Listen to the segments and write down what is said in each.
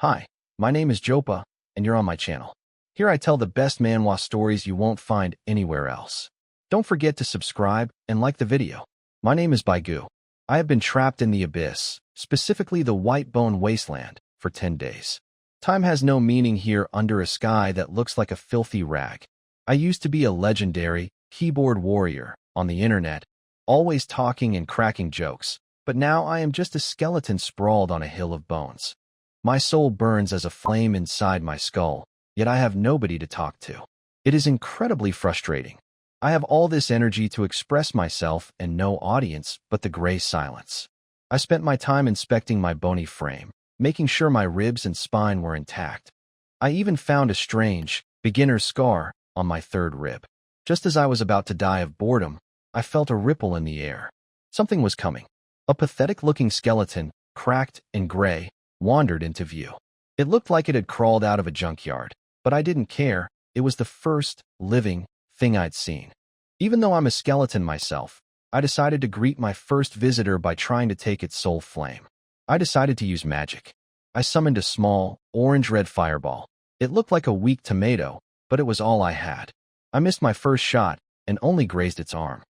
Hi, my name is Jopa, and you're on my channel. Here I tell the best manhwa stories you won't find anywhere else. Don't forget to subscribe and like the video. My name is Baigu. I have been trapped in the abyss, specifically the White Bone Wasteland, for 10 days. Time has no meaning here under a sky that looks like a filthy rag. I used to be a legendary keyboard warrior on the internet, always talking and cracking jokes, but now I am just a skeleton sprawled on a hill of bones. My soul burns as a flame inside my skull, yet I have nobody to talk to. It is incredibly frustrating. I have all this energy to express myself and no audience but the gray silence. I spent my time inspecting my bony frame, making sure my ribs and spine were intact. I even found a strange, beginner's scar on my third rib. Just as I was about to die of boredom, I felt a ripple in the air. Something was coming. A pathetic-looking skeleton, cracked and gray, wandered into view. It looked like it had crawled out of a junkyard, but I didn't care. It was the first living thing I'd seen. Even though I'm a skeleton myself, I decided to greet my first visitor by trying to take its soul flame. I decided to use magic. I summoned a small, orange-red fireball. It looked like a weak tomato, but it was all I had. I missed my first shot and only grazed its arm.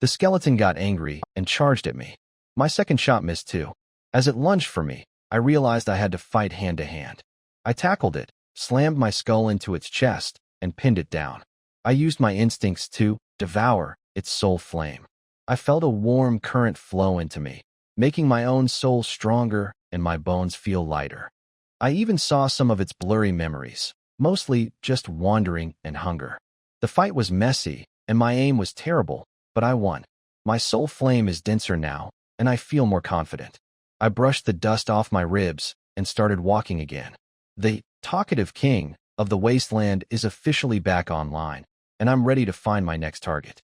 The skeleton got angry and charged at me. My second shot missed too. As it lunged for me, I realized I had to fight hand-to-hand. I tackled it, slammed my skull into its chest, and pinned it down. I used my instincts to devour its soul flame. I felt a warm current flow into me, making my own soul stronger and my bones feel lighter. I even saw some of its blurry memories, mostly just wandering and hunger. The fight was messy, and my aim was terrible, but I won. My soul flame is denser now, and I feel more confident. I brushed the dust off my ribs and started walking again. The talkative king of the wasteland is officially back online, and I'm ready to find my next target.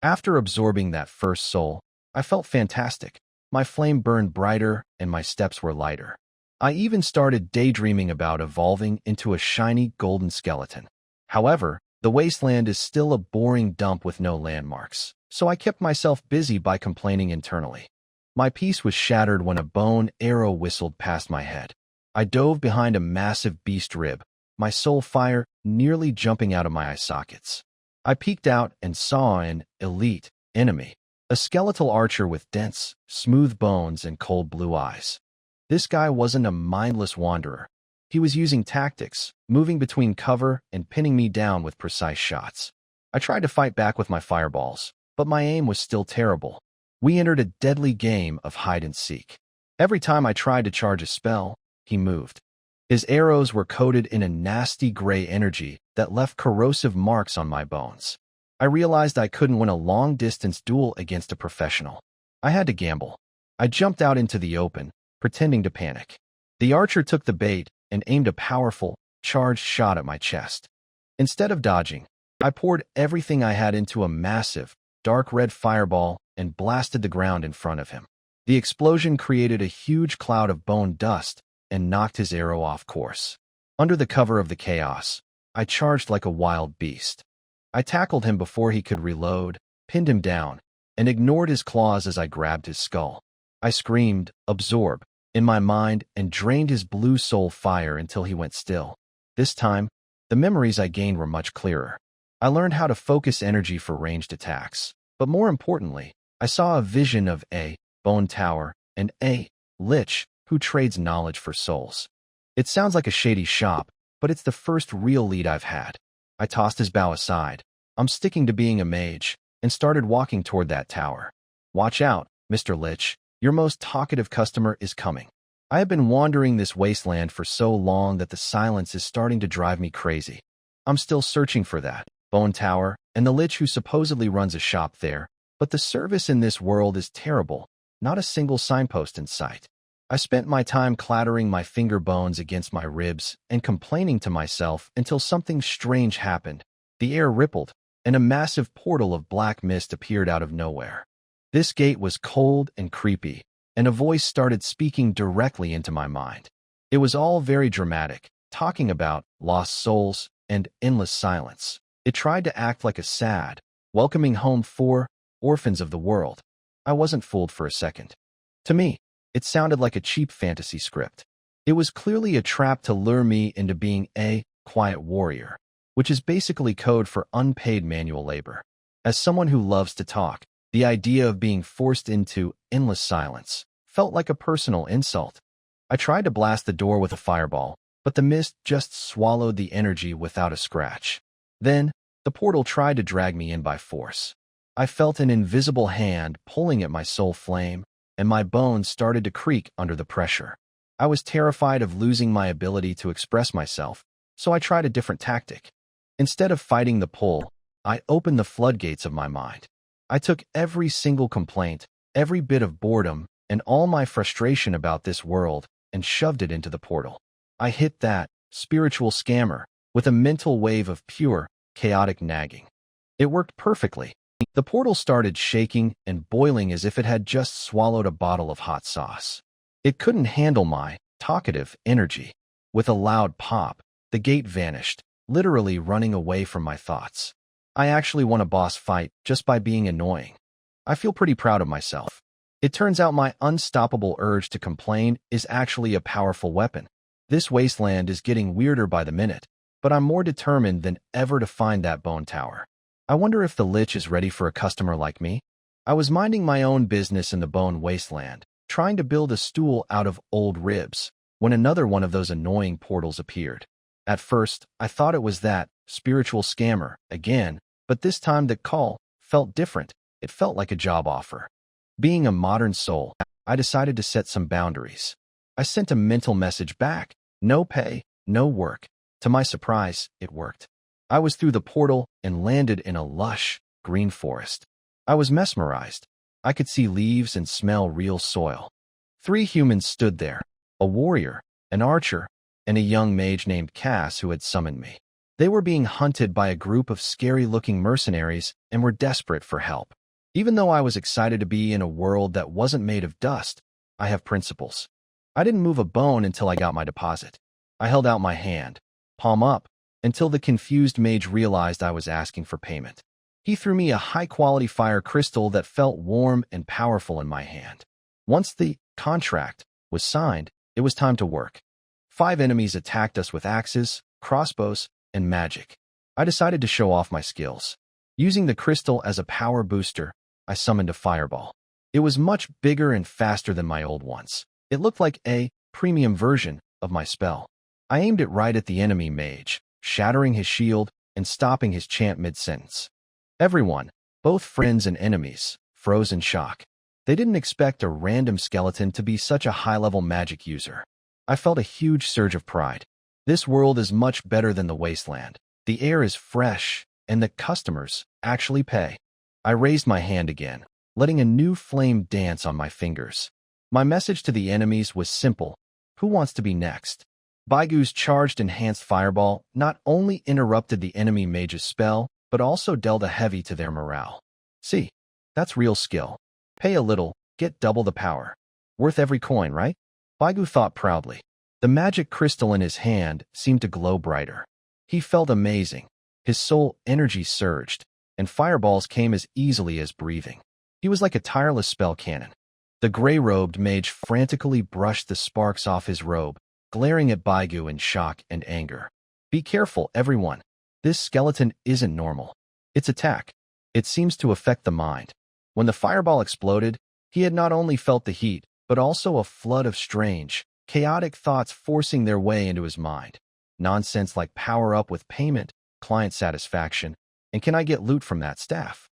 After absorbing that first soul, I felt fantastic. My flame burned brighter and my steps were lighter. I even started daydreaming about evolving into a shiny golden skeleton. However, the wasteland is still a boring dump with no landmarks, so I kept myself busy by complaining internally. My peace was shattered when a bone arrow whistled past my head. I dove behind a massive beast rib, my soul fire nearly jumping out of my eye sockets. I peeked out and saw an elite enemy, a skeletal archer with dense, smooth bones and cold blue eyes. This guy wasn't a mindless wanderer. He was using tactics, moving between cover and pinning me down with precise shots. I tried to fight back with my fireballs, but my aim was still terrible. We entered a deadly game of hide-and-seek. Every time I tried to charge a spell, he moved. His arrows were coated in a nasty gray energy that left corrosive marks on my bones. I realized I couldn't win a long-distance duel against a professional. I had to gamble. I jumped out into the open, pretending to panic. The archer took the bait and aimed a powerful, charged shot at my chest. Instead of dodging, I poured everything I had into a massive, dark red fireball and blasted the ground in front of him. The explosion created a huge cloud of bone dust and knocked his arrow off course. Under the cover of the chaos, I charged like a wild beast. I tackled him before he could reload, pinned him down, and ignored his claws as I grabbed his skull. I screamed, "Absorb," in my mind and drained his blue soul fire until he went still. This time, the memories I gained were much clearer. I learned how to focus energy for ranged attacks, but more importantly, I saw a vision of a bone tower and a lich who trades knowledge for souls. It sounds like a shady shop, but it's the first real lead I've had. I tossed his bow aside. I'm sticking to being a mage, and started walking toward that tower. Watch out, Mr. Lich. Your most talkative customer is coming. I have been wandering this wasteland for so long that the silence is starting to drive me crazy. I'm still searching for that bone tower and the lich who supposedly runs a shop there, but the service in this world is terrible. Not a single signpost in sight. I spent my time clattering my finger bones against my ribs and complaining to myself until something strange happened. The air rippled, and a massive portal of black mist appeared out of nowhere. This gate was cold and creepy, and a voice started speaking directly into my mind. It was all very dramatic, talking about lost souls and endless silence. It tried to act like a sad, welcoming home for orphans of the world. I wasn't fooled for a second. To me, it sounded like a cheap fantasy script. It was clearly a trap to lure me into being a quiet warrior, which is basically code for unpaid manual labor. As someone who loves to talk, the idea of being forced into endless silence felt like a personal insult. I tried to blast the door with a fireball, but the mist just swallowed the energy without a scratch. Then, the portal tried to drag me in by force. I felt an invisible hand pulling at my soul flame, and my bones started to creak under the pressure. I was terrified of losing my ability to express myself, so I tried a different tactic. Instead of fighting the pull, I opened the floodgates of my mind. I took every single complaint, every bit of boredom, and all my frustration about this world and shoved it into the portal. I hit that spiritual scammer with a mental wave of pure, chaotic nagging. It worked perfectly. The portal started shaking and boiling as if it had just swallowed a bottle of hot sauce. It couldn't handle my talkative energy. With a loud pop, the gate vanished, literally running away from my thoughts. I actually won a boss fight just by being annoying. I feel pretty proud of myself. It turns out my unstoppable urge to complain is actually a powerful weapon. This wasteland is getting weirder by the minute, but I'm more determined than ever to find that bone tower. I wonder if the Lich is ready for a customer like me? I was minding my own business in the bone wasteland, trying to build a stool out of old ribs, when another one of those annoying portals appeared. At first, I thought it was that spiritual scammer again, but this time the call felt different. It felt like a job offer. Being a modern soul, I decided to set some boundaries. I sent a mental message back, no pay, no work. To my surprise, it worked. I was through the portal and landed in a lush, green forest. I was mesmerized. I could see leaves and smell real soil. 3 humans stood there, a warrior, an archer, and a young mage named Cass who had summoned me. They were being hunted by a group of scary-looking mercenaries and were desperate for help. Even though I was excited to be in a world that wasn't made of dust, I have principles. I didn't move a bone until I got my deposit. I held out my hand, palm up, until the confused mage realized I was asking for payment. He threw me a high-quality fire crystal that felt warm and powerful in my hand. Once the contract was signed, it was time to work. 5 enemies attacked us with axes, crossbows, and magic. I decided to show off my skills. Using the crystal as a power booster, I summoned a fireball. It was much bigger and faster than my old ones. It looked like a premium version of my spell. I aimed it right at the enemy mage, shattering his shield and stopping his chant mid-sentence. Everyone, both friends and enemies, froze in shock. They didn't expect a random skeleton to be such a high-level magic user. I felt a huge surge of pride. This world is much better than the wasteland. The air is fresh, and the customers actually pay. I raised my hand again, letting a new flame dance on my fingers. My message to the enemies was simple. Who wants to be next? Baigu's charged enhanced fireball not only interrupted the enemy mage's spell, but also dealt a heavy to their morale. See, that's real skill. Pay a little, get double the power. Worth every coin, right? Baigu thought proudly. The magic crystal in his hand seemed to glow brighter. He felt amazing. His soul energy surged, and fireballs came as easily as breathing. He was like a tireless spell cannon. The gray-robed mage frantically brushed the sparks off his robe, glaring at Baigu in shock and anger. Be careful, everyone. This skeleton isn't normal. Its attack. It seems to affect the mind. When the fireball exploded, he had not only felt the heat, but also a flood of strange, chaotic thoughts forcing their way into his mind. Nonsense like power up with payment, client satisfaction, and can I get loot from that staff?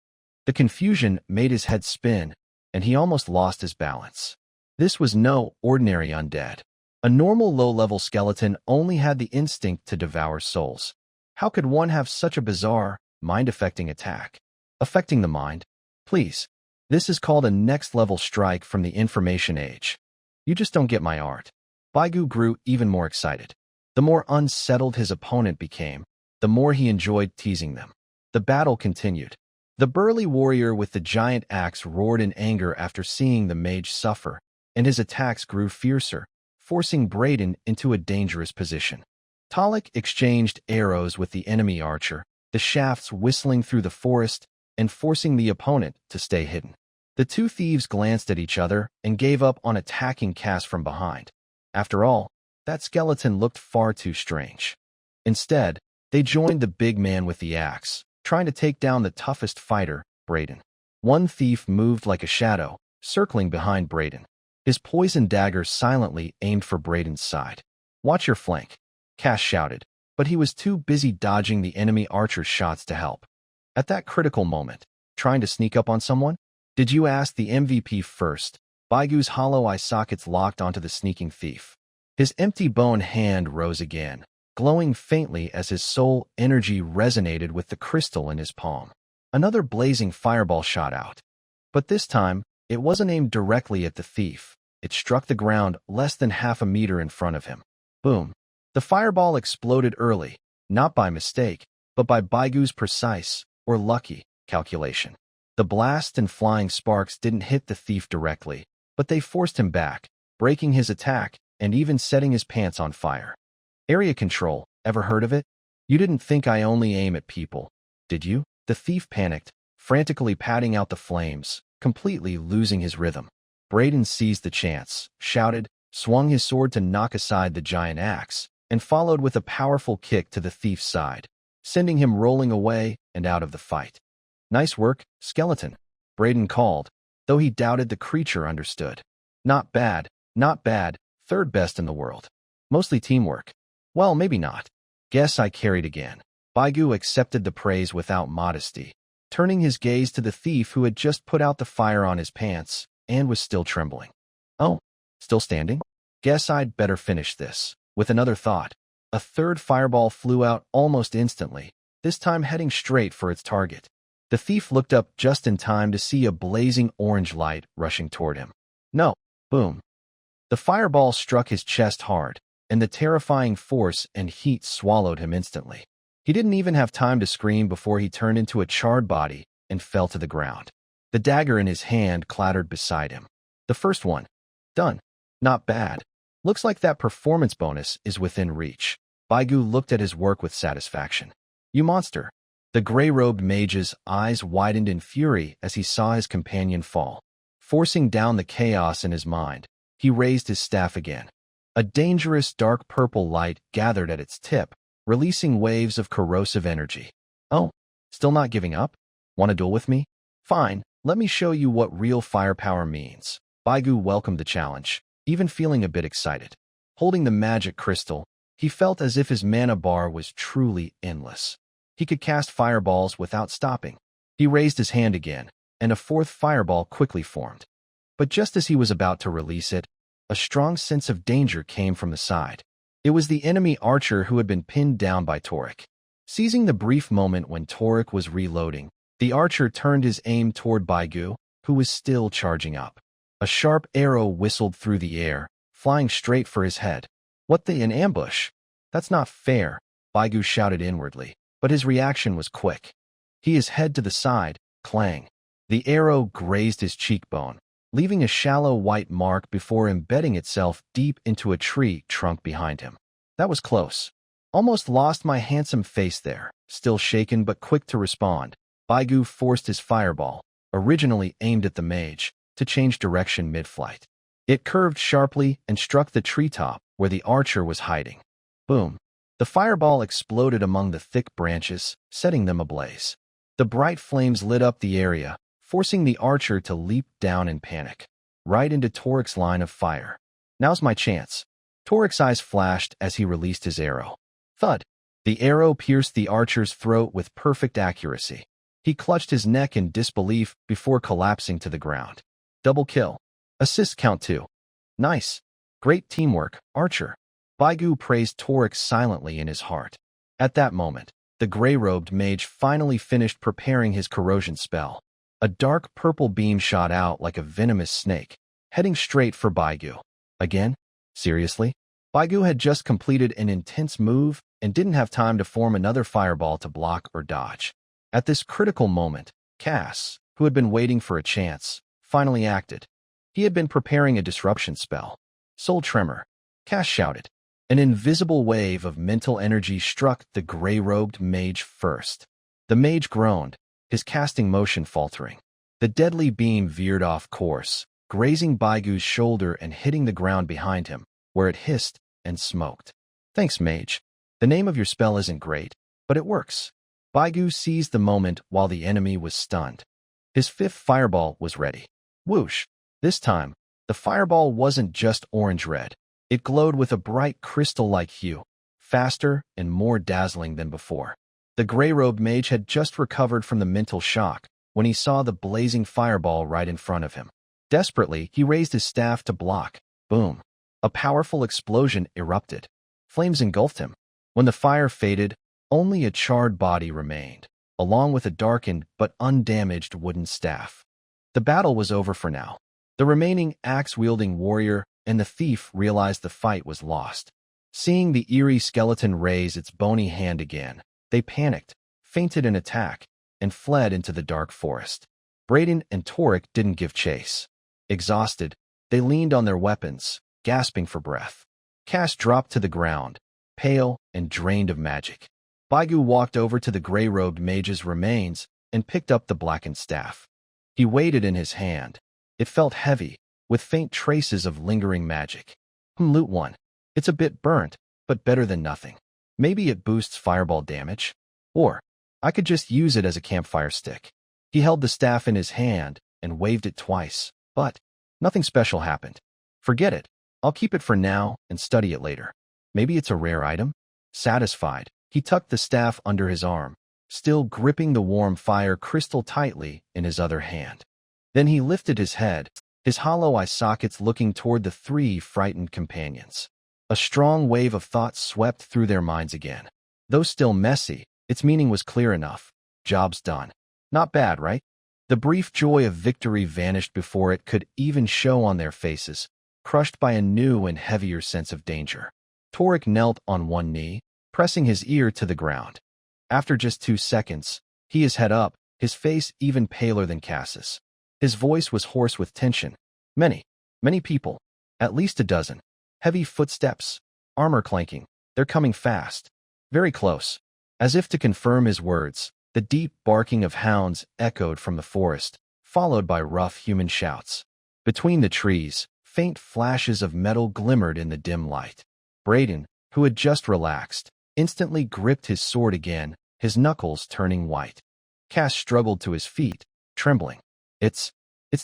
The confusion made his head spin, and he almost lost his balance. This was no ordinary undead. A normal low-level skeleton only had the instinct to devour souls. How could one have such a bizarre, mind-affecting attack? Affecting the mind? Please. This is called a next-level strike from the information age. You just don't get my art. Baigu grew even more excited. The more unsettled his opponent became, the more he enjoyed teasing them. The battle continued. The burly warrior with the giant axe roared in anger after seeing the mage suffer, and his attacks grew fiercer, forcing Brayden into a dangerous position. Talik exchanged arrows with the enemy archer, the shafts whistling through the forest and forcing the opponent to stay hidden. The 2 thieves glanced at each other and gave up on attacking Cass from behind. After all, that skeleton looked far too strange. Instead, they joined the big man with the axe, trying to take down the toughest fighter, Braden. One thief moved like a shadow, circling behind Braden. His poison dagger silently aimed for Braden's side. "Watch your flank," Cass shouted, but he was too busy dodging the enemy archer's shots to help. At that critical moment, trying to sneak up on someone? Did you ask the MVP first? Baigu's hollow eye sockets locked onto the sneaking thief. His empty bone hand rose again, glowing faintly as his soul energy resonated with the crystal in his palm. Another blazing fireball shot out. But this time, it wasn't aimed directly at the thief. It struck the ground less than half a meter in front of him. Boom. The fireball exploded early, not by mistake, but by Baigu's precise, or lucky, calculation. The blast and flying sparks didn't hit the thief directly, but they forced him back, breaking his attack and even setting his pants on fire. Area control, ever heard of it? You didn't think I only aim at people, did you? The thief panicked, frantically patting out the flames, completely losing his rhythm. Braden seized the chance, shouted, swung his sword to knock aside the giant axe, and followed with a powerful kick to the thief's side, sending him rolling away and out of the fight. "Nice work, skeleton," Braden called, though he doubted the creature understood. "Not bad, not bad, third best in the world. Mostly teamwork." "Well, maybe not. Guess I carried again." Baigu accepted the praise without modesty, turning his gaze to the thief who had just put out the fire on his pants and was still trembling. "Oh, still standing? Guess I'd better finish this." With another thought, a third fireball flew out almost instantly, this time heading straight for its target. The thief looked up just in time to see a blazing orange light rushing toward him. No! Boom! The fireball struck his chest hard, and the terrifying force and heat swallowed him instantly. He didn't even have time to scream before he turned into a charred body and fell to the ground. The dagger in his hand clattered beside him. The first one. Done. Not bad. Looks like that performance bonus is within reach. Baigu looked at his work with satisfaction. "You monster." The gray-robed mage's eyes widened in fury as he saw his companion fall. Forcing down the chaos in his mind, he raised his staff again. A dangerous dark purple light gathered at its tip, releasing waves of corrosive energy. "Oh, still not giving up? Want to duel with me? Fine, let me show you what real firepower means." Baigu welcomed the challenge, even feeling a bit excited. Holding the magic crystal, he felt as if his mana bar was truly endless. He could cast fireballs without stopping. He raised his hand again, and a fourth fireball quickly formed. But just as he was about to release it, a strong sense of danger came from the side. It was the enemy archer who had been pinned down by Torek. Seizing the brief moment when Torek was reloading, the archer turned his aim toward Baigu, who was still charging up. A sharp arrow whistled through the air, flying straight for his head. "What an ambush! That's not fair," Baigu shouted inwardly, but his reaction was quick. His head to the side, clang. The arrow grazed his cheekbone, leaving a shallow white mark before embedding itself deep into a tree trunk behind him. That was close. Almost lost my handsome face there. Still shaken but quick to respond, Baigu forced his fireball, originally aimed at the mage, to change direction mid-flight. It curved sharply and struck the treetop where the archer was hiding. Boom! The fireball exploded among the thick branches, setting them ablaze. The bright flames lit up the area, forcing the archer to leap down in panic, right into Torek's line of fire. "Now's my chance." Torek's eyes flashed as he released his arrow. Thud! The arrow pierced the archer's throat with perfect accuracy. He clutched his neck in disbelief before collapsing to the ground. Double kill. Assist count 2. Nice. Great teamwork, Archer. Baigu praised Torek silently in his heart. At that moment, the gray-robed mage finally finished preparing his corrosion spell. A dark purple beam shot out like a venomous snake, heading straight for Baigu. Again? Seriously? Baigu had just completed an intense move and didn't have time to form another fireball to block or dodge. At this critical moment, Cass, who had been waiting for a chance, finally acted. He had been preparing a disruption spell. Soul Tremor. Cass shouted. An invisible wave of mental energy struck the gray-robed mage first. The mage groaned, his casting motion faltering. The deadly beam veered off course, grazing Baigu's shoulder and hitting the ground behind him, where it hissed, and smoked. Thanks, mage. The name of your spell isn't great, but it works. Baigu seized the moment while the enemy was stunned. His fifth fireball was ready. Whoosh! This time, the fireball wasn't just orange-red. It glowed with a bright crystal-like hue, faster and more dazzling than before. The gray-robed mage had just recovered from the mental shock when he saw the blazing fireball right in front of him. Desperately, he raised his staff to block. Boom! A powerful explosion erupted. Flames engulfed him. When the fire faded, only a charred body remained, along with a darkened but undamaged wooden staff. The battle was over for now. The remaining axe-wielding warrior and the thief realized the fight was lost. Seeing the eerie skeleton raise its bony hand again, they panicked, feinted an attack, and fled into the dark forest. Braden and Torek didn't give chase. Exhausted, they leaned on their weapons, gasping for breath. Cass dropped to the ground, pale and drained of magic. Baigu walked over to the gray-robed mage's remains and picked up the blackened staff. He weighed it in his hand. It felt heavy, with faint traces of lingering magic. Loot 1. It's a bit burnt, but better than nothing. Maybe it boosts fireball damage. Or, I could just use it as a campfire stick. He held the staff in his hand and waved it twice, but nothing special happened. Forget it. I'll keep it for now and study it later. Maybe it's a rare item? Satisfied, he tucked the staff under his arm, still gripping the warm fire crystal tightly in his other hand. Then he lifted his head, his hollow eye sockets looking toward the three frightened companions. A strong wave of thought swept through their minds again. Though still messy, its meaning was clear enough. Job's done. Not bad, right? The brief joy of victory vanished before it could even show on their faces, crushed by a new and heavier sense of danger. Torek knelt on one knee, pressing his ear to the ground. After just 2 seconds, his head up, his face even paler than Cass's. His voice was hoarse with tension. Many people, at least a dozen. Heavy footsteps, armor clanking. They're coming fast. Very close. As if to confirm his words, the deep barking of hounds echoed from the forest, followed by rough human shouts. Between the trees, faint flashes of metal glimmered in the dim light. Braden, who had just relaxed, instantly gripped his sword again, his knuckles turning white. Cass struggled to his feet, trembling. It's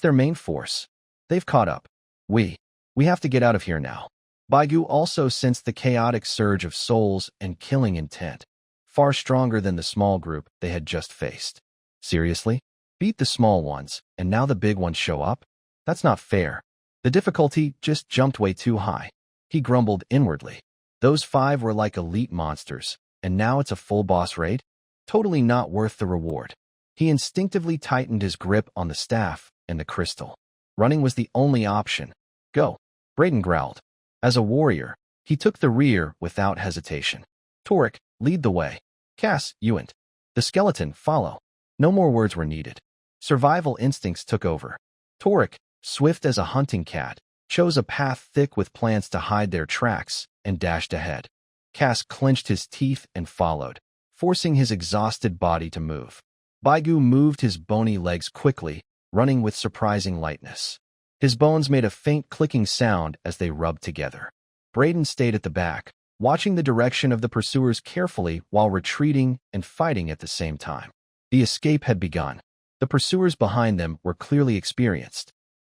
their main force. They've caught up. We have to get out of here now. Baigu also sensed the chaotic surge of souls and killing intent, far stronger than the small group they had just faced. Seriously? Beat the small ones, and now the big ones show up? That's not fair. The difficulty just jumped way too high. He grumbled inwardly. Those 5 were like elite monsters, and now it's a full boss raid? Totally not worth the reward. He instinctively tightened his grip on the staff and the crystal. Running was the only option. Go, Braden growled. As a warrior, he took the rear without hesitation. Torek, lead the way. Cass, Ewent. The skeleton, follow. No more words were needed. Survival instincts took over. Torek, swift as a hunting cat, chose a path thick with plants to hide their tracks and dashed ahead. Cass clenched his teeth and followed, forcing his exhausted body to move. Baigu moved his bony legs quickly, running with surprising lightness. His bones made a faint clicking sound as they rubbed together. Braden stayed at the back, watching the direction of the pursuers carefully while retreating and fighting at the same time. The escape had begun. The pursuers behind them were clearly experienced.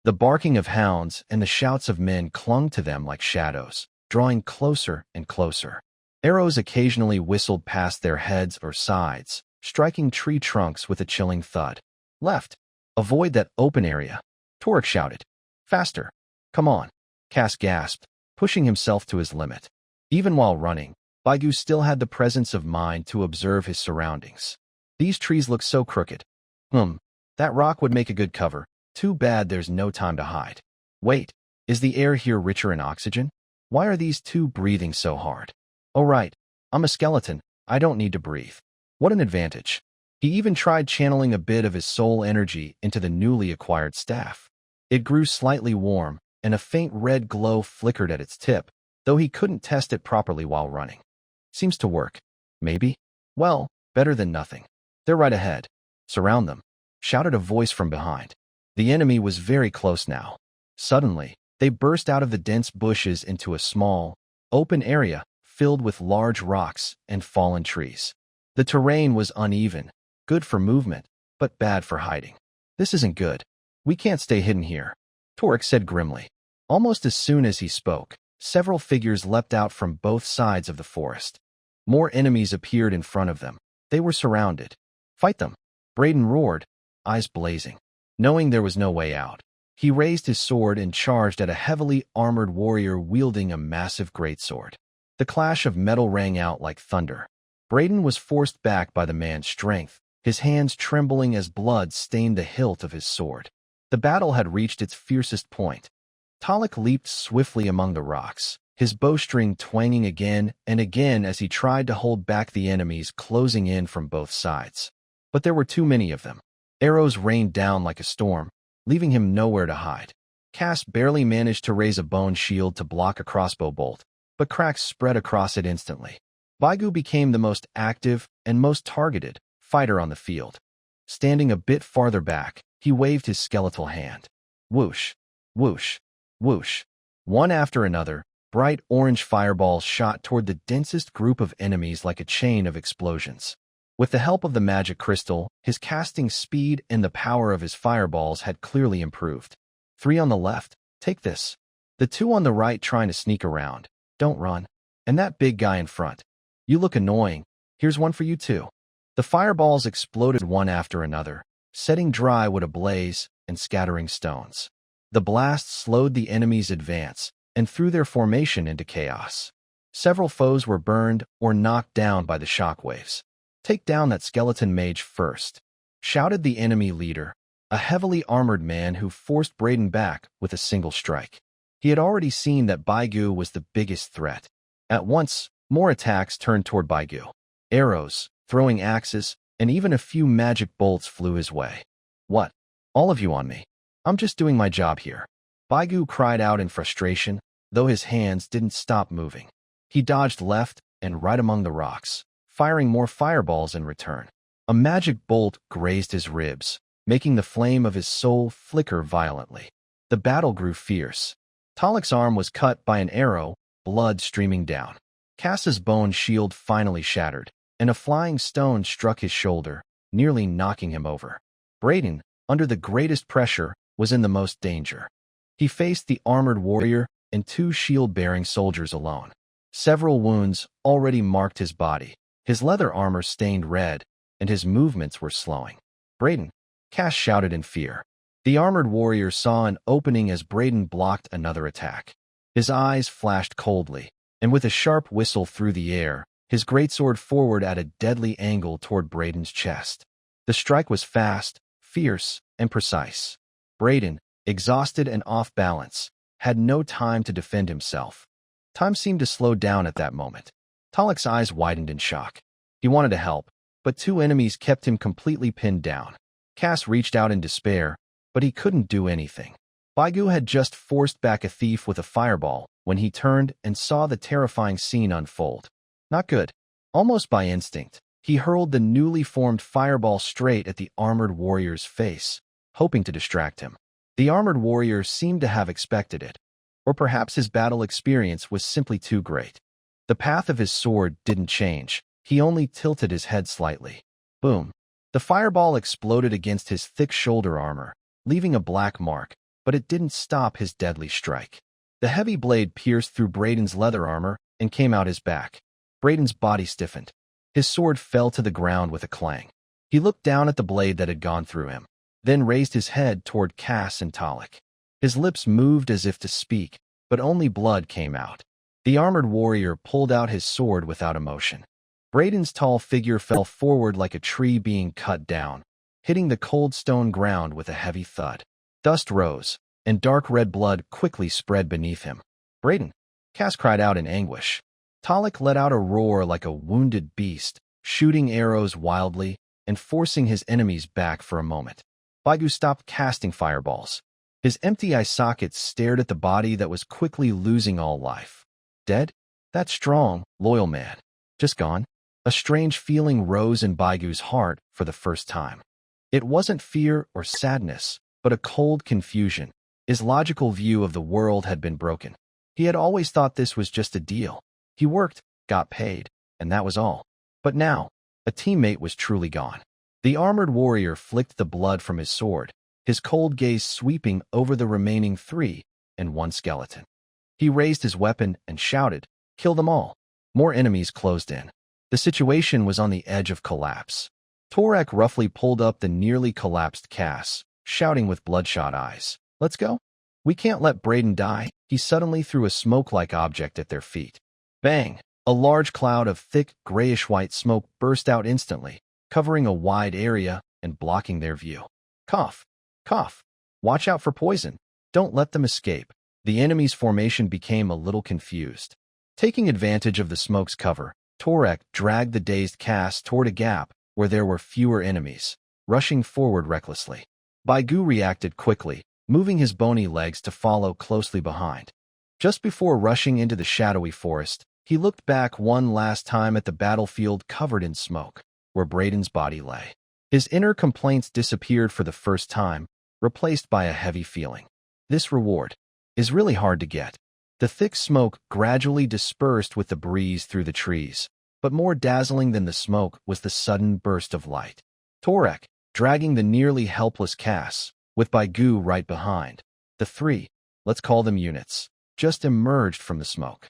The barking of hounds and the shouts of men clung to them like shadows, drawing closer and closer. Arrows occasionally whistled past their heads or sides, striking tree trunks with a chilling thud. Left. Avoid that open area. Torek shouted. Faster. Come on. Cass gasped, pushing himself to his limit. Even while running, Baigu still had the presence of mind to observe his surroundings. These trees look so crooked. That rock would make a good cover. Too bad there's no time to hide. Wait, is the air here richer in oxygen? Why are these two breathing so hard? Oh right, I'm a skeleton. I don't need to breathe. What an advantage. He even tried channeling a bit of his soul energy into the newly acquired staff. It grew slightly warm, and a faint red glow flickered at its tip, though he couldn't test it properly while running. Seems to work. Maybe? Well, better than nothing. They're right ahead. Surround them, shouted a voice from behind. The enemy was very close now. Suddenly, they burst out of the dense bushes into a small, open area filled with large rocks and fallen trees. The terrain was uneven, good for movement, but bad for hiding. This isn't good. We can't stay hidden here, Torek said grimly. Almost as soon as he spoke, several figures leapt out from both sides of the forest. More enemies appeared in front of them. They were surrounded. Fight them, Braden roared, eyes blazing. Knowing there was no way out, he raised his sword and charged at a heavily armored warrior wielding a massive greatsword. The clash of metal rang out like thunder. Braden was forced back by the man's strength, his hands trembling as blood stained the hilt of his sword. The battle had reached its fiercest point. Talik leaped swiftly among the rocks, his bowstring twanging again and again as he tried to hold back the enemies closing in from both sides. But there were too many of them. Arrows rained down like a storm, leaving him nowhere to hide. Cass barely managed to raise a bone shield to block a crossbow bolt, but cracks spread across it instantly. Baigu became the most active and most targeted fighter on the field. Standing a bit farther back, he waved his skeletal hand. Whoosh, whoosh, whoosh. One after another, bright orange fireballs shot toward the densest group of enemies like a chain of explosions. With the help of the magic crystal, his casting speed and the power of his fireballs had clearly improved. 3 on the left, take this. The 2 on the right trying to sneak around. Don't run. And that big guy in front. You look annoying. Here's one for you too. The fireballs exploded one after another, setting dry wood ablaze and scattering stones. The blast slowed the enemy's advance and threw their formation into chaos. Several foes were burned or knocked down by the shockwaves. Take down that skeleton mage first, shouted the enemy leader, a heavily armored man who forced Braden back with a single strike. He had already seen that Baigu was the biggest threat. At once, more attacks turned toward Baigu. Arrows, throwing axes, and even a few magic bolts flew his way. What? All of you on me? I'm just doing my job here. Baigu cried out in frustration, though his hands didn't stop moving. He dodged left and right among the rocks, firing more fireballs in return. A magic bolt grazed his ribs, making the flame of his soul flicker violently. The battle grew fierce. Talik's arm was cut by an arrow, blood streaming down. Cass's bone shield finally shattered, and a flying stone struck his shoulder, nearly knocking him over. Braden, under the greatest pressure, was in the most danger. He faced the armored warrior and 2 shield-bearing soldiers alone. Several wounds already marked his body, his leather armor stained red, and his movements were slowing. Braden, Cass shouted in fear. The armored warrior saw an opening as Braden blocked another attack. His eyes flashed coldly, and with a sharp whistle through the air, his greatsword forward at a deadly angle toward Braden's chest. The strike was fast, fierce, and precise. Braden, exhausted and off balance, had no time to defend himself. Time seemed to slow down at that moment. Talik's eyes widened in shock. He wanted to help, but 2 enemies kept him completely pinned down. Cass reached out in despair, but he couldn't do anything. Baigu had just forced back a thief with a fireball when he turned and saw the terrifying scene unfold. Not good. Almost by instinct, he hurled the newly formed fireball straight at the armored warrior's face, hoping to distract him. The armored warrior seemed to have expected it, or perhaps his battle experience was simply too great. The path of his sword didn't change, he only tilted his head slightly. Boom. The fireball exploded against his thick shoulder armor, leaving a black mark, but it didn't stop his deadly strike. The heavy blade pierced through Braden's leather armor and came out his back. Braden's body stiffened. His sword fell to the ground with a clang. He looked down at the blade that had gone through him, then raised his head toward Cass and Talik. His lips moved as if to speak, but only blood came out. The armored warrior pulled out his sword without emotion. Braden's tall figure fell forward like a tree being cut down, hitting the cold stone ground with a heavy thud. Dust rose, and dark red blood quickly spread beneath him. Braden! Cass cried out in anguish. Talik let out a roar like a wounded beast, shooting arrows wildly and forcing his enemies back for a moment. Baigu stopped casting fireballs. His empty eye sockets stared at the body that was quickly losing all life. Dead? That strong, loyal man. Just gone? A strange feeling rose in Baigu's heart for the first time. It wasn't fear or sadness, but a cold confusion. His logical view of the world had been broken. He had always thought this was just a deal. He worked, got paid, and that was all. But now, a teammate was truly gone. The armored warrior flicked the blood from his sword, his cold gaze sweeping over the remaining 3 and 1 skeleton. He raised his weapon and shouted, "Kill them all." More enemies closed in. The situation was on the edge of collapse. Torek roughly pulled up the nearly collapsed Cass, shouting with bloodshot eyes, "Let's go? We can't let Braden die." He suddenly threw a smoke-like object at their feet. Bang! A large cloud of thick, grayish-white smoke burst out instantly, covering a wide area and blocking their view. Cough! Cough! Watch out for poison. Don't let them escape. The enemy's formation became a little confused. Taking advantage of the smoke's cover, Torek dragged the dazed Cass toward a gap where there were fewer enemies, rushing forward recklessly. Baigu reacted quickly, moving his bony legs to follow closely behind. Just before rushing into the shadowy forest, he looked back one last time at the battlefield covered in smoke, where Braden's body lay. His inner complaints disappeared for the first time, replaced by a heavy feeling. This reward is really hard to get. The thick smoke gradually dispersed with the breeze through the trees, but more dazzling than the smoke was the sudden burst of light. Torek, dragging the nearly helpless Cass, with Baigu right behind. The 3, let's call them units, just emerged from the smoke.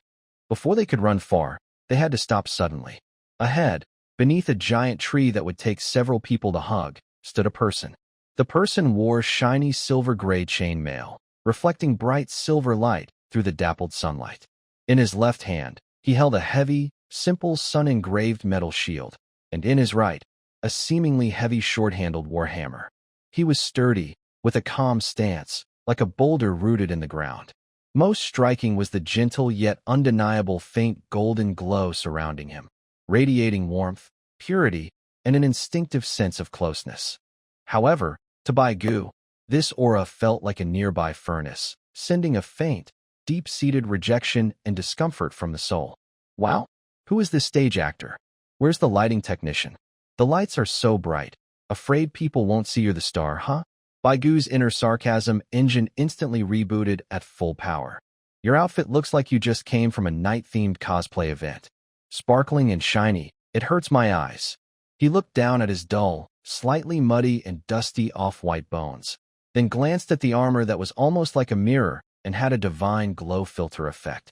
Before they could run far, they had to stop suddenly. Ahead, beneath a giant tree that would take several people to hug, stood a person. The person wore shiny silver-gray chainmail, reflecting bright silver light through the dappled sunlight. In his left hand, he held a heavy, simple sun-engraved metal shield, and in his right, a seemingly heavy short-handled warhammer. He was sturdy, with a calm stance, like a boulder rooted in the ground. Most striking was the gentle yet undeniable faint golden glow surrounding him, radiating warmth, purity, and an instinctive sense of closeness. However, to Baigu, this aura felt like a nearby furnace, sending a faint, deep-seated rejection and discomfort from the soul. Wow, who is this stage actor? Where's the lighting technician? The lights are so bright. Afraid people won't see you're the star, huh? Baigu's inner sarcasm engine instantly rebooted at full power. Your outfit looks like you just came from a night-themed cosplay event. Sparkling and shiny, it hurts my eyes. He looked down at his dull, slightly muddy and dusty off-white bones, then glanced at the armor that was almost like a mirror and had a divine glow filter effect.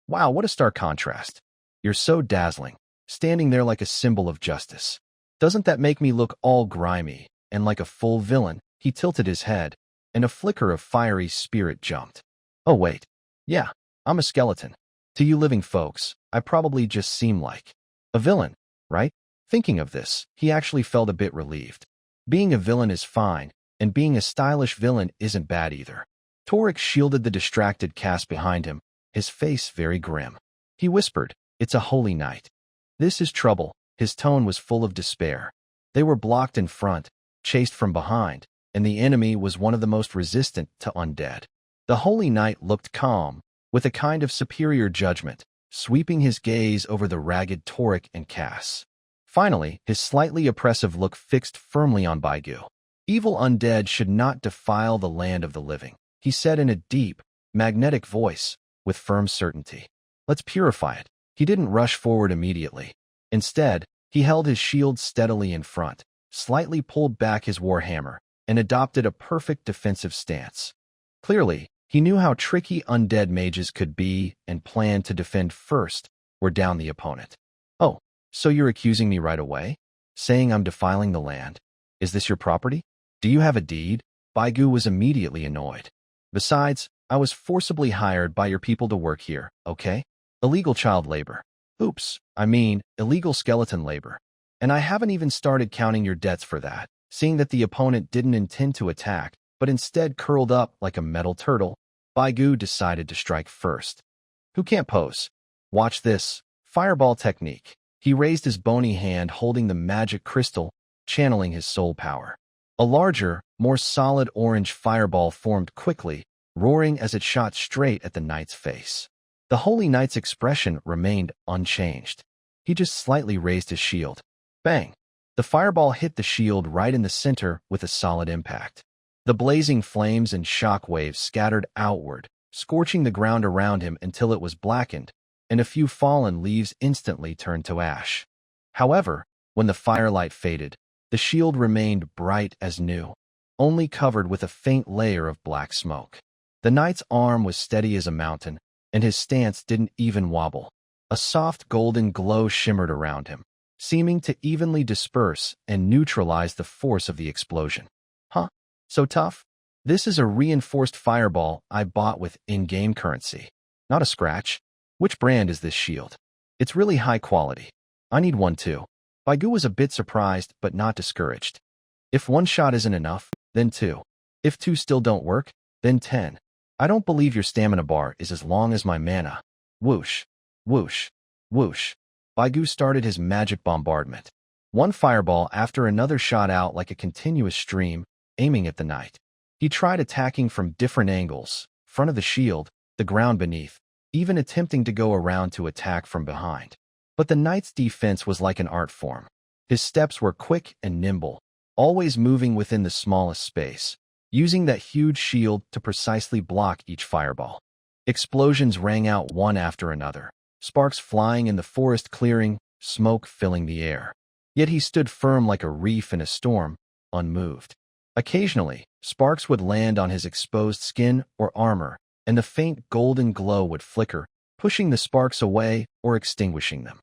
Wow, what a stark contrast. You're so dazzling, standing there like a symbol of justice. Doesn't that make me look all grimy and like a full villain? He tilted his head, and a flicker of fiery spirit jumped. Oh wait, yeah, I'm a skeleton. To you living folks, I probably just seem like a villain, right? Thinking of this, he actually felt a bit relieved. Being a villain is fine, and being a stylish villain isn't bad either. Torek shielded the distracted Cass behind him, his face very grim. He whispered, "It's a holy night." "This is trouble." His tone was full of despair. They were blocked in front, chased from behind, and the enemy was one of the most resistant to undead. The Holy Knight looked calm, with a kind of superior judgment, sweeping his gaze over the ragged Torek and Cass. Finally, his slightly oppressive look fixed firmly on Baigu. "Evil undead should not defile the land of the living," he said in a deep, magnetic voice, with firm certainty. "Let's purify it." He didn't rush forward immediately. Instead, he held his shield steadily in front, slightly pulled back his warhammer, and adopted a perfect defensive stance. Clearly, he knew how tricky undead mages could be and planned to defend first or down the opponent. "Oh, so you're accusing me right away? Saying I'm defiling the land? Is this your property? Do you have a deed?" Baigu was immediately annoyed. "Besides, I was forcibly hired by your people to work here, okay? Illegal child labor. Oops, I mean, illegal skeleton labor. And I haven't even started counting your debts for that." Seeing that the opponent didn't intend to attack, but instead curled up like a metal turtle, Baigu decided to strike first. "Who can't pose? Watch this. Fireball technique." He raised his bony hand holding the magic crystal, channeling his soul power. A larger, more solid orange fireball formed quickly, roaring as it shot straight at the knight's face. The Holy Knight's expression remained unchanged. He just slightly raised his shield. Bang! The fireball hit the shield right in the center with a solid impact. The blazing flames and shock waves scattered outward, scorching the ground around him until it was blackened, and a few fallen leaves instantly turned to ash. However, when the firelight faded, the shield remained bright as new, only covered with a faint layer of black smoke. The knight's arm was steady as a mountain, and his stance didn't even wobble. A soft golden glow shimmered around him, seeming to evenly disperse and neutralize the force of the explosion. Huh? So tough? This is a reinforced fireball I bought with in-game currency. Not a scratch. Which brand is this shield? It's really high quality. I need one too. Baigu was a bit surprised but not discouraged. If one shot isn't enough, then two. If two still don't work, then 10. I don't believe your stamina bar is as long as my mana. Whoosh, whoosh, whoosh. Baigu started his magic bombardment. One fireball after another shot out like a continuous stream, aiming at the knight. He tried attacking from different angles, front of the shield, the ground beneath, even attempting to go around to attack from behind. But the knight's defense was like an art form. His steps were quick and nimble, always moving within the smallest space, using that huge shield to precisely block each fireball. Explosions rang out one after another, sparks flying in the forest clearing, smoke filling the air. Yet he stood firm like a reef in a storm, unmoved. Occasionally, sparks would land on his exposed skin or armor, and the faint golden glow would flicker, pushing the sparks away or extinguishing them.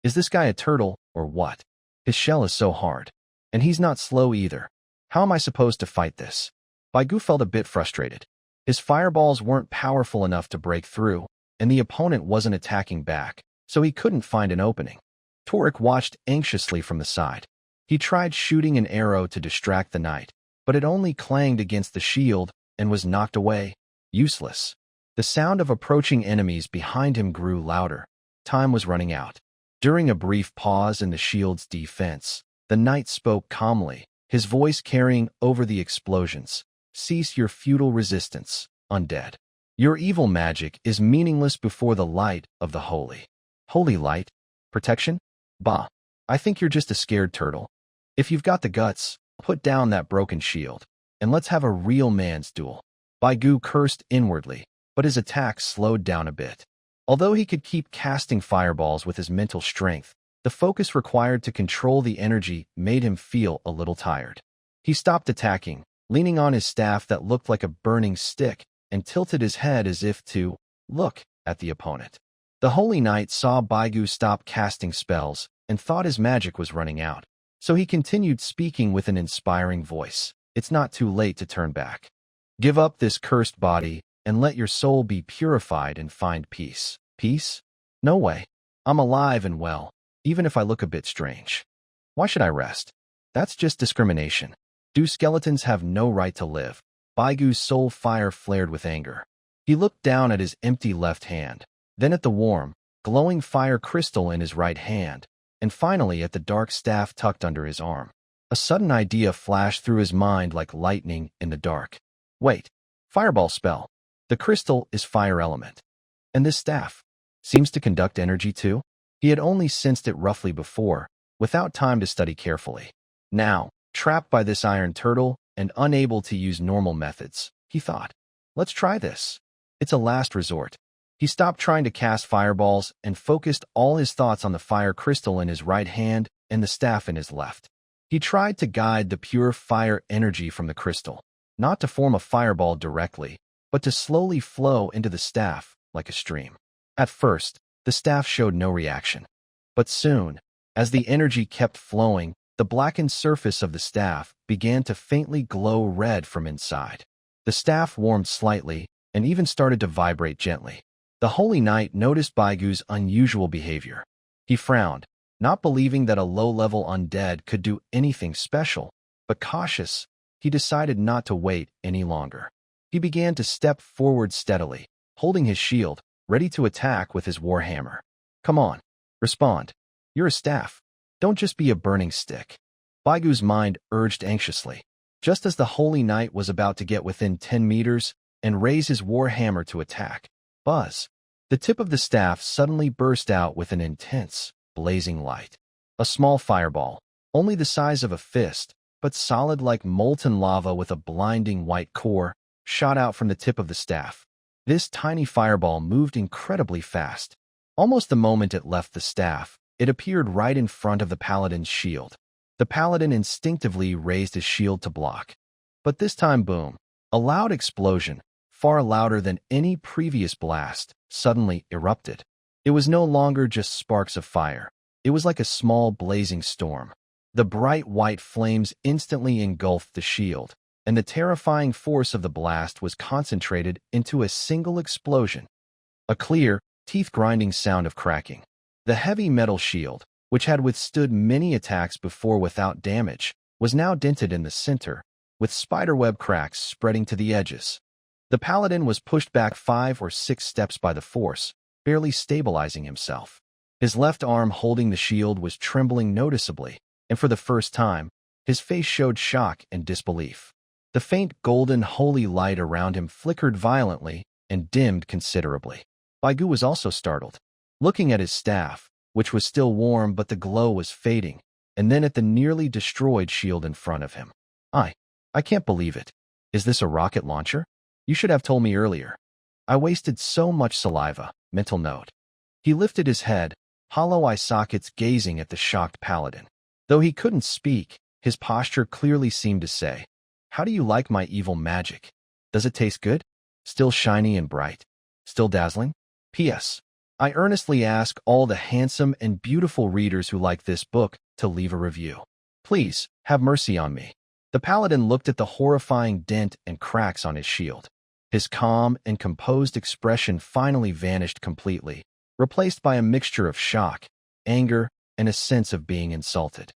Is this guy a turtle, or what? His shell is so hard. And he's not slow either. How am I supposed to fight this? Baigu felt a bit frustrated. His fireballs weren't powerful enough to break through, and the opponent wasn't attacking back, so he couldn't find an opening. Torik watched anxiously from the side. He tried shooting an arrow to distract the knight, but it only clanged against the shield and was knocked away. Useless. The sound of approaching enemies behind him grew louder. Time was running out. During a brief pause in the shield's defense, the knight spoke calmly, his voice carrying over the explosions. Cease your futile resistance, undead. Your evil magic is meaningless before the light of the holy. Holy light? Protection? Bah. I think you're just a scared turtle. If you've got the guts, put down that broken shield, and let's have a real man's duel. Baigu cursed inwardly, but his attack slowed down a bit. Although he could keep casting fireballs with his mental strength, the focus required to control the energy made him feel a little tired. He stopped attacking, leaning on his staff that looked like a burning stick, and tilted his head as if to look at the opponent. The Holy Knight saw Baigu stop casting spells and thought his magic was running out. So he continued speaking with an inspiring voice. It's not too late to turn back. Give up this cursed body and let your soul be purified and find peace. Peace? No way. I'm alive and well, even if I look a bit strange. Why should I rest? That's just discrimination. Do skeletons have no right to live? Baigu's soul fire flared with anger. He looked down at his empty left hand, then at the warm, glowing fire crystal in his right hand, and finally at the dark staff tucked under his arm. A sudden idea flashed through his mind like lightning in the dark. Wait, fireball spell. The crystal is fire element. And this staff seems to conduct energy too? He had only sensed it roughly before, without time to study carefully. Now, trapped by this iron turtle and unable to use normal methods, he thought, let's try this. It's a last resort. He stopped trying to cast fireballs and focused all his thoughts on the fire crystal in his right hand and the staff in his left. He tried to guide the pure fire energy from the crystal, not to form a fireball directly, but to slowly flow into the staff like a stream. At first, the staff showed no reaction. But soon, as the energy kept flowing, the blackened surface of the staff began to faintly glow red from inside. The staff warmed slightly and even started to vibrate gently. The Holy Knight noticed Baigu's unusual behavior. He frowned, not believing that a low-level undead could do anything special, but cautious, he decided not to wait any longer. He began to step forward steadily, holding his shield, ready to attack with his warhammer. Come on, respond. You're a staff. Don't just be a burning stick. Baigu's mind urged anxiously. Just as the Holy Knight was about to get within 10 meters and raise his warhammer to attack, buzz. The tip of the staff suddenly burst out with an intense, blazing light. A small fireball, only the size of a fist, but solid like molten lava with a blinding white core, shot out from the tip of the staff. This tiny fireball moved incredibly fast. Almost the moment it left the staff, it appeared right in front of the paladin's shield. The paladin instinctively raised his shield to block. But this time, boom, a loud explosion, far louder than any previous blast, suddenly erupted. It was no longer just sparks of fire. It was like a small blazing storm. The bright white flames instantly engulfed the shield, and the terrifying force of the blast was concentrated into a single explosion. A clear, teeth-grinding sound of cracking. The heavy metal shield, which had withstood many attacks before without damage, was now dented in the center, with spiderweb cracks spreading to the edges. The paladin was pushed back 5 or 6 steps by the force, barely stabilizing himself. His left arm holding the shield was trembling noticeably, and for the first time, his face showed shock and disbelief. The faint golden holy light around him flickered violently and dimmed considerably. Baigu was also startled, looking at his staff, which was still warm but the glow was fading, and then at the nearly destroyed shield in front of him. I can't believe it. Is this a rocket launcher? You should have told me earlier. I wasted so much saliva. Mental note. He lifted his head, hollow eye sockets gazing at the shocked paladin. Though he couldn't speak, his posture clearly seemed to say, "How do you like my evil magic? Does it taste good? Still shiny and bright? Still dazzling? P.S. I earnestly ask all the handsome and beautiful readers who like this book to leave a review. Please, have mercy on me." The paladin looked at the horrifying dent and cracks on his shield. His calm and composed expression finally vanished completely, replaced by a mixture of shock, anger, and a sense of being insulted.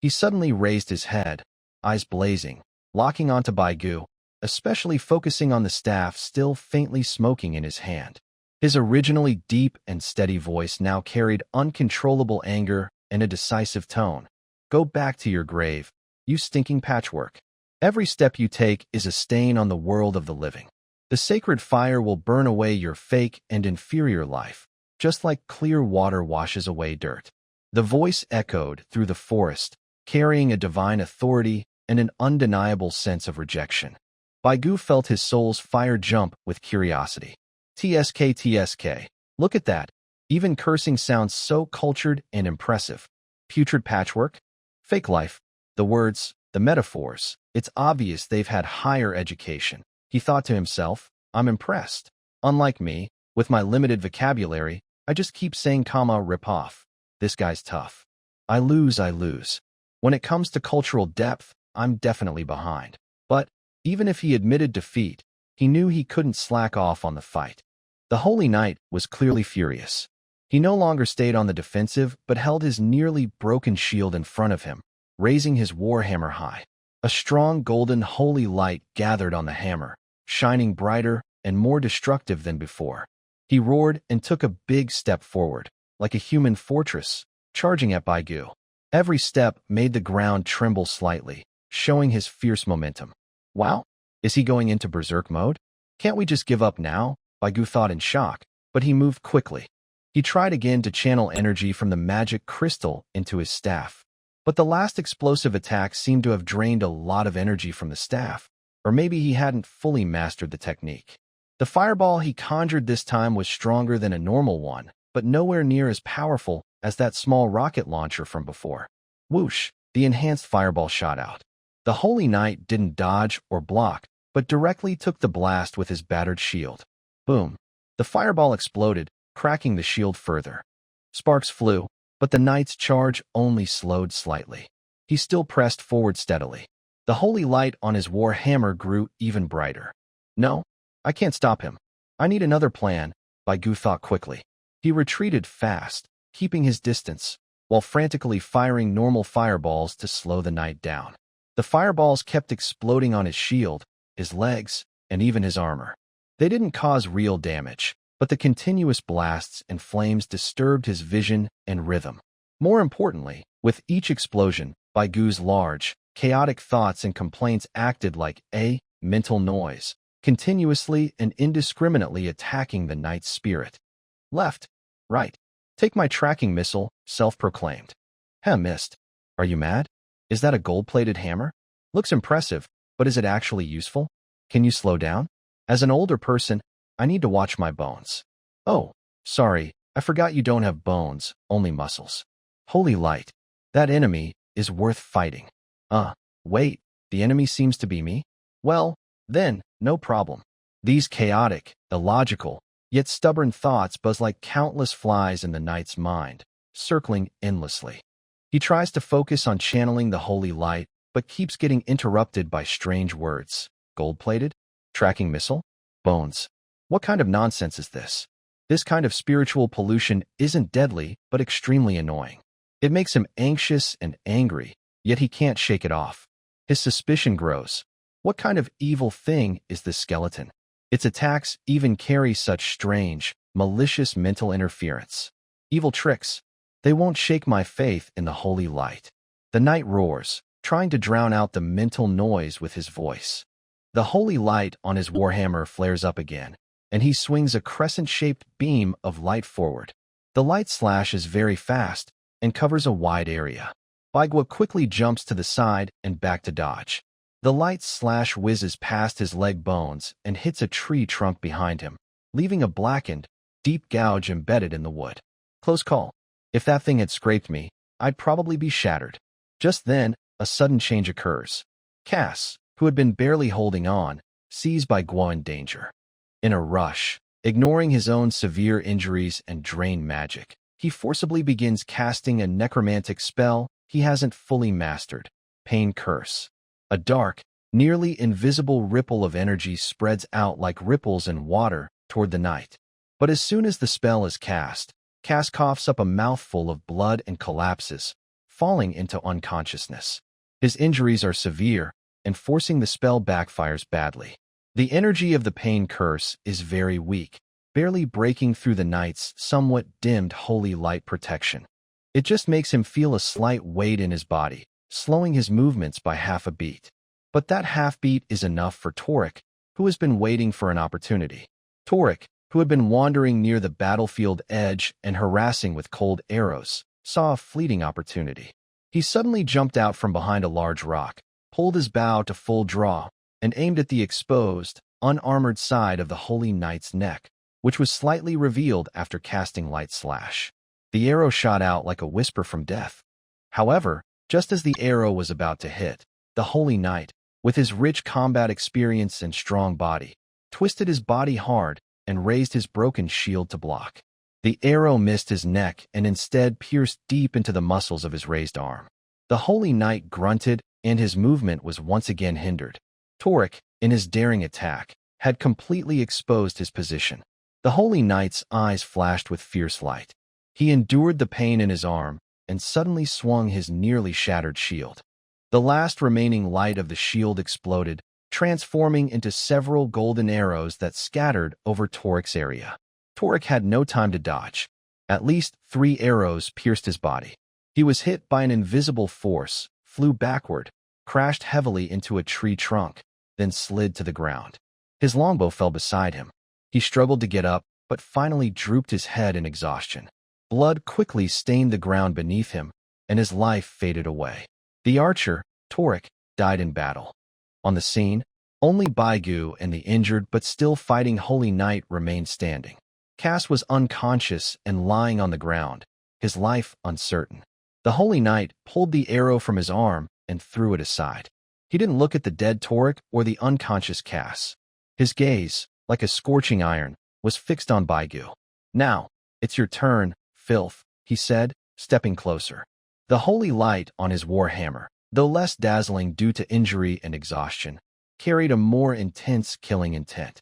He suddenly raised his head, eyes blazing, locking onto Baigu, especially focusing on the staff still faintly smoking in his hand. His originally deep and steady voice now carried uncontrollable anger and a decisive tone. "Go back to your grave, you stinking patchwork. Every step you take is a stain on the world of the living. The sacred fire will burn away your fake and inferior life, just like clear water washes away dirt." The voice echoed through the forest, carrying a divine authority and an undeniable sense of rejection. Baigu felt his soul's fire jump with curiosity. TSK, look at that. Even cursing sounds so cultured and impressive. Putrid patchwork? Fake life. The words, the metaphors, it's obvious they've had higher education. He thought to himself, I'm impressed. Unlike me, with my limited vocabulary, I just keep saying rip off. This guy's tough. I lose. When it comes to cultural depth, I'm definitely behind. But, even if he admitted defeat, he knew he couldn't slack off on the fight. The Holy Knight was clearly furious. He no longer stayed on the defensive, but held his nearly broken shield in front of him, raising his warhammer high. A strong golden holy light gathered on the hammer, shining brighter and more destructive than before. He roared and took a big step forward, like a human fortress, charging at Baigu. Every step made the ground tremble slightly, showing his fierce momentum. Wow, is he going into berserk mode? Can't we just give up now? Baigu thought in shock, but he moved quickly. He tried again to channel energy from the magic crystal into his staff. But the last explosive attack seemed to have drained a lot of energy from the staff, or maybe he hadn't fully mastered the technique. The fireball he conjured this time was stronger than a normal one, but nowhere near as powerful as that small rocket launcher from before. Whoosh, the enhanced fireball shot out. The Holy Knight didn't dodge or block, but directly took the blast with his battered shield. Boom. The fireball exploded, cracking the shield further. Sparks flew, but the knight's charge only slowed slightly. He still pressed forward steadily. The holy light on his war hammer grew even brighter. No, I can't stop him. I need another plan, Baigu thought quickly. He retreated fast, keeping his distance, while frantically firing normal fireballs to slow the knight down. The fireballs kept exploding on his shield, his legs, and even his armor. They didn't cause real damage, but the continuous blasts and flames disturbed his vision and rhythm. More importantly, with each explosion, Baigu's large, chaotic thoughts and complaints acted like a mental noise, continuously and indiscriminately attacking the knight's spirit. Left, right, take my tracking missile, self-proclaimed. Missed. Are you mad? Is that a gold-plated hammer? Looks impressive, but is it actually useful? Can you slow down? As an older person, I need to watch my bones. Oh, sorry, I forgot you don't have bones, only muscles. Holy light. That enemy is worth fighting. Wait, the enemy seems to be me? Well, then, no problem. These chaotic, illogical, yet stubborn thoughts buzz like countless flies in the knight's mind, circling endlessly. He tries to focus on channeling the holy light, but keeps getting interrupted by strange words. Gold-plated? Tracking missile? Bones. What kind of nonsense is this? This kind of spiritual pollution isn't deadly, but extremely annoying. It makes him anxious and angry, yet he can't shake it off. His suspicion grows. What kind of evil thing is this skeleton? Its attacks even carry such strange, malicious mental interference. Evil tricks. They won't shake my faith in the holy light. The knight roars, trying to drown out the mental noise with his voice. The holy light on his warhammer flares up again, and he swings a crescent-shaped beam of light forward. The light slash is very fast and covers a wide area. Baigua quickly jumps to the side and back to dodge. The light slash whizzes past his leg bones and hits a tree trunk behind him, leaving a blackened, deep gouge embedded in the wood. Close call. If that thing had scraped me, I'd probably be shattered. Just then, a sudden change occurs. Cass, who had been barely holding on, sees Baigua in danger. In a rush, ignoring his own severe injuries and drained magic, he forcibly begins casting a necromantic spell he hasn't fully mastered, Pain Curse. A dark, nearly invisible ripple of energy spreads out like ripples in water toward the knight. But as soon as the spell is cast, Cass coughs up a mouthful of blood and collapses, falling into unconsciousness. His injuries are severe, and forcing the spell backfires badly. The energy of the Pain Curse is very weak, barely breaking through the knight's somewhat dimmed holy light protection. It just makes him feel a slight weight in his body, slowing his movements by half a beat. But that half beat is enough for Torek, who has been waiting for an opportunity. Torek, who had been wandering near the battlefield edge and harassing with cold arrows, saw a fleeting opportunity. He suddenly jumped out from behind a large rock, pulled his bow to full draw, and aimed at the exposed, unarmored side of the holy knight's neck, which was slightly revealed after casting Light Slash. The arrow shot out like a whisper from death. However, just as the arrow was about to hit, the holy knight, with his rich combat experience and strong body, twisted his body hard and raised his broken shield to block. The arrow missed his neck and instead pierced deep into the muscles of his raised arm. The holy knight grunted, and his movement was once again hindered. Torek, in his daring attack, had completely exposed his position. The holy knight's eyes flashed with fierce light. He endured the pain in his arm and suddenly swung his nearly shattered shield. The last remaining light of the shield exploded, transforming into several golden arrows that scattered over Torek's area. Torek had no time to dodge. At least 3 arrows pierced his body. He was hit by an invisible force, flew backward, crashed heavily into a tree trunk, then slid to the ground. His longbow fell beside him. He struggled to get up, but finally drooped his head in exhaustion. Blood quickly stained the ground beneath him, and his life faded away. The archer, Torek, died in battle. On the scene, only Baigua and the injured but still fighting holy knight remained standing. Cass was unconscious and lying on the ground, his life uncertain. The holy knight pulled the arrow from his arm and threw it aside. He didn't look at the dead Torek or the unconscious Cass. His gaze, like a scorching iron, was fixed on Baigua. "Now, it's your turn, filth," he said, stepping closer. The holy light on his warhammer, though less dazzling due to injury and exhaustion, carried a more intense killing intent.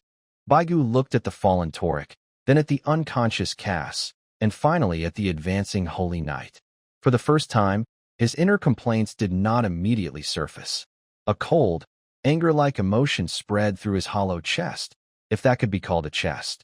Baigua looked at the fallen Torek, then at the unconscious Cass, and finally at the advancing holy knight. For the first time, his inner complaints did not immediately surface. A cold, anger-like emotion spread through his hollow chest, if that could be called a chest.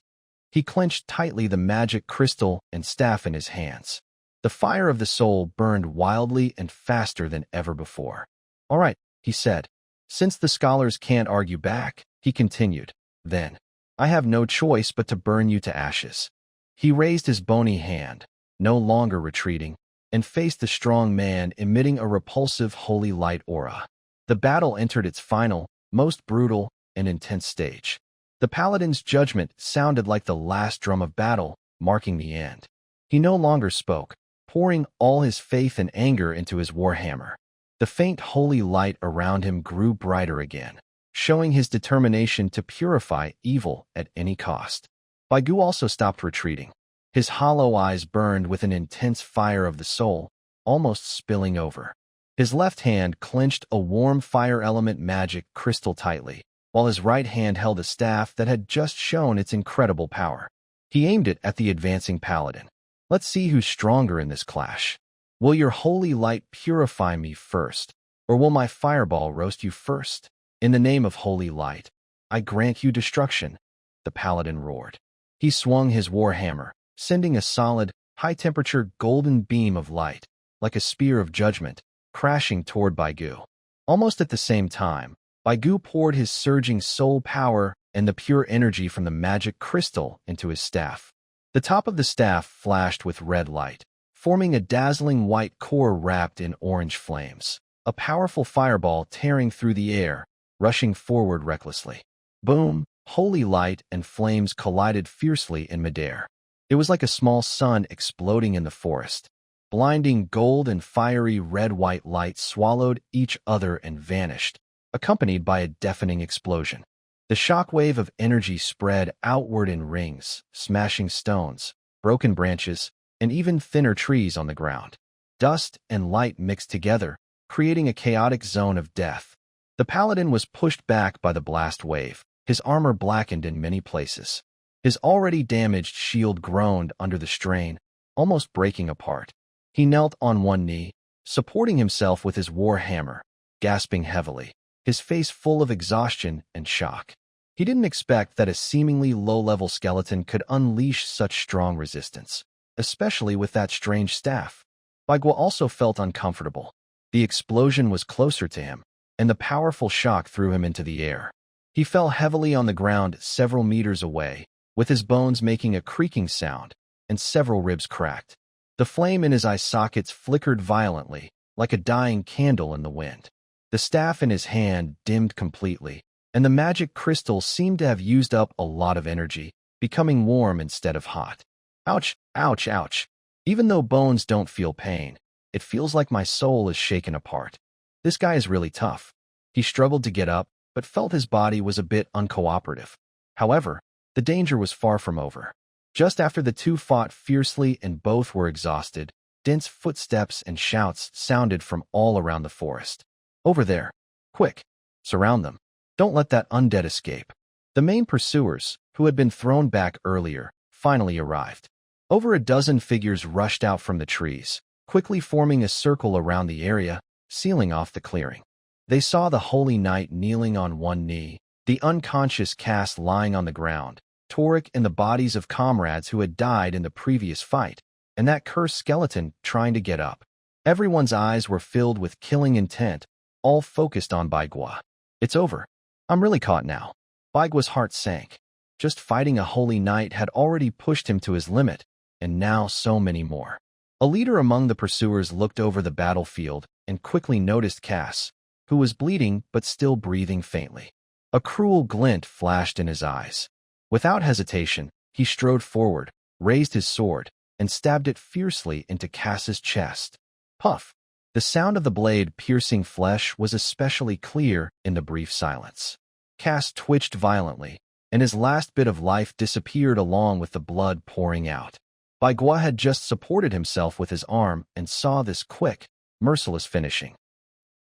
He clenched tightly the magic crystal and staff in his hands. The fire of the soul burned wildly and faster than ever before. "All right," he said. "Since the scholars can't argue back," he continued, "then I have no choice but to burn you to ashes." He raised his bony hand, no longer retreating, and faced the strong man emitting a repulsive holy light aura. The battle entered its final, most brutal, and intense stage. The paladin's judgment sounded like the last drum of battle, marking the end. He no longer spoke, pouring all his faith and anger into his warhammer. The faint holy light around him grew brighter again, showing his determination to purify evil at any cost. Baigu also stopped retreating. His hollow eyes burned with an intense fire of the soul, almost spilling over. His left hand clenched a warm fire element magic crystal tightly, while his right hand held a staff that had just shown its incredible power. He aimed it at the advancing paladin. Let's see who's stronger in this clash. Will your holy light purify me first, or will my fireball roast you first? In the name of holy light, I grant you destruction, the paladin roared. He swung his warhammer, sending a solid, high-temperature golden beam of light, like a spear of judgment, crashing toward Baigu. Almost at the same time, Baigu poured his surging soul power and the pure energy from the magic crystal into his staff. The top of the staff flashed with red light, forming a dazzling white core wrapped in orange flames. A powerful fireball tearing through the air, rushing forward recklessly. Boom! Holy light and flames collided fiercely in midair. It was like a small sun exploding in the forest. Blinding gold and fiery red-white light swallowed each other and vanished, accompanied by a deafening explosion. The shockwave of energy spread outward in rings, smashing stones, broken branches, and even thinner trees on the ground. Dust and light mixed together, creating a chaotic zone of death. The paladin was pushed back by the blast wave, his armor blackened in many places. His already damaged shield groaned under the strain, almost breaking apart. He knelt on one knee, supporting himself with his war hammer, gasping heavily, his face full of exhaustion and shock. He didn't expect that a seemingly low-level skeleton could unleash such strong resistance, especially with that strange staff. Baigu also felt uncomfortable. The explosion was closer to him, and the powerful shock threw him into the air. He fell heavily on the ground several meters away, with his bones making a creaking sound, and several ribs cracked. The flame in his eye sockets flickered violently, like a dying candle in the wind. The staff in his hand dimmed completely, and the magic crystal seemed to have used up a lot of energy, becoming warm instead of hot. Ouch, ouch, ouch. Even though bones don't feel pain, it feels like my soul is shaken apart. This guy is really tough. He struggled to get up, but felt his body was a bit uncooperative. However, the danger was far from over. Just after the two fought fiercely and both were exhausted, dense footsteps and shouts sounded from all around the forest. Over there. Quick. Surround them. Don't let that undead escape. The main pursuers, who had been thrown back earlier, finally arrived. Over a dozen figures rushed out from the trees, quickly forming a circle around the area, sealing off the clearing. They saw the holy knight kneeling on one knee, the unconscious Cass lying on the ground, Torek and the bodies of comrades who had died in the previous fight, and that cursed skeleton trying to get up. Everyone's eyes were filled with killing intent, all focused on Baigu. It's over. I'm really caught now. Baigua's heart sank. Just fighting a holy knight had already pushed him to his limit, and now so many more. A leader among the pursuers looked over the battlefield and quickly noticed Cass, who was bleeding but still breathing faintly. A cruel glint flashed in his eyes. Without hesitation, he strode forward, raised his sword, and stabbed it fiercely into Cass's chest. Puff! The sound of the blade piercing flesh was especially clear in the brief silence. Cass twitched violently, and his last bit of life disappeared along with the blood pouring out. Baigu had just supported himself with his arm and saw this quick, merciless finishing.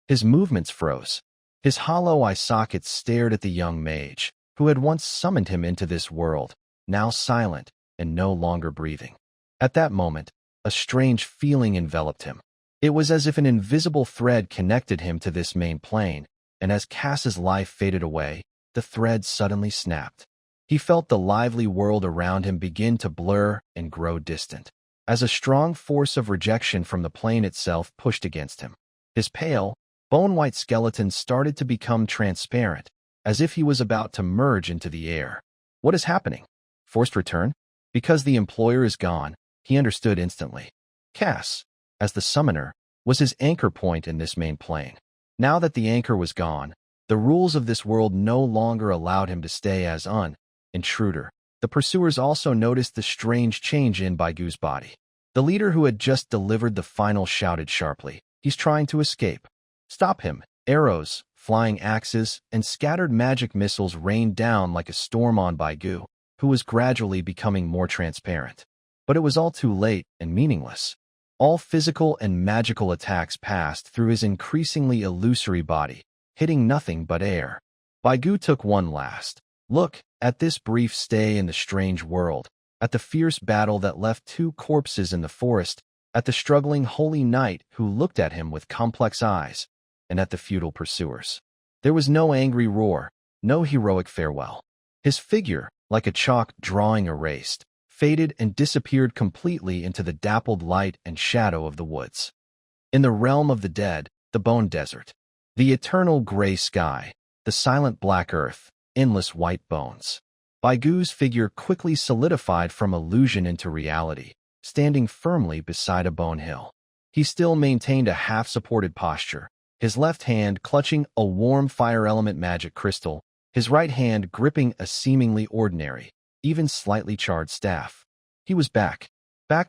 His movements froze. His hollow eye sockets stared at the young mage, who had once summoned him into this world, now silent and no longer breathing. At that moment, a strange feeling enveloped him. It was as if an invisible thread connected him to this main plane, and as Cass's life faded away, the thread suddenly snapped. He felt the lively world around him begin to blur and grow distant, as a strong force of rejection from the plane itself pushed against him. His pale, bone-white skeleton started to become transparent, as if he was about to merge into the air. What is happening? Forced return? Because the employer is gone, he understood instantly. Cass, as the summoner, was his anchor point in this main plane. Now that the anchor was gone, the rules of this world no longer allowed him to stay as intruder. The pursuers also noticed the strange change in Baigu's body. The leader who had just delivered the final shouted sharply, "He's trying to escape. Stop him!" Arrows, flying axes, and scattered magic missiles rained down like a storm on Baigu, who was gradually becoming more transparent. But it was all too late and meaningless. All physical and magical attacks passed through his increasingly illusory body, hitting nothing but air. Baigu took one last look at this brief stay in the strange world, at the fierce battle that left 2 corpses in the forest, at the struggling holy knight who looked at him with complex eyes, and at the futile pursuers. There was no angry roar, no heroic farewell. His figure, like a chalk drawing erased, faded and disappeared completely into the dappled light and shadow of the woods. In the realm of the dead, the bone desert, the eternal gray sky, the silent black earth, endless white bones. Baigu's figure quickly solidified from illusion into reality, standing firmly beside a bone hill. He still maintained a half-supported posture, his left hand clutching a warm fire element magic crystal, his right hand gripping a seemingly ordinary, even slightly charred staff. He was back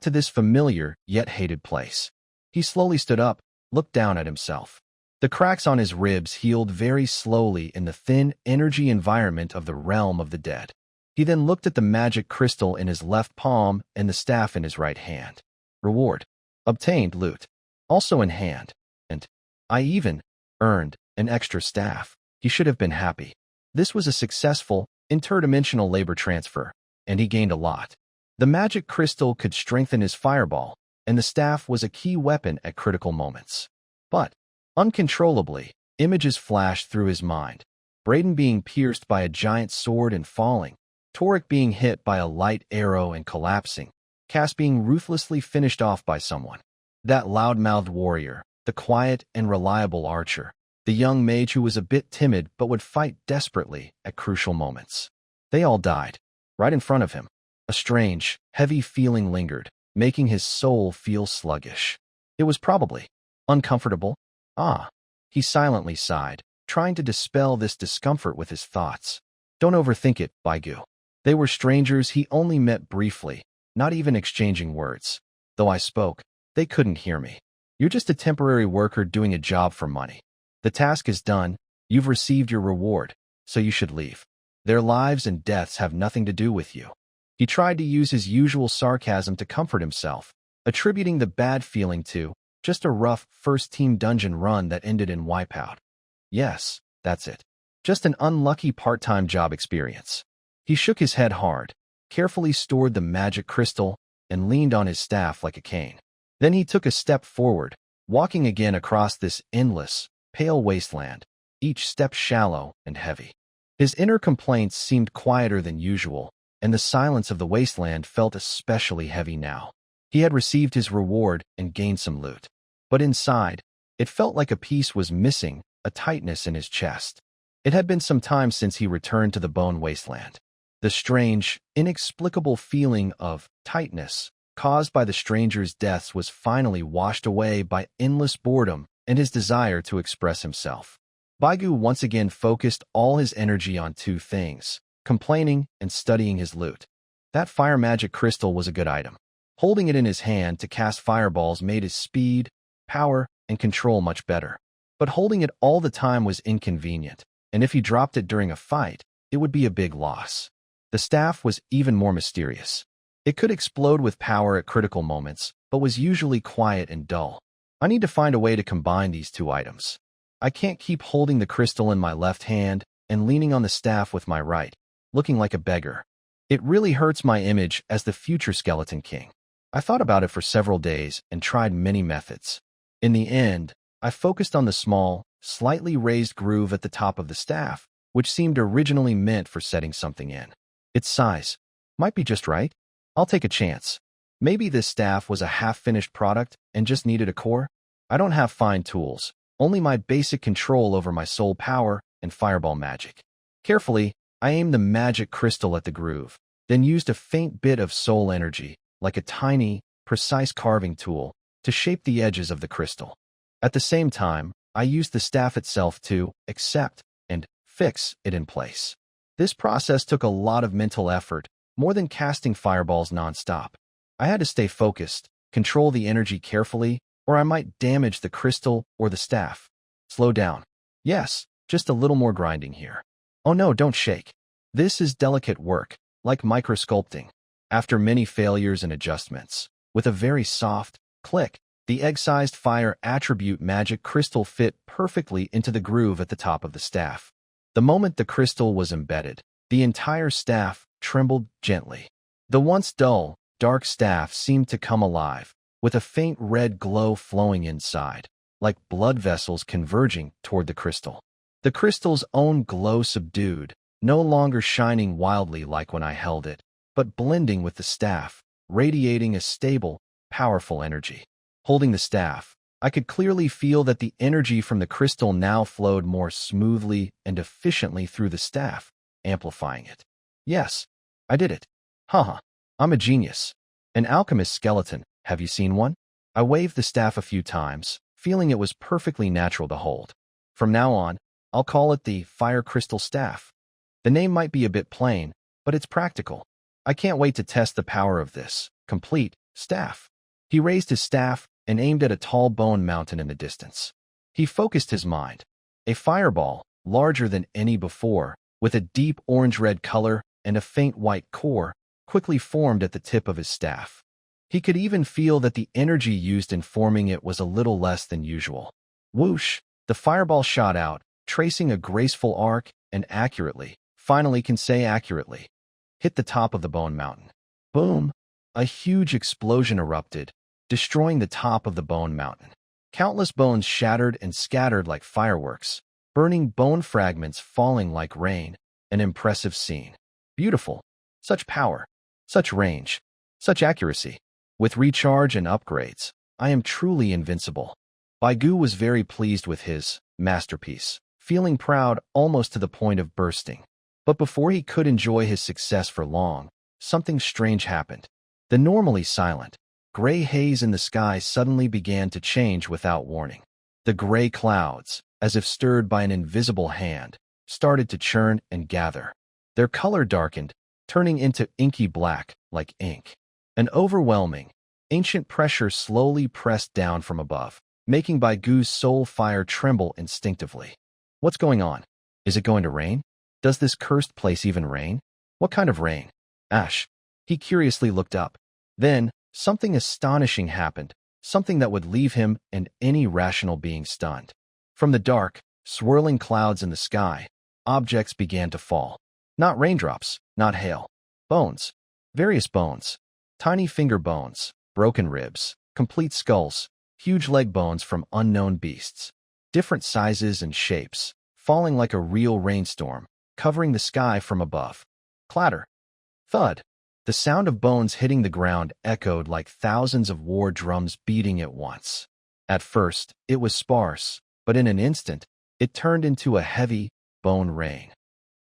to this familiar yet hated place. He slowly stood up, looked down at himself. The cracks on his ribs healed very slowly in the thin energy environment of the realm of the dead. He then looked at the magic crystal in his left palm and the staff in his right hand. Reward. Obtained loot. Also in hand. And I even earned an extra staff. He should have been happy. This was a successful, interdimensional labor transfer, and he gained a lot. The magic crystal could strengthen his fireball, and the staff was a key weapon at critical moments. But, uncontrollably, images flashed through his mind. Braden being pierced by a giant sword and falling, Torek being hit by a light arrow and collapsing, Cass being ruthlessly finished off by someone. That loud-mouthed warrior, the quiet and reliable archer, the young mage who was a bit timid but would fight desperately at crucial moments. They all died, right in front of him. A strange, heavy feeling lingered, making his soul feel sluggish. It was probably uncomfortable. He silently sighed, trying to dispel this discomfort with his thoughts. Don't overthink it, Baigu. They were strangers he only met briefly, not even exchanging words. Though I spoke, they couldn't hear me. You're just a temporary worker doing a job for money. The task is done, you've received your reward, so you should leave. Their lives and deaths have nothing to do with you. He tried to use his usual sarcasm to comfort himself, attributing the bad feeling to just a rough first-team dungeon run that ended in wipeout. Yes, that's it. Just an unlucky part-time job experience. He shook his head hard, carefully stored the magic crystal, and leaned on his staff like a cane. Then he took a step forward, walking again across this endless, pale wasteland, each step shallow and heavy. His inner complaints seemed quieter than usual, and the silence of the wasteland felt especially heavy now. He had received his reward and gained some loot. But inside, it felt like a piece was missing, a tightness in his chest. It had been some time since he returned to the bone wasteland. The strange, inexplicable feeling of tightness caused by the stranger's deaths was finally washed away by endless boredom and his desire to express himself. Baigu once again focused all his energy on 2 things, complaining and studying his loot. That fire magic crystal was a good item. Holding it in his hand to cast fireballs made his speed, power, and control much better. But holding it all the time was inconvenient, and if he dropped it during a fight, it would be a big loss. The staff was even more mysterious. It could explode with power at critical moments, but was usually quiet and dull. I need to find a way to combine these 2 items. I can't keep holding the crystal in my left hand and leaning on the staff with my right, looking like a beggar. It really hurts my image as the future Skeleton King. I thought about it for several days and tried many methods. In the end, I focused on the small, slightly raised groove at the top of the staff, which seemed originally meant for setting something in. Its size might be just right. I'll take a chance. Maybe this staff was a half-finished product and just needed a core. I don't have fine tools, only my basic control over my soul power and fireball magic. Carefully, I aimed the magic crystal at the groove, then used a faint bit of soul energy, like a tiny, precise carving tool, to shape the edges of the crystal. At the same time, I used the staff itself to accept and fix it in place. This process took a lot of mental effort, more than casting fireballs nonstop. I had to stay focused, control the energy carefully, or I might damage the crystal or the staff. Slow down. Yes, just a little more grinding here. Oh no, don't shake. This is delicate work, like microsculpting. After many failures and adjustments, with a very soft click, the egg-sized fire attribute magic crystal fit perfectly into the groove at the top of the staff. The moment the crystal was embedded, the entire staff trembled gently. The once dull, dark staff seemed to come alive, with a faint red glow flowing inside, like blood vessels converging toward the crystal. The crystal's own glow subdued, no longer shining wildly like when I held it, but blending with the staff, radiating a stable, powerful energy. Holding the staff, I could clearly feel that the energy from the crystal now flowed more smoothly and efficiently through the staff, amplifying it. Yes, I did it. Haha, I'm a genius. An alchemist skeleton, have you seen one? I waved the staff a few times, feeling it was perfectly natural to hold. From now on, I'll call it the Fire Crystal Staff. The name might be a bit plain, but it's practical. I can't wait to test the power of this complete staff. He raised his staff and aimed at a tall bone mountain in the distance. He focused his mind. A fireball, larger than any before, with a deep orange-red color and a faint white core, quickly formed at the tip of his staff. He could even feel that the energy used in forming it was a little less than usual. Whoosh! The fireball shot out, tracing a graceful arc and accurately, finally can say accurately, hit the top of the bone mountain. Boom! A huge explosion erupted, destroying the top of the bone mountain. Countless bones shattered and scattered like fireworks, burning bone fragments falling like rain, an impressive scene. Beautiful. Such power, such range, such accuracy. With recharge and upgrades, I am truly invincible. Baigu was very pleased with his masterpiece, feeling proud almost to the point of bursting. But before he could enjoy his success for long, something strange happened. The normally silent, gray haze in the sky suddenly began to change without warning. The gray clouds, as if stirred by an invisible hand, started to churn and gather. Their color darkened, turning into inky black, like ink. An overwhelming, ancient pressure slowly pressed down from above, making Baigu's soul fire tremble instinctively. What's going on? Is it going to rain? Does this cursed place even rain? What kind of rain? Ash. He curiously looked up. Then, something astonishing happened, something that would leave him and any rational being stunned. From the dark, swirling clouds in the sky, objects began to fall. Not raindrops, not hail. Bones. Various bones. Tiny finger bones, broken ribs, complete skulls, huge leg bones from unknown beasts. Different sizes and shapes, falling like a real rainstorm, covering the sky from above. Clatter. Thud. The sound of bones hitting the ground echoed like thousands of war drums beating at once. At first, it was sparse, but in an instant, it turned into a heavy, bone rain.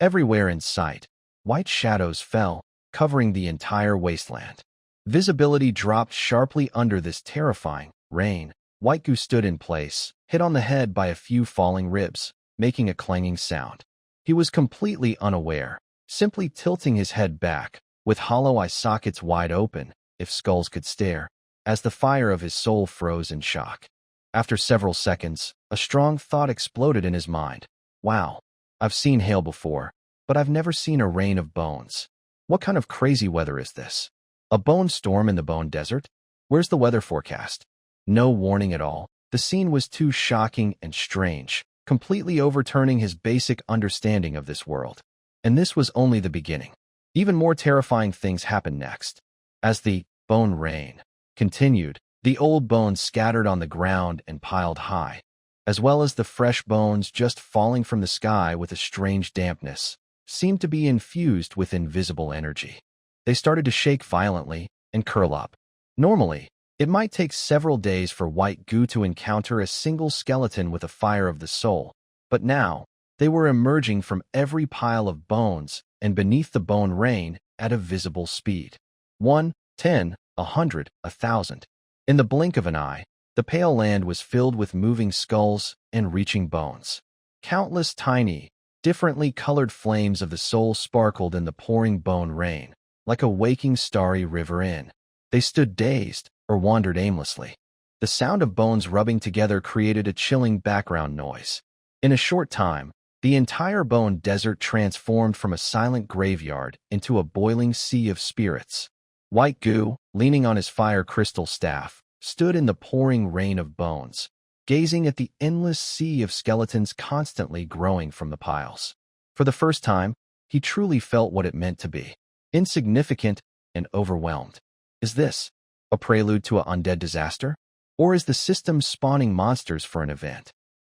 Everywhere in sight, white shadows fell, covering the entire wasteland. Visibility dropped sharply under this terrifying rain. Whitegu stood in place, hit on the head by a few falling ribs, making a clanging sound. He was completely unaware, simply tilting his head back, with hollow eye sockets wide open, if skulls could stare, as the fire of his soul froze in shock. After several seconds, a strong thought exploded in his mind. Wow, I've seen hail before, but I've never seen a rain of bones. What kind of crazy weather is this? A bone storm in the Bone Desert? Where's the weather forecast? No warning at all. The scene was too shocking and strange, completely overturning his basic understanding of this world. And this was only the beginning. Even more terrifying things happened next. As the bone rain continued, the old bones scattered on the ground and piled high, as well as the fresh bones just falling from the sky with a strange dampness, seemed to be infused with invisible energy. They started to shake violently and curl up. Normally, it might take several days for White Goo to encounter a single skeleton with a fire of the soul, but now, they were emerging from every pile of bones and beneath the bone rain at a visible speed. 1, 10, 100, 1,000. In the blink of an eye, the pale land was filled with moving skulls and reaching bones. Countless tiny, Differently colored flames of the soul sparkled in the pouring bone rain, like a waking starry river in. They stood dazed or wandered aimlessly. The sound of bones rubbing together created a chilling background noise. In a short time, the entire bone desert transformed from a silent graveyard into a boiling sea of spirits. White Gu, leaning on his fire crystal staff, stood in the pouring rain of bones, gazing at the endless sea of skeletons constantly growing from the piles. For the first time, he truly felt what it meant to be insignificant and overwhelmed. Is this a prelude to an undead disaster? Or is the system spawning monsters for an event?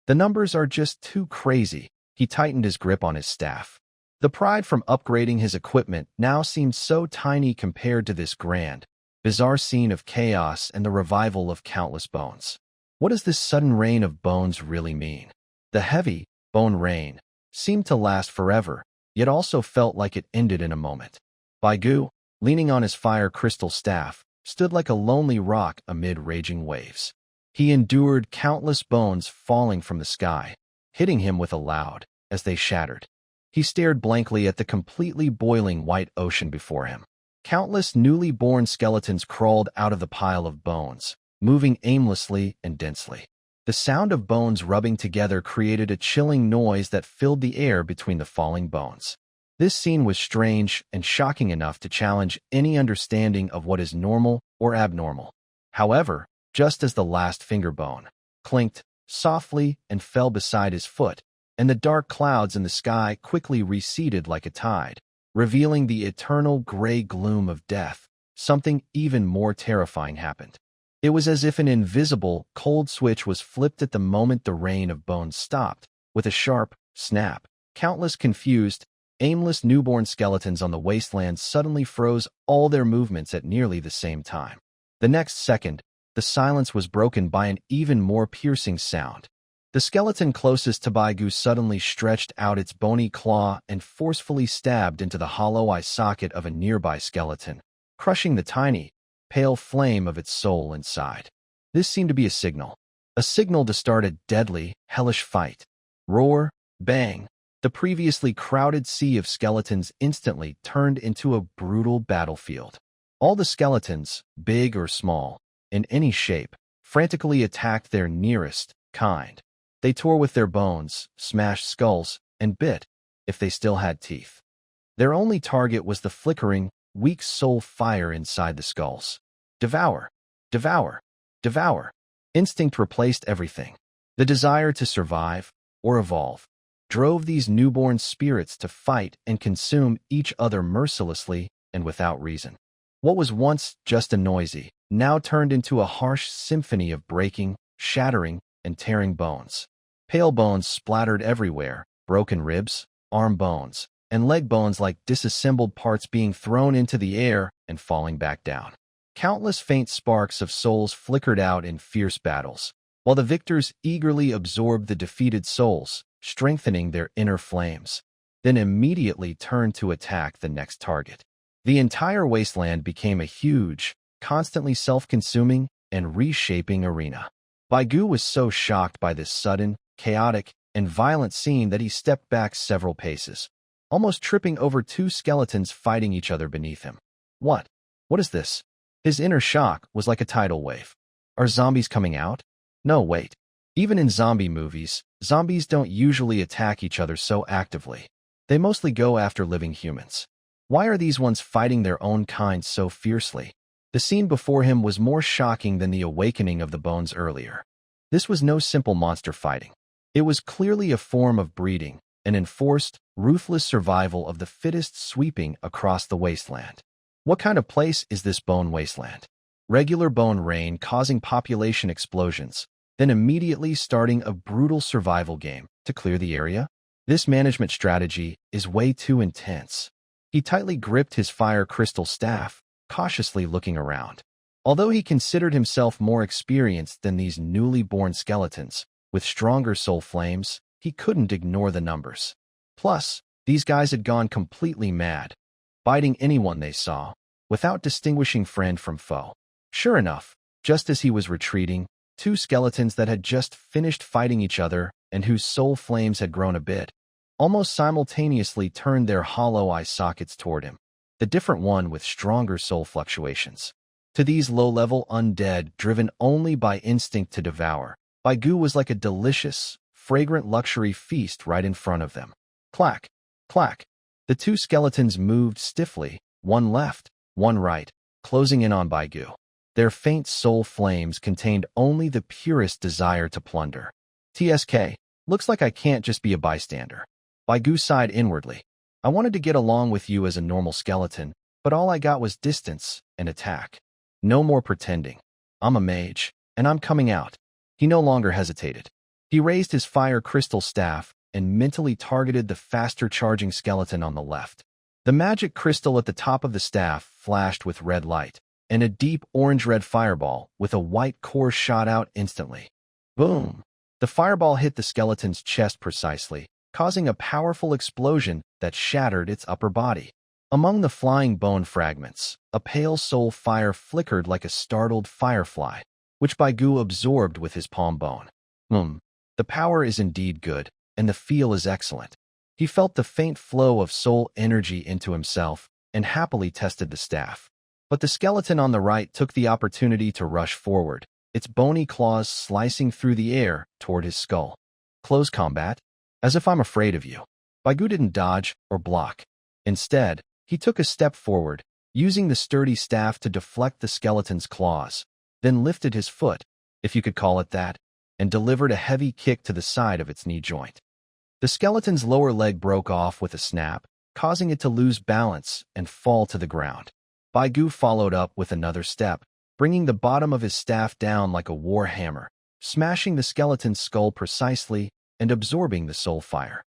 The numbers are just too crazy. He tightened his grip on his staff. The pride from upgrading his equipment now seemed so tiny compared to this grand, bizarre scene of chaos and the revival of countless bones. What does this sudden rain of bones really mean? The heavy, bone rain seemed to last forever, yet also felt like it ended in a moment. Baigu, leaning on his fire crystal staff, stood like a lonely rock amid raging waves. He endured countless bones falling from the sky, hitting him with a loud as they shattered. He stared blankly at the completely boiling white ocean before him. Countless newly born skeletons crawled out of the pile of bones, moving aimlessly and densely. The sound of bones rubbing together created a chilling noise that filled the air between the falling bones. This scene was strange and shocking enough to challenge any understanding of what is normal or abnormal. However, just as the last finger bone clinked softly and fell beside his foot, and the dark clouds in the sky quickly receded like a tide, revealing the eternal gray gloom of death, something even more terrifying happened. It was as if an invisible, cold switch was flipped at the moment the rain of bones stopped. With a sharp snap, countless confused, aimless newborn skeletons on the wasteland suddenly froze all their movements at nearly the same time. The next second, the silence was broken by an even more piercing sound. The skeleton closest to Baigu suddenly stretched out its bony claw and forcefully stabbed into the hollow eye socket of a nearby skeleton, crushing the tiny, pale flame of its soul inside. This seemed to be a signal to start a deadly, hellish fight. Roar, bang. The previously crowded sea of skeletons instantly turned into a brutal battlefield. All the skeletons, big or small, in any shape, frantically attacked their nearest kind. They tore with their bones, smashed skulls, and bit, if they still had teeth. Their only target was the flickering, weak soul fire inside the skulls. Devour, devour, devour. Instinct replaced everything. The desire to survive, or evolve, drove these newborn spirits to fight and consume each other mercilessly and without reason. What was once just a noisy, now turned into a harsh symphony of breaking, shattering, and tearing bones. Pale bones splattered everywhere, broken ribs, arm bones, and leg bones like disassembled parts being thrown into the air and falling back down. Countless faint sparks of souls flickered out in fierce battles, while the victors eagerly absorbed the defeated souls, strengthening their inner flames, then immediately turned to attack the next target. The entire wasteland became a huge, constantly self-consuming and reshaping arena. Baigu was so shocked by this sudden, chaotic, and violent scene that he stepped back several paces, almost tripping over two skeletons fighting each other beneath him. What? What is this? His inner shock was like a tidal wave. Are zombies coming out? No, wait. Even in zombie movies, zombies don't usually attack each other so actively. They mostly go after living humans. Why are these ones fighting their own kind so fiercely? The scene before him was more shocking than the awakening of the bones earlier. This was no simple monster fighting. It was clearly a form of breeding, an enforced, ruthless survival of the fittest sweeping across the wasteland. What kind of place is this bone wasteland? Regular bone rain causing population explosions, then immediately starting a brutal survival game to clear the area? This management strategy is way too intense. He tightly gripped his fire crystal staff, cautiously looking around. Although he considered himself more experienced than these newly born skeletons, with stronger soul flames, he couldn't ignore the numbers. Plus, these guys had gone completely mad, biting anyone they saw, without distinguishing friend from foe. Sure enough, just as he was retreating, two skeletons that had just finished fighting each other and whose soul flames had grown a bit, almost simultaneously turned their hollow eye sockets toward him, the different one with stronger soul fluctuations. To these low-level undead, driven only by instinct to devour, Baigu was like a delicious, fragrant luxury feast right in front of them. Clack, clack. The two skeletons moved stiffly, one left, one right, closing in on Baigu. Their faint soul flames contained only the purest desire to plunder. TSK, looks like I can't just be a bystander. Baigu sighed inwardly. I wanted to get along with you as a normal skeleton, but all I got was distance and attack. No more pretending. I'm a mage, and I'm coming out. He no longer hesitated. He raised his fire crystal staff and mentally targeted the faster-charging skeleton on the left. The magic crystal at the top of the staff flashed with red light, and a deep orange-red fireball with a white core shot out instantly. Boom! The fireball hit the skeleton's chest precisely, causing a powerful explosion that shattered its upper body. Among the flying bone fragments, a pale soul fire flickered like a startled firefly, which Baigu absorbed with his palm bone. The power is indeed good, and the feel is excellent. He felt the faint flow of soul energy into himself and happily tested the staff. But the skeleton on the right took the opportunity to rush forward, its bony claws slicing through the air toward his skull. Close combat? As if I'm afraid of you. Baigu didn't dodge or block. Instead, he took a step forward, using the sturdy staff to deflect the skeleton's claws, then lifted his foot, if you could call it that, and delivered a heavy kick to the side of its knee joint. The skeleton's lower leg broke off with a snap, causing it to lose balance and fall to the ground. Baigu followed up with another step, bringing the bottom of his staff down like a war hammer, smashing the skeleton's skull precisely and absorbing the soul fire.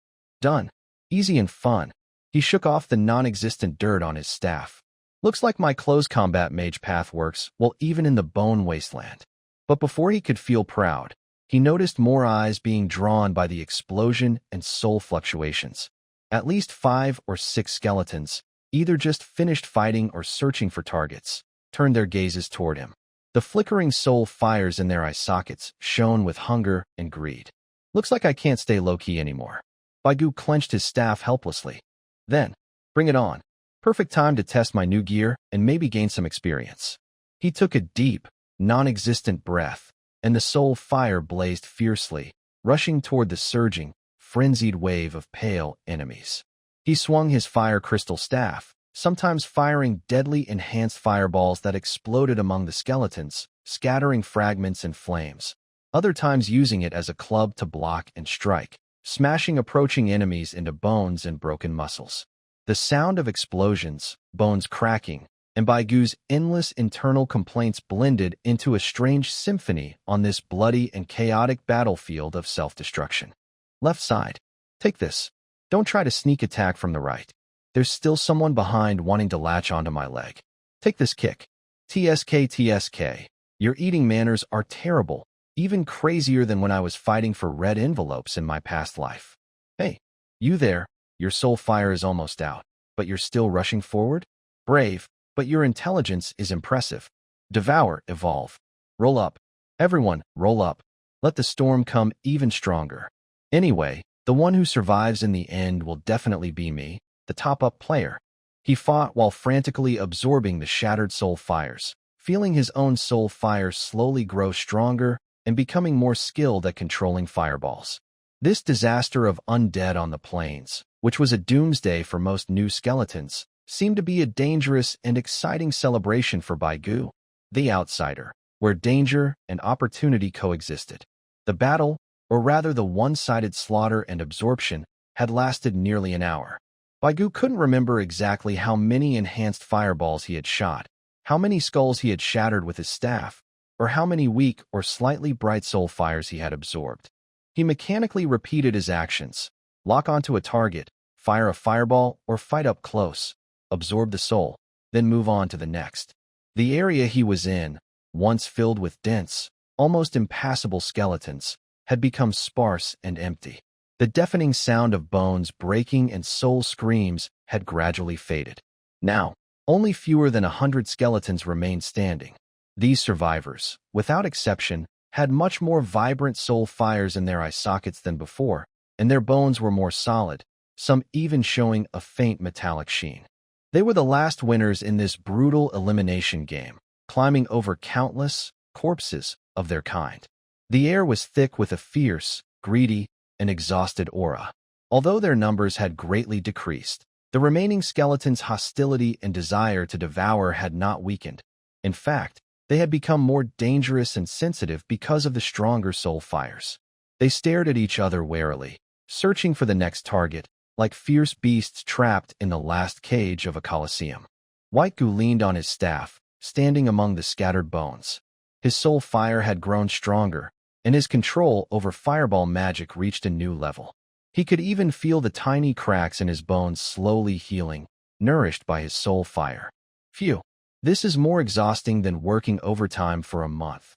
Done. Easy and fun. He shook off the non-existent dirt on his staff. Looks like my close combat mage path works well even in the bone wasteland. But before he could feel proud, he noticed more eyes being drawn by the explosion and soul fluctuations. At least 5 or 6 skeletons, either just finished fighting or searching for targets, turned their gazes toward him. The flickering soul fires in their eye sockets shone with hunger and greed. Looks like I can't stay low-key anymore. Baigu clenched his staff helplessly. Then, bring it on. Perfect time to test my new gear and maybe gain some experience. He took a deep, non-existent breath, and the soul fire blazed fiercely, rushing toward the surging, frenzied wave of pale enemies. He swung his fire crystal staff, sometimes firing deadly enhanced fireballs that exploded among the skeletons, scattering fragments and flames, other times using it as a club to block and strike, smashing approaching enemies into bones and broken muscles. The sound of explosions, bones cracking, and Baigu's endless internal complaints blended into a strange symphony on this bloody and chaotic battlefield of self-destruction. Left side. Take this. Don't try to sneak attack from the right. There's still someone behind wanting to latch onto my leg. Take this kick. TSK. Your eating manners are terrible, even crazier than when I was fighting for red envelopes in my past life. Hey, you there, your soul fire is almost out, but you're still rushing forward? Brave, but your intelligence is impressive. Devour, evolve. Roll up. Everyone, roll up. Let the storm come even stronger. Anyway, the one who survives in the end will definitely be me, the top-up player. He fought while frantically absorbing the shattered soul fires, feeling his own soul fire slowly grow stronger and becoming more skilled at controlling fireballs. This disaster of undead on the plains, which was a doomsday for most new skeletons, seemed to be a dangerous and exciting celebration for Baigu, the outsider, where danger and opportunity coexisted. The battle, or rather the one-sided slaughter and absorption, had lasted nearly an hour. Baigu couldn't remember exactly how many enhanced fireballs he had shot, how many skulls he had shattered with his staff, or how many weak or slightly bright soul fires he had absorbed. He mechanically repeated his actions: lock onto a target, fire a fireball, or fight up close, absorb the soul, then move on to the next. The area he was in, once filled with dense, almost impassable skeletons, had become sparse and empty. The deafening sound of bones breaking and soul screams had gradually faded. Now, only fewer than 100 skeletons remained standing. These survivors, without exception, had much more vibrant soul fires in their eye sockets than before, and their bones were more solid, some even showing a faint metallic sheen. They were the last winners in this brutal elimination game, climbing over countless corpses of their kind. The air was thick with a fierce, greedy, and exhausted aura. Although their numbers had greatly decreased, the remaining skeletons' hostility and desire to devour had not weakened. In fact, they had become more dangerous and sensitive because of the stronger soul fires. They stared at each other warily, searching for the next target, like fierce beasts trapped in the last cage of a coliseum. White Goo leaned on his staff, standing among the scattered bones. His soul fire had grown stronger, and his control over fireball magic reached a new level. He could even feel the tiny cracks in his bones slowly healing, nourished by his soul fire. Phew, this is more exhausting than working overtime for a month.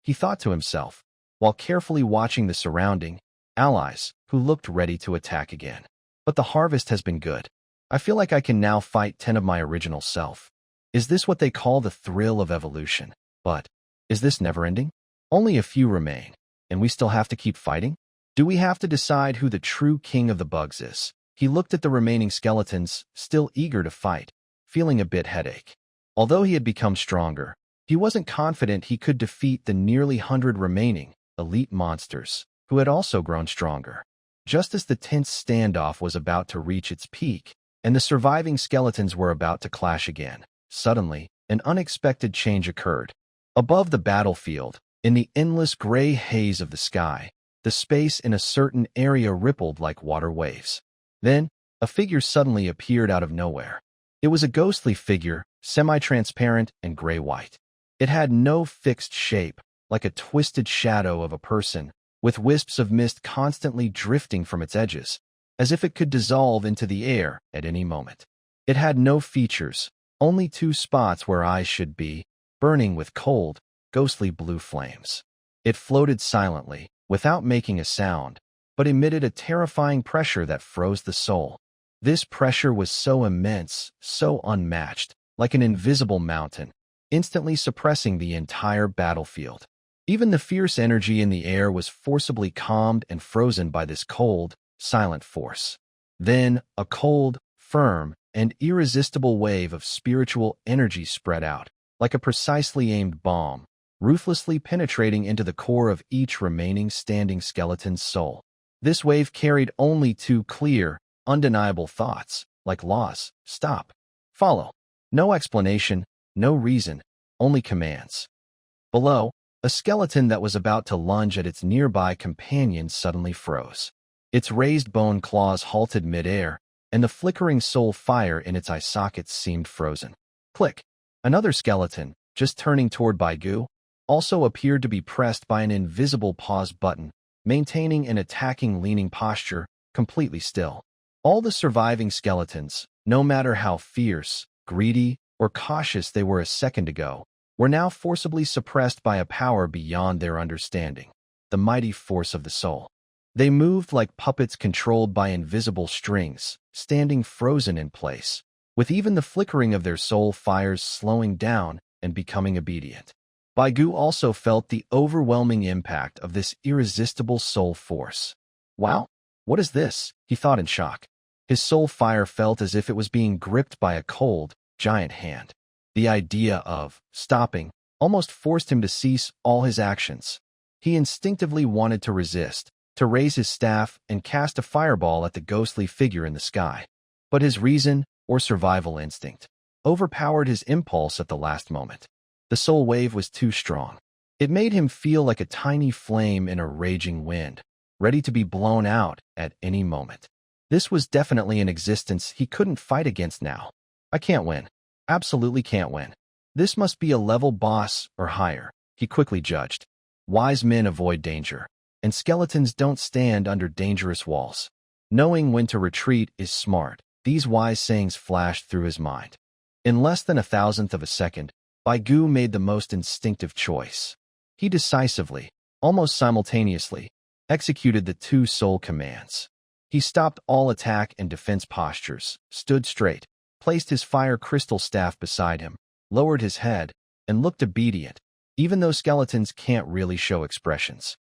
He thought to himself, while carefully watching the surrounding allies who looked ready to attack again. But the harvest has been good. I feel like I can now fight 10 of my original self. Is this what they call the thrill of evolution? But is this never-ending? Only a few remain, and we still have to keep fighting? Do we have to decide who the true king of the bugs is? He looked at the remaining skeletons, still eager to fight, feeling a bit headache. Although he had become stronger, he wasn't confident he could defeat the nearly 100 remaining elite monsters, who had also grown stronger. Just as the tense standoff was about to reach its peak, and the surviving skeletons were about to clash again, suddenly, an unexpected change occurred. Above the battlefield, in the endless gray haze of the sky, the space in a certain area rippled like water waves. Then, a figure suddenly appeared out of nowhere. It was a ghostly figure, semi-transparent and gray-white. It had no fixed shape, like a twisted shadow of a person, with wisps of mist constantly drifting from its edges, as if it could dissolve into the air at any moment. It had no features, only 2 spots where eyes should be, burning with cold, ghostly blue flames. It floated silently, without making a sound, but emitted a terrifying pressure that froze the soul. This pressure was so immense, so unmatched, like an invisible mountain, instantly suppressing the entire battlefield. Even the fierce energy in the air was forcibly calmed and frozen by this cold, silent force. Then, a cold, firm, and irresistible wave of spiritual energy spread out, like a precisely aimed bomb, ruthlessly penetrating into the core of each remaining standing skeleton's soul. This wave carried only 2 clear, undeniable thoughts, like laws: stop, follow. No explanation, no reason, only commands. Below, a skeleton that was about to lunge at its nearby companion suddenly froze. Its raised bone claws halted mid-air, and the flickering soul fire in its eye sockets seemed frozen. Click! Another skeleton, just turning toward Baigu, also appeared to be pressed by an invisible pause button, maintaining an attacking leaning posture, completely still. All the surviving skeletons, no matter how fierce, greedy, or cautious they were a second ago, were now forcibly suppressed by a power beyond their understanding, the mighty force of the soul. They moved like puppets controlled by invisible strings, standing frozen in place, with even the flickering of their soul fires slowing down and becoming obedient. Baigu also felt the overwhelming impact of this irresistible soul force. Wow, what is this? He thought in shock. His soul fire felt as if it was being gripped by a cold, giant hand. The idea of stopping almost forced him to cease all his actions. He instinctively wanted to resist, to raise his staff and cast a fireball at the ghostly figure in the sky. But his reason, or survival instinct, overpowered his impulse at the last moment. The soul wave was too strong. It made him feel like a tiny flame in a raging wind, ready to be blown out at any moment. This was definitely an existence he couldn't fight against now. I can't win. Absolutely can't win. This must be a level boss or higher, he quickly judged. Wise men avoid danger, and skeletons don't stand under dangerous walls. Knowing when to retreat is smart. These wise sayings flashed through his mind. In less than 1,000th of a second, Baigu made the most instinctive choice. He decisively, almost simultaneously, executed the 2 soul commands. He stopped all attack and defense postures, stood straight, placed his fire crystal staff beside him, lowered his head, and looked obedient, even though skeletons can't really show expressions.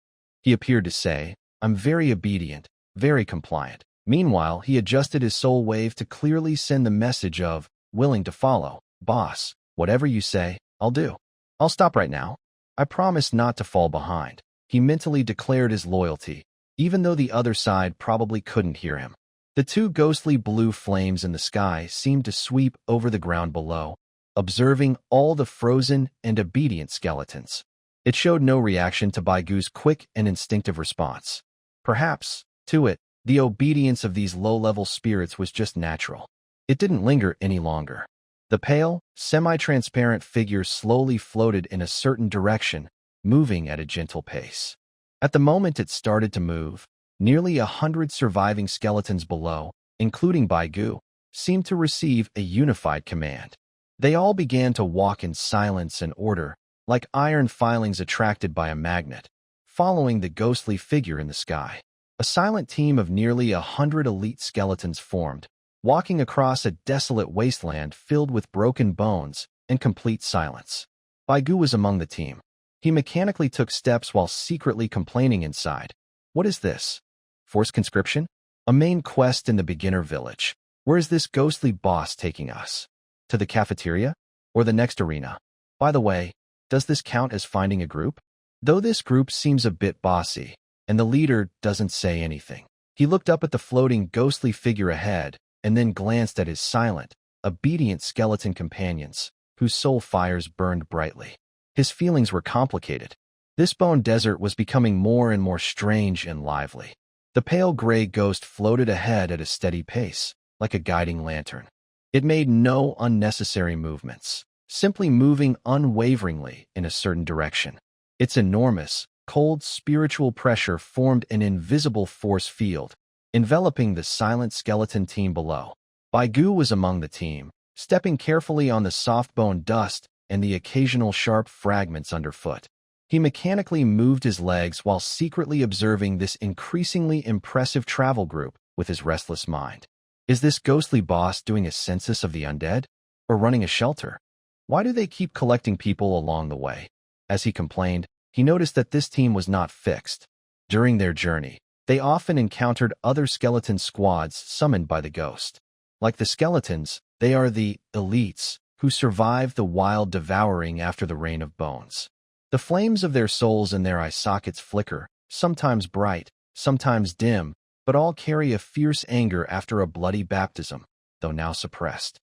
He appeared to say, "I'm very obedient, very compliant. Meanwhile, he adjusted his soul wave to clearly send the message of, willing to follow. Boss, whatever you say, I'll do. I'll stop right now. I promise not to fall behind. He mentally declared his loyalty, even though the other side probably couldn't hear him. The two ghostly blue flames in the sky seemed to sweep over the ground below, observing all the frozen and obedient skeletons. It showed no reaction to Baigu's quick and instinctive response. Perhaps, to it, the obedience of these low-level spirits was just natural. It didn't linger any longer. The pale, semi-transparent figure slowly floated in a certain direction, moving at a gentle pace. At the moment it started to move, nearly 100 surviving skeletons below, including Baigu, seemed to receive a unified command. They all began to walk in silence and order, like iron filings attracted by a magnet, following the ghostly figure in the sky. A silent team of nearly 100 elite skeletons formed, walking across a desolate wasteland filled with broken bones and complete silence. Baigu was among the team. He mechanically took steps while secretly complaining inside. What is this? Forced conscription? A main quest in the beginner village. Where is this ghostly boss taking us? To the cafeteria? Or the next arena? By the way, does this count as finding a group? Though this group seems a bit bossy, and the leader doesn't say anything. He looked up at the floating ghostly figure ahead, and then glanced at his silent, obedient skeleton companions, whose soul fires burned brightly. His feelings were complicated. This bone desert was becoming more and more strange and lively. The pale gray ghost floated ahead at a steady pace, like a guiding lantern. It made no unnecessary movements, simply moving unwaveringly in a certain direction. Its enormous, cold spiritual pressure formed an invisible force field, enveloping the silent skeleton team below. Baigu was among the team, stepping carefully on the soft bone dust and the occasional sharp fragments underfoot. He mechanically moved his legs while secretly observing this increasingly impressive travel group with his restless mind. Is this ghostly boss doing a census of the undead? Or running a shelter? Why do they keep collecting people along the way? As he complained, he noticed that this team was not fixed. During their journey, they often encountered other skeleton squads summoned by the ghost. Like the skeletons, they are the elites who survived the wild devouring after the rain of bones. The flames of their souls in their eye sockets flicker, sometimes bright, sometimes dim, but all carry a fierce anger after a bloody baptism, though now suppressed.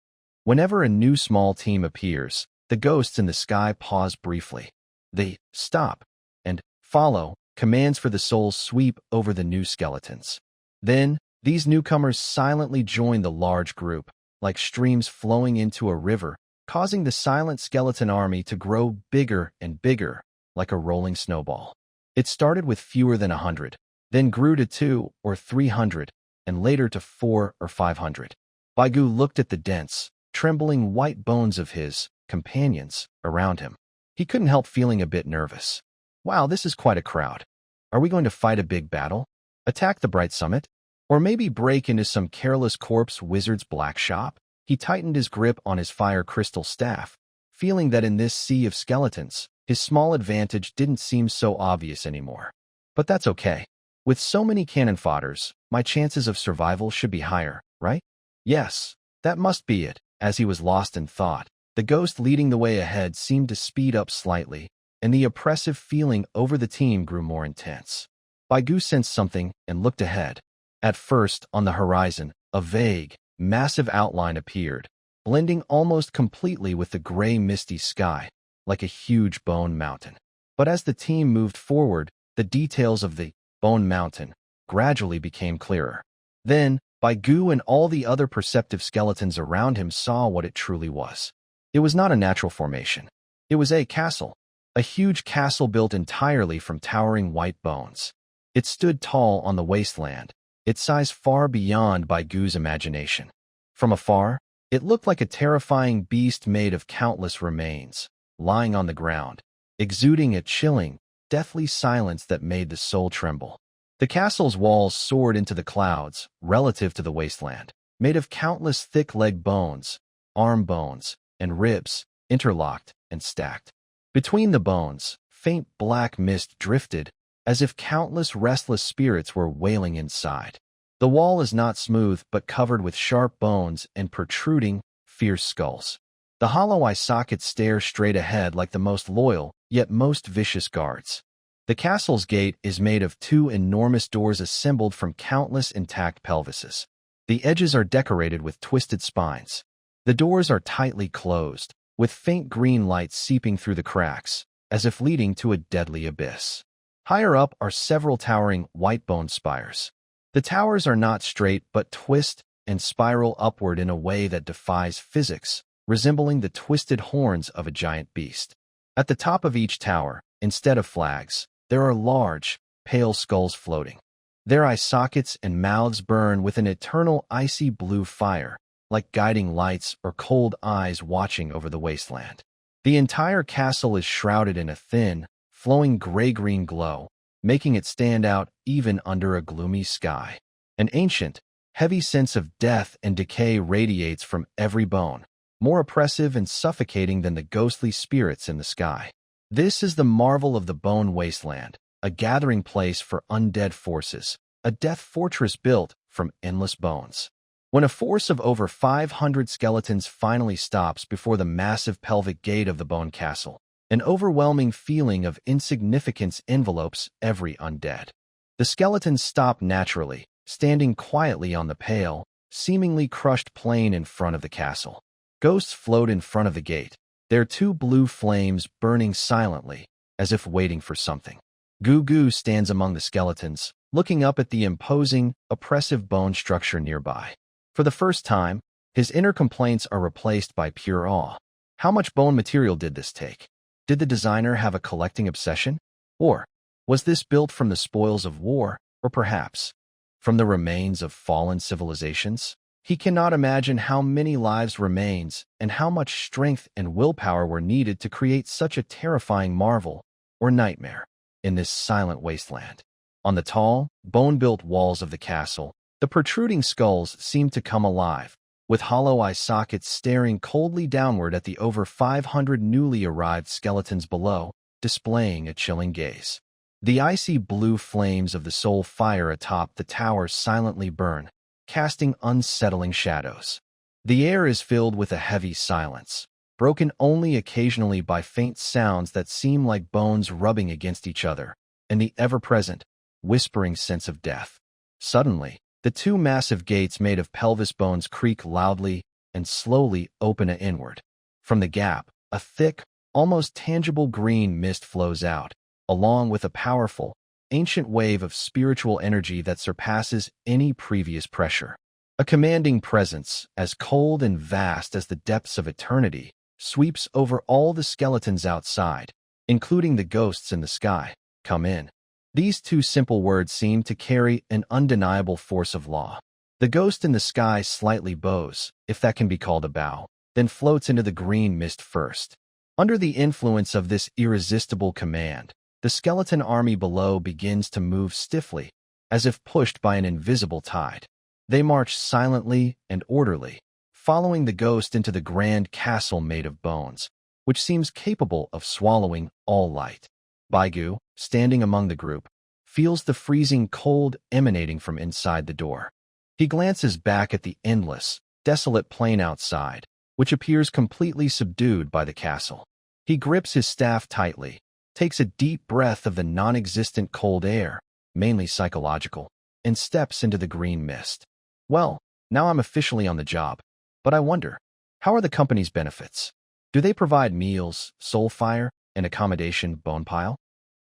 Whenever a new small team appears, the ghosts in the sky pause briefly. They stop and follow commands for the souls sweep over the new skeletons. Then, these newcomers silently join the large group, like streams flowing into a river, causing the silent skeleton army to grow bigger and bigger, like a rolling snowball. It started with fewer than 100, then grew to 200 or 300, and later to 400 or 500. Baigu looked at the dense, trembling white bones of his companions around him. He couldn't help feeling a bit nervous. Wow, this is quite a crowd. Are we going to fight a big battle? Attack the Bright Summit? Or maybe break into some careless corpse wizard's black shop? He tightened his grip on his fire crystal staff, feeling that in this sea of skeletons, his small advantage didn't seem so obvious anymore. But that's okay. With so many cannon fodders, my chances of survival should be higher, right? Yes, that must be it. As he was lost in thought, the ghost leading the way ahead seemed to speed up slightly, and the oppressive feeling over the team grew more intense. Baigu sensed something and looked ahead. At first, on the horizon, a vague, massive outline appeared, blending almost completely with the gray misty sky, like a huge bone mountain. But as the team moved forward, the details of the bone mountain gradually became clearer. Then, Baigu and all the other perceptive skeletons around him saw what it truly was. It was not a natural formation. It was a castle. A huge castle built entirely from towering white bones. It stood tall on the wasteland, its size far beyond Baigu's imagination. From afar, it looked like a terrifying beast made of countless remains, lying on the ground, exuding a chilling, deathly silence that made the soul tremble. The castle's walls soared into the clouds, relative to the wasteland, made of countless thick leg bones, arm bones, and ribs, interlocked and stacked. Between the bones, faint black mist drifted, as if countless restless spirits were wailing inside. The wall is not smooth but covered with sharp bones and protruding, fierce skulls. The hollow eye sockets stare straight ahead like the most loyal, yet most vicious guards. The castle's gate is made of two enormous doors assembled from countless intact pelvises. The edges are decorated with twisted spines. The doors are tightly closed, with faint green light seeping through the cracks, as if leading to a deadly abyss. Higher up are several towering white bone spires. The towers are not straight but twist and spiral upward in a way that defies physics, resembling the twisted horns of a giant beast. At the top of each tower, instead of flags, there are large, pale skulls floating. Their eye sockets and mouths burn with an eternal icy blue fire, like guiding lights or cold eyes watching over the wasteland. The entire castle is shrouded in a thin, flowing gray-green glow, making it stand out even under a gloomy sky. An ancient, heavy sense of death and decay radiates from every bone, more oppressive and suffocating than the ghostly spirits in the sky. This is the marvel of the Bone Wasteland, a gathering place for undead forces, a death fortress built from endless bones. When a force of over 500 skeletons finally stops before the massive pelvic gate of the Bone Castle, an overwhelming feeling of insignificance envelopes every undead. The skeletons stop naturally, standing quietly on the pale, seemingly crushed plain in front of the castle. Ghosts float in front of the gate, their two blue flames burning silently, as if waiting for something. Goo stands among the skeletons, looking up at the imposing, oppressive bone structure nearby. For the first time, his inner complaints are replaced by pure awe. How much bone material did this take? Did the designer have a collecting obsession? Or was this built from the spoils of war, or perhaps from the remains of fallen civilizations? He cannot imagine how many lives remains and how much strength and willpower were needed to create such a terrifying marvel or nightmare in this silent wasteland. On the tall, bone-built walls of the castle, the protruding skulls seem to come alive, with hollow eye sockets staring coldly downward at the over 500 newly arrived skeletons below, displaying a chilling gaze. The icy blue flames of the soul fire atop the tower silently burn, casting unsettling shadows. The air is filled with a heavy silence, broken only occasionally by faint sounds that seem like bones rubbing against each other, and the ever-present, whispering sense of death. Suddenly, the two massive gates made of pelvis bones creak loudly and slowly open inward. From the gap, a thick, almost tangible green mist flows out, along with a powerful, ancient wave of spiritual energy that surpasses any previous pressure. A commanding presence, as cold and vast as the depths of eternity, sweeps over all the skeletons outside, including the ghosts in the sky. Come in. These two simple words seem to carry an undeniable force of law. The ghost in the sky slightly bows, if that can be called a bow, then floats into the green mist first. Under the influence of this irresistible command, the skeleton army below begins to move stiffly, as if pushed by an invisible tide. They march silently and orderly, following the ghost into the grand castle made of bones, which seems capable of swallowing all light. Baigu, standing among the group, feels the freezing cold emanating from inside the door. He glances back at the endless, desolate plain outside, which appears completely subdued by the castle. He grips his staff tightly, takes a deep breath of the non-existent cold air, mainly psychological, and steps into the green mist. Well, now I'm officially on the job. But I wonder, how are the company's benefits? Do they provide meals, soul fire, and accommodation bone pile?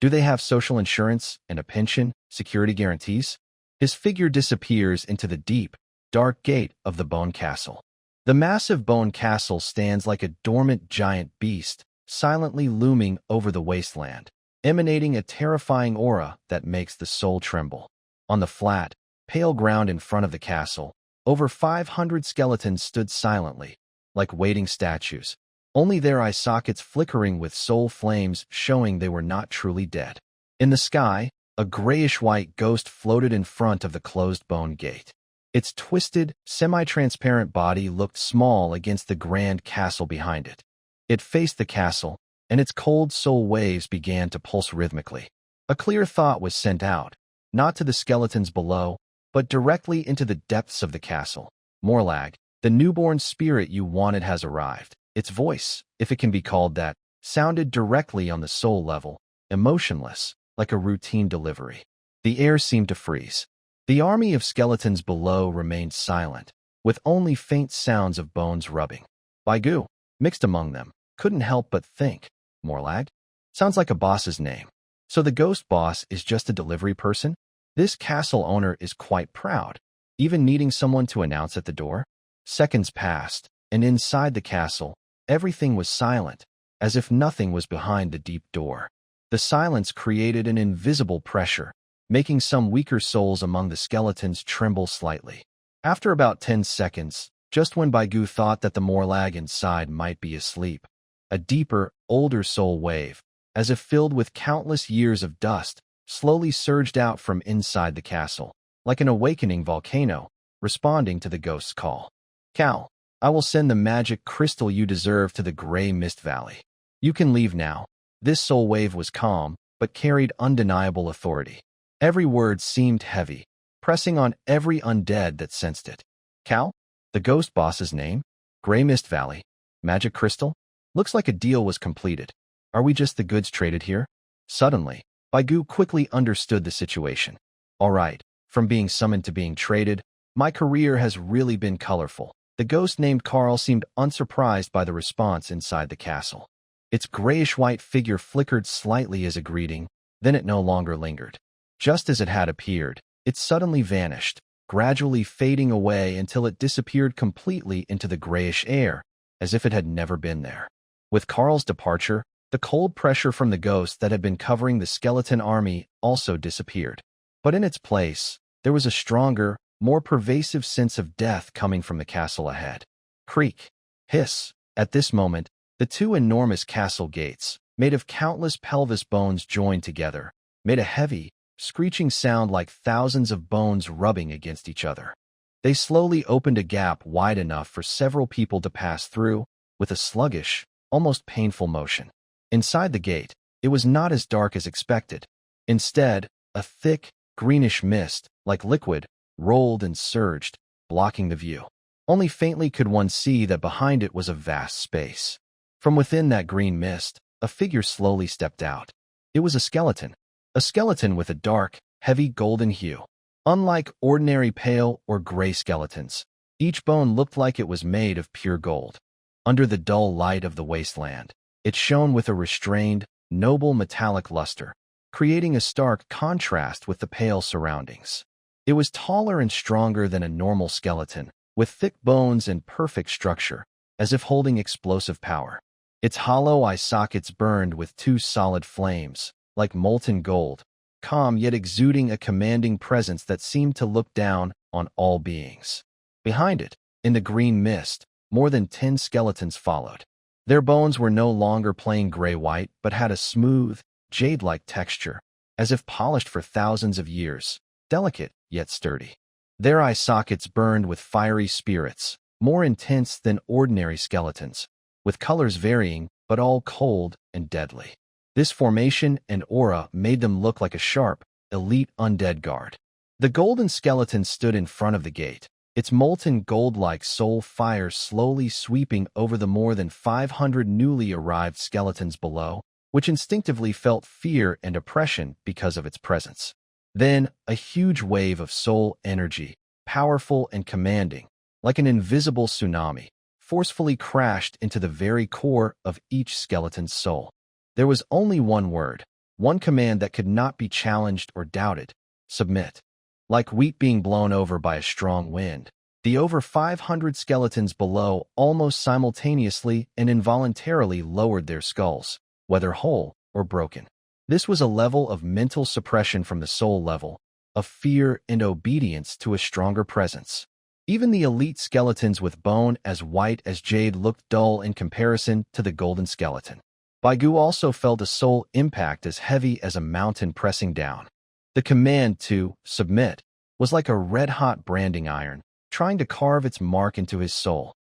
Do they have social insurance and a pension, security guarantees? His figure disappears into the deep, dark gate of the Bone Castle. The massive Bone Castle stands like a dormant giant beast, silently looming over the wasteland, emanating a terrifying aura that makes the soul tremble. On the flat, pale ground in front of the castle, over 500 skeletons stood silently, like waiting statues, only their eye sockets flickering with soul flames showing they were not truly dead. In the sky, a grayish-white ghost floated in front of the closed bone gate. Its twisted, semi-transparent body looked small against the grand castle behind it. It faced the castle, and its cold soul waves began to pulse rhythmically. A clear thought was sent out, not to the skeletons below, but directly into the depths of the castle. Morlag, the newborn spirit you wanted has arrived. Its voice, if it can be called that, sounded directly on the soul level, emotionless, like a routine delivery. The air seemed to freeze. The army of skeletons below remained silent, with only faint sounds of bones rubbing. Baigu, mixed among them, couldn't help but think, Morlag? Sounds like a boss's name. So the ghost boss is just a delivery person? This castle owner is quite proud, even needing someone to announce at the door. Seconds passed, and inside the castle, everything was silent, as if nothing was behind the deep door. The silence created an invisible pressure, making some weaker souls among the skeletons tremble slightly. After about 10 seconds, just when Baigu thought that the Morlag inside might be asleep, a deeper, older soul wave, as if filled with countless years of dust, slowly surged out from inside the castle, like an awakening volcano, responding to the ghost's call. Cal, I will send the magic crystal you deserve to the Gray Mist Valley. You can leave now. This soul wave was calm, but carried undeniable authority. Every word seemed heavy, pressing on every undead that sensed it. Cal? The ghost boss's name? Gray Mist Valley? Magic crystal? Looks like a deal was completed. Are we just the goods traded here? Suddenly, Baigu quickly understood the situation. All right, from being summoned to being traded, my career has really been colorful. The ghost named Carl seemed unsurprised by the response inside the castle. Its grayish-white figure flickered slightly as a greeting, then it no longer lingered. Just as it had appeared, it suddenly vanished, gradually fading away until it disappeared completely into the grayish air, as if it had never been there. With Carl's departure, the cold pressure from the ghost that had been covering the skeleton army also disappeared. But in its place, there was a stronger, more pervasive sense of death coming from the castle ahead. Creak. Hiss. At this moment, the two enormous castle gates, made of countless pelvis bones joined together, made a heavy, screeching sound like thousands of bones rubbing against each other. They slowly opened a gap wide enough for several people to pass through, with a sluggish, almost painful motion. Inside the gate, it was not as dark as expected. Instead, a thick, greenish mist, like liquid, rolled and surged, blocking the view. Only faintly could one see that behind it was a vast space. From within that green mist, a figure slowly stepped out. It was a skeleton with a dark, heavy golden hue. Unlike ordinary pale or gray skeletons, each bone looked like it was made of pure gold. Under the dull light of the wasteland, it shone with a restrained, noble metallic luster, creating a stark contrast with the pale surroundings. It was taller and stronger than a normal skeleton, with thick bones and perfect structure, as if holding explosive power. Its hollow eye sockets burned with two solid flames, like molten gold, calm yet exuding a commanding presence that seemed to look down on all beings. Behind it, in the green mist, more than 10 skeletons followed. Their bones were no longer plain gray-white, but had a smooth, jade-like texture, as if polished for thousands of years, delicate yet sturdy. Their eye sockets burned with fiery spirits, more intense than ordinary skeletons, with colors varying, but all cold and deadly. This formation and aura made them look like a sharp, elite undead guard. The golden skeleton stood in front of the gate, its molten gold-like soul fire slowly sweeping over the more than 500 newly arrived skeletons below, which instinctively felt fear and oppression because of its presence. Then, a huge wave of soul energy, powerful and commanding, like an invisible tsunami, forcefully crashed into the very core of each skeleton's soul. There was only one word, one command that could not be challenged or doubted: submit. Like wheat being blown over by a strong wind, the over 500 skeletons below almost simultaneously and involuntarily lowered their skulls, whether whole or broken. This was a level of mental suppression from the soul level, of fear and obedience to a stronger presence. Even the elite skeletons with bone as white as jade looked dull in comparison to the golden skeleton. Baigu also felt a soul impact as heavy as a mountain pressing down. The command to submit was like a red-hot branding iron, trying to carve its mark into his soul.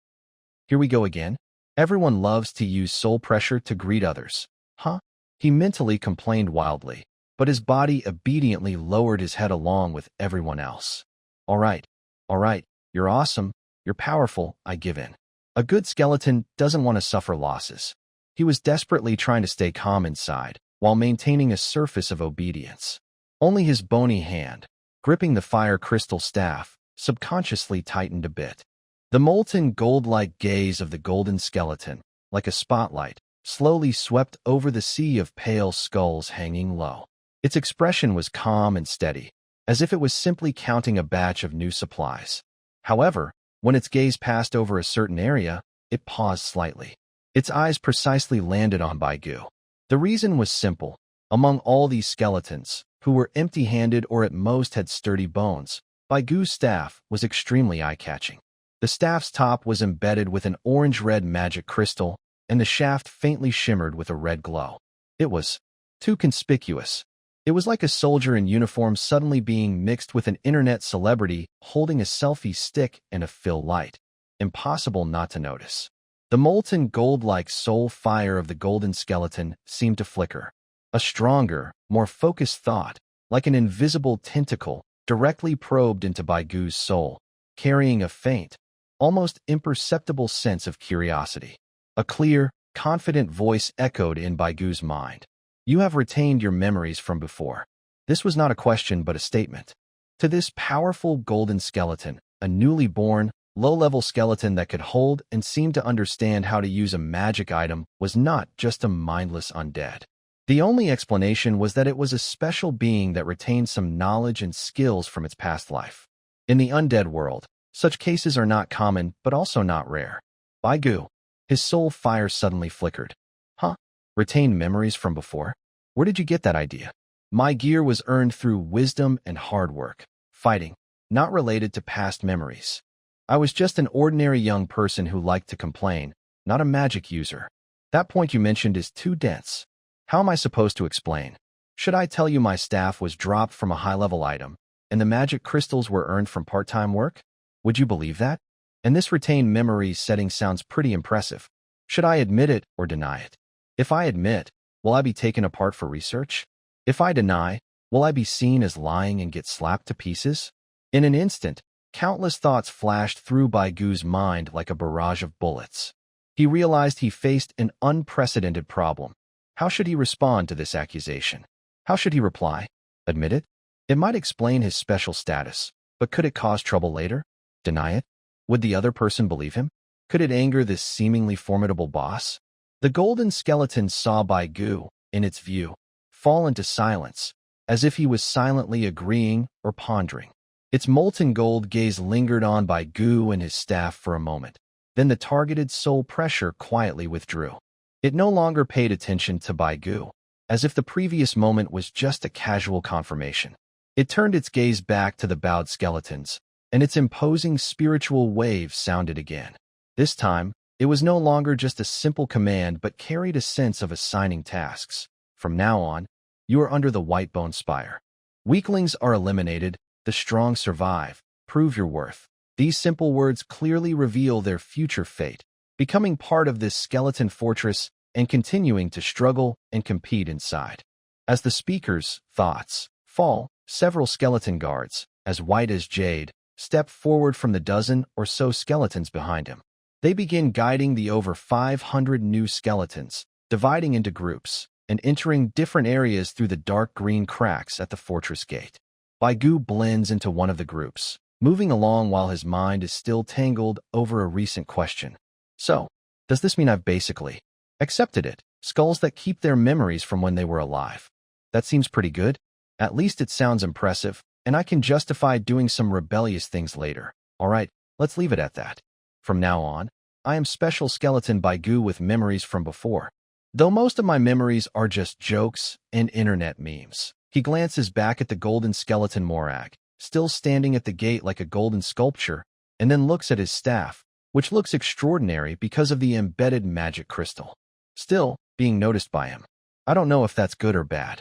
Here we go again. Everyone loves to use soul pressure to greet others. Huh? He mentally complained wildly, but his body obediently lowered his head along with everyone else. All right, all right, you're awesome, you're powerful, I give in. A good skeleton doesn't want to suffer losses. He was desperately trying to stay calm inside, while maintaining a surface of obedience. Only his bony hand, gripping the fire crystal staff, subconsciously tightened a bit. The molten gold-like gaze of the golden skeleton, like a spotlight, slowly swept over the sea of pale skulls hanging low. Its expression was calm and steady, as if it was simply counting a batch of new supplies. However, when its gaze passed over a certain area, it paused slightly. Its eyes precisely landed on Baigu. The reason was simple. Among all these skeletons, who were empty-handed or at most had sturdy bones, Baigu's staff was extremely eye-catching. The staff's top was embedded with an orange-red magic crystal, and the shaft faintly shimmered with a red glow. It was too conspicuous. It was like a soldier in uniform suddenly being mixed with an internet celebrity holding a selfie stick and a fill light. Impossible not to notice. The molten gold-like soul fire of the golden skeleton seemed to flicker. A stronger, more focused thought, like an invisible tentacle, directly probed into Baigu's soul, carrying a faint, almost imperceptible sense of curiosity. A clear, confident voice echoed in Baigu's mind. You have retained your memories from before. This was not a question but a statement. To this powerful golden skeleton, a newly born, low-level skeleton that could hold and seem to understand how to use a magic item was not just a mindless undead. The only explanation was that it was a special being that retained some knowledge and skills from its past life. In the undead world, such cases are not common but also not rare. Baigu, his soul fire suddenly flickered. Huh? Retained memories from before? Where did you get that idea? My gear was earned through wisdom and hard work, fighting, not related to past memories. I was just an ordinary young person who liked to complain, not a magic user. That point you mentioned is too dense. How am I supposed to explain? Should I tell you my staff was dropped from a high-level item, and the magic crystals were earned from part-time work? Would you believe that? And this retained memories setting sounds pretty impressive. Should I admit it or deny it? If I admit, will I be taken apart for research? If I deny, will I be seen as lying and get slapped to pieces? In an instant, countless thoughts flashed through Baigu's mind like a barrage of bullets. He realized he faced an unprecedented problem. How should he respond to this accusation? How should he reply? Admit it? It might explain his special status, but could it cause trouble later? Deny it? Would the other person believe him? Could it anger this seemingly formidable boss? The golden skeleton saw Baigu, in its view, fall into silence, as if he was silently agreeing or pondering. Its molten gold gaze lingered on Baigu and his staff for a moment. Then the targeted soul pressure quietly withdrew. It no longer paid attention to Baigu, as if the previous moment was just a casual confirmation. It turned its gaze back to the bowed skeletons, and its imposing spiritual wave sounded again. This time, it was no longer just a simple command but carried a sense of assigning tasks. From now on, you are under the white bone spire. Weaklings are eliminated, the strong survive. Prove your worth. These simple words clearly reveal their future fate, becoming part of this skeleton fortress and continuing to struggle and compete inside. As the speaker's thoughts fall, several skeleton guards, as white as jade, step forward from the dozen or so skeletons behind him. They begin guiding the over 500 new skeletons, dividing into groups, and entering different areas through the dark green cracks at the fortress gate. Baigu blends into one of the groups, moving along while his mind is still tangled over a recent question. So, does this mean I've basically accepted it? Skulls that keep their memories from when they were alive. That seems pretty good. At least it sounds impressive, and I can justify doing some rebellious things later. Alright, let's leave it at that. From now on, I am Special Skeleton Baigu with memories from before. Though most of my memories are just jokes and internet memes. He glances back at the golden skeleton Morag, still standing at the gate like a golden sculpture, and then looks at his staff, which looks extraordinary because of the embedded magic crystal. Still, being noticed by him. I don't know if that's good or bad.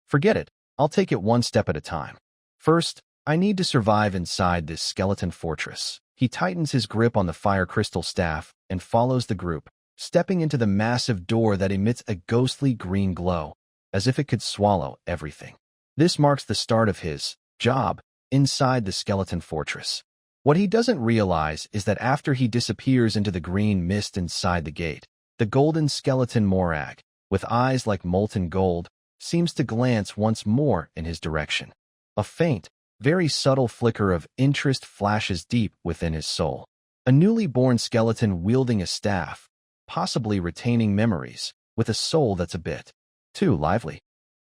Forget it, I'll take it one step at a time. First, I need to survive inside this skeleton fortress. He tightens his grip on the fire crystal staff and follows the group, stepping into the massive door that emits a ghostly green glow, as if it could swallow everything. This marks the start of his job, inside the skeleton fortress. What he doesn't realize is that after he disappears into the green mist inside the gate, the golden skeleton Morag, with eyes like molten gold, seems to glance once more in his direction. A faint, very subtle flicker of interest flashes deep within his soul. A newly born skeleton wielding a staff, possibly retaining memories, with a soul that's a bit too lively.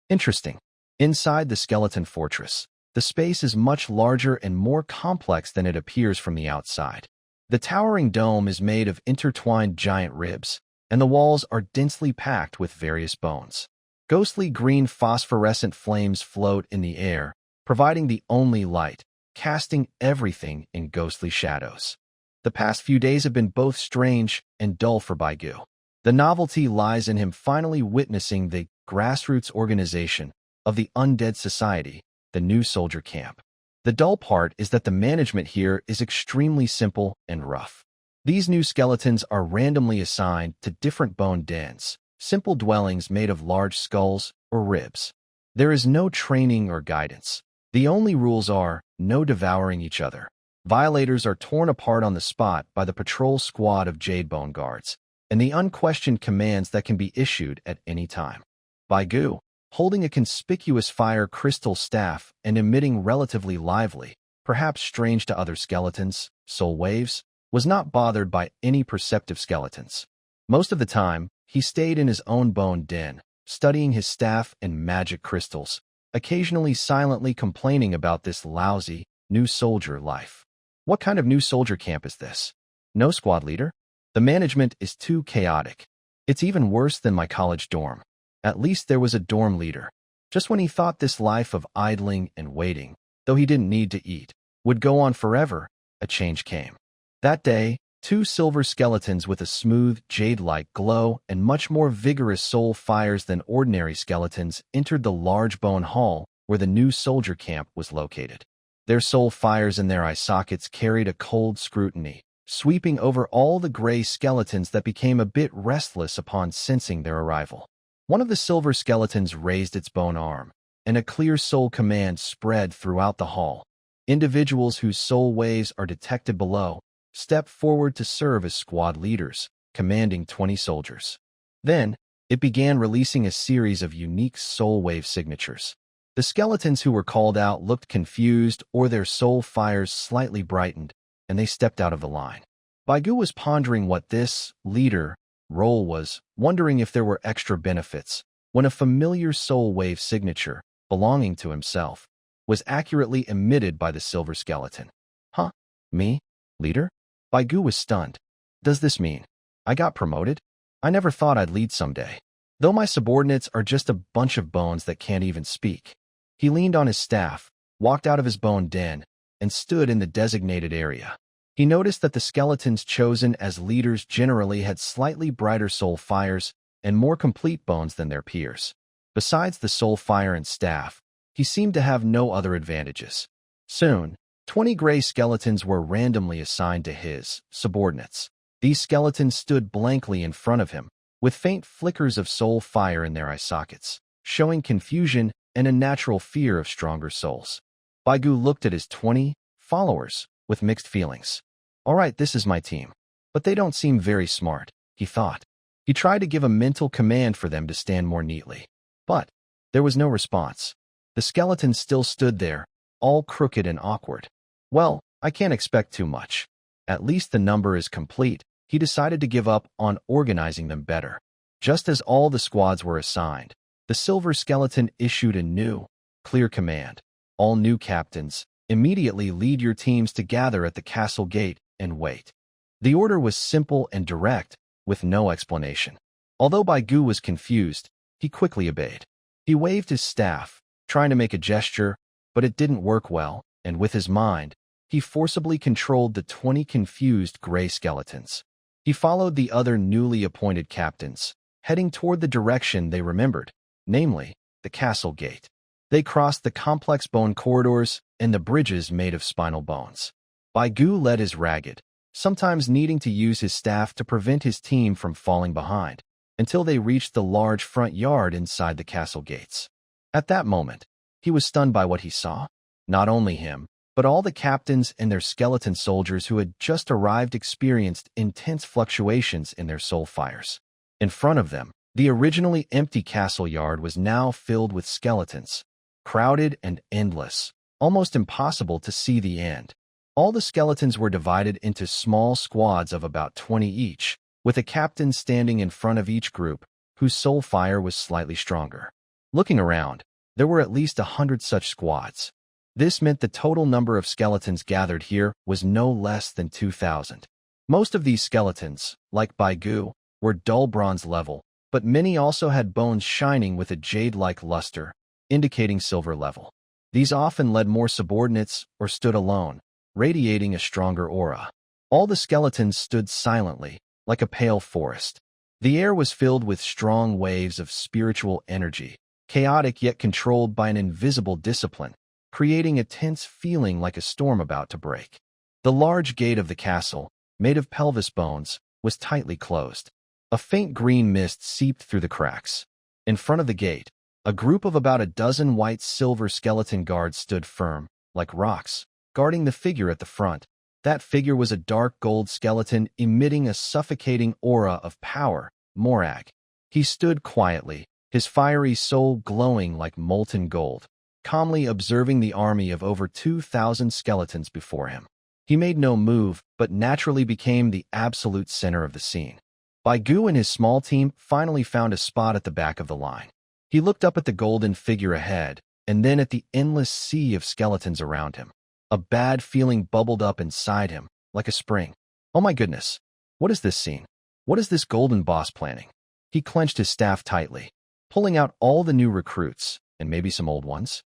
Interesting. Inside the skeleton fortress, the space is much larger and more complex than it appears from the outside. The towering dome is made of intertwined giant ribs, and the walls are densely packed with various bones. Ghostly green phosphorescent flames float in the air, providing the only light, casting everything in ghostly shadows. The past few days have been both strange and dull for Baigu. The novelty lies in him finally witnessing the grassroots organization of the Undead Society, the new soldier camp. The dull part is that the management here is extremely simple and rough. These new skeletons are randomly assigned to different bone dens, simple dwellings made of large skulls or ribs. There is no training or guidance. The only rules are no devouring each other. Violators are torn apart on the spot by the patrol squad of Jadebone guards, and the unquestioned commands that can be issued at any time. Baigu, holding a conspicuous fire crystal staff and emitting relatively lively, perhaps strange to other skeletons, soul waves, was not bothered by any perceptive skeletons. Most of the time, he stayed in his own bone den, studying his staff and magic crystals, occasionally silently complaining about this lousy, new soldier life. What kind of new soldier camp is this? No squad leader? The management is too chaotic. It's even worse than my college dorm. At least there was a dorm leader. Just when he thought this life of idling and waiting, though he didn't need to eat, would go on forever, a change came. That day, two silver skeletons with a smooth, jade-like glow and much more vigorous soul fires than ordinary skeletons entered the large bone hall where the new soldier camp was located. Their soul fires in their eye sockets carried a cold scrutiny, sweeping over all the gray skeletons that became a bit restless upon sensing their arrival. One of the silver skeletons raised its bone arm, and a clear soul command spread throughout the hall. Individuals whose soul waves are detected below step forward to serve as squad leaders, commanding 20 soldiers. Then, it began releasing a series of unique soul wave signatures. The skeletons who were called out looked confused or their soul fires slightly brightened, and they stepped out of the line. Baigu was pondering what this leader role was, wondering if there were extra benefits, when a familiar soul wave signature, belonging to himself, was accurately emitted by the silver skeleton. Huh? Me? Leader? Baigu was stunned. Does this mean I got promoted? I never thought I'd lead someday. Though my subordinates are just a bunch of bones that can't even speak. He leaned on his staff, walked out of his bone den, and stood in the designated area. He noticed that the skeletons chosen as leaders generally had slightly brighter soul fires and more complete bones than their peers. Besides the soul fire and staff, he seemed to have no other advantages. Soon, 20 gray skeletons were randomly assigned to his subordinates. These skeletons stood blankly in front of him, with faint flickers of soul fire in their eye sockets, showing confusion and a natural fear of stronger souls. Baigu looked at his 20 followers with mixed feelings. All right, this is my team, but they don't seem very smart, he thought. He tried to give a mental command for them to stand more neatly, but there was no response. The skeletons still stood there, all crooked and awkward. Well, I can't expect too much. At least the number is complete. He decided to give up on organizing them better. Just as all the squads were assigned, the silver skeleton issued a new, clear command. All new captains, immediately lead your teams to gather at the castle gate and wait. The order was simple and direct, with no explanation. Although Baigu was confused, he quickly obeyed. He waved his staff, trying to make a gesture, but it didn't work well, and with his mind, he forcibly controlled the 20 confused gray skeletons. He followed the other newly appointed captains, heading toward the direction they remembered, namely, the castle gate. They crossed the complex bone corridors and the bridges made of spinal bones. Baigu led his ragged, sometimes needing to use his staff to prevent his team from falling behind, until they reached the large front yard inside the castle gates. At that moment, he was stunned by what he saw. Not only him, But all the captains and their skeleton soldiers who had just arrived experienced intense fluctuations in their soul fires. In front of them, the originally empty castle yard was now filled with skeletons, crowded and endless, almost impossible to see the end. All the skeletons were divided into small squads of about 20 each, with a captain standing in front of each group, whose soul fire was slightly stronger. Looking around, there were at least 100 such squads. This meant the total number of skeletons gathered here was no less than 2,000. Most of these skeletons, like Baigu, were dull bronze level, but many also had bones shining with a jade-like luster, indicating silver level. These often led more subordinates or stood alone, radiating a stronger aura. All the skeletons stood silently, like a pale forest. The air was filled with strong waves of spiritual energy, chaotic yet controlled by an invisible discipline, creating a tense feeling like a storm about to break. The large gate of the castle, made of pelvis bones, was tightly closed. A faint green mist seeped through the cracks. In front of the gate, a group of about a dozen white-silver skeleton guards stood firm, like rocks, guarding the figure at the front. That figure was a dark gold skeleton emitting a suffocating aura of power, Morag. He stood quietly, his fiery soul glowing like molten gold, calmly observing the army of over 2,000 skeletons before him. He made no move, but naturally became the absolute center of the scene. Baigu and his small team finally found a spot at the back of the line. He looked up at the golden figure ahead, and then at the endless sea of skeletons around him. A bad feeling bubbled up inside him, like a spring. Oh my goodness, what is this scene? What is this golden boss planning? He clenched his staff tightly, pulling out all the new recruits, and maybe some old ones.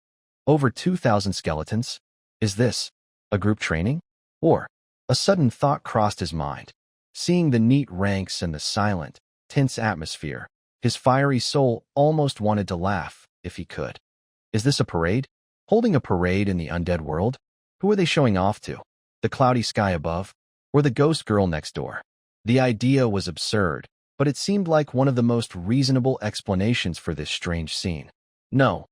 Over 2,000 skeletons? Is this a group training? Or a sudden thought crossed his mind. Seeing the neat ranks and the silent, tense atmosphere, his fiery soul almost wanted to laugh, if he could. Is this a parade? Holding a parade in the undead world? Who are they showing off to? The cloudy sky above? Or the ghost girl next door? The idea was absurd, but it seemed like one of the most reasonable explanations for this strange scene. No,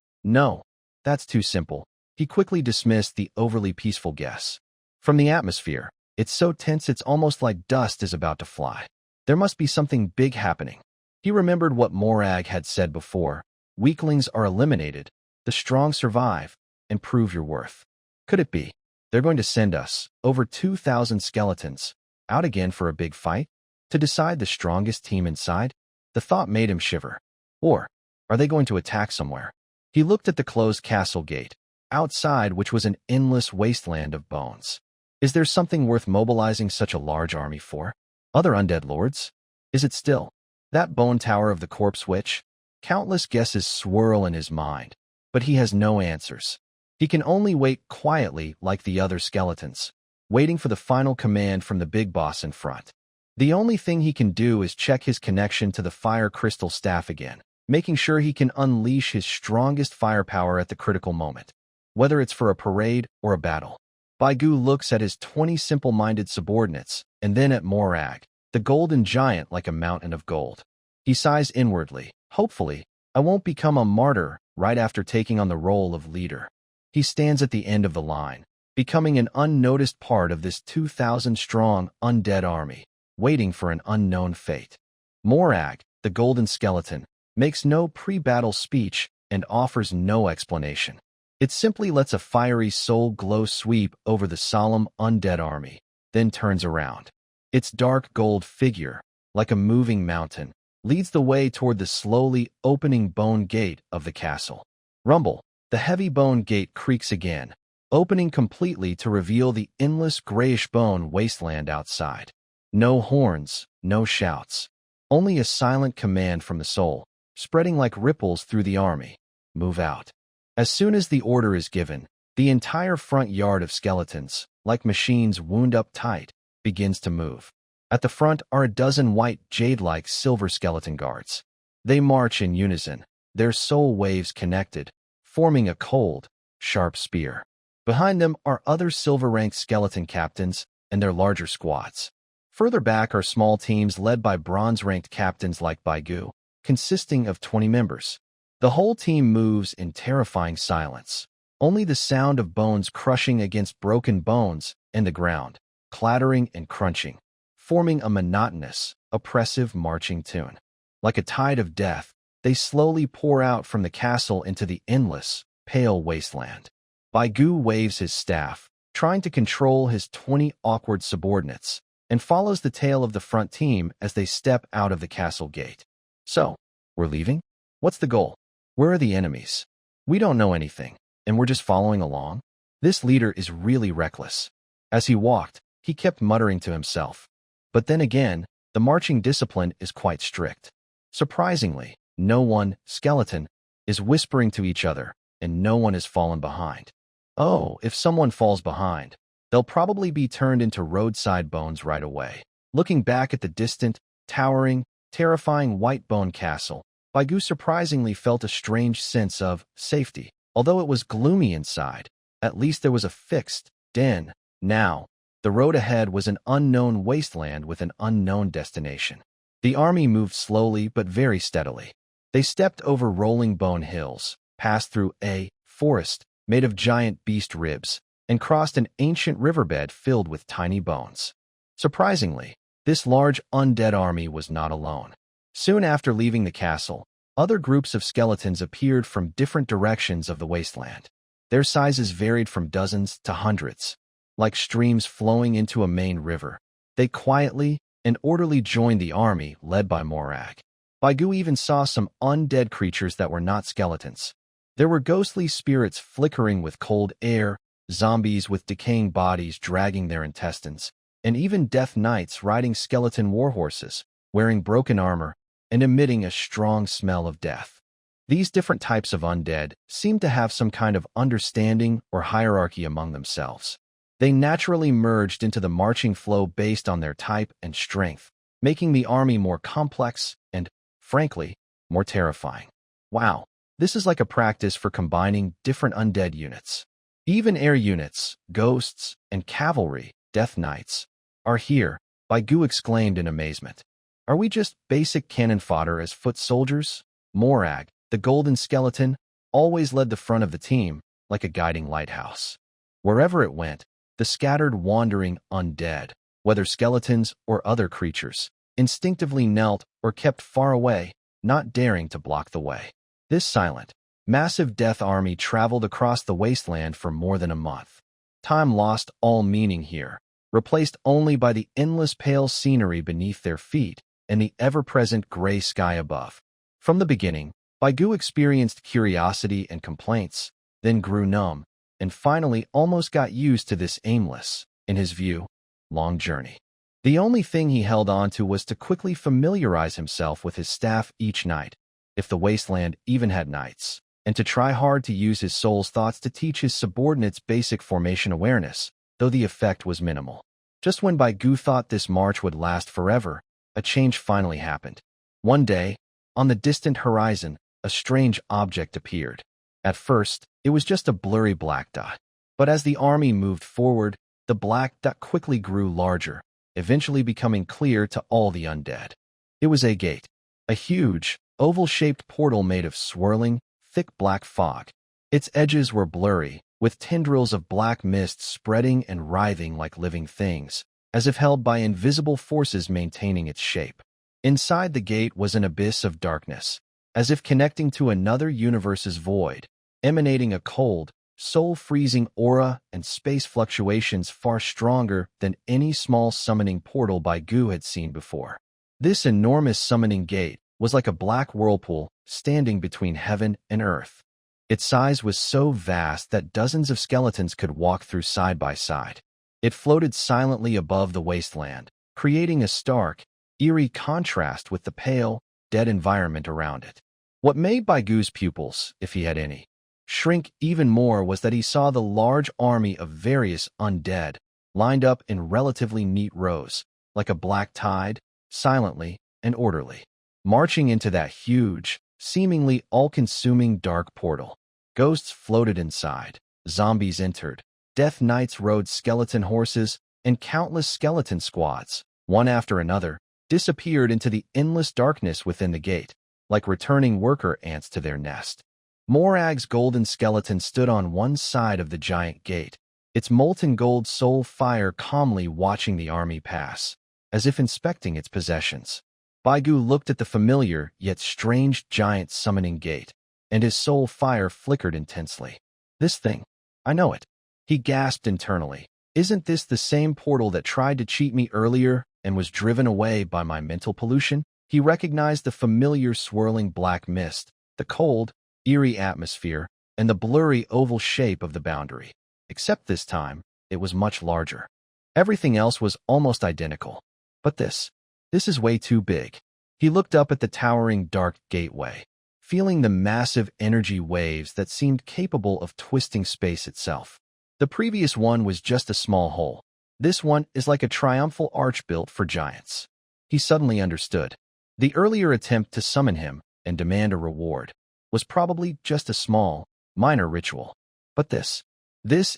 that's too simple. He quickly dismissed the overly peaceful guess. From the atmosphere, it's so tense it's almost like dust is about to fly. There must be something big happening. He remembered what Morag had said before. Weaklings are eliminated, the strong survive, and prove your worth. Could it be? They're going to send us, over 2,000 skeletons, out again for a big fight? To decide the strongest team inside? The thought made him shiver. Or, are they going to attack somewhere? He looked at the closed castle gate, outside which was an endless wasteland of bones. Is there something worth mobilizing such a large army for? Other undead lords? Is it still that bone tower of the corpse witch? Countless guesses swirl in his mind, but he has no answers. He can only wait quietly like the other skeletons, waiting for the final command from the big boss in front. The only thing he can do is check his connection to the fire crystal staff again, making sure he can unleash his strongest firepower at the critical moment, whether it's for a parade or a battle. Baigu looks at his 20 simple-minded subordinates, and then at Morag, the golden giant like a mountain of gold. He sighs inwardly. Hopefully, I won't become a martyr right after taking on the role of leader. He stands at the end of the line, becoming an unnoticed part of this 2,000-strong undead army, waiting for an unknown fate. Morag, the golden skeleton, makes no pre-battle speech and offers no explanation. It simply lets a fiery soul glow sweep over the solemn undead army, then turns around. Its dark gold figure, like a moving mountain, leads the way toward the slowly opening bone gate of the castle. Rumble, the heavy bone gate creaks again, opening completely to reveal the endless grayish bone wasteland outside. No horns, no shouts, only a silent command from the soul, spreading like ripples through the army. Move out. As soon as the order is given, the entire front yard of skeletons, like machines wound up tight, begins to move. At the front are a dozen white jade-like silver skeleton guards. They march in unison, their soul waves connected, forming a cold, sharp spear. Behind them are other silver-ranked skeleton captains and their larger squads. Further back are small teams led by bronze-ranked captains like Baigu, consisting of 20 members. The whole team moves in terrifying silence. only the sound of bones crushing against broken bones and the ground, clattering and crunching, forming a monotonous, oppressive marching tune. Like a tide of death, they slowly pour out from the castle into the endless, pale wasteland. Baigu waves his staff, trying to control his 20 awkward subordinates, and follows the tail of the front team as they step out of the castle gate. So, we're leaving? What's the goal? Where are the enemies? We don't know anything, and we're just following along? This leader is really reckless. As he walked, he kept muttering to himself. But then again, the marching discipline is quite strict. Surprisingly, no one, skeleton, is whispering to each other, and no one has fallen behind. Oh, if someone falls behind, they'll probably be turned into roadside bones right away. Looking back at the distant, towering, terrifying white bone castle, Baigu surprisingly felt a strange sense of safety. Although it was gloomy inside, at least there was a fixed den. Now, the road ahead was an unknown wasteland with an unknown destination. The army moved slowly but very steadily. They stepped over rolling bone hills, passed through a forest made of giant beast ribs, and crossed an ancient riverbed filled with tiny bones. Surprisingly, this large undead army was not alone. Soon after leaving the castle, other groups of skeletons appeared from different directions of the wasteland. Their sizes varied from dozens to hundreds. Like streams flowing into a main river, they quietly and orderly joined the army led by Morag. Baigu even saw some undead creatures that were not skeletons. There were ghostly spirits flickering with cold air, zombies with decaying bodies dragging their intestines, and even death knights riding skeleton warhorses, wearing broken armor, and emitting a strong smell of death. These different types of undead seemed to have some kind of understanding or hierarchy among themselves. They naturally merged into the marching flow based on their type and strength, making the army more complex and, frankly, more terrifying. Wow, this is like a practice for combining different undead units. Even air units, ghosts, and cavalry, death knights, are here, Baigu exclaimed in amazement. Are we just basic cannon fodder as foot soldiers? Morag, the golden skeleton, always led the front of the team, like a guiding lighthouse. Wherever it went, the scattered wandering undead, whether skeletons or other creatures, instinctively knelt or kept far away, not daring to block the way. This silent, massive death army traveled across the wasteland for more than a month. Time lost all meaning here, replaced only by the endless pale scenery beneath their feet and the ever-present gray sky above. From the beginning, Baigu experienced curiosity and complaints, then grew numb, and finally almost got used to this aimless, in his view, long journey. The only thing he held on to was to quickly familiarize himself with his staff each night, if the wasteland even had knights, and to try hard to use his soul's thoughts to teach his subordinates basic formation awareness, though the effect was minimal. Just when Baigu thought this march would last forever, a change finally happened. One day, on the distant horizon, a strange object appeared. At first, it was just a blurry black dot. But as the army moved forward, the black dot quickly grew larger, eventually becoming clear to all the undead. It was a gate, a huge, oval-shaped portal made of swirling, thick black fog. Its edges were blurry, with tendrils of black mist spreading and writhing like living things, as if held by invisible forces maintaining its shape. Inside the gate was an abyss of darkness, as if connecting to another universe's void, emanating a cold, soul-freezing aura and space fluctuations far stronger than any small summoning portal Baigu had seen before. This enormous summoning gate was like a black whirlpool standing between heaven and earth. Its size was so vast that dozens of skeletons could walk through side by side. It floated silently above the wasteland, creating a stark, eerie contrast with the pale, dead environment around it. What made Baigu's pupils, if he had any, shrink even more was that he saw the large army of various undead, lined up in relatively neat rows, like a black tide, silently and orderly, marching into that huge, seemingly all-consuming dark portal. Ghosts floated inside, zombies entered, death knights rode skeleton horses, and countless skeleton squads, one after another, disappeared into the endless darkness within the gate, like returning worker ants to their nest. Morag's golden skeleton stood on one side of the giant gate, its molten gold soul fire calmly watching the army pass, as if inspecting its possessions. Baigu looked at the familiar yet strange giant summoning gate, and his soul fire flickered intensely. This thing. I know it. He gasped internally. Isn't this the same portal that tried to cheat me earlier and was driven away by my mental pollution? He recognized the familiar swirling black mist, the cold, eerie atmosphere, and the blurry oval shape of the boundary. Except this time, it was much larger. Everything else was almost identical. But this is way too big. He looked up at the towering dark gateway, feeling the massive energy waves that seemed capable of twisting space itself. The previous one was just a small hole. This one is like a triumphal arch built for giants. He suddenly understood. The earlier attempt to summon him and demand a reward was probably just a small, minor ritual. But this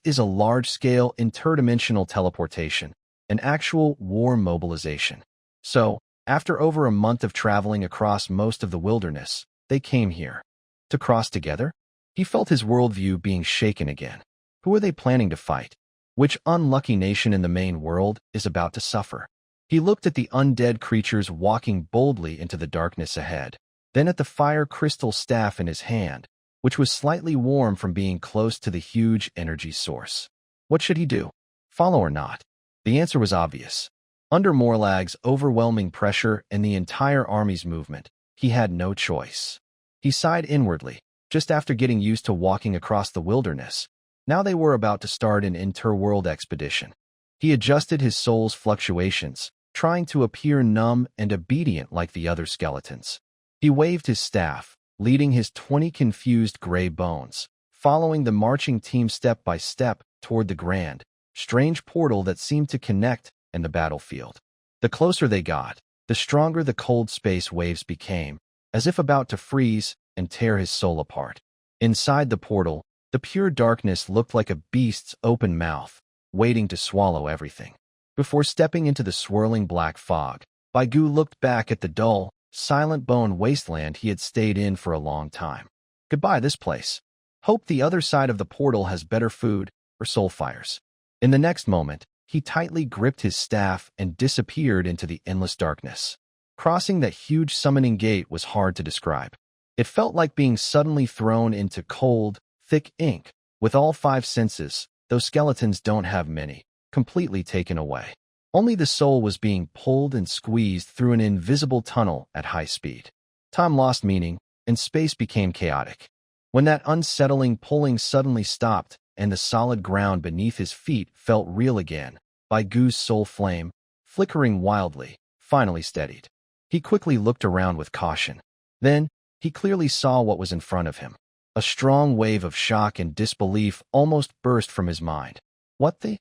is a large-scale interdimensional teleportation, an actual war mobilization. So, after over a month of traveling across most of the wilderness, they came here. To cross together? He felt his worldview being shaken again. Who are they planning to fight? Which unlucky nation in the main world is about to suffer? He looked at the undead creatures walking boldly into the darkness ahead, then at the fire crystal staff in his hand, which was slightly warm from being close to the huge energy source. What should he do? Follow or not? The answer was obvious. Under Morlag's overwhelming pressure and the entire army's movement, he had no choice. He sighed inwardly, just after getting used to walking across the wilderness. Now they were about to start an interworld expedition. He adjusted his soul's fluctuations, trying to appear numb and obedient like the other skeletons. He waved his staff, leading his 20 confused gray bones, following the marching team step by step toward the grand, strange portal that seemed to connect and the battlefield. The closer they got, the stronger the cold space waves became, as if about to freeze and tear his soul apart. Inside the portal, the pure darkness looked like a beast's open mouth, waiting to swallow everything. Before stepping into the swirling black fog, Baigu looked back at the dull, silent bone wasteland he had stayed in for a long time. Goodbye, this place. Hope the other side of the portal has better food or soul fires. In the next moment, he tightly gripped his staff and disappeared into the endless darkness. Crossing that huge summoning gate was hard to describe. It felt like being suddenly thrown into cold, thick ink, with all 5 senses, though skeletons don't have many, completely taken away. Only the soul was being pulled and squeezed through an invisible tunnel at high speed. Time lost meaning, and space became chaotic. When that unsettling pulling suddenly stopped and the solid ground beneath his feet felt real again, Baigu's soul flame, flickering wildly, finally steadied. He quickly looked around with caution. Then, he clearly saw what was in front of him. A strong wave of shock and disbelief almost burst from his mind. What the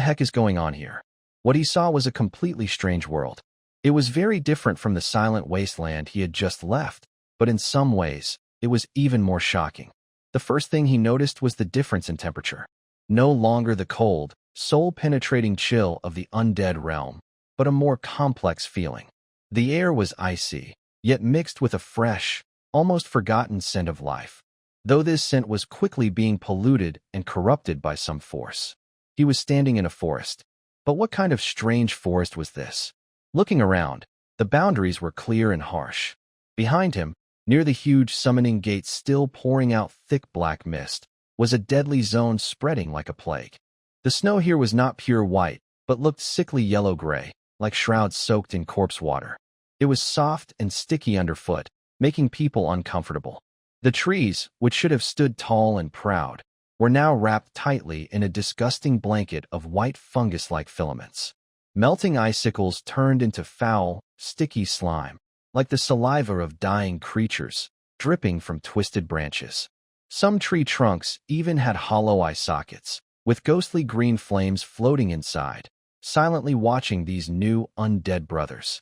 heck is going on here? What he saw was a completely strange world. It was very different from the silent wasteland he had just left, but in some ways, it was even more shocking. The first thing he noticed was the difference in temperature. No longer the cold, soul-penetrating chill of the undead realm, but a more complex feeling. The air was icy, yet mixed with a fresh, almost forgotten scent of life. Though this scent was quickly being polluted and corrupted by some force. He was standing in a forest. But what kind of strange forest was this? Looking around, the boundaries were clear and harsh. Behind him, near the huge summoning gate still pouring out thick black mist, was a deadly zone spreading like a plague. The snow here was not pure white, but looked sickly yellow-gray, like shrouds soaked in corpse water. It was soft and sticky underfoot, making people uncomfortable. The trees, which should have stood tall and proud, were now wrapped tightly in a disgusting blanket of white fungus-like filaments. Melting icicles turned into foul, sticky slime, like the saliva of dying creatures, dripping from twisted branches. Some tree trunks even had hollow eye sockets, with ghostly green flames floating inside, silently watching these new undead brothers.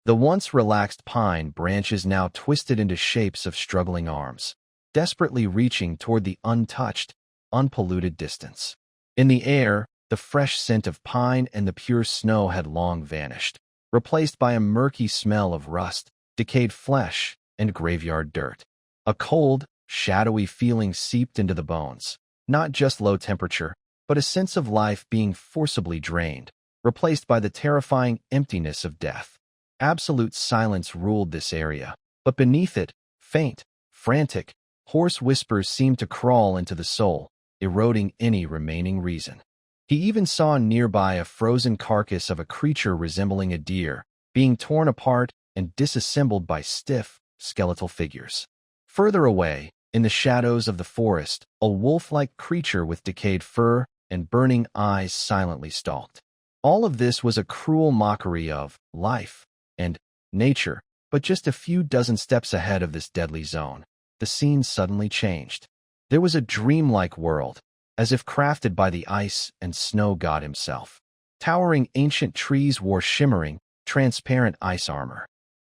The once relaxed pine branches now twisted into shapes of struggling arms, desperately reaching toward the untouched, unpolluted distance. In the air, the fresh scent of pine and the pure snow had long vanished, replaced by a murky smell of rust, decayed flesh, and graveyard dirt. A cold, shadowy feeling seeped into the bones. Not just low temperature, but a sense of life being forcibly drained, replaced by the terrifying emptiness of death. Absolute silence ruled this area, but beneath it, faint, frantic, hoarse whispers seemed to crawl into the soul, eroding any remaining reason. He even saw nearby a frozen carcass of a creature resembling a deer, being torn apart and disassembled by stiff, skeletal figures. Further away, in the shadows of the forest, a wolf-like creature with decayed fur and burning eyes silently stalked. All of this was a cruel mockery of life and nature, but just a few dozen steps ahead of this deadly zone, the scene suddenly changed. There was a dreamlike world, as if crafted by the ice and snow god himself. Towering ancient trees wore shimmering, transparent ice armor.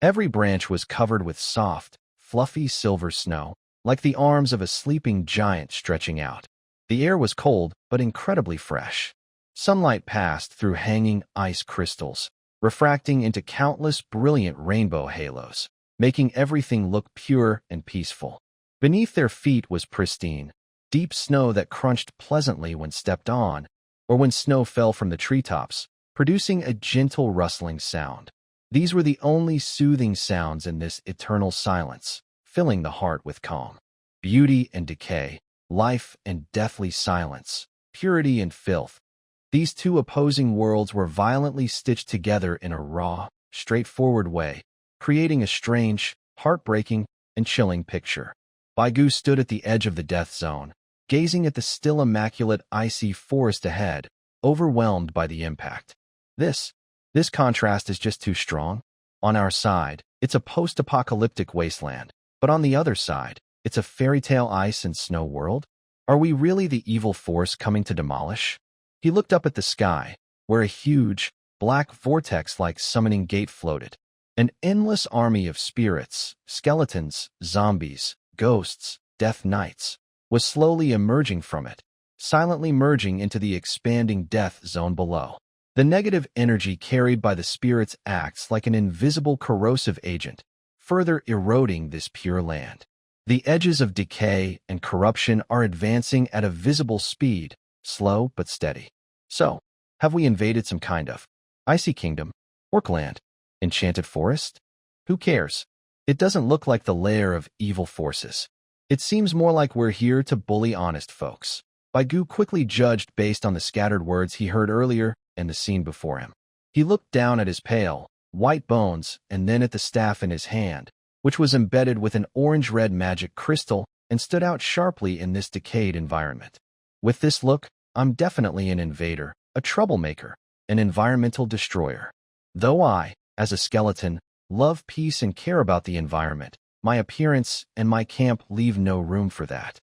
Every branch was covered with soft, fluffy silver snow, like the arms of a sleeping giant stretching out. The air was cold, but incredibly fresh. Sunlight passed through hanging ice crystals, refracting into countless brilliant rainbow halos, making everything look pure and peaceful. Beneath their feet was pristine, deep snow that crunched pleasantly when stepped on, or when snow fell from the treetops, producing a gentle rustling sound. These were the only soothing sounds in this eternal silence, filling the heart with calm. Beauty and decay, life and deathly silence, purity and filth. These two opposing worlds were violently stitched together in a raw, straightforward way, creating a strange, heartbreaking, and chilling picture. Baigu stood at the edge of the death zone, gazing at the still immaculate icy forest ahead, overwhelmed by the impact. This contrast is just too strong. On our side, it's a post-apocalyptic wasteland, but on the other side, it's a fairy tale ice and snow world. Are we really the evil force coming to demolish? He looked up at the sky, where a huge, black vortex-like summoning gate floated. An endless army of spirits, skeletons, zombies, ghosts, death knights, was slowly emerging from it, silently merging into the expanding death zone below. The negative energy carried by the spirits acts like an invisible corrosive agent, further eroding this pure land. The edges of decay and corruption are advancing at a visible speed, slow but steady. So, have we invaded some kind of icy kingdom, Orkland, enchanted forest? Who cares? It doesn't look like the lair of evil forces. It seems more like we're here to bully honest folks. Baigu quickly judged based on the scattered words he heard earlier and the scene before him. He looked down at his pale, white bones and then at the staff in his hand, which was embedded with an orange-red magic crystal and stood out sharply in this decayed environment. With this look, I'm definitely an invader, a troublemaker, an environmental destroyer. Though I, as a skeleton, love peace and care about the environment, my appearance and my camp leave no room for that.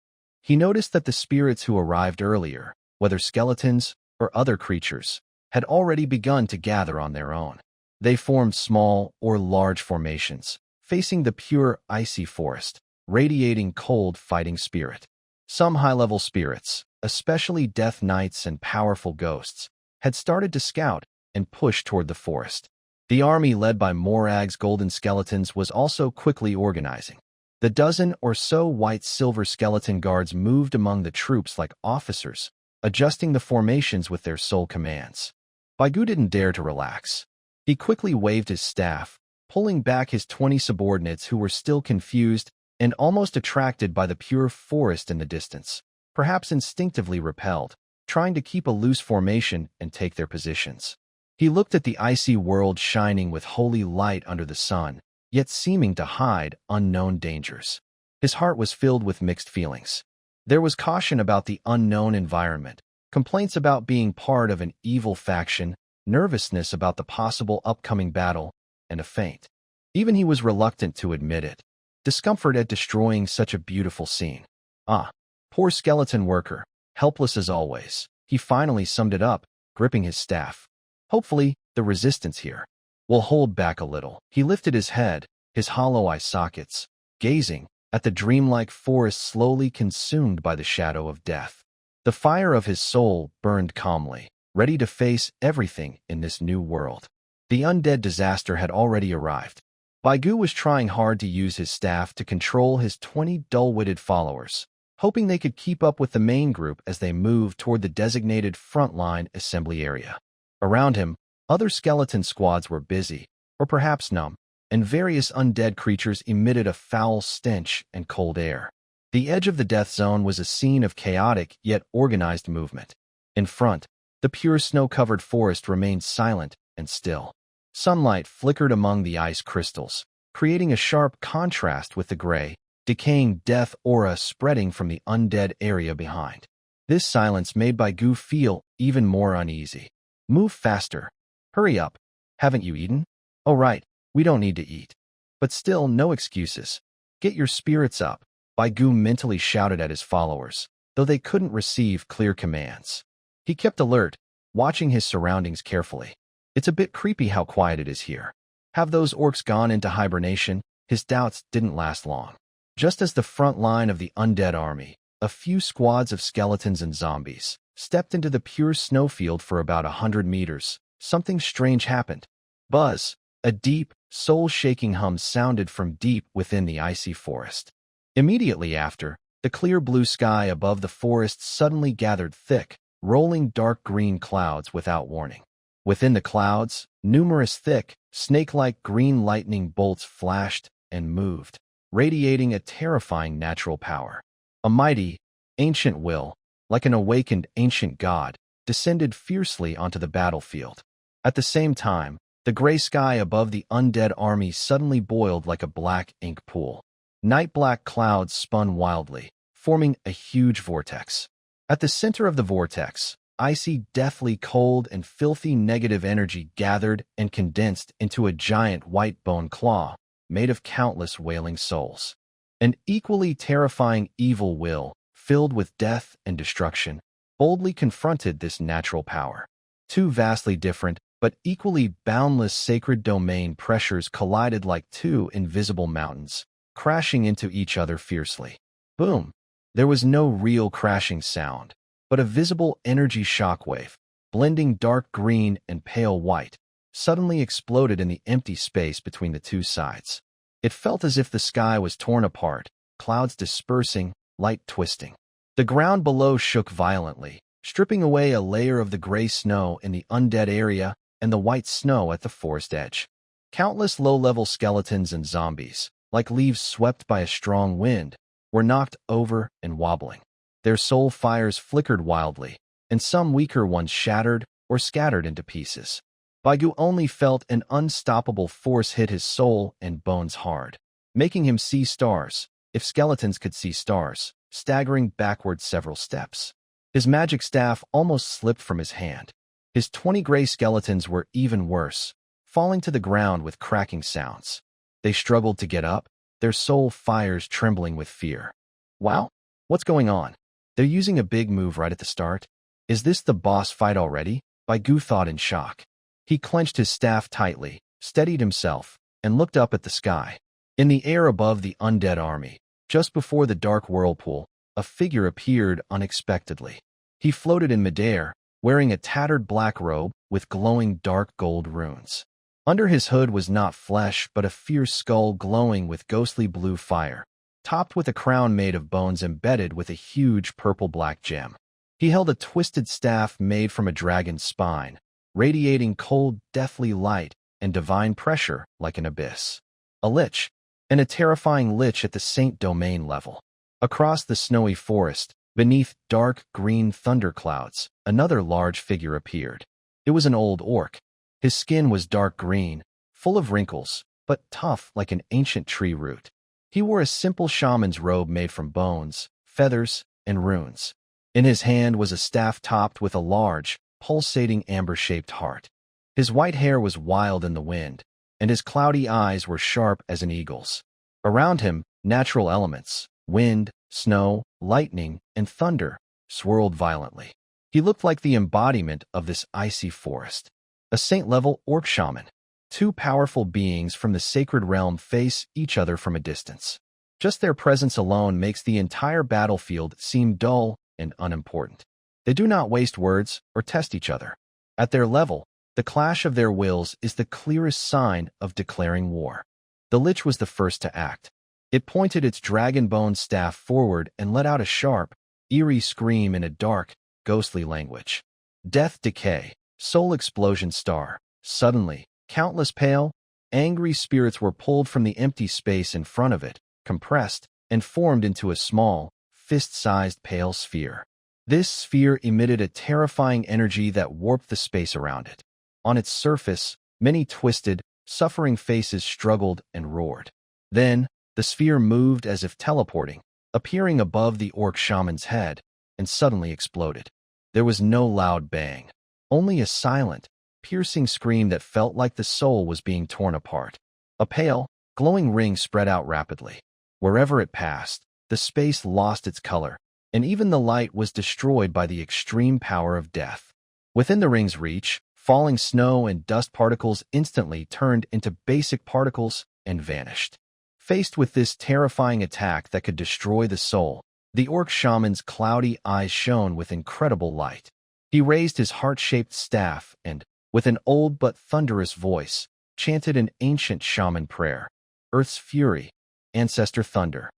He noticed that the spirits who arrived earlier, whether skeletons or other creatures, had already begun to gather on their own. They formed small or large formations, facing the pure icy forest, radiating cold fighting spirit. Some high-level spirits, especially death knights and powerful ghosts, had started to scout and push toward the forest. The army led by Morag's golden skeletons was also quickly organizing. The dozen or so white-silver skeleton guards moved among the troops like officers, adjusting the formations with their sole commands. Baigu didn't dare to relax. He quickly waved his staff, pulling back his 20 subordinates who were still confused and almost attracted by the pure forest in the distance, perhaps instinctively repelled, trying to keep a loose formation and take their positions. He looked at the icy world shining with holy light under the sun, yet seeming to hide unknown dangers. His heart was filled with mixed feelings. There was caution about the unknown environment, complaints about being part of an evil faction, nervousness about the possible upcoming battle, and a feint. Even he was reluctant to admit it, discomfort at destroying such a beautiful scene. Ah, poor skeleton worker, helpless as always. He finally summed it up, gripping his staff. Hopefully, the resistance here will hold back a little. He lifted his head, his hollow eye sockets, gazing at the dreamlike forest slowly consumed by the shadow of death. The fire of his soul burned calmly, ready to face everything in this new world. The undead disaster had already arrived. Baigu was trying hard to use his staff to control his 20 dull-witted followers, hoping they could keep up with the main group as they moved toward the designated frontline assembly area. Around him, other skeleton squads were busy, or perhaps numb, and various undead creatures emitted a foul stench and cold air. The edge of the death zone was a scene of chaotic yet organized movement. In front, the pure snow-covered forest remained silent and still. Sunlight flickered among the ice crystals, creating a sharp contrast with the gray, decaying death aura spreading from the undead area behind. This silence made Baigu feel even more uneasy. Move faster. Hurry up. Haven't you eaten? Oh right, we don't need to eat. But still, no excuses. Get your spirits up, Baigu mentally shouted at his followers, though they couldn't receive clear commands. He kept alert, watching his surroundings carefully. It's a bit creepy how quiet it is here. Have those orcs gone into hibernation? His doubts didn't last long. Just as the front line of the undead army, a few squads of skeletons and zombies, stepped into the pure snowfield for about 100 meters, something strange happened. Buzz, a deep, soul-shaking hum sounded from deep within the icy forest. Immediately after, the clear blue sky above the forest suddenly gathered thick, rolling dark green clouds without warning. Within the clouds, numerous thick, snake-like green lightning bolts flashed and moved, radiating a terrifying natural power. A mighty, ancient will, like an awakened ancient god, descended fiercely onto the battlefield. At the same time, the gray sky above the undead army suddenly boiled like a black ink pool. Night-black clouds spun wildly, forming a huge vortex. At the center of the vortex, icy, deathly cold and filthy negative energy gathered and condensed into a giant white bone claw, made of countless wailing souls. An equally terrifying evil will, filled with death and destruction, boldly confronted this natural power. Two vastly different, but equally boundless sacred domain pressures collided like two invisible mountains, crashing into each other fiercely. Boom! There was no real crashing sound, but a visible energy shockwave, blending dark green and pale white, suddenly exploded in the empty space between the two sides. It felt as if the sky was torn apart, clouds dispersing, light twisting. The ground below shook violently, stripping away a layer of the gray snow in the undead area and the white snow at the forest edge. Countless low-level skeletons and zombies, like leaves swept by a strong wind, were knocked over and wobbling. Their soul fires flickered wildly, and some weaker ones shattered or scattered into pieces. Baigu only felt an unstoppable force hit his soul and bones hard, making him see stars, if skeletons could see stars, staggering backward several steps. His magic staff almost slipped from his hand. His 20 gray skeletons were even worse, falling to the ground with cracking sounds. They struggled to get up, their soul fires trembling with fear. Wow, what's going on? They're using a big move right at the start. Is this the boss fight already? Baigu thought in shock. He clenched his staff tightly, steadied himself, and looked up at the sky. In the air above the undead army, just before the dark whirlpool, a figure appeared unexpectedly. He floated in midair, wearing a tattered black robe with glowing dark gold runes. Under his hood was not flesh but a fierce skull glowing with ghostly blue fire, topped with a crown made of bones embedded with a huge purple-black gem. He held a twisted staff made from a dragon's spine, radiating cold, deathly light and divine pressure like an abyss. A lich, and a terrifying lich at the Saint Domain level. Across the snowy forest, beneath dark green thunderclouds, another large figure appeared. It was an old orc. His skin was dark green, full of wrinkles, but tough like an ancient tree root. He wore a simple shaman's robe made from bones, feathers, and runes. In his hand was a staff topped with a large, pulsating amber-shaped heart. His white hair was wild in the wind, and his cloudy eyes were sharp as an eagle's. Around him, natural elements, wind, snow, lightning, and thunder, swirled violently. He looked like the embodiment of this icy forest. A saint-level orc shaman. Two powerful beings from the sacred realm face each other from a distance. Just their presence alone makes the entire battlefield seem dull and unimportant. They do not waste words or test each other. At their level, the clash of their wills is the clearest sign of declaring war. The Lich was the first to act. It pointed its dragon bone staff forward and let out a sharp, eerie scream in a dark, ghostly language. Death, decay, soul explosion star. Suddenly, countless pale, angry spirits were pulled from the empty space in front of it, compressed, and formed into a small, fist-sized pale sphere. This sphere emitted a terrifying energy that warped the space around it. On its surface, many twisted, suffering faces struggled and roared. Then, the sphere moved as if teleporting, appearing above the orc shaman's head, and suddenly exploded. There was no loud bang, only a silent, piercing scream that felt like the soul was being torn apart. A pale, glowing ring spread out rapidly. Wherever it passed, the space lost its color, and even the light was destroyed by the extreme power of death. Within the ring's reach, falling snow and dust particles instantly turned into basic particles and vanished. Faced with this terrifying attack that could destroy the soul, the orc shaman's cloudy eyes shone with incredible light. He raised his heart-shaped staff and, with an old but thunderous voice, chanted an ancient shaman prayer. Earth's fury, ancestor thunder.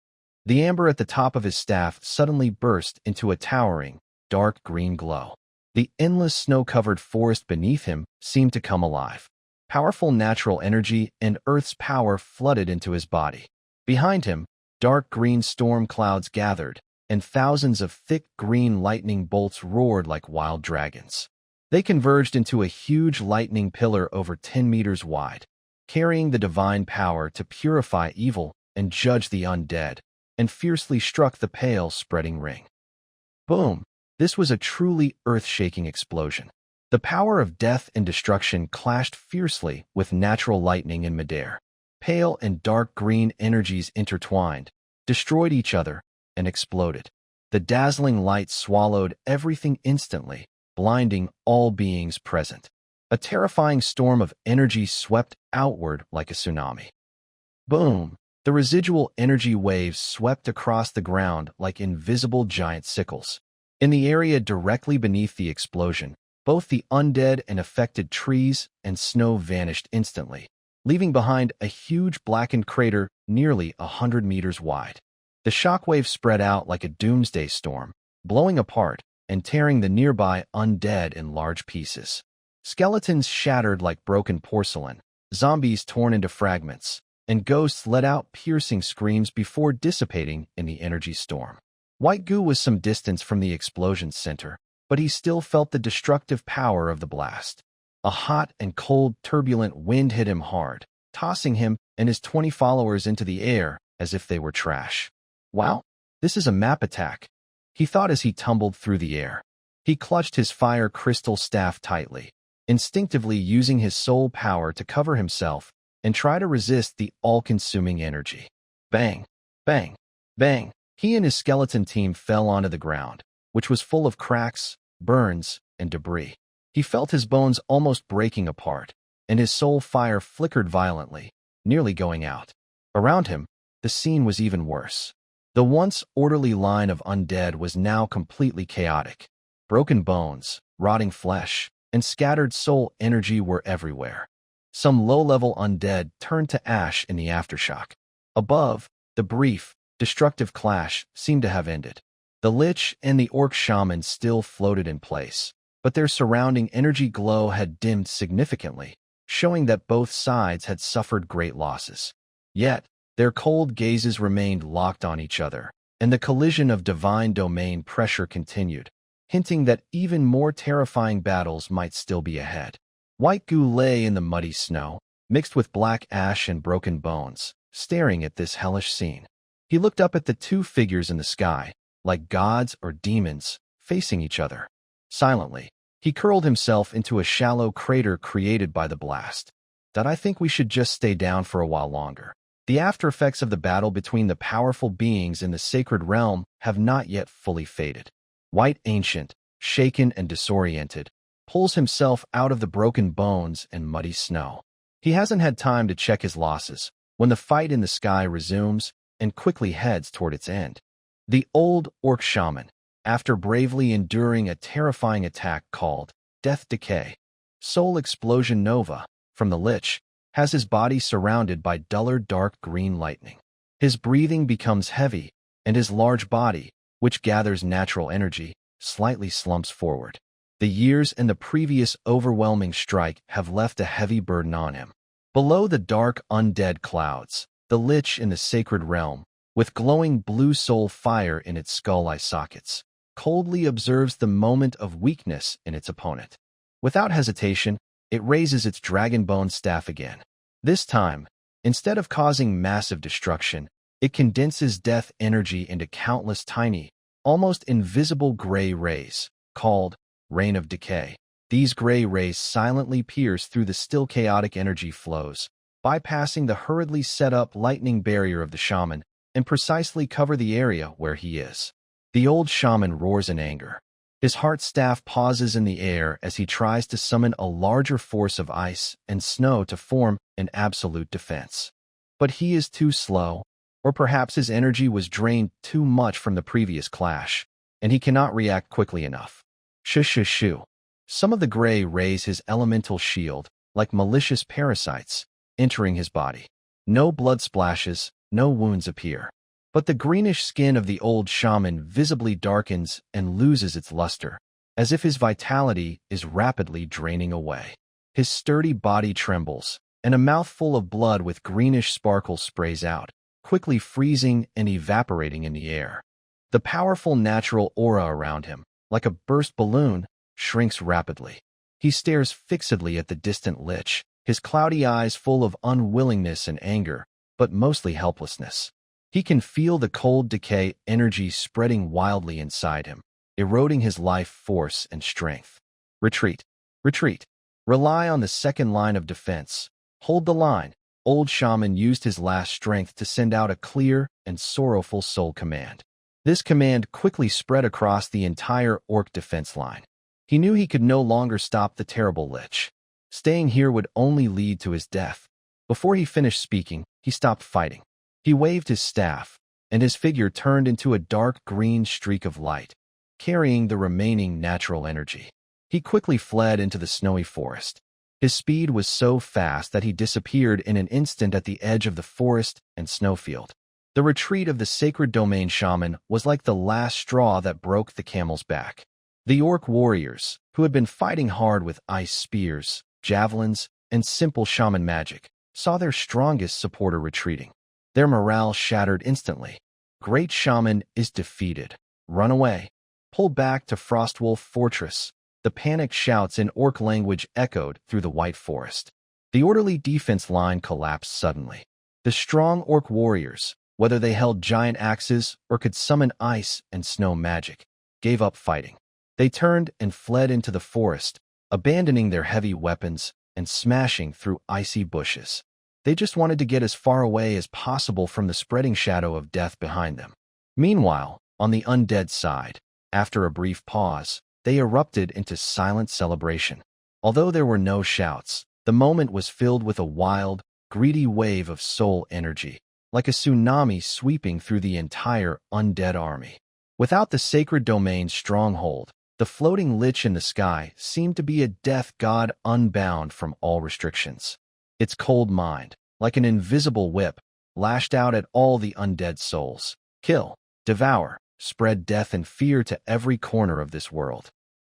The amber at the top of his staff suddenly burst into a towering, dark green glow. The endless snow-covered forest beneath him seemed to come alive. Powerful natural energy and Earth's power flooded into his body. Behind him, dark green storm clouds gathered, and thousands of thick green lightning bolts roared like wild dragons. They converged into a huge lightning pillar over 10 meters wide, carrying the divine power to purify evil and judge the undead, and fiercely struck the pale, spreading ring. Boom! This was a truly earth-shaking explosion. The power of death and destruction clashed fiercely with natural lightning in midair. Pale and dark green energies intertwined, destroyed each other, and exploded. The dazzling light swallowed everything instantly, blinding all beings present. A terrifying storm of energy swept outward like a tsunami. Boom! The residual energy waves swept across the ground like invisible giant sickles. In the area directly beneath the explosion, both the undead and affected trees and snow vanished instantly, leaving behind a huge blackened crater nearly 100 meters wide. The shockwave spread out like a doomsday storm, blowing apart and tearing the nearby undead in large pieces. Skeletons shattered like broken porcelain, zombies torn into fragments, and ghosts let out piercing screams before dissipating in the energy storm. White Goo was some distance from the explosion's center, but he still felt the destructive power of the blast. A hot and cold, turbulent wind hit him hard, tossing him and his 20 followers into the air as if they were trash. Wow, this is a map attack, he thought as he tumbled through the air. He clutched his fire crystal staff tightly, instinctively using his soul power to cover himself and try to resist the all-consuming energy. Bang, bang, bang. He and his skeleton team fell onto the ground, which was full of cracks, burns, and debris. He felt his bones almost breaking apart, and his soul fire flickered violently, nearly going out. Around him, the scene was even worse. The once orderly line of undead was now completely chaotic. Broken bones, rotting flesh, and scattered soul energy were everywhere. Some low-level undead turned to ash in the aftershock. Above, the brief, destructive clash seemed to have ended. The Lich and the Orc Shaman still floated in place, but their surrounding energy glow had dimmed significantly, showing that both sides had suffered great losses. Yet, their cold gazes remained locked on each other, and the collision of divine domain pressure continued, hinting that even more terrifying battles might still be ahead. White Goo lay in the muddy snow, mixed with black ash and broken bones, staring at this hellish scene. He looked up at the two figures in the sky, like gods or demons, facing each other. Silently, he curled himself into a shallow crater created by the blast. I think we should just stay down for a while longer. The after-effects of the battle between the powerful beings in the sacred realm have not yet fully faded. White Ancient, shaken and disoriented, pulls himself out of the broken bones and muddy snow. He hasn't had time to check his losses when the fight in the sky resumes and quickly heads toward its end. The old Orc Shaman, after bravely enduring a terrifying attack called Death Decay, Soul Explosion Nova, from the Lich, has his body surrounded by duller dark green lightning. His breathing becomes heavy, and his large body, which gathers natural energy, slightly slumps forward. The years and the previous overwhelming strike have left a heavy burden on him. Below the dark undead clouds, the Lich in the sacred realm, with glowing blue soul fire in its skull eye sockets, coldly observes the moment of weakness in its opponent. Without hesitation, it raises its dragon-bone staff again. This time, instead of causing massive destruction, it condenses death energy into countless tiny, almost invisible gray rays, called Rain of Decay. These gray rays silently pierce through the still chaotic energy flows, bypassing the hurriedly set-up lightning barrier of the shaman, and precisely cover the area where he is. The old shaman roars in anger. His heart staff pauses in the air as he tries to summon a larger force of ice and snow to form an absolute defense. But he is too slow, or perhaps his energy was drained too much from the previous clash, and he cannot react quickly enough. Shoo. Some of the gray raise his elemental shield, like malicious parasites, entering his body. No blood splashes, no wounds appear. But the greenish skin of the old shaman visibly darkens and loses its luster, as if his vitality is rapidly draining away. His sturdy body trembles, and a mouthful of blood with greenish sparkle sprays out, quickly freezing and evaporating in the air. The powerful natural aura around him, like a burst balloon, shrinks rapidly. He stares fixedly at the distant Lich, his cloudy eyes full of unwillingness and anger, but mostly helplessness. He can feel the cold decay energy spreading wildly inside him, eroding his life force and strength. Retreat. Rely on the second line of defense. Hold the line. Old shaman used his last strength to send out a clear and sorrowful soul command. This command quickly spread across the entire orc defense line. He knew he could no longer stop the terrible Lich. Staying here would only lead to his death. Before he finished speaking, he stopped fighting. He waved his staff, and his figure turned into a dark green streak of light, carrying the remaining natural energy. He quickly fled into the snowy forest. His speed was so fast that he disappeared in an instant at the edge of the forest and snowfield. The retreat of the sacred domain shaman was like the last straw that broke the camel's back. The orc warriors, who had been fighting hard with ice spears, javelins, and simple shaman magic, saw their strongest supporter retreating. Their morale shattered instantly. Great shaman is defeated. Run away. Pull back to Frostwolf Fortress. The panicked shouts in orc language echoed through the white forest. The orderly defense line collapsed suddenly. The strong orc warriors, whether they held giant axes or could summon ice and snow magic, gave up fighting. They turned and fled into the forest, abandoning their heavy weapons and smashing through icy bushes. They just wanted to get as far away as possible from the spreading shadow of death behind them. Meanwhile, on the undead side, after a brief pause, they erupted into silent celebration. Although there were no shouts, the moment was filled with a wild, greedy wave of soul energy, like a tsunami sweeping through the entire undead army. Without the sacred domain's stronghold, the floating Lich in the sky seemed to be a death god unbound from all restrictions. Its cold mind, like an invisible whip, lashed out at all the undead souls. Kill, devour, spread death and fear to every corner of this world.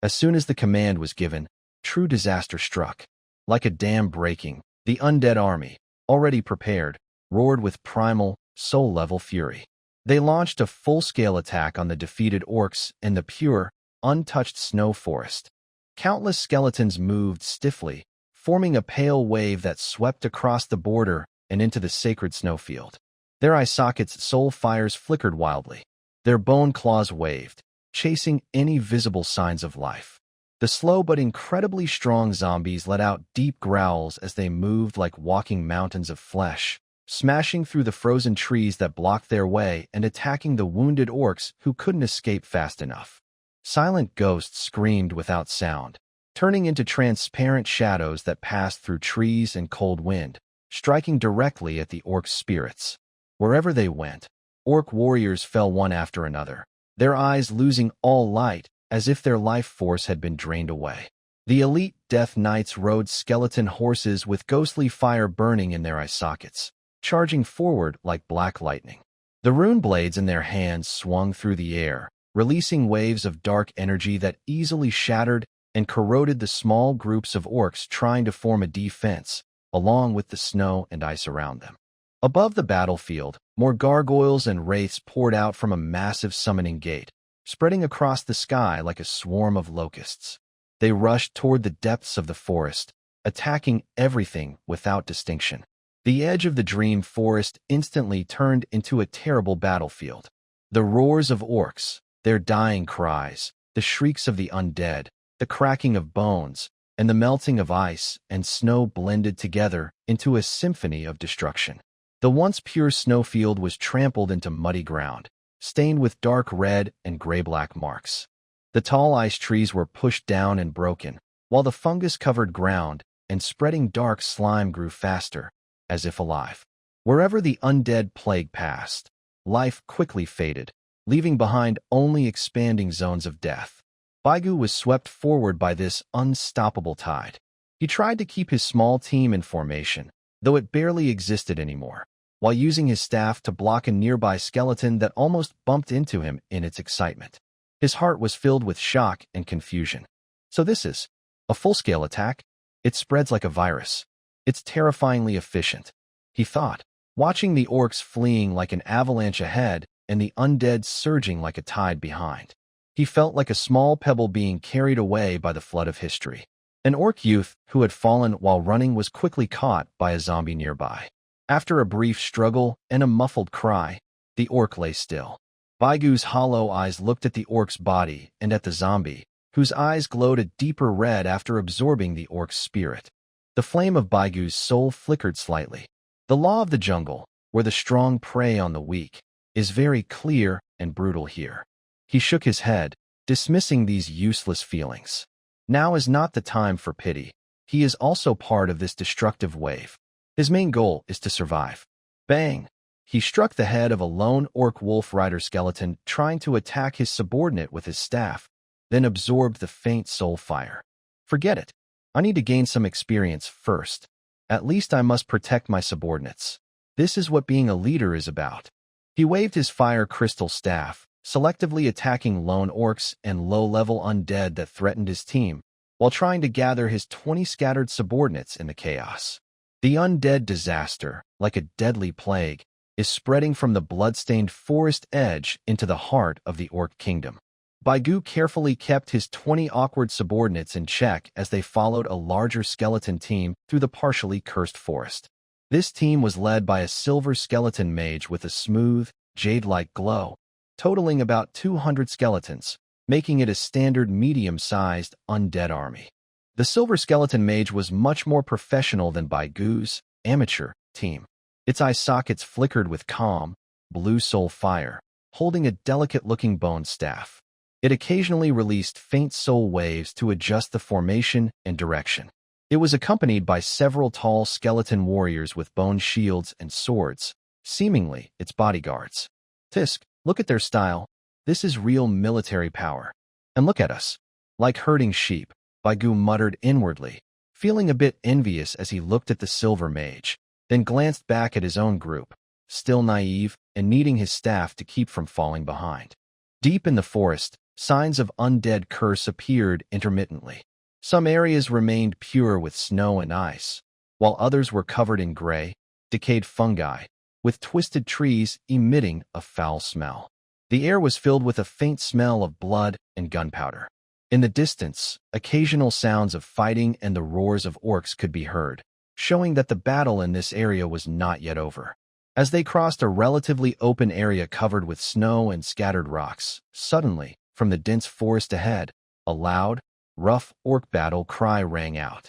As soon as the command was given, true disaster struck. Like a dam breaking, the undead army, already prepared, roared with primal, soul-level fury. They launched a full-scale attack on the defeated orcs in the pure, untouched snow forest. Countless skeletons moved stiffly, forming a pale wave that swept across the border and into the sacred snowfield. Their eye sockets' soul fires flickered wildly. Their bone claws waved, chasing any visible signs of life. The slow but incredibly strong zombies let out deep growls as they moved like walking mountains of flesh, smashing through the frozen trees that blocked their way and attacking the wounded orcs who couldn't escape fast enough. Silent ghosts screamed without sound, turning into transparent shadows that passed through trees and cold wind, striking directly at the orcs' spirits. Wherever they went, orc warriors fell one after another, their eyes losing all light as if their life force had been drained away. The elite Death Knights rode skeleton horses with ghostly fire burning in their eye sockets, charging forward like black lightning. The rune blades in their hands swung through the air, releasing waves of dark energy that easily shattered and corroded the small groups of orcs trying to form a defense, along with the snow and ice around them. Above the battlefield, more gargoyles and wraiths poured out from a massive summoning gate, spreading across the sky like a swarm of locusts. They rushed toward the depths of the forest, attacking everything without distinction. The edge of the dream forest instantly turned into a terrible battlefield. The roars of orcs, their dying cries, the shrieks of the undead, the cracking of bones, and the melting of ice and snow blended together into a symphony of destruction. The once pure snowfield was trampled into muddy ground, stained with dark red and gray-black marks. The tall ice trees were pushed down and broken, while the fungus-covered ground and spreading dark slime grew faster, as if alive. Wherever the undead plague passed, life quickly faded, leaving behind only expanding zones of death. Baigu was swept forward by this unstoppable tide. He tried to keep his small team in formation, though it barely existed anymore, while using his staff to block a nearby skeleton that almost bumped into him in its excitement. His heart was filled with shock and confusion. So this is a full-scale attack? It spreads like a virus. It's terrifyingly efficient, he thought, watching the orcs fleeing like an avalanche ahead and the undead surging like a tide behind. He felt like a small pebble being carried away by the flood of history. An orc youth who had fallen while running was quickly caught by a zombie nearby. After a brief struggle and a muffled cry, the orc lay still. Baigu's hollow eyes looked at the orc's body and at the zombie, whose eyes glowed a deeper red after absorbing the orc's spirit. The flame of Baigu's soul flickered slightly. The law of the jungle, where the strong prey on the weak, is very clear and brutal here. He shook his head, dismissing these useless feelings. Now is not the time for pity. He is also part of this destructive wave. His main goal is to survive. Bang! He struck the head of a lone orc wolf rider skeleton trying to attack his subordinate with his staff, then absorbed the faint soul fire. Forget it. I need to gain some experience first. At least I must protect my subordinates. This is what being a leader is about. He waved his fire crystal staff, selectively attacking lone orcs and low-level undead that threatened his team, while trying to gather his 20 scattered subordinates in the chaos. The undead disaster, like a deadly plague, is spreading from the blood-stained forest edge into the heart of the orc kingdom. Baigu carefully kept his 20 awkward subordinates in check as they followed a larger skeleton team through the partially cursed forest. This team was led by a silver skeleton mage with a smooth, jade-like glow, totaling about 200 skeletons, making it a standard medium-sized undead army. The silver skeleton mage was much more professional than Baigu's amateur team. Its eye sockets flickered with calm, blue soul fire, holding a delicate-looking bone staff. It occasionally released faint soul waves to adjust the formation and direction. It was accompanied by several tall skeleton warriors with bone shields and swords, seemingly its bodyguards. Tisk, look at their style. This is real military power. And look at us. Like herding sheep, Baigu muttered inwardly, feeling a bit envious as he looked at the silver mage, then glanced back at his own group, still naive and needing his staff to keep from falling behind. Deep in the forest, signs of undead curse appeared intermittently. Some areas remained pure with snow and ice, while others were covered in gray, decayed fungi, with twisted trees emitting a foul smell. The air was filled with a faint smell of blood and gunpowder. In the distance, occasional sounds of fighting and the roars of orcs could be heard, showing that the battle in this area was not yet over. As they crossed a relatively open area covered with snow and scattered rocks, suddenly, from the dense forest ahead, a loud, rough orc battle cry rang out.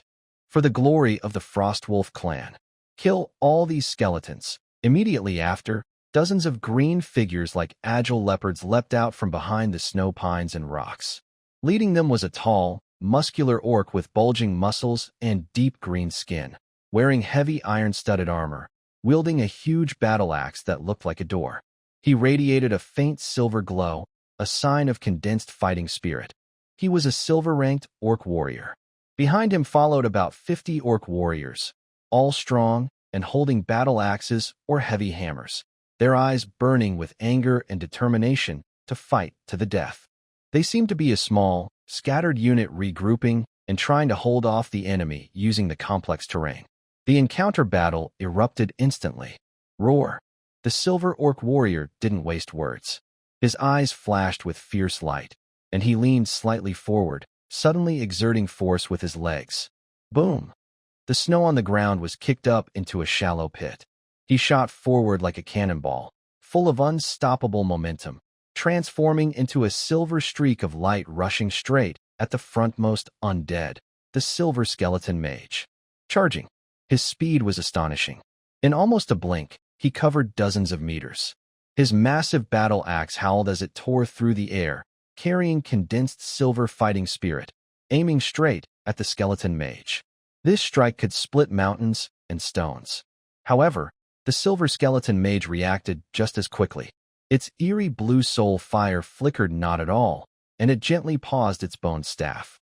For the glory of the Frostwolf clan, kill all these skeletons. Immediately after, dozens of green figures like agile leopards leapt out from behind the snow pines and rocks. Leading them was a tall, muscular orc with bulging muscles and deep green skin, wearing heavy iron-studded armor, wielding a huge battle axe that looked like a door. He radiated a faint silver glow, a sign of condensed fighting spirit. He was a silver-ranked orc warrior. Behind him followed about 50 orc warriors, all strong and holding battle axes or heavy hammers, their eyes burning with anger and determination to fight to the death. They seemed to be a small, scattered unit regrouping and trying to hold off the enemy using the complex terrain. The encounter battle erupted instantly. Roar! The silver orc warrior didn't waste words. His eyes flashed with fierce light, and he leaned slightly forward, suddenly exerting force with his legs. Boom! The snow on the ground was kicked up into a shallow pit. He shot forward like a cannonball, full of unstoppable momentum, transforming into a silver streak of light rushing straight at the frontmost undead, the silver skeleton mage. Charging. His speed was astonishing. In almost a blink, he covered dozens of meters. His massive battle axe howled as it tore through the air, carrying condensed silver fighting spirit, aiming straight at the skeleton mage. This strike could split mountains and stones. However, the silver skeleton mage reacted just as quickly. Its eerie blue soul fire flickered not at all, and it gently paused its bone staff.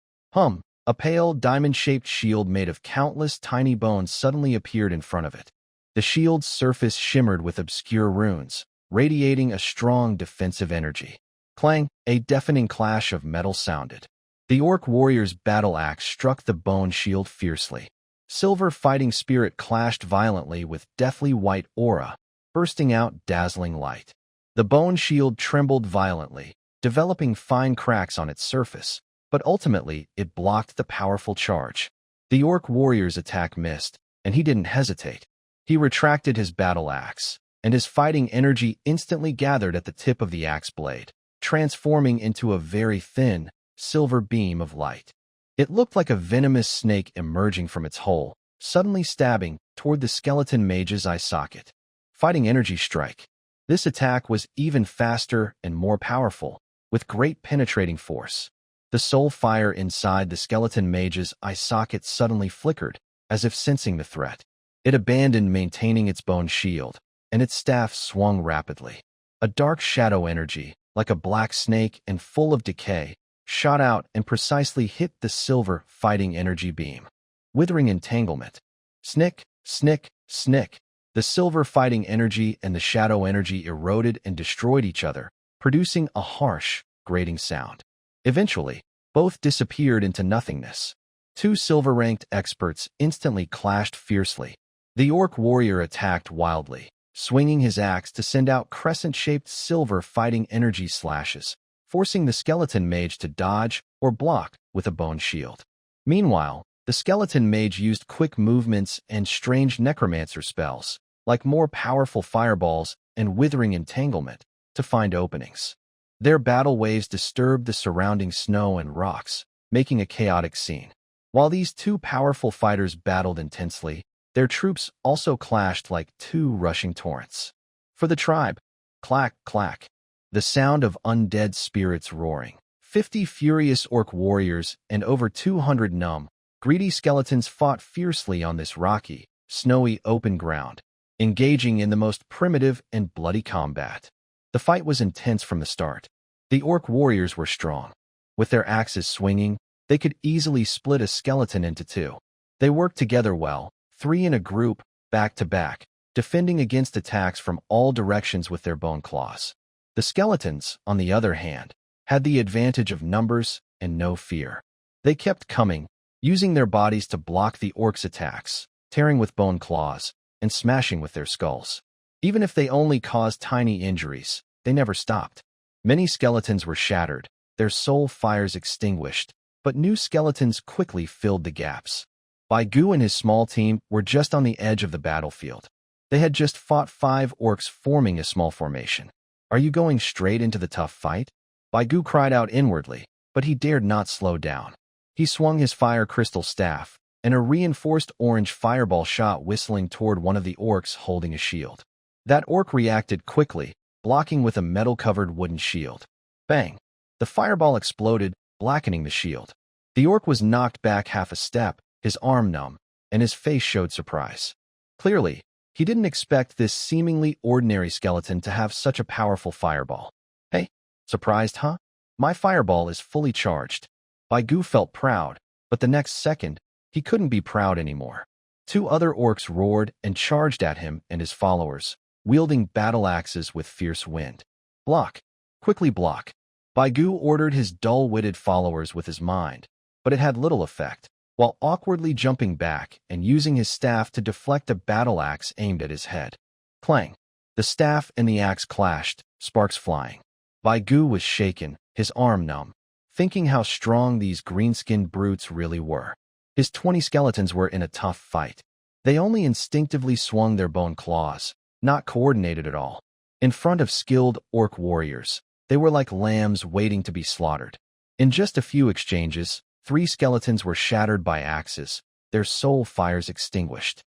A pale, diamond-shaped shield made of countless tiny bones suddenly appeared in front of it. The shield's surface shimmered with obscure runes, radiating a strong defensive energy. Clang! A deafening clash of metal sounded. The orc warrior's battle axe struck the bone shield fiercely. Silver fighting spirit clashed violently with deathly white aura, bursting out dazzling light. The bone shield trembled violently, developing fine cracks on its surface, but ultimately it blocked the powerful charge. The orc warrior's attack missed, and he didn't hesitate. He retracted his battle axe, and his fighting energy instantly gathered at the tip of the axe blade, transforming into a very thin, silver beam of light. It looked like a venomous snake emerging from its hole, suddenly stabbing toward the skeleton mage's eye socket. Fighting energy strike. This attack was even faster and more powerful, with great penetrating force. The soul fire inside the skeleton mage's eye socket suddenly flickered, as if sensing the threat. It abandoned maintaining its bone shield, and its staff swung rapidly. A dark shadow energy, like a black snake and full of decay, shot out and precisely hit the silver fighting energy beam. Withering entanglement. Snick, snick, snick. The silver fighting energy and the shadow energy eroded and destroyed each other, producing a harsh, grating sound. Eventually, both disappeared into nothingness. Two silver-ranked experts instantly clashed fiercely. The orc warrior attacked wildly, swinging his axe to send out crescent-shaped silver fighting energy slashes, forcing the skeleton mage to dodge or block with a bone shield. Meanwhile, the skeleton mage used quick movements and strange necromancer spells, like more powerful fireballs and withering entanglement, to find openings. Their battle waves disturbed the surrounding snow and rocks, making a chaotic scene. While these two powerful fighters battled intensely, their troops also clashed like two rushing torrents. For the tribe, clack, clack, the sound of undead spirits roaring. 50 furious orc warriors and over 200 numb, greedy skeletons fought fiercely on this rocky, snowy open ground, engaging in the most primitive and bloody combat. The fight was intense from the start. The orc warriors were strong. With their axes swinging, they could easily split a skeleton into two. They worked together well, 3 in a group, back to back, defending against attacks from all directions with their bone claws. The skeletons, on the other hand, had the advantage of numbers and no fear. They kept coming, using their bodies to block the orcs' attacks, tearing with bone claws, and smashing with their skulls. Even if they only caused tiny injuries, they never stopped. Many skeletons were shattered, their soul fires extinguished, but new skeletons quickly filled the gaps. Baigu and his small team were just on the edge of the battlefield. They had just fought 5 orcs forming a small formation. "Are you going straight into the tough fight?" Baigu cried out inwardly, but he dared not slow down. He swung his fire crystal staff, and a reinforced orange fireball shot whistling toward one of the orcs holding a shield. That orc reacted quickly, blocking with a metal-covered wooden shield. Bang! The fireball exploded, blackening the shield. The orc was knocked back half a step, his arm numb, and his face showed surprise. Clearly, he didn't expect this seemingly ordinary skeleton to have such a powerful fireball. "Hey, surprised, huh? My fireball is fully charged." Baigu felt proud, But the next second, he couldn't be proud anymore. Two other orcs roared and charged at him and his followers, wielding battle axes with fierce wind. Block! Quickly block! Baigu ordered his dull-witted followers with his mind, but it had little effect. While awkwardly jumping back and using his staff to deflect a battle axe aimed at his head. Clang! The staff and the axe clashed, sparks flying. Baigu was shaken, his arm numb, thinking how strong these green-skinned brutes really were. His 20 skeletons were in a tough fight. They only instinctively swung their bone claws, not coordinated at all. In front of skilled orc warriors, they were like lambs waiting to be slaughtered. In just a few exchanges, 3 skeletons were shattered by axes, their soul fires extinguished.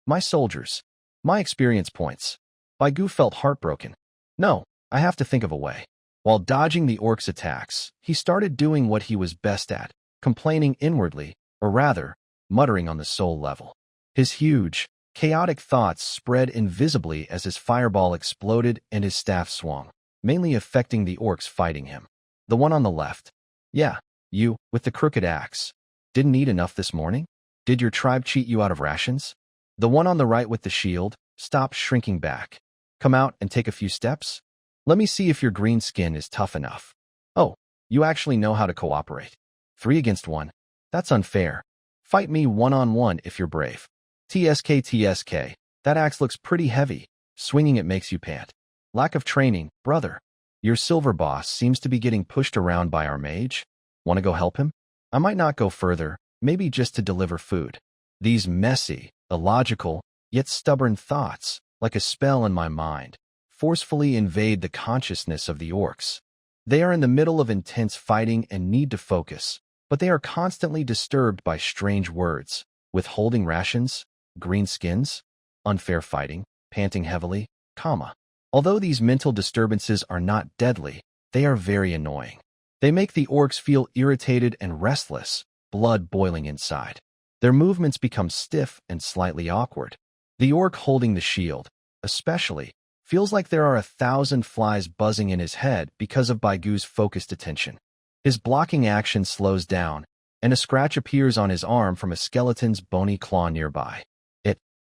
My soldiers. My experience points. Baigu felt heartbroken. No, I have to think of a way. While dodging the orcs' attacks, he started doing what he was best at, complaining inwardly, or rather, muttering on the soul level. His huge, chaotic thoughts spread invisibly as his fireball exploded and his staff swung, mainly affecting the orcs fighting him. The one on the left. Yeah, you, with the crooked axe. Didn't eat enough this morning? Did your tribe cheat you out of rations? The one on the right with the shield. Stop shrinking back. Come out and take a few steps. Let me see if your green skin is tough enough. Oh, you actually know how to cooperate. 3 against 1. That's unfair. Fight me one-on-one if you're brave. TSK, that axe looks pretty heavy. Swinging it makes you pant. Lack of training, brother. Your silver boss seems to be getting pushed around by our mage. Want to go help him? I might not go further, maybe just to deliver food. These messy, illogical, yet stubborn thoughts, like a spell in my mind, forcefully invade the consciousness of the orcs. They are in the middle of intense fighting and need to focus, but they are constantly disturbed by strange words, withholding rations, green skins, unfair fighting, panting heavily, comma. Although these mental disturbances are not deadly, they are very annoying. They make the orcs feel irritated and restless, blood boiling inside. Their movements become stiff and slightly awkward. The orc holding the shield, especially, feels like there are 1,000 flies buzzing in his head because of Baigu's focused attention. His blocking action slows down, and a scratch appears on his arm from a skeleton's bony claw nearby.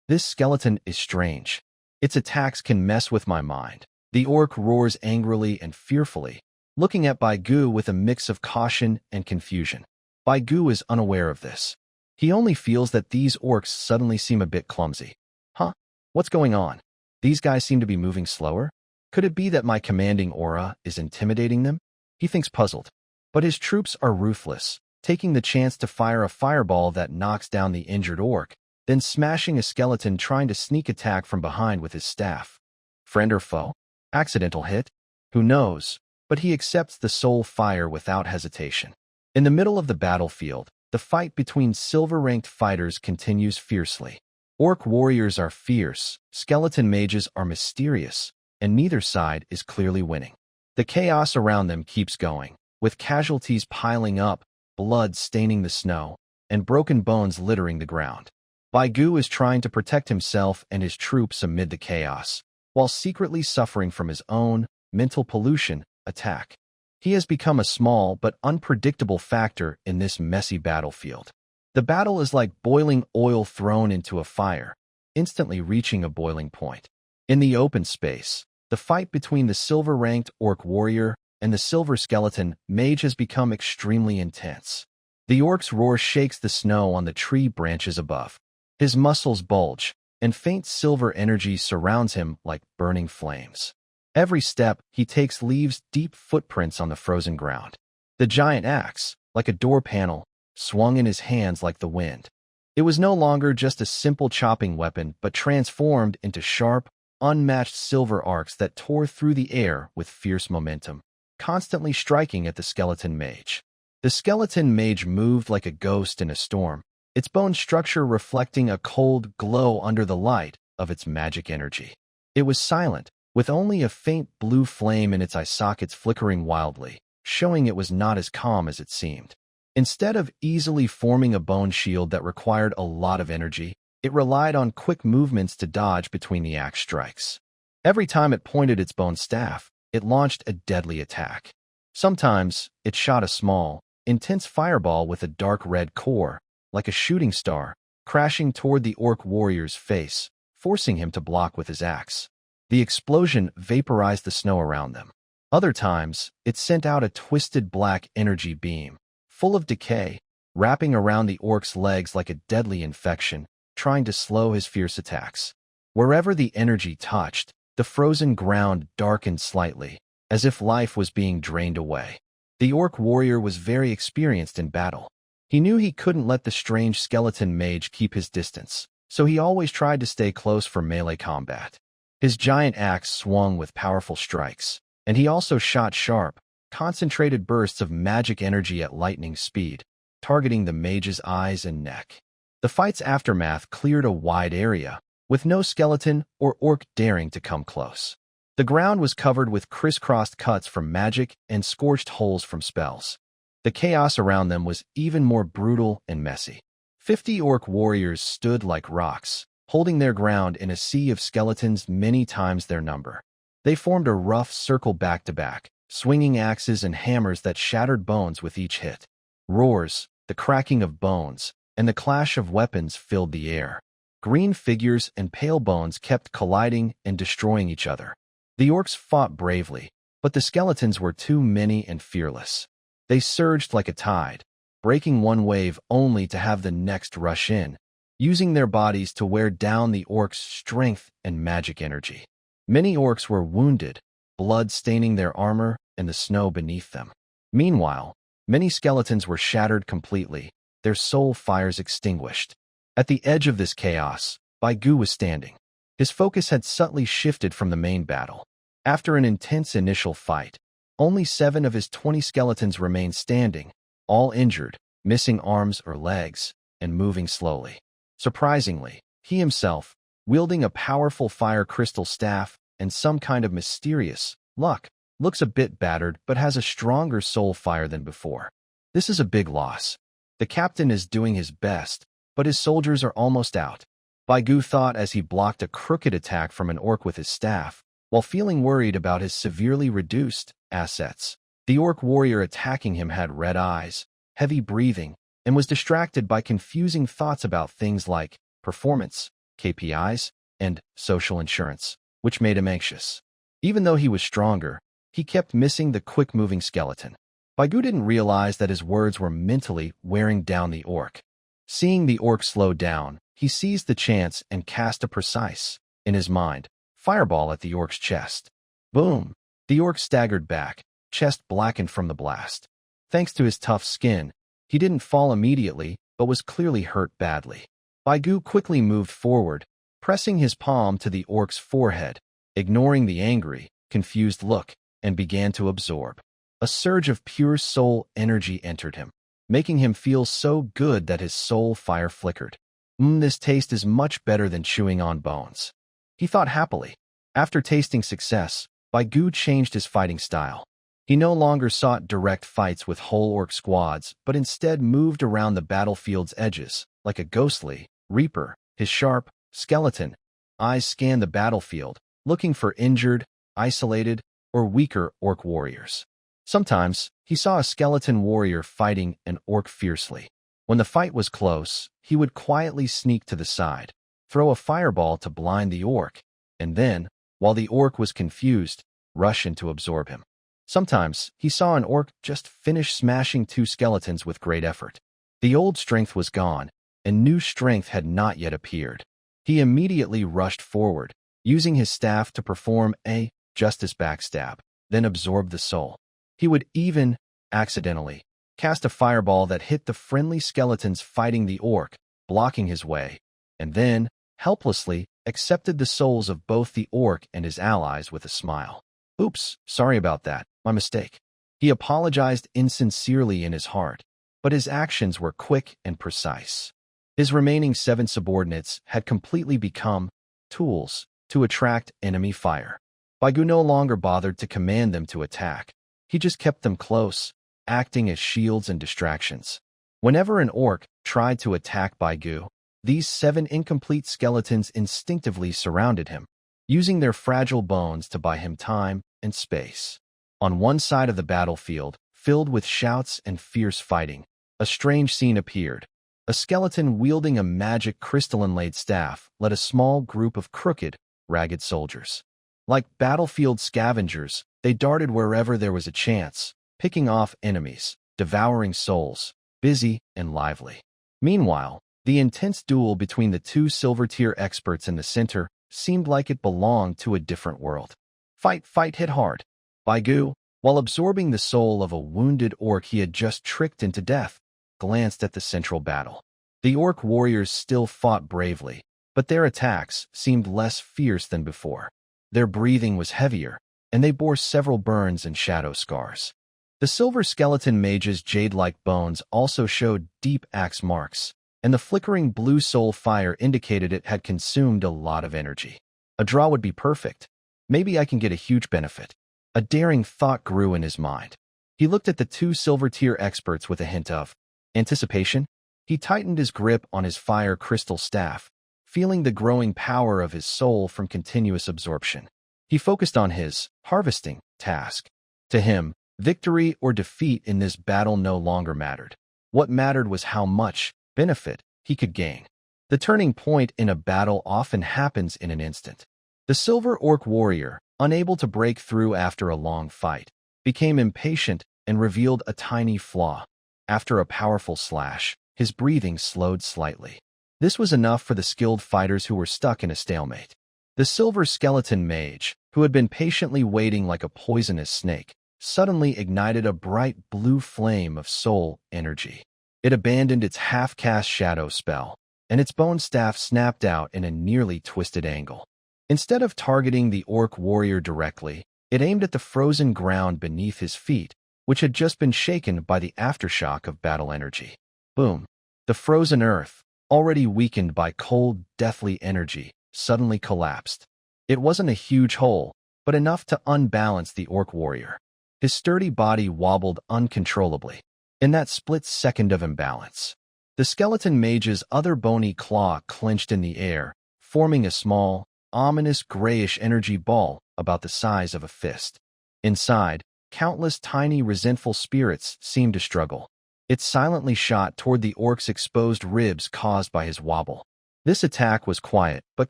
This skeleton is strange. Its attacks can mess with my mind. The orc roars angrily and fearfully, looking at Baigu with a mix of caution and confusion. Baigu is unaware of this. He only feels that these orcs suddenly seem a bit clumsy. Huh? What's going on? These guys seem to be moving slower? Could it be that my commanding aura is intimidating them? He thinks puzzled. But his troops are ruthless, taking the chance to fire a fireball that knocks down the injured orc, then smashing a skeleton trying to sneak attack from behind with his staff. Friend or foe? Accidental hit? Who knows? But he accepts the soul fire without hesitation. In the middle of the battlefield, the fight between silver-ranked fighters continues fiercely. Orc warriors are fierce, skeleton mages are mysterious, and neither side is clearly winning. The chaos around them keeps going, with casualties piling up, blood staining the snow, and broken bones littering the ground. Baigu is trying to protect himself and his troops amid the chaos, while secretly suffering from his own mental pollution attack. He has become a small but unpredictable factor in this messy battlefield. The battle is like boiling oil thrown into a fire, instantly reaching a boiling point. In the open space, the fight between the silver-ranked orc warrior and the silver skeleton mage has become extremely intense. The orc's roar shakes the snow on the tree branches above. His muscles bulge, and faint silver energy surrounds him like burning flames. Every step he takes leaves deep footprints on the frozen ground. The giant axe, like a door panel, swung in his hands like the wind. It was no longer just a simple chopping weapon, but transformed into sharp, unmatched silver arcs that tore through the air with fierce momentum, constantly striking at the skeleton mage. The skeleton mage moved like a ghost in a storm, its bone structure reflecting a cold glow under the light of its magic energy. It was silent, with only a faint blue flame in its eye sockets flickering wildly, showing it was not as calm as it seemed. Instead of easily forming a bone shield that required a lot of energy, it relied on quick movements to dodge between the axe strikes. Every time it pointed its bone staff, it launched a deadly attack. Sometimes, it shot a small, intense fireball with a dark red core, like a shooting star, crashing toward the orc warrior's face, forcing him to block with his axe. The explosion vaporized the snow around them. Other times, it sent out a twisted black energy beam, full of decay, wrapping around the orc's legs like a deadly infection, trying to slow his fierce attacks. Wherever the energy touched, the frozen ground darkened slightly, as if life was being drained away. The orc warrior was very experienced in battle. He knew he couldn't let the strange skeleton mage keep his distance, so he always tried to stay close for melee combat. His giant axe swung with powerful strikes, and he also shot sharp, concentrated bursts of magic energy at lightning speed, targeting the mage's eyes and neck. The fight's aftermath cleared a wide area, with no skeleton or orc daring to come close. The ground was covered with crisscrossed cuts from magic and scorched holes from spells. The chaos around them was even more brutal and messy. 50 orc warriors stood like rocks, holding their ground in a sea of skeletons many times their number. They formed a rough circle back-to-back, swinging axes and hammers that shattered bones with each hit. Roars, the cracking of bones, and the clash of weapons filled the air. Green figures and pale bones kept colliding and destroying each other. The orcs fought bravely, but the skeletons were too many and fearless. They surged like a tide, breaking one wave only to have the next rush in, using their bodies to wear down the orcs' strength and magic energy. Many orcs were wounded, blood staining their armor and the snow beneath them. Meanwhile, many skeletons were shattered completely, their soul fires extinguished. At the edge of this chaos, Baigu was standing. His focus had subtly shifted from the main battle. After an intense initial fight, only 7 of his 20 skeletons remained standing, all injured, missing arms or legs, and moving slowly. Surprisingly, he himself, wielding a powerful fire crystal staff and some kind of mysterious luck, looks a bit battered but has a stronger soul fire than before. This is a big loss. The captain is doing his best, but his soldiers are almost out. Baigu thought as he blocked a crooked attack from an orc with his staff, while feeling worried about his severely reduced assets. The orc warrior attacking him had red eyes, heavy breathing, and was distracted by confusing thoughts about things like performance, KPIs, and social insurance, which made him anxious. Even though he was stronger, he kept missing the quick-moving skeleton. Baigu didn't realize that his words were mentally wearing down the orc. Seeing the orc slow down, he seized the chance and cast a precise, in his mind, fireball at the orc's chest. Boom! The orc staggered back, chest blackened from the blast. Thanks to his tough skin, he didn't fall immediately, but was clearly hurt badly. Baigu quickly moved forward, pressing his palm to the orc's forehead, ignoring the angry, confused look, and began to absorb. A surge of pure soul energy entered him, making him feel so good that his soul fire flickered. This taste is much better than chewing on bones, he thought happily. After tasting success, Baigu changed his fighting style. He no longer sought direct fights with whole orc squads, but instead moved around the battlefield's edges, like a ghostly reaper. His sharp, skeleton eyes scanned the battlefield, looking for injured, isolated, or weaker orc warriors. Sometimes, he saw a skeleton warrior fighting an orc fiercely. When the fight was close, he would quietly sneak to the side, throw a fireball to blind the orc, and then, while the orc was confused, rush in to absorb him. Sometimes, he saw an orc just finish smashing 2 skeletons with great effort. The old strength was gone, and new strength had not yet appeared. He immediately rushed forward, using his staff to perform a justice backstab, then absorb the soul. He would even, accidentally, cast a fireball that hit the friendly skeletons fighting the orc, blocking his way, and then, helplessly, accepted the souls of both the orc and his allies with a smile. Oops, sorry about that, my mistake. He apologized insincerely in his heart, but his actions were quick and precise. His remaining 7 subordinates had completely become tools to attract enemy fire. Baigu no longer bothered to command them to attack. He just kept them close, acting as shields and distractions. Whenever an orc tried to attack Baigu, these 7 incomplete skeletons instinctively surrounded him, using their fragile bones to buy him time and space. On one side of the battlefield, filled with shouts and fierce fighting. A strange scene appeared. A skeleton wielding a magic crystal-inlaid staff led a small group of crooked, ragged soldiers. Like battlefield scavengers, they darted wherever there was a chance, picking off enemies, devouring souls, busy and lively. Meanwhile, the intense duel between the two silver-tier experts in the center seemed like it belonged to a different world. Fight, fight, hit hard. Baigu, while absorbing the soul of a wounded orc he had just tricked into death, glanced at the central battle. The orc warriors still fought bravely, but their attacks seemed less fierce than before. Their breathing was heavier, and they bore several burns and shadow scars. The silver skeleton mage's jade-like bones also showed deep axe marks, and the flickering blue soul fire indicated it had consumed a lot of energy. A draw would be perfect. Maybe I can get a huge benefit. A daring thought grew in his mind. He looked at the two silver-tier experts with a hint of anticipation. He tightened his grip on his fire crystal staff, feeling the growing power of his soul from continuous absorption. He focused on his harvesting task. To him, victory or defeat in this battle no longer mattered. What mattered was how much benefit he could gain. The turning point in a battle often happens in an instant. The silver orc warrior, unable to break through after a long fight, became impatient and revealed a tiny flaw. After a powerful slash, his breathing slowed slightly. This was enough for the skilled fighters who were stuck in a stalemate. The silver skeleton mage, who had been patiently waiting like a poisonous snake, suddenly ignited a bright blue flame of soul energy. It abandoned its half-cast shadow spell, and its bone staff snapped out in a nearly twisted angle. Instead of targeting the orc warrior directly, it aimed at the frozen ground beneath his feet, which had just been shaken by the aftershock of battle energy. Boom! The frozen earth, already weakened by cold, deathly energy, suddenly collapsed. It wasn't a huge hole, but enough to unbalance the orc warrior. His sturdy body wobbled uncontrollably. In that split second of imbalance, the skeleton mage's other bony claw clenched in the air, forming a small, ominous grayish energy ball about the size of a fist. Inside, countless tiny resentful spirits seemed to struggle. It silently shot toward the orc's exposed ribs caused by his wobble. This attack was quiet, but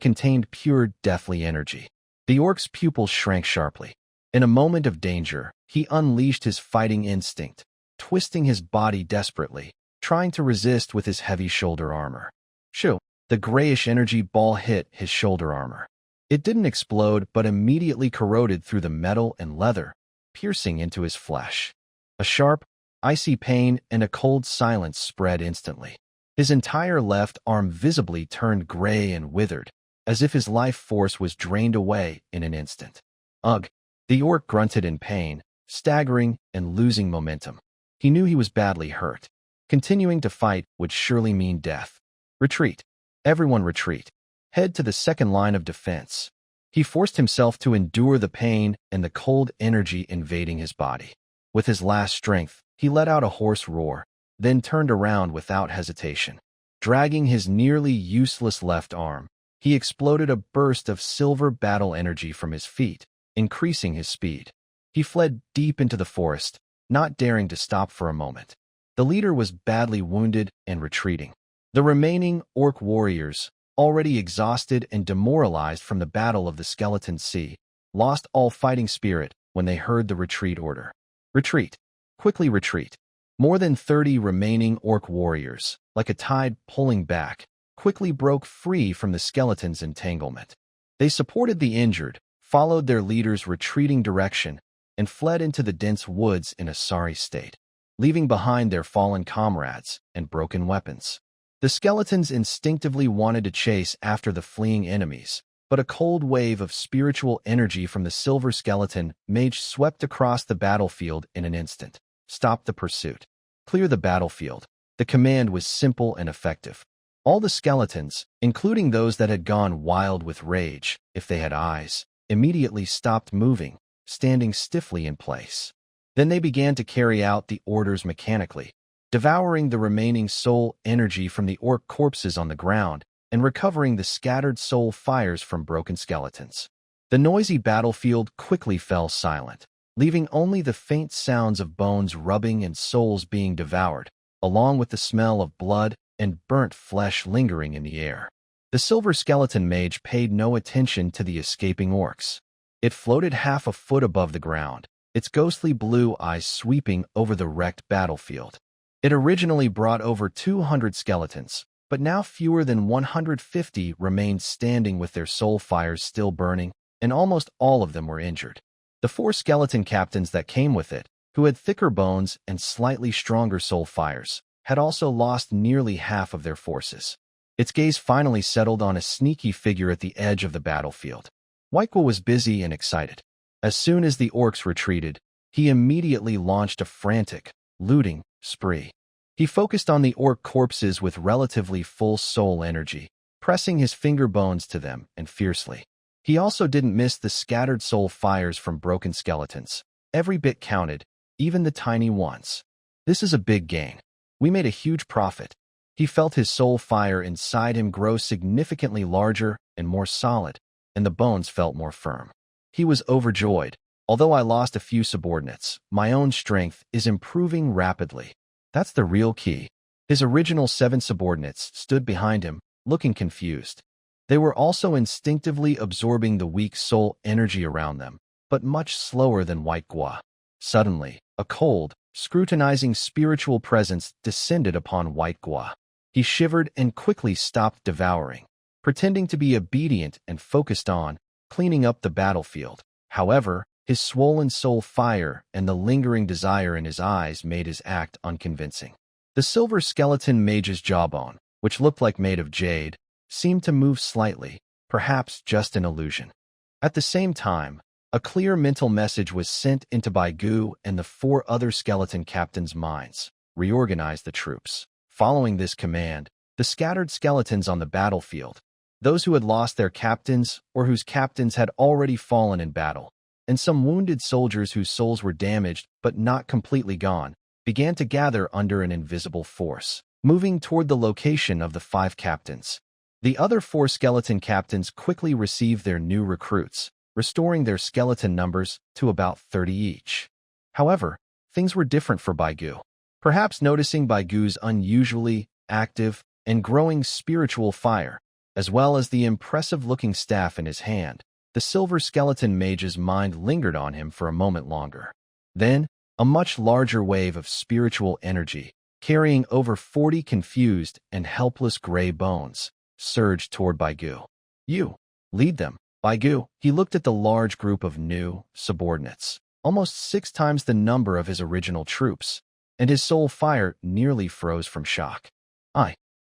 contained pure deathly energy. The orc's pupils shrank sharply. In a moment of danger, he unleashed his fighting instinct, twisting his body desperately, trying to resist with his heavy shoulder armor. Shoo! The grayish energy ball hit his shoulder armor. It didn't explode, but immediately corroded through the metal and leather, piercing into his flesh. A sharp, icy pain and a cold silence spread instantly. His entire left arm visibly turned gray and withered, as if his life force was drained away in an instant. Ugh! The orc grunted in pain, staggering and losing momentum. He knew he was badly hurt. Continuing to fight would surely mean death. Retreat. Everyone retreat. Head to the second line of defense. He forced himself to endure the pain and the cold energy invading his body. With his last strength, he let out a hoarse roar, then turned around without hesitation. Dragging his nearly useless left arm, he exploded a burst of silver battle energy from his feet, increasing his speed. He fled deep into the forest, not daring to stop for a moment. The leader was badly wounded and retreating. The remaining orc warriors, already exhausted and demoralized from the Battle of the Skeleton Sea, lost all fighting spirit when they heard the retreat order. Retreat. Quickly retreat. More than 30 remaining orc warriors, like a tide pulling back, quickly broke free from the skeleton's entanglement. They supported the injured, followed their leader's retreating direction, and fled into the dense woods in a sorry state, leaving behind their fallen comrades and broken weapons. The skeletons instinctively wanted to chase after the fleeing enemies, but a cold wave of spiritual energy from the silver skeleton mage swept across the battlefield in an instant. Stop the pursuit. Clear the battlefield. The command was simple and effective. All the skeletons, including those that had gone wild with rage, if they had eyes, immediately stopped moving, standing stiffly in place. Then they began to carry out the orders mechanically, devouring the remaining soul energy from the orc corpses on the ground and recovering the scattered soul fires from broken skeletons. The noisy battlefield quickly fell silent. leaving only the faint sounds of bones rubbing and souls being devoured, along with the smell of blood and burnt flesh lingering in the air. The silver skeleton mage paid no attention to the escaping orcs. It floated half a foot above the ground, its ghostly blue eyes sweeping over the wrecked battlefield. It originally brought over 200 skeletons, but now fewer than 150 remained standing with their soul fires still burning, and almost all of them were injured. The 4 skeleton captains that came with it, who had thicker bones and slightly stronger soul fires, had also lost nearly half of their forces. Its gaze finally settled on a sneaky figure at the edge of the battlefield. Waikwa was busy and excited. As soon as the orcs retreated, he immediately launched a frantic, looting spree. He focused on the orc corpses with relatively full soul energy, pressing his finger bones to them and fiercely. He also didn't miss the scattered soul fires from broken skeletons. Every bit counted, even the tiny ones. This is a big gain. We made a huge profit. He felt his soul fire inside him grow significantly larger and more solid, and the bones felt more firm. He was overjoyed. Although I lost a few subordinates, my own strength is improving rapidly. That's the real key. His original 7 subordinates stood behind him, looking confused. They were also instinctively absorbing the weak soul energy around them, but much slower than Waikwa. Suddenly, a cold, scrutinizing spiritual presence descended upon Waikwa. He shivered and quickly stopped devouring, pretending to be obedient and focused on cleaning up the battlefield. However, his swollen soul fire and the lingering desire in his eyes made his act unconvincing. The silver skeleton mage's jawbone, which looked like made of jade, seemed to move slightly, perhaps just an illusion. At the same time, a clear mental message was sent into Baigu and the 4 other skeleton captains' minds: reorganize the troops. Following this command, the scattered skeletons on the battlefield, those who had lost their captains or whose captains had already fallen in battle, and some wounded soldiers whose souls were damaged but not completely gone, began to gather under an invisible force, moving toward the location of the 5 captains. The other 4 skeleton captains quickly received their new recruits, restoring their skeleton numbers to about 30 each. However, things were different for Baigu. Perhaps noticing Baigu's unusually active and growing spiritual fire, as well as the impressive-looking staff in his hand, the silver skeleton mage's mind lingered on him for a moment longer. Then, a much larger wave of spiritual energy, carrying over 40 confused and helpless gray bones, surged toward Baigu. You, lead them, Baigu. He looked at the large group of new subordinates, almost 6 times the number of his original troops, and his soul fire nearly froze from shock.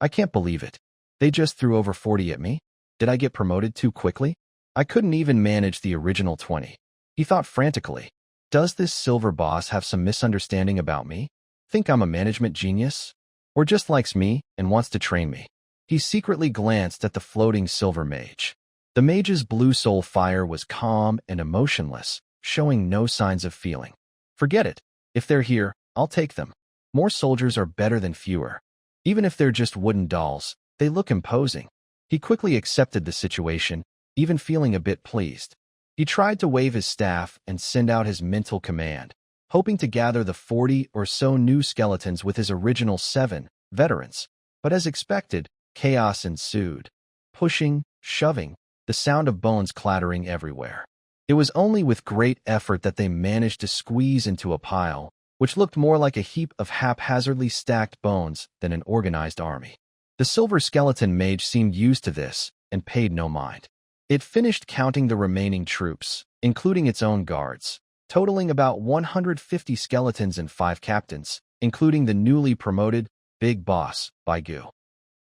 I can't believe it. They just threw over 40 at me? Did I get promoted too quickly? I couldn't even manage the original 20. He thought frantically. Does this silver boss have some misunderstanding about me? Think I'm a management genius? Or just likes me and wants to train me? He secretly glanced at the floating silver mage. The mage's blue soul fire was calm and emotionless, showing no signs of feeling. Forget it. If they're here, I'll take them. More soldiers are better than fewer. Even if they're just wooden dolls, they look imposing. He quickly accepted the situation, even feeling a bit pleased. He tried to wave his staff and send out his mental command, hoping to gather the 40 or so new skeletons with his original 7 veterans. But as expected, chaos ensued. Pushing, shoving, the sound of bones clattering everywhere. It was only with great effort that they managed to squeeze into a pile, which looked more like a heap of haphazardly stacked bones than an organized army. The silver skeleton mage seemed used to this and paid no mind. It finished counting the remaining troops, including its own guards, totaling about 150 skeletons and 5 captains, including the newly promoted Big Boss, Baigu.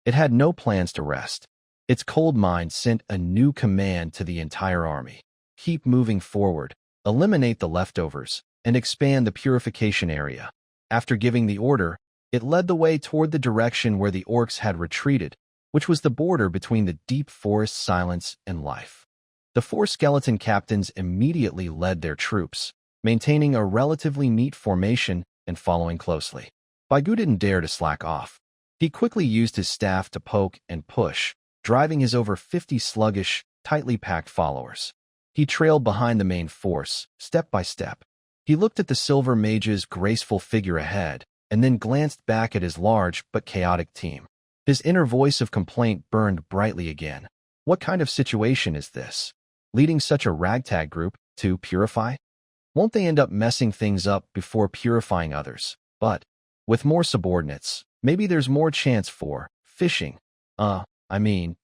It had no plans to rest. Its cold mind sent a new command to the entire army. Keep moving forward, eliminate the leftovers, and expand the purification area. After giving the order, it led the way toward the direction where the orcs had retreated, which was the border between the deep forest silence and life. The 4 skeleton captains immediately led their troops, maintaining a relatively neat formation and following closely. Baigu didn't dare to slack off. He quickly used his staff to poke and push, driving his over 50 sluggish, tightly packed followers. He trailed behind the main force, step by step, He looked at the silver mage's graceful figure ahead, and then glanced back at his large but chaotic team. His inner voice of complaint burned brightly again. What kind of situation is this? Leading such a ragtag group to purify? Won't they end up messing things up before purifying others? But with more subordinates, maybe there's more chance for fishing.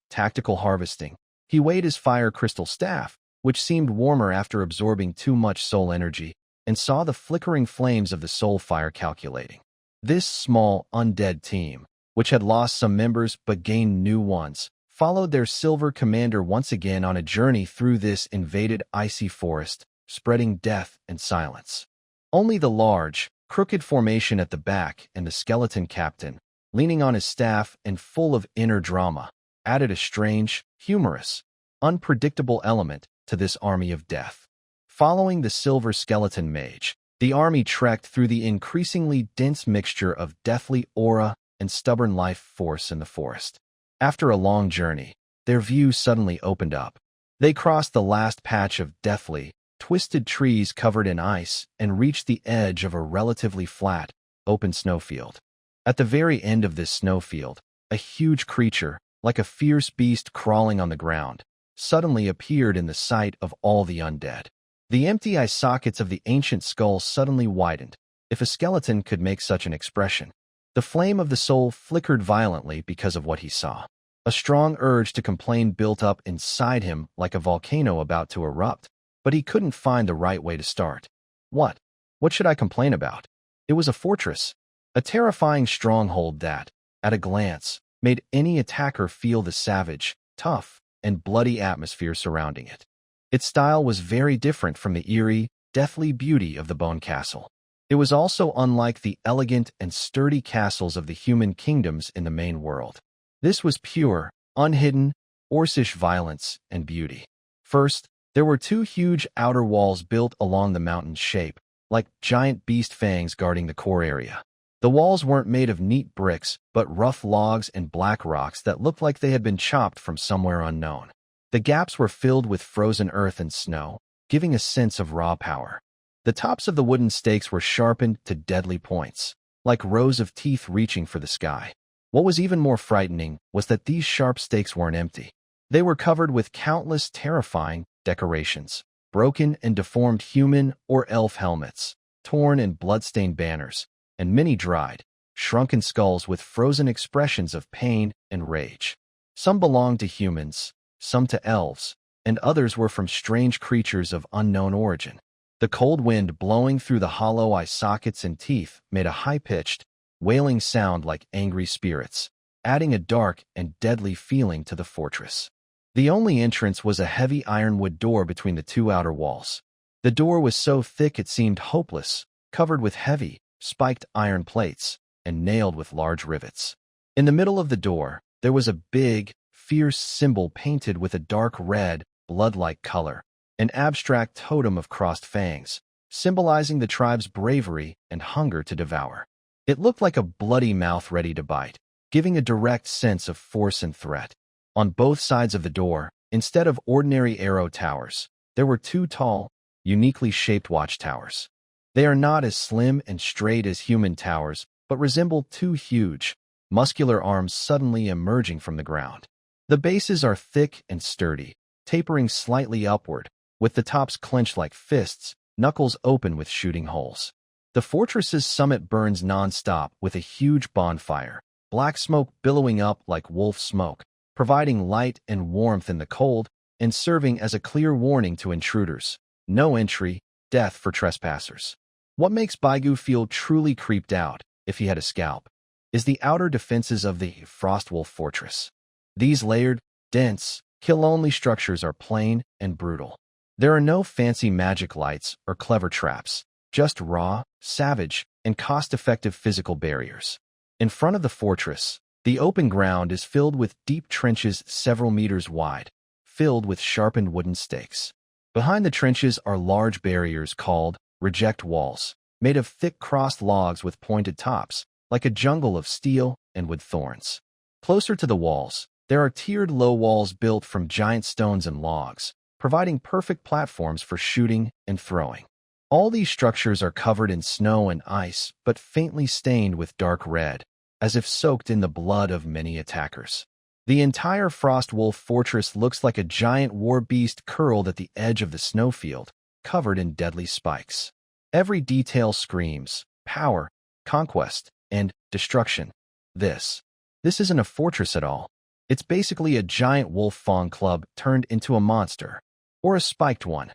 Tactical harvesting. He weighed his fire crystal staff, which seemed warmer after absorbing too much soul energy, and saw the flickering flames of the soul fire calculating. This small, undead team, which had lost some members but gained new ones, followed their silver commander once again on a journey through this invaded icy forest, spreading death and silence. Only the large, crooked formation at the back and the skeleton captain, leaning on his staff and full of inner drama, added a strange, humorous, unpredictable element to this army of death. Following the silver skeleton mage, the army trekked through the increasingly dense mixture of deathly aura and stubborn life force in the forest. After a long journey, their view suddenly opened up. They crossed the last patch of deathly, twisted trees covered in ice and reached the edge of a relatively flat, open snowfield. At the very end of this snowfield, a huge creature, like a fierce beast crawling on the ground, suddenly appeared in the sight of all the undead. The empty eye sockets of the ancient skull suddenly widened, if a skeleton could make such an expression. The flame of the soul flickered violently because of what he saw. A strong urge to complain built up inside him like a volcano about to erupt, but he couldn't find the right way to start. What? What should I complain about? It was a fortress, a terrifying stronghold that, at a glance, made any attacker feel the savage, tough, and bloody atmosphere surrounding it. Its style was very different from the eerie, deathly beauty of the Bone Castle. It was also unlike the elegant and sturdy castles of the human kingdoms in the main world. This was pure, unhidden, Orcish violence and beauty. First, there were two huge outer walls built along the mountain's shape, like giant beast fangs guarding the core area. The walls weren't made of neat bricks, but rough logs and black rocks that looked like they had been chopped from somewhere unknown. The gaps were filled with frozen earth and snow, giving a sense of raw power. The tops of the wooden stakes were sharpened to deadly points, like rows of teeth reaching for the sky. What was even more frightening was that these sharp stakes weren't empty. They were covered with countless terrifying decorations, broken and deformed human or elf helmets, torn and blood-stained banners, and many dried, shrunken skulls with frozen expressions of pain and rage. Some belonged to humans, some to elves, and others were from strange creatures of unknown origin. The cold wind blowing through the hollow eye sockets and teeth made a high-pitched, wailing sound like angry spirits, adding a dark and deadly feeling to the fortress. The only entrance was a heavy ironwood door between the two outer walls. The door was so thick it seemed hopeless, covered with heavy, spiked iron plates, and nailed with large rivets. In the middle of the door, there was a big, fierce symbol painted with a dark red, blood-like color, an abstract totem of crossed fangs, symbolizing the tribe's bravery and hunger to devour. It looked like a bloody mouth ready to bite, giving a direct sense of force and threat. On both sides of the door, instead of ordinary arrow towers, there were two tall, uniquely shaped watchtowers. They are not as slim and straight as human towers, but resemble two huge, muscular arms suddenly emerging from the ground. The bases are thick and sturdy, tapering slightly upward, with the tops clenched like fists, knuckles open with shooting holes. The fortress's summit burns non-stop with a huge bonfire, black smoke billowing up like wolf smoke, providing light and warmth in the cold and serving as a clear warning to intruders. No entry, death for trespassers. What makes Baigu feel truly creeped out, if he had a scalp, is the outer defenses of the Frostwolf Fortress. These layered, dense, kill-only structures are plain and brutal. There are no fancy magic lights or clever traps, just raw, savage, and cost-effective physical barriers. In front of the fortress, the open ground is filled with deep trenches several meters wide, filled with sharpened wooden stakes. Behind the trenches are large barriers called reject walls, made of thick crossed logs with pointed tops, like a jungle of steel and wood thorns. Closer to the walls, there are tiered low walls built from giant stones and logs, providing perfect platforms for shooting and throwing. All these structures are covered in snow and ice, but faintly stained with dark red, as if soaked in the blood of many attackers. The entire Frostwolf Fortress looks like a giant war beast curled at the edge of the snowfield, covered in deadly spikes. Every detail screams power, conquest, and destruction. This isn't a fortress at all. It's basically a giant wolf fawn club turned into a monster. Or a spiked one.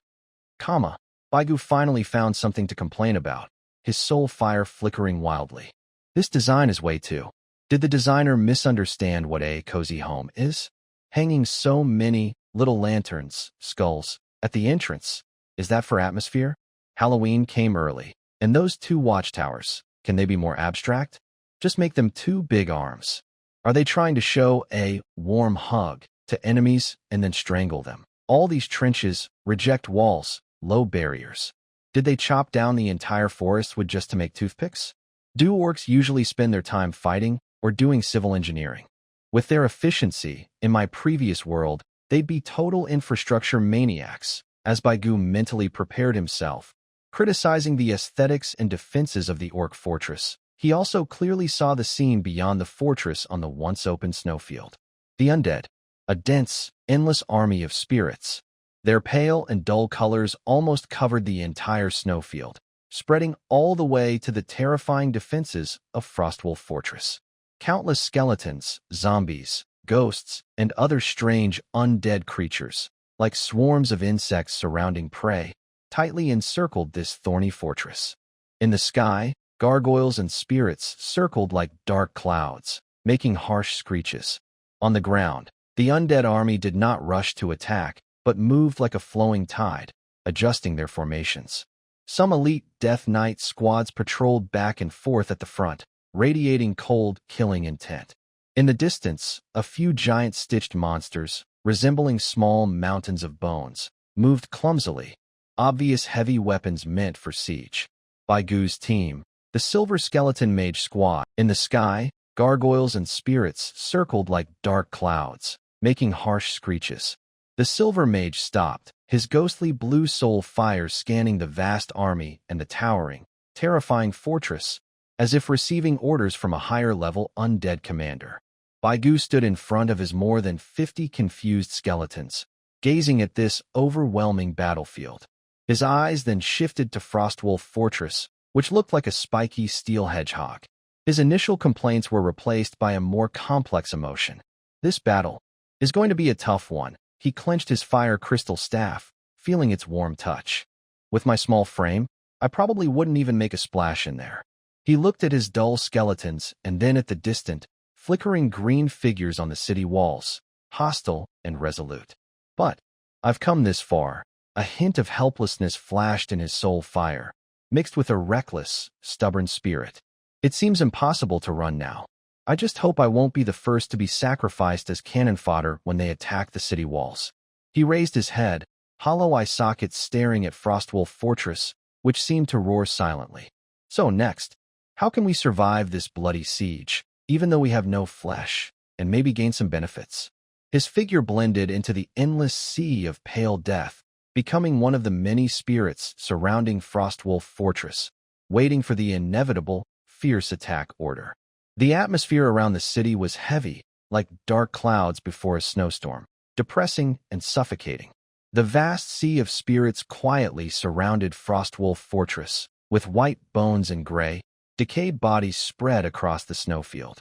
Baigu finally found something to complain about, his soul fire flickering wildly. This design is way too. Did the designer misunderstand what a cozy home is? Hanging so many little lanterns, skulls, at the entrance. Is that for atmosphere? Halloween came early. And those 2 watchtowers, can they be more abstract? Just make them 2 big arms. Are they trying to show a warm hug to enemies and then strangle them? All these trenches, reject walls, low barriers. Did they chop down the entire forest with just to make toothpicks? Do orcs usually spend their time fighting or doing civil engineering? With their efficiency, in my previous world, they'd be total infrastructure maniacs, as Baigu mentally prepared himself. Criticizing the aesthetics and defenses of the orc fortress, he also clearly saw the scene beyond the fortress on the once-open snowfield. The undead, a dense, endless army of spirits. Their pale and dull colors almost covered the entire snowfield, spreading all the way to the terrifying defenses of Frostwolf Fortress. Countless skeletons, zombies, ghosts, and other strange, undead creatures, like swarms of insects surrounding prey, tightly encircled this thorny fortress. In the sky, gargoyles and spirits circled like dark clouds, making harsh screeches. On the ground, the undead army did not rush to attack, but moved like a flowing tide, adjusting their formations. Some elite Death Knight squads patrolled back and forth at the front, radiating cold, killing intent. In the distance, a few giant stitched monsters, resembling small mountains of bones, moved clumsily, obvious heavy weapons meant for siege. Baigu's team, the Silver Skeleton Mage Squad. In the sky, gargoyles and spirits circled like dark clouds, making harsh screeches. The Silver Mage stopped, his ghostly blue soul fire scanning the vast army and the towering, terrifying fortress, as if receiving orders from a higher-level undead commander. Baigu stood in front of his more than 50 confused skeletons, gazing at this overwhelming battlefield. His eyes then shifted to Frostwolf Fortress, which looked like a spiky steel hedgehog. His initial complaints were replaced by a more complex emotion. This battle is going to be a tough one. He clenched his fire crystal staff, feeling its warm touch. With my small frame, I probably wouldn't even make a splash in there. He looked at his dull skeletons and then at the distant, flickering green figures on the city walls, hostile and resolute. But I've come this far. A hint of helplessness flashed in his soul fire, mixed with a reckless, stubborn spirit. It seems impossible to run now. I just hope I won't be the first to be sacrificed as cannon fodder when they attack the city walls. He raised his head, hollow eye sockets staring at Frostwolf Fortress, which seemed to roar silently. So next, how can we survive this bloody siege, even though we have no flesh, and maybe gain some benefits? His figure blended into the endless sea of pale death, becoming one of the many spirits surrounding Frostwolf Fortress, waiting for the inevitable, fierce attack order. The atmosphere around the city was heavy, like dark clouds before a snowstorm, depressing and suffocating. The vast sea of spirits quietly surrounded Frostwolf Fortress, with white bones and gray, decayed bodies spread across the snowfield.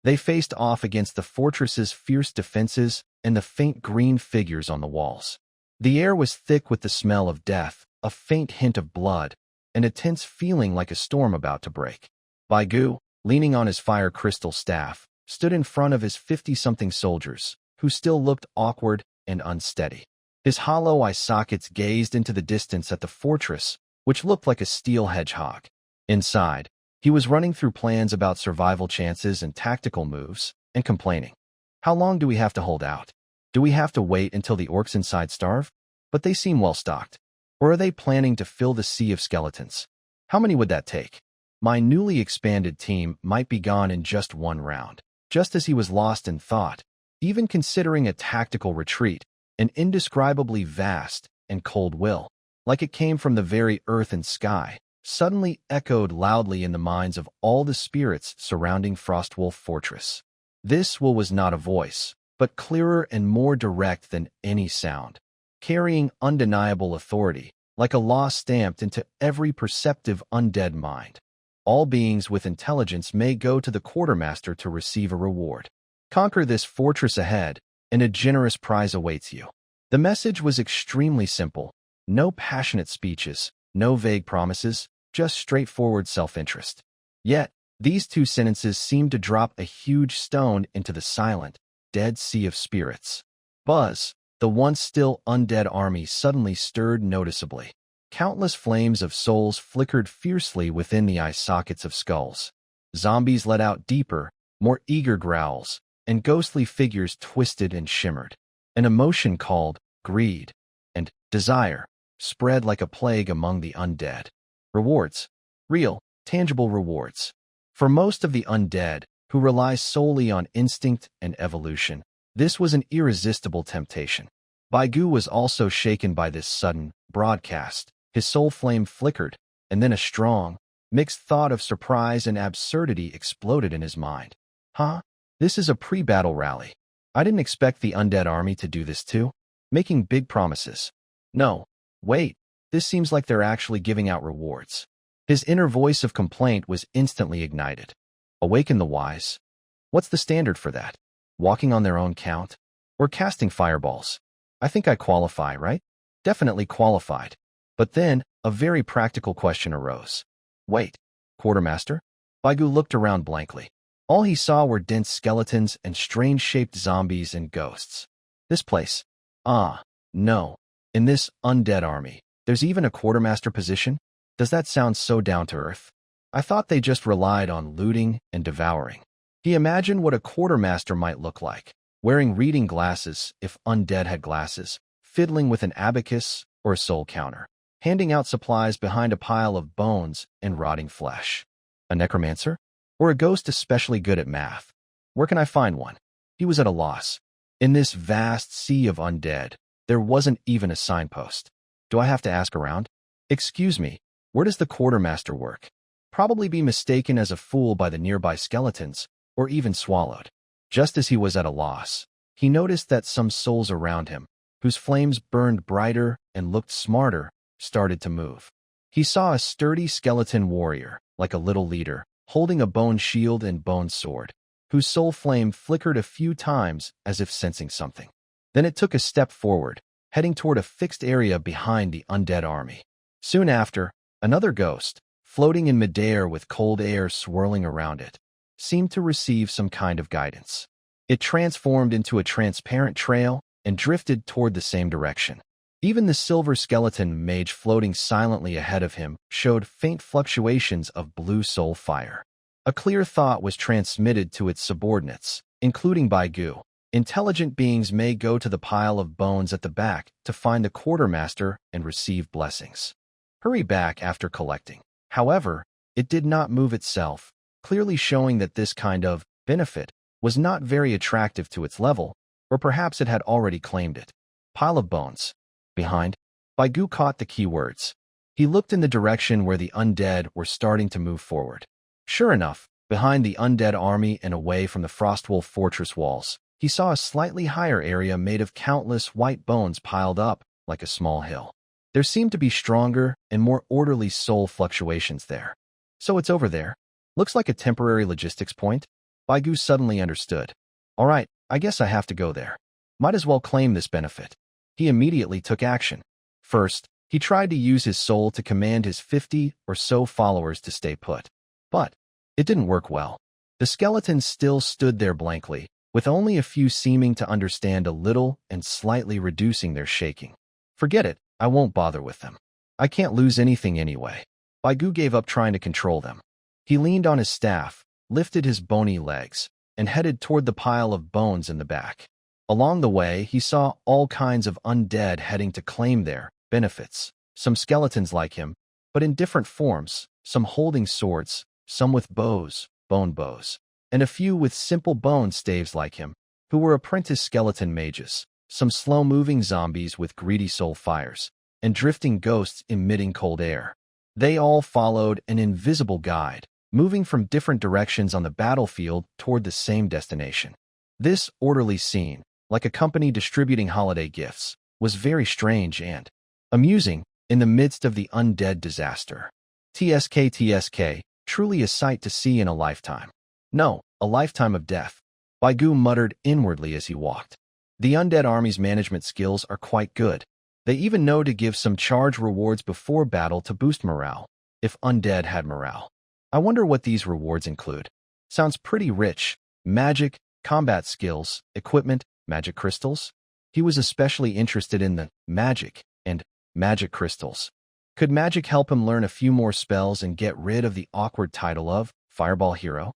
They faced off against the fortress's fierce defenses and the faint green figures on the walls. The air was thick with the smell of death, a faint hint of blood, and a tense feeling like a storm about to break. Baigu, leaning on his fire crystal staff, stood in front of his 50-something soldiers, who still looked awkward and unsteady. His hollow eye sockets gazed into the distance at the fortress, which looked like a steel hedgehog. Inside, he was running through plans about survival chances and tactical moves, and complaining. How long do we have to hold out? Do we have to wait until the orcs inside starve? But they seem well stocked. Or are they planning to fill the sea of skeletons? How many would that take? My newly expanded team might be gone in just one round. Just as he was lost in thought, even considering a tactical retreat, an indescribably vast and cold will. like it came from the very earth and sky, suddenly echoed loudly in the minds of all the spirits surrounding Frostwolf Fortress. This will was not a voice, but clearer and more direct than any sound, carrying undeniable authority, like a law stamped into every perceptive undead mind. All beings with intelligence may go to the quartermaster to receive a reward. Conquer this fortress ahead, and a generous prize awaits you. The message was extremely simple. No passionate speeches, no vague promises, just straightforward self-interest. Yet, these two sentences seemed to drop a huge stone into the silent, dead sea of spirits. Buzz, the once still undead army suddenly stirred noticeably. Countless flames of souls flickered fiercely within the eye sockets of skulls. Zombies let out deeper, more eager growls, and ghostly figures twisted and shimmered. An emotion called greed and desire spread like a plague among the undead. Rewards. Real, tangible rewards. For most of the undead, who rely solely on instinct and evolution, this was an irresistible temptation. Baigu was also shaken by this sudden broadcast. His soul flame flickered, and then a strong, mixed thought of surprise and absurdity exploded in his mind. Huh? This is a pre-battle rally. I didn't expect the undead army to do this too. Making big promises. No. Wait. This seems like they're actually giving out rewards. His inner voice of complaint was instantly ignited. Awaken the wise. What's the standard for that? Walking on their own count? Or casting fireballs? I think I qualify, right? Definitely qualified. But then, a very practical question arose. Wait, quartermaster? Baigu looked around blankly. All he saw were dense skeletons and strange-shaped zombies and ghosts. This place. No. In this undead army, there's even a quartermaster position? Does that sound so down to earth? I thought they just relied on looting and devouring. He imagined what a quartermaster might look like, wearing reading glasses if undead had glasses, fiddling with an abacus or a soul counter, handing out supplies behind a pile of bones and rotting flesh. A necromancer? Or a ghost especially good at math? Where can I find one? He was at a loss. In this vast sea of undead, there wasn't even a signpost. Do I have to ask around? Excuse me, where does the quartermaster work? Probably be mistaken as a fool by the nearby skeletons, or even swallowed. Just as he was at a loss, he noticed that some souls around him, whose flames burned brighter and looked smarter, started to move. He saw a sturdy skeleton warrior, like a little leader, holding a bone shield and bone sword, whose soul flame flickered a few times as if sensing something. Then it took a step forward, heading toward a fixed area behind the undead army. Soon after, another ghost, floating in midair with cold air swirling around it, seemed to receive some kind of guidance. It transformed into a transparent trail and drifted toward the same direction. Even the silver skeleton mage floating silently ahead of him showed faint fluctuations of blue soul fire. A clear thought was transmitted to its subordinates, including Baigu. Intelligent beings may go to the pile of bones at the back to find the quartermaster and receive blessings. Hurry back after collecting. However, it did not move itself, clearly showing that this kind of benefit was not very attractive to its level, or perhaps it had already claimed it. Pile of bones. Behind, Baigu caught the key words. He looked in the direction where the undead were starting to move forward. Sure enough, behind the undead army and away from the Frostwolf Fortress walls, he saw a slightly higher area made of countless white bones piled up like a small hill. There seemed to be stronger and more orderly soul fluctuations there. So it's over there. Looks like a temporary logistics point. Baigu suddenly understood. All right, I guess I have to go there. Might as well claim this benefit. He immediately took action. First, he tried to use his soul to command his 50 or so followers to stay put. But it didn't work well. The skeletons still stood there blankly, with only a few seeming to understand a little and slightly reducing their shaking. Forget it, I won't bother with them. I can't lose anything anyway. Baigu gave up trying to control them. He leaned on his staff, lifted his bony legs, and headed toward the pile of bones in the back. Along the way, he saw all kinds of undead heading to claim their benefits. Some skeletons like him, but in different forms, some holding swords, some with bows, bone bows, and a few with simple bone staves like him, who were apprentice skeleton mages, some slow-moving zombies with greedy soul fires, and drifting ghosts emitting cold air. They all followed an invisible guide, moving from different directions on the battlefield toward the same destination. This orderly scene, like a company distributing holiday gifts, was very strange and amusing in the midst of the undead disaster. TSK, truly a sight to see in a lifetime. No, a lifetime of death, Baigu muttered inwardly as he walked. The undead army's management skills are quite good. They even know to give some charge rewards before battle to boost morale, if undead had morale. I wonder what these rewards include. Sounds pretty rich. Magic, combat skills, equipment, magic crystals. He was especially interested in the magic and magic crystals. Could magic help him learn a few more spells and get rid of the awkward title of Fireball Hero?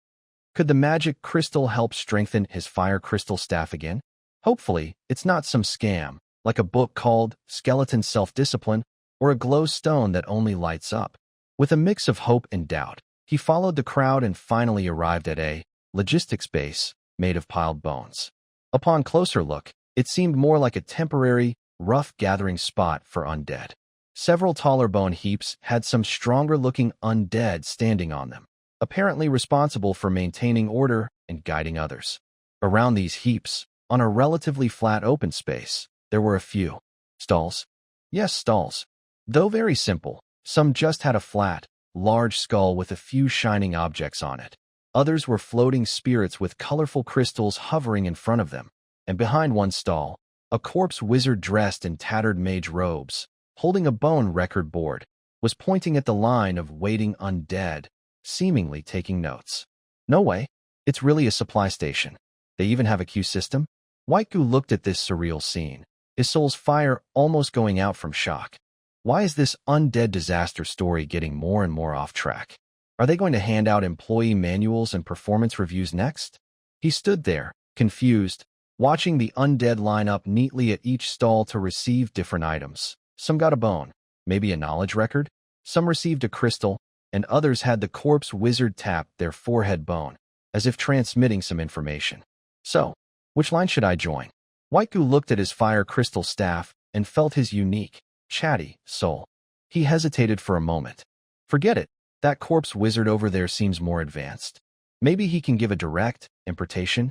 Could the magic crystal help strengthen his fire crystal staff again? Hopefully, it's not some scam, like a book called Skeleton Self-Discipline or a glow stone that only lights up. With a mix of hope and doubt, he followed the crowd and finally arrived at a logistics base made of piled bones. Upon closer look, it seemed more like a temporary, rough gathering spot for undead. Several taller bone heaps had some stronger-looking undead standing on them, apparently responsible for maintaining order and guiding others. Around these heaps, on a relatively flat open space, there were a few stalls. Yes, stalls. Though very simple, some just had a flat, large skull with a few shining objects on it. Others were floating spirits with colorful crystals hovering in front of them, and behind one stall, a corpse wizard dressed in tattered mage robes, holding a bone record board, was pointing at the line of waiting undead, seemingly taking notes. No way, it's really a supply station. They even have a queue system? Whitegoo looked at this surreal scene, his soul's fire almost going out from shock. Why is this undead disaster story getting more and more off track? Are they going to hand out employee manuals and performance reviews next? He stood there, confused, watching the undead line up neatly at each stall to receive different items. Some got a bone, maybe a knowledge record. Some received a crystal, and others had the corpse wizard tap their forehead bone, as if transmitting some information. So, which line should I join? Whitegoo looked at his fire crystal staff and felt his unique, chatty soul. He hesitated for a moment. Forget it. That corpse wizard over there seems more advanced. Maybe he can give a direct impartation?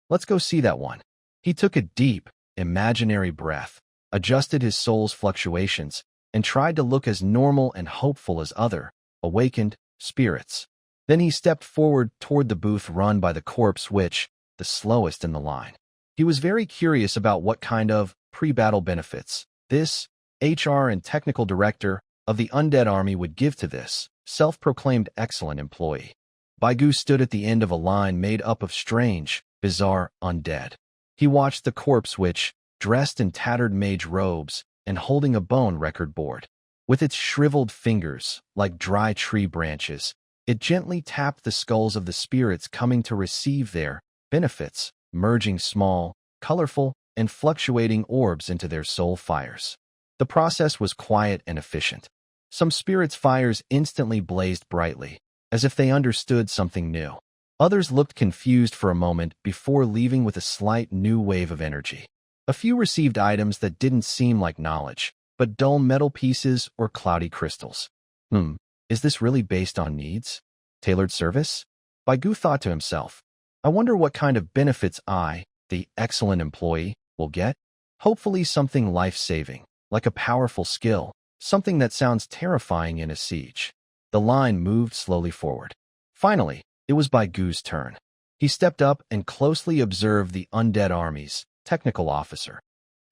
Let's go see that one. He took a deep, imaginary breath, adjusted his soul's fluctuations, and tried to look as normal and hopeful as other, awakened, spirits. Then he stepped forward toward the booth run by the corpse witch, the slowest in the line. He was very curious about what kind of pre-battle benefits this HR and technical director of the undead army would give to this self-proclaimed excellent employee. Baigu stood at the end of a line made up of strange, bizarre undead. He watched the corpse witch, dressed in tattered mage robes and holding a bone record board. With its shriveled fingers, like dry tree branches, it gently tapped the skulls of the spirits coming to receive their benefits, merging small, colorful, and fluctuating orbs into their soul fires. The process was quiet and efficient. Some spirits' fires instantly blazed brightly, as if they understood something new. Others looked confused for a moment before leaving with a slight new wave of energy. A few received items that didn't seem like knowledge, but dull metal pieces or cloudy crystals. Is this really based on needs? Tailored service? Baigu thought to himself. I wonder what kind of benefits I, the excellent employee, will get? Hopefully something life-saving, like a powerful skill, something that sounds terrifying in a siege. The line moved slowly forward. Finally, it was Baigu's turn. He stepped up and closely observed the undead army's technical officer.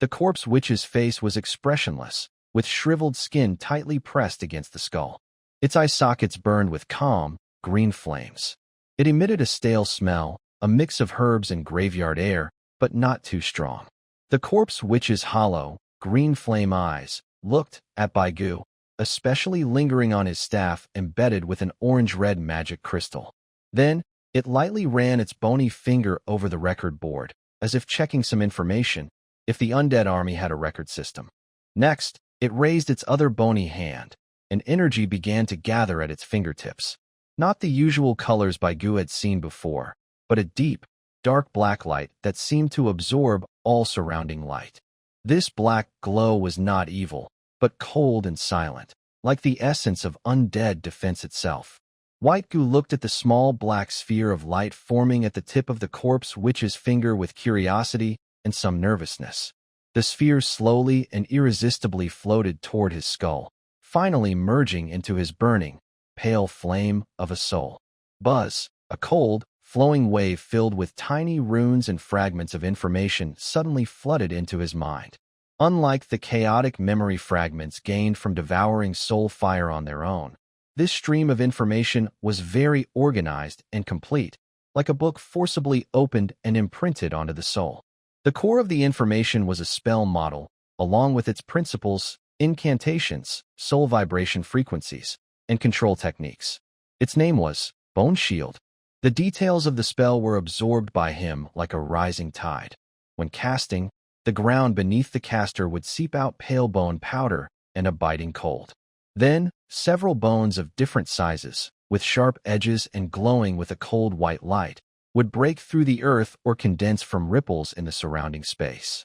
The corpse witch's face was expressionless, with shriveled skin tightly pressed against the skull. Its eye sockets burned with calm, green flames. It emitted a stale smell, a mix of herbs and graveyard air, but not too strong. The corpse witch's hollow, green flame eyes looked at Baigu, especially lingering on his staff embedded with an orange-red magic crystal. Then, it lightly ran its bony finger over the record board, as if checking some information, if the undead army had a record system. Next, it raised its other bony hand, and energy began to gather at its fingertips. Not the usual colors Baigu had seen before, but a deep, dark black light that seemed to absorb all surrounding light. This black glow was not evil, but cold and silent, like the essence of undead defense itself. White Goo looked at the small black sphere of light forming at the tip of the corpse witch's finger with curiosity and some nervousness. The sphere slowly and irresistibly floated toward his skull, finally merging into his burning, pale flame of a soul. Buzz, a cold, flowing wave filled with tiny runes and fragments of information suddenly flooded into his mind. Unlike the chaotic memory fragments gained from devouring soul fire on their own, this stream of information was very organized and complete, like a book forcibly opened and imprinted onto the soul. The core of the information was a spell model, along with its principles, incantations, soul vibration frequencies, and control techniques. Its name was Bone Shield. The details of the spell were absorbed by him like a rising tide. When casting, the ground beneath the caster would seep out pale bone powder and a biting cold. Then, several bones of different sizes, with sharp edges and glowing with a cold white light, would break through the earth or condense from ripples in the surrounding space.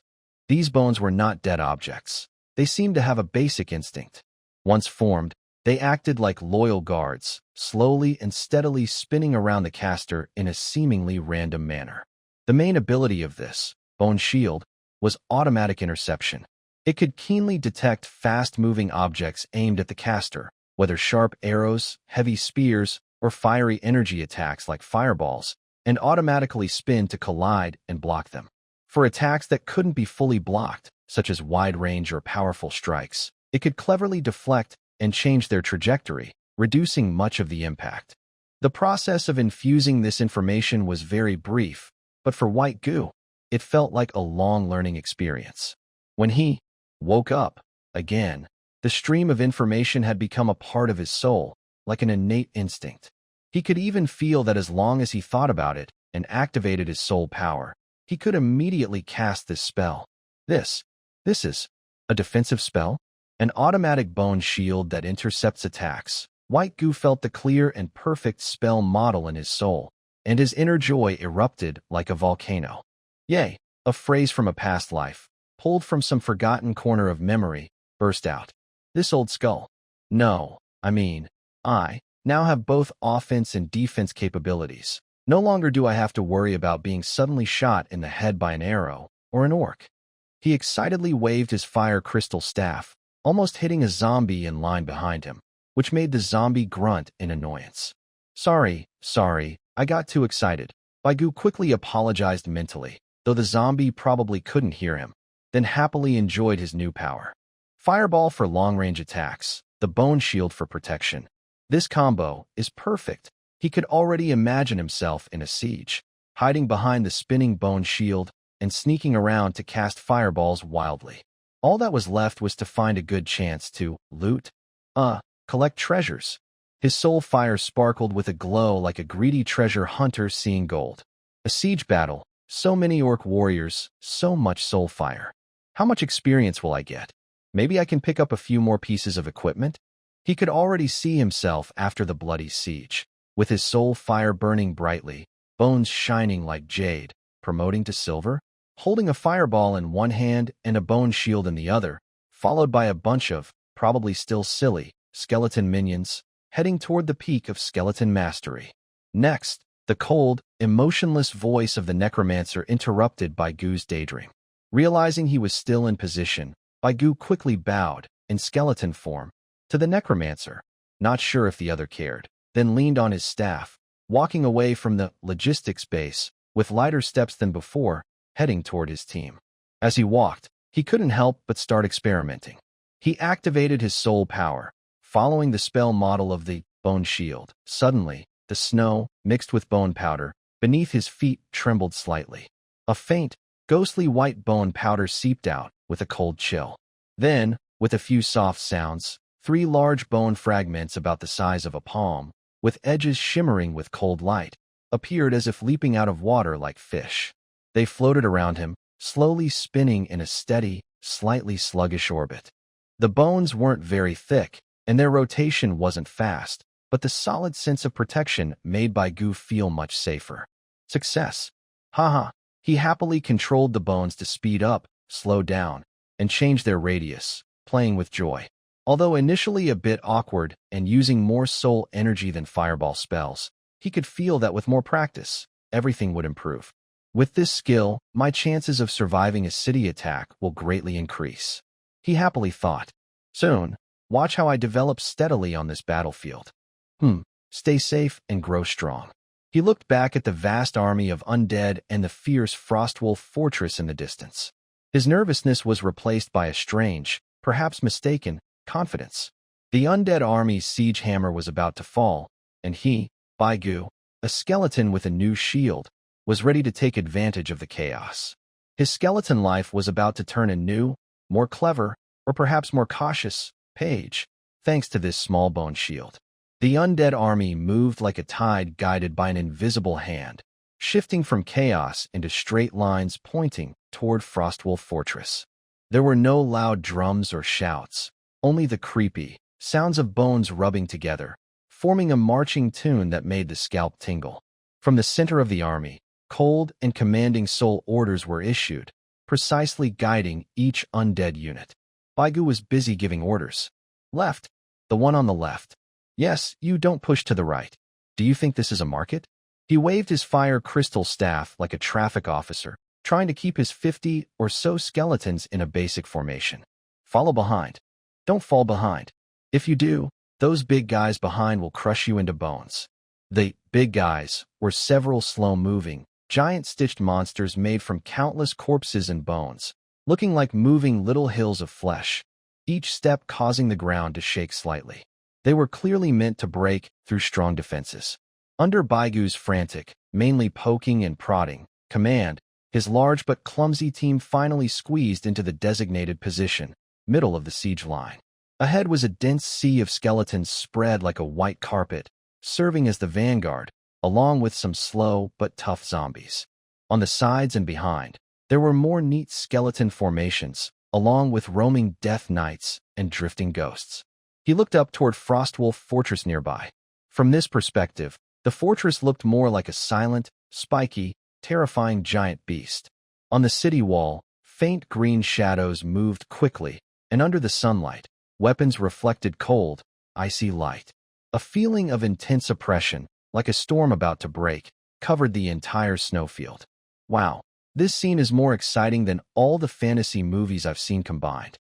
These bones were not dead objects. They seemed to have a basic instinct. Once formed, they acted like loyal guards, slowly and steadily spinning around the caster in a seemingly random manner. The main ability of this, Bone Shield, was automatic interception. It could keenly detect fast-moving objects aimed at the caster, whether sharp arrows, heavy spears, or fiery energy attacks like fireballs, and automatically spin to collide and block them. For attacks that couldn't be fully blocked, such as wide-range or powerful strikes, it could cleverly deflect and change their trajectory, reducing much of the impact. The process of infusing this information was very brief, but for White Goo, it felt like a long learning experience. When he woke up, again, the stream of information had become a part of his soul, like an innate instinct. He could even feel that as long as he thought about it and activated his soul power, he could immediately cast this spell. This is a defensive spell? An automatic bone shield that intercepts attacks. White Goo felt the clear and perfect spell model in his soul, and his inner joy erupted like a volcano. Yay, a phrase from a past life, pulled from some forgotten corner of memory, burst out. This old skull. No, I now have both offense and defense capabilities. No longer do I have to worry about being suddenly shot in the head by an arrow or an orc. He excitedly waved his fire crystal staff, almost hitting a zombie in line behind him, which made the zombie grunt in annoyance. Sorry, I got too excited. Baigu quickly apologized mentally, though the zombie probably couldn't hear him, then happily enjoyed his new power. Fireball for long-range attacks, the Bone Shield for protection. This combo is perfect. He could already imagine himself in a siege, hiding behind the spinning Bone Shield and sneaking around to cast fireballs wildly. All that was left was to find a good chance to loot, collect treasures. His soul fire sparkled with a glow like a greedy treasure hunter seeing gold. A siege battle, so many orc warriors, so much soul fire. How much experience will I get? Maybe I can pick up a few more pieces of equipment? He could already see himself after the bloody siege, with his soul fire burning brightly, bones shining like jade, promoting to silver, holding a fireball in one hand and a bone shield in the other, followed by a bunch of, probably still silly, skeleton minions, heading toward the peak of skeleton mastery. Next, the cold, emotionless voice of the necromancer interrupted Baigu's daydream. Realizing he was still in position, Baigu quickly bowed, in skeleton form, to the necromancer, not sure if the other cared, then leaned on his staff, walking away from the logistics base with lighter steps than before, heading toward his team. As he walked, he couldn't help but start experimenting. He activated his soul power, following the spell model of the Bone Shield. Suddenly, the snow, mixed with bone powder, beneath his feet trembled slightly. A faint, ghostly white bone powder seeped out with a cold chill. Then, with a few soft sounds, 3 large bone fragments about the size of a palm, with edges shimmering with cold light, appeared as if leaping out of water like fish. They floated around him, slowly spinning in a steady, slightly sluggish orbit. The bones weren't very thick, and their rotation wasn't fast, but the solid sense of protection made Baigu feel much safer. Success. Haha. He happily controlled the bones to speed up, slow down, and change their radius, playing with joy. Although initially a bit awkward and using more soul energy than fireball spells, he could feel that with more practice, everything would improve. With this skill, my chances of surviving a city attack will greatly increase. He happily thought. Soon, watch how I develop steadily on this battlefield. Stay safe and grow strong. He looked back at the vast army of undead and the fierce Frostwolf fortress in the distance. His nervousness was replaced by a strange, perhaps mistaken, confidence. The undead army's siege hammer was about to fall, and he, Baigu, a skeleton with a new shield, was ready to take advantage of the chaos. His skeleton life was about to turn a new, more clever, or perhaps more cautious, page, thanks to this small bone shield. The undead army moved like a tide guided by an invisible hand, shifting from chaos into straight lines pointing toward Frostwolf Fortress. There were no loud drums or shouts, only the creepy sounds of bones rubbing together, forming a marching tune that made the scalp tingle. From the center of the army, cold and commanding soul orders were issued, precisely guiding each undead unit. Baigu was busy giving orders. Left. The one on the left. Yes, you don't push to the right. Do you think this is a market? He waved his fire crystal staff like a traffic officer, trying to keep his 50 or so skeletons in a basic formation. Follow behind. Don't fall behind. If you do, those big guys behind will crush you into bones. The big guys were several slow-moving, giant-stitched monsters made from countless corpses and bones, looking like moving little hills of flesh, each step causing the ground to shake slightly. They were clearly meant to break through strong defenses. Under Baigu's frantic, mainly poking and prodding, command, his large but clumsy team finally squeezed into the designated position, middle of the siege line. Ahead was a dense sea of skeletons spread like a white carpet, serving as the vanguard, along with some slow but tough zombies. On the sides and behind, there were more neat skeleton formations, along with roaming death knights and drifting ghosts. He looked up toward Frostwolf Fortress nearby. From this perspective, the fortress looked more like a silent, spiky, terrifying giant beast. On the city wall, faint green shadows moved quickly, and under the sunlight, weapons reflected cold, icy light. A feeling of intense oppression, like a storm about to break, covered the entire snowfield. Wow, this scene is more exciting than all the fantasy movies I've seen combined.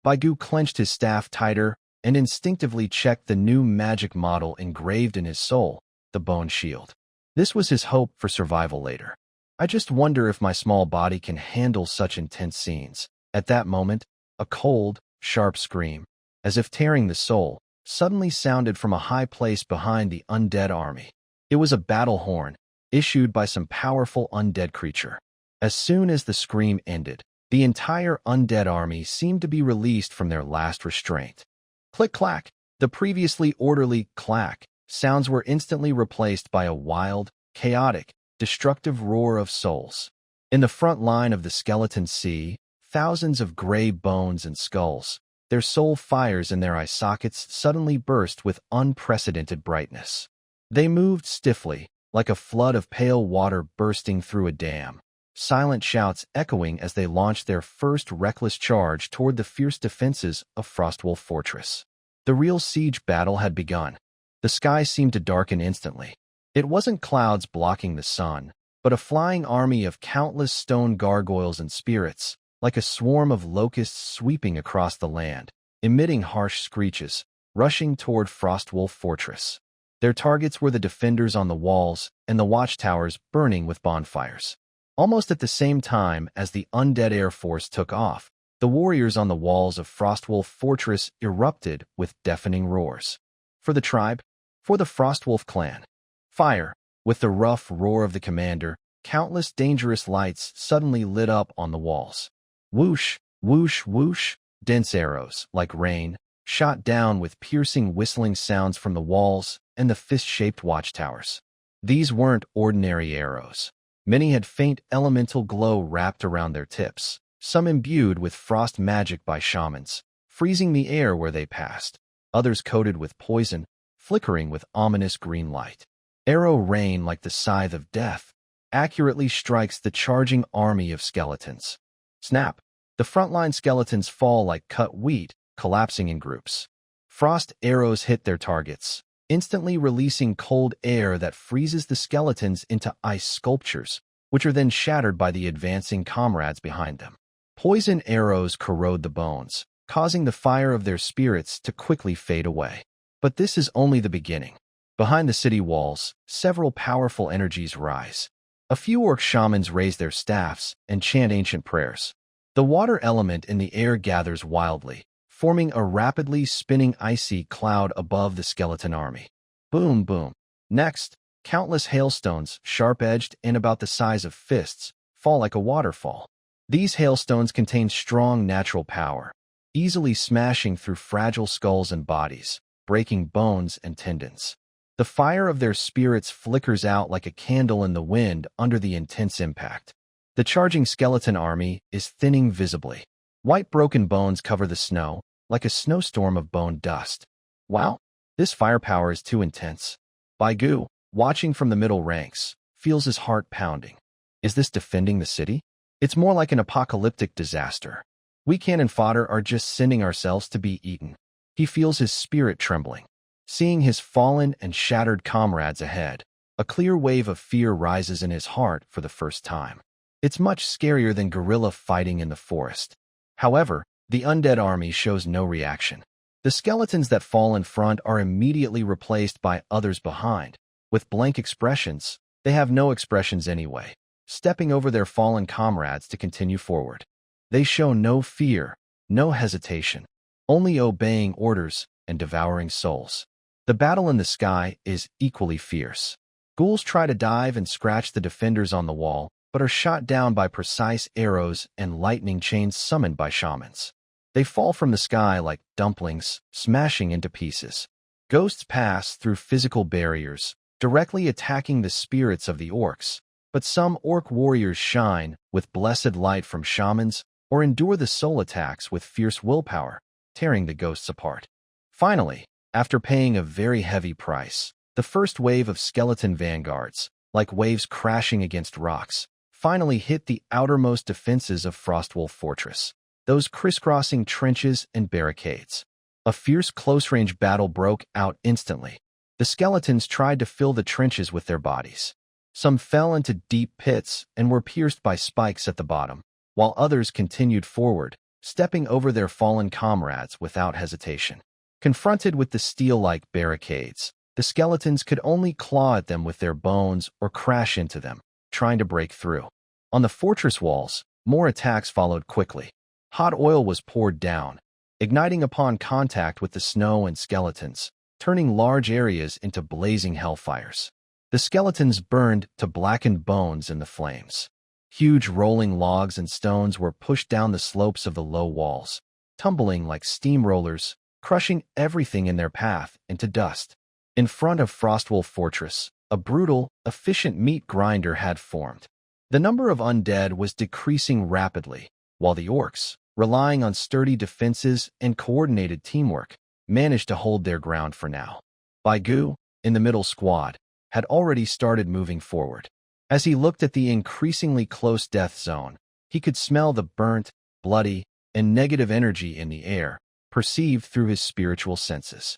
Baigu clenched his staff tighter and instinctively checked the new magic model engraved in his soul, the bone shield. This was his hope for survival later. I just wonder if my small body can handle such intense scenes. At that moment, a cold, sharp scream, as if tearing the soul, suddenly sounded from a high place behind the undead army. It was a battle horn, issued by some powerful undead creature. As soon as the scream ended, the entire undead army seemed to be released from their last restraint. Click-clack, the previously orderly clack sounds were instantly replaced by a wild, chaotic, destructive roar of souls. In the front line of the skeleton sea, thousands of gray bones and skulls, their soul fires in their eye sockets suddenly burst with unprecedented brightness. They moved stiffly, like a flood of pale water bursting through a dam, silent shouts echoing as they launched their first reckless charge toward the fierce defenses of Frostwolf Fortress. The real siege battle had begun. The sky seemed to darken instantly. It wasn't clouds blocking the sun, but a flying army of countless stone gargoyles and spirits, like a swarm of locusts sweeping across the land, emitting harsh screeches, rushing toward Frostwolf Fortress. Their targets were the defenders on the walls and the watchtowers burning with bonfires. Almost at the same time as the undead air force took off, the warriors on the walls of Frostwolf Fortress erupted with deafening roars. For the tribe, for the Frostwolf clan. Fire! With the rough roar of the commander, countless dangerous lights suddenly lit up on the walls. Whoosh, whoosh, whoosh, dense arrows, like rain, shot down with piercing whistling sounds from the walls and the fist-shaped watchtowers. These weren't ordinary arrows. Many had faint elemental glow wrapped around their tips, some imbued with frost magic by shamans, freezing the air where they passed, others coated with poison, flickering with ominous green light. Arrow rain like the scythe of death, accurately strikes the charging army of skeletons. Snap! The frontline skeletons fall like cut wheat, collapsing in groups. Frost arrows hit their targets, instantly releasing cold air that freezes the skeletons into ice sculptures, which are then shattered by the advancing comrades behind them. Poison arrows corrode the bones, causing the fire of their spirits to quickly fade away. But this is only the beginning. Behind the city walls, several powerful energies rise. A few orc shamans raise their staffs and chant ancient prayers. The water element in the air gathers wildly, forming a rapidly spinning icy cloud above the skeleton army. Boom, boom. Next, countless hailstones, sharp-edged and about the size of fists, fall like a waterfall. These hailstones contain strong natural power, easily smashing through fragile skulls and bodies, breaking bones and tendons. The fire of their spirits flickers out like a candle in the wind under the intense impact. The charging skeleton army is thinning visibly. White broken bones cover the snow, like a snowstorm of bone dust. Wow, this firepower is too intense. Baigu, watching from the middle ranks, feels his heart pounding. Is this defending the city? It's more like an apocalyptic disaster. We cannon fodder are just sending ourselves to be eaten. He feels his spirit trembling. Seeing his fallen and shattered comrades ahead, a clear wave of fear rises in his heart for the first time. It's much scarier than guerrilla fighting in the forest. However, the undead army shows no reaction. The skeletons that fall in front are immediately replaced by others behind. With blank expressions, they have no expressions anyway, stepping over their fallen comrades to continue forward. They show no fear, no hesitation, only obeying orders and devouring souls. The battle in the sky is equally fierce. Ghouls try to dive and scratch the defenders on the wall, but are shot down by precise arrows and lightning chains summoned by shamans. They fall from the sky like dumplings, smashing into pieces. Ghosts pass through physical barriers, directly attacking the spirits of the orcs, but some orc warriors shine with blessed light from shamans or endure the soul attacks with fierce willpower, tearing the ghosts apart. Finally, after paying a very heavy price, the first wave of skeleton vanguards, like waves crashing against rocks, finally hit the outermost defenses of Frostwolf Fortress, those crisscrossing trenches and barricades. A fierce close-range battle broke out instantly. The skeletons tried to fill the trenches with their bodies. Some fell into deep pits and were pierced by spikes at the bottom, while others continued forward, stepping over their fallen comrades without hesitation. Confronted with the steel-like barricades, the skeletons could only claw at them with their bones or crash into them, trying to break through. On the fortress walls, more attacks followed quickly. Hot oil was poured down, igniting upon contact with the snow and skeletons, turning large areas into blazing hellfires. The skeletons burned to blackened bones in the flames. Huge rolling logs and stones were pushed down the slopes of the low walls, tumbling like steamrollers, crushing everything in their path into dust. In front of Frostwolf Fortress, a brutal, efficient meat grinder had formed. The number of undead was decreasing rapidly, while the orcs, relying on sturdy defenses and coordinated teamwork, managed to hold their ground for now. Baigu, in the middle squad, had already started moving forward. As he looked at the increasingly close death zone, he could smell the burnt, bloody, and negative energy in the air, perceived through his spiritual senses.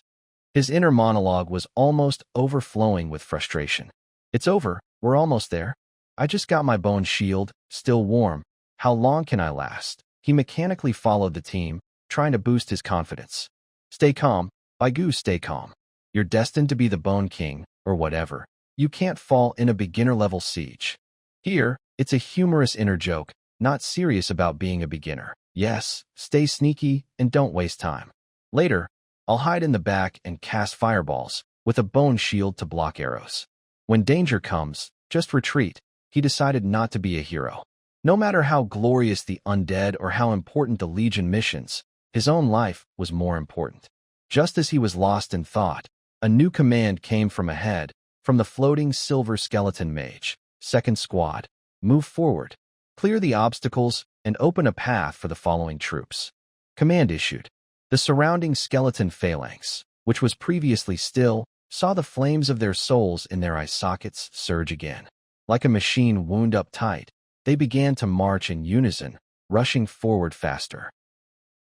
His inner monologue was almost overflowing with frustration. It's over, we're almost there. I just got my bone shield, still warm. How long can I last? He mechanically followed the team, trying to boost his confidence. Stay calm, Baigu, stay calm. You're destined to be the Bone King, or whatever. You can't fall in a beginner-level siege. Here, it's a humorous inner joke, not serious about being a beginner. Yes, stay sneaky and don't waste time. Later, I'll hide in the back and cast fireballs, with a bone shield to block arrows. When danger comes, just retreat. He decided not to be a hero. No matter how glorious the undead or how important the Legion missions, his own life was more important. Just as he was lost in thought, a new command came from ahead, from the floating silver skeleton mage. Second squad, move forward, clear the obstacles, and open a path for the following troops. Command issued. The surrounding skeleton phalanx, which was previously still, saw the flames of their souls in their eye sockets surge again. Like a machine wound up tight, they began to march in unison, rushing forward faster.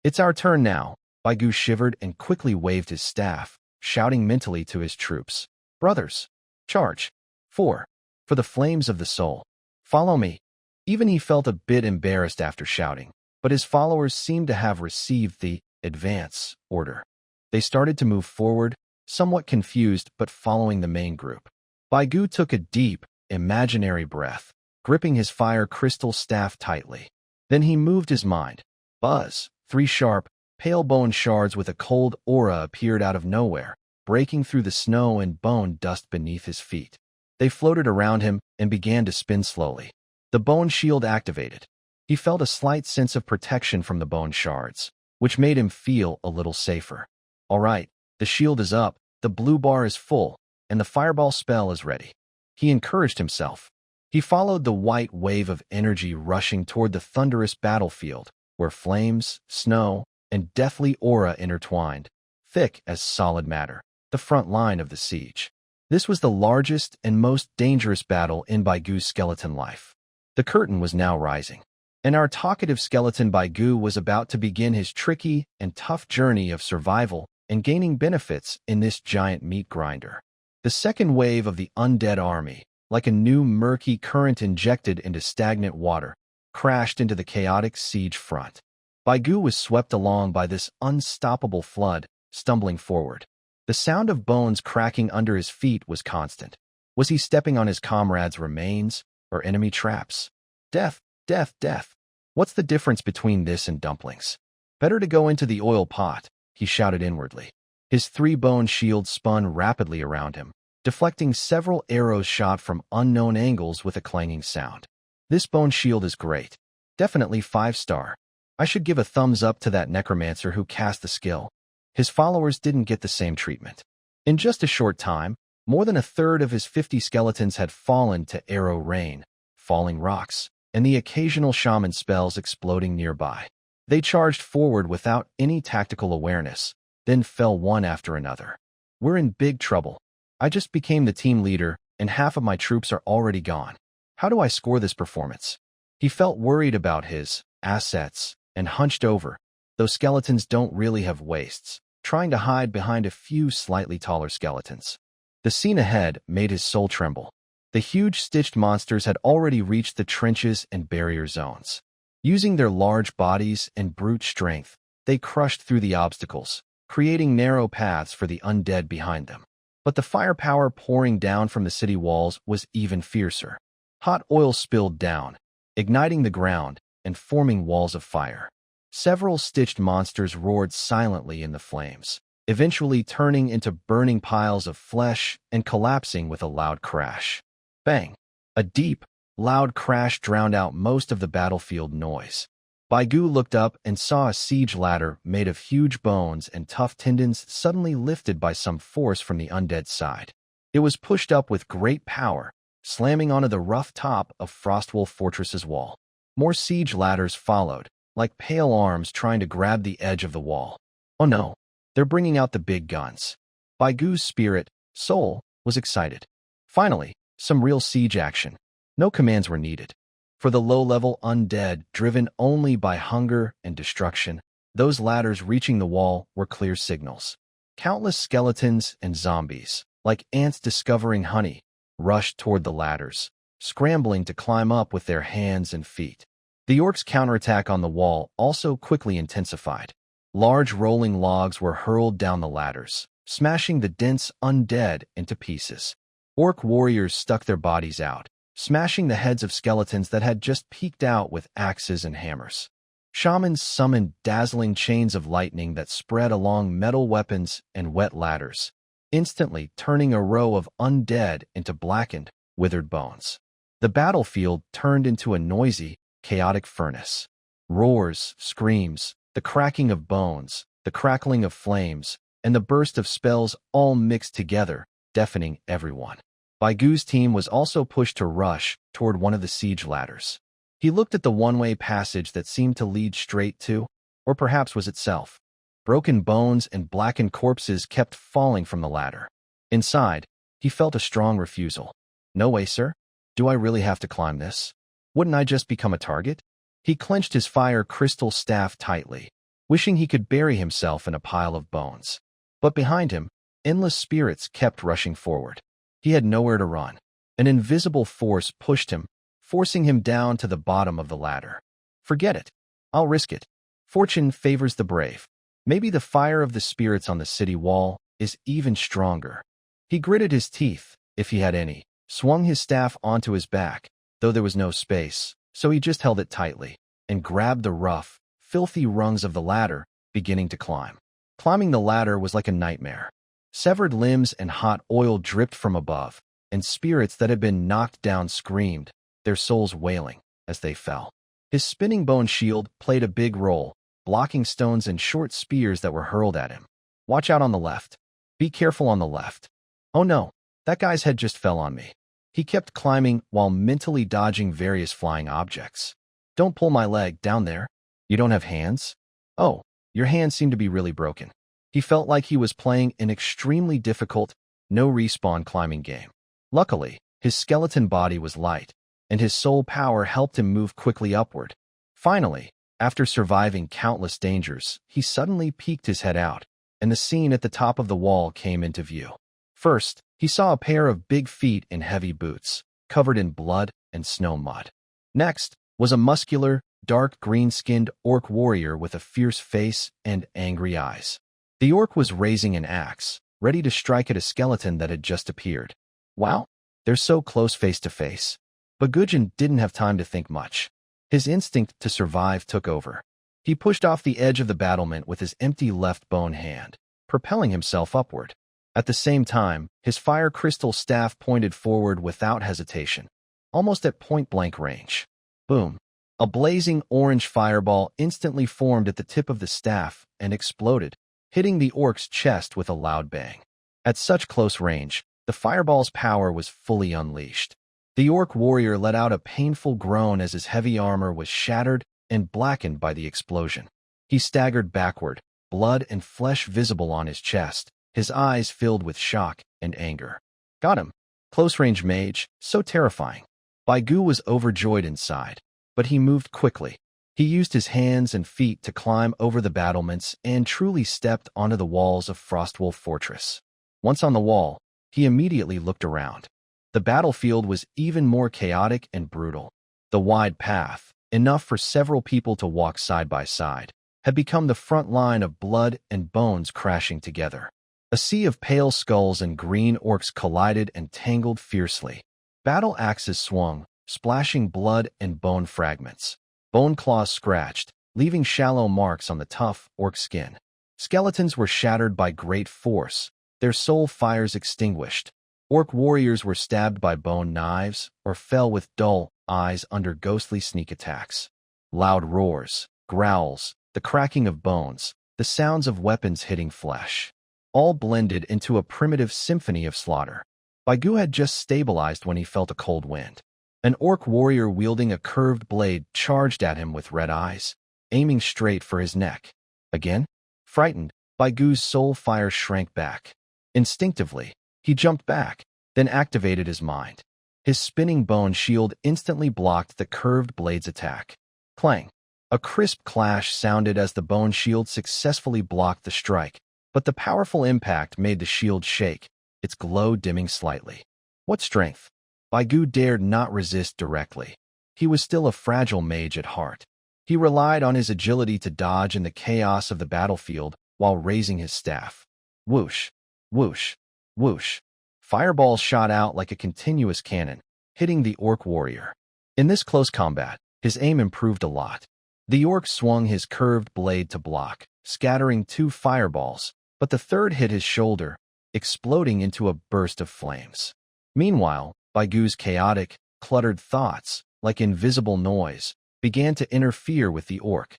It's our turn now, Baigu shivered and quickly waved his staff, shouting mentally to his troops, "Brothers, charge! 4. For the flames of the soul. Follow me." Even he felt a bit embarrassed after shouting, but his followers seemed to have received the advance order. They started to move forward, somewhat confused but following the main group. Baigu took a deep, imaginary breath, gripping his fire crystal staff tightly. Then he moved his mind. Buzz! 3 sharp, pale bone shards with a cold aura appeared out of nowhere, breaking through the snow and bone dust beneath his feet. They floated around him and began to spin slowly. The bone shield activated. He felt a slight sense of protection from the bone shards, which made him feel a little safer. All right, the shield is up, the blue bar is full, and the fireball spell is ready. He encouraged himself. He followed the white wave of energy rushing toward the thunderous battlefield, where flames, snow, and deathly aura intertwined, thick as solid matter, the front line of the siege. This was the largest and most dangerous battle in Baigu's skeleton life. The curtain was now rising, and our talkative skeleton Baigu was about to begin his tricky and tough journey of survival and gaining benefits in this giant meat grinder. The second wave of the undead army, like a new murky current injected into stagnant water, crashed into the chaotic siege front. Baigu was swept along by this unstoppable flood, stumbling forward. The sound of bones cracking under his feet was constant. Was he stepping on his comrades' remains or enemy traps? Death, death, death. What's the difference between this and dumplings? Better to go into the oil pot, he shouted inwardly. His 3-bone shield spun rapidly around him, deflecting several arrows shot from unknown angles with a clanging sound. This bone shield is great. Definitely 5-star. I should give a thumbs up to that necromancer who cast the skill. His followers didn't get the same treatment. In just a short time, more than a third of his 50 skeletons had fallen to arrow rain, falling rocks, and the occasional shaman spells exploding nearby. They charged forward without any tactical awareness, then fell one after another. We're in big trouble. I just became the team leader, and half of my troops are already gone. How do I score this performance? He felt worried about his assets and hunched over. Those skeletons don't really have waists, trying to hide behind a few slightly taller skeletons. The scene ahead made his soul tremble. The huge stitched monsters had already reached the trenches and barrier zones. Using their large bodies and brute strength, they crushed through the obstacles, creating narrow paths for the undead behind them. But the firepower pouring down from the city walls was even fiercer. Hot oil spilled down, igniting the ground and forming walls of fire. Several stitched monsters roared silently in the flames, eventually turning into burning piles of flesh and collapsing with a loud crash. Bang! A deep, loud crash drowned out most of the battlefield noise. Baigu looked up and saw a siege ladder made of huge bones and tough tendons suddenly lifted by some force from the undead side. It was pushed up with great power, slamming onto the rough top of Frostwolf Fortress's wall. More siege ladders followed, like pale arms trying to grab the edge of the wall. Oh no, they're bringing out the big guns. Baigu's spirit, soul, was excited. Finally, some real siege action. No commands were needed. For the low-level undead, driven only by hunger and destruction, those ladders reaching the wall were clear signals. Countless skeletons and zombies, like ants discovering honey, rushed toward the ladders, scrambling to climb up with their hands and feet. The orcs' counterattack on the wall also quickly intensified. Large rolling logs were hurled down the ladders, smashing the dense undead into pieces. Orc warriors stuck their bodies out, smashing the heads of skeletons that had just peeked out with axes and hammers. Shamans summoned dazzling chains of lightning that spread along metal weapons and wet ladders, instantly turning a row of undead into blackened, withered bones. The battlefield turned into a noisy, chaotic furnace. Roars, screams, the cracking of bones, the crackling of flames, and the burst of spells all mixed together, deafening everyone. Baigu's team was also pushed to rush toward one of the siege ladders. He looked at the one-way passage that seemed to lead straight to, or perhaps was itself. Broken bones and blackened corpses kept falling from the ladder. Inside, he felt a strong refusal. No way, sir. Do I really have to climb this? Wouldn't I just become a target? He clenched his fire crystal staff tightly. wishing he could bury himself in a pile of bones. But behind him, endless spirits kept rushing forward. He had nowhere to run. An invisible force pushed him, forcing him down to the bottom of the ladder. Forget it. I'll risk it. Fortune favors the brave. Maybe the fire of the spirits on the city wall is even stronger. He gritted his teeth, if he had any, swung his staff onto his back, though there was no space, so he just held it tightly, and grabbed the rough, filthy rungs of the ladder, beginning to climb. Climbing the ladder was like a nightmare. Severed limbs and hot oil dripped from above, and spirits that had been knocked down screamed, their souls wailing, as they fell. His spinning bone shield played a big role, blocking stones and short spears that were hurled at him. Watch out on the left. Be careful on the left. Oh no, that guy's head just fell on me. He kept climbing while mentally dodging various flying objects. Don't pull my leg down there. You don't have hands? Oh, your hands seem to be really broken. He felt like he was playing an extremely difficult, no-respawn climbing game. Luckily, his skeleton body was light, and his soul power helped him move quickly upward. Finally, after surviving countless dangers, he suddenly peeked his head out, and the scene at the top of the wall came into view. First, he saw a pair of big feet in heavy boots, covered in blood and snow mud. Next was a muscular, dark green-skinned orc warrior with a fierce face and angry eyes. The orc was raising an axe, ready to strike at a skeleton that had just appeared. Wow, they're so close face to face. But Gujin didn't have time to think much. His instinct to survive took over. He pushed off the edge of the battlement with his empty left bone hand, propelling himself upward. At the same time, his fire crystal staff pointed forward without hesitation, almost at point-blank range. Boom! A blazing orange fireball instantly formed at the tip of the staff and exploded, hitting the orc's chest with a loud bang. At such close range, the fireball's power was fully unleashed. The orc warrior let out a painful groan as his heavy armor was shattered and blackened by the explosion. He staggered backward, blood and flesh visible on his chest, his eyes filled with shock and anger. Got him! Close-range mage, so terrifying. Baigu was overjoyed inside, but he moved quickly. He used his hands and feet to climb over the battlements and truly stepped onto the walls of Frostwolf Fortress. Once on the wall, he immediately looked around. The battlefield was even more chaotic and brutal. The wide path, enough for several people to walk side by side, had become the front line of blood and bones crashing together. A sea of pale skulls and green orcs collided and tangled fiercely. Battle axes swung, splashing blood and bone fragments. Bone claws scratched, leaving shallow marks on the tough orc skin. Skeletons were shattered by great force, their soul fires extinguished. Orc warriors were stabbed by bone knives or fell with dull eyes under ghostly sneak attacks. Loud roars, growls, the cracking of bones, the sounds of weapons hitting flesh, all blended into a primitive symphony of slaughter. Baigu had just stabilized when he felt a cold wind. An orc warrior wielding a curved blade charged at him with red eyes, aiming straight for his neck. Again? Frightened, Baigu's soul fire shrank back. Instinctively, he jumped back, then activated his mind. His spinning bone shield instantly blocked the curved blade's attack. Clang! A crisp clash sounded as the bone shield successfully blocked the strike, but the powerful impact made the shield shake, its glow dimming slightly. What strength! Baigu dared not resist directly. He was still a fragile mage at heart. He relied on his agility to dodge in the chaos of the battlefield while raising his staff. Whoosh! Whoosh! Whoosh! Fireballs shot out like a continuous cannon, hitting the orc warrior. In this close combat, his aim improved a lot. The orc swung his curved blade to block, scattering 2 fireballs, but the third hit his shoulder, exploding into a burst of flames. Meanwhile, Baigu's chaotic, cluttered thoughts, like invisible noise, began to interfere with the orc.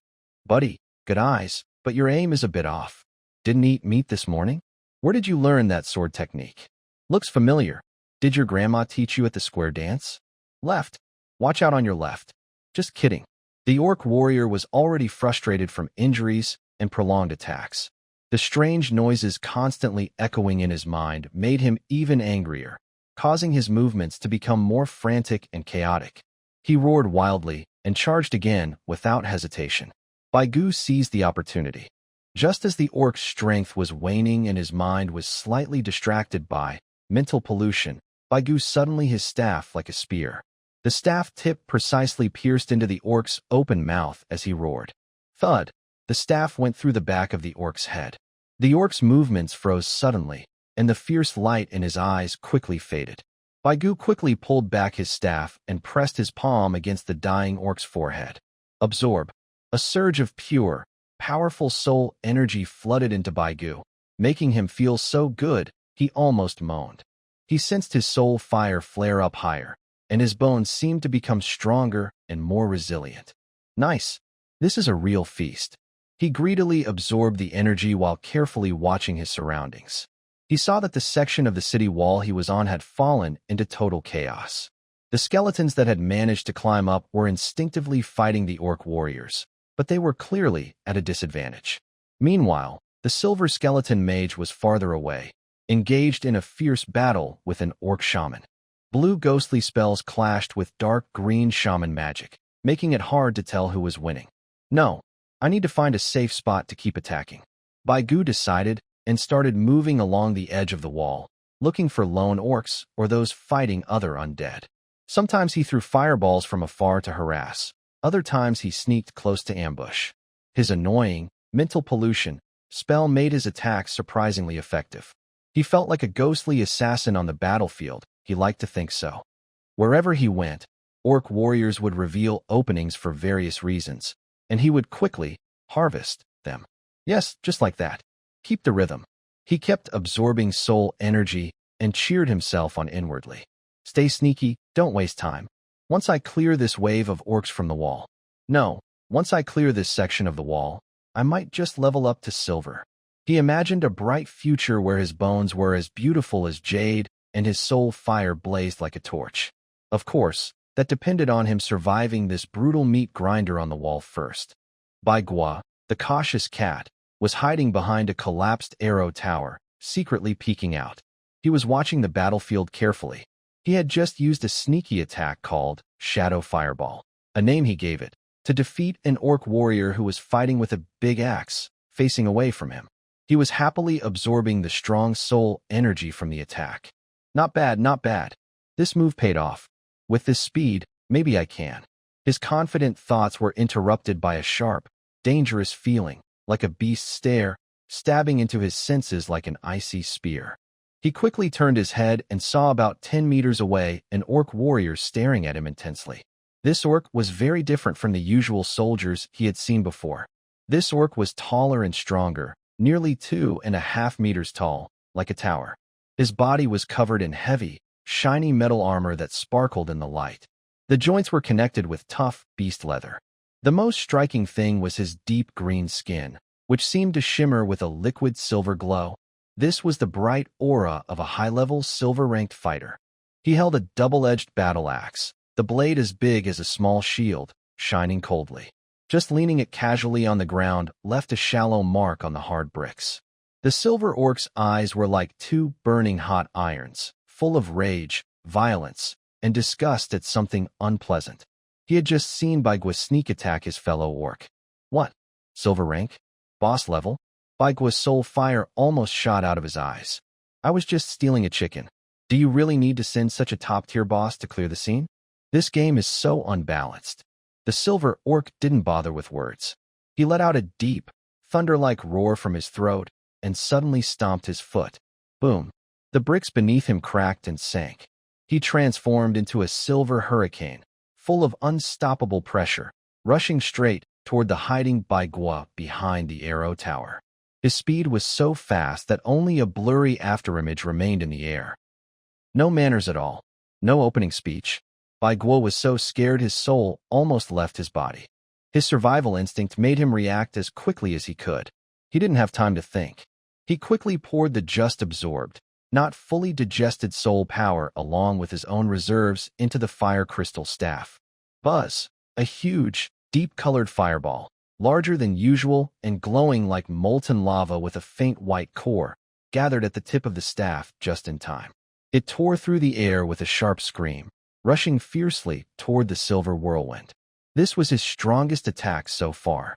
Buddy, good eyes, but your aim is a bit off. Didn't eat meat this morning? Where did you learn that sword technique? Looks familiar. Did your grandma teach you at the square dance? Left. Watch out on your left. Just kidding. The orc warrior was already frustrated from injuries and prolonged attacks. The strange noises constantly echoing in his mind made him even angrier, causing his movements to become more frantic and chaotic. He roared wildly and charged again without hesitation. Gu seized the opportunity. Just as the orc's strength was waning and his mind was slightly distracted by mental pollution, Gu suddenly his staff like a spear. The staff tip precisely pierced into the orc's open mouth as he roared. Thud! The staff went through the back of the orc's head. The orc's movements froze suddenly, and the fierce light in his eyes quickly faded. Gu quickly pulled back his staff and pressed his palm against the dying orc's forehead. Absorb. A surge of pure, powerful soul energy flooded into Gu, making him feel so good he almost moaned. He sensed his soul fire flare up higher, and his bones seemed to become stronger and more resilient. Nice. This is a real feast. He greedily absorbed the energy while carefully watching his surroundings. He saw that the section of the city wall he was on had fallen into total chaos. The skeletons that had managed to climb up were instinctively fighting the orc warriors, but they were clearly at a disadvantage. Meanwhile, the silver skeleton mage was farther away, engaged in a fierce battle with an orc shaman. Blue ghostly spells clashed with dark green shaman magic, making it hard to tell who was winning. No, I need to find a safe spot to keep attacking. Gu decided and started moving along the edge of the wall, looking for lone orcs or those fighting other undead. Sometimes he threw fireballs from afar to harass. Other times he sneaked close to ambush. His annoying, mental pollution spell made his attacks surprisingly effective. He felt like a ghostly assassin on the battlefield. He liked to think so. Wherever he went, orc warriors would reveal openings for various reasons, and he would quickly harvest them. Yes, just like that. Keep the rhythm. He kept absorbing soul energy and cheered himself on inwardly. Stay sneaky, don't waste time. Once I clear this wave of orcs from the wall. No, once I clear this section of the wall, I might just level up to silver. He imagined a bright future where his bones were as beautiful as jade and his soul fire blazed like a torch. Of course, that depended on him surviving this brutal meat grinder on the wall first. Gu, the cautious cat, was hiding behind a collapsed arrow tower, secretly peeking out. He was watching the battlefield carefully. He had just used a sneaky attack called Shadow Fireball, a name he gave it, to defeat an orc warrior who was fighting with a big axe, facing away from him. He was happily absorbing the strong soul energy from the attack. Not bad, not bad. This move paid off. With this speed, maybe I can. His confident thoughts were interrupted by a sharp, dangerous feeling, like a beast's stare, stabbing into his senses like an icy spear. He quickly turned his head and saw about 10 meters away an orc warrior staring at him intensely. This orc was very different from the usual soldiers he had seen before. This orc was taller and stronger, nearly 2.5 meters tall, like a tower. His body was covered in heavy, shiny metal armor that sparkled in the light. The joints were connected with tough beast leather. The most striking thing was his deep green skin, which seemed to shimmer with a liquid silver glow. This was the bright aura of a high-level silver-ranked fighter. He held a double-edged battle axe, the blade as big as a small shield, shining coldly. Just leaning it casually on the ground left a shallow mark on the hard bricks. The silver orc's eyes were like two burning hot irons, full of rage, violence, and disgust at something unpleasant. He had just seen Gu sneak attack his fellow orc. What? Silver rank? Boss level? Gu's soul fire almost shot out of his eyes. I was just stealing a chicken. Do you really need to send such a top-tier boss to clear the scene? This game is so unbalanced. The silver orc didn't bother with words. He let out a deep, thunder-like roar from his throat and suddenly stomped his foot. Boom. The bricks beneath him cracked and sank. He transformed into a silver hurricane, full of unstoppable pressure, rushing straight toward the hiding Gu behind the arrow tower. His speed was so fast that only a blurry afterimage remained in the air. No manners at all. No opening speech. Gu was so scared his soul almost left his body. His survival instinct made him react as quickly as he could. He didn't have time to think. He quickly poured the just absorbed, not fully digested soul power along with his own reserves into the fire crystal staff. Buzz! A huge, deep-colored fireball, larger than usual and glowing like molten lava with a faint white core, gathered at the tip of the staff just in time. It tore through the air with a sharp scream, rushing fiercely toward the silver whirlwind. This was his strongest attack so far.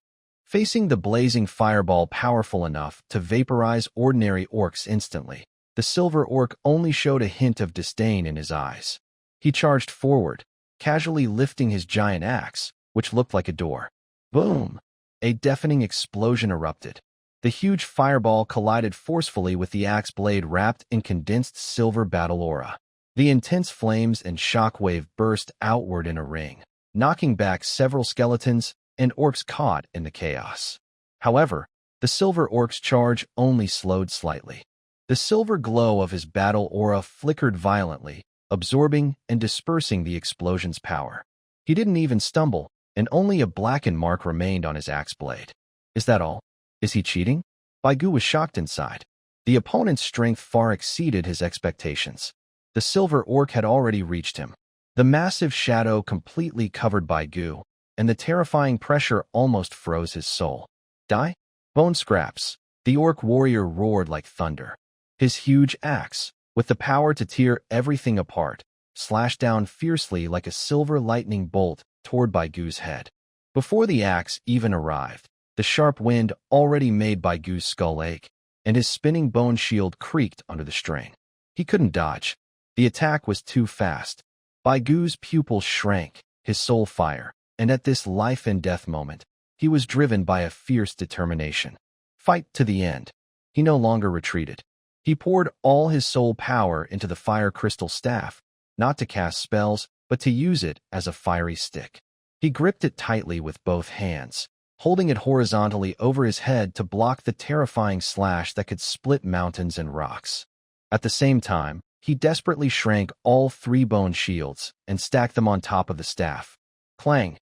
Facing the blazing fireball powerful enough to vaporize ordinary orcs instantly, the silver orc only showed a hint of disdain in his eyes. He charged forward, casually lifting his giant axe, which looked like a door. Boom! A deafening explosion erupted. The huge fireball collided forcefully with the axe blade wrapped in condensed silver battle aura. The intense flames and shockwave burst outward in a ring, knocking back several skeletons and orcs caught in the chaos. However, the silver orc's charge only slowed slightly. The silver glow of his battle aura flickered violently, absorbing and dispersing the explosion's power. He didn't even stumble, and only a blackened mark remained on his axe blade. Is that all? Is he cheating? Baigu was shocked inside. The opponent's strength far exceeded his expectations. The silver orc had already reached him. The massive shadow completely covered Baigu, and the terrifying pressure almost froze his soul. Die? Bone scraps. The orc warrior roared like thunder. His huge axe, with the power to tear everything apart, slashed down fiercely like a silver lightning bolt toward Baigu's head. Before the axe even arrived, the sharp wind already made Baigu's skull ache, and his spinning bone shield creaked under the strain. He couldn't dodge. The attack was too fast. Baigu's pupils shrank, his soul fire, and at this life-and-death moment, he was driven by a fierce determination. Fight to the end. He no longer retreated. He poured all his soul power into the fire crystal staff, not to cast spells, but to use it as a fiery stick. He gripped it tightly with both hands, holding it horizontally over his head to block the terrifying slash that could split mountains and rocks. At the same time, he desperately shrank all 3 bone shields and stacked them on top of the staff. Clang!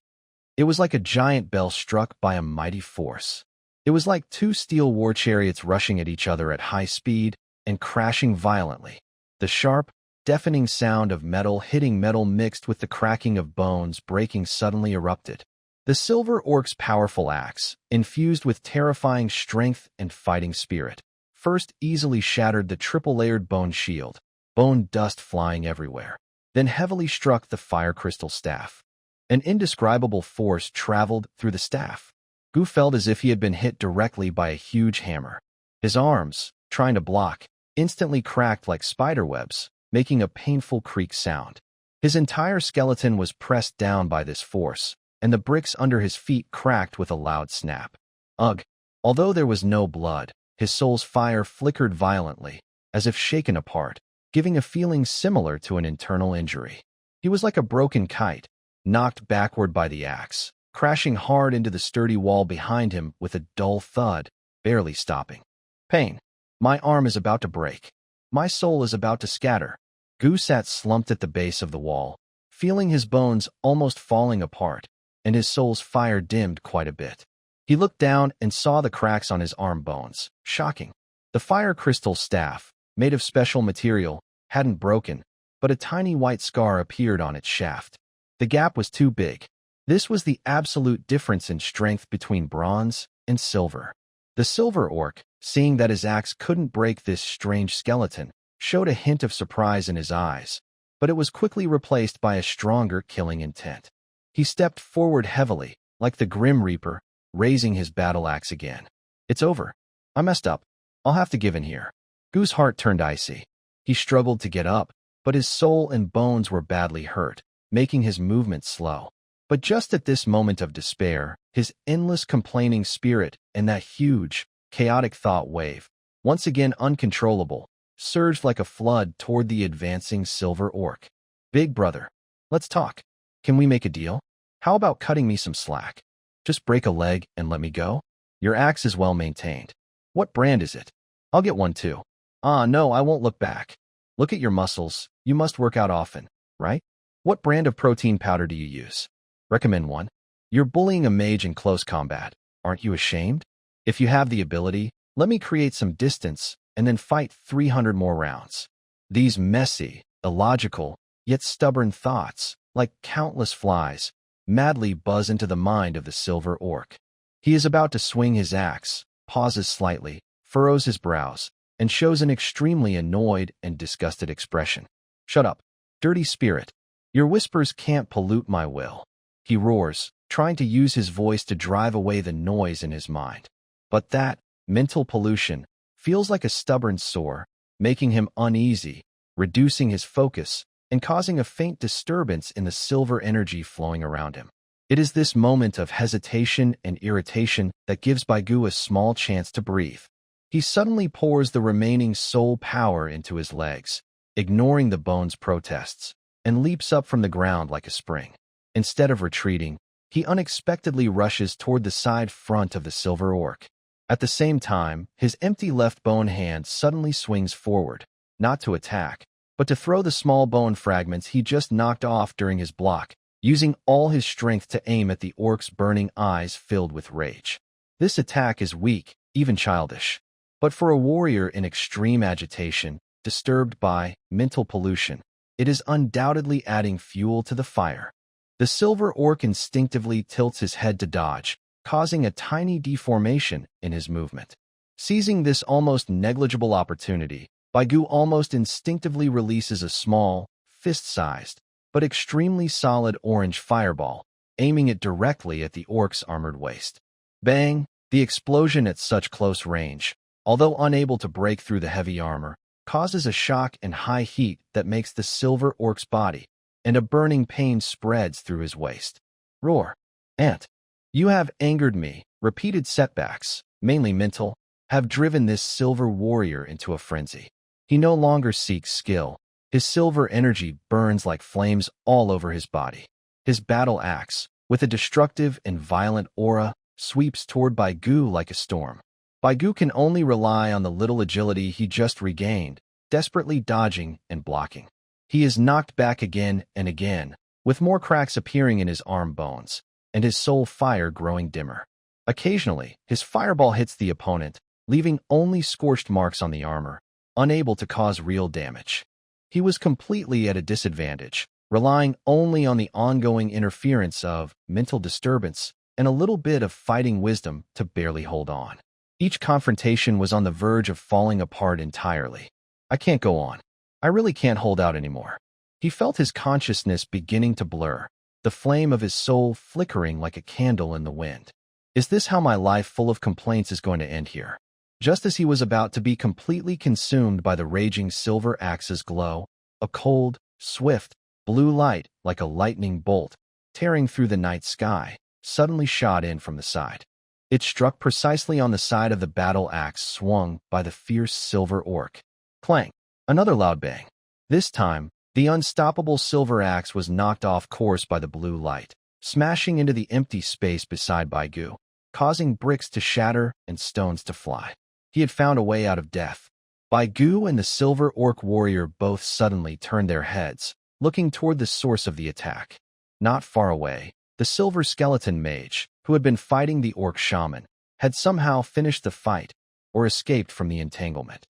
It was like a giant bell struck by a mighty force. It was like 2 steel war chariots rushing at each other at high speed and crashing violently. The sharp, deafening sound of metal hitting metal mixed with the cracking of bones breaking suddenly erupted. The silver orc's powerful axe, infused with terrifying strength and fighting spirit, first easily shattered the triple-layered bone shield, bone dust flying everywhere, then heavily struck the fire crystal staff. An indescribable force traveled through the staff. Gu felt as if he had been hit directly by a huge hammer. His arms, trying to block, instantly cracked like spiderwebs, making a painful creak sound. His entire skeleton was pressed down by this force, and the bricks under his feet cracked with a loud snap. Ugh! Although there was no blood, his soul's fire flickered violently, as if shaken apart, giving a feeling similar to an internal injury. He was like a broken kite, knocked backward by the axe, crashing hard into the sturdy wall behind him with a dull thud, barely stopping. Pain. My arm is about to break. My soul is about to scatter. Gu sat slumped at the base of the wall, feeling his bones almost falling apart, and his soul's fire dimmed quite a bit. He looked down and saw the cracks on his arm bones. Shocking. The fire crystal staff, made of special material, hadn't broken, but a tiny white scar appeared on its shaft. The gap was too big. This was the absolute difference in strength between bronze and silver. The silver orc, seeing that his axe couldn't break this strange skeleton, showed a hint of surprise in his eyes, but it was quickly replaced by a stronger killing intent. He stepped forward heavily, like the Grim Reaper, raising his battle axe again. It's over. I messed up. I'll have to give in here. Gu's heart turned icy. He struggled to get up, but his soul and bones were badly hurt, making his movement slow. But just at this moment of despair, his endless complaining spirit and that huge, chaotic thought wave, once again uncontrollable, surged like a flood toward the advancing silver orc. Big brother, let's talk. Can we make a deal? How about cutting me some slack? Just break a leg and let me go? Your axe is well maintained. What brand is it? I'll get one too. No, I won't look back. Look at your muscles. You must work out often, right? What brand of protein powder do you use? Recommend one. You're bullying a mage in close combat. Aren't you ashamed? If you have the ability, let me create some distance and then fight 300 more rounds. These messy, illogical, yet stubborn thoughts, like countless flies, madly buzz into the mind of the silver orc. He is about to swing his axe, pauses slightly, furrows his brows, and shows an extremely annoyed and disgusted expression. Shut up, dirty spirit. Your whispers can't pollute my will. He roars, trying to use his voice to drive away the noise in his mind. But that mental pollution feels like a stubborn sore, making him uneasy, reducing his focus, and causing a faint disturbance in the silver energy flowing around him. It is this moment of hesitation and irritation that gives Baigu a small chance to breathe. He suddenly pours the remaining soul power into his legs, ignoring the bone's protests, and leaps up from the ground like a spring. Instead of retreating, he unexpectedly rushes toward the side front of the silver orc. At the same time, his empty left bone hand suddenly swings forward, not to attack, but to throw the small bone fragments he just knocked off during his block, using all his strength to aim at the orc's burning eyes filled with rage. This attack is weak, even childish. But for a warrior in extreme agitation, disturbed by mental pollution, it is undoubtedly adding fuel to the fire. The silver orc instinctively tilts his head to dodge, causing a tiny deformation in his movement. Seizing this almost negligible opportunity, Baigu almost instinctively releases a small, fist-sized, but extremely solid orange fireball, aiming it directly at the orc's armored waist. Bang! The explosion at such close range, although unable to break through the heavy armor, causes a shock and high heat that makes the silver orc's body, and a burning pain spreads through his waist. Roar! Ant! You have angered me. Repeated setbacks, mainly mental, have driven this silver warrior into a frenzy. He no longer seeks skill. His silver energy burns like flames all over his body. His battle axe, with a destructive and violent aura, sweeps toward Baigu like a storm. Baigu can only rely on the little agility he just regained, desperately dodging and blocking. He is knocked back again and again, with more cracks appearing in his arm bones, and his soul fire growing dimmer. Occasionally, his fireball hits the opponent, leaving only scorched marks on the armor, unable to cause real damage. He was completely at a disadvantage, relying only on the ongoing interference of mental disturbance and a little bit of fighting wisdom to barely hold on. Each confrontation was on the verge of falling apart entirely. I can't go on. I really can't hold out anymore. He felt his consciousness beginning to blur, the flame of his soul flickering like a candle in the wind. Is this how my life full of complaints is going to end here? Just as he was about to be completely consumed by the raging silver axe's glow, a cold, swift, blue light, like a lightning bolt, tearing through the night sky, suddenly shot in from the side. It struck precisely on the side of the battle axe swung by the fierce silver orc. Clang! Another loud bang. This time, the unstoppable silver axe was knocked off course by the blue light, smashing into the empty space beside Baigu, causing bricks to shatter and stones to fly. He had found a way out of death. Baigu and the silver orc warrior both suddenly turned their heads, looking toward the source of the attack. Not far away, the silver skeleton mage, who had been fighting the orc shaman, had somehow finished the fight or escaped from the entanglement.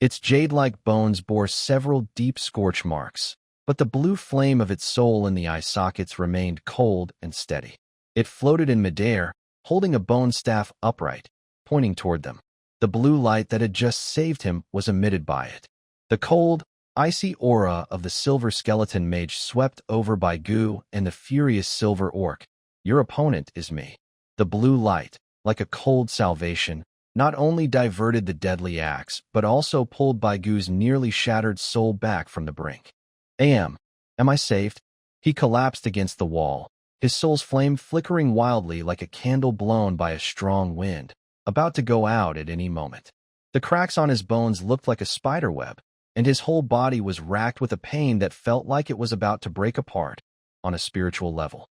Its jade-like bones bore several deep scorch marks, but the blue flame of its soul in the eye sockets remained cold and steady. It floated in midair, holding a bone staff upright, pointing toward them. The blue light that had just saved him was emitted by it. The cold, icy aura of the silver skeleton mage swept over Baigu and the furious silver orc. Your opponent is me. The blue light, like a cold salvation, not only diverted the deadly axe, but also pulled Baigu's nearly shattered soul back from the brink. Am I saved? He collapsed against the wall, his soul's flame flickering wildly like a candle blown by a strong wind, about to go out at any moment. The cracks on his bones looked like a spider web, and his whole body was racked with a pain that felt like it was about to break apart on a spiritual level.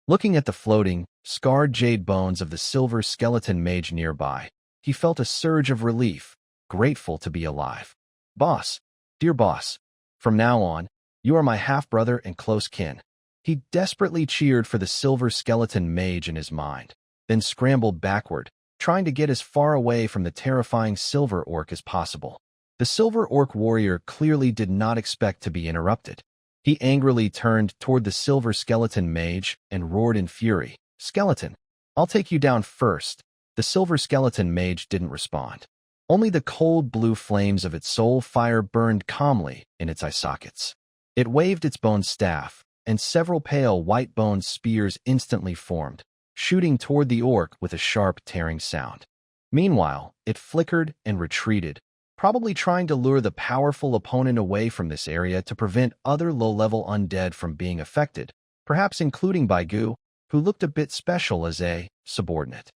Looking at the floating, scarred jade bones of the silver skeleton mage nearby, he felt a surge of relief, grateful to be alive. Boss, dear boss, from now on, you are my half-brother and close kin. He desperately cheered for the silver skeleton mage in his mind, then scrambled backward, trying to get as far away from the terrifying silver orc as possible. The silver orc warrior clearly did not expect to be interrupted. He angrily turned toward the silver skeleton mage and roared in fury, "Skeleton, I'll take you down first." The silver skeleton mage didn't respond. Only the cold blue flames of its soul fire burned calmly in its eye sockets. It waved its bone staff, and several pale white-boned spears instantly formed, shooting toward the orc with a sharp tearing sound. Meanwhile, it flickered and retreated, probably trying to lure the powerful opponent away from this area to prevent other low-level undead from being affected, perhaps including Baigu, who looked a bit special as a subordinate.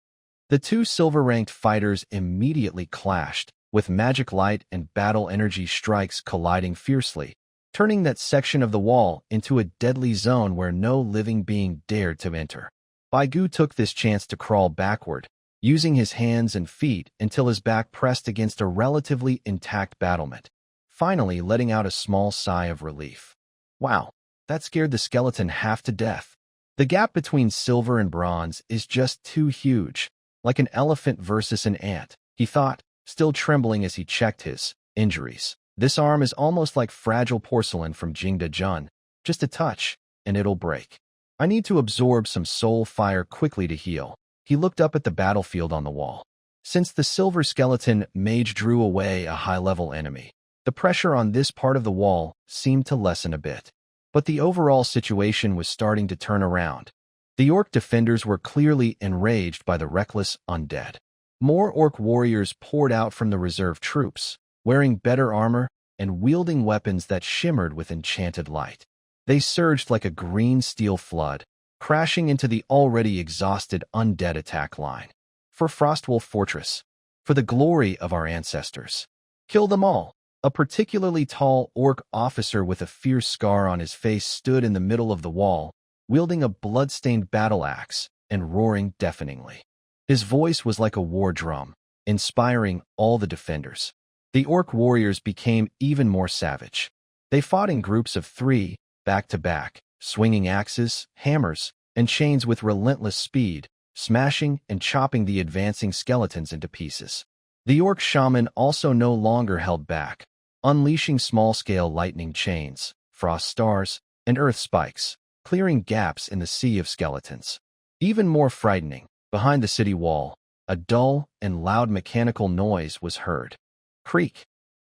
The two silver-ranked fighters immediately clashed, with magic light and battle energy strikes colliding fiercely, turning that section of the wall into a deadly zone where no living being dared to enter. Baigu took this chance to crawl backward, using his hands and feet until his back pressed against a relatively intact battlement, finally letting out a small sigh of relief. Wow, that scared the skeleton half to death. The gap between silver and bronze is just too huge, like an elephant versus an ant, he thought, still trembling as he checked his injuries. This arm is almost like fragile porcelain from Jingda Jun. Just a touch, and it'll break. I need to absorb some soul fire quickly to heal. He looked up at the battlefield on the wall. Since the silver skeleton mage drew away a high-level enemy, the pressure on this part of the wall seemed to lessen a bit. But the overall situation was starting to turn around. The orc defenders were clearly enraged by the reckless undead. More orc warriors poured out from the reserve troops, wearing better armor and wielding weapons that shimmered with enchanted light. They surged like a green steel flood, crashing into the already exhausted undead attack line. For Frostwolf Fortress, for the glory of our ancestors. Kill them all. A particularly tall orc officer with a fierce scar on his face stood in the middle of the wall, wielding a blood-stained battle axe and roaring deafeningly. His voice was like a war drum, inspiring all the defenders. The orc warriors became even more savage. They fought in groups of 3, back-to-back, swinging axes, hammers, and chains with relentless speed, smashing and chopping the advancing skeletons into pieces. The orc shaman also no longer held back, unleashing small-scale lightning chains, frost stars, and earth spikes, clearing gaps in the sea of skeletons. Even more frightening, behind the city wall, a dull and loud mechanical noise was heard. Creak.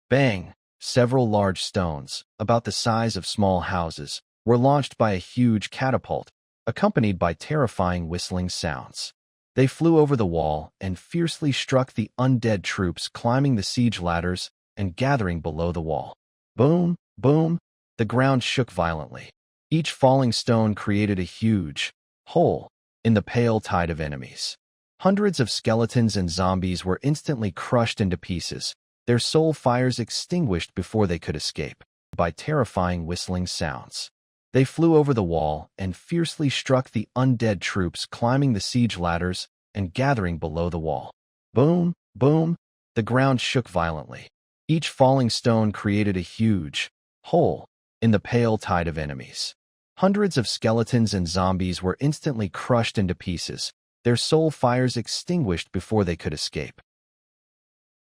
Bang. Several large stones, about the size of small houses, were launched by a huge catapult, accompanied by terrifying whistling sounds. They flew over the wall and fiercely struck the undead troops climbing the siege ladders and gathering below the wall. Boom, boom, the ground shook violently. Each falling stone created a huge hole in the pale tide of enemies. Hundreds of skeletons and zombies were instantly crushed into pieces, their soul fires extinguished before they could escape, by terrifying whistling sounds. They flew over the wall and fiercely struck the undead troops climbing the siege ladders and gathering below the wall. Boom, boom, the ground shook violently. Each falling stone created a huge hole in the pale tide of enemies. Hundreds of skeletons and zombies were instantly crushed into pieces, their soul fires extinguished before they could escape,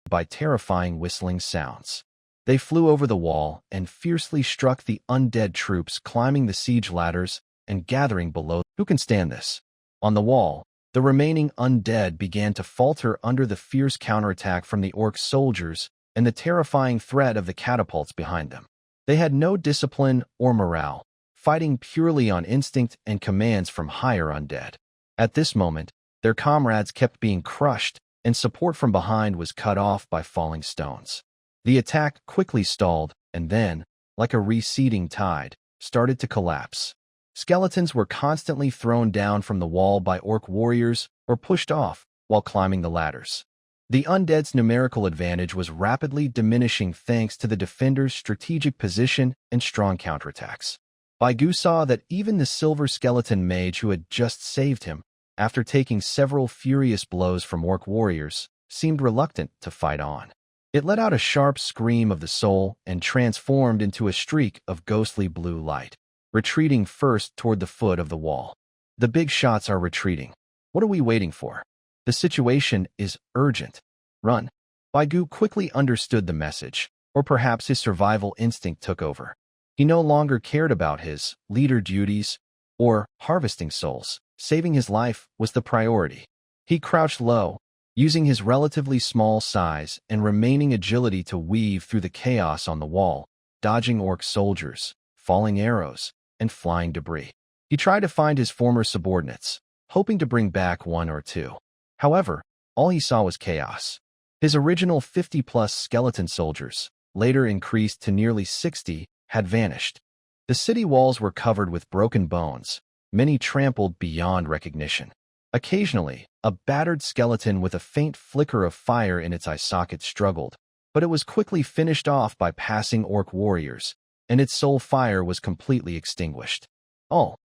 by terrifying whistling sounds. They flew over the wall and fiercely struck the undead troops climbing the siege ladders and gathering below. Who can stand this? On the wall, the remaining undead began to falter under the fierce counterattack from the orc soldiers and the terrifying threat of the catapults behind them. They had no discipline or morale, fighting purely on instinct and commands from higher undead. At this moment, their comrades kept being crushed, and support from behind was cut off by falling stones. The attack quickly stalled, and then, like a receding tide, started to collapse. Skeletons were constantly thrown down from the wall by orc warriors or pushed off while climbing the ladders. The undead's numerical advantage was rapidly diminishing thanks to the defenders' strategic position and strong counterattacks. Baigu saw that even the silver skeleton mage who had just saved him, after taking several furious blows from orc warriors, seemed reluctant to fight on. It let out a sharp scream of the soul and transformed into a streak of ghostly blue light, retreating first toward the foot of the wall. The big shots are retreating. What are we waiting for? The situation is urgent. Run. Baigu quickly understood the message, or perhaps his survival instinct took over. He no longer cared about his leader duties or harvesting souls. Saving his life was the priority. He crouched low, using his relatively small size and remaining agility to weave through the chaos on the wall, dodging orc soldiers, falling arrows, and flying debris. He tried to find his former subordinates, hoping to bring back one or two. However, all he saw was chaos. His original 50-plus skeleton soldiers, later increased to nearly 60, had vanished. The city walls were covered with broken bones, many trampled beyond recognition. Occasionally, a battered skeleton with a faint flicker of fire in its eye socket struggled, but it was quickly finished off by passing orc warriors, and its soul fire was completely extinguished. All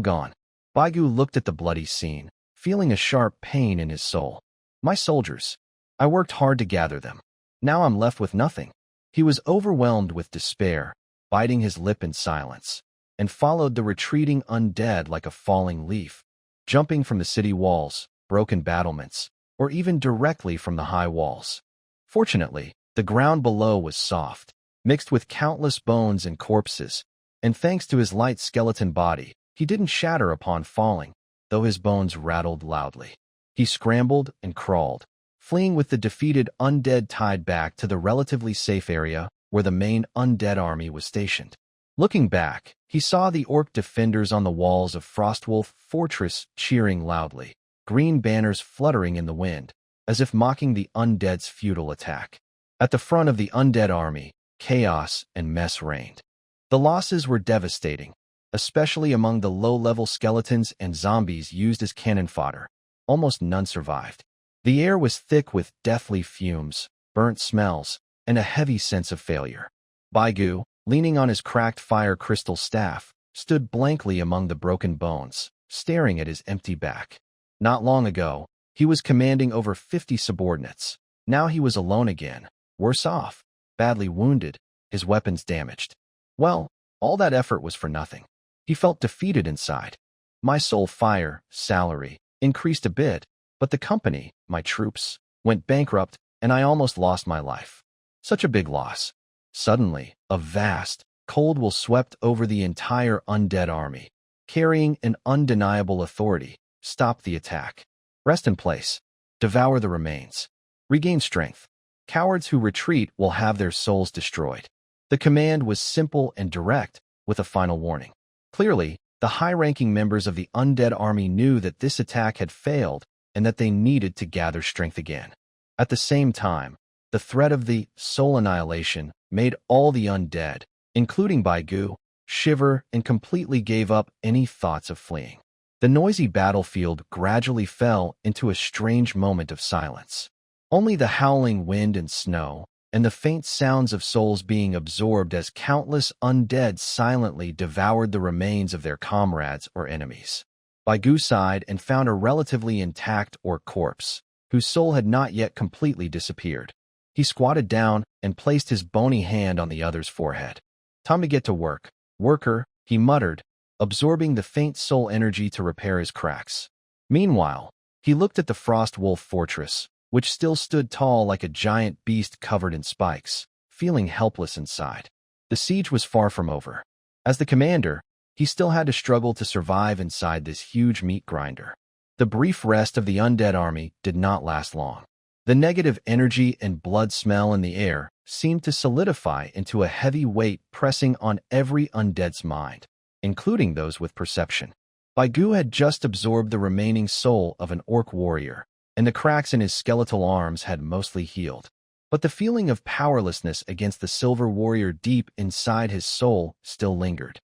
gone. Baigu looked at the bloody scene, feeling a sharp pain in his soul. My soldiers. I worked hard to gather them. Now I'm left with nothing. He was overwhelmed with despair, biting his lip in silence, and followed the retreating undead like a falling leaf, jumping from the city walls, broken battlements, or even directly from the high walls. Fortunately, the ground below was soft, mixed with countless bones and corpses, and thanks to his light skeleton body, he didn't shatter upon falling, though his bones rattled loudly. He scrambled and crawled, fleeing with the defeated undead tied back to the relatively safe area where the main undead army was stationed. Looking back, he saw the orc defenders on the walls of Frostwolf Fortress cheering loudly, green banners fluttering in the wind, as if mocking the undead's futile attack. At the front of the undead army, chaos and mess reigned. The losses were devastating, especially among the low-level skeletons and zombies used as cannon fodder. Almost none survived. The air was thick with deathly fumes, burnt smells, and a heavy sense of failure. Baigu, leaning on his cracked fire crystal staff, stood blankly among the broken bones, staring at his empty back. Not long ago, he was commanding over 50 subordinates. Now he was alone again, worse off, badly wounded, his weapons damaged. Well, all that effort was for nothing. He felt defeated inside. My soul fire, salary, increased a bit, but the company, my troops, went bankrupt and I almost lost my life. Such a big loss. Suddenly, a vast, cold will swept over the entire undead army, carrying an undeniable authority. Stop the attack. Rest in place. Devour the remains. Regain strength. Cowards who retreat will have their souls destroyed. The command was simple and direct, with a final warning. Clearly, the high-ranking members of the undead army knew that this attack had failed and that they needed to gather strength again. At the same time, the threat of the soul annihilation made all the undead, including Baigu, shiver and completely gave up any thoughts of fleeing. The noisy battlefield gradually fell into a strange moment of silence. Only the howling wind and snow, and the faint sounds of souls being absorbed as countless undead silently devoured the remains of their comrades or enemies. Baigu sighed and found a relatively intact orc corpse, whose soul had not yet completely disappeared. He squatted down and placed his bony hand on the other's forehead. Time to get to work. Worker, he muttered, absorbing the faint soul energy to repair his cracks. Meanwhile, he looked at the Frostwolf Fortress, which still stood tall like a giant beast covered in spikes, feeling helpless inside. The siege was far from over. As the commander, he still had to struggle to survive inside this huge meat grinder. The brief rest of the undead army did not last long. The negative energy and blood smell in the air seemed to solidify into a heavy weight pressing on every undead's mind, including those with perception. Baigu had just absorbed the remaining soul of an orc warrior, and the cracks in his skeletal arms had mostly healed. But the feeling of powerlessness against the silver warrior deep inside his soul still lingered.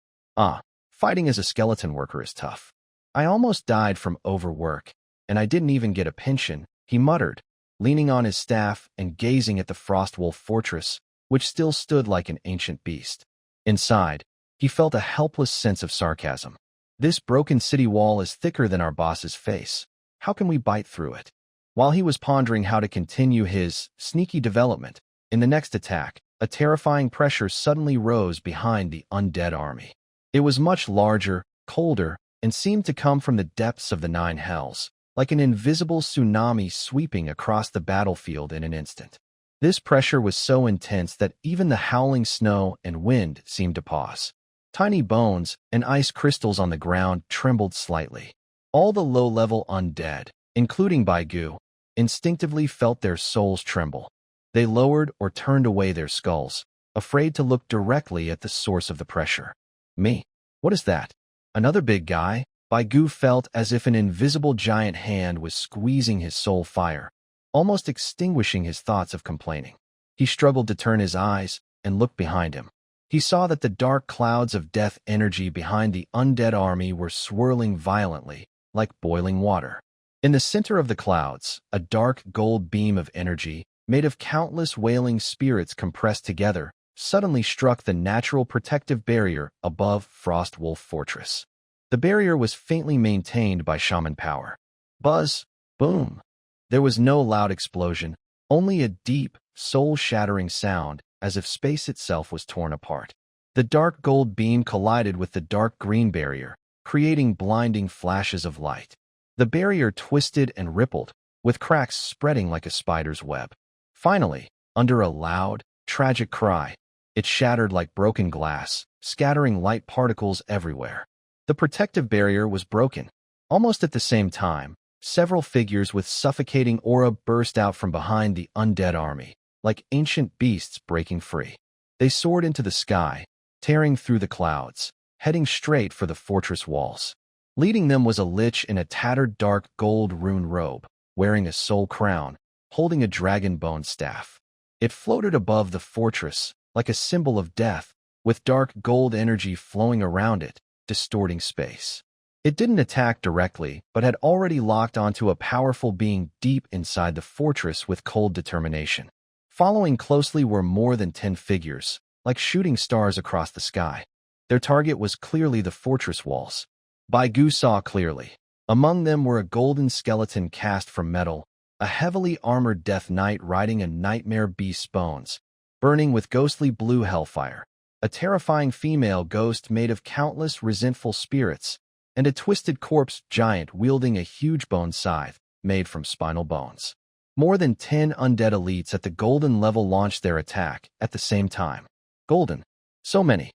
Fighting as a skeleton worker is tough. I almost died from overwork, and I didn't even get a pension, he muttered, leaning on his staff and gazing at the Frostwolf Fortress, which still stood like an ancient beast. Inside, he felt a helpless sense of sarcasm. This broken city wall is thicker than our boss's face. How can we bite through it? While he was pondering how to continue his sneaky development, in the next attack, a terrifying pressure suddenly rose behind the undead army. It was much larger, colder, and seemed to come from the depths of the Nine Hells, like an invisible tsunami sweeping across the battlefield in an instant. This pressure was so intense that even the howling snow and wind seemed to pause. Tiny bones and ice crystals on the ground trembled slightly. All the low-level undead, including Baigu, instinctively felt their souls tremble. They lowered or turned away their skulls, afraid to look directly at the source of the pressure. Me. What is that? Another big guy? Gu felt as if an invisible giant hand was squeezing his soul fire, almost extinguishing his thoughts of complaining. He struggled to turn his eyes and look behind him. He saw that the dark clouds of death energy behind the undead army were swirling violently, like boiling water. In the center of the clouds, a dark gold beam of energy, made of countless wailing spirits compressed together, suddenly struck the natural protective barrier above Frost Wolf Fortress. The barrier was faintly maintained by shaman power. Buzz, boom. There was no loud explosion, only a deep, soul-shattering sound, as if space itself was torn apart. The dark gold beam collided with the dark green barrier, creating blinding flashes of light. The barrier twisted and rippled, with cracks spreading like a spider's web. Finally, under a loud, tragic cry, it shattered like broken glass, scattering light particles everywhere. The protective barrier was broken. Almost at the same time, several figures with suffocating aura burst out from behind the undead army, like ancient beasts breaking free. They soared into the sky, tearing through the clouds, heading straight for the fortress walls. Leading them was a lich in a tattered dark gold rune robe, wearing a soul crown, holding a dragon bone staff. It floated above the fortress, like a symbol of death, with dark gold energy flowing around it, distorting space. It didn't attack directly, but had already locked onto a powerful being deep inside the fortress with cold determination. Following closely were more than 10 figures, like shooting stars across the sky. Their target was clearly the fortress walls. Gu saw clearly. Among them were a golden skeleton cast from metal, a heavily armored death knight riding a nightmare beast's bones, burning with ghostly blue hellfire, a terrifying female ghost made of countless resentful spirits, and a twisted corpse giant wielding a huge bone scythe made from spinal bones. More than 10 undead elites at the golden level launched their attack at the same time. Golden. So many.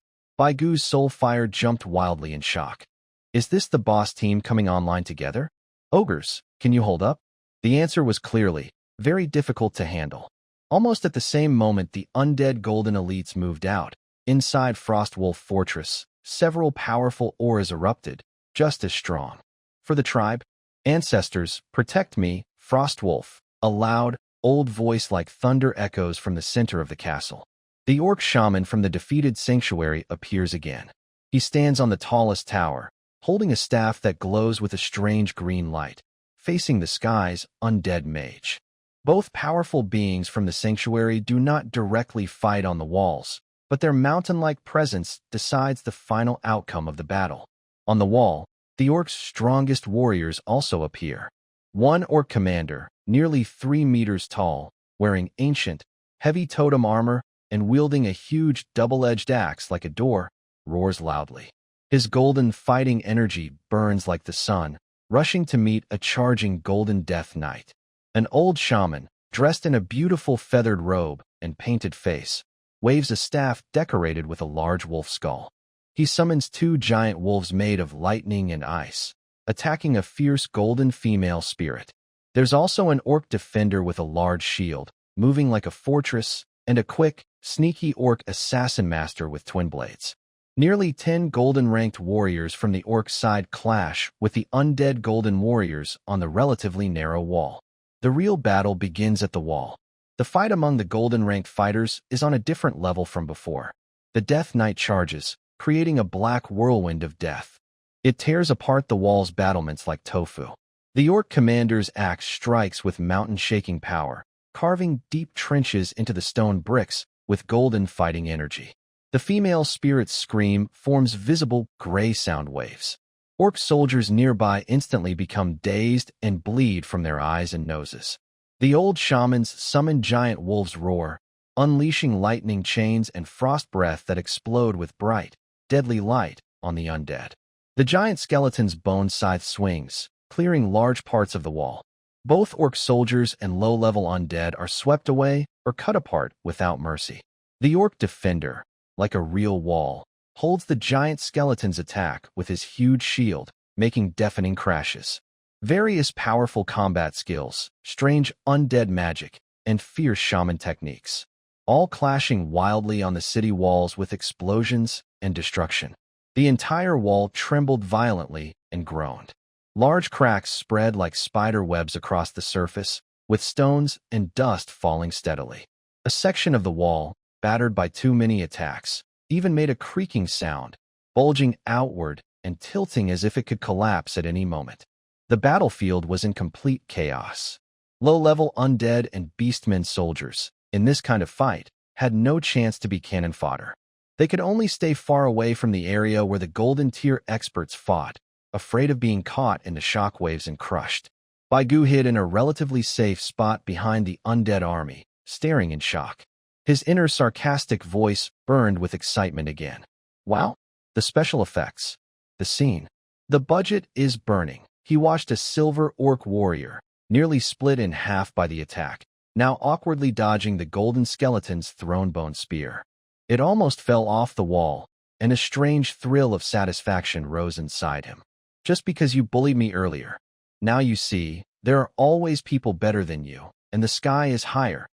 Gu's soul fire jumped wildly in shock. Is this the boss team coming online together? Ogres, can you hold up? The answer was clearly very difficult to handle. Almost at the same moment, the undead golden elites moved out. Inside Frostwolf Fortress, several powerful auras erupted, just as strong. For the tribe, ancestors, protect me, Frostwolf. A loud, old voice like thunder echoes from the center of the castle. The orc shaman from the defeated sanctuary appears again. He stands on the tallest tower, holding a staff that glows with a strange green light, facing the sky's undead mage. Both powerful beings from the sanctuary do not directly fight on the walls, but their mountain-like presence decides the final outcome of the battle. On the wall, the orc's strongest warriors also appear. One orc commander, nearly 3 meters tall, wearing ancient, heavy totem armor and wielding a huge double-edged axe like a door, roars loudly. His golden fighting energy burns like the sun, rushing to meet a charging golden death knight. An old shaman, dressed in a beautiful feathered robe and painted face, waves a staff decorated with a large wolf skull. He summons 2 giant wolves made of lightning and ice, attacking a fierce golden female spirit. There's also an orc defender with a large shield, moving like a fortress, and a quick, sneaky orc assassin master with twin blades. Nearly 10 golden-ranked warriors from the orc side clash with the undead golden warriors on the relatively narrow wall. The real battle begins at the wall. The fight among the golden-ranked fighters is on a different level from before. The Death Knight charges, creating a black whirlwind of death. It tears apart the wall's battlements like tofu. The orc commander's axe strikes with mountain-shaking power, carving deep trenches into the stone bricks with golden fighting energy. The female spirit's scream forms visible gray sound waves. Orc soldiers nearby instantly become dazed and bleed from their eyes and noses. The old shamans summon giant wolves roar, unleashing lightning chains and frost breath that explode with bright, deadly light on the undead. The giant skeleton's bone scythe swings, clearing large parts of the wall. Both orc soldiers and low-level undead are swept away or cut apart without mercy. The orc defender, like a real wall, holds the giant skeleton's attack with his huge shield, making deafening crashes. Various powerful combat skills, strange undead magic, and fierce shaman techniques, all clashing wildly on the city walls with explosions and destruction. The entire wall trembled violently and groaned. Large cracks spread like spider webs across the surface, with stones and dust falling steadily. A section of the wall, battered by too many attacks, even made a creaking sound, bulging outward and tilting as if it could collapse at any moment. The battlefield was in complete chaos. Low-level undead and beastmen soldiers, in this kind of fight, had no chance to be cannon fodder. They could only stay far away from the area where the Golden Tier experts fought, afraid of being caught in the shockwaves and crushed. Baigu hid in a relatively safe spot behind the undead army, staring in shock. His inner sarcastic voice burned with excitement again. Wow! The special effects. The scene. The budget is burning. He watched a silver orc warrior, nearly split in half by the attack, now awkwardly dodging the golden skeleton's throne-bone spear. It almost fell off the wall, and a strange thrill of satisfaction rose inside him. Just because you bullied me earlier. Now you see, there are always people better than you, and the sky is higher.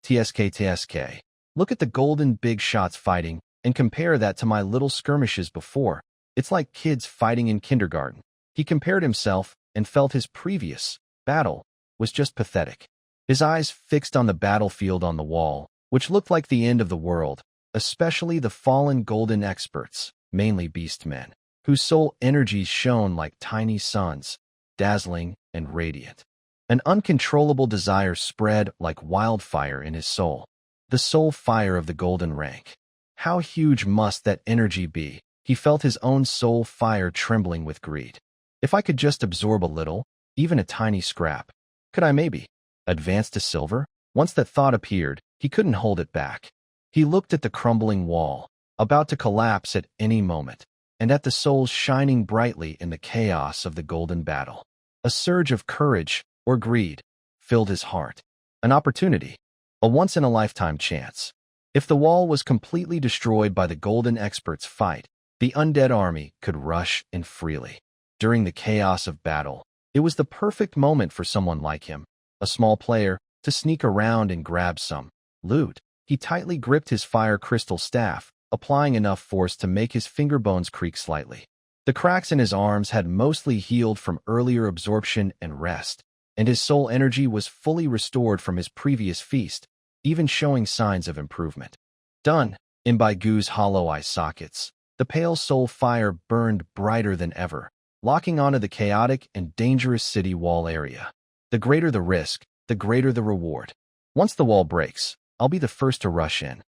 TSK. Look at the golden big shots fighting, and compare that to my little skirmishes before. It's like kids fighting in kindergarten. He compared himself and felt his previous battle was just pathetic. His eyes fixed on the battlefield on the wall, which looked like the end of the world, especially the fallen golden experts, mainly beastmen, whose soul energies shone like tiny suns, dazzling and radiant. An uncontrollable desire spread like wildfire in his soul, the soul fire of the golden rank. How huge must that energy be? He felt his own soul fire trembling with greed. If I could just absorb a little, even a tiny scrap, could I maybe advance to silver? Once that thought appeared, he couldn't hold it back. He looked at the crumbling wall, about to collapse at any moment, and at the souls shining brightly in the chaos of the golden battle. A surge of courage, or greed, filled his heart. An opportunity, a once-in-a-lifetime chance. If the wall was completely destroyed by the golden experts' fight, the undead army could rush in freely. During the chaos of battle, it was the perfect moment for someone like him, a small player, to sneak around and grab some loot. He tightly gripped his fire crystal staff, applying enough force to make his finger bones creak slightly. The cracks in his arms had mostly healed from earlier absorption and rest, and his soul energy was fully restored from his previous feast, even showing signs of improvement. Done. In Baigu's hollow eye sockets, the pale soul fire burned brighter than ever, locking onto the chaotic and dangerous city wall area. The greater the risk, the greater the reward. Once the wall breaks, I'll be the first to rush in.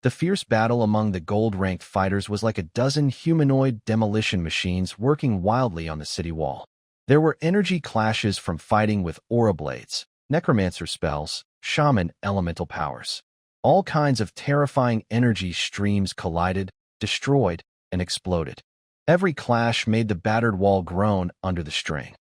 The fierce battle among the gold-ranked fighters was like a dozen humanoid demolition machines working wildly on the city wall. There were energy clashes from fighting with aura blades, necromancer spells, shaman elemental powers. All kinds of terrifying energy streams collided, destroyed, and exploded. Every clash made the battered wall groan under the strain.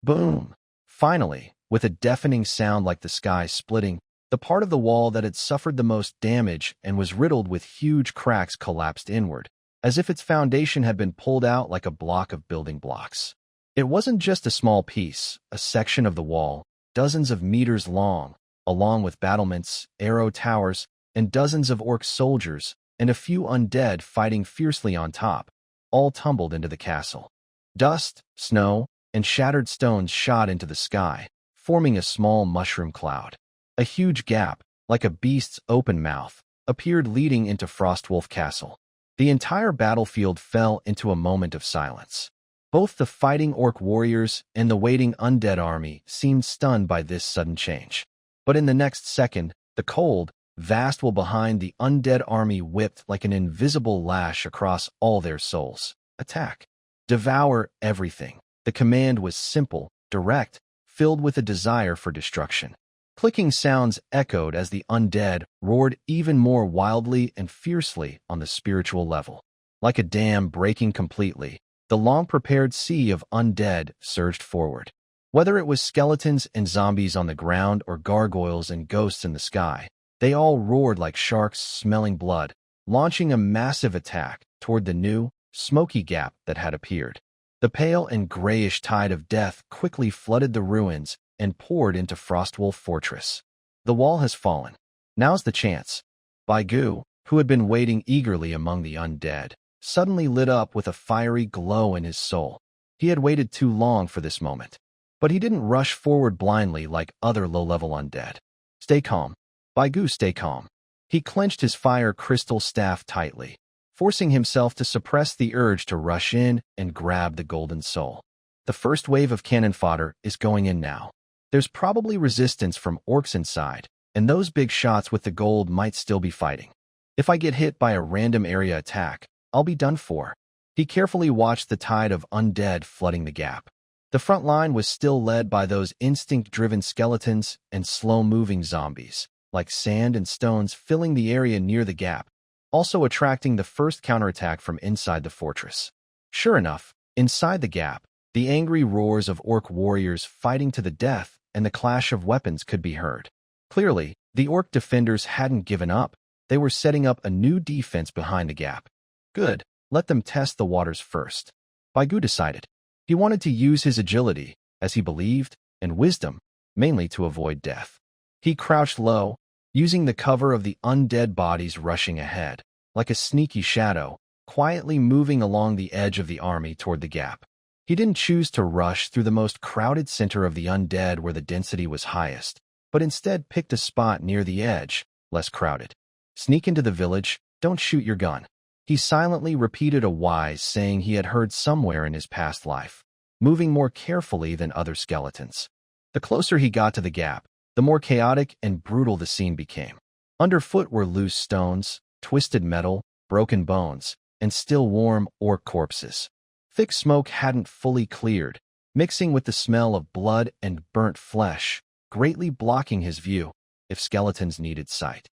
Boom! Finally, with a deafening sound like the sky splitting, the part of the wall that had suffered the most damage and was riddled with huge cracks collapsed inward, as if its foundation had been pulled out like a block of building blocks. It wasn't just a small piece, a section of the wall, dozens of meters long, along with battlements, arrow towers, and dozens of orc soldiers, and a few undead fighting fiercely on top, all tumbled into the castle. Dust, snow, and shattered stones shot into the sky, forming a small mushroom cloud. A huge gap, like a beast's open mouth, appeared leading into Frostwolf Castle. The entire battlefield fell into a moment of silence. Both the fighting orc warriors and the waiting undead army seemed stunned by this sudden change. But in the next second, the cold, vast wall behind the undead army whipped like an invisible lash across all their souls. Attack. Devour everything. The command was simple, direct, filled with a desire for destruction. Clicking sounds echoed as the undead roared even more wildly and fiercely on the spiritual level. Like a dam breaking completely, the long-prepared sea of undead surged forward. Whether it was skeletons and zombies on the ground or gargoyles and ghosts in the sky, they all roared like sharks smelling blood, launching a massive attack toward the new, smoky gap that had appeared. The pale and grayish tide of death quickly flooded the ruins and poured into Frostwolf Fortress. The wall has fallen. Now's the chance. Baigu, who had been waiting eagerly among the undead, suddenly lit up with a fiery glow in his soul. He had waited too long for this moment. But he didn't rush forward blindly like other low-level undead. Stay calm. Baigu, stay calm. He clenched his fire crystal staff tightly, forcing himself to suppress the urge to rush in and grab the golden soul. The first wave of cannon fodder is going in now. There's probably resistance from orcs inside, and those big shots with the gold might still be fighting. If I get hit by a random area attack, I'll be done for. He carefully watched the tide of undead flooding the gap. The front line was still led by those instinct-driven skeletons and slow-moving zombies, like sand and stones filling the area near the gap, also attracting the first counterattack from inside the fortress. Sure enough, inside the gap, the angry roars of orc warriors fighting to the death and the clash of weapons could be heard. Clearly, the orc defenders hadn't given up. They were setting up a new defense behind the gap. Good, let them test the waters first. Baigu decided. He wanted to use his agility, as he believed, and wisdom, mainly to avoid death. He crouched low, using the cover of the undead bodies rushing ahead, like a sneaky shadow, quietly moving along the edge of the army toward the gap. He didn't choose to rush through the most crowded center of the undead where the density was highest, but instead picked a spot near the edge, less crowded. Sneak into the village, don't shoot your gun. He silently repeated a wise saying he had heard somewhere in his past life, moving more carefully than other skeletons. The closer he got to the gap, the more chaotic and brutal the scene became. Underfoot were loose stones, twisted metal, broken bones, and still warm orc corpses. Thick smoke hadn't fully cleared, mixing with the smell of blood and burnt flesh, greatly blocking his view, if skeletons needed sight.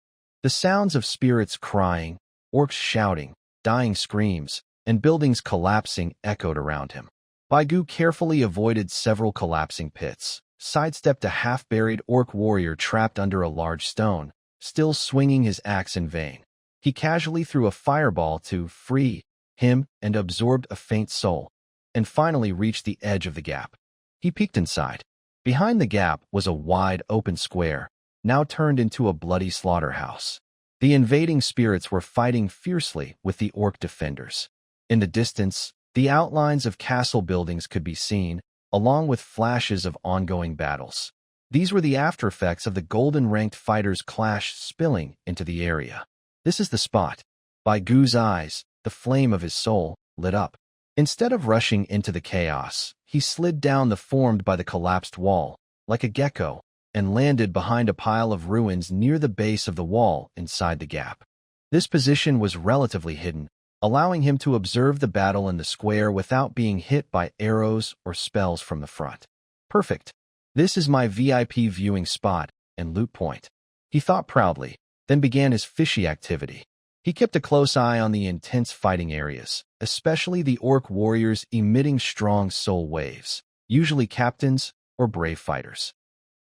The sounds of spirits crying, orcs shouting, dying screams, and buildings collapsing echoed around him. Baigu carefully avoided several collapsing pits, sidestepped a half-buried orc warrior trapped under a large stone, still swinging his axe in vain. He casually threw a fireball to free him and absorbed a faint soul, and finally reached the edge of the gap. He peeked inside. Behind the gap was a wide open square, now turned into a bloody slaughterhouse. The invading spirits were fighting fiercely with the orc defenders. In the distance, the outlines of castle buildings could be seen, along with flashes of ongoing battles. These were the aftereffects of the golden-ranked fighters' clash spilling into the area. This is the spot. Baigu's eyes, the flame of his soul, lit up. Instead of rushing into the chaos, he slid down the formed by the collapsed wall, like a gecko, and landed behind a pile of ruins near the base of the wall inside the gap. This position was relatively hidden, allowing him to observe the battle in the square without being hit by arrows or spells from the front. Perfect. This is my VIP viewing spot and loot point. He thought proudly, then began his fishy activity. He kept a close eye on the intense fighting areas, especially the orc warriors emitting strong soul waves, usually captains or brave fighters.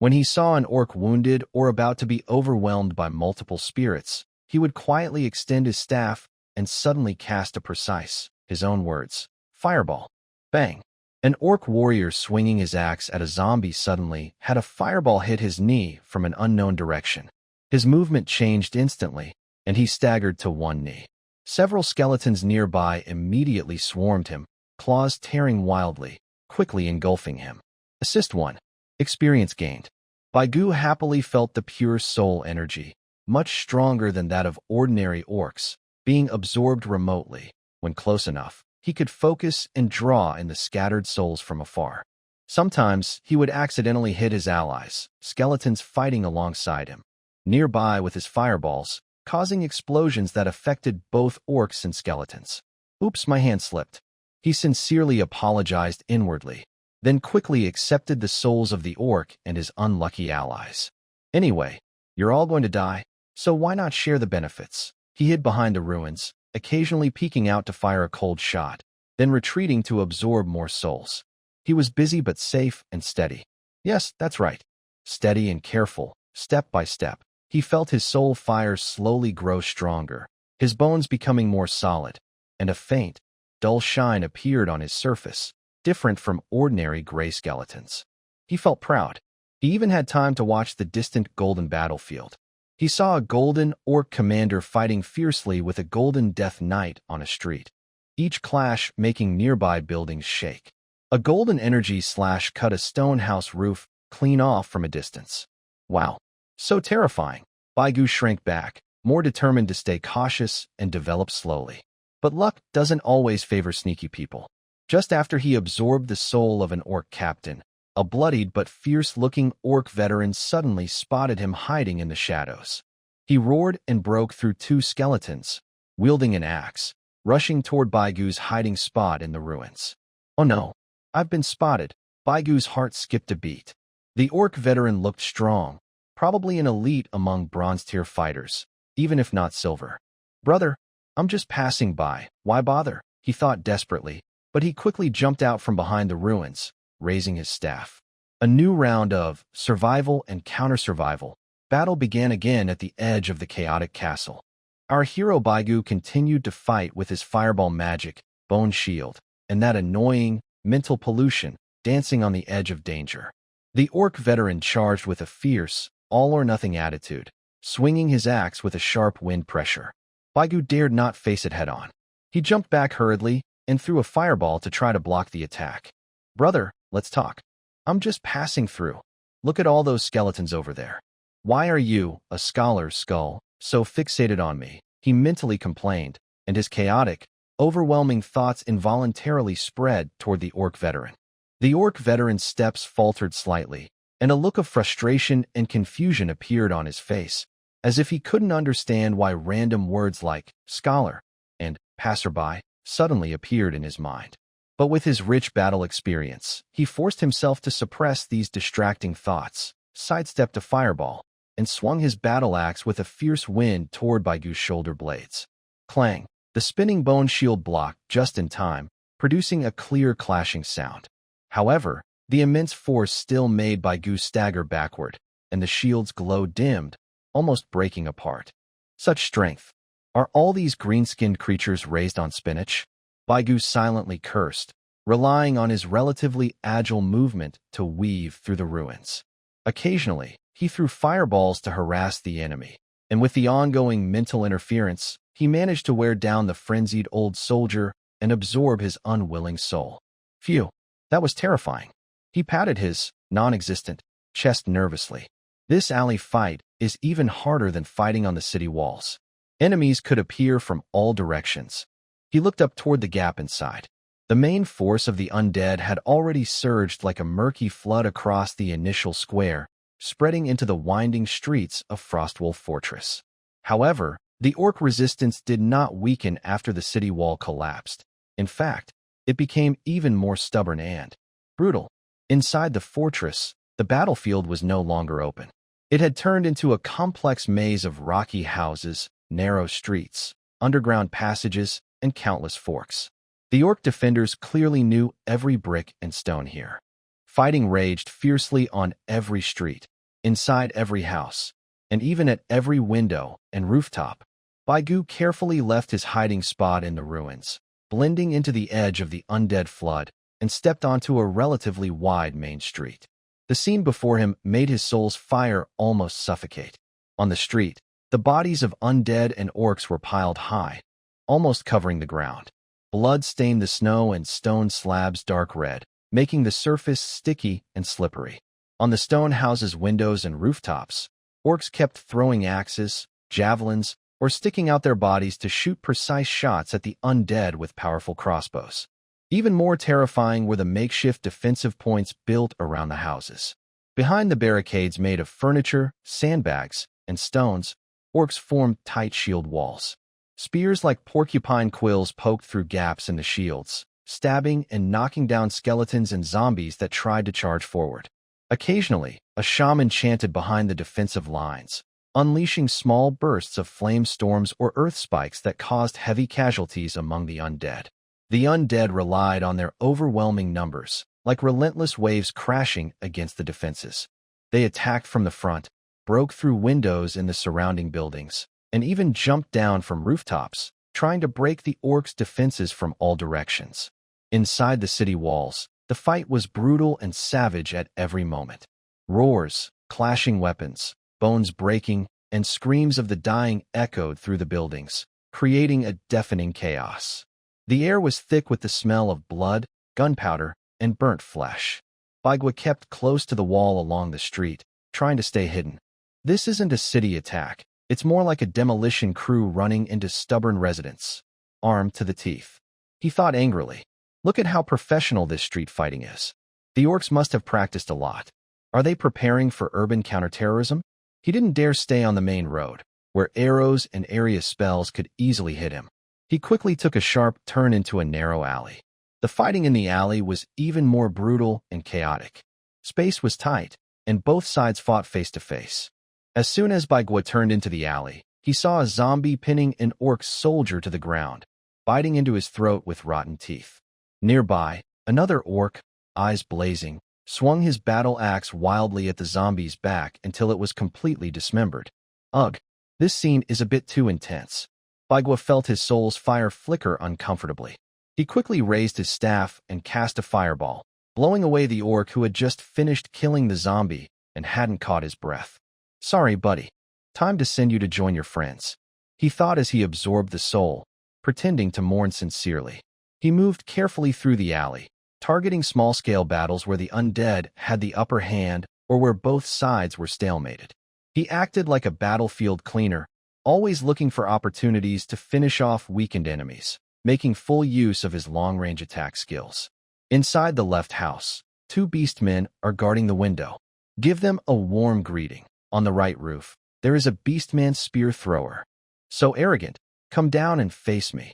When he saw an orc wounded or about to be overwhelmed by multiple spirits, he would quietly extend his staff and suddenly cast a precise, his own words, fireball. Bang! An orc warrior swinging his axe at a zombie suddenly had a fireball hit his knee from an unknown direction. His movement changed instantly, and he staggered to one knee. Several skeletons nearby immediately swarmed him, claws tearing wildly, quickly engulfing him. Assist 1. Experience gained. Baigu happily felt the pure soul energy, much stronger than that of ordinary orcs, being absorbed remotely. When close enough, he could focus and draw in the scattered souls from afar. Sometimes he would accidentally hit his allies, skeletons fighting alongside him, nearby with his fireballs, causing explosions that affected both orcs and skeletons. Oops, my hand slipped. He sincerely apologized inwardly, then quickly accepted the souls of the orc and his unlucky allies. Anyway, you're all going to die, so why not share the benefits? He hid behind the ruins, occasionally peeking out to fire a cold shot, then retreating to absorb more souls. He was busy but safe and steady. Yes, that's right. Steady and careful, step by step. He felt his soul fire slowly grow stronger, his bones becoming more solid, and a faint, dull shine appeared on his surface, different from ordinary gray skeletons. He felt proud. He even had time to watch the distant golden battlefield. He saw a golden orc commander fighting fiercely with a golden death knight on a street. each clash making nearby buildings shake. A golden energy slash cut a stone house roof clean off from a distance. Wow, so terrifying. Baigu shrank back, more determined to stay cautious and develop slowly. But luck doesn't always favor sneaky people. Just after he absorbed the soul of an orc captain, a bloodied but fierce-looking orc veteran suddenly spotted him hiding in the shadows. He roared and broke through two skeletons, wielding an axe, rushing toward Baigu's hiding spot in the ruins. Oh no, I've been spotted. Baigu's heart skipped a beat. The orc veteran looked strong, probably an elite among bronze-tier fighters, even if not silver. Brother, I'm just passing by. Why bother? He thought desperately, but he quickly jumped out from behind the ruins, raising his staff. A new round of survival and counter-survival battle began again at the edge of the chaotic castle. Our hero Baigu continued to fight with his fireball magic, bone shield, and that annoying, mental pollution dancing on the edge of danger. The orc veteran charged with a fierce, all-or-nothing attitude, swinging his axe with a sharp wind pressure. Baigu dared not face it head-on. He jumped back hurriedly and threw a fireball to try to block the attack. Brother, let's talk. I'm just passing through. Look at all those skeletons over there. Why are you, a scholar's skull, so fixated on me? He mentally complained, and his chaotic, overwhelming thoughts involuntarily spread toward the orc veteran. The orc veteran's steps faltered slightly, and a look of frustration and confusion appeared on his face, as if he couldn't understand why random words like scholar and passerby suddenly appeared in his mind. But with his rich battle experience, he forced himself to suppress these distracting thoughts, sidestepped a fireball, and swung his battle axe with a fierce wind toward Baigu's shoulder blades. Clang! The spinning bone shield blocked just in time, producing a clear clashing sound. However, the immense force still made Baigu stagger backward, and the shield's glow dimmed, almost breaking apart. Such strength! Are all these green-skinned creatures raised on spinach? Baigu silently cursed, relying on his relatively agile movement to weave through the ruins. Occasionally, he threw fireballs to harass the enemy, and with the ongoing mental interference, he managed to wear down the frenzied old soldier and absorb his unwilling soul. Phew, that was terrifying. He patted his non-existent chest nervously. This alley fight is even harder than fighting on the city walls. Enemies could appear from all directions. He looked up toward the gap inside. The main force of the undead had already surged like a murky flood across the initial square, spreading into the winding streets of Frostwolf Fortress. However, the orc resistance did not weaken after the city wall collapsed. In fact, it became even more stubborn and brutal. Inside the fortress, the battlefield was no longer open. It had turned into a complex maze of rocky houses, narrow streets, underground passages, and countless forks. The orc defenders clearly knew every brick and stone here. Fighting raged fiercely on every street, inside every house, and even at every window and rooftop. Baigu carefully left his hiding spot in the ruins, blending into the edge of the undead flood, and stepped onto a relatively wide main street. The scene before him made his soul's fire almost suffocate. On the street, the bodies of undead and orcs were piled high, almost covering the ground. Blood stained the snow and stone slabs dark red, making the surface sticky and slippery. On the stone houses' windows and rooftops, orcs kept throwing axes, javelins, or sticking out their bodies to shoot precise shots at the undead with powerful crossbows. Even more terrifying were the makeshift defensive points built around the houses. Behind the barricades made of furniture, sandbags, and stones, orcs formed tight shield walls. Spears like porcupine quills poked through gaps in the shields, stabbing and knocking down skeletons and zombies that tried to charge forward. Occasionally, a shaman chanted behind the defensive lines, unleashing small bursts of flame storms or earth spikes that caused heavy casualties among the undead. The undead relied on their overwhelming numbers, like relentless waves crashing against the defenses. They attacked from the front, broke through windows in the surrounding buildings, and even jumped down from rooftops, trying to break the orcs' defenses from all directions. Inside the city walls, the fight was brutal and savage at every moment. Roars, clashing weapons, bones breaking, and screams of the dying echoed through the buildings, creating a deafening chaos. The air was thick with the smell of blood, gunpowder, and burnt flesh. Baigua kept close to the wall along the street, trying to stay hidden. This isn't a city attack. It's more like a demolition crew running into stubborn residents, armed to the teeth. He thought angrily. Look at how professional this street fighting is. The orcs must have practiced a lot. Are they preparing for urban counterterrorism? He didn't dare stay on the main road, where arrows and area spells could easily hit him. He quickly took a sharp turn into a narrow alley. The fighting in the alley was even more brutal and chaotic. Space was tight, and both sides fought face to face. As soon as Baigua turned into the alley, he saw a zombie pinning an orc soldier to the ground, biting into his throat with rotten teeth. Nearby, another orc, eyes blazing, swung his battle axe wildly at the zombie's back until it was completely dismembered. Ugh, this scene is a bit too intense. Baigua felt his soul's fire flicker uncomfortably. He quickly raised his staff and cast a fireball, blowing away the orc who had just finished killing the zombie and hadn't caught his breath. Sorry, buddy. Time to send you to join your friends, he thought as he absorbed the soul, pretending to mourn sincerely. He moved carefully through the alley, targeting small-scale battles where the undead had the upper hand or where both sides were stalemated. He acted like a battlefield cleaner, always looking for opportunities to finish off weakened enemies, making full use of his long-range attack skills. Inside the left house, two beastmen are guarding the window. Give them a warm greeting. On the right roof, there is a beastman spear thrower. So arrogant, come down and face me.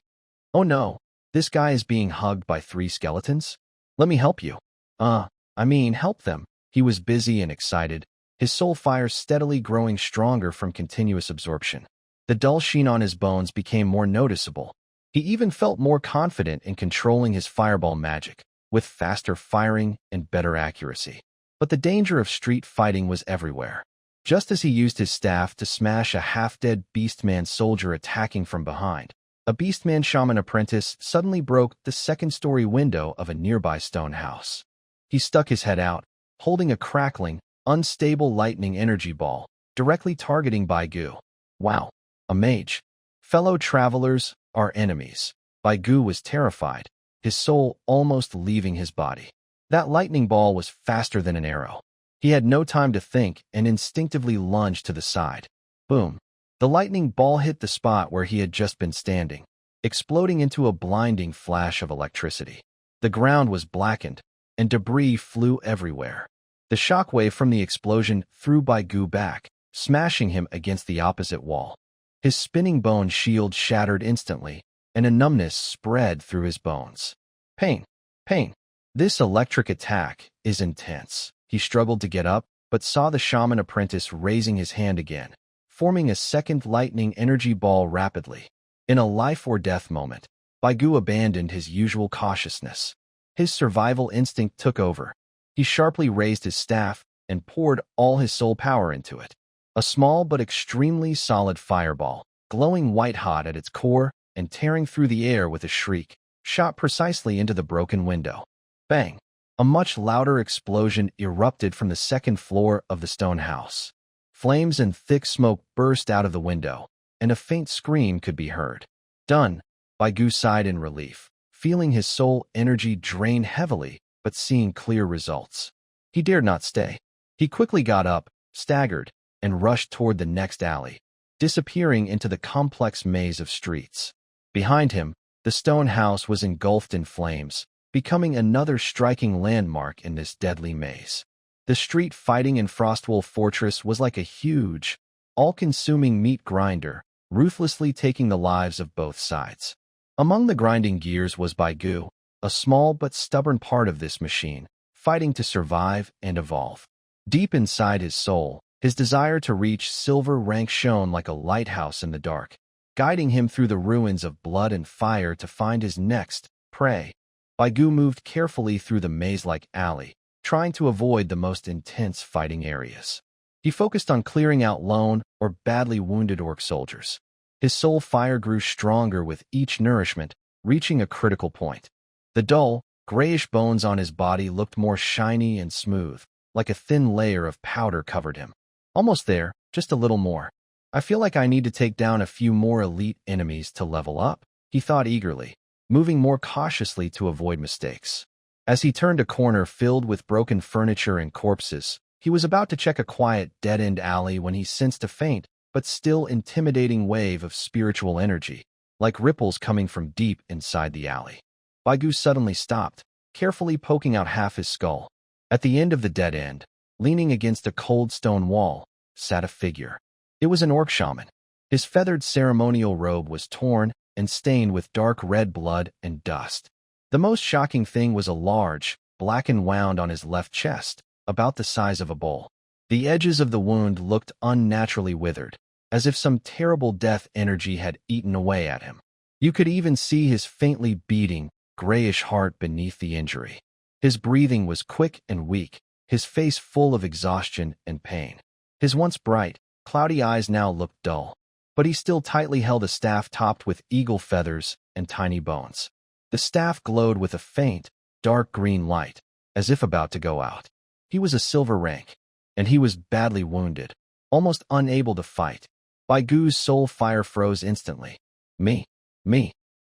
Oh no, this guy is being hugged by 3 skeletons? Let me help you. Help them. He was busy and excited, his soul fire steadily growing stronger from continuous absorption. The dull sheen on his bones became more noticeable. He even felt more confident in controlling his fireball magic, with faster firing and better accuracy. But the danger of street fighting was everywhere. Just as he used his staff to smash a half-dead beastman soldier attacking from behind, a beastman shaman apprentice suddenly broke the second-story window of a nearby stone house. He stuck his head out, holding a crackling, unstable lightning energy ball, directly targeting Baigua. Wow, a mage. Fellow travelers, our enemies. Baigua was terrified, his soul almost leaving his body. That lightning ball was faster than an arrow. He had no time to think and instinctively lunged to the side. Boom. The lightning ball hit the spot where he had just been standing, exploding into a blinding flash of electricity. The ground was blackened, and debris flew everywhere. The shockwave from the explosion threw Baigua back, smashing him against the opposite wall. His spinning bone shield shattered instantly, and a numbness spread through his bones. Pain. Pain. This electric attack is intense. He struggled to get up, but saw the shaman apprentice raising his hand again, forming a second lightning energy ball rapidly. In a life-or-death moment, Baigua abandoned his usual cautiousness. His survival instinct took over. He sharply raised his staff and poured all his soul power into it. A small but extremely solid fireball, glowing white-hot at its core and tearing through the air with a shriek, shot precisely into the broken window. Bang! A much louder explosion erupted from the second floor of the stone house. Flames and thick smoke burst out of the window, and a faint scream could be heard. Done, Baigua sighed in relief, feeling his soul energy drain heavily, but seeing clear results. He dared not stay. He quickly got up, staggered, and rushed toward the next alley, disappearing into the complex maze of streets. Behind him, the stone house was engulfed in flames, becoming another striking landmark in this deadly maze. The street fighting in Frostwolf Fortress was like a huge, all-consuming meat grinder, ruthlessly taking the lives of both sides. Among the grinding gears was Baigua, a small but stubborn part of this machine, fighting to survive and evolve. Deep inside his soul, his desire to reach silver rank shone like a lighthouse in the dark, guiding him through the ruins of blood and fire to find his next prey. Baigua moved carefully through the maze-like alley, trying to avoid the most intense fighting areas. He focused on clearing out lone or badly wounded orc soldiers. His soul fire grew stronger with each nourishment, reaching a critical point. The dull, grayish bones on his body looked more shiny and smooth, like a thin layer of powder covered him. Almost there, just a little more. I feel like I need to take down a few more elite enemies to level up, he thought eagerly. moving more cautiously to avoid mistakes. As he turned a corner filled with broken furniture and corpses, he was about to check a quiet, dead-end alley when he sensed a faint, but still intimidating wave of spiritual energy, like ripples coming from deep inside the alley. Baigu suddenly stopped, carefully poking out half his skull. At the end of the dead end, leaning against a cold stone wall, sat a figure. It was an orc shaman. His feathered ceremonial robe was torn and stained with dark red blood and dust. The most shocking thing was a large, blackened wound on his left chest, about the size of a bowl. The edges of the wound looked unnaturally withered, as if some terrible death energy had eaten away at him. You could even see his faintly beating, grayish heart beneath the injury. His breathing was quick and weak, his face full of exhaustion and pain. His once bright, cloudy eyes now looked dull, but he still tightly held a staff topped with eagle feathers and tiny bones. The staff glowed with a faint, dark green light, as if about to go out. He was a silver rank, and he was badly wounded, almost unable to fight. Baigu's soul fire froze instantly. Me,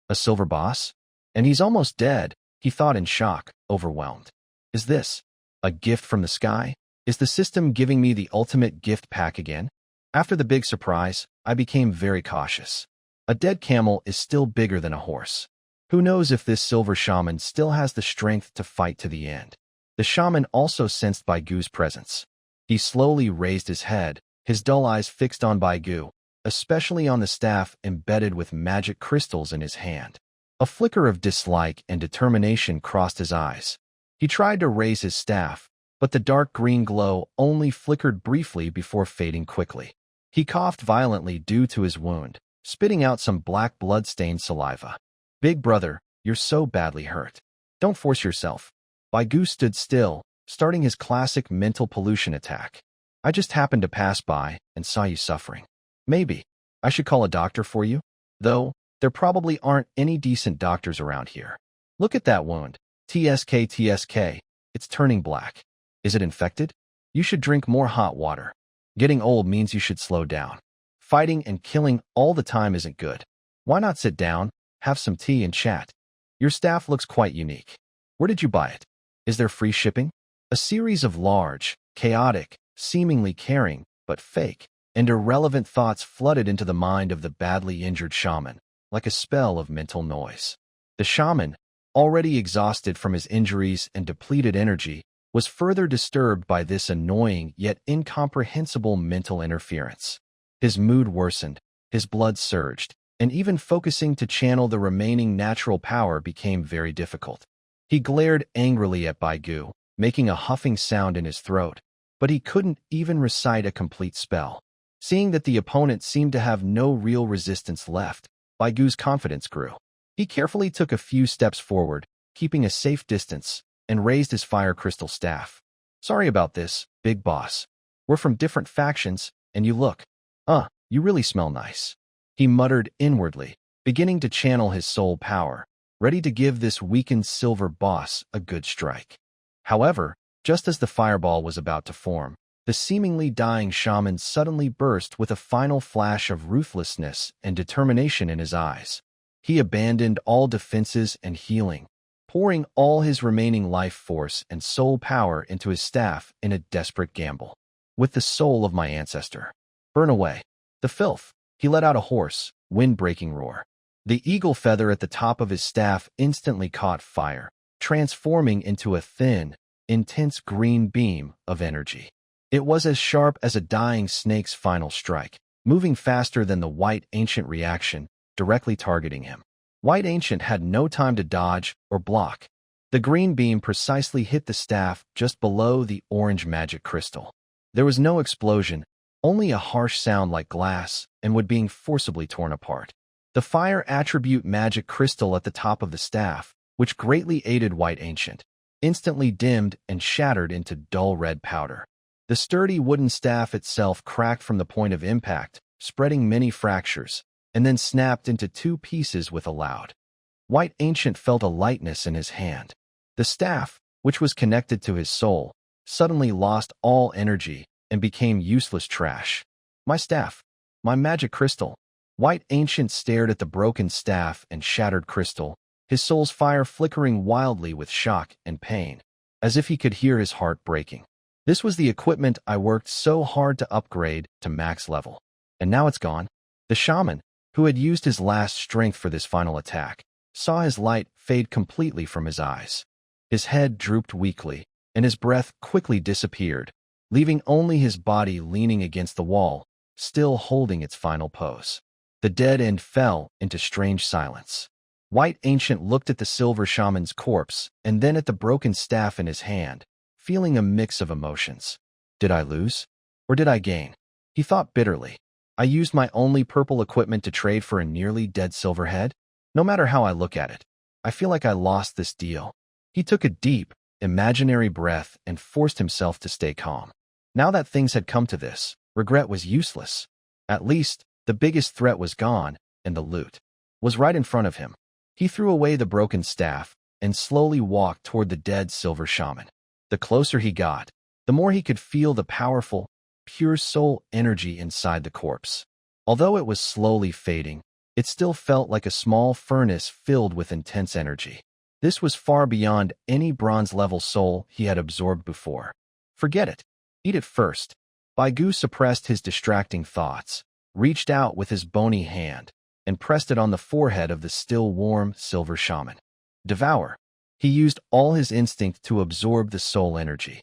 a silver boss? And he's almost dead, he thought in shock, overwhelmed. Is this a gift from the sky? Is the system giving me the ultimate gift pack again? After the big surprise, I became very cautious. A dead camel is still bigger than a horse. Who knows if this silver shaman still has the strength to fight to the end? The shaman also sensed Baigu's presence. He slowly raised his head, his dull eyes fixed on Baigu, especially on the staff embedded with magic crystals in his hand. A flicker of dislike and determination crossed his eyes. He tried to raise his staff, but the dark green glow only flickered briefly before fading quickly. He coughed violently due to his wound, spitting out some black blood-stained saliva. Big brother, you're so badly hurt. Don't force yourself. Baigu stood still, starting his classic mental pollution attack. I just happened to pass by and saw you suffering. Maybe I should call a doctor for you? Though, there probably aren't any decent doctors around here. Look at that wound. TSK. It's turning black. Is it infected? You should drink more hot water. Getting old means you should slow down. Fighting and killing all the time isn't good. Why not sit down, have some tea and chat? Your staff looks quite unique. Where did you buy it? Is there free shipping? A series of large, chaotic, seemingly caring, but fake, and irrelevant thoughts flooded into the mind of the badly injured shaman, like a spell of mental noise. The shaman, already exhausted from his injuries and depleted energy, was further disturbed by this annoying yet incomprehensible mental interference. His mood worsened, his blood surged, and even focusing to channel the remaining natural power became very difficult. He glared angrily at Baigu, making a huffing sound in his throat, but he couldn't even recite a complete spell. Seeing that the opponent seemed to have no real resistance left, Baigu's confidence grew. He carefully took a few steps forward, keeping a safe distance, and raised his fire crystal staff. Sorry about this, big boss. We're from different factions, and you you really smell nice. He muttered inwardly, beginning to channel his soul power, ready to give this weakened silver boss a good strike. However, just as the fireball was about to form, the seemingly dying shaman suddenly burst with a final flash of ruthlessness and determination in his eyes. He abandoned all defenses and healing, pouring all his remaining life force and soul power into his staff in a desperate gamble. With the soul of my ancestor. Burn away. The filth. He let out a hoarse, wind-breaking roar. The eagle feather at the top of his staff instantly caught fire, transforming into a thin, intense green beam of energy. It was as sharp as a dying snake's final strike, moving faster than the White Ancient reaction, directly targeting him. White Ancient had no time to dodge or block. The green beam precisely hit the staff just below the orange magic crystal. There was no explosion, only a harsh sound like glass and wood being forcibly torn apart. The fire attribute magic crystal at the top of the staff, which greatly aided White Ancient, instantly dimmed and shattered into dull red powder. The sturdy wooden staff itself cracked from the point of impact, spreading many fractures, and then snapped into two pieces with a loud. White Ancient felt a lightness in his hand. The staff, which was connected to his soul, suddenly lost all energy and became useless trash. My staff. My magic crystal. White Ancient stared at the broken staff and shattered crystal, his soul's fire flickering wildly with shock and pain, as if he could hear his heart breaking. This was the equipment I worked so hard to upgrade to max level. And now it's gone. The shaman, who had used his last strength for this final attack, saw his light fade completely from his eyes. His head drooped weakly, and his breath quickly disappeared, leaving only his body leaning against the wall, still holding its final pose. The dead end fell into strange silence. White Ancient looked at the silver shaman's corpse and then at the broken staff in his hand, feeling a mix of emotions. Did I lose? Or did I gain? He thought bitterly. I used my only purple equipment to trade for a nearly dead silver head? No matter how I look at it, I feel like I lost this deal. He took a deep, imaginary breath and forced himself to stay calm. Now that things had come to this, regret was useless. At least, the biggest threat was gone, and the loot was right in front of him. He threw away the broken staff and slowly walked toward the dead silver shaman. The closer he got, the more he could feel the powerful, pure soul energy inside the corpse. Although it was slowly fading, it still felt like a small furnace filled with intense energy. This was far beyond any bronze-level soul he had absorbed before. Forget it. Eat it first. Baigu suppressed his distracting thoughts, reached out with his bony hand, and pressed it on the forehead of the still warm silver shaman. Devour. He used all his instinct to absorb the soul energy.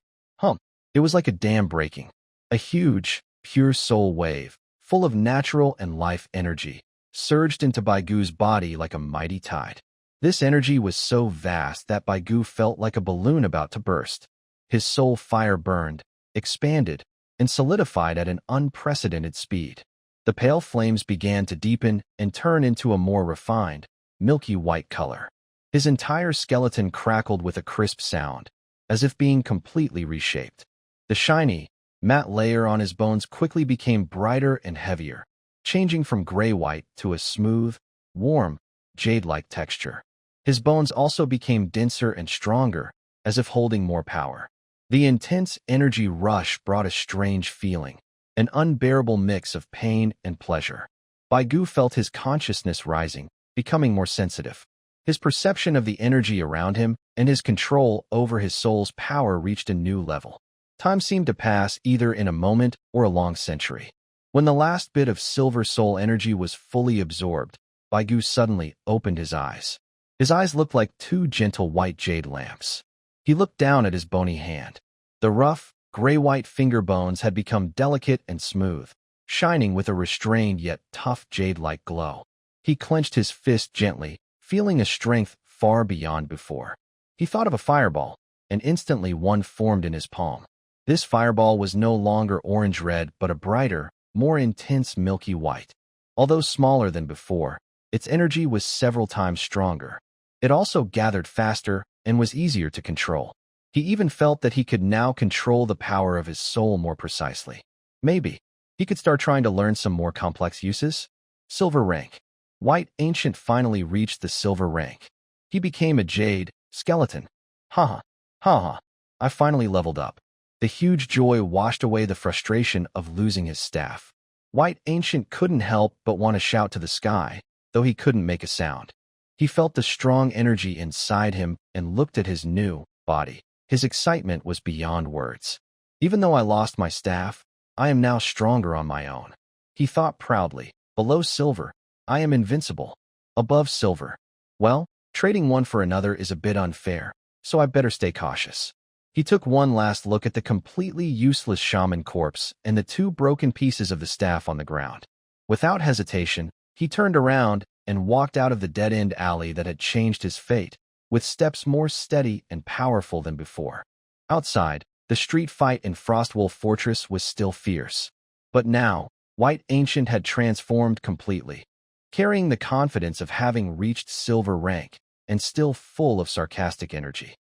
It was like a dam breaking. A huge, pure soul wave, full of natural and life energy, surged into Baigu's body like a mighty tide. This energy was so vast that Baigu felt like a balloon about to burst. His soul fire burned, expanded, and solidified at an unprecedented speed. The pale flames began to deepen and turn into a more refined, milky white color. His entire skeleton crackled with a crisp sound, as if being completely reshaped. The shiny, matte layer on his bones quickly became brighter and heavier, changing from gray-white to a smooth, warm, jade-like texture. His bones also became denser and stronger, as if holding more power. The intense energy rush brought a strange feeling, an unbearable mix of pain and pleasure. Baigu felt his consciousness rising, becoming more sensitive. His perception of the energy around him and his control over his soul's power reached a new level. Time seemed to pass either in a moment or a long century. When the last bit of silver soul energy was fully absorbed, Baigu suddenly opened his eyes. His eyes looked like two gentle white jade lamps. He looked down at his bony hand. The rough, gray-white finger bones had become delicate and smooth, shining with a restrained yet tough jade-like glow. He clenched his fist gently, feeling a strength far beyond before. He thought of a fireball, and instantly one formed in his palm. This fireball was no longer orange-red but a brighter, more intense milky white. Although smaller than before, its energy was several times stronger. It also gathered faster and was easier to control. He even felt that he could now control the power of his soul more precisely. Maybe he could start trying to learn some more complex uses. Silver rank. White Ancient finally reached the silver rank. He became a jade skeleton. Ha ha. I finally leveled up. The huge joy washed away the frustration of losing his staff. White Ancient couldn't help but want to shout to the sky, though he couldn't make a sound. He felt the strong energy inside him and looked at his new body. His excitement was beyond words. Even though I lost my staff, I am now stronger on my own. He thought proudly. Below silver, I am invincible. Above silver, well, trading one for another is a bit unfair, so I better stay cautious. He took one last look at the completely useless shaman corpse and the two broken pieces of the staff on the ground. Without hesitation, he turned around and walked out of the dead-end alley that had changed his fate, with steps more steady and powerful than before. Outside, the street fight in Frostwolf Fortress was still fierce. But now, White Ancient had transformed completely, carrying the confidence of having reached silver rank and still full of sarcastic energy.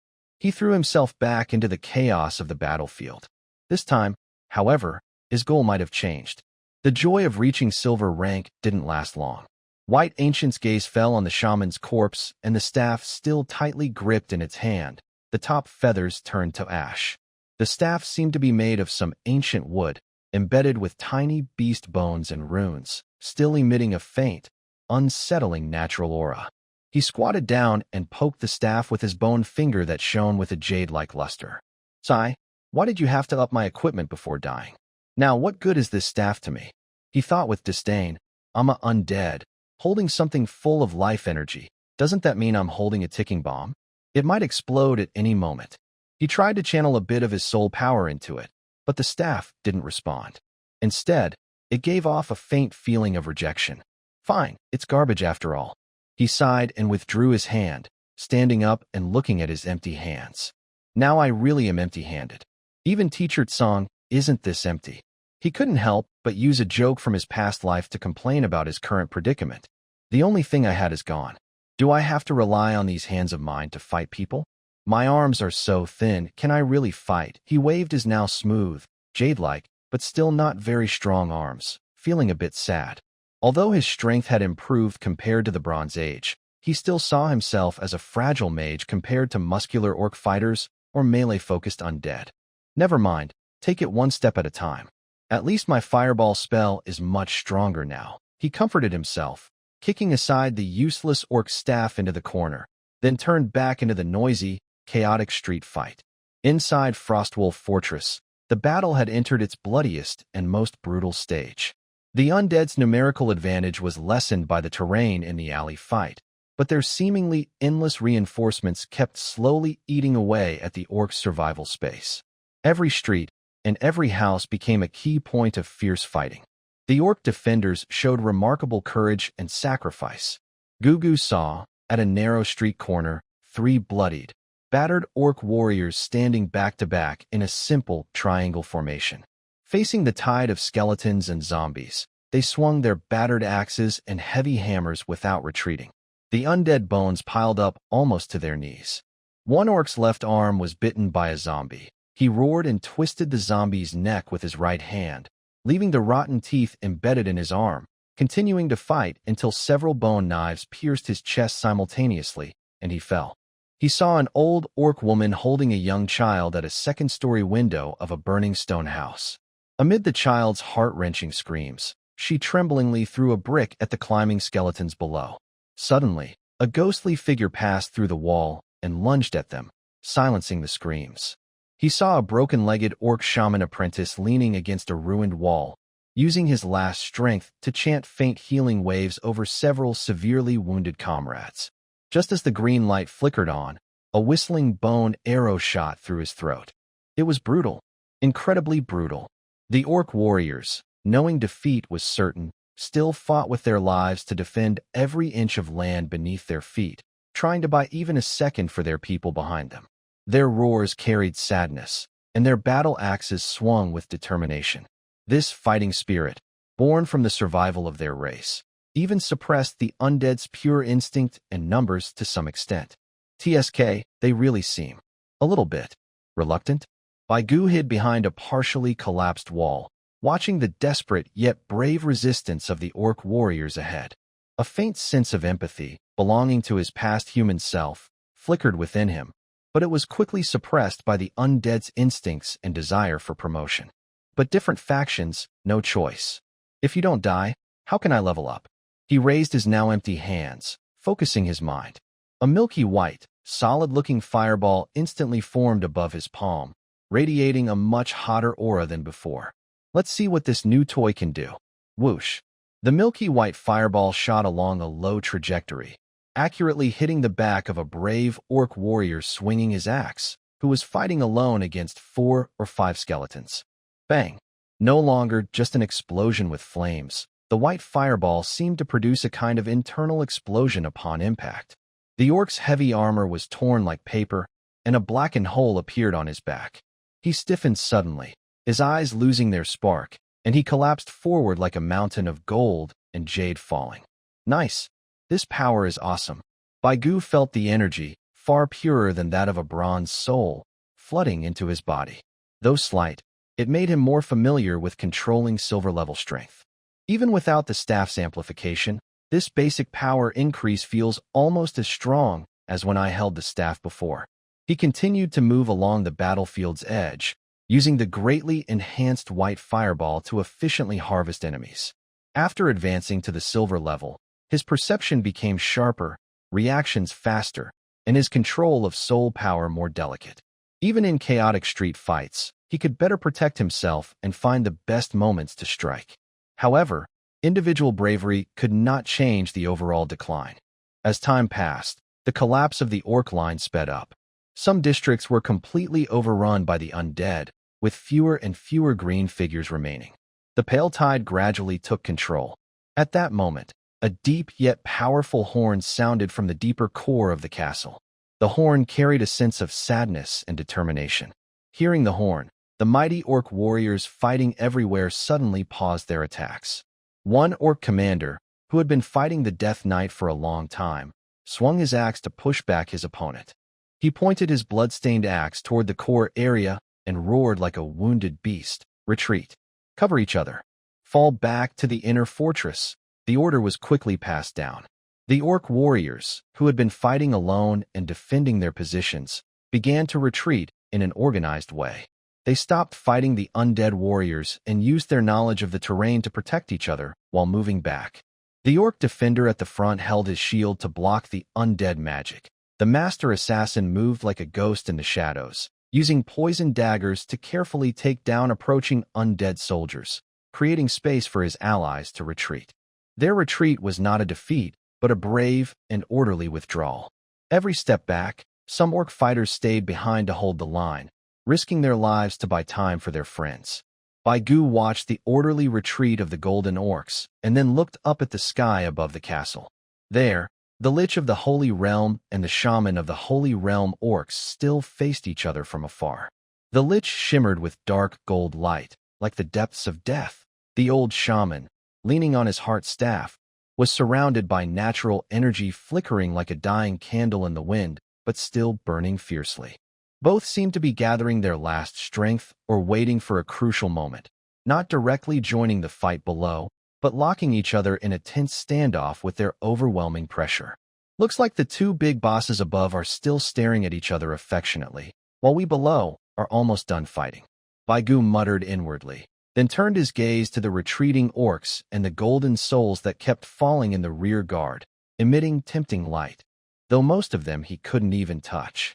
He threw himself back into the chaos of the battlefield. This time, however, his goal might have changed. The joy of reaching silver rank didn't last long. White Ancient's gaze fell on the shaman's corpse and the staff still tightly gripped in its hand. The top feathers turned to ash. The staff seemed to be made of some ancient wood, embedded with tiny beast bones and runes, still emitting a faint, unsettling natural aura. He squatted down and poked the staff with his bone finger that shone with a jade-like luster. Sigh, why did you have to up my equipment before dying? Now, what good is this staff to me? He thought with disdain. I'm a undead, holding something full of life energy. Doesn't that mean I'm holding a ticking bomb? It might explode at any moment. He tried to channel a bit of his soul power into it, but the staff didn't respond. Instead, it gave off a faint feeling of rejection. Fine, it's garbage after all. He sighed and withdrew his hand, standing up and looking at his empty hands. Now I really am empty-handed. Even Teacher Tsang isn't this empty. He couldn't help but use a joke from his past life to complain about his current predicament. The only thing I had is gone. Do I have to rely on these hands of mine to fight people? My arms are so thin, can I really fight? He waved his now smooth, jade-like, but still not very strong arms, feeling a bit sad. Although his strength had improved compared to the Bronze Age, he still saw himself as a fragile mage compared to muscular orc fighters or melee-focused undead. Never mind, take it one step at a time. At least my fireball spell is much stronger now. He comforted himself, kicking aside the useless orc staff into the corner, then turned back into the noisy, chaotic street fight. Inside Frostwolf Fortress, the battle had entered its bloodiest and most brutal stage. The undead's numerical advantage was lessened by the terrain in the alley fight, but their seemingly endless reinforcements kept slowly eating away at the orc's survival space. Every street and every house became a key point of fierce fighting. The orc defenders showed remarkable courage and sacrifice. Gugu saw, at a narrow street corner, 3 bloodied, battered orc warriors standing back-to-back in a simple triangle formation. Facing the tide of skeletons and zombies, they swung their battered axes and heavy hammers without retreating. The undead bones piled up almost to their knees. One orc's left arm was bitten by a zombie. He roared and twisted the zombie's neck with his right hand, leaving the rotten teeth embedded in his arm, continuing to fight until several bone knives pierced his chest simultaneously, and he fell. He saw an old orc woman holding a young child at a second-story window of a burning stone house. Amid the child's heart-wrenching screams, she tremblingly threw a brick at the climbing skeletons below. Suddenly, a ghostly figure passed through the wall and lunged at them, silencing the screams. He saw a broken-legged orc shaman apprentice leaning against a ruined wall, using his last strength to chant faint healing waves over several severely wounded comrades. Just as the green light flickered on, a whistling bone arrow shot through his throat. It was brutal, incredibly brutal. The orc warriors, knowing defeat was certain, still fought with their lives to defend every inch of land beneath their feet, trying to buy even a second for their people behind them. Their roars carried sadness, and their battle axes swung with determination. This fighting spirit, born from the survival of their race, even suppressed the undead's pure instinct and numbers to some extent. TSK, they really seem a little bit reluctant. Baigu hid behind a partially collapsed wall, watching the desperate yet brave resistance of the orc warriors ahead. A faint sense of empathy, belonging to his past human self, flickered within him, but it was quickly suppressed by the undead's instincts and desire for promotion. But different factions, no choice. If you don't die, how can I level up? He raised his now empty hands, focusing his mind. A milky white, solid-looking fireball instantly formed above his palm, radiating a much hotter aura than before. Let's see what this new toy can do. Whoosh. The milky white fireball shot along a low trajectory, accurately hitting the back of a brave orc warrior swinging his axe, who was fighting alone against 4 or 5 skeletons. Bang! No longer just an explosion with flames, the white fireball seemed to produce a kind of internal explosion upon impact. The orc's heavy armor was torn like paper, and a blackened hole appeared on his back. He stiffened suddenly, his eyes losing their spark, and he collapsed forward like a mountain of gold and jade falling. Nice. This power is awesome. Baigu felt the energy, far purer than that of a bronze soul, flooding into his body. Though slight, it made him more familiar with controlling silver-level strength. Even without the staff's amplification, this basic power increase feels almost as strong as when I held the staff before. He continued to move along the battlefield's edge, using the greatly enhanced white fireball to efficiently harvest enemies. After advancing to the silver level, his perception became sharper, reactions faster, and his control of soul power more delicate. Even in chaotic street fights, he could better protect himself and find the best moments to strike. However, individual bravery could not change the overall decline. As time passed, the collapse of the orc line sped up. Some districts were completely overrun by the undead, with fewer and fewer green figures remaining. The pale tide gradually took control. At that moment, a deep yet powerful horn sounded from the deeper core of the castle. The horn carried a sense of sadness and determination. Hearing the horn, the mighty orc warriors fighting everywhere suddenly paused their attacks. One orc commander, who had been fighting the Death Knight for a long time, swung his axe to push back his opponent. He pointed his blood-stained axe toward the core area and roared like a wounded beast, "Retreat! Cover each other! Fall back to the inner fortress!" The order was quickly passed down. The orc warriors, who had been fighting alone and defending their positions, began to retreat in an organized way. They stopped fighting the undead warriors and used their knowledge of the terrain to protect each other while moving back. The orc defender at the front held his shield to block the undead magic. The master assassin moved like a ghost in the shadows, using poison daggers to carefully take down approaching undead soldiers, creating space for his allies to retreat. Their retreat was not a defeat, but a brave and orderly withdrawal. Every step back, some orc fighters stayed behind to hold the line, risking their lives to buy time for their friends. Baigu watched the orderly retreat of the golden orcs and then looked up at the sky above the castle. There, the Lich of the Holy Realm and the Shaman of the Holy Realm orcs still faced each other from afar. The Lich shimmered with dark gold light, like the depths of death. The old Shaman, leaning on his heart staff, was surrounded by natural energy flickering like a dying candle in the wind, but still burning fiercely. Both seemed to be gathering their last strength or waiting for a crucial moment, not directly joining the fight below, but locking each other in a tense standoff with their overwhelming pressure. Looks like the two big bosses above are still staring at each other affectionately, while we below are almost done fighting. Baigu muttered inwardly, then turned his gaze to the retreating orcs and the golden souls that kept falling in the rear guard, emitting tempting light, though most of them he couldn't even touch.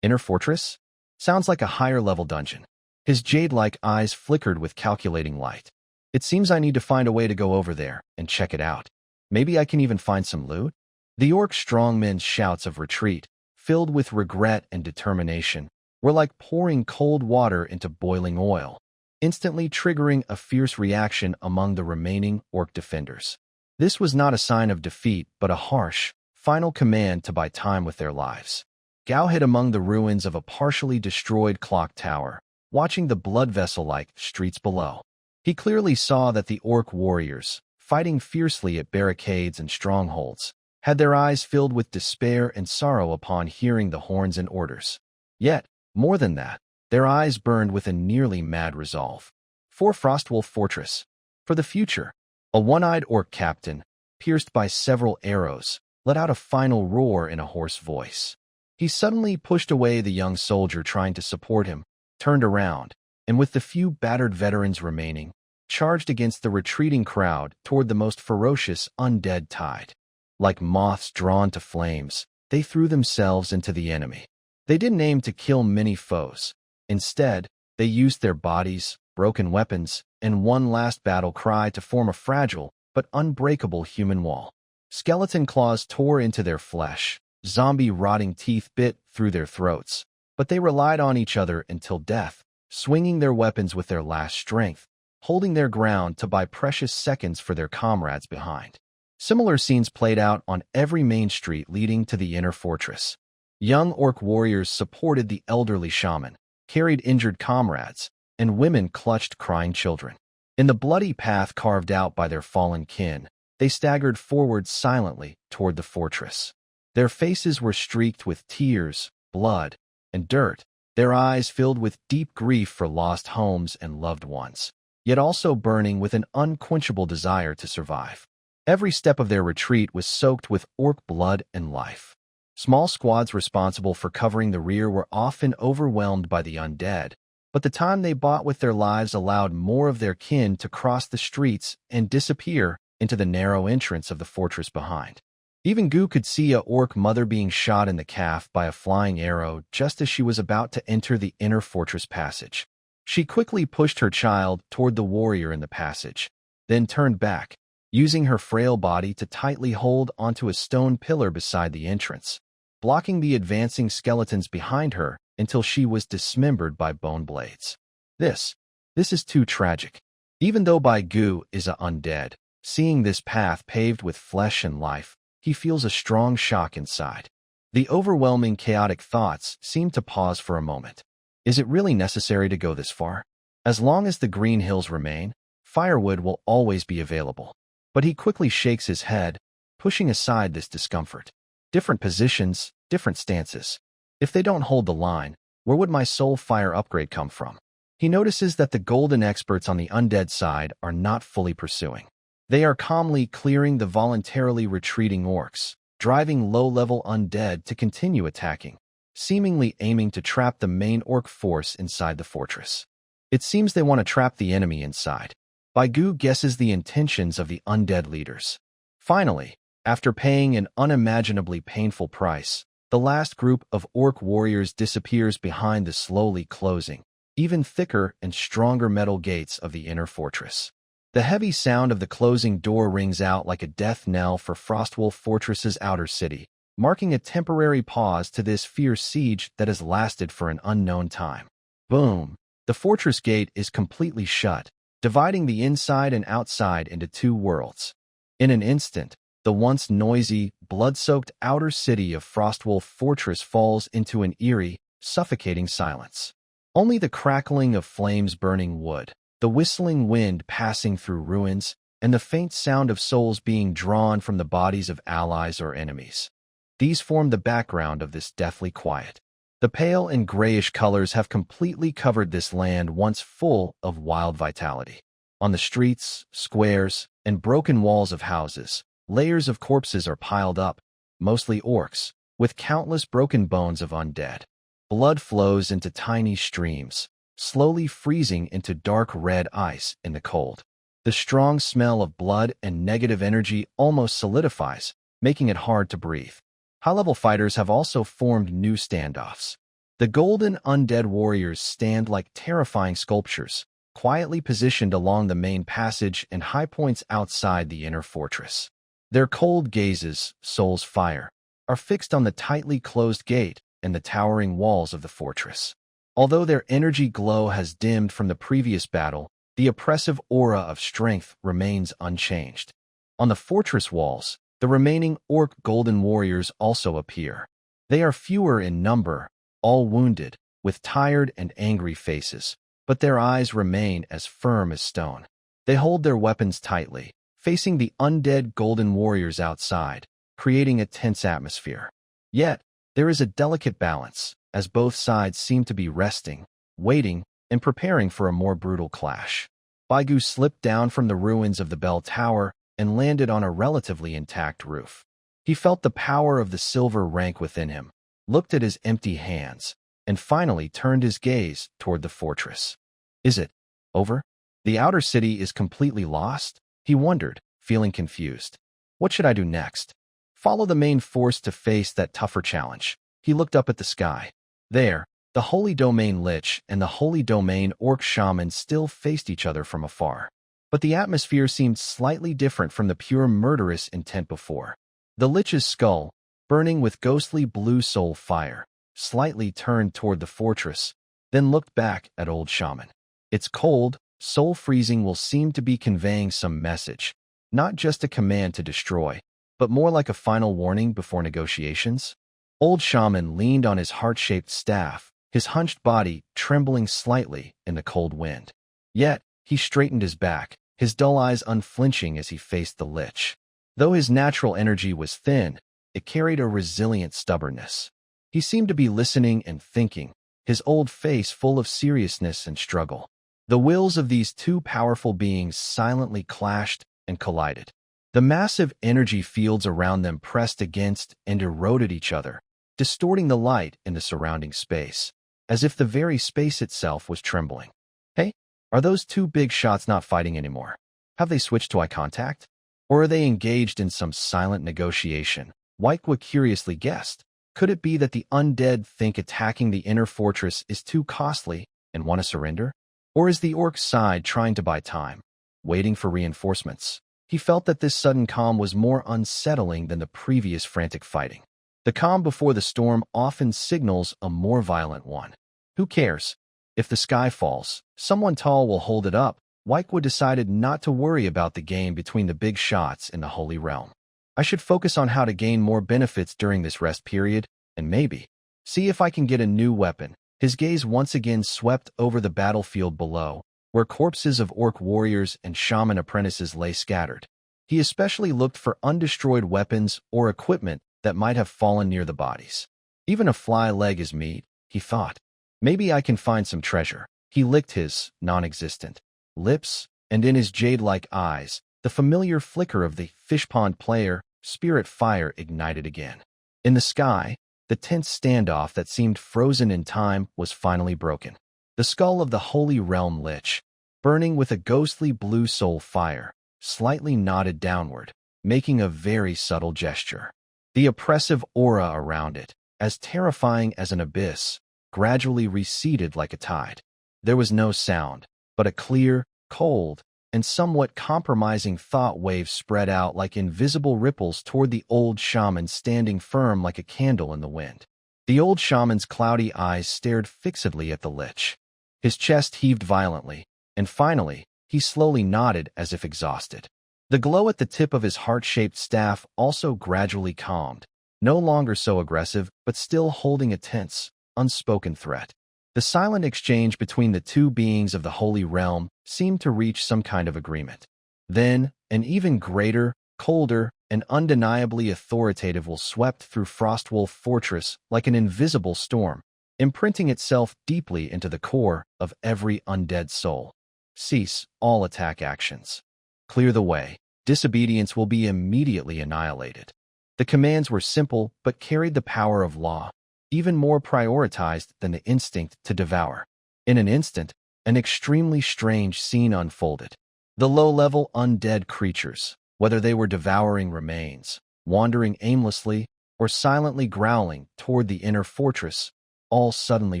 Inner fortress? Sounds like a higher-level dungeon. His jade-like eyes flickered with calculating light. It seems I need to find a way to go over there and check it out. Maybe I can even find some loot? The orc strongmen's shouts of retreat, filled with regret and determination, were like pouring cold water into boiling oil, instantly triggering a fierce reaction among the remaining orc defenders. This was not a sign of defeat, but a harsh, final command to buy time with their lives. Gao hid among the ruins of a partially destroyed clock tower, watching the blood vessel-like streets below. He clearly saw that the orc warriors, fighting fiercely at barricades and strongholds, had their eyes filled with despair and sorrow upon hearing the horns and orders. Yet, more than that, their eyes burned with a nearly mad resolve. For Frostwolf Fortress. For the future. A one-eyed orc captain, pierced by several arrows, let out a final roar in a hoarse voice. He suddenly pushed away the young soldier trying to support him, turned around, and with the few battered veterans remaining, charged against the retreating crowd toward the most ferocious undead tide. Like moths drawn to flames, they threw themselves into the enemy. They didn't aim to kill many foes. Instead, they used their bodies, broken weapons, and one last battle cry to form a fragile but unbreakable human wall. Skeleton claws tore into their flesh. Zombie rotting teeth bit through their throats, but they relied on each other until death, swinging their weapons with their last strength, holding their ground to buy precious seconds for their comrades behind. Similar scenes played out on every main street leading to the inner fortress. Young orc warriors supported the elderly shaman, carried injured comrades, and women clutched crying children. In the bloody path carved out by their fallen kin, they staggered forward silently toward the fortress. Their faces were streaked with tears, blood, and dirt, their eyes filled with deep grief for lost homes and loved ones, yet also burning with an unquenchable desire to survive. Every step of their retreat was soaked with orc blood and life. Small squads responsible for covering the rear were often overwhelmed by the undead, but the time they bought with their lives allowed more of their kin to cross the streets and disappear into the narrow entrance of the fortress behind. Even Gu could see a orc mother being shot in the calf by a flying arrow just as she was about to enter the inner fortress passage. She quickly pushed her child toward the warrior in the passage, then turned back, using her frail body to tightly hold onto a stone pillar beside the entrance, blocking the advancing skeletons behind her until she was dismembered by bone blades. This is too tragic. Even though Bai Gu is a undead, seeing this path paved with flesh and life, he feels a strong shock inside. The overwhelming chaotic thoughts seem to pause for a moment. Is it really necessary to go this far? As long as the green hills remain, firewood will always be available. But he quickly shakes his head, pushing aside this discomfort. Different positions, different stances. If they don't hold the line, where would my soul fire upgrade come from? He notices that the golden experts on the undead side are not fully pursuing. They are calmly clearing the voluntarily retreating orcs, driving low-level undead to continue attacking, seemingly aiming to trap the main orc force inside the fortress. It seems they want to trap the enemy inside. Bai Gu guesses the intentions of the undead leaders. Finally, after paying an unimaginably painful price, the last group of orc warriors disappears behind the slowly closing, even thicker and stronger metal gates of the inner fortress. The heavy sound of the closing door rings out like a death knell for Frostwolf Fortress's outer city, marking a temporary pause to this fierce siege that has lasted for an unknown time. Boom! The fortress gate is completely shut, dividing the inside and outside into two worlds. In an instant, the once noisy, blood-soaked outer city of Frostwolf Fortress falls into an eerie, suffocating silence. Only the crackling of flames burning wood, the whistling wind passing through ruins, and the faint sound of souls being drawn from the bodies of allies or enemies. These form the background of this deathly quiet. The pale and grayish colors have completely covered this land once full of wild vitality. On the streets, squares, and broken walls of houses, layers of corpses are piled up, mostly orcs, with countless broken bones of undead. Blood flows into tiny streams, slowly freezing into dark red ice in the cold. The strong smell of blood and negative energy almost solidifies, making it hard to breathe. High-level fighters have also formed new standoffs. The golden undead warriors stand like terrifying sculptures, quietly positioned along the main passage and high points outside the inner fortress. Their cold gazes, souls fire, are fixed on the tightly closed gate and the towering walls of the fortress. Although their energy glow has dimmed from the previous battle, the oppressive aura of strength remains unchanged. On the fortress walls, the remaining orc golden warriors also appear. They are fewer in number, all wounded, with tired and angry faces, but their eyes remain as firm as stone. They hold their weapons tightly, facing the undead golden warriors outside, creating a tense atmosphere. Yet, there is a delicate balance, as both sides seem to be resting, waiting, and preparing for a more brutal clash. Bai Gu slipped down from the ruins of the bell tower and landed on a relatively intact roof. He felt the power of the silver rank within him, looked at his empty hands, and finally turned his gaze toward the fortress. Is it over? The outer city is completely lost? He wondered, feeling confused. What should I do next? Follow the main force to face that tougher challenge. He looked up at the sky. There, the Holy Domain Lich and the Holy Domain Orc Shaman still faced each other from afar. But the atmosphere seemed slightly different from the pure murderous intent before. The Lich's skull, burning with ghostly blue soul fire, slightly turned toward the fortress, then looked back at Old Shaman. Its cold, soul freezing will seem to be conveying some message, not just a command to destroy, but more like a final warning before negotiations. Old Shaman leaned on his heart-shaped staff, his hunched body trembling slightly in the cold wind. Yet, he straightened his back, his dull eyes unflinching as he faced the Lich. Though his natural energy was thin, it carried a resilient stubbornness. He seemed to be listening and thinking, his old face full of seriousness and struggle. The wills of these two powerful beings silently clashed and collided. The massive energy fields around them pressed against and eroded each other, distorting the light in the surrounding space, as if the very space itself was trembling. Hey, are those two big shots not fighting anymore? Have they switched to eye contact? Or are they engaged in some silent negotiation? Waikwa curiously guessed. Could it be that the undead think attacking the inner fortress is too costly and want to surrender? Or is the orc side trying to buy time, waiting for reinforcements? He felt that this sudden calm was more unsettling than the previous frantic fighting. The calm before the storm often signals a more violent one. Who cares? If the sky falls, someone tall will hold it up. Waikwa decided not to worry about the game between the big shots in the Holy Realm. I should focus on how to gain more benefits during this rest period, and maybe see if I can get a new weapon. His gaze once again swept over the battlefield below, where corpses of orc warriors and shaman apprentices lay scattered. He especially looked for undestroyed weapons or equipment that might have fallen near the bodies. Even a fly leg is meat, he thought. Maybe I can find some treasure. He licked his non-existent lips, and in his jade-like eyes, the familiar flicker of the fishpond player, spirit fire ignited again. In the sky, the tense standoff that seemed frozen in time was finally broken. The skull of the Holy Realm Lich, burning with a ghostly blue soul fire, slightly nodded downward, making a very subtle gesture. The oppressive aura around it, as terrifying as an abyss, gradually receded like a tide. There was no sound, but a clear, cold, and somewhat compromising thought wave spread out like invisible ripples toward the old shaman standing firm like a candle in the wind. The old shaman's cloudy eyes stared fixedly at the lich. His chest heaved violently, and finally, he slowly nodded as if exhausted. The glow at the tip of his heart-shaped staff also gradually calmed, no longer so aggressive, but still holding a tense, unspoken threat. The silent exchange between the two beings of the Holy Realm seemed to reach some kind of agreement. Then, an even greater, colder, and undeniably authoritative will swept through Frostwolf Fortress like an invisible storm, imprinting itself deeply into the core of every undead soul. Cease all attack actions. Clear the way. Disobedience will be immediately annihilated. The commands were simple but carried the power of law, even more prioritized than the instinct to devour. In an instant, an extremely strange scene unfolded. The low-level undead creatures, whether they were devouring remains, wandering aimlessly, or silently growling toward the inner fortress, all suddenly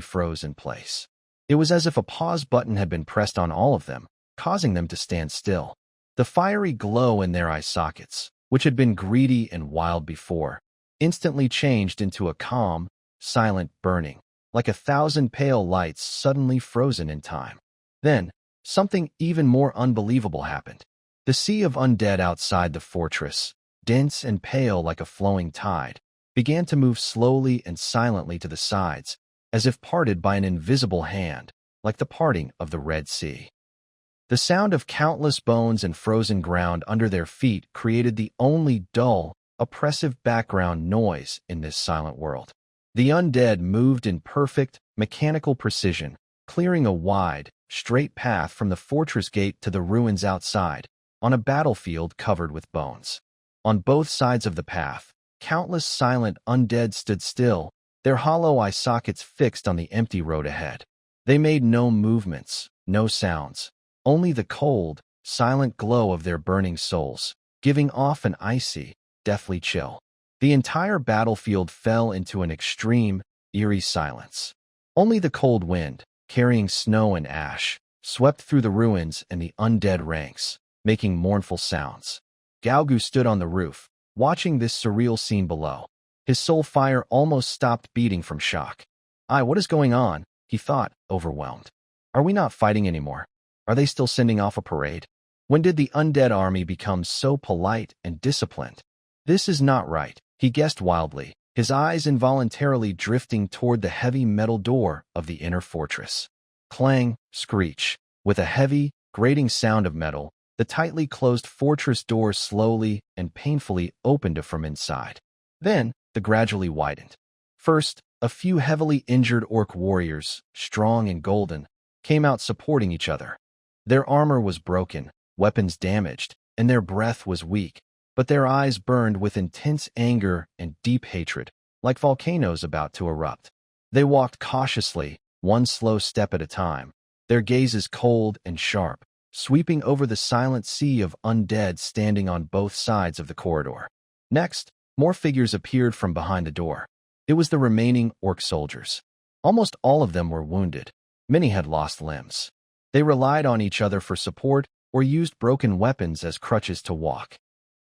froze in place. It was as if a pause button had been pressed on all of them, causing them to stand still. The fiery glow in their eye sockets, which had been greedy and wild before, instantly changed into a calm, silent burning, like 1,000 pale lights suddenly frozen in time. Then, something even more unbelievable happened. The sea of undead outside the fortress, dense and pale like a flowing tide, began to move slowly and silently to the sides, as if parted by an invisible hand, like the parting of the Red Sea. The sound of countless bones and frozen ground under their feet created the only dull, oppressive background noise in this silent world. The undead moved in perfect, mechanical precision, clearing a wide, straight path from the fortress gate to the ruins outside, on a battlefield covered with bones. On both sides of the path, countless silent undead stood still, their hollow eye sockets fixed on the empty road ahead. They made no movements, no sounds, only the cold, silent glow of their burning souls, giving off an icy, deathly chill. The entire battlefield fell into an extreme, eerie silence. Only the cold wind, carrying snow and ash, swept through the ruins and the undead ranks, making mournful sounds. Gaogu stood on the roof, watching this surreal scene below. His soul fire almost stopped beating from shock. What is going on? He thought, overwhelmed. Are we not fighting anymore? Are they still sending off a parade? When did the undead army become so polite and disciplined? This is not right, he guessed wildly, his eyes involuntarily drifting toward the heavy metal door of the inner fortress. Clang, screech. With a heavy, grating sound of metal, the tightly closed fortress door slowly and painfully opened from inside. Then, the gradually widened. First, a few heavily injured orc warriors, strong and golden, came out supporting each other. Their armor was broken, weapons damaged, and their breath was weak, but their eyes burned with intense anger and deep hatred, like volcanoes about to erupt. They walked cautiously, one slow step at a time, their gazes cold and sharp, sweeping over the silent sea of undead standing on both sides of the corridor. Next, more figures appeared from behind the door. It was the remaining orc soldiers. Almost all of them were wounded. Many had lost limbs. They relied on each other for support or used broken weapons as crutches to walk.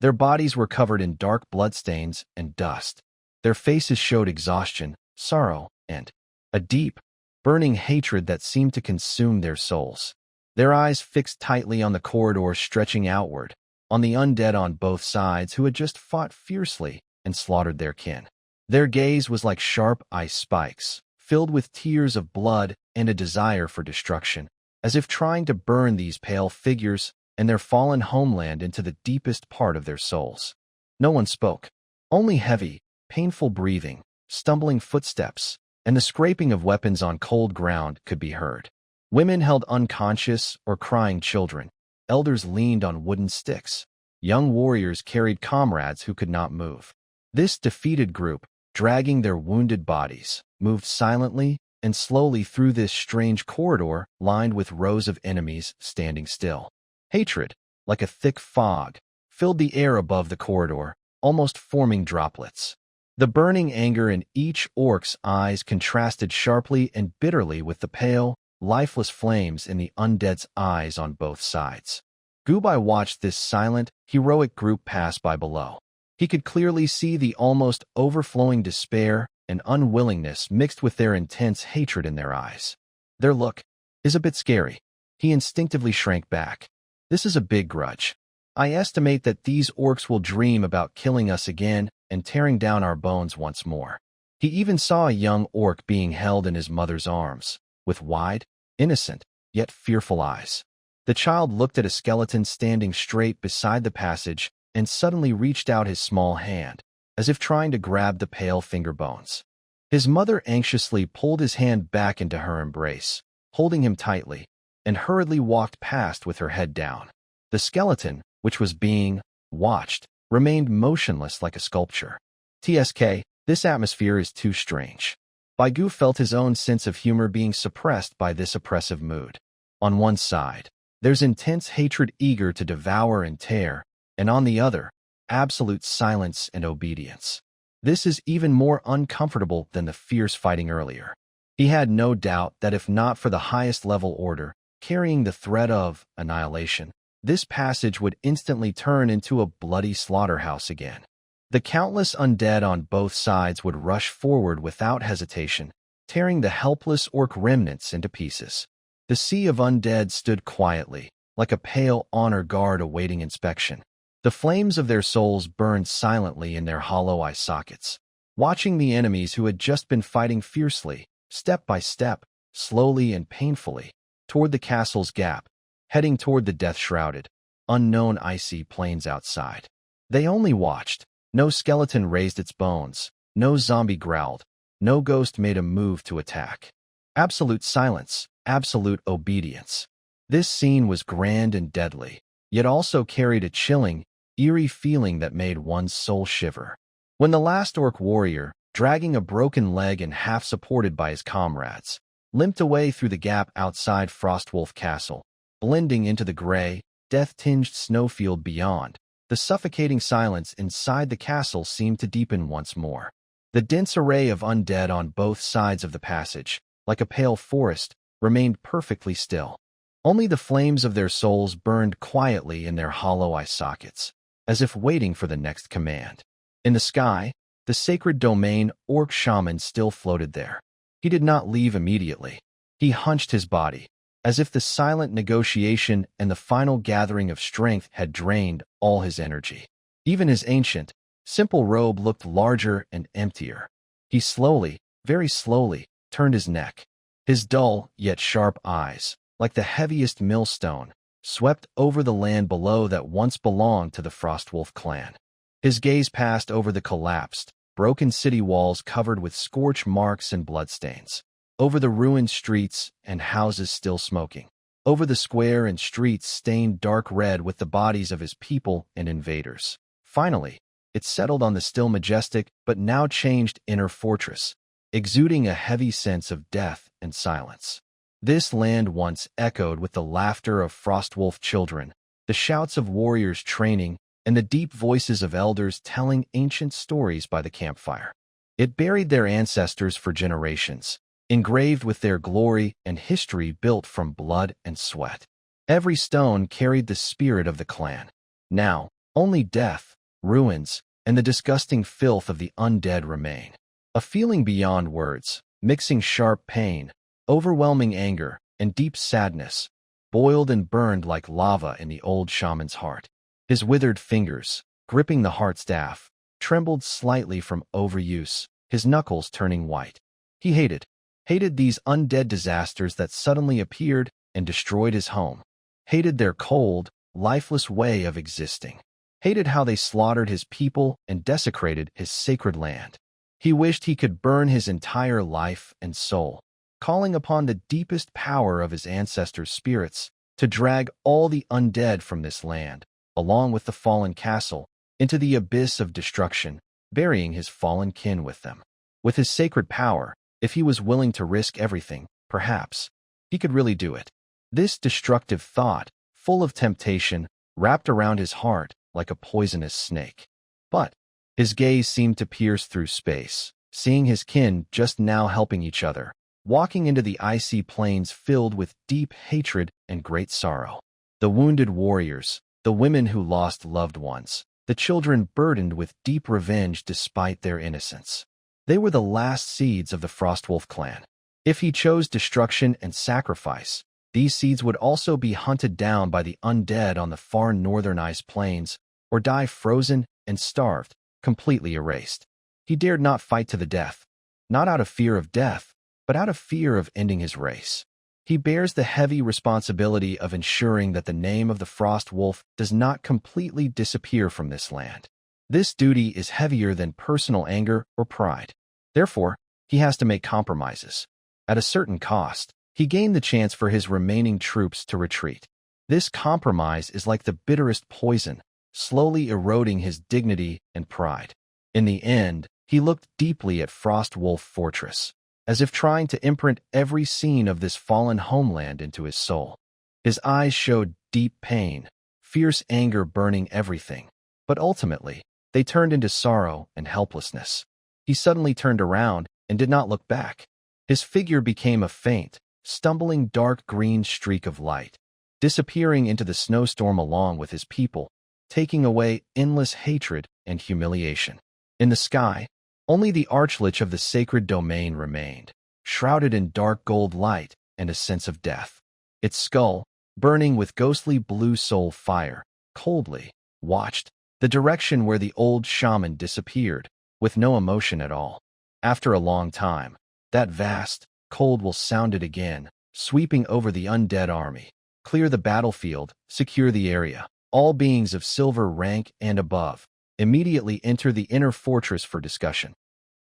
Their bodies were covered in dark bloodstains and dust. Their faces showed exhaustion, sorrow, and a deep, burning hatred that seemed to consume their souls. Their eyes fixed tightly on the corridor stretching outward, on the undead on both sides who had just fought fiercely and slaughtered their kin. Their gaze was like sharp ice spikes, filled with tears of blood and a desire for destruction, as if trying to burn these pale figures and their fallen homeland into the deepest part of their souls. No one spoke. Only heavy, painful breathing, stumbling footsteps, and the scraping of weapons on cold ground could be heard. Women held unconscious or crying children. Elders leaned on wooden sticks. Young warriors carried comrades who could not move. This defeated group, dragging their wounded bodies, moved silently and slowly through this strange corridor lined with rows of enemies standing still. Hatred, like a thick fog, filled the air above the corridor, almost forming droplets. The burning anger in each orc's eyes contrasted sharply and bitterly with the pale, lifeless flames in the undead's eyes on both sides. Gubai watched this silent, heroic group pass by below. He could clearly see the almost overflowing despair and unwillingness mixed with their intense hatred in their eyes. Their look is a bit scary. He instinctively shrank back. This is a big grudge. I estimate that these orcs will dream about killing us again and tearing down our bones once more. He even saw a young orc being held in his mother's arms, with wide, innocent, yet fearful eyes. The child looked at a skeleton standing straight beside the passage and suddenly reached out his small hand, as if trying to grab the pale finger bones. His mother anxiously pulled his hand back into her embrace, holding him tightly, and hurriedly walked past with her head down. The skeleton, which was being watched, remained motionless like a sculpture. TSK, this atmosphere is too strange. Baigu felt his own sense of humor being suppressed by this oppressive mood. On one side, there's intense hatred eager to devour and tear, and on the other, absolute silence and obedience. This is even more uncomfortable than the fierce fighting earlier. He had no doubt that if not for the highest level order, carrying the threat of annihilation, this passage would instantly turn into a bloody slaughterhouse again. The countless undead on both sides would rush forward without hesitation, tearing the helpless orc remnants into pieces. The sea of undead stood quietly, like a pale honor guard awaiting inspection. The flames of their souls burned silently in their hollow eye sockets, watching the enemies who had just been fighting fiercely, step by step, slowly and painfully, toward the castle's gap, heading toward the death-shrouded, unknown icy plains outside. They only watched. No skeleton raised its bones, no zombie growled, no ghost made a move to attack. Absolute silence, absolute obedience. This scene was grand and deadly, yet also carried a chilling, eerie feeling that made one's soul shiver. When the last orc warrior, dragging a broken leg and half supported by his comrades, limped away through the gap outside Frostwolf Castle, blending into the gray, death-tinged snowfield beyond, the suffocating silence inside the castle seemed to deepen once more. The dense array of undead on both sides of the passage, like a pale forest, remained perfectly still. Only the flames of their souls burned quietly in their hollow eye sockets, as if waiting for the next command. In the sky, the sacred domain orc shaman still floated there. He did not leave immediately. He hunched his body, as if the silent negotiation and the final gathering of strength had drained all his energy. Even his ancient, simple robe looked larger and emptier. He slowly, very slowly, turned his neck. His dull, yet sharp eyes, like the heaviest millstone, swept over the land below that once belonged to the Frostwolf clan. His gaze passed over the collapsed, broken city walls covered with scorch marks and bloodstains, over the ruined streets and houses still smoking, over the square and streets stained dark red with the bodies of his people and invaders. Finally, it settled on the still majestic but now changed inner fortress, exuding a heavy sense of death and silence. This land once echoed with the laughter of Frostwolf children, the shouts of warriors training, and the deep voices of elders telling ancient stories by the campfire. It buried their ancestors for generations, engraved with their glory and history built from blood and sweat. Every stone carried the spirit of the clan. Now, only death, ruins, and the disgusting filth of the undead remain. A feeling beyond words, mixing sharp pain, overwhelming anger, and deep sadness, boiled and burned like lava in the old shaman's heart. His withered fingers, gripping the heart staff, trembled slightly from overuse, his knuckles turning white. He hated these undead disasters that suddenly appeared and destroyed his home. Hated their cold, lifeless way of existing. Hated how they slaughtered his people and desecrated his sacred land. He wished he could burn his entire life and soul, calling upon the deepest power of his ancestors' spirits to drag all the undead from this land, along with the fallen castle, into the abyss of destruction, burying his fallen kin with them. With his sacred power, if he was willing to risk everything, perhaps, he could really do it. This destructive thought, full of temptation, wrapped around his heart like a poisonous snake. But his gaze seemed to pierce through space, seeing his kin just now helping each other, walking into the icy plains filled with deep hatred and great sorrow. The wounded warriors, the women who lost loved ones, the children burdened with deep revenge despite their innocence. They were the last seeds of the Frostwolf clan. If he chose destruction and sacrifice, these seeds would also be hunted down by the undead on the far northern ice plains, or die frozen and starved, completely erased. He dared not fight to the death, not out of fear of death, but out of fear of ending his race. He bears the heavy responsibility of ensuring that the name of the Frostwolf does not completely disappear from this land. This duty is heavier than personal anger or pride. Therefore, he has to make compromises. At a certain cost, he gained the chance for his remaining troops to retreat. This compromise is like the bitterest poison, slowly eroding his dignity and pride. In the end, he looked deeply at Frostwolf Fortress, as if trying to imprint every scene of this fallen homeland into his soul. His eyes showed deep pain, fierce anger burning everything, but ultimately, they turned into sorrow and helplessness. He suddenly turned around and did not look back. His figure became a faint, stumbling dark green streak of light, disappearing into the snowstorm along with his people, taking away endless hatred and humiliation. In the sky, only the archlich of the sacred domain remained, shrouded in dark gold light and a sense of death. Its skull, burning with ghostly blue soul fire, coldly watched the direction where the old shaman disappeared, with no emotion at all. After a long time, that vast, cold will sounded again, sweeping over the undead army. Clear the battlefield, secure the area. All beings of silver rank and above immediately enter the inner fortress for discussion.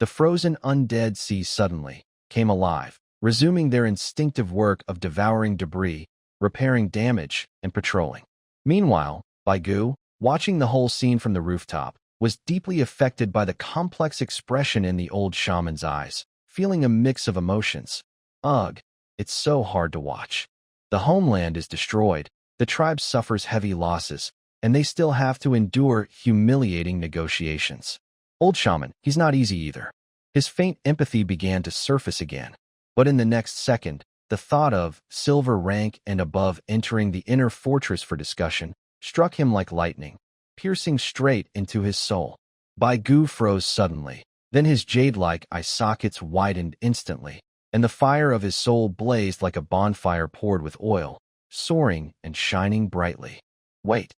The frozen undead seas suddenly came alive, resuming their instinctive work of devouring debris, repairing damage, and patrolling. Meanwhile, Baigu, watching the whole scene from the rooftop, was deeply affected by the complex expression in the old shaman's eyes, feeling a mix of emotions. Ugh, it's so hard to watch. The homeland is destroyed, the tribe suffers heavy losses, and they still have to endure humiliating negotiations. Old shaman, he's not easy either. His faint empathy began to surface again. But in the next second, the thought of silver rank and above entering the inner fortress for discussion struck him like lightning, piercing straight into his soul. Baigu froze suddenly. Then his jade-like eye sockets widened instantly, and the fire of his soul blazed like a bonfire poured with oil, soaring and shining brightly. Wait,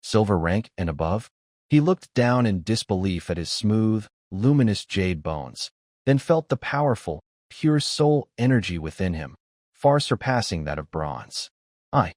silver rank and above? He looked down in disbelief at his smooth, luminous jade bones, then felt the powerful, pure soul energy within him, far surpassing that of bronze. I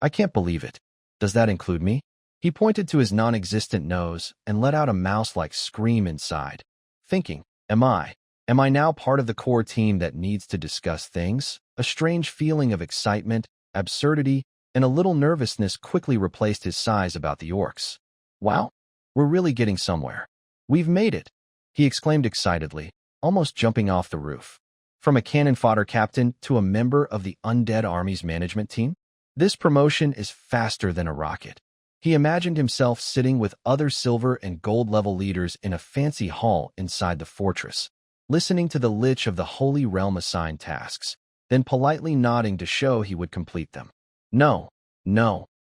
can't believe it. Does that include me? He pointed to his non-existent nose and let out a mouse-like scream inside, thinking, Am I now part of the core team that needs to discuss things? A strange feeling of excitement, absurdity, and a little nervousness quickly replaced his sighs about the orcs. Wow, we're really getting somewhere. We've made it, he exclaimed excitedly, almost jumping off the roof. From a cannon fodder captain to a member of the undead army's management team? This promotion is faster than a rocket. He imagined himself sitting with other silver and gold level leaders in a fancy hall inside the fortress, listening to the lich of the Holy Realm assign tasks, then politely nodding to show he would complete them. No,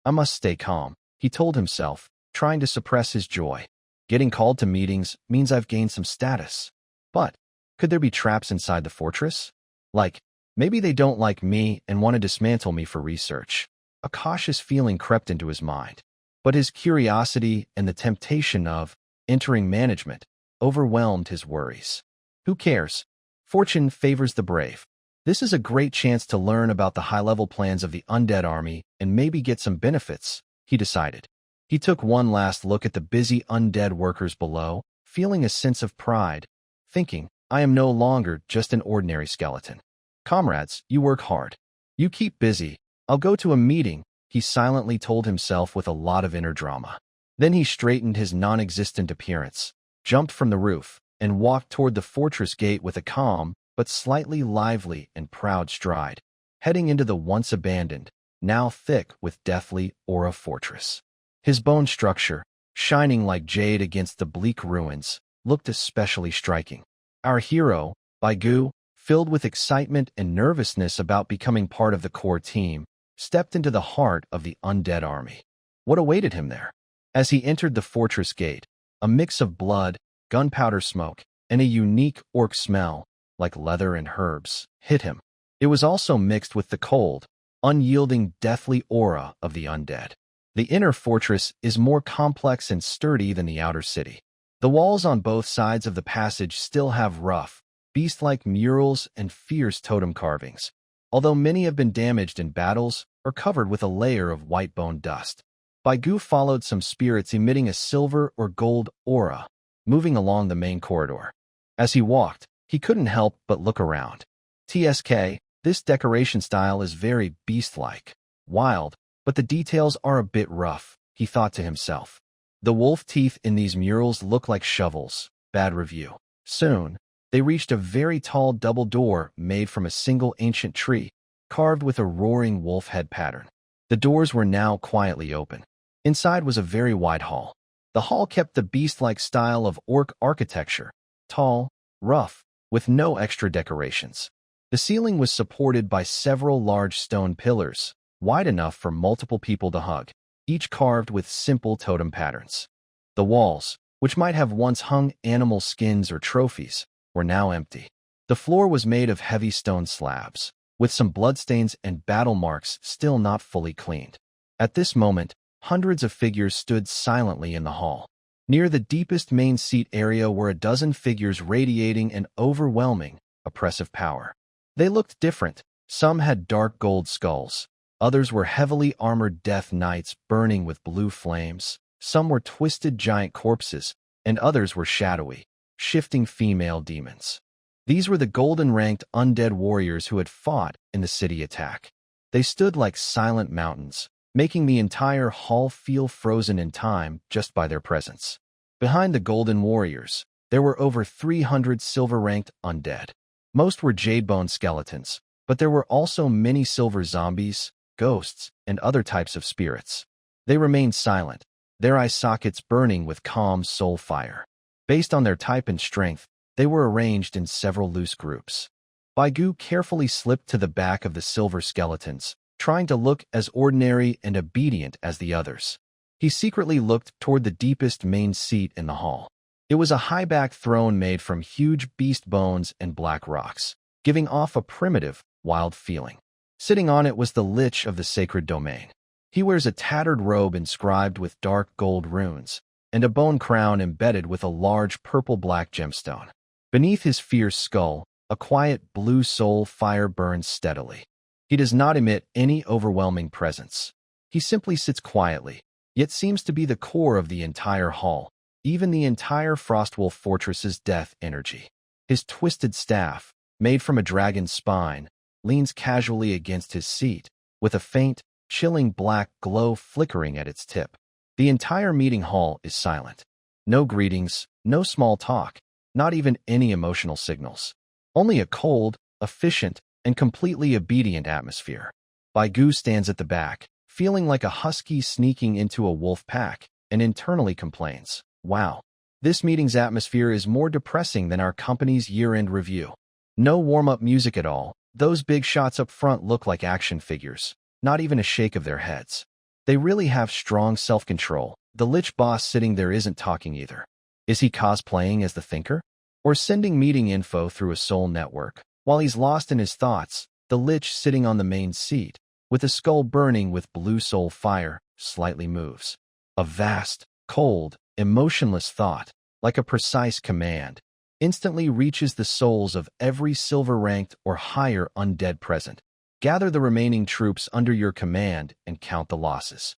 I must stay calm, he told himself, trying to suppress his joy. Getting called to meetings means I've gained some status. But could there be traps inside the fortress? Like, maybe they don't like me and want to dismantle me for research. A cautious feeling crept into his mind. But his curiosity and the temptation of entering management overwhelmed his worries. Who cares? Fortune favors the brave. This is a great chance to learn about the high-level plans of the undead army and maybe get some benefits, he decided. He took one last look at the busy undead workers below, feeling a sense of pride, thinking, I am no longer just an ordinary skeleton. Comrades, you work hard. You keep busy. I'll go to a meeting, he silently told himself with a lot of inner drama. Then he straightened his non-existent appearance, jumped from the roof, and walked toward the fortress gate with a calm, but slightly lively and proud stride, heading into the once abandoned, now thick with deathly aura fortress. His bone structure, shining like jade against the bleak ruins, looked especially striking. Our hero, Baigu, filled with excitement and nervousness about becoming part of the core team, stepped into the heart of the undead army. What awaited him there? As he entered the fortress gate, a mix of blood, gunpowder smoke, and a unique orc smell, like leather and herbs, hit him. It was also mixed with the cold, unyielding deathly aura of the undead. The inner fortress is more complex and sturdy than the outer city. The walls on both sides of the passage still have rough, beast-like murals and fierce totem carvings, although many have been damaged in battles or covered with a layer of white bone dust. Baigu followed some spirits emitting a silver or gold aura, moving along the main corridor. As he walked, he couldn't help but look around. TSK, this decoration style is very beast-like, wild, but the details are a bit rough, he thought to himself. The wolf teeth in these murals look like shovels. Bad review. Soon, they reached a very tall double door made from a single ancient tree, carved with a roaring wolf head pattern. The doors were now quietly open. Inside was a very wide hall. The hall kept the beast-like style of orc architecture, tall, rough, with no extra decorations. The ceiling was supported by several large stone pillars, wide enough for multiple people to hug, each carved with simple totem patterns. The walls, which might have once hung animal skins or trophies, were now empty. The floor was made of heavy stone slabs, with some bloodstains and battle marks still not fully cleaned. At this moment, hundreds of figures stood silently in the hall. Near the deepest main seat area were a dozen figures radiating an overwhelming, oppressive power. They looked different. Some had dark gold skulls. Others were heavily armored death knights burning with blue flames. Some were twisted giant corpses, and others were shadowy, shifting female demons. These were the golden-ranked undead warriors who had fought in the city attack. They stood like silent mountains, making the entire hall feel frozen in time just by their presence. Behind the golden warriors, there were over 300 silver-ranked undead. Most were jade-bone skeletons, but there were also many silver zombies, ghosts, and other types of spirits. They remained silent, their eye sockets burning with calm soul fire. Based on their type and strength, they were arranged in several loose groups. Baigu carefully slipped to the back of the silver skeletons, trying to look as ordinary and obedient as the others. He secretly looked toward the deepest main seat in the hall. It was a high-backed throne made from huge beast bones and black rocks, giving off a primitive, wild feeling. Sitting on it was the Lich of the Sacred Domain. He wears a tattered robe inscribed with dark gold runes, and a bone crown embedded with a large purple-black gemstone. Beneath his fierce skull, a quiet blue soul fire burns steadily. He does not emit any overwhelming presence. He simply sits quietly, yet seems to be the core of the entire hall, even the entire Frostwolf Fortress's death energy. His twisted staff, made from a dragon's spine, leans casually against his seat, with a faint, chilling black glow flickering at its tip. The entire meeting hall is silent. No greetings, no small talk, not even any emotional signals. Only a cold, efficient, and completely obedient atmosphere. Gu stands at the back, feeling like a husky sneaking into a wolf pack, and internally complains, "Wow, this meeting's atmosphere is more depressing than our company's year-end review. No warm-up music at all. Those big shots up front look like action figures, not even a shake of their heads. They really have strong self-control. The Lich boss sitting there isn't talking either. Is he cosplaying as the Thinker? Or sending meeting info through a soul network? While he's lost in his thoughts, the Lich sitting on the main seat, with a skull burning with blue soul fire, slightly moves. A vast, cold, emotionless thought, like a precise command, instantly reaches the souls of every silver-ranked or higher undead present. Gather the remaining troops under your command and count the losses.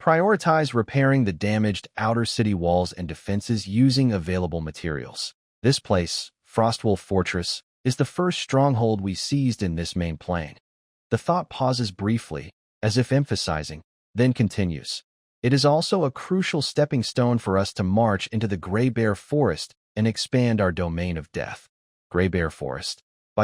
Prioritize repairing the damaged outer city walls and defenses using available materials. This place, Frostwolf Fortress, is the first stronghold we seized in this main plane. The thought pauses briefly, as if emphasizing, then continues. It is also a crucial stepping stone for us to march into the Grey Bear Forest and expand our domain of death. Grey Bear Forest.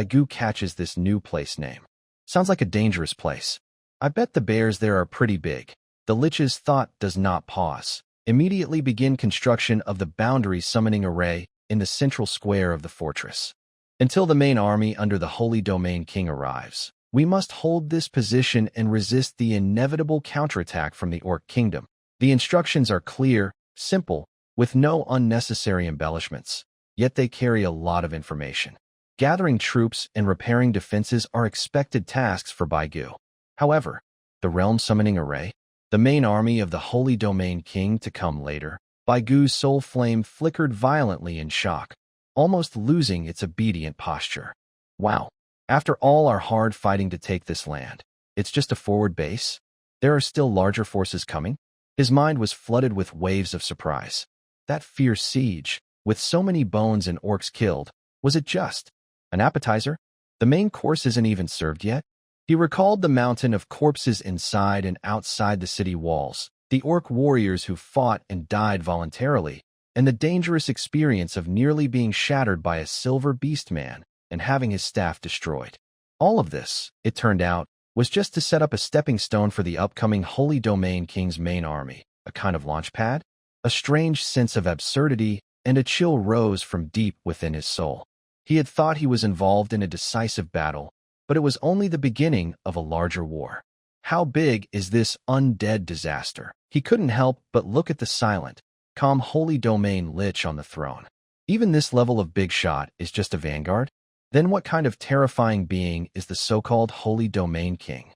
Gu catches this new place name. Sounds like a dangerous place. I bet the bears there are pretty big. The Lich's thought does not pause. Immediately begin construction of the boundary summoning array in the central square of the fortress. Until the main army under the Holy Domain King arrives, we must hold this position and resist the inevitable counterattack from the Orc Kingdom. The instructions are clear, simple, with no unnecessary embellishments, yet they carry a lot of information. Gathering troops and repairing defenses are expected tasks for Gu. However, the Realm Summoning Array, the main army of the Holy Domain King to come later, Gu's soul flame flickered violently in shock, almost losing its obedient posture. Wow. After all our hard fighting to take this land, it's just a forward base? There are still larger forces coming? His mind was flooded with waves of surprise. That fierce siege, with so many bones and orcs killed, was it just an appetizer? The main course isn't even served yet? He recalled the mountain of corpses inside and outside the city walls, the orc warriors who fought and died voluntarily, and the dangerous experience of nearly being shattered by a silver beast man and having his staff destroyed. All of this, it turned out, was just to set up a stepping stone for the upcoming Holy Domain King's main army, a kind of launch pad. A strange sense of absurdity and a chill rose from deep within his soul. He had thought he was involved in a decisive battle, but it was only the beginning of a larger war. How big is this undead disaster? He couldn't help but look at the silent, calm Holy Domain Lich on the throne. Even this level of big shot is just a vanguard? Then what kind of terrifying being is the so-called Holy Domain King?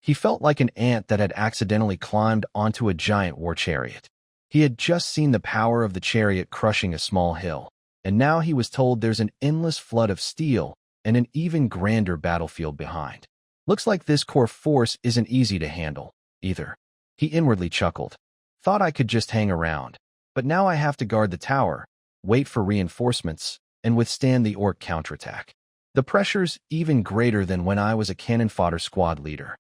He felt like an ant that had accidentally climbed onto a giant war chariot. He had just seen the power of the chariot crushing a small hill, and now he was told there's an endless flood of steel and an even grander battlefield behind. Looks like this core force isn't easy to handle, either. He inwardly chuckled. Thought I could just hang around, but now I have to guard the tower, wait for reinforcements, and withstand the orc counterattack. The pressure's even greater than when I was a cannon fodder squad leader.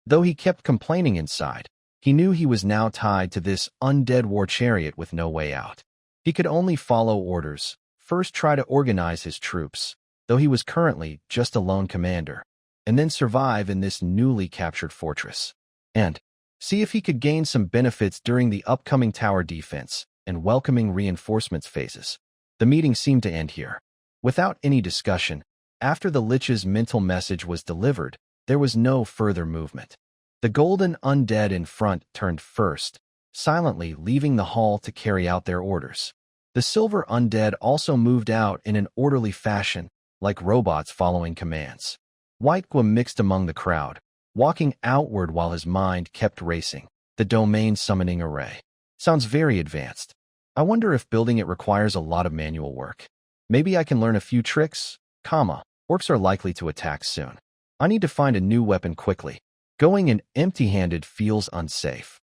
Though he kept complaining inside, he knew he was now tied to this undead war chariot with no way out. He could only follow orders, first try to organize his troops, though he was currently just a lone commander, and then survive in this newly captured fortress. And see if he could gain some benefits during the upcoming tower defense and welcoming reinforcements phases. The meeting seemed to end here. Without any discussion, after the Lich's mental message was delivered, there was no further movement. The golden undead in front turned first, silently leaving the hall to carry out their orders. The silver undead also moved out in an orderly fashion, like robots following commands. Gu mixed among the crowd, walking outward while his mind kept racing. The domain summoning array. Sounds very advanced. I wonder if building it requires a lot of manual work. Maybe I can learn a few tricks, orcs are likely to attack soon. I need to find a new weapon quickly. Going in empty-handed feels unsafe.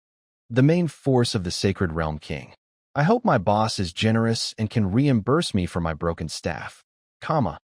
The main force of the Sacred Realm King. I hope my boss is generous and can reimburse me for my broken staff.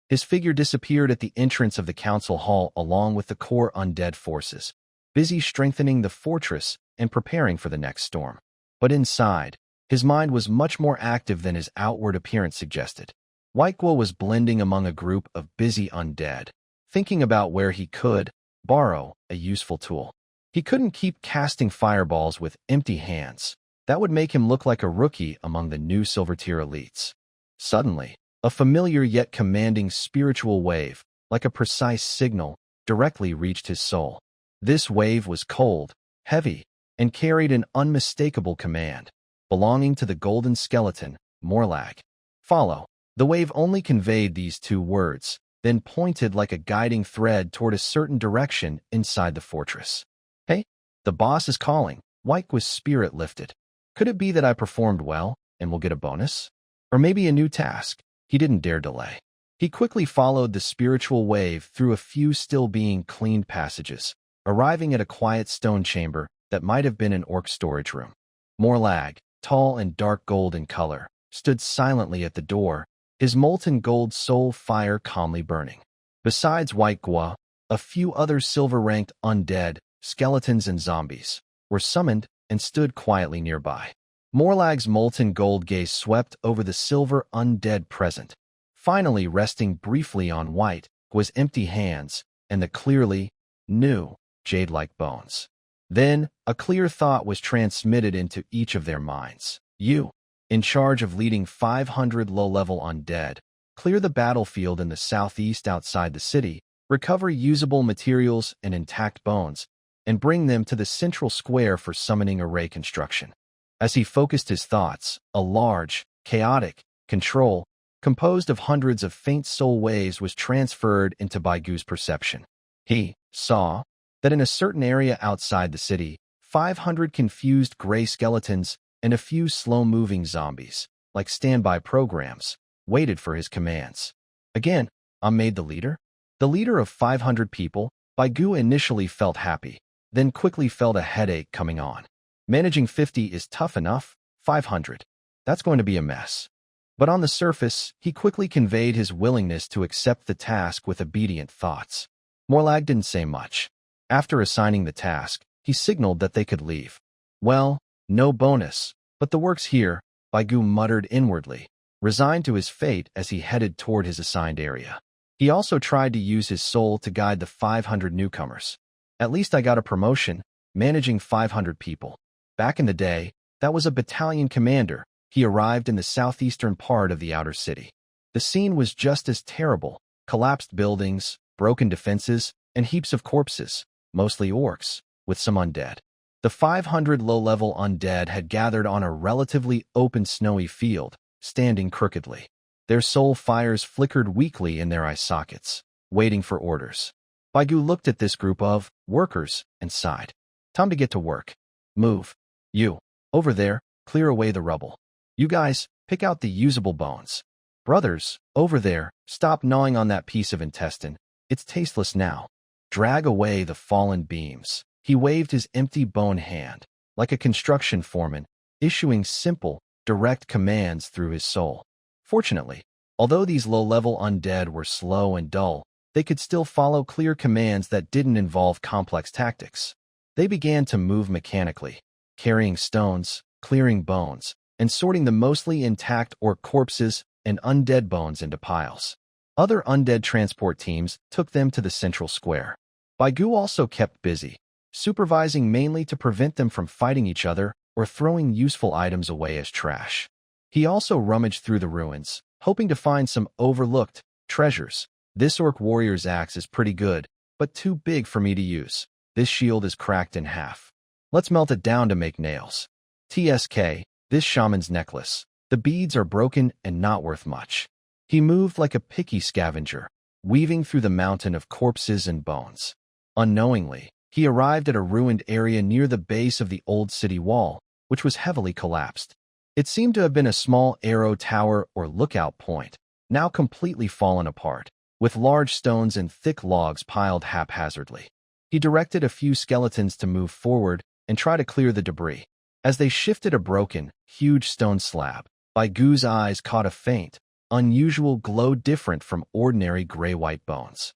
His figure disappeared at the entrance of the council hall along with the core undead forces, busy strengthening the fortress and preparing for the next storm. But inside, his mind was much more active than his outward appearance suggested. Gu was blending among a group of busy undead, thinking about where he could borrow a useful tool. He couldn't keep casting fireballs with empty hands. That would make him look like a rookie among the new silver-tier elites. Suddenly, a familiar yet commanding spiritual wave, like a precise signal, directly reached his soul. This wave was cold, heavy, and carried an unmistakable command, belonging to the golden skeleton, Morlag. Follow. The wave only conveyed these two words, then pointed like a guiding thread toward a certain direction inside the fortress. Hey, the boss is calling. Waikwa's spirit lifted. Could it be that I performed well and will get a bonus? Or maybe a new task? He didn't dare delay. He quickly followed the spiritual wave through a few still being cleaned passages, arriving at a quiet stone chamber that might have been an orc storage room. Morlag, tall and dark gold in color, stood silently at the door, his molten gold soul fire calmly burning. Besides Waikwa, a few other silver-ranked undead, skeletons and zombies, were summoned and stood quietly nearby. Morlag's molten gold gaze swept over the silver undead present, finally resting briefly on Waikwa's empty hands and the clearly new, jade-like bones. Then, a clear thought was transmitted into each of their minds. You, in charge of leading 500 low-level undead, clear the battlefield in the southeast outside the city, recover usable materials and intact bones, and bring them to the central square for summoning array construction. As he focused his thoughts, a large, chaotic control, composed of hundreds of faint soul waves, was transferred into Baigu's perception. He saw that in a certain area outside the city, 500 confused gray skeletons and a few slow-moving zombies, like standby programs, waited for his commands. Again, I'm made the leader? The leader of 500 people. Baigu initially felt happy, then quickly felt a headache coming on. Managing 50 is tough enough, 500. That's going to be a mess. But on the surface, he quickly conveyed his willingness to accept the task with obedient thoughts. Morlag didn't say much. After assigning the task, he signaled that they could leave. Well, no bonus, but the work's here, Baigu muttered inwardly, resigned to his fate as he headed toward his assigned area. He also tried to use his soul to guide the 500 newcomers. At least I got a promotion, managing 500 people. Back in the day, that was a battalion commander. He arrived in the southeastern part of the outer city. The scene was just as terrible: collapsed buildings, broken defenses, and heaps of corpses, mostly orcs, with some undead. The 500 low-level undead had gathered on a relatively open snowy field, standing crookedly. Their soul fires flickered weakly in their eye sockets, waiting for orders. Baigu looked at this group of workers and sighed. Time to get to work. Move. You, over there, clear away the rubble. You guys, pick out the usable bones. Brothers, over there, stop gnawing on that piece of intestine. It's tasteless now. Drag away the fallen beams. He waved his empty bone hand, like a construction foreman, issuing simple, direct commands through his soul. Fortunately, although these low-level undead were slow and dull, they could still follow clear commands that didn't involve complex tactics. They began to move mechanically, carrying stones, clearing bones, and sorting the mostly intact orc corpses and undead bones into piles. Other undead transport teams took them to the central square. Baigu also kept busy, supervising mainly to prevent them from fighting each other or throwing useful items away as trash. He also rummaged through the ruins, hoping to find some overlooked treasures. This orc warrior's axe is pretty good, but too big for me to use. This shield is cracked in half. Let's melt it down to make nails. TSK, this shaman's necklace. The beads are broken and not worth much. He moved like a picky scavenger, weaving through the mountain of corpses and bones. Unknowingly, he arrived at a ruined area near the base of the old city wall, which was heavily collapsed. It seemed to have been a small arrow tower or lookout point, now completely fallen apart, with large stones and thick logs piled haphazardly. He directed a few skeletons to move forward and try to clear the debris. As they shifted a broken, huge stone slab, Baigu's eyes caught a faint, unusual glow different from ordinary gray-white bones.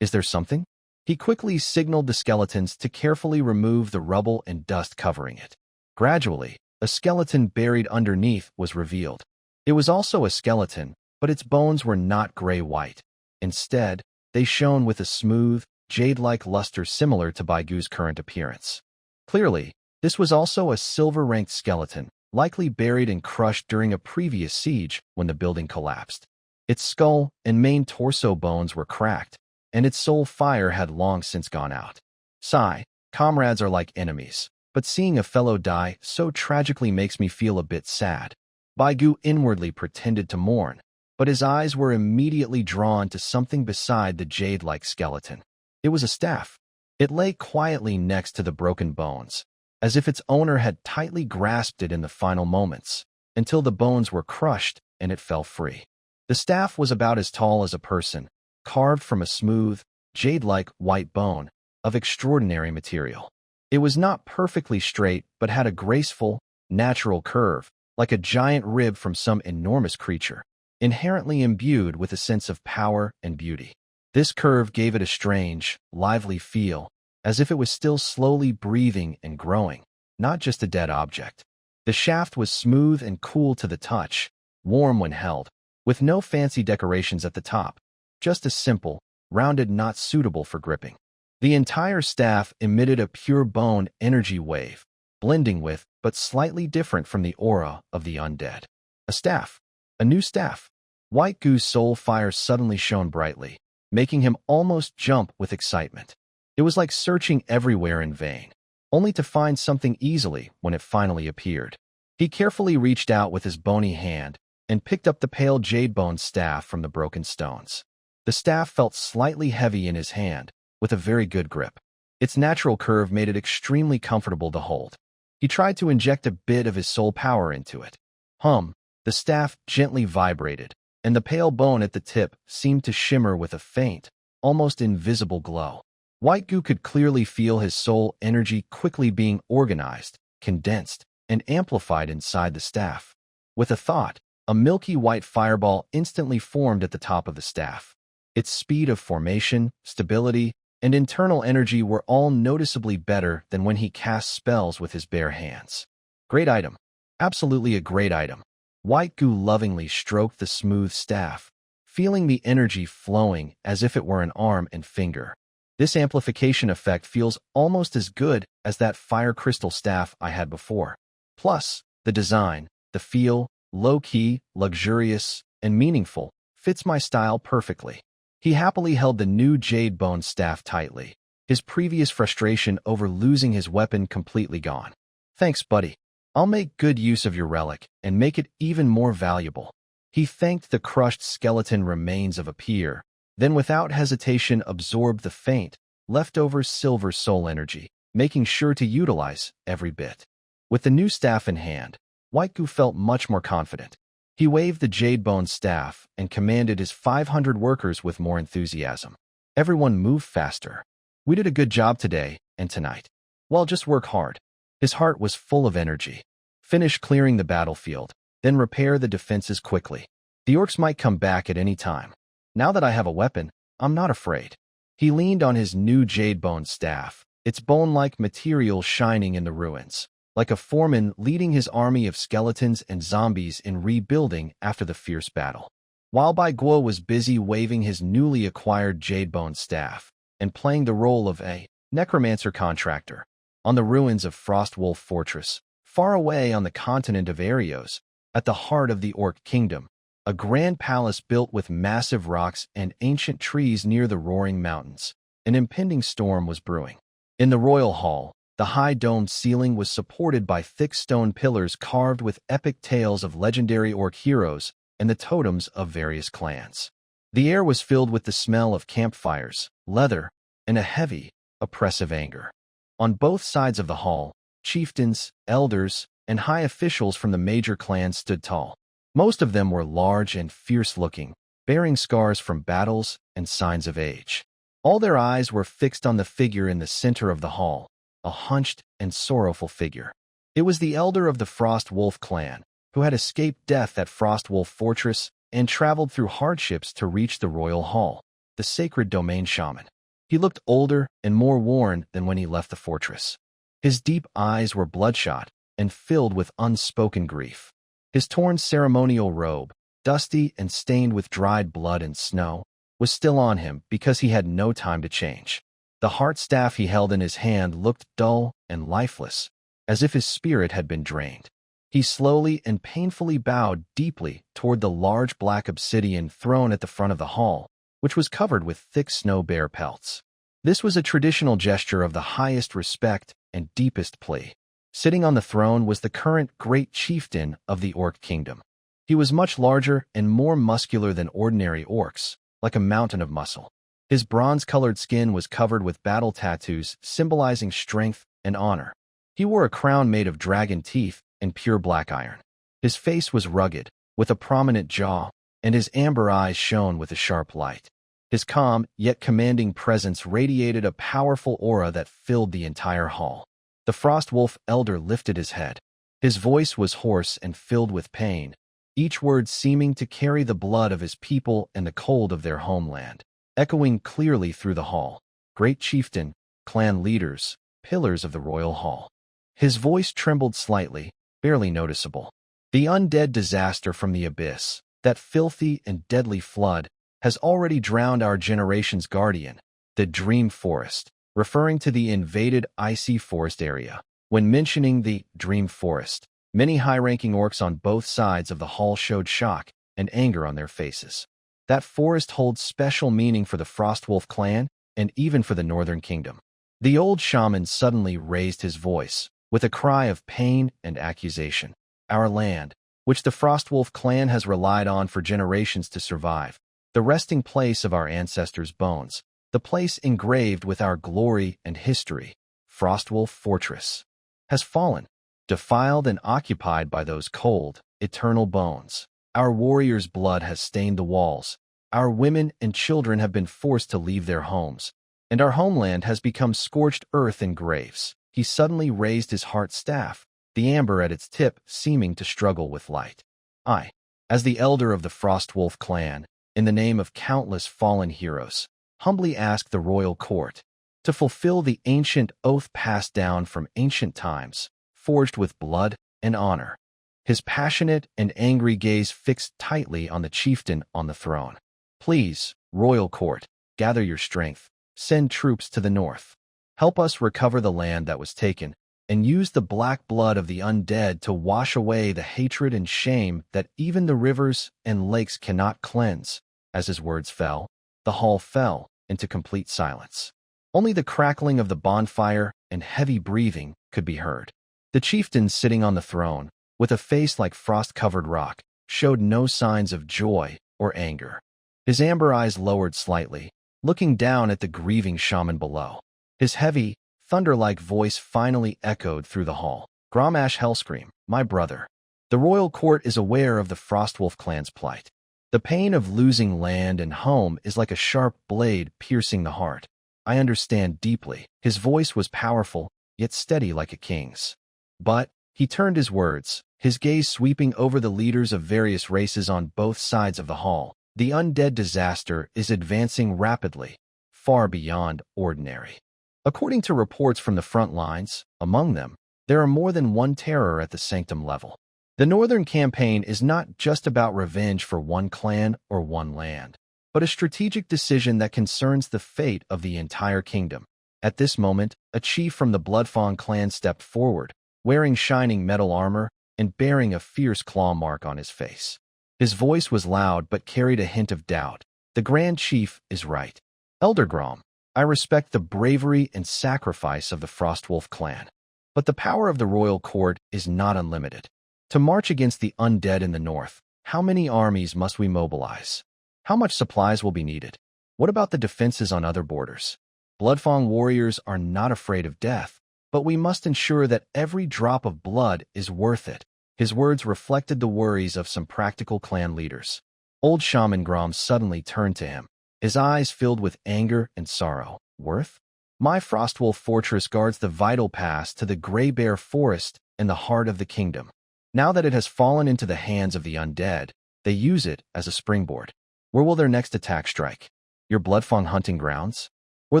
Is there something? He quickly signaled the skeletons to carefully remove the rubble and dust covering it. Gradually, a skeleton buried underneath was revealed. It was also a skeleton, but its bones were not gray-white. Instead, They shone with a smooth, jade-like luster similar to Baigu's current appearance. Clearly, this was also a silver-ranked skeleton, likely buried and crushed during a previous siege when the building collapsed. Its skull and main torso bones were cracked, and its soul fire had long since gone out. Sigh, comrades are like enemies, but seeing a fellow die so tragically makes me feel a bit sad. Baigu inwardly pretended to mourn, but his eyes were immediately drawn to something beside the jade-like skeleton. It was a staff. It lay quietly next to the broken bones, as if its owner had tightly grasped it in the final moments, until the bones were crushed and it fell free. The staff was about as tall as a person, carved from a smooth, jade-like white bone of extraordinary material. It was not perfectly straight but had a graceful, natural curve, like a giant rib from some enormous creature, inherently imbued with a sense of power and beauty. This curve gave it a strange, lively feel, as if it was still slowly breathing and growing, not just a dead object. The shaft was smooth and cool to the touch, warm when held, with no fancy decorations at the top, just a simple, rounded knot suitable for gripping. The entire staff emitted a pure bone energy wave, blending with, but slightly different from the aura of the undead. A staff. A new staff. White Goo's soul fire suddenly shone brightly, making him almost jump with excitement. It was like searching everywhere in vain, only to find something easily when it finally appeared. He carefully reached out with his bony hand and picked up the pale jade-bone staff from the broken stones. The staff felt slightly heavy in his hand, with a very good grip. Its natural curve made it extremely comfortable to hold. He tried to inject a bit of his soul power into it. The staff gently vibrated, and the pale bone at the tip seemed to shimmer with a faint, almost invisible glow. White Goo could clearly feel his soul energy quickly being organized, condensed, and amplified inside the staff. With a thought, a milky white fireball instantly formed at the top of the staff. Its speed of formation, stability, and internal energy were all noticeably better than when he cast spells with his bare hands. Great item. Absolutely a great item. White Goo lovingly stroked the smooth staff, feeling the energy flowing as if it were an arm and finger. This amplification effect feels almost as good as that fire crystal staff I had before. Plus, the design, the feel, low-key, luxurious, and meaningful, fits my style perfectly. He happily held the new jade bone staff tightly, his previous frustration over losing his weapon completely gone. Thanks, buddy. I'll make good use of your relic and make it even more valuable. He thanked the crushed skeleton remains of a peer, then without hesitation absorbed the faint, leftover silver soul energy, making sure to utilize every bit. With the new staff in hand, White Goo felt much more confident. He waved the jade-bone staff and commanded his 500 workers with more enthusiasm. Everyone moved faster. We did a good job today and tonight. Well, just work hard. His heart was full of energy. Finish clearing the battlefield, then repair the defenses quickly. The orcs might come back at any time. Now that I have a weapon, I'm not afraid. He leaned on his new jade-bone staff, its bone-like material shining in the ruins, like a foreman leading his army of skeletons and zombies in rebuilding after the fierce battle. While Bai Guo was busy waving his newly acquired jade-bone staff and playing the role of a necromancer contractor on the ruins of Frostwolf Fortress, far away on the continent of Arios, at the heart of the Orc Kingdom, a grand palace built with massive rocks and ancient trees near the roaring mountains, an impending storm was brewing. In the royal hall, the high domed ceiling was supported by thick stone pillars carved with epic tales of legendary orc heroes and the totems of various clans. The air was filled with the smell of campfires, leather, and a heavy, oppressive anger. On both sides of the hall, chieftains, elders, and high officials from the major clans stood tall. Most of them were large and fierce-looking, bearing scars from battles and signs of age. All their eyes were fixed on the figure in the center of the hall, a hunched and sorrowful figure. It was the elder of the Frost Wolf clan, who had escaped death at Frostwolf Fortress and traveled through hardships to reach the royal hall, the sacred domain shaman. He looked older and more worn than when he left the fortress. His deep eyes were bloodshot and filled with unspoken grief. His torn ceremonial robe, dusty and stained with dried blood and snow, was still on him because he had no time to change. The heart staff he held in his hand looked dull and lifeless, as if his spirit had been drained. He slowly and painfully bowed deeply toward the large black obsidian throne at the front of the hall, which was covered with thick snow bear pelts. This was a traditional gesture of the highest respect and deepest plea. Sitting on the throne was the current great chieftain of the Orc kingdom. He was much larger and more muscular than ordinary orcs, like a mountain of muscle. His bronze-colored skin was covered with battle tattoos symbolizing strength and honor. He wore a crown made of dragon teeth and pure black iron. His face was rugged, with a prominent jaw, and his amber eyes shone with a sharp light. His calm, yet commanding presence radiated a powerful aura that filled the entire hall. The Frost Wolf Elder lifted his head. His voice was hoarse and filled with pain, each word seeming to carry the blood of his people and the cold of their homeland, echoing clearly through the hall. Great chieftain, clan leaders, pillars of the royal hall. His voice trembled slightly, barely noticeable. The undead disaster from the abyss, that filthy and deadly flood, has already drowned our generation's guardian, the Dream Forest, referring to the invaded icy forest area. When mentioning the Dream Forest, many high-ranking orcs on both sides of the hall showed shock and anger on their faces. That forest holds special meaning for the Frostwolf clan and even for the Northern Kingdom. The old shaman suddenly raised his voice, with a cry of pain and accusation. Our land, which the Frostwolf clan has relied on for generations to survive, the resting place of our ancestors' bones, the place engraved with our glory and history, Frostwolf Fortress, has fallen, defiled and occupied by those cold, eternal bones. Our warriors' blood has stained the walls, our women and children have been forced to leave their homes, and our homeland has become scorched earth and graves. He suddenly raised his heart staff, the amber at its tip seeming to struggle with light. I, as the elder of the Frostwolf clan, in the name of countless fallen heroes, humbly ask the royal court to fulfill the ancient oath passed down from ancient times, forged with blood and honor. His passionate and angry gaze fixed tightly on the chieftain on the throne. Please, royal court, gather your strength, send troops to the north. Help us recover the land that was taken, and use the black blood of the undead to wash away the hatred and shame that even the rivers and lakes cannot cleanse. As his words fell, the hall fell into complete silence. Only the crackling of the bonfire and heavy breathing could be heard. The chieftain sitting on the throne, with a face like frost-covered rock, showed no signs of joy or anger. His amber eyes lowered slightly, looking down at the grieving shaman below. His heavy, thunder-like voice finally echoed through the hall. Grommash Hellscream, my brother. The royal court is aware of the Frostwolf clan's plight. The pain of losing land and home is like a sharp blade piercing the heart. I understand deeply. His voice was powerful, yet steady like a king's. But, he turned his words, his gaze sweeping over the leaders of various races on both sides of the hall. The undead disaster is advancing rapidly, far beyond ordinary. According to reports from the front lines, among them, there are more than one terror at the sanctum level. The Northern Campaign is not just about revenge for one clan or one land, but a strategic decision that concerns the fate of the entire kingdom. At this moment, a chief from the Bloodfawn clan stepped forward, wearing shining metal armor and bearing a fierce claw mark on his face. His voice was loud but carried a hint of doubt. The Grand Chief is right. Elder Grom, I respect the bravery and sacrifice of the Frostwolf clan, but the power of the royal court is not unlimited. To march against the undead in the north, how many armies must we mobilize? How much supplies will be needed? What about the defenses on other borders? Bloodfawn warriors are not afraid of death, but we must ensure that every drop of blood is worth it. His words reflected the worries of some practical clan leaders. Old Shaman Grom suddenly turned to him, his eyes filled with anger and sorrow. Worth? My Frostwolf fortress guards the vital pass to the Grey Bear Forest in the heart of the kingdom. Now that it has fallen into the hands of the undead, they use it as a springboard. Where will their next attack strike? Your Bloodfawn hunting grounds? Or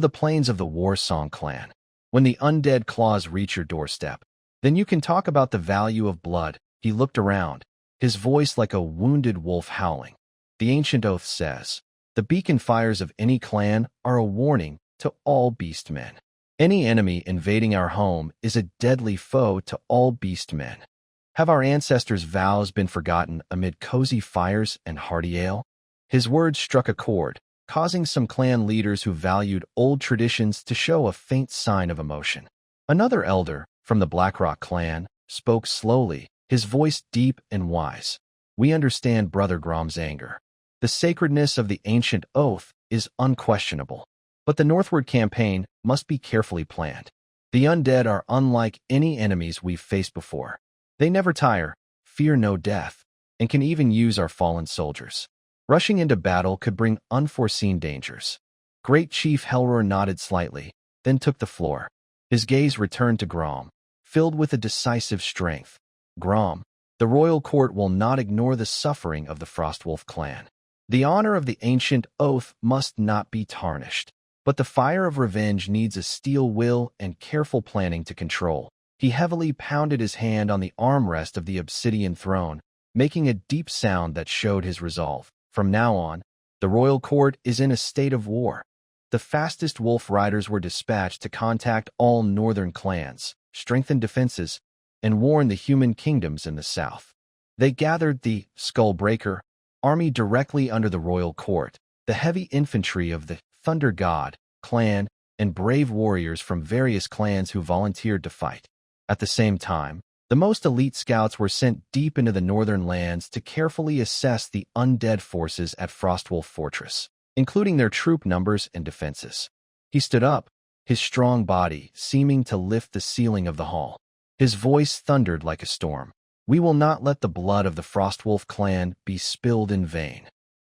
the plains of the War Song clan? When the undead claws reach your doorstep, then you can talk about the value of blood. He looked around, his voice like a wounded wolf howling. The ancient oath says, The beacon fires of any clan are a warning to all beastmen. Any enemy invading our home is a deadly foe to all beastmen. Have our ancestors' vows been forgotten amid cozy fires and hearty ale? His words struck a chord, causing some clan leaders who valued old traditions to show a faint sign of emotion. Another elder, from the Blackrock clan, spoke slowly, his voice deep and wise. We understand Brother Grom's anger. The sacredness of the ancient oath is unquestionable. But the northward campaign must be carefully planned. The undead are unlike any enemies we've faced before. They never tire, fear no death, and can even use our fallen soldiers. Rushing into battle could bring unforeseen dangers. Great Chief Helror nodded slightly, then took the floor. His gaze returned to Grom, filled with a decisive strength. Grom, the royal court will not ignore the suffering of the Frostwolf clan. The honor of the ancient oath must not be tarnished. But the fire of revenge needs a steel will and careful planning to control. He heavily pounded his hand on the armrest of the obsidian throne, making a deep sound that showed his resolve. From now on, the royal court is in a state of war. The fastest wolf riders were dispatched to contact all northern clans, strengthen defenses, and warn the human kingdoms in the south. They gathered the Skullbreaker army directly under the royal court, the heavy infantry of the Thunder God clan, and brave warriors from various clans who volunteered to fight. At the same time, the most elite scouts were sent deep into the northern lands to carefully assess the undead forces at Frostwolf Fortress, including their troop numbers and defenses. He stood up, his strong body seeming to lift the ceiling of the hall. His voice thundered like a storm. We will not let the blood of the Frostwolf clan be spilled in vain.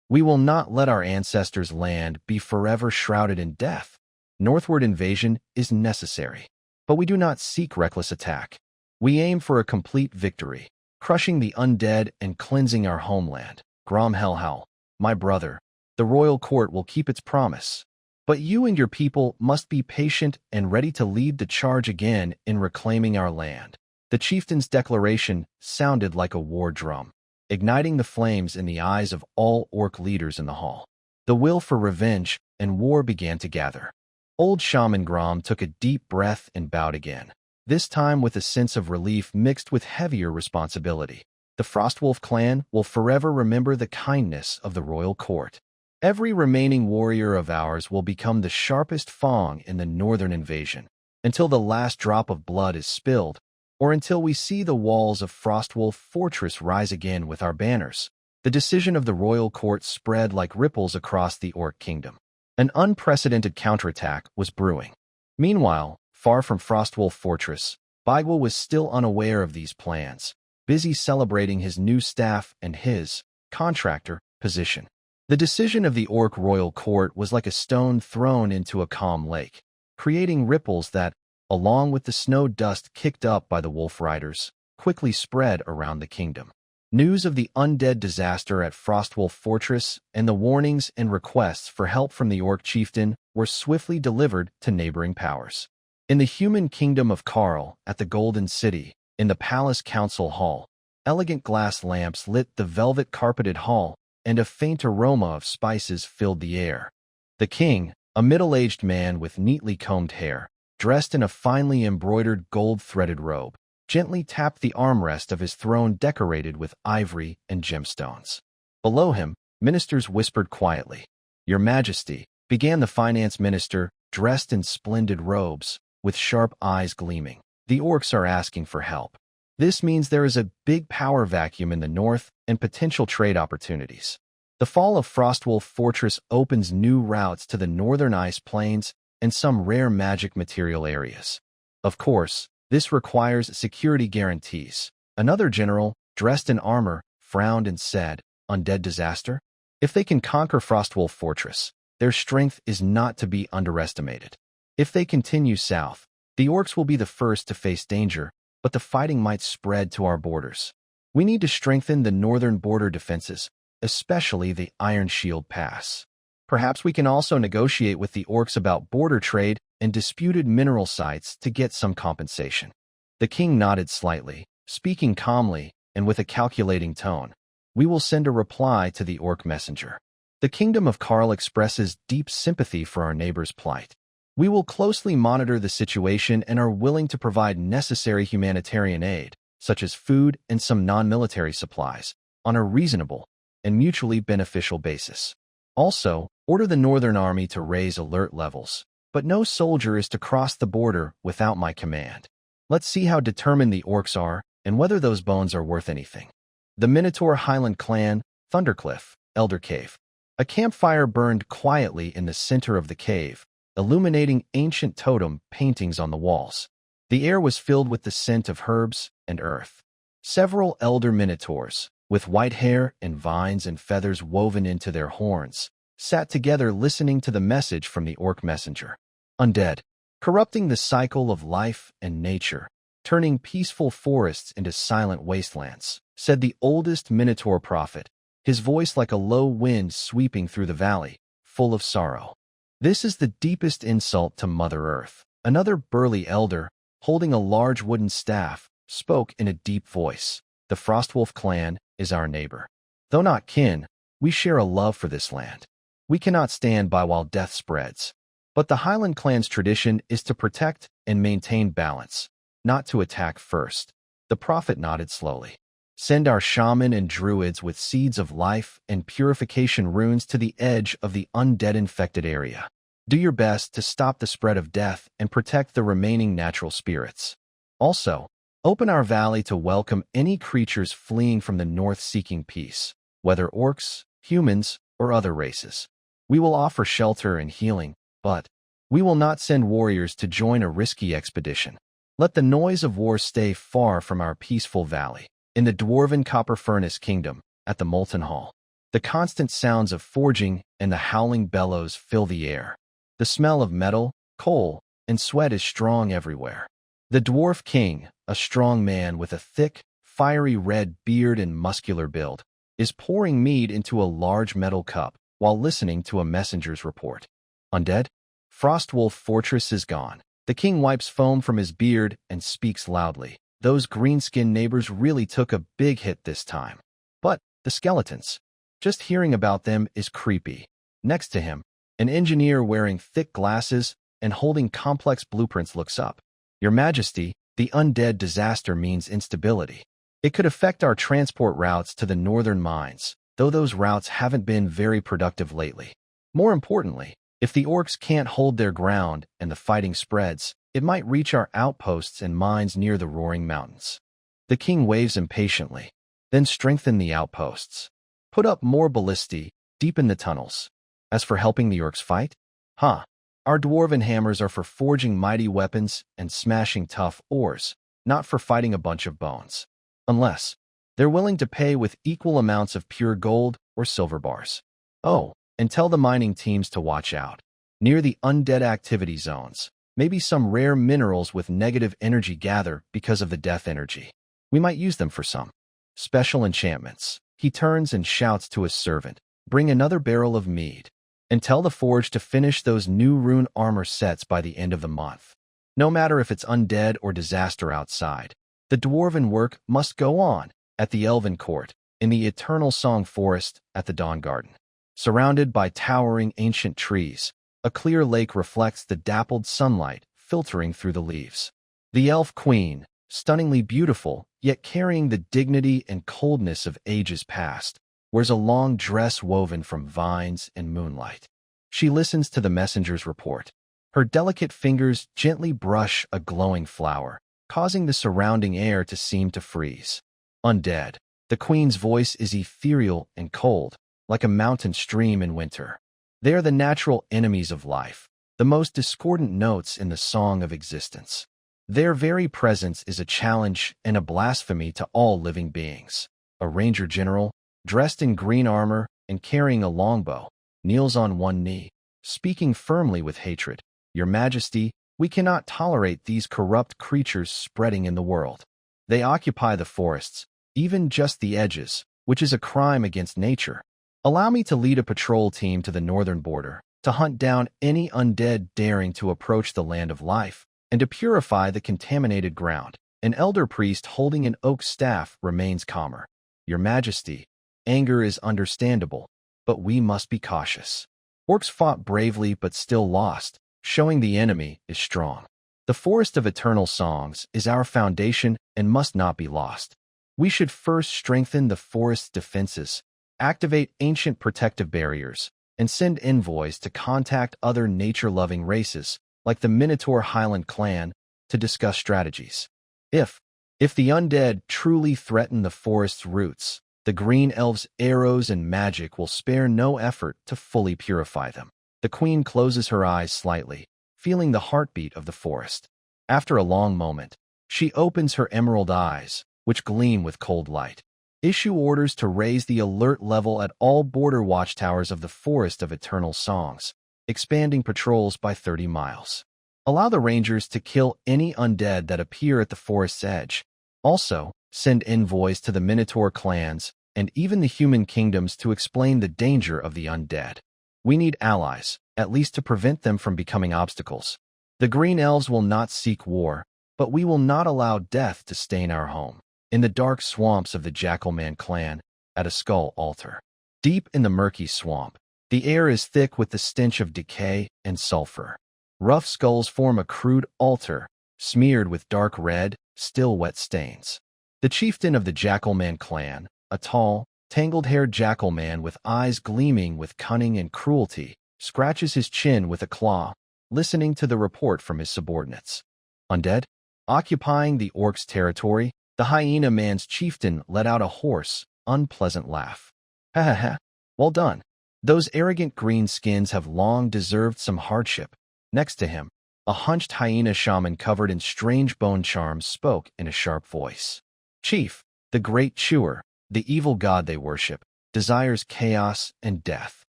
We will not let our ancestors' land be forever shrouded in death. Northward invasion is necessary, but we do not seek reckless attack. We aim for a complete victory, crushing the undead and cleansing our homeland. Grom Hellhowl, my brother, the royal court will keep its promise. But you and your people must be patient and ready to lead the charge again in reclaiming our land. The chieftain's declaration sounded like a war drum, igniting the flames in the eyes of all orc leaders in the hall. The will for revenge and war began to gather. Old Shaman Grom took a deep breath and bowed again, this time with a sense of relief mixed with heavier responsibility. The Frostwolf clan will forever remember the kindness of the royal court. Every remaining warrior of ours will become the sharpest fang in the northern invasion, until the last drop of blood is spilled, or until we see the walls of Frostwolf Fortress rise again with our banners. The decision of the royal court spread like ripples across the Orc kingdom. An unprecedented counterattack was brewing. Meanwhile, far from Frostwolf Fortress, Baigwa was still unaware of these plans, busy celebrating his new staff and his contractor position. The decision of the Orc royal court was like a stone thrown into a calm lake, creating ripples that, along with the snow dust kicked up by the wolf riders, quickly spread around the kingdom. News of the undead disaster at Frostwolf Fortress and the warnings and requests for help from the Orc chieftain were swiftly delivered to neighboring powers. In the human kingdom of Karl, at the Golden City, in the Palace Council Hall, elegant glass lamps lit the velvet-carpeted hall, and a faint aroma of spices filled the air. The king, a middle-aged man with neatly combed hair, dressed in a finely embroidered gold-threaded robe, gently tapped the armrest of his throne decorated with ivory and gemstones. Below him, ministers whispered quietly. "Your Majesty," began the finance minister, dressed in splendid robes, with sharp eyes gleaming. "The orcs are asking for help. This means there is a big power vacuum in the north and potential trade opportunities. The fall of Frostwolf Fortress opens new routes to the northern ice plains and some rare magic material areas. Of course, this requires security guarantees." Another general, dressed in armor, frowned and said, "Undead disaster? If they can conquer Frostwolf Fortress, their strength is not to be underestimated. If they continue south, the orcs will be the first to face danger, but the fighting might spread to our borders. We need to strengthen the northern border defenses, especially the Iron Shield Pass. Perhaps we can also negotiate with the orcs about border trade and disputed mineral sites to get some compensation." The king nodded slightly, speaking calmly and with a calculating tone. "We will send a reply to the orc messenger." The Kingdom of Karl expresses deep sympathy for our neighbor's plight. We will closely monitor the situation and are willing to provide necessary humanitarian aid, such as food and some non-military supplies, on a reasonable and mutually beneficial basis. Also, order the Northern Army to raise alert levels, but no soldier is to cross the border without my command. Let's see how determined the orcs are and whether those bones are worth anything. The Minotaur Highland Clan, Thundercliff, Elder Cave. A campfire burned quietly in the center of the cave, illuminating ancient totem paintings on the walls. The air was filled with the scent of herbs and earth. Several elder minotaurs, with white hair and vines and feathers woven into their horns, sat together listening to the message from the orc messenger. Undead, corrupting the cycle of life and nature, turning peaceful forests into silent wastelands, said the oldest minotaur prophet, his voice like a low wind sweeping through the valley, full of sorrow. This is the deepest insult to Mother Earth. Another burly elder, holding a large wooden staff, spoke in a deep voice. The Frostwolf clan is our neighbor. Though not kin, we share a love for this land. We cannot stand by while death spreads. But the Highland clan's tradition is to protect and maintain balance, not to attack first. The prophet nodded slowly. Send our shaman and druids with seeds of life and purification runes to the edge of the undead-infected area. Do your best to stop the spread of death and protect the remaining natural spirits. Also, open our valley to welcome any creatures fleeing from the north seeking peace, whether orcs, humans, or other races. We will offer shelter and healing, but we will not send warriors to join a risky expedition. Let the noise of war stay far from our peaceful valley. In the dwarven copper furnace kingdom, at the molten hall, the constant sounds of forging and the howling bellows fill the air. The smell of metal, coal, and sweat is strong everywhere. The dwarf king, a strong man with a thick, fiery red beard and muscular build, is pouring mead into a large metal cup while listening to a messenger's report. Undead? Frostwolf Fortress is gone. The king wipes foam from his beard and speaks loudly. Those green-skinned neighbors really took a big hit this time. But the skeletons, just hearing about them is creepy. Next to him, an engineer wearing thick glasses and holding complex blueprints looks up. Your Majesty, the undead disaster means instability. It could affect our transport routes to the northern mines, though those routes haven't been very productive lately. More importantly, if the orcs can't hold their ground and the fighting spreads, it might reach our outposts and mines near the roaring mountains. The king waves impatiently. Then strengthen the outposts. Put up more ballistae, deepen the tunnels. As for helping the orcs fight? Our dwarven hammers are for forging mighty weapons and smashing tough ores, not for fighting a bunch of bones. Unless they're willing to pay with equal amounts of pure gold or silver bars. Oh, and tell the mining teams to watch out. Near the undead activity zones, maybe some rare minerals with negative energy gather because of the death energy. We might use them for some special enchantments. He turns and shouts to his servant, bring another barrel of mead, and tell the forge to finish those new rune armor sets by the end of the month. No matter if it's undead or disaster outside, the dwarven work must go on at the Elven Court, in the Eternal Song Forest, at the Dawn Garden. Surrounded by towering ancient trees, a clear lake reflects the dappled sunlight filtering through the leaves. The Elf Queen, stunningly beautiful, yet carrying the dignity and coldness of ages past, wears a long dress woven from vines and moonlight. She listens to the messenger's report. Her delicate fingers gently brush a glowing flower, causing the surrounding air to seem to freeze. Undead, the queen's voice is ethereal and cold, like a mountain stream in winter. They are the natural enemies of life, the most discordant notes in the song of existence. Their very presence is a challenge and a blasphemy to all living beings. A ranger general, dressed in green armor and carrying a longbow, kneels on one knee, speaking firmly with hatred. Your Majesty, we cannot tolerate these corrupt creatures spreading in the world. They occupy the forests, even just the edges, which is a crime against nature. Allow me to lead a patrol team to the northern border, to hunt down any undead daring to approach the land of life, and to purify the contaminated ground. An elder priest holding an oak staff remains calmer. Your Majesty, anger is understandable, but we must be cautious. Orcs fought bravely but still lost, showing the enemy is strong. The Forest of Eternal Songs is our foundation and must not be lost. We should first strengthen the forest's defenses, activate ancient protective barriers, and send envoys to contact other nature-loving races, like the Minotaur Highland clan, to discuss strategies. If the undead truly threaten the forest's roots, the green elves' arrows and magic will spare no effort to fully purify them. The queen closes her eyes slightly, feeling the heartbeat of the forest. After a long moment, she opens her emerald eyes, which gleam with cold light. Issue orders to raise the alert level at all border watchtowers of the Forest of Eternal Songs, expanding patrols by 30 miles. Allow the rangers to kill any undead that appear at the forest's edge. Also, send envoys to the Minotaur clans and even the human kingdoms to explain the danger of the undead. We need allies, at least to prevent them from becoming obstacles. The green elves will not seek war, but we will not allow death to stain our home. In the dark swamps of the Jackalman clan, at a skull altar. Deep in the murky swamp, the air is thick with the stench of decay and sulfur. Rough skulls form a crude altar, smeared with dark red, still wet stains. The chieftain of the Jackalman clan, a tall, tangled-haired jackal man with eyes gleaming with cunning and cruelty, scratches his chin with a claw, listening to the report from his subordinates. Undead? Occupying the orcs' territory, the hyena man's chieftain let out a hoarse, unpleasant laugh. Ha ha ha, well done. Those arrogant greenskins have long deserved some hardship. Next to him, a hunched hyena shaman covered in strange bone charms spoke in a sharp voice. Chief, the great chewer, the evil god they worship, desires chaos and death.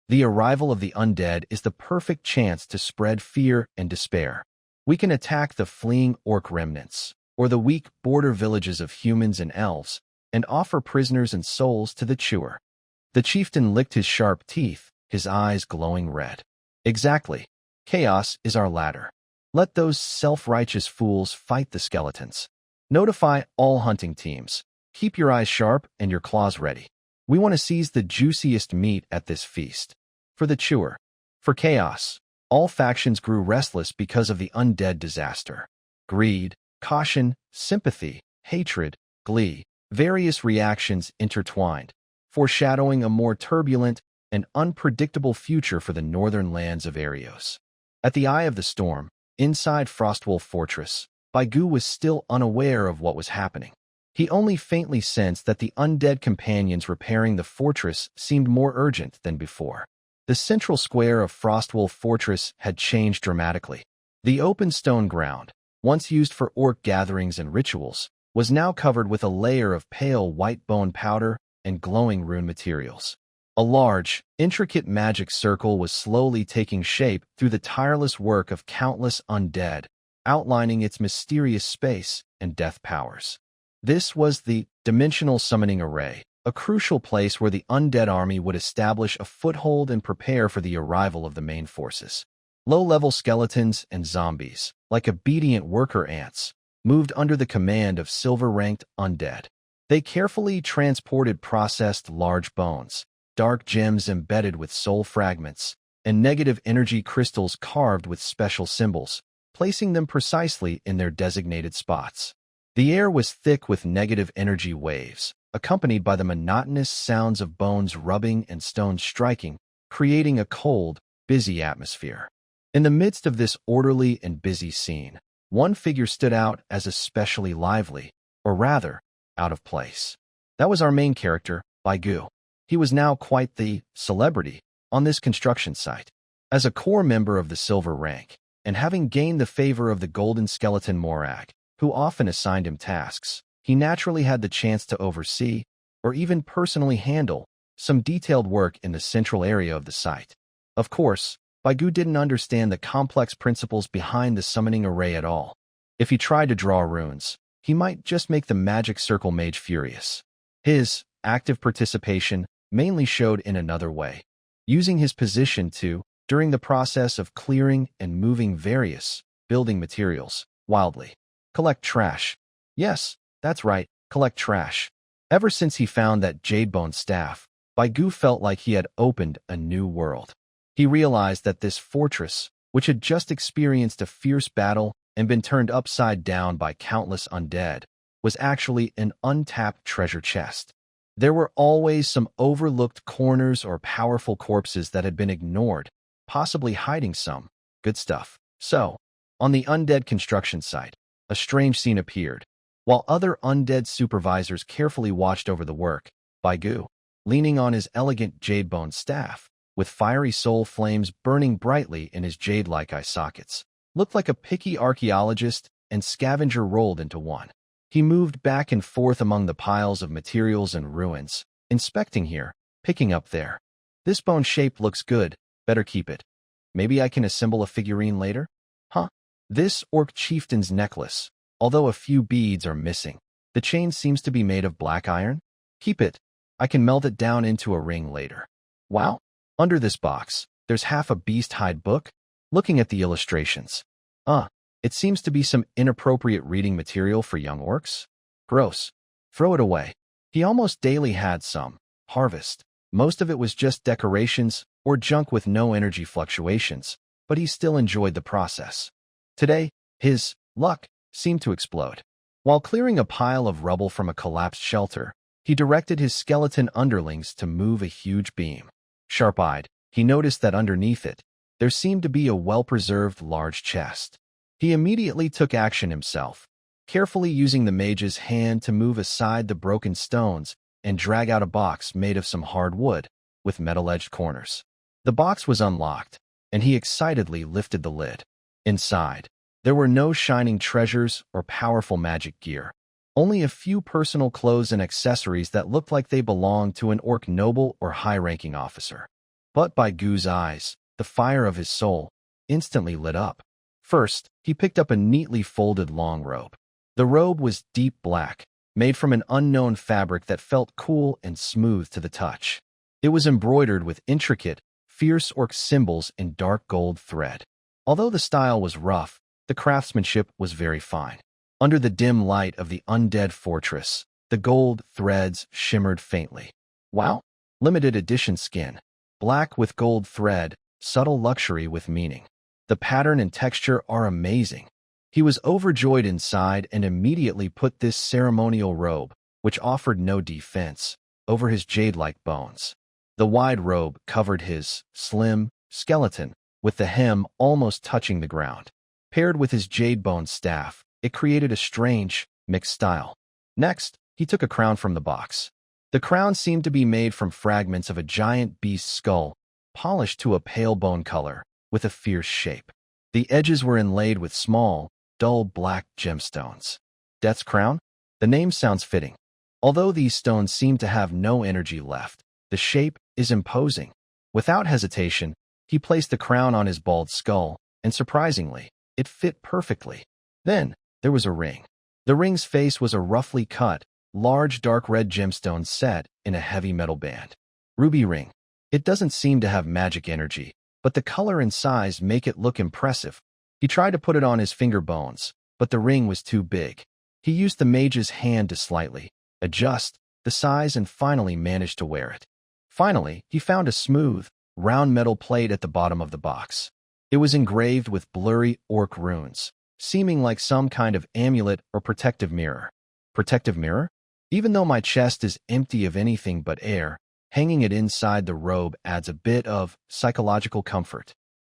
The arrival of the undead is the perfect chance to spread fear and despair. We can attack the fleeing orc remnants, or the weak border villages of humans and elves, and offer prisoners and souls to the chewer. The chieftain licked his sharp teeth, his eyes glowing red. Exactly. Chaos is our ladder. Let those self-righteous fools fight the skeletons. Notify all hunting teams. Keep your eyes sharp and your claws ready. We want to seize the juiciest meat at this feast. For the chewer. For chaos. All factions grew restless because of the undead disaster. Greed, caution, sympathy, hatred, glee, various reactions intertwined, foreshadowing a more turbulent and unpredictable future for the northern lands of Arios. At the eye of the storm, inside Frostwolf Fortress, Baigu was still unaware of what was happening. He only faintly sensed that the undead companions repairing the fortress seemed more urgent than before. The central square of Frostwolf Fortress had changed dramatically. The open stone ground, once used for orc gatherings and rituals, was now covered with a layer of pale white bone powder and glowing rune materials. A large, intricate magic circle was slowly taking shape through the tireless work of countless undead, outlining its mysterious space and death powers. This was the Dimensional Summoning Array, a crucial place where the undead army would establish a foothold and prepare for the arrival of the main forces. Low-level skeletons and zombies, like obedient worker ants, moved under the command of silver-ranked undead. They carefully transported processed large bones, dark gems embedded with soul fragments, and negative energy crystals carved with special symbols, placing them precisely in their designated spots. The air was thick with negative energy waves, accompanied by the monotonous sounds of bones rubbing and stones striking, creating a cold, busy atmosphere. In the midst of this orderly and busy scene, one figure stood out as especially lively, or rather, out of place. That was our main character, Baigu. He was now quite the celebrity on this construction site. As a core member of the Silver Rank, and having gained the favor of the Golden Skeleton Morak, who often assigned him tasks, he naturally had the chance to oversee, or even personally handle, some detailed work in the central area of the site. Of course, Baigu didn't understand the complex principles behind the summoning array at all. If he tried to draw runes, he might just make the magic circle mage furious. His active participation mainly showed in another way, using his position to, during the process of clearing and moving various building materials, wildly. Collect trash. Yes, that's right, collect trash. Ever since he found that Jadebone staff, Baigu felt like he had opened a new world. He realized that this fortress, which had just experienced a fierce battle and been turned upside down by countless undead, was actually an untapped treasure chest. There were always some overlooked corners or powerful corpses that had been ignored, possibly hiding some good stuff. So, on the undead construction site, a strange scene appeared. While other undead supervisors carefully watched over the work, Baigu, leaning on his elegant jade-bone staff, with fiery soul flames burning brightly in his jade-like eye sockets, looked like a picky archaeologist and scavenger rolled into one. He moved back and forth among the piles of materials and ruins, inspecting here, picking up there. This bone shape looks good, better keep it. Maybe I can assemble a figurine later? Huh? This orc chieftain's necklace, although a few beads are missing. The chain seems to be made of black iron? Keep it. I can melt it down into a ring later. Wow. Under this box, there's half a beast hide book. Looking at the illustrations. It seems to be some inappropriate reading material for young orcs. Gross. Throw it away. He almost daily had some. Harvest. Most of it was just decorations or junk with no energy fluctuations, but he still enjoyed the process. Today, his luck seemed to explode. While clearing a pile of rubble from a collapsed shelter, he directed his skeleton underlings to move a huge beam. Sharp-eyed, he noticed that underneath it, there seemed to be a well-preserved large chest. He immediately took action himself, carefully using the mage's hand to move aside the broken stones and drag out a box made of some hard wood with metal-edged corners. The box was unlocked, and he excitedly lifted the lid. Inside, there were no shining treasures or powerful magic gear, only a few personal clothes and accessories that looked like they belonged to an orc noble or high-ranking officer. But by Gu's eyes, the fire of his soul instantly lit up. First, he picked up a neatly folded long robe. The robe was deep black, made from an unknown fabric that felt cool and smooth to the touch. It was embroidered with intricate, fierce orc symbols in dark gold thread. Although the style was rough, the craftsmanship was very fine. Under the dim light of the undead fortress, the gold threads shimmered faintly. Wow! Limited edition skin. Black with gold thread, subtle luxury with meaning. The pattern and texture are amazing. He was overjoyed inside and immediately put this ceremonial robe, which offered no defense, over his jade-like bones. The wide robe covered his slim skeleton, with the hem almost touching the ground. Paired with his jade-bone staff, it created a strange, mixed style. Next, he took a crown from the box. The crown seemed to be made from fragments of a giant beast's skull, polished to a pale bone color, with a fierce shape. The edges were inlaid with small, dull black gemstones. Death's Crown? The name sounds fitting. Although these stones seem to have no energy left, the shape is imposing. Without hesitation, he placed the crown on his bald skull, and surprisingly, it fit perfectly. Then, there was a ring. The ring's face was a roughly cut, large dark red gemstone set in a heavy metal band. Ruby ring. It doesn't seem to have magic energy, but the color and size make it look impressive. He tried to put it on his finger bones, but the ring was too big. He used the mage's hand to slightly adjust the size and finally managed to wear it. Finally, he found a smooth, round metal plate at the bottom of the box. It was engraved with blurry orc runes, seeming like some kind of amulet or protective mirror. Protective mirror? Even though my chest is empty of anything but air, hanging it inside the robe adds a bit of psychological comfort.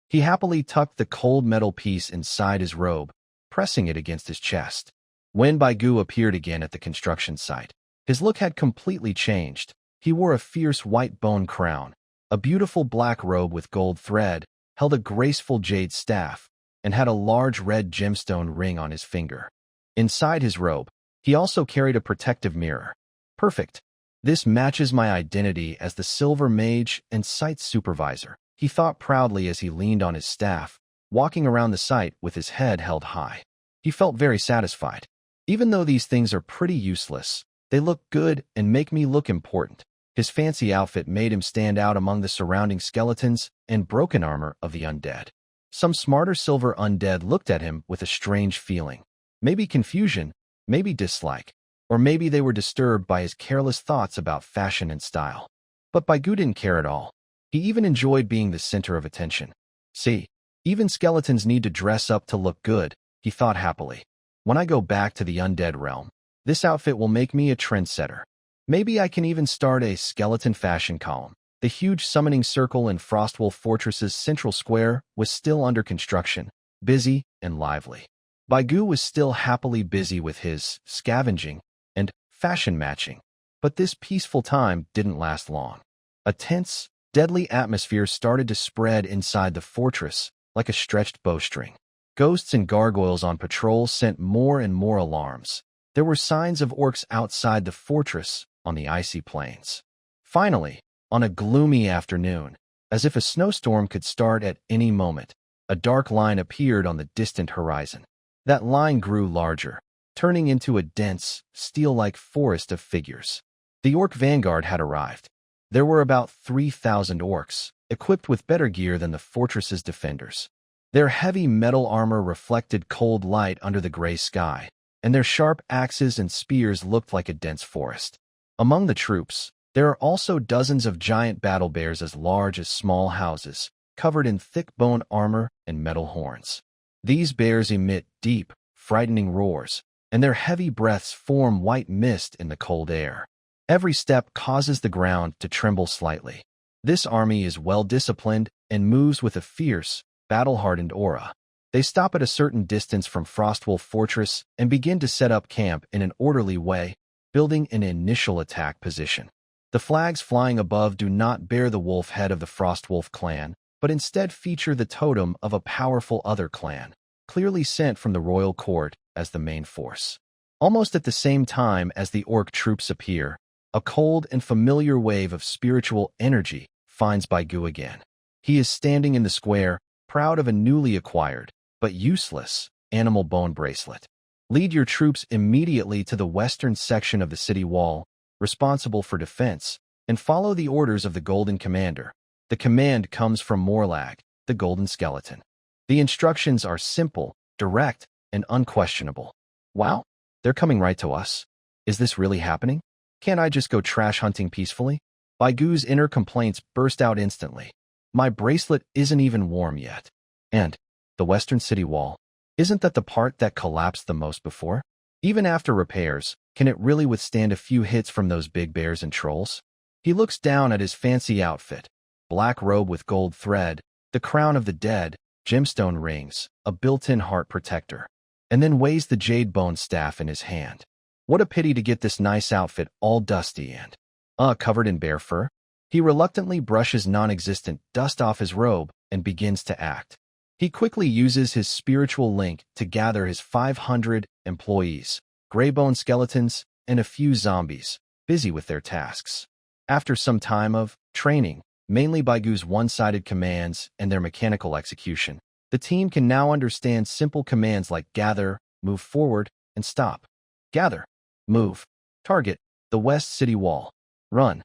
He happily tucked the cold metal piece inside his robe, pressing it against his chest. When Baigu appeared again at the construction site, his look had completely changed. He wore a fierce white bone crown, a beautiful black robe with gold thread, held a graceful jade staff, and had a large red gemstone ring on his finger. Inside his robe, he also carried a protective mirror. Perfect. This matches my identity as the Silver Mage and Site Supervisor, he thought proudly as he leaned on his staff, walking around the site with his head held high. He felt very satisfied. Even though these things are pretty useless, they look good and make me look important. His fancy outfit made him stand out among the surrounding skeletons and broken armor of the undead. Some smarter silver undead looked at him with a strange feeling. Maybe confusion, maybe dislike, or maybe they were disturbed by his careless thoughts about fashion and style. But Baigu didn't care at all. He even enjoyed being the center of attention. See, even skeletons need to dress up to look good, he thought happily. When I go back to the undead realm, this outfit will make me a trendsetter. Maybe I can even start a skeleton fashion column. The huge summoning circle in Frostwolf Fortress's central square was still under construction, busy and lively. Baigu was still happily busy with his scavenging and fashion matching. But this peaceful time didn't last long. A tense, deadly atmosphere started to spread inside the fortress like a stretched bowstring. Ghosts and gargoyles on patrol sent more and more alarms. There were signs of orcs outside the fortress on the icy plains. Finally, on a gloomy afternoon, as if a snowstorm could start at any moment, a dark line appeared on the distant horizon. That line grew larger, turning into a dense, steel-like forest of figures. The orc vanguard had arrived. There were about 3,000 orcs, equipped with better gear than the fortress's defenders. Their heavy metal armor reflected cold light under the gray sky, and their sharp axes and spears looked like a dense forest. Among the troops, there are also dozens of giant battle bears as large as small houses, covered in thick bone armor and metal horns. These bears emit deep, frightening roars, and their heavy breaths form white mist in the cold air. Every step causes the ground to tremble slightly. This army is well-disciplined and moves with a fierce, battle-hardened aura. They stop at a certain distance from Frostwolf Fortress and begin to set up camp in an orderly way, building an initial attack position. The flags flying above do not bear the wolf head of the Frostwolf clan, but instead feature the totem of a powerful other clan, clearly sent from the royal court as the main force. Almost at the same time as the orc troops appear, a cold and familiar wave of spiritual energy finds Baigu again. He is standing in the square, proud of a newly acquired, but useless, animal bone bracelet. Lead your troops immediately to the western section of the city wall, responsible for defense, and follow the orders of the Golden Commander. The command comes from Morlag, the Golden Skeleton. The instructions are simple, direct, and unquestionable. Wow, they're coming right to us. Is this really happening? Can't I just go trash hunting peacefully? Baigu's inner complaints burst out instantly. My bracelet isn't even warm yet. And the western city wall, isn't that the part that collapsed the most before? Even after repairs, can it really withstand a few hits from those big bears and trolls? He looks down at his fancy outfit, black robe with gold thread, the crown of the dead, gemstone rings, a built-in heart protector, and then weighs the jade bone staff in his hand. What a pity to get this nice outfit all dusty and, covered in bear fur. He reluctantly brushes non-existent dust off his robe and begins to act. He quickly uses his spiritual link to gather his 500 employees, greybone skeletons, and a few zombies, busy with their tasks. After some time of training, mainly Baigu's one-sided commands and their mechanical execution, the team can now understand simple commands like gather, move forward, and stop. Gather, move, target, the west city wall, run,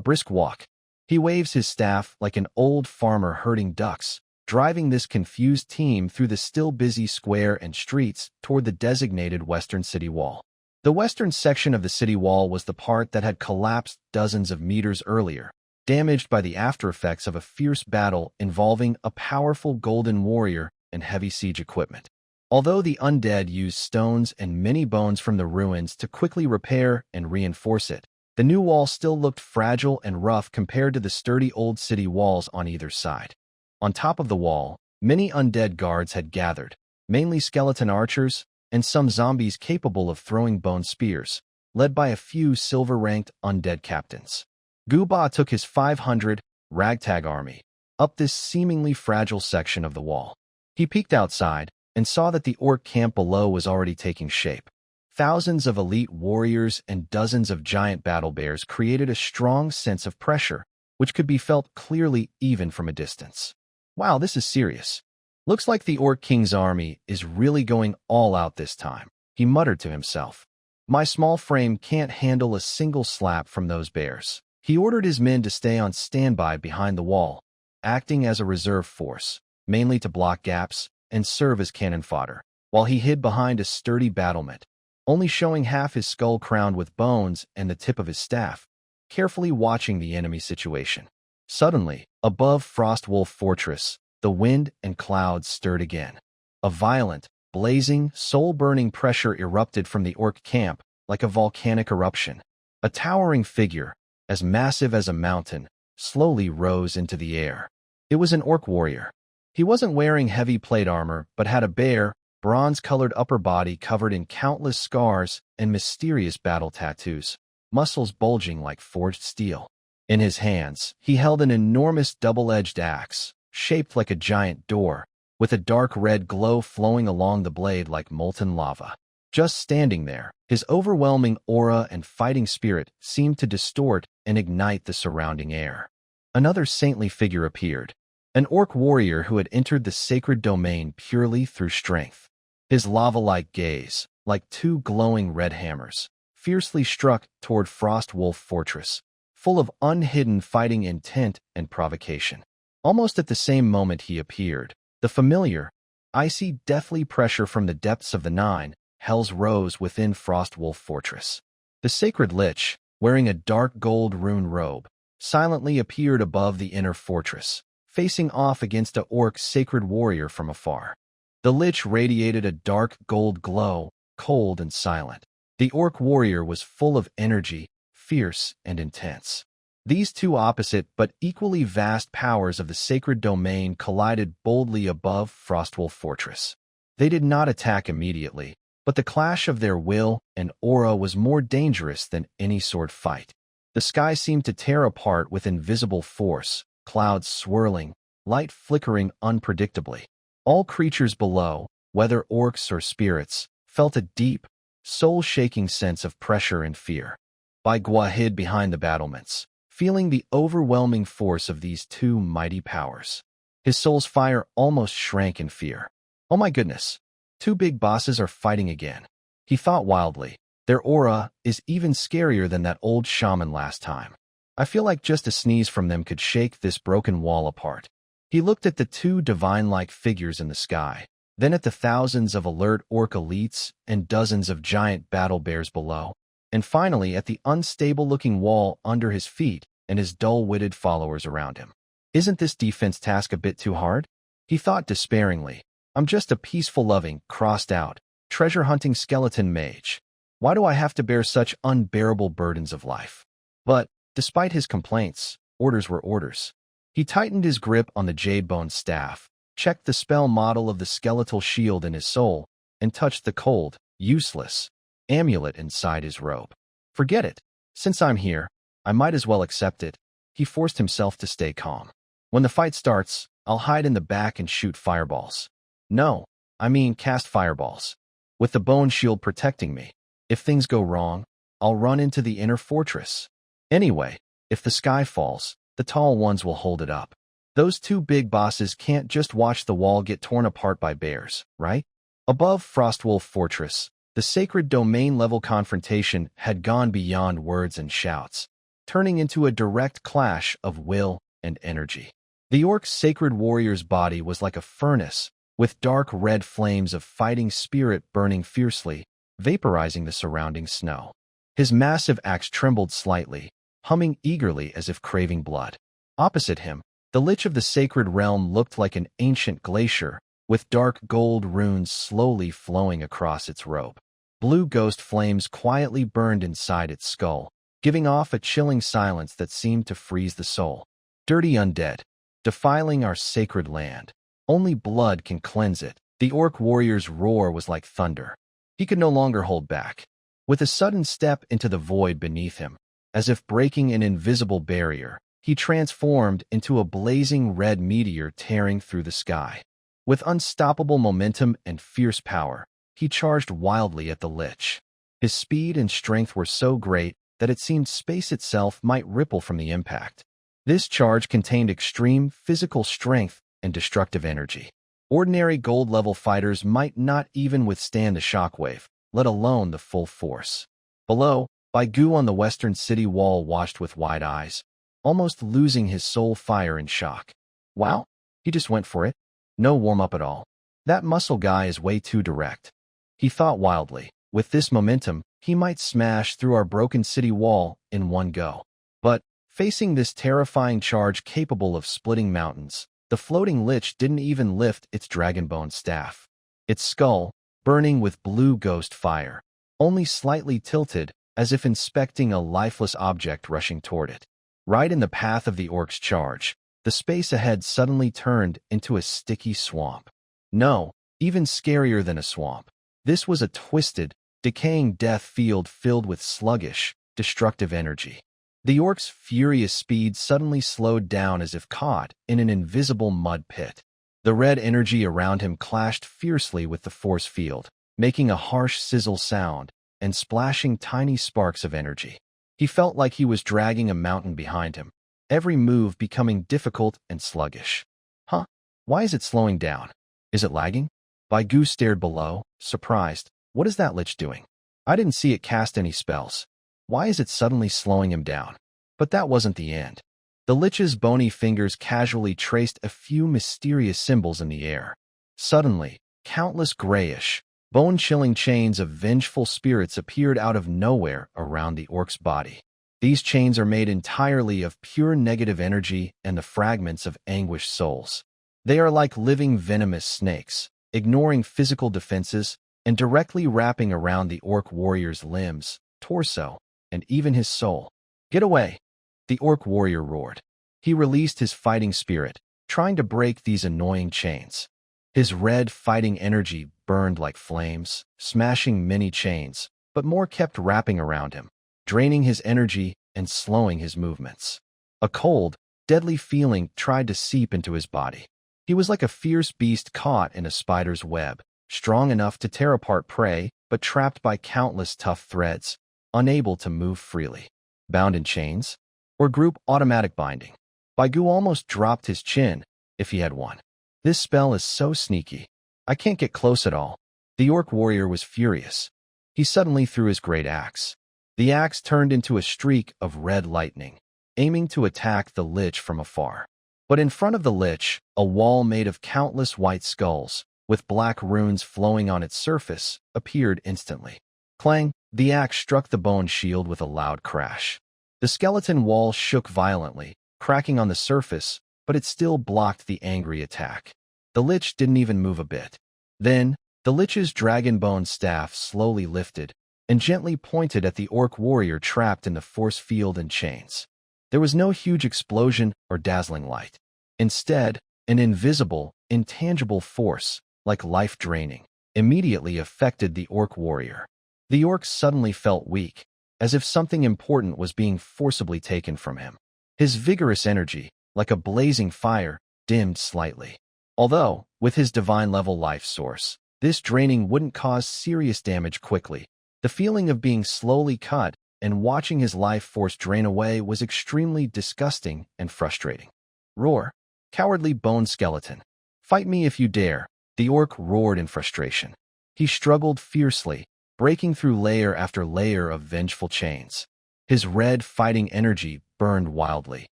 brisk walk. He waves his staff like an old farmer herding ducks, driving this confused team through the still busy square and streets toward the designated western city wall. The western section of the city wall was the part that had collapsed dozens of meters earlier, damaged by the aftereffects of a fierce battle involving a powerful golden warrior and heavy siege equipment. Although the undead used stones and many bones from the ruins to quickly repair and reinforce it, the new wall still looked fragile and rough compared to the sturdy old city walls on either side. On top of the wall, many undead guards had gathered, mainly skeleton archers and some zombies capable of throwing bone spears, led by a few silver-ranked undead captains. Guba took his 500 ragtag army up this seemingly fragile section of the wall. He peeked outside and saw that the orc camp below was already taking shape. Thousands of elite warriors and dozens of giant battle bears created a strong sense of pressure, which could be felt clearly even from a distance. Wow, this is serious. Looks like the Orc King's army is really going all out this time, he muttered to himself. My small frame can't handle a single slap from those bears. He ordered his men to stay on standby behind the wall, acting as a reserve force, mainly to block gaps and serve as cannon fodder, while he hid behind a sturdy battlement, only showing half his skull crowned with bones and the tip of his staff. carefully watching the enemy situation. Suddenly, above Frostwolf Fortress, the wind and clouds stirred again. A violent, blazing, soul-burning pressure erupted from the orc camp like a volcanic eruption. A towering figure, as massive as a mountain, slowly rose into the air. It was an orc warrior. He wasn't wearing heavy plate armor, but had a bare, bronze-colored upper body covered in countless scars and mysterious battle tattoos, muscles bulging like forged steel. In his hands, he held an enormous double-edged axe, shaped like a giant door, with a dark red glow flowing along the blade like molten lava. Just standing there, his overwhelming aura and fighting spirit seemed to distort and ignite the surrounding air. Another saintly figure appeared, an orc warrior who had entered the sacred domain purely through strength. His lava-like gaze, like two glowing red hammers, fiercely struck toward Frostwolf Fortress, full of unhidden fighting intent and provocation. Almost at the same moment he appeared, the familiar, icy, deathly pressure from the depths of the Nine Hells rose within Frostwolf Fortress. The sacred lich, wearing a dark gold rune robe, silently appeared above the inner fortress, facing off against a orc sacred warrior from afar. The lich radiated a dark gold glow, cold and silent. The orc warrior was full of energy, fierce and intense. These two opposite but equally vast powers of the sacred domain collided boldly above Frostwolf Fortress. They did not attack immediately, but the clash of their will and aura was more dangerous than any sword fight. The sky seemed to tear apart with invisible force, clouds swirling, light flickering unpredictably. All creatures below, whether orcs or spirits, felt a deep, soul-shaking sense of pressure and fear. Baigua hid behind the battlements, feeling the overwhelming force of these two mighty powers. His soul's fire almost shrank in fear. Oh my goodness, two big bosses are fighting again. He thought wildly. Their aura is even scarier than that old shaman last time. I feel like just a sneeze from them could shake this broken wall apart. He looked at the two divine-like figures in the sky, then at the thousands of alert orc elites and dozens of giant battle bears below, and finally at the unstable-looking wall under his feet and his dull-witted followers around him. Isn't this defense task a bit too hard? He thought despairingly. I'm just a peaceful, loving, crossed-out, treasure-hunting skeleton mage. Why do I have to bear such unbearable burdens of life? But, despite his complaints, orders were orders. He tightened his grip on the jade-bone staff, checked the spell model of the skeletal shield in his soul, and touched the cold, useless amulet inside his robe. Forget it. Since I'm here, I might as well accept it. He forced himself to stay calm. When the fight starts, I'll hide in the back and shoot fireballs. No, I mean cast fireballs. With the bone shield protecting me. If things go wrong, I'll run into the inner fortress. Anyway, if the sky falls, the tall ones will hold it up. Those two big bosses can't just watch the wall get torn apart by bears, right? Above Frostwolf Fortress, the sacred domain-level confrontation had gone beyond words and shouts, turning into a direct clash of will and energy. The orc's sacred warrior's body was like a furnace, with dark red flames of fighting spirit burning fiercely, vaporizing the surrounding snow. His massive axe trembled slightly, humming eagerly as if craving blood. Opposite him, the lich of the sacred realm looked like an ancient glacier, with dark gold runes slowly flowing across its robe. Blue ghost flames quietly burned inside its skull, giving off a chilling silence that seemed to freeze the soul. Dirty undead, defiling our sacred land. Only blood can cleanse it. The orc warrior's roar was like thunder. He could no longer hold back. With a sudden step into the void beneath him, as if breaking an invisible barrier, he transformed into a blazing red meteor tearing through the sky. With unstoppable momentum and fierce power, he charged wildly at the lich. His speed and strength were so great that it seemed space itself might ripple from the impact. This charge contained extreme physical strength and destructive energy. Ordinary gold-level fighters might not even withstand the shockwave, let alone the full force. Below, Baigu on the western city wall watched with wide eyes, almost losing his soul fire in shock. Wow, he just went for it. No warm-up at all. That muscle guy is way too direct. He thought wildly. With this momentum, he might smash through our broken city wall in one go. But, facing this terrifying charge capable of splitting mountains, the floating lich didn't even lift its dragonbone staff. Its skull, burning with blue ghost fire, only slightly tilted, as if inspecting a lifeless object rushing toward it. Right in the path of the orc's charge, the space ahead suddenly turned into a sticky swamp. No, even scarier than a swamp. This was a twisted, decaying death field filled with sluggish, destructive energy. The orc's furious speed suddenly slowed down as if caught in an invisible mud pit. The red energy around him clashed fiercely with the force field, making a harsh sizzle sound and splashing tiny sparks of energy. He felt like he was dragging a mountain behind him, every move becoming difficult and sluggish. Huh? Why is it slowing down? Is it lagging? Baigu stared below, surprised. What is that lich doing? I didn't see it cast any spells. Why is it suddenly slowing him down? But that wasn't the end. The lich's bony fingers casually traced a few mysterious symbols in the air. Suddenly, countless grayish, bone-chilling chains of vengeful spirits appeared out of nowhere around the orc's body. These chains are made entirely of pure negative energy and the fragments of anguished souls. They are like living venomous snakes, ignoring physical defenses and directly wrapping around the orc warrior's limbs, torso, and even his soul. Get away! The orc warrior roared. He released his fighting spirit, trying to break these annoying chains. His red fighting energy burned like flames, smashing many chains, but more kept wrapping around him, draining his energy and slowing his movements. A cold, deadly feeling tried to seep into his body. He was like a fierce beast caught in a spider's web, strong enough to tear apart prey, but trapped by countless tough threads, unable to move freely. Bound in chains? Or group automatic binding? Baigu almost dropped his chin, if he had one. This spell is so sneaky. I can't get close at all. The orc warrior was furious. He suddenly threw his great axe. The axe turned into a streak of red lightning, aiming to attack the lich from afar. But in front of the lich, a wall made of countless white skulls, with black runes flowing on its surface, appeared instantly. Clang! The axe struck the bone shield with a loud crash. The skeleton wall shook violently, cracking on the surface, but it still blocked the angry attack. The lich didn't even move a bit. Then, the lich's dragonbone staff slowly lifted and gently pointed at the orc warrior trapped in the force field and chains. There was no huge explosion or dazzling light. Instead, an invisible, intangible force, like life-draining, immediately affected the orc warrior. The orc suddenly felt weak, as if something important was being forcibly taken from him. His vigorous energy, like a blazing fire, dimmed slightly. Although, with his divine-level life source, this draining wouldn't cause serious damage quickly, the feeling of being slowly cut and watching his life force drain away was extremely disgusting and frustrating. Roar! Cowardly bone skeleton! Fight me if you dare! The orc roared in frustration. He struggled fiercely, breaking through layer after layer of vengeful chains. His red fighting energy burned wildly,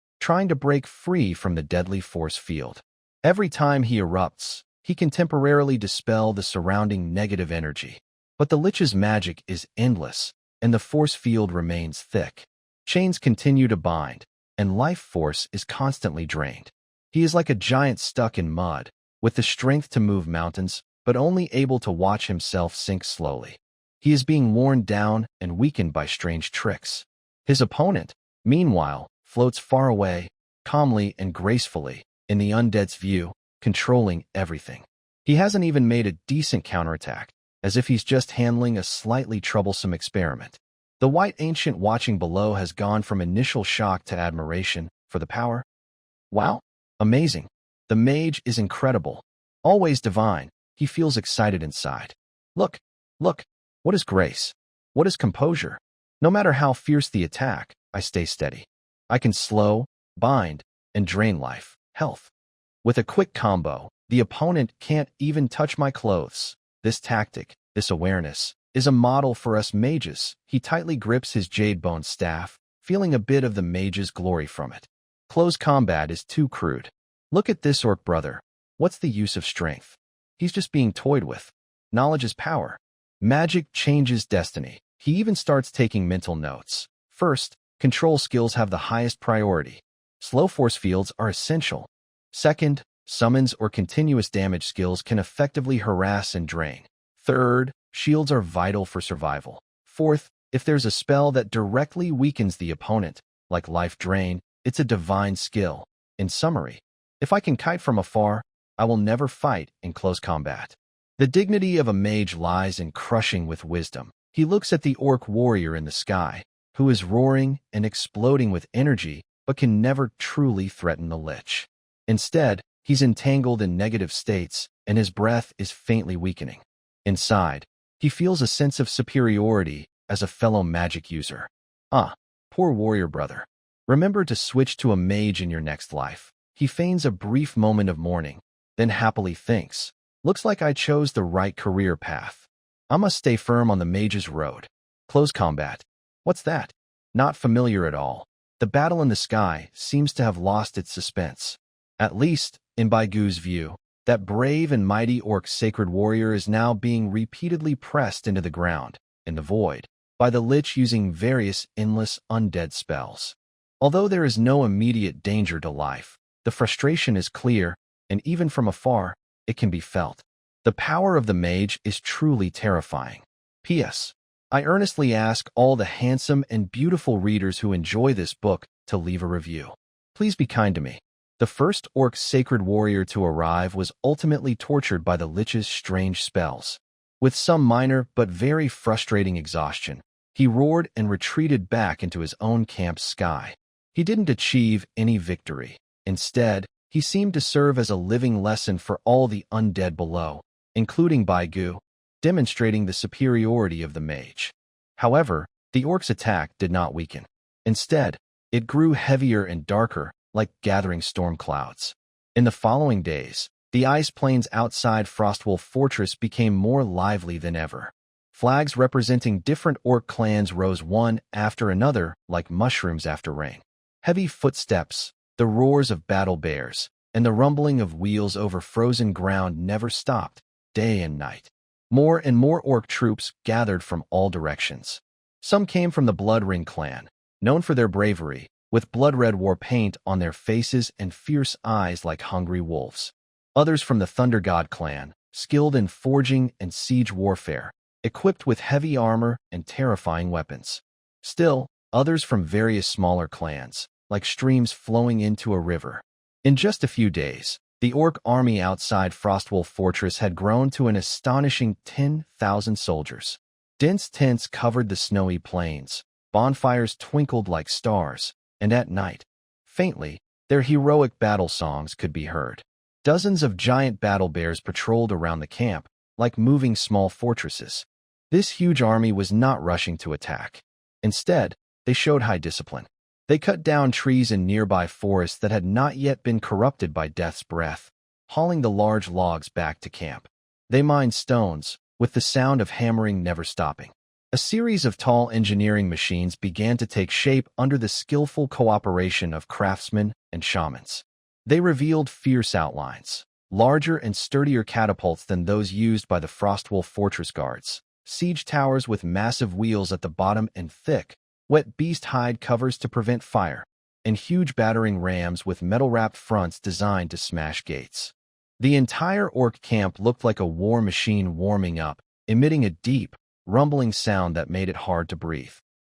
trying to break free from the deadly force field. Every time he erupts, he can temporarily dispel the surrounding negative energy. But the lich's magic is endless, and the force field remains thick. Chains continue to bind, and life force is constantly drained. He is like a giant stuck in mud, with the strength to move mountains, but only able to watch himself sink slowly. He is being worn down and weakened by strange tricks. His opponent, meanwhile, floats far away, calmly and gracefully, in the undead's view, controlling everything. He hasn't even made a decent counterattack, as if he's just handling a slightly troublesome experiment. The white ancient watching below has gone from initial shock to admiration for the power. Wow! Amazing! The mage is incredible. Always divine, he feels excited inside. Look! Look! What is grace? What is composure? No matter how fierce the attack, I stay steady. I can slow, bind, and drain life, health. With a quick combo, the opponent can't even touch my clothes. This tactic, this awareness, is a model for us mages. He tightly grips his jade bone staff, feeling a bit of the mage's glory from it. Close combat is too crude. Look at this orc brother. What's the use of strength? He's just being toyed with. Knowledge is power. Magic changes destiny. He even starts taking mental notes. First, control skills have the highest priority. Slow force fields are essential. Second, summons or continuous damage skills can effectively harass and drain. Third, shields are vital for survival. Fourth, if there's a spell that directly weakens the opponent, like life drain, it's a divine skill. In summary, if I can kite from afar, I will never fight in close combat. The dignity of a mage lies in crushing with wisdom. He looks at the orc warrior in the sky, who is roaring and exploding with energy, but can never truly threaten the lich. Instead, he's entangled in negative states, and his breath is faintly weakening. Inside, he feels a sense of superiority as a fellow magic user. Poor warrior brother. Remember to switch to a mage in your next life. He feigns a brief moment of mourning, then happily thinks, looks like I chose the right career path. I must stay firm on the mage's road. Close combat. What's that? Not familiar at all. The battle in the sky seems to have lost its suspense. At least, in Baigu's view, that brave and mighty orc sacred warrior is now being repeatedly pressed into the ground, in the void, by the lich using various endless undead spells. Although there is no immediate danger to life, the frustration is clear, and even from afar, it can be felt. The power of the mage is truly terrifying. P.S. I earnestly ask all the handsome and beautiful readers who enjoy this book to leave a review. Please be kind to me. The first orc sacred warrior to arrive was ultimately tortured by the lich's strange spells. With some minor but very frustrating exhaustion, he roared and retreated back into his own camp's sky. He didn't achieve any victory. Instead, he seemed to serve as a living lesson for all the undead below, including Baigu, demonstrating the superiority of the mage. However, the orc's attack did not weaken. Instead, it grew heavier and darker, like gathering storm clouds. In the following days, the ice plains outside Frostwolf Fortress became more lively than ever. Flags representing different orc clans rose one after another like mushrooms after rain. Heavy footsteps, the roars of battle bears, and the rumbling of wheels over frozen ground never stopped, day and night. More and more orc troops gathered from all directions. Some came from the Blood Ring clan, known for their bravery, with blood-red war paint on their faces and fierce eyes like hungry wolves. Others from the Thunder God clan, skilled in forging and siege warfare, equipped with heavy armor and terrifying weapons. Still, others from various smaller clans, like streams flowing into a river. In just a few days, the orc army outside Frostwolf Fortress had grown to an astonishing 10,000 soldiers. Dense tents covered the snowy plains, bonfires twinkled like stars, and at night, faintly, their heroic battle songs could be heard. Dozens of giant battle bears patrolled around the camp, like moving small fortresses. This huge army was not rushing to attack. Instead, they showed high discipline. They cut down trees in nearby forests that had not yet been corrupted by death's breath, hauling the large logs back to camp. They mined stones, with the sound of hammering never stopping. A series of tall engineering machines began to take shape under the skillful cooperation of craftsmen and shamans. They revealed fierce outlines, larger and sturdier catapults than those used by the Frostwolf Fortress guards, siege towers with massive wheels at the bottom and thick, wet beast hide covers to prevent fire, and huge battering rams with metal-wrapped fronts designed to smash gates. The entire orc camp looked like a war machine warming up, emitting a deep, rumbling sound that made it hard to breathe.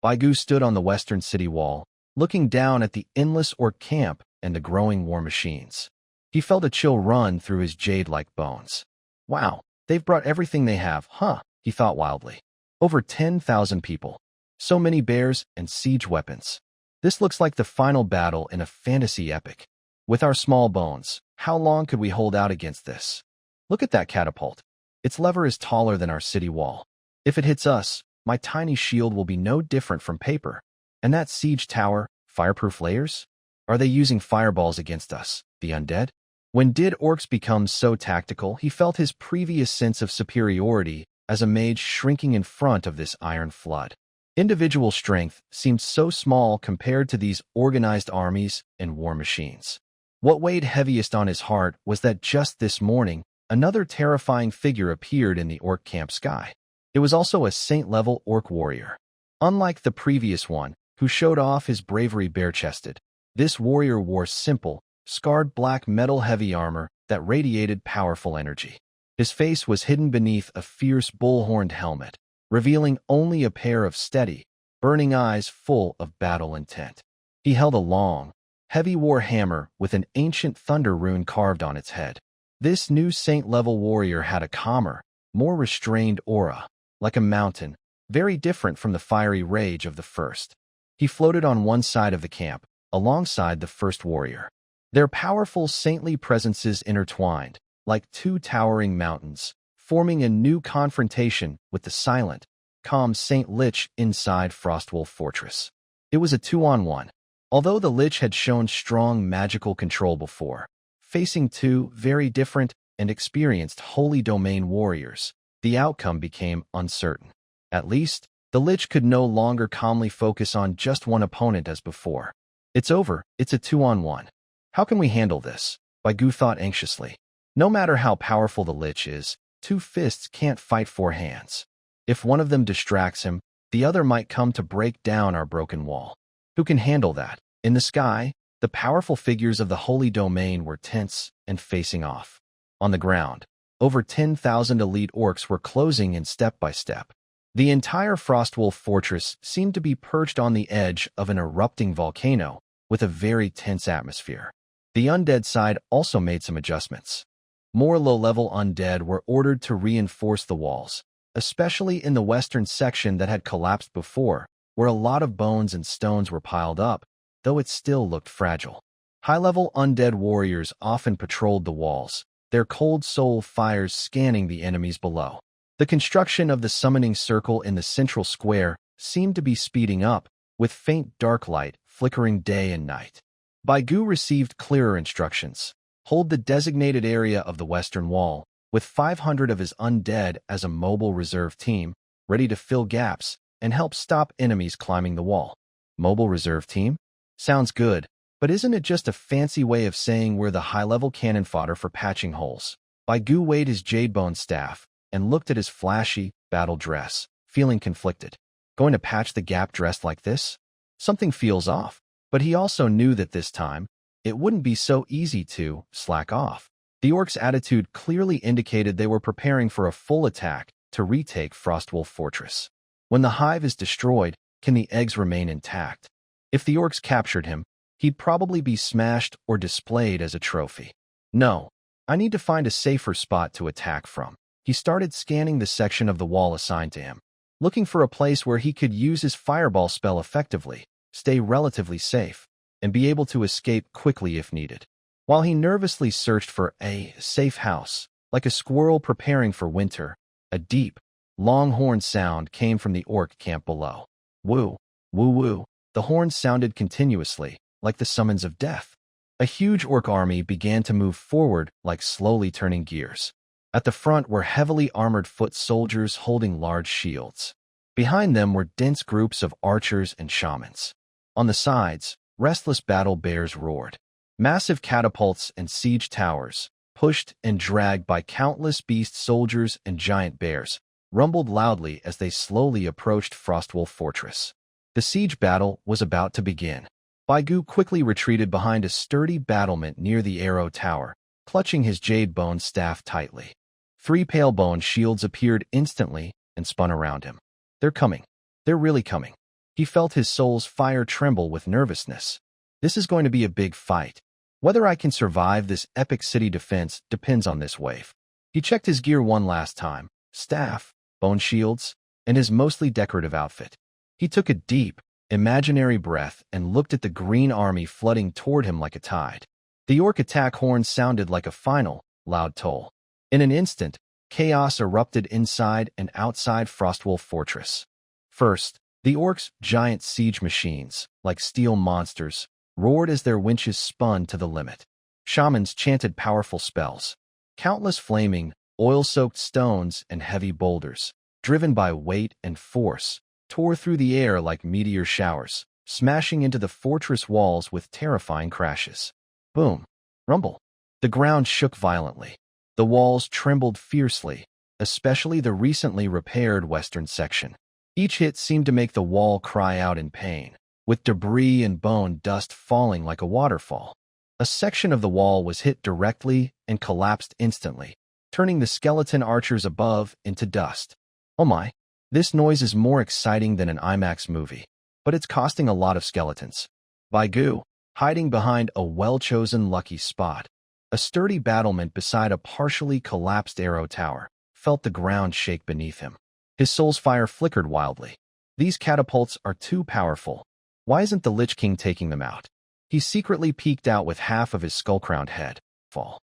Baigu stood on the western city wall, looking down at the endless orc camp and the growing war machines. He felt a chill run through his jade-like bones. Wow, they've brought everything they have, huh? He thought wildly. Over 10,000 people. So many bears and siege weapons. This looks like the final battle in a fantasy epic. With our small bones, how long could we hold out against this? Look at that catapult. Its lever is taller than our city wall. If it hits us, my tiny shield will be no different from paper. And that siege tower, fireproof layers? Are they using fireballs against us, the undead? When did orcs become so tactical? He felt his previous sense of superiority as a mage shrinking in front of this iron flood. Individual strength seemed so small compared to these organized armies and war machines. What weighed heaviest on his heart was that just this morning, another terrifying figure appeared in the orc camp sky. It was also a saint-level orc warrior. Unlike the previous one, who showed off his bravery bare-chested. This warrior wore simple, scarred black metal-heavy armor that radiated powerful energy. His face was hidden beneath a fierce bull-horned helmet, revealing only a pair of steady, burning eyes full of battle intent. He held a long, heavy war hammer with an ancient thunder rune carved on its head. This new saint-level warrior had a calmer, more restrained aura, like a mountain, very different from the fiery rage of the first. He floated on one side of the camp, alongside the first warrior. Their powerful saintly presences intertwined, like two towering mountains, forming a new confrontation with the silent, calm Saint Lich inside Frostwolf Fortress. It was a 2-on-1. Although the Lich had shown strong magical control before, facing two very different and experienced Holy Domain warriors, the outcome became uncertain. At least, the Lich could no longer calmly focus on just one opponent as before. It's over, it's a 2-on-1. How can we handle this? Baigu thought anxiously. No matter how powerful the Lich is, two fists can't fight four hands. If one of them distracts him, the other might come to break down our broken wall. Who can handle that? In the sky, the powerful figures of the Holy Domain were tense and facing off. On the ground, over 10,000 elite orcs were closing in step by step. The entire Frostwolf Fortress seemed to be perched on the edge of an erupting volcano with a very tense atmosphere. The undead side also made some adjustments. More low-level undead were ordered to reinforce the walls, especially in the western section that had collapsed before, where a lot of bones and stones were piled up, though it still looked fragile. High-level undead warriors often patrolled the walls, their cold soul fires scanning the enemies below. The construction of the summoning circle in the central square seemed to be speeding up, with faint dark light flickering day and night. Baigu received clearer instructions. Hold the designated area of the western wall, with 500 of his undead as a mobile reserve team, ready to fill gaps and help stop enemies climbing the wall. Mobile reserve team? Sounds good, but isn't it just a fancy way of saying we're the high-level cannon fodder for patching holes? Baigu weighed his jadebone staff and looked at his flashy, battle dress, feeling conflicted. Going to patch the gap dressed like this? Something feels off, but he also knew that this time, it wouldn't be so easy to slack off. The orcs' attitude clearly indicated they were preparing for a full attack to retake Frostwolf Fortress. When the hive is destroyed, can the eggs remain intact? If the orcs captured him, he'd probably be smashed or displayed as a trophy. No, I need to find a safer spot to attack from. He started scanning the section of the wall assigned to him, looking for a place where he could use his fireball spell effectively, stay relatively safe, and be able to escape quickly if needed. While he nervously searched for a safe house, like a squirrel preparing for winter, a deep, long horn sound came from the orc camp below. Woo, woo woo. The horn sounded continuously, like the summons of death. A huge orc army began to move forward like slowly turning gears. At the front were heavily armored foot soldiers holding large shields. Behind them were dense groups of archers and shamans. On the sides, restless battle bears roared. Massive catapults and siege towers, pushed and dragged by countless beast soldiers and giant bears, rumbled loudly as they slowly approached Frostwolf Fortress. The siege battle was about to begin. Baigu quickly retreated behind a sturdy battlement near the arrow tower, clutching his jade-bone staff tightly. 3 pale-bone shields appeared instantly and spun around him. They're coming. They're really coming. He felt his soul's fire tremble with nervousness. This is going to be a big fight. Whether I can survive this epic city defense depends on this wave. He checked his gear one last time, staff, bone shields, and his mostly decorative outfit. He took a deep, imaginary breath and looked at the green army flooding toward him like a tide. The orc attack horn sounded like a final, loud toll. In an instant, chaos erupted inside and outside Frostwolf Fortress. First, the orcs' giant siege machines, like steel monsters, roared as their winches spun to the limit. Shamans chanted powerful spells. Countless flaming, oil-soaked stones and heavy boulders, driven by weight and force, tore through the air like meteor showers, smashing into the fortress walls with terrifying crashes. Boom. Rumble. The ground shook violently. The walls trembled fiercely, especially the recently repaired western section. Each hit seemed to make the wall cry out in pain. with debris and bone dust falling like a waterfall. A section of the wall was hit directly and collapsed instantly, turning the skeleton archers above into dust. Oh my, this noise is more exciting than an IMAX movie, but it's costing a lot of skeletons. Baigu, hiding behind a well-chosen lucky spot. A sturdy battlement beside a partially collapsed arrow tower, felt the ground shake beneath him. His soul's fire flickered wildly. These catapults are too powerful. Why isn't the Lich King taking them out? He secretly peeked out with half of his skull-crowned head. Fall.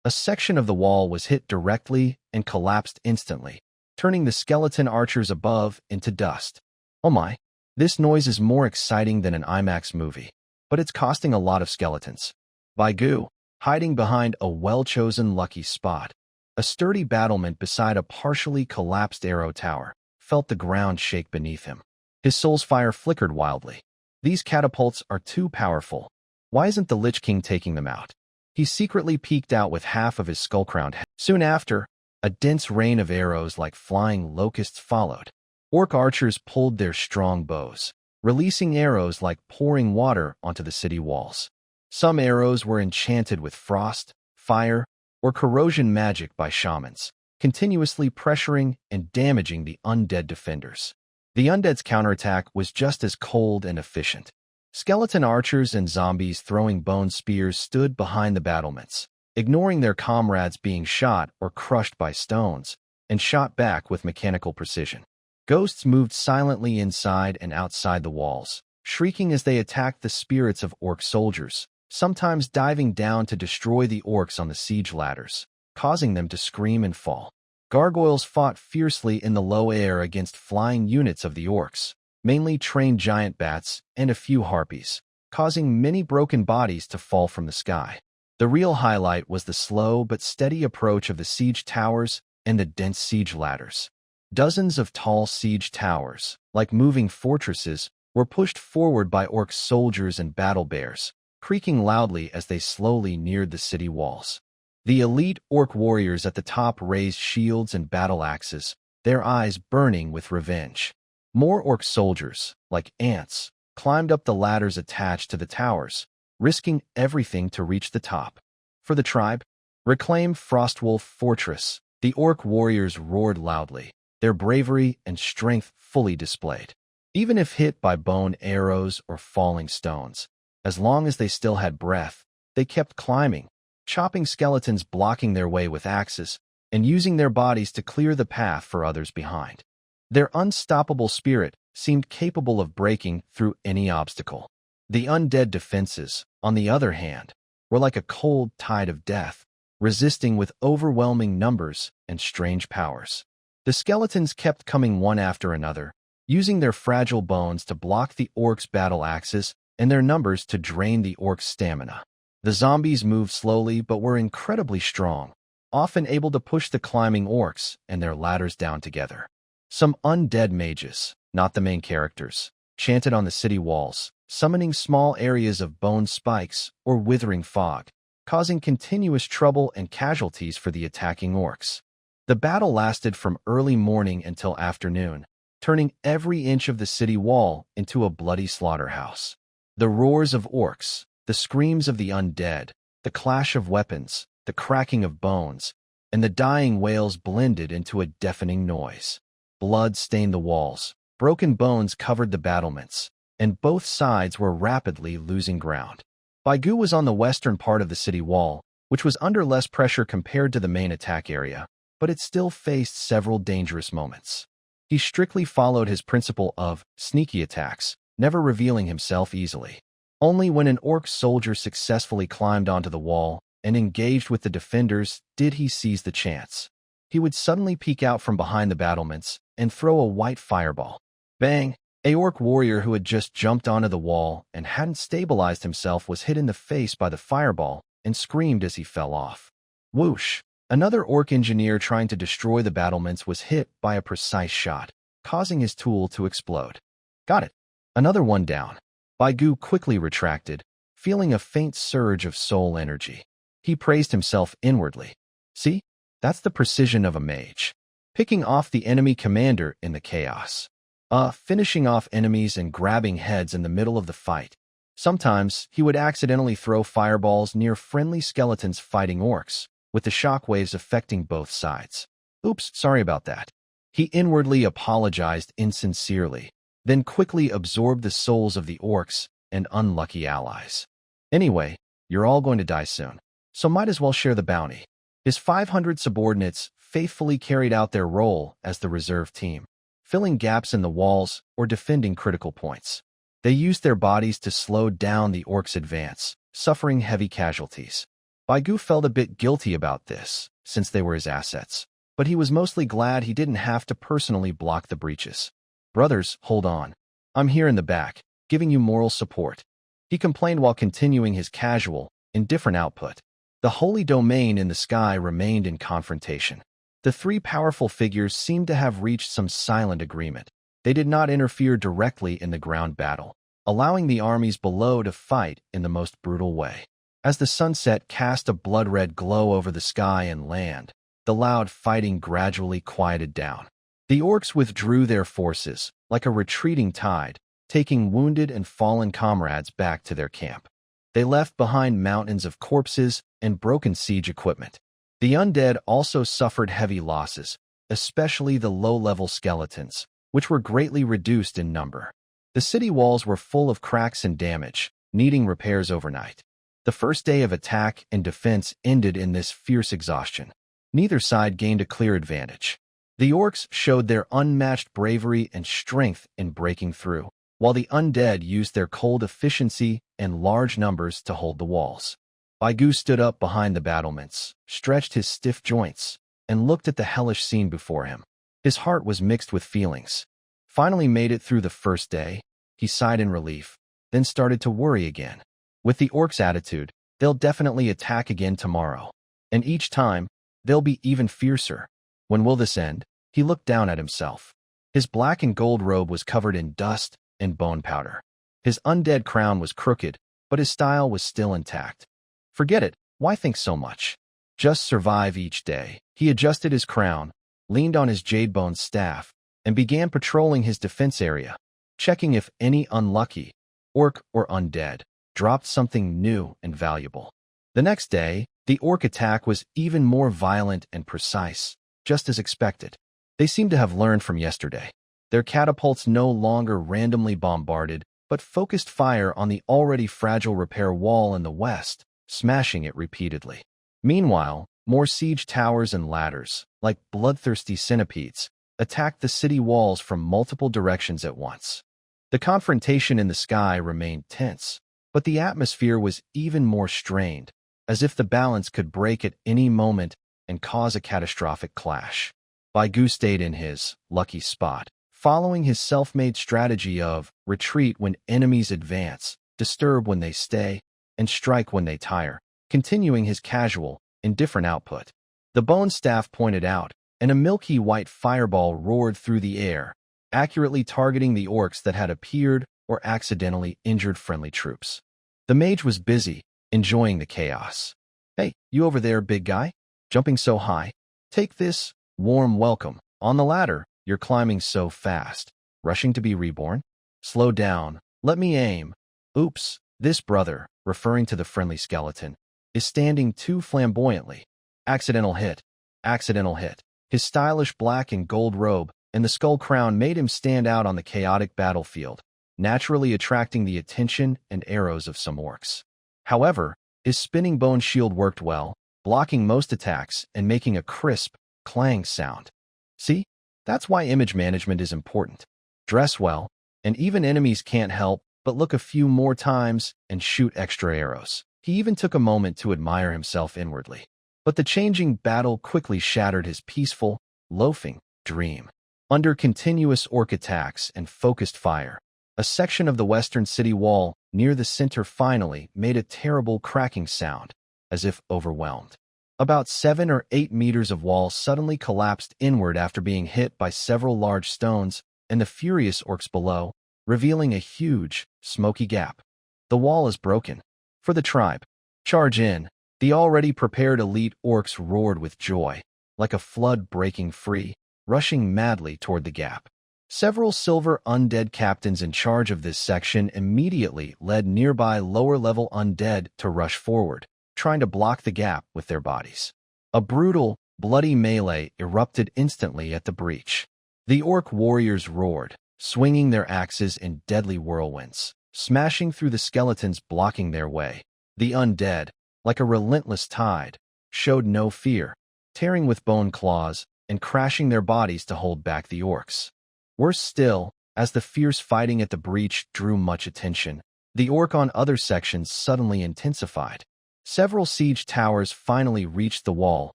A section of the wall was hit directly and collapsed instantly, turning the skeleton archers above into dust. Oh my, this noise is more exciting than an IMAX movie, but it's costing a lot of skeletons. Baigu, hiding behind a well-chosen lucky spot. A sturdy battlement beside a partially collapsed arrow tower, felt the ground shake beneath him. His soul's fire flickered wildly. These catapults are too powerful. Why isn't the Lich King taking them out? He secretly peeked out with half of his skull-crowned head. Soon after, a dense rain of arrows like flying locusts followed. Orc archers pulled their strong bows, releasing arrows like pouring water onto the city walls. Some arrows were enchanted with frost, fire, or corrosion magic by shamans, continuously pressuring and damaging the undead defenders. The undead's counterattack was just as cold and efficient. Skeleton archers and zombies throwing bone spears stood behind the battlements, ignoring their comrades being shot or crushed by stones, and shot back with mechanical precision. Ghosts moved silently inside and outside the walls, shrieking as they attacked the spirits of orc soldiers, sometimes diving down to destroy the orcs on the siege ladders, causing them to scream and fall. Gargoyles fought fiercely in the low air against flying units of the orcs, mainly trained giant bats and a few harpies, causing many broken bodies to fall from the sky. The real highlight was the slow but steady approach of the siege towers and the dense siege ladders. Dozens of tall siege towers, like moving fortresses, were pushed forward by orc soldiers and battle bears, creaking loudly as they slowly neared the city walls. The elite orc warriors at the top raised shields and battle axes, their eyes burning with revenge. More orc soldiers, like ants, climbed up the ladders attached to the towers, risking everything to reach the top. For the tribe, reclaim Frostwolf Fortress. The orc warriors roared loudly, their bravery and strength fully displayed. Even if hit by bone arrows or falling stones, as long as they still had breath, they kept climbing, chopping skeletons, blocking their way with axes, and using their bodies to clear the path for others behind. Their unstoppable spirit seemed capable of breaking through any obstacle. The undead defenses, on the other hand, were like a cold tide of death, resisting with overwhelming numbers and strange powers. The skeletons kept coming one after another, using their fragile bones to block the orcs' battle axes and their numbers to drain the orcs' stamina. The zombies moved slowly but were incredibly strong, often able to push the climbing orcs and their ladders down together. Some undead mages, not the main characters, chanted on the city walls, summoning small areas of bone spikes or withering fog, causing continuous trouble and casualties for the attacking orcs. The battle lasted from early morning until afternoon, turning every inch of the city wall into a bloody slaughterhouse. The roars of orcs, the screams of the undead, the clash of weapons, the cracking of bones, and the dying wails blended into a deafening noise. Blood stained the walls, broken bones covered the battlements, and both sides were rapidly losing ground. Baigu was on the western part of the city wall, which was under less pressure compared to the main attack area, but it still faced several dangerous moments. He strictly followed his principle of sneaky attacks, never revealing himself easily. Only when an orc soldier successfully climbed onto the wall and engaged with the defenders did he seize the chance. He would suddenly peek out from behind the battlements and throw a white fireball. Bang! A orc warrior who had just jumped onto the wall and hadn't stabilized himself was hit in the face by the fireball and screamed as he fell off. Whoosh! Another orc engineer trying to destroy the battlements was hit by a precise shot, causing his tool to explode. Got it. Another one down. Baigu quickly retracted, feeling a faint surge of soul energy. He praised himself inwardly. See? That's the precision of a mage. Picking off the enemy commander in the chaos. finishing off enemies and grabbing heads in the middle of the fight. Sometimes, he would accidentally throw fireballs near friendly skeletons fighting orcs, with the shockwaves affecting both sides. Oops, sorry about that. He inwardly apologized insincerely, then quickly absorbed the souls of the orcs and unlucky allies. Anyway, you're all going to die soon, so might as well share the bounty. His 500 subordinates faithfully carried out their role as the reserve team, filling gaps in the walls or defending critical points. They used their bodies to slow down the orcs' advance, suffering heavy casualties. Baigu felt a bit guilty about this, since they were his assets, but he was mostly glad he didn't have to personally block the breaches. Brothers, hold on. I'm here in the back, giving you moral support. He complained while continuing his casual, indifferent output. The holy domain in the sky remained in confrontation. The three powerful figures seemed to have reached some silent agreement. They did not interfere directly in the ground battle, allowing the armies below to fight in the most brutal way. As the sunset cast a blood-red glow over the sky and land, the loud fighting gradually quieted down. The orcs withdrew their forces, like a retreating tide, taking wounded and fallen comrades back to their camp. They left behind mountains of corpses and broken siege equipment. The undead also suffered heavy losses, especially the low-level skeletons, which were greatly reduced in number. The city walls were full of cracks and damage, needing repairs overnight. The first day of attack and defense ended in this fierce exhaustion. Neither side gained a clear advantage. The orcs showed their unmatched bravery and strength in breaking through, while the undead used their cold efficiency and large numbers to hold the walls. Baigu stood up behind the battlements, stretched his stiff joints, and looked at the hellish scene before him. His heart was mixed with feelings. Finally made it through the first day, he sighed in relief, then started to worry again. With the orcs' attitude, they'll definitely attack again tomorrow. And each time, they'll be even fiercer. When will this end? He looked down at himself. His black and gold robe was covered in dust and bone powder. His undead crown was crooked, but his style was still intact. Forget it, why think so much? Just survive each day. He adjusted his crown, leaned on his jade-bone staff, and began patrolling his defense area, checking if any unlucky, orc or undead, dropped something new and valuable. The next day, the orc attack was even more violent and precise, just as expected. They seemed to have learned from yesterday. Their catapults no longer randomly bombarded, but focused fire on the already fragile repair wall in the west, smashing it repeatedly. Meanwhile, more siege towers and ladders, like bloodthirsty centipedes, attacked the city walls from multiple directions at once. The confrontation in the sky remained tense, but the atmosphere was even more strained, as if the balance could break at any moment and cause a catastrophic clash. Baigu stayed in his lucky spot, following his self-made strategy of retreat when enemies advance, disturb when they stay, and strike when they tire, continuing his casual, indifferent output. The bone staff pointed out, and a milky white fireball roared through the air, accurately targeting the orcs that had appeared or accidentally injured friendly troops. The mage was busy, enjoying the chaos. Hey, you over there, big guy? Jumping so high? Take this warm welcome. On the ladder, you're climbing so fast. Rushing to be reborn? Slow down. Let me aim. Oops, this brother, referring to the friendly skeleton, is standing too flamboyantly. Accidental hit. Accidental hit. His stylish black and gold robe and the skull crown made him stand out on the chaotic battlefield, naturally attracting the attention and arrows of some orcs. However, his spinning bone shield worked well, blocking most attacks and making a crisp, clang sound. See? That's why image management is important. Dress well, and even enemies can't help but look a few more times and shoot extra arrows. He even took a moment to admire himself inwardly. But the changing battle quickly shattered his peaceful, loafing dream. Under continuous orc attacks and focused fire, a section of the western city wall near the center finally made a terrible cracking sound, as if overwhelmed. About 7 or 8 meters of wall suddenly collapsed inward after being hit by several large stones and the furious orcs below, revealing a huge, smoky gap. The wall is broken. For the tribe. Charge in. The already prepared elite orcs roared with joy, like a flood breaking free, rushing madly toward the gap. Several silver undead captains in charge of this section immediately led nearby lower-level undead to rush forward, trying to block the gap with their bodies. A brutal, bloody melee erupted instantly at the breach. The orc warriors roared, swinging their axes in deadly whirlwinds, smashing through the skeletons blocking their way. The undead, like a relentless tide, showed no fear, tearing with bone claws and crashing their bodies to hold back the orcs. Worse still, as the fierce fighting at the breach drew much attention, the orc on other sections suddenly intensified. Several siege towers finally reached the wall,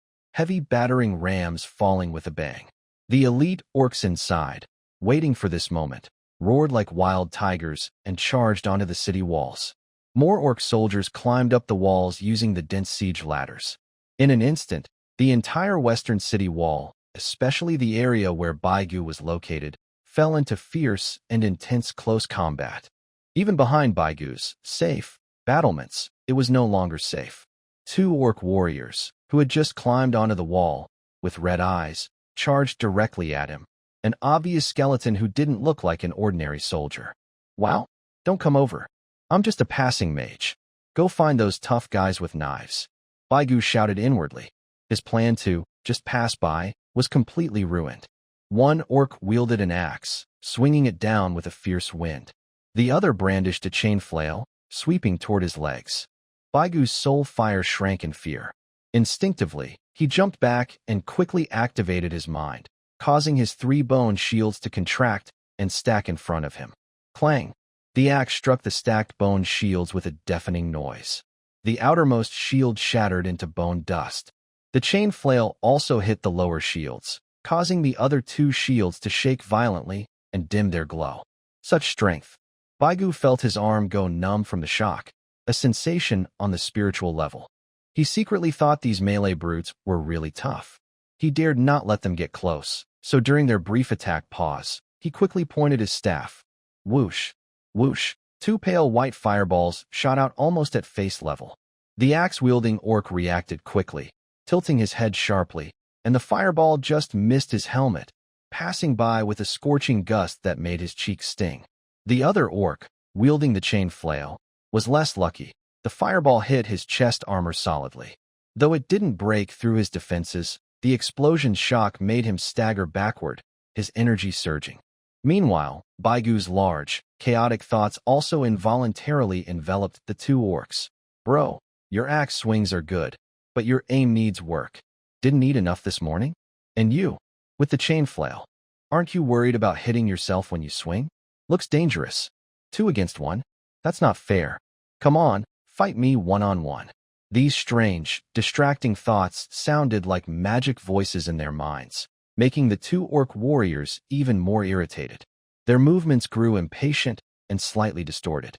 heavy battering rams falling with a bang. The elite orcs inside, waiting for this moment, roared like wild tigers and charged onto the city walls. More orc soldiers climbed up the walls using the dense siege ladders. In an instant, the entire western city wall, especially the area where Baigu was located, fell into fierce and intense close combat. Even behind Baigu's safe battlements, it was no longer safe. Two orc warriors, who had just climbed onto the wall, with red eyes, charged directly at him. An obvious skeleton who didn't look like an ordinary soldier. "Wow, don't come over. I'm just a passing mage. Go find those tough guys with knives." Baigu shouted inwardly. His plan to just pass by was completely ruined. One orc wielded an axe, swinging it down with a fierce wind. The other brandished a chain flail, sweeping toward his legs. Baigu's soul fire shrank in fear. Instinctively, he jumped back and quickly activated his mind, causing his 3 bone shields to contract and stack in front of him. Clang! The axe struck the stacked bone shields with a deafening noise. The outermost shield shattered into bone dust. The chain flail also hit the lower shields, causing the other 2 shields to shake violently and dim their glow. Such strength! Baigu felt his arm go numb from the shock, a sensation on the spiritual level. He secretly thought these melee brutes were really tough. He dared not let them get close, so during their brief attack pause, he quickly pointed his staff. Whoosh! Whoosh! 2 pale white fireballs shot out almost at face level. The axe-wielding orc reacted quickly, tilting his head sharply, and the fireball just missed his helmet, passing by with a scorching gust that made his cheeks sting. The other orc, wielding the chain flail, was less lucky. The fireball hit his chest armor solidly. Though it didn't break through his defenses, the explosion's shock made him stagger backward, his energy surging. Meanwhile, Baigu's large, chaotic thoughts also involuntarily enveloped the 2 orcs. "Bro, your axe swings are good, but your aim needs work. Didn't eat enough this morning? And you, with the chain flail, aren't you worried about hitting yourself when you swing? Looks dangerous. 2 against 1? That's not fair. Come on, fight me one-on-one." These strange, distracting thoughts sounded like magic voices in their minds, making the 2 orc warriors even more irritated. Their movements grew impatient and slightly distorted.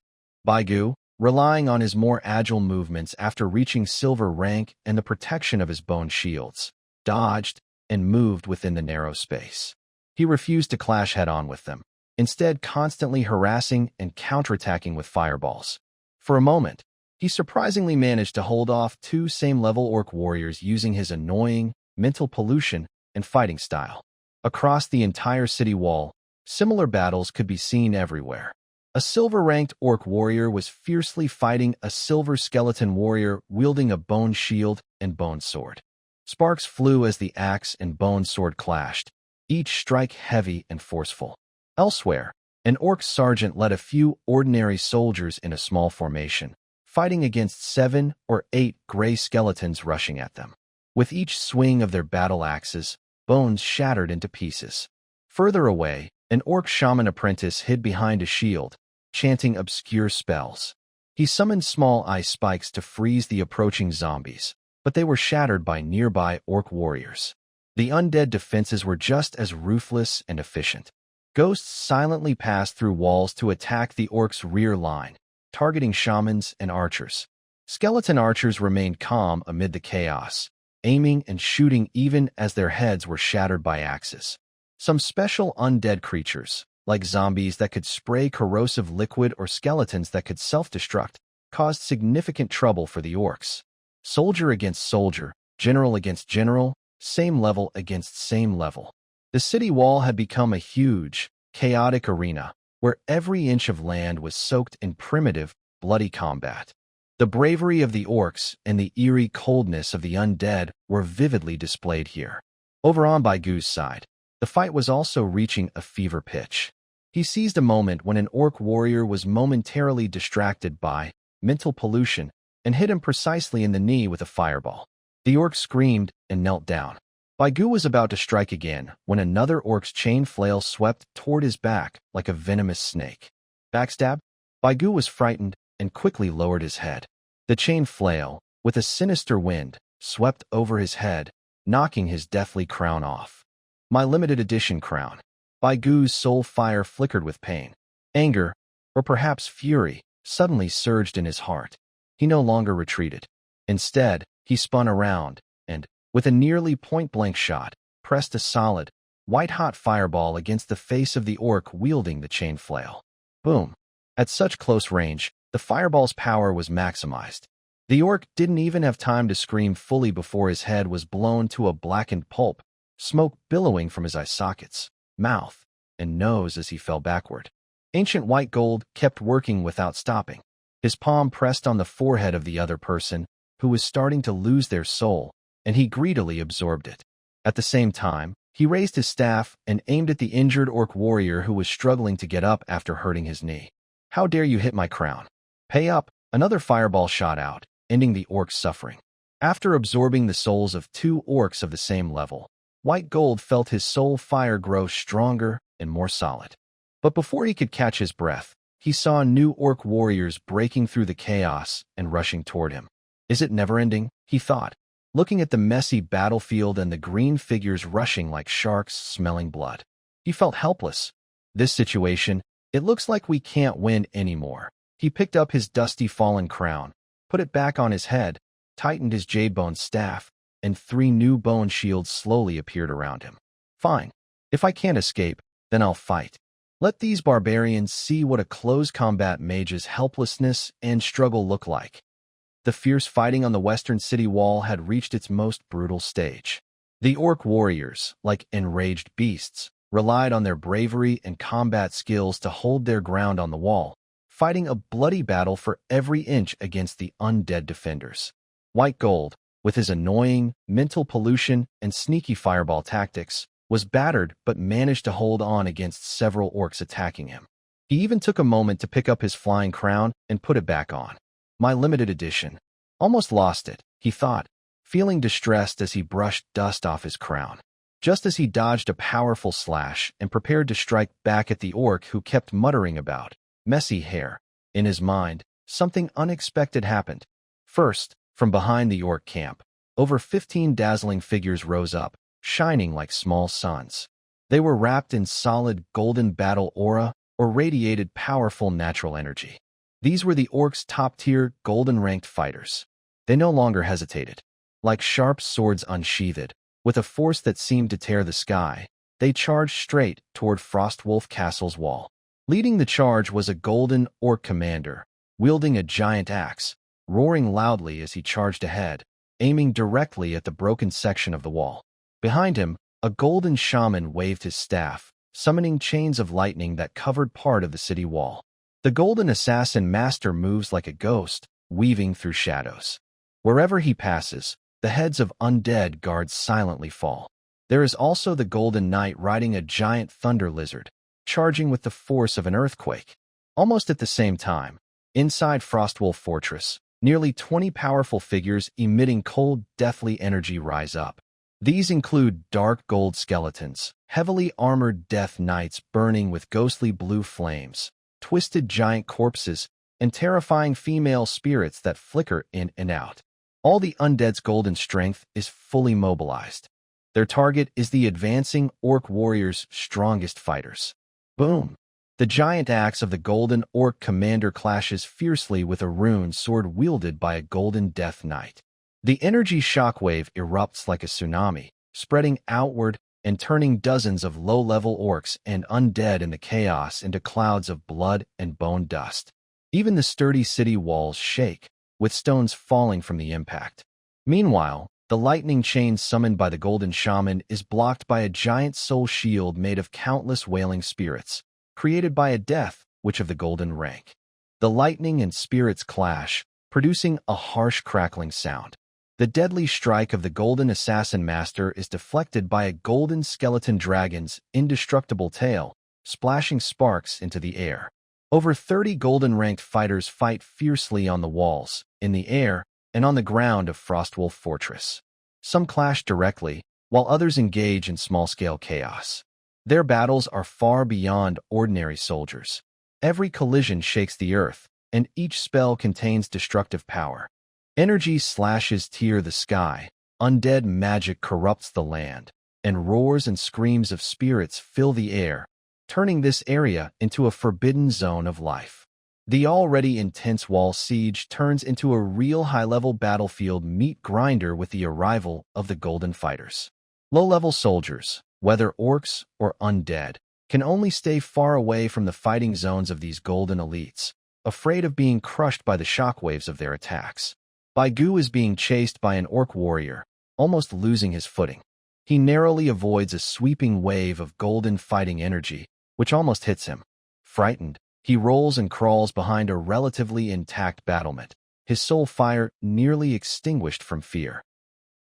Baigu, relying on his more agile movements after reaching silver rank and the protection of his bone shields, dodged and moved within the narrow space. He refused to clash head-on with them, instead constantly harassing and counterattacking with fireballs. For a moment, he surprisingly managed to hold off 2 same-level orc warriors using his annoying, mental pollution and fighting style. Across the entire city wall, similar battles could be seen everywhere. A silver-ranked orc warrior was fiercely fighting a silver skeleton warrior wielding a bone shield and bone sword. Sparks flew as the axe and bone sword clashed, each strike heavy and forceful. Elsewhere, an orc sergeant led a few ordinary soldiers in a small formation, fighting against 7 or 8 gray skeletons rushing at them. With each swing of their battle axes, bones shattered into pieces. Further away, an orc shaman apprentice hid behind a shield, chanting obscure spells. He summoned small ice spikes to freeze the approaching zombies, but they were shattered by nearby orc warriors. The undead defenses were just as ruthless and efficient. Ghosts silently passed through walls to attack the orcs' rear line, targeting shamans and archers. Skeleton archers remained calm amid the chaos, aiming and shooting even as their heads were shattered by axes. Some special undead creatures, like zombies that could spray corrosive liquid or skeletons that could self-destruct, caused significant trouble for the orcs. Soldier against soldier, general against general, same level against same level. The city wall had become a huge, chaotic arena where every inch of land was soaked in primitive, bloody combat. The bravery of the orcs and the eerie coldness of the undead were vividly displayed here. Over on Baigu's side, the fight was also reaching a fever pitch. He seized a moment when an orc warrior was momentarily distracted by mental pollution and hit him precisely in the knee with a fireball. The orc screamed and knelt down. Baigu was about to strike again when another orc's chain flail swept toward his back like a venomous snake. Backstab? Baigu was frightened and quickly lowered his head. The chain flail, with a sinister wind, swept over his head, knocking his deathly crown off. My limited edition crown. Baigu's soul fire flickered with pain. Anger, or perhaps fury, suddenly surged in his heart. He no longer retreated. Instead, he spun around and, with a nearly point-blank shot, pressed a solid, white-hot fireball against the face of the orc wielding the chain flail. Boom! At such close range, the fireball's power was maximized. The orc didn't even have time to scream fully before his head was blown to a blackened pulp, smoke billowing from his eye sockets, mouth, and nose as he fell backward. Ancient White Gold kept working without stopping. His palm pressed on the forehead of the other person, who was starting to lose their soul, and he greedily absorbed it. At the same time, he raised his staff and aimed at the injured orc warrior who was struggling to get up after hurting his knee. How dare you hit my crown? Pay up! Another fireball shot out, ending the orc's suffering. After absorbing the souls of two orcs of the same level, White Gold felt his soul fire grow stronger and more solid. But before he could catch his breath, he saw new orc warriors breaking through the chaos and rushing toward him. Is it never-ending? He thought, looking at the messy battlefield and the green figures rushing like sharks smelling blood. He felt helpless. This situation, it looks like we can't win anymore. He picked up his dusty fallen crown, put it back on his head, tightened his jade-bone staff, and 3 new bone shields slowly appeared around him. Fine. If I can't escape, then I'll fight. Let these barbarians see what a close combat mage's helplessness and struggle look like. The fierce fighting on the western city wall had reached its most brutal stage. The orc warriors, like enraged beasts, relied on their bravery and combat skills to hold their ground on the wall, fighting a bloody battle for every inch against the undead defenders. White Gold, with his annoying, mental pollution and sneaky fireball tactics, was battered but managed to hold on against several orcs attacking him. He even took a moment to pick up his flying crown and put it back on. My limited edition. Almost lost it, he thought, feeling distressed as he brushed dust off his crown. Just as he dodged a powerful slash and prepared to strike back at the orc who kept muttering about messy hair, in his mind, something unexpected happened. First, from behind the orc camp, over 15 dazzling figures rose up, shining like small suns. They were wrapped in solid golden battle aura or radiated powerful natural energy. These were the orcs' top-tier, golden-ranked fighters. They no longer hesitated. Like sharp swords unsheathed, with a force that seemed to tear the sky, they charged straight toward Frostwolf Castle's wall. Leading the charge was a golden orc commander, wielding a giant axe, roaring loudly as he charged ahead, aiming directly at the broken section of the wall. Behind him, a golden shaman waved his staff, summoning chains of lightning that covered part of the city wall. The golden assassin master moves like a ghost, weaving through shadows. Wherever he passes, the heads of undead guards silently fall. There is also the golden knight riding a giant thunder lizard, charging with the force of an earthquake. Almost at the same time, inside Frostwolf Fortress, nearly 20 powerful figures emitting cold, deathly energy rise up. These include dark gold skeletons, heavily armored death knights burning with ghostly blue flames, twisted giant corpses, and terrifying female spirits that flicker in and out. All the undead's golden strength is fully mobilized. Their target is the advancing orc warriors' strongest fighters. Boom! The giant axe of the golden orc commander clashes fiercely with a rune sword wielded by a golden death knight. The energy shockwave erupts like a tsunami, spreading outward and turning dozens of low-level orcs and undead in the chaos into clouds of blood and bone dust. Even the sturdy city walls shake, with stones falling from the impact. Meanwhile, The lightning chain summoned by the Golden Shaman is blocked by a giant soul shield made of countless wailing spirits, created by a death witch of the golden rank. The lightning and spirits clash, producing a harsh crackling sound. The deadly strike of the Golden Assassin Master is deflected by a golden skeleton dragon's indestructible tail, splashing sparks into the air. Over 30 golden-ranked fighters fight fiercely on the walls, in the air, and on the ground of Frostwolf Fortress. Some clash directly, while others engage in small-scale chaos. Their battles are far beyond ordinary soldiers. Every collision shakes the earth, and each spell contains destructive power. Energy slashes tear the sky, undead magic corrupts the land, and roars and screams of spirits fill the air, turning this area into a forbidden zone of life. The already intense wall siege turns into a real high-level battlefield meat grinder with the arrival of the Golden Fighters. Low-level soldiers, whether orcs or undead, can only stay far away from the fighting zones of these golden elites, afraid of being crushed by the shockwaves of their attacks. Baigu is being chased by an orc warrior, almost losing his footing. He narrowly avoids a sweeping wave of golden fighting energy, which almost hits him. Frightened, he rolls and crawls behind a relatively intact battlement, his soul fire nearly extinguished from fear.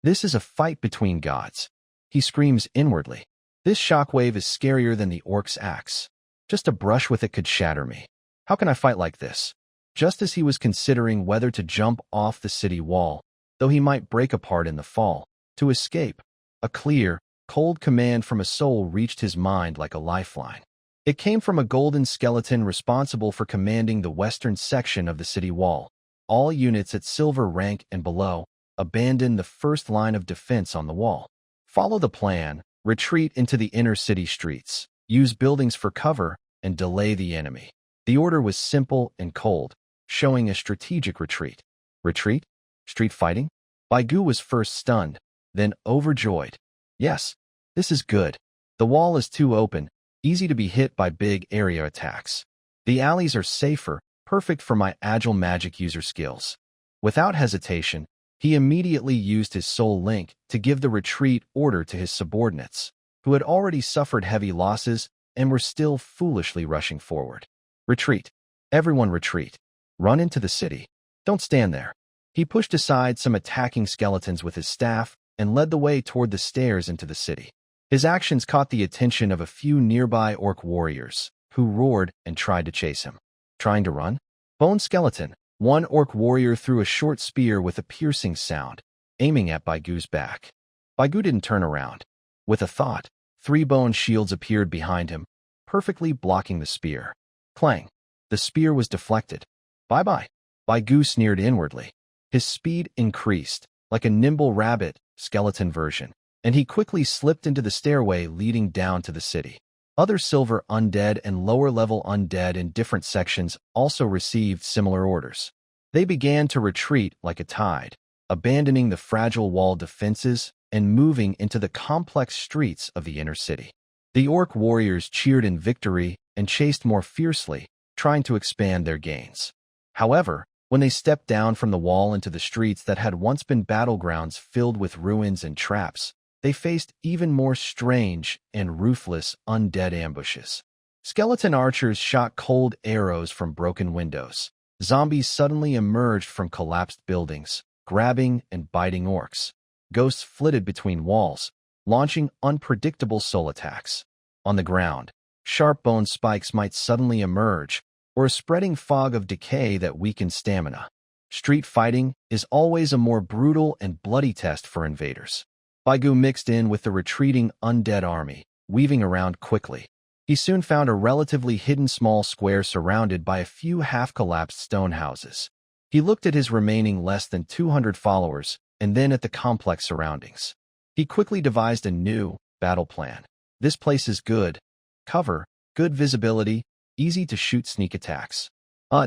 This is a fight between gods. He screams inwardly. This shockwave is scarier than the orc's axe. Just a brush with it could shatter me. How can I fight like this? Just as he was considering whether to jump off the city wall, though he might break apart in the fall, to escape, a clear, cold command from a soul reached his mind like a lifeline. It came from a golden skeleton responsible for commanding the western section of the city wall. All units at silver rank and below, abandon the first line of defense on the wall. Follow the plan, retreat into the inner city streets, use buildings for cover, and delay the enemy. The order was simple and cold, showing a strategic retreat. Retreat? Street fighting? Baigu was first stunned, then overjoyed. Yes, this is good. The wall is too open, easy to be hit by big area attacks. The alleys are safer, perfect for my agile magic user skills. Without hesitation, he immediately used his soul link to give the retreat order to his subordinates, who had already suffered heavy losses and were still foolishly rushing forward. Retreat. Everyone retreat. Run into the city. Don't stand there. He pushed aside some attacking skeletons with his staff and led the way toward the stairs into the city. His actions caught the attention of a few nearby orc warriors, who roared and tried to chase him. Trying to run? Bone skeleton. One orc warrior threw a short spear with a piercing sound, aiming at Baigu's back. Baigu didn't turn around. With a thought, 3 bone shields appeared behind him, perfectly blocking the spear. Clang. The spear was deflected. Bye-bye. Baigu sneered inwardly. His speed increased, like a nimble rabbit, skeleton version, and he quickly slipped into the stairway leading down to the city. Other silver undead and lower-level undead in different sections also received similar orders. They began to retreat like a tide, abandoning the fragile wall defenses and moving into the complex streets of the inner city. The orc warriors cheered in victory and chased more fiercely, trying to expand their gains. However, when they stepped down from the wall into the streets that had once been battlegrounds filled with ruins and traps, they faced even more strange and ruthless undead ambushes. Skeleton archers shot cold arrows from broken windows. Zombies suddenly emerged from collapsed buildings, grabbing and biting orcs. Ghosts flitted between walls, launching unpredictable soul attacks. On the ground, sharp bone spikes might suddenly emerge, or a spreading fog of decay that weakens stamina. Street fighting is always a more brutal and bloody test for invaders. Baigu mixed in with the retreating undead army, weaving around quickly. He soon found a relatively hidden small square surrounded by a few half-collapsed stone houses. He looked at his remaining less than 200 followers, and then at the complex surroundings. He quickly devised a new battle plan. This place is good. Cover, good visibility, easy to shoot sneak attacks.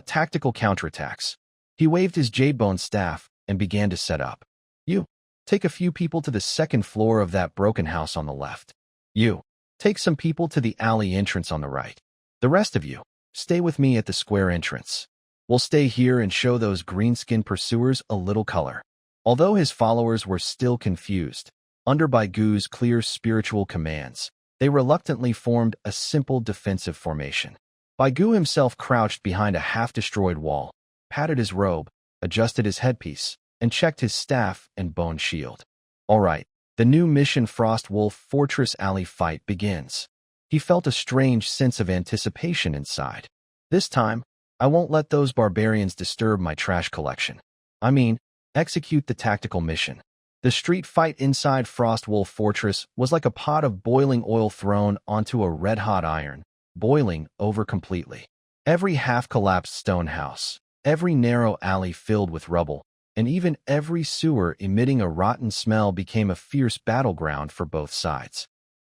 Tactical counterattacks. He waved his jade-bone staff and began to set up. You, take a few people to the second floor of that broken house on the left. You, take some people to the alley entrance on the right. The rest of you, stay with me at the square entrance. We'll stay here and show those green-skinned pursuers a little color. Although his followers were still confused, under Baigu's clear spiritual commands, they reluctantly formed a simple defensive formation. Baigu himself crouched behind a half-destroyed wall, patted his robe, adjusted his headpiece, and checked his staff and bone shield. All right, the new mission Frostwolf Fortress Alley fight begins. He felt a strange sense of anticipation inside. This time, I won't let those barbarians disturb my trash collection. I mean, execute the tactical mission. The street fight inside Frostwolf Fortress was like a pot of boiling oil thrown onto a red-hot iron, boiling over completely. Every half-collapsed stone house, every narrow alley filled with rubble, and even every sewer emitting a rotten smell became a fierce battleground for both sides.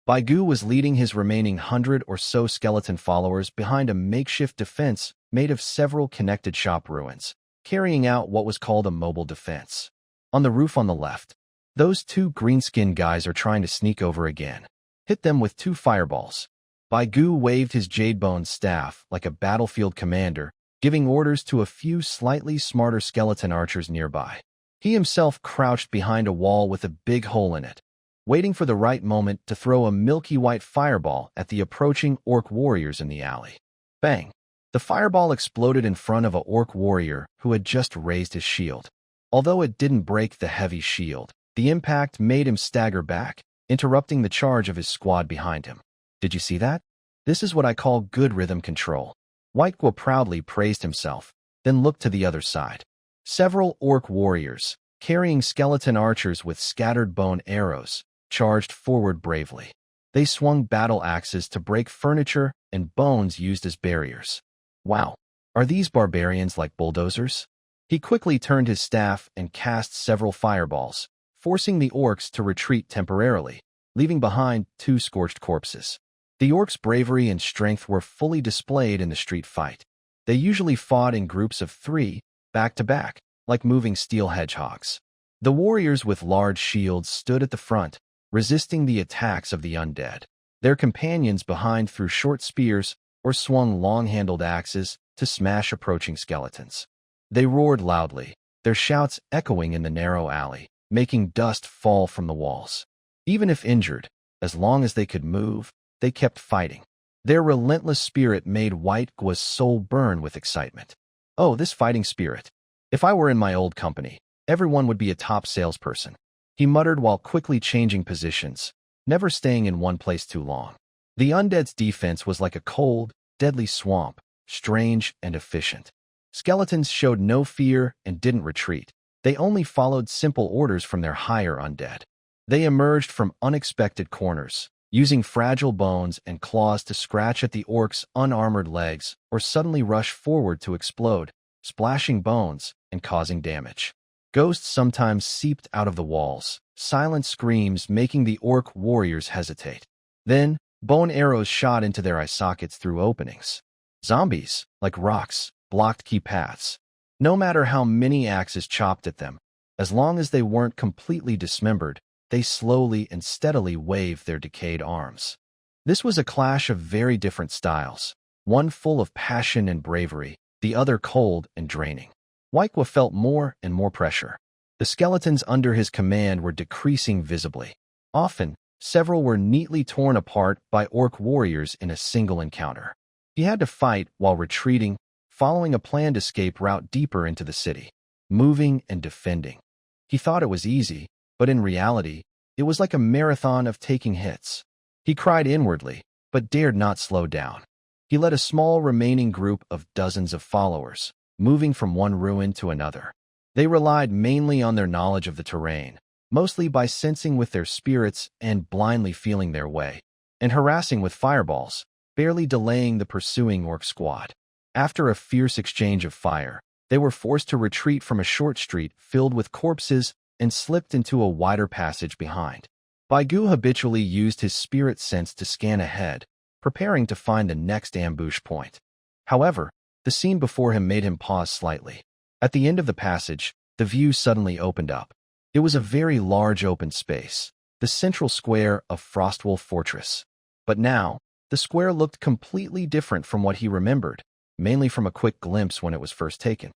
Baigu was leading his remaining 100 or so skeleton followers behind a makeshift defense made of several connected shop ruins, carrying out what was called a mobile defense. On the roof on the left, those two green-skinned guys are trying to sneak over again. Hit them with 2 fireballs. Baigu waved his jade-bone staff like a battlefield commander, giving orders to a few slightly smarter skeleton archers nearby. He himself crouched behind a wall with a big hole in it, waiting for the right moment to throw a milky white fireball at the approaching orc warriors in the alley. Bang! The fireball exploded in front of a orc warrior who had just raised his shield. Although it didn't break the heavy shield, the impact made him stagger back, interrupting the charge of his squad behind him. Did you see that? This is what I call good rhythm control. Whitegua proudly praised himself, then looked to the other side. Several orc warriors, carrying skeleton archers with scattered bone arrows, charged forward bravely. They swung battle axes to break furniture and bones used as barriers. Wow, are these barbarians like bulldozers? He quickly turned his staff and cast several fireballs, forcing the orcs to retreat temporarily, leaving behind 2 scorched corpses. The orcs' bravery and strength were fully displayed in the street fight. They usually fought in groups of 3, back-to-back, like moving steel hedgehogs. The warriors with large shields stood at the front, resisting the attacks of the undead. Their companions behind threw short spears or swung long-handled axes to smash approaching skeletons. They roared loudly, their shouts echoing in the narrow alley, making dust fall from the walls. Even if injured, as long as they could move, they kept fighting. Their relentless spirit made Whitegua's soul burn with excitement. Oh, this fighting spirit. If I were in my old company, everyone would be a top salesperson. He muttered while quickly changing positions, never staying in one place too long. The undead's defense was like a cold, deadly swamp, strange and efficient. Skeletons showed no fear and didn't retreat. They only followed simple orders from their higher undead. They emerged from unexpected corners, using fragile bones and claws to scratch at the orcs' unarmored legs or suddenly rush forward to explode, splashing bones and causing damage. Ghosts sometimes seeped out of the walls, silent screams making the orc warriors hesitate. Then, bone arrows shot into their eye sockets through openings. Zombies, like rocks, blocked key paths. No matter how many axes chopped at them, as long as they weren't completely dismembered, they slowly and steadily waved their decayed arms. This was a clash of very different styles, one full of passion and bravery, the other cold and draining. Whitegua felt more and more pressure. The skeletons under his command were decreasing visibly. Often, several were neatly torn apart by orc warriors in a single encounter. He had to fight while retreating, following a planned escape route deeper into the city, moving and defending. He thought it was easy, but in reality, it was like a marathon of taking hits. He cried inwardly, but dared not slow down. He led a small remaining group of dozens of followers, moving from one ruin to another. They relied mainly on their knowledge of the terrain, mostly by sensing with their spirits and blindly feeling their way, and harassing with fireballs, barely delaying the pursuing orc squad. After a fierce exchange of fire, they were forced to retreat from a short street filled with corpses and slipped into a wider passage behind. Baigu habitually used his spirit sense to scan ahead, preparing to find the next ambush point. However, the scene before him made him pause slightly. At the end of the passage, the view suddenly opened up. It was a very large open space, the central square of Frostwolf Fortress. But now, the square looked completely different from what he remembered, mainly from a quick glimpse when it was first taken.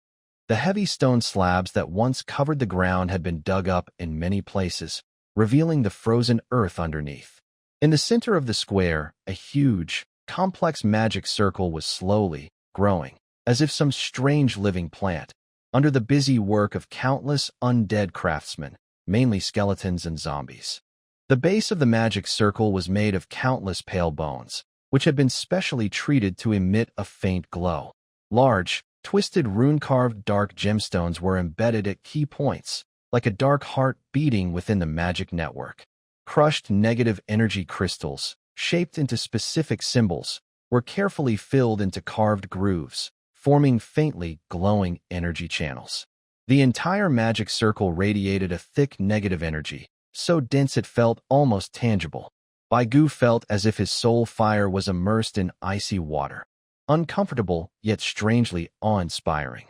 The heavy stone slabs that once covered the ground had been dug up in many places, revealing the frozen earth underneath. In the center of the square, a huge, complex magic circle was slowly growing, as if some strange living plant, under the busy work of countless undead craftsmen, mainly skeletons and zombies. The base of the magic circle was made of countless pale bones, which had been specially treated to emit a faint glow. Large, twisted rune-carved dark gemstones were embedded at key points, like a dark heart beating within the magic network. Crushed negative energy crystals, shaped into specific symbols, were carefully filled into carved grooves, forming faintly glowing energy channels. The entire magic circle radiated a thick negative energy, so dense it felt almost tangible. Baigu felt as if his soul fire was immersed in icy water. Uncomfortable, yet strangely awe-inspiring.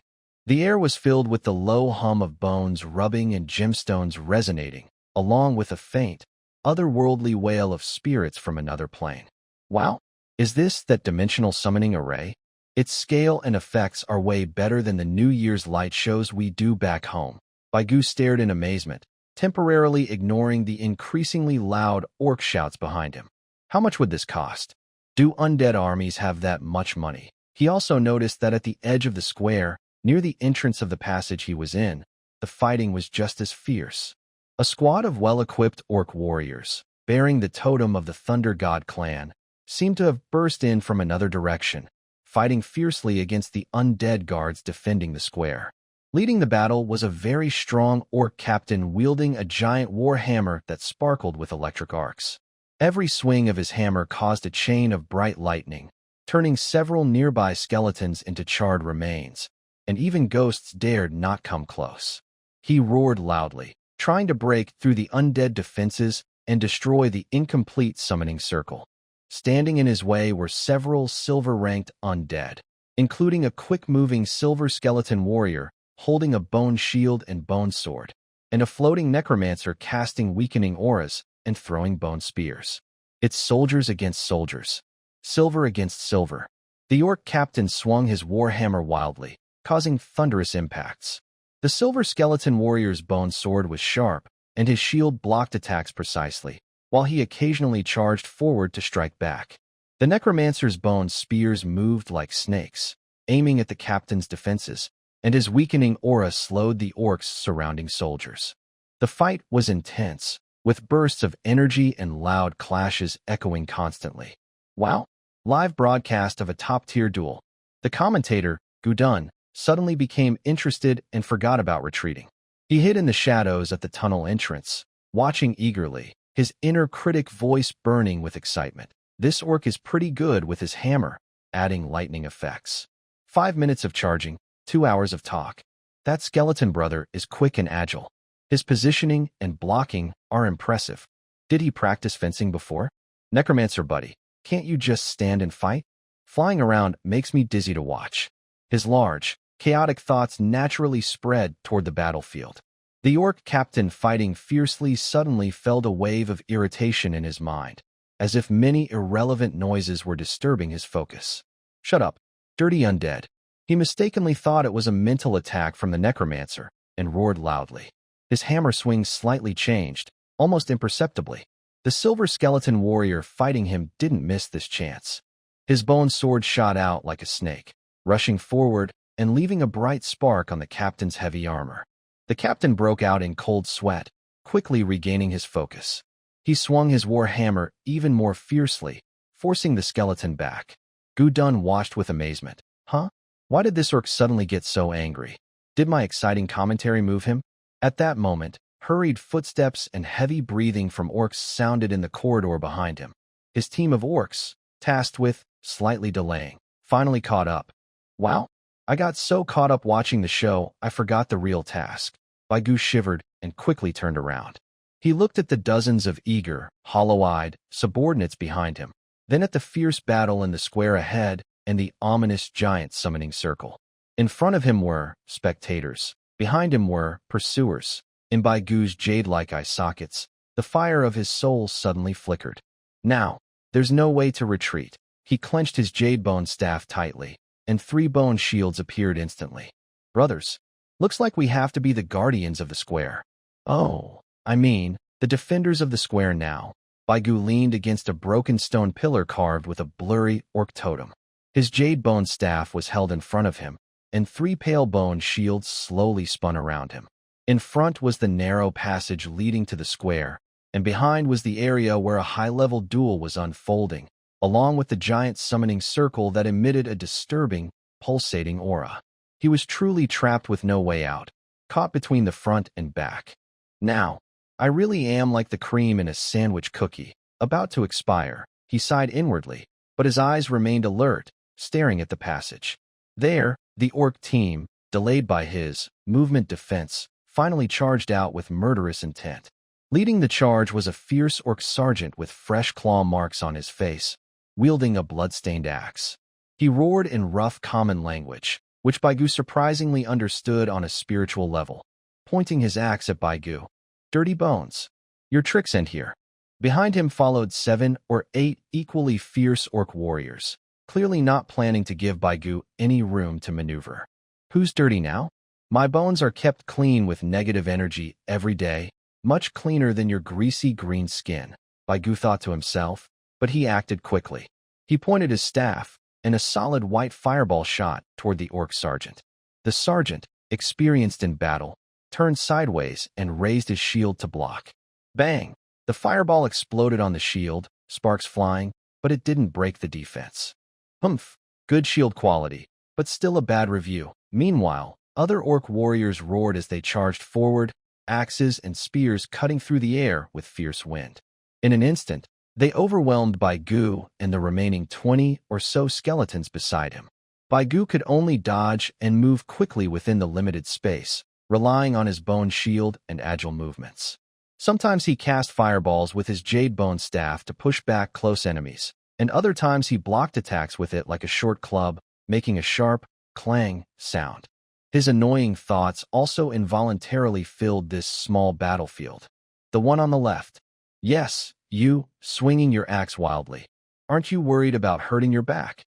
The air was filled with the low hum of bones rubbing and gemstones resonating, along with a faint, otherworldly wail of spirits from another plane. Wow! Is this that dimensional summoning array? Its scale and effects are way better than the New Year's light shows we do back home. Baigu stared in amazement, temporarily ignoring the increasingly loud orc shouts behind him. How much would this cost? Do undead armies have that much money? He also noticed that at the edge of the square, near the entrance of the passage he was in, the fighting was just as fierce. A squad of well-equipped orc warriors, bearing the totem of the Thunder God clan, seemed to have burst in from another direction, fighting fiercely against the undead guards defending the square. Leading the battle was a very strong orc captain wielding a giant war hammer that sparkled with electric arcs. Every swing of his hammer caused a chain of bright lightning, turning several nearby skeletons into charred remains, and even ghosts dared not come close. He roared loudly, trying to break through the undead defenses and destroy the incomplete summoning circle. Standing in his way were several silver-ranked undead, including a quick-moving silver skeleton warrior holding a bone shield and bone sword, and a floating necromancer casting weakening auras and throwing bone spears. It's soldiers against soldiers. Silver against silver. The orc captain swung his warhammer wildly, causing thunderous impacts. The silver skeleton warrior's bone sword was sharp, and his shield blocked attacks precisely, while he occasionally charged forward to strike back. The necromancer's bone spears moved like snakes, aiming at the captain's defenses, and his weakening aura slowed the orcs surrounding soldiers. The fight was intense, with bursts of energy and loud clashes echoing constantly. Wow! Live broadcast of a top-tier duel. The commentator, Gudun, suddenly became interested and forgot about retreating. He hid in the shadows at the tunnel entrance, watching eagerly, his inner critic voice burning with excitement. This orc is pretty good with his hammer, adding lightning effects. 5 minutes of charging, 2 hours of talk. That skeleton brother is quick and agile. His positioning and blocking are impressive. Did he practice fencing before? Necromancer buddy, can't you just stand and fight? Flying around makes me dizzy to watch. His large, chaotic thoughts naturally spread toward the battlefield. The orc captain fighting fiercely suddenly felt a wave of irritation in his mind, as if many irrelevant noises were disturbing his focus. Shut up, dirty undead. He mistakenly thought it was a mental attack from the necromancer and roared loudly. His hammer swing slightly changed, almost imperceptibly. The silver skeleton warrior fighting him didn't miss this chance. His bone sword shot out like a snake, rushing forward and leaving a bright spark on the captain's heavy armor. The captain broke out in cold sweat, quickly regaining his focus. He swung his war hammer even more fiercely, forcing the skeleton back. Gudun watched with amazement. Huh? Why did this orc suddenly get so angry? Did my exciting commentary move him? At that moment, hurried footsteps and heavy breathing from orcs sounded in the corridor behind him. His team of orcs, tasked with, slightly delaying, finally caught up. Wow! I got so caught up watching the show, I forgot the real task. Baigu shivered and quickly turned around. He looked at the dozens of eager, hollow-eyed subordinates behind him, then at the fierce battle in the square ahead and the ominous giant summoning circle. In front of him were spectators. Behind him were pursuers. In Baigu's jade-like eye sockets, the fire of his soul suddenly flickered. Now, there's no way to retreat. He clenched his jade bone staff tightly, and 3 bone shields appeared instantly. Brothers, Looks like we have to be the guardians of the square. Oh, I mean, the defenders of the square now. Baigu leaned against a broken stone pillar carved with a blurry orc totem. His jade bone staff was held in front of him, and 3 pale bone shields slowly spun around him. In front was the narrow passage leading to the square, and behind was the area where a high-level duel was unfolding, along with the giant summoning circle that emitted a disturbing, pulsating aura. He was truly trapped with no way out, caught between the front and back. Now, I really am like the cream in a sandwich cookie, about to expire, he sighed inwardly, but his eyes remained alert, staring at the passage. There, the orc team, delayed by his movement defense, finally charged out with murderous intent. Leading the charge was a fierce orc sergeant with fresh claw marks on his face, wielding a blood-stained axe. He roared in rough common language, which Baigu surprisingly understood on a spiritual level, pointing his axe at Baigu. "Dirty bones. Your tricks end here." Behind him followed 7 or 8 equally fierce orc warriors, clearly not planning to give Baigu any room to maneuver. "Who's dirty now? My bones are kept clean with negative energy every day, much cleaner than your greasy green skin," Baigu thought to himself, but he acted quickly. He pointed his staff, and a solid white fireball shot toward the orc sergeant. The sergeant, experienced in battle, turned sideways and raised his shield to block. Bang! The fireball exploded on the shield, sparks flying, but it didn't break the defense. Humph! Good shield quality, but still a bad review. Meanwhile, other orc warriors roared as they charged forward, axes and spears cutting through the air with fierce wind. In an instant, they overwhelmed Baigu and the remaining 20 or so skeletons beside him. Baigu could only dodge and move quickly within the limited space, relying on his bone shield and agile movements. Sometimes he cast fireballs with his jade bone staff to push back close enemies, and other times he blocked attacks with it like a short club, making a sharp, clang sound. His annoying thoughts also involuntarily filled this small battlefield. The one on the left. "Yes, you, swinging your axe wildly. Aren't you worried about hurting your back?"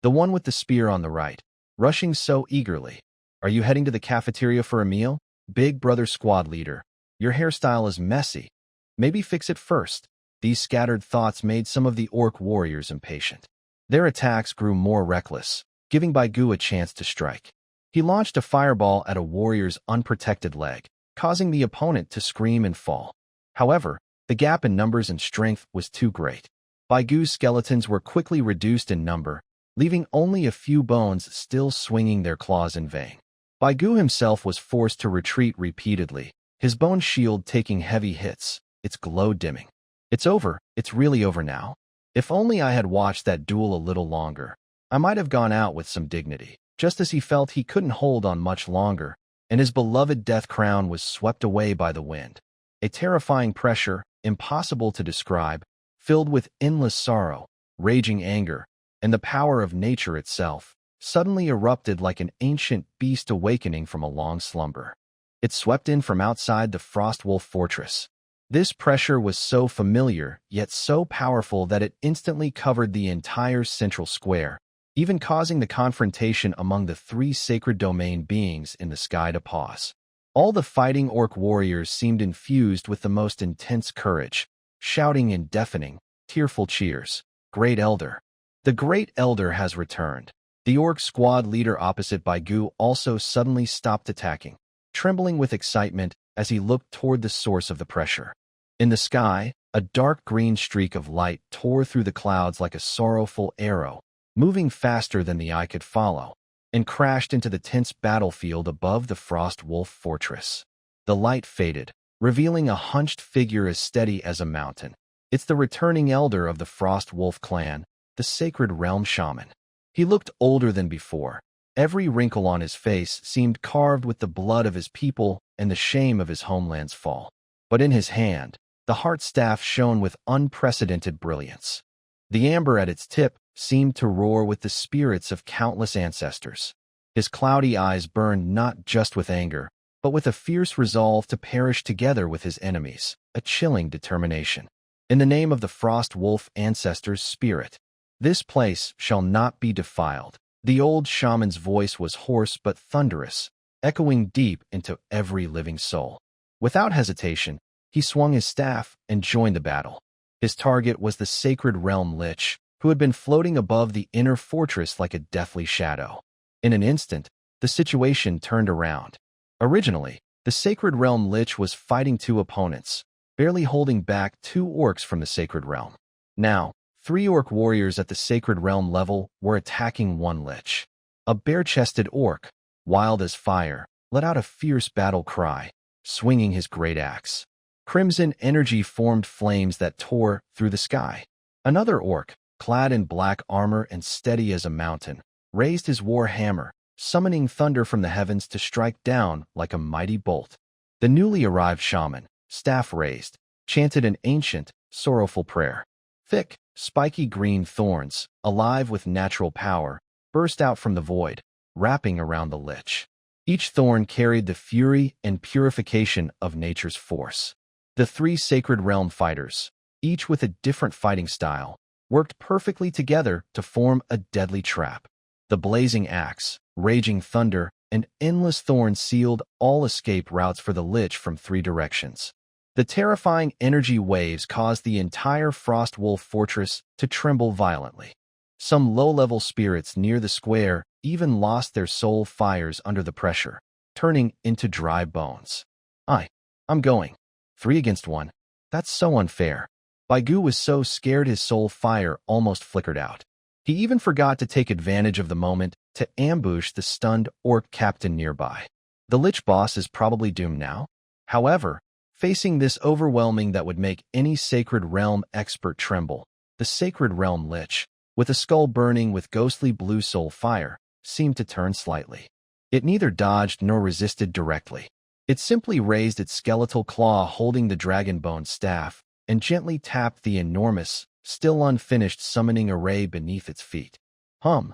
The one with the spear on the right, rushing so eagerly. "Are you heading to the cafeteria for a meal? Big brother squad leader. Your hairstyle is messy. Maybe fix it first." These scattered thoughts made some of the orc warriors impatient. Their attacks grew more reckless, giving Baigu a chance to strike. He launched a fireball at a warrior's unprotected leg, causing the opponent to scream and fall. However, the gap in numbers and strength was too great. Baigu's skeletons were quickly reduced in number, leaving only a few bones still swinging their claws in vain. Baigu himself was forced to retreat repeatedly, his bone shield taking heavy hits, its glow dimming. "It's over, it's really over now. If only I had watched that duel a little longer, I might have gone out with some dignity." Just as he felt he couldn't hold on much longer, and his beloved death crown was swept away by the wind. A terrifying pressure, impossible to describe, filled with endless sorrow, raging anger, and the power of nature itself, suddenly erupted like an ancient beast awakening from a long slumber. It swept in from outside the Frost Wolf fortress. This pressure was so familiar, yet so powerful that it instantly covered the entire central square, even causing the confrontation among the 3 sacred domain beings in the sky to pause. All the fighting orc warriors seemed infused with the most intense courage, shouting in deafening, tearful cheers. "Great Elder! The Great Elder has returned." The orc squad leader opposite Baigu also suddenly stopped attacking, trembling with excitement as he looked toward the source of the pressure. In the sky, a dark green streak of light tore through the clouds like a sorrowful arrow, moving faster than the eye could follow, and crashed into the tense battlefield above the Frost Wolf fortress. The light faded, revealing a hunched figure as steady as a mountain. It's the returning elder of the Frost Wolf clan, the Sacred Realm Shaman. He looked older than before. Every wrinkle on his face seemed carved with the blood of his people and the shame of his homeland's fall. But in his hand, the heart staff shone with unprecedented brilliance. The amber at its tip seemed to roar with the spirits of countless ancestors. His cloudy eyes burned not just with anger, but with a fierce resolve to perish together with his enemies, a chilling determination. "In the name of the Frost Wolf ancestors' spirit, this place shall not be defiled." The old shaman's voice was hoarse but thunderous, echoing deep into every living soul. Without hesitation, he swung his staff and joined the battle. His target was the Sacred Realm Lich, who had been floating above the inner fortress like a deathly shadow. In an instant, the situation turned around. Originally, the Sacred Realm Lich was fighting two opponents, barely holding back 2 orcs from the Sacred Realm. Now, 3 orc warriors at the Sacred Realm level were attacking 1 lich. A bare-chested orc, wild as fire, let out a fierce battle cry, swinging his great axe. Crimson energy formed flames that tore through the sky. Another orc, clad in black armor and steady as a mountain, raised his war hammer, summoning thunder from the heavens to strike down like a mighty bolt. The newly arrived shaman, staff raised, chanted an ancient, sorrowful prayer. Thick, spiky green thorns, alive with natural power, burst out from the void, wrapping around the lich. Each thorn carried the fury and purification of nature's force. The 3 Sacred Realm fighters, each with a different fighting style, worked perfectly together to form a deadly trap. The blazing axe, raging thunder, and endless thorns sealed all escape routes for the lich from 3 directions. The terrifying energy waves caused the entire Frost Wolf fortress to tremble violently. Some low-level spirits near the square even lost their soul fires under the pressure, turning into dry bones. I'm going. 3 against 1. That's so unfair. Baigu was so scared his soul fire almost flickered out. He even forgot to take advantage of the moment to ambush the stunned orc captain nearby. The lich boss is probably doomed now. However, facing this overwhelming that would make any Sacred Realm expert tremble, the Sacred Realm Lich, with a skull burning with ghostly blue soul fire, seemed to turn slightly. It neither dodged nor resisted directly. It simply raised its skeletal claw holding the dragon bone staff and gently tapped the enormous, still unfinished summoning array beneath its feet. Hum.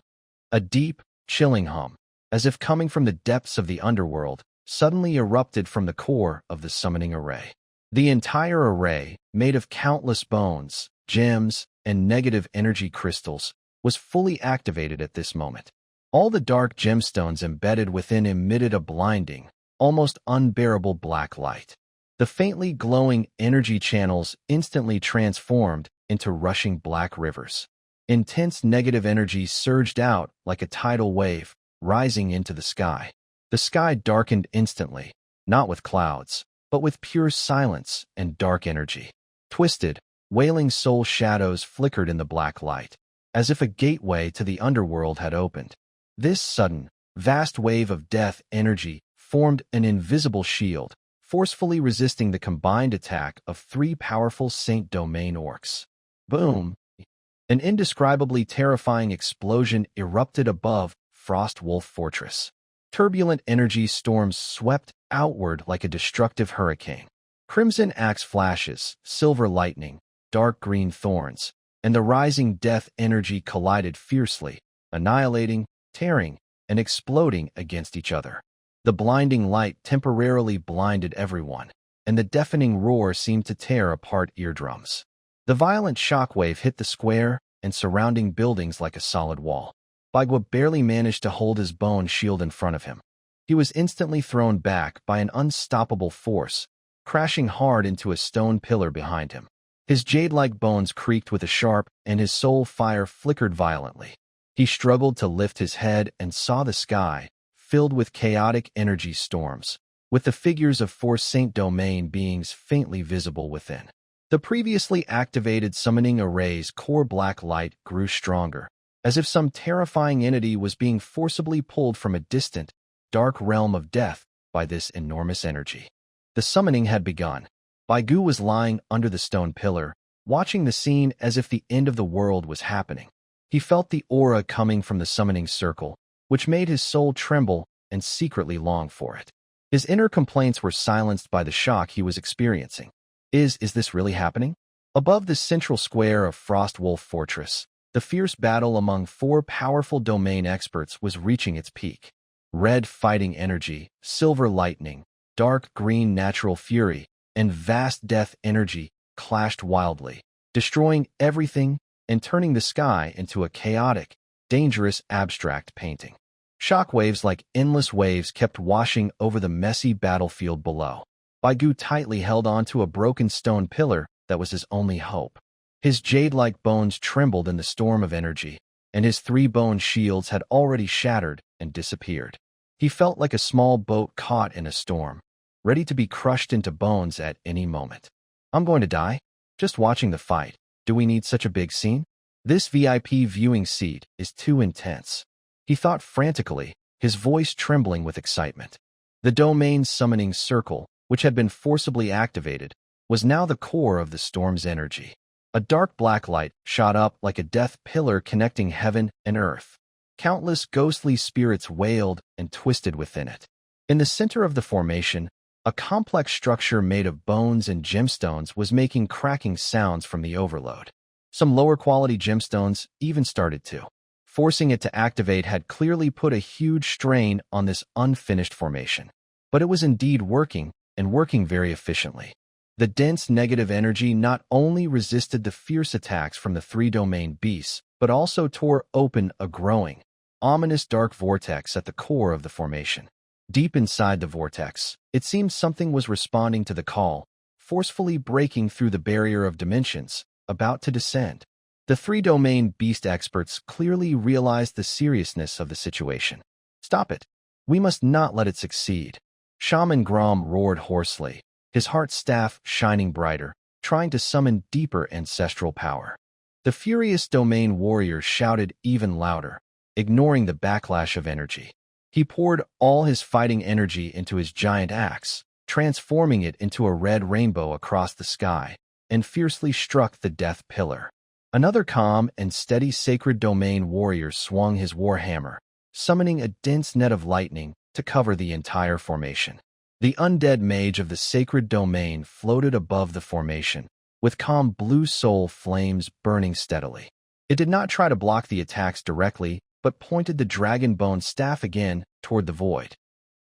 A deep, chilling hum, as if coming from the depths of the underworld, suddenly erupted from the core of the summoning array. The entire array, made of countless bones, gems, and negative energy crystals, was fully activated at this moment. All the dark gemstones embedded within emitted a blinding, almost unbearable black light. The faintly glowing energy channels instantly transformed into rushing black rivers. Intense negative energy surged out like a tidal wave, rising into the sky. The sky darkened instantly, not with clouds, but with pure silence and dark energy. Twisted, wailing soul shadows flickered in the black light, as if a gateway to the underworld had opened. This sudden, vast wave of death energy formed an invisible shield, forcefully resisting the combined attack of 3 powerful Saint Domain orcs. Boom! An indescribably terrifying explosion erupted above Frost Wolf Fortress. Turbulent energy storms swept outward like a destructive hurricane. Crimson axe flashes, silver lightning, dark green thorns, and the rising death energy collided fiercely, annihilating, tearing, and exploding against each other. The blinding light temporarily blinded everyone, and the deafening roar seemed to tear apart eardrums. The violent shockwave hit the square and surrounding buildings like a solid wall. Bagua barely managed to hold his bone shield in front of him. He was instantly thrown back by an unstoppable force, crashing hard into a stone pillar behind him. His jade-like bones creaked with a sharp, and his soul fire flickered violently. He struggled to lift his head and saw the sky, filled with chaotic energy storms, with the figures of 4 Saint Domain beings faintly visible within. The previously activated summoning array's core black light grew stronger, as if some terrifying entity was being forcibly pulled from a distant, dark realm of death by this enormous energy. The summoning had begun. Baigu was lying under the stone pillar, watching the scene as if the end of the world was happening. He felt the aura coming from the summoning circle, which made his soul tremble and secretly long for it. His inner complaints were silenced by the shock he was experiencing. Is this really happening? Above the central square of Frost Wolf Fortress, the fierce battle among 4 powerful domain experts was reaching its peak. Red fighting energy, silver lightning, dark green natural fury, and vast death energy clashed wildly, destroying everything and turning the sky into a chaotic, dangerous abstract painting. Shock waves like endless waves kept washing over the messy battlefield below. Baigu tightly held onto a broken stone pillar that was his only hope. His jade-like bones trembled in the storm of energy, and his 3 bone shields had already shattered and disappeared. He felt like a small boat caught in a storm, ready to be crushed into bones at any moment. I'm going to die? Just watching the fight. Do we need such a big scene? This VIP viewing seat is too intense. He thought frantically, his voice trembling with excitement. The domain summoning circle, which had been forcibly activated, was now the core of the storm's energy. A dark black light shot up like a death pillar connecting heaven and earth. Countless ghostly spirits wailed and twisted within it. In the center of the formation, a complex structure made of bones and gemstones was making cracking sounds from the overload. Some lower-quality gemstones even started to. Forcing it to activate had clearly put a huge strain on this unfinished formation. But it was indeed working, and working very efficiently. The dense negative energy not only resisted the fierce attacks from the 3-domain beasts, but also tore open a growing, ominous dark vortex at the core of the formation. Deep inside the vortex, it seemed something was responding to the call, forcefully breaking through the barrier of dimensions, about to descend. The 3-domain beast experts clearly realized the seriousness of the situation. Stop it. We must not let it succeed. Shaman Grom roared hoarsely, his heart staff shining brighter, trying to summon deeper ancestral power. The furious domain warriors shouted even louder, ignoring the backlash of energy. He poured all his fighting energy into his giant axe, transforming it into a red rainbow across the sky, and fiercely struck the death pillar. Another calm and steady sacred domain warrior swung his warhammer, summoning a dense net of lightning to cover the entire formation. The undead mage of the sacred domain floated above the formation, with calm blue soul flames burning steadily. It did not try to block the attacks directly, but pointed the dragon bone staff again toward the void.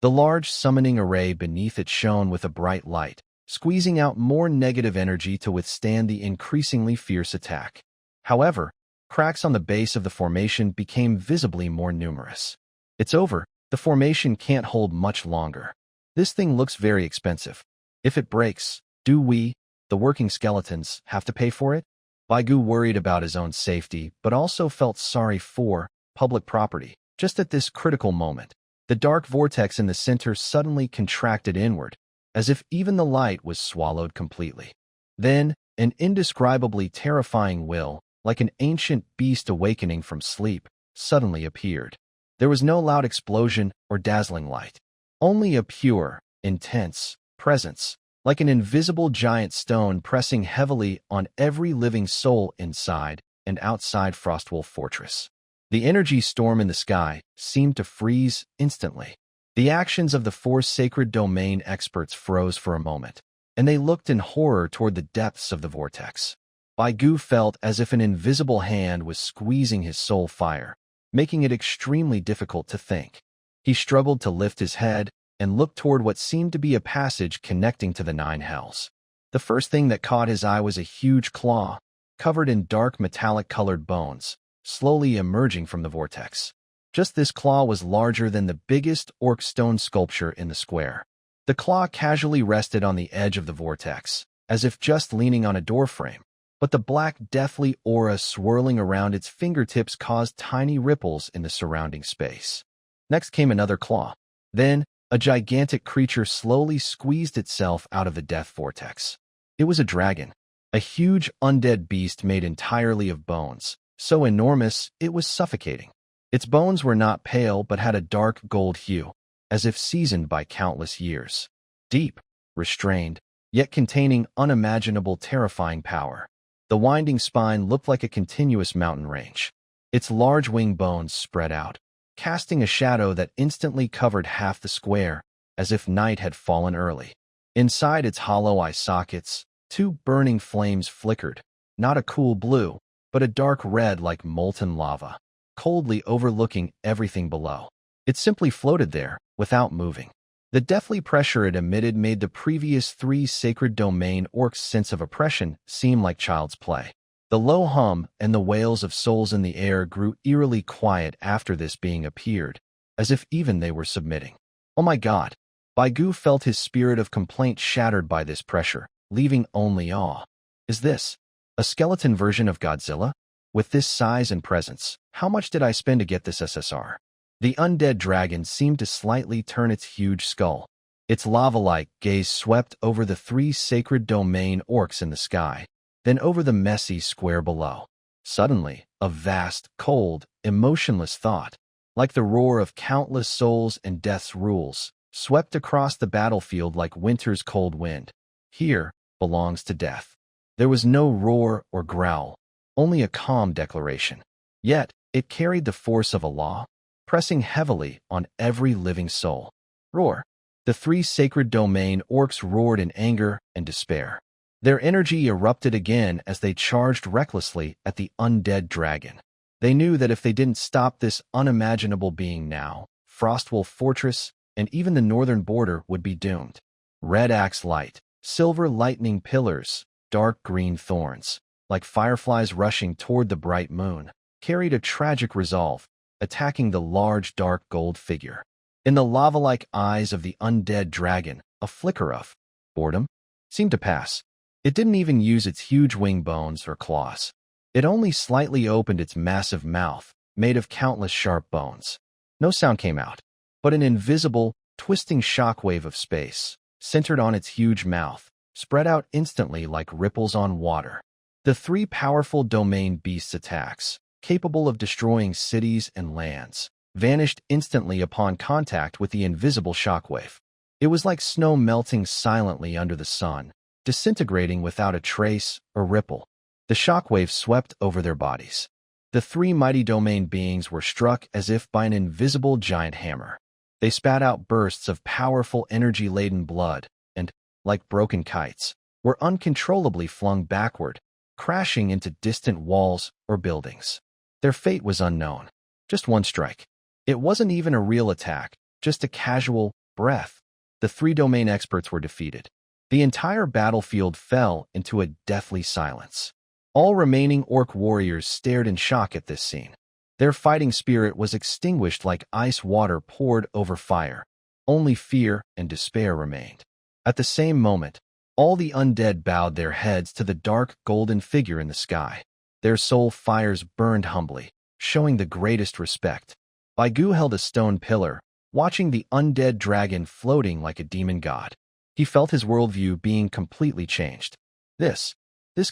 The large summoning array beneath it shone with a bright light, squeezing out more negative energy to withstand the increasingly fierce attack. However, cracks on the base of the formation became visibly more numerous. It's over. The formation can't hold much longer. This thing looks very expensive. If it breaks, do we, the working skeletons, have to pay for it? Baigu worried about his own safety, but also felt sorry for public property. Just at this critical moment, the dark vortex in the center suddenly contracted inward, as if even the light was swallowed completely. Then, an indescribably terrifying will, like an ancient beast awakening from sleep, suddenly appeared. There was no loud explosion or dazzling light. Only a pure, intense presence, like an invisible giant stone pressing heavily on every living soul inside and outside Frostwolf Fortress. The energy storm in the sky seemed to freeze instantly. The actions of the 4 sacred domain experts froze for a moment, and they looked in horror toward the depths of the vortex. Baigu felt as if an invisible hand was squeezing his soul fire, making it extremely difficult to think. He struggled to lift his head and look toward what seemed to be a passage connecting to the 9 hells. The first thing that caught his eye was a huge claw, covered in dark metallic-colored bones, slowly emerging from the vortex. Just this claw was larger than the biggest orc stone sculpture in the square. The claw casually rested on the edge of the vortex, as if just leaning on a doorframe, but the black deathly aura swirling around its fingertips caused tiny ripples in the surrounding space. Next came another claw. Then, a gigantic creature slowly squeezed itself out of the death vortex. It was a dragon, a huge undead beast made entirely of bones, so enormous it was suffocating. Its bones were not pale but had a dark gold hue, as if seasoned by countless years. Deep, restrained, yet containing unimaginable terrifying power. The winding spine looked like a continuous mountain range. Its large wing bones spread out, casting a shadow that instantly covered half the square, as if night had fallen early. Inside its hollow eye sockets, 2 burning flames flickered, not a cool blue, but a dark red like molten lava, coldly overlooking everything below. It simply floated there, without moving. The deathly pressure it emitted made the previous 3 sacred domain orcs' sense of oppression seem like child's play. The low hum and the wails of souls in the air grew eerily quiet after this being appeared, as if even they were submitting. Oh my God! Baigu felt his spirit of complaint shattered by this pressure, leaving only awe. Is this a skeleton version of Godzilla? With this size and presence, how much did I spend to get this SSR? The undead dragon seemed to slightly turn its huge skull. Its lava-like gaze swept over the 3 sacred domain orcs in the sky, then over the messy square below. Suddenly, a vast, cold, emotionless thought, like the roar of countless souls and death's rules, swept across the battlefield like winter's cold wind. Here belongs to death. There was no roar or growl, only a calm declaration. Yet, it carried the force of a law, pressing heavily on every living soul. Roar! The 3 sacred domain orcs roared in anger and despair. Their energy erupted again as they charged recklessly at the undead dragon. They knew that if they didn't stop this unimaginable being now, Frostwolf Fortress and even the northern border would be doomed. Red axe light, silver lightning pillars, dark green thorns, like fireflies rushing toward the bright moon, carried a tragic resolve, attacking the large dark gold figure. In the lava-like eyes of the undead dragon, a flicker of boredom seemed to pass. It didn't even use its huge wing bones or claws. It only slightly opened its massive mouth, made of countless sharp bones. No sound came out, but an invisible, twisting shockwave of space, centered on its huge mouth, spread out instantly like ripples on water. The 3 powerful domain beasts' attacks, capable of destroying cities and lands, vanished instantly upon contact with the invisible shockwave. It was like snow melting silently under the sun, disintegrating without a trace or ripple. The shockwave swept over their bodies. The 3 mighty domain beings were struck as if by an invisible giant hammer. They spat out bursts of powerful energy-laden blood and, like broken kites, were uncontrollably flung backward, crashing into distant walls or buildings. Their fate was unknown. Just one strike. It wasn't even a real attack, just a casual breath. The 3 domain experts were defeated. The entire battlefield fell into a deathly silence. All remaining orc warriors stared in shock at this scene. Their fighting spirit was extinguished like ice water poured over fire. Only fear and despair remained. At the same moment, all the undead bowed their heads to the dark golden figure in the sky. Their soul fires burned humbly, showing the greatest respect. Baigu held a stone pillar, watching the undead dragon floating like a demon god. He felt his worldview being completely changed. This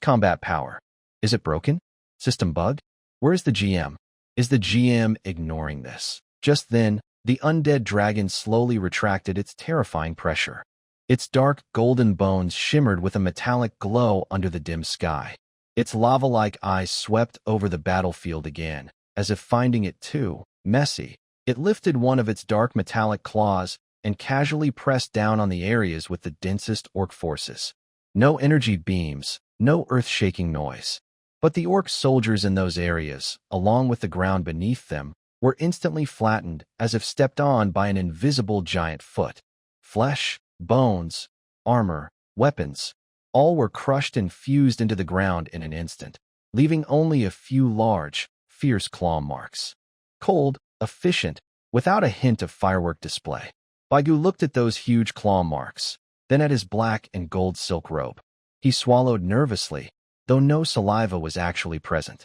combat power, is it broken? System bug? Where is the GM? Is the GM ignoring this? Just then, the undead dragon slowly retracted its terrifying pressure. Its dark golden bones shimmered with a metallic glow under the dim sky. Its lava-like eyes swept over the battlefield again, as if finding it too messy. It lifted one of its dark metallic claws and casually pressed down on the areas with the densest orc forces. No energy beams, no earth-shaking noise. But the orc soldiers in those areas, along with the ground beneath them, were instantly flattened as if stepped on by an invisible giant foot. Flesh, bones, armor, weapons, all were crushed and fused into the ground in an instant, leaving only a few large, fierce claw marks. Cold, efficient, without a hint of firework display. Baigu looked at those huge claw marks, then at his black and gold silk robe. He swallowed nervously, though no saliva was actually present.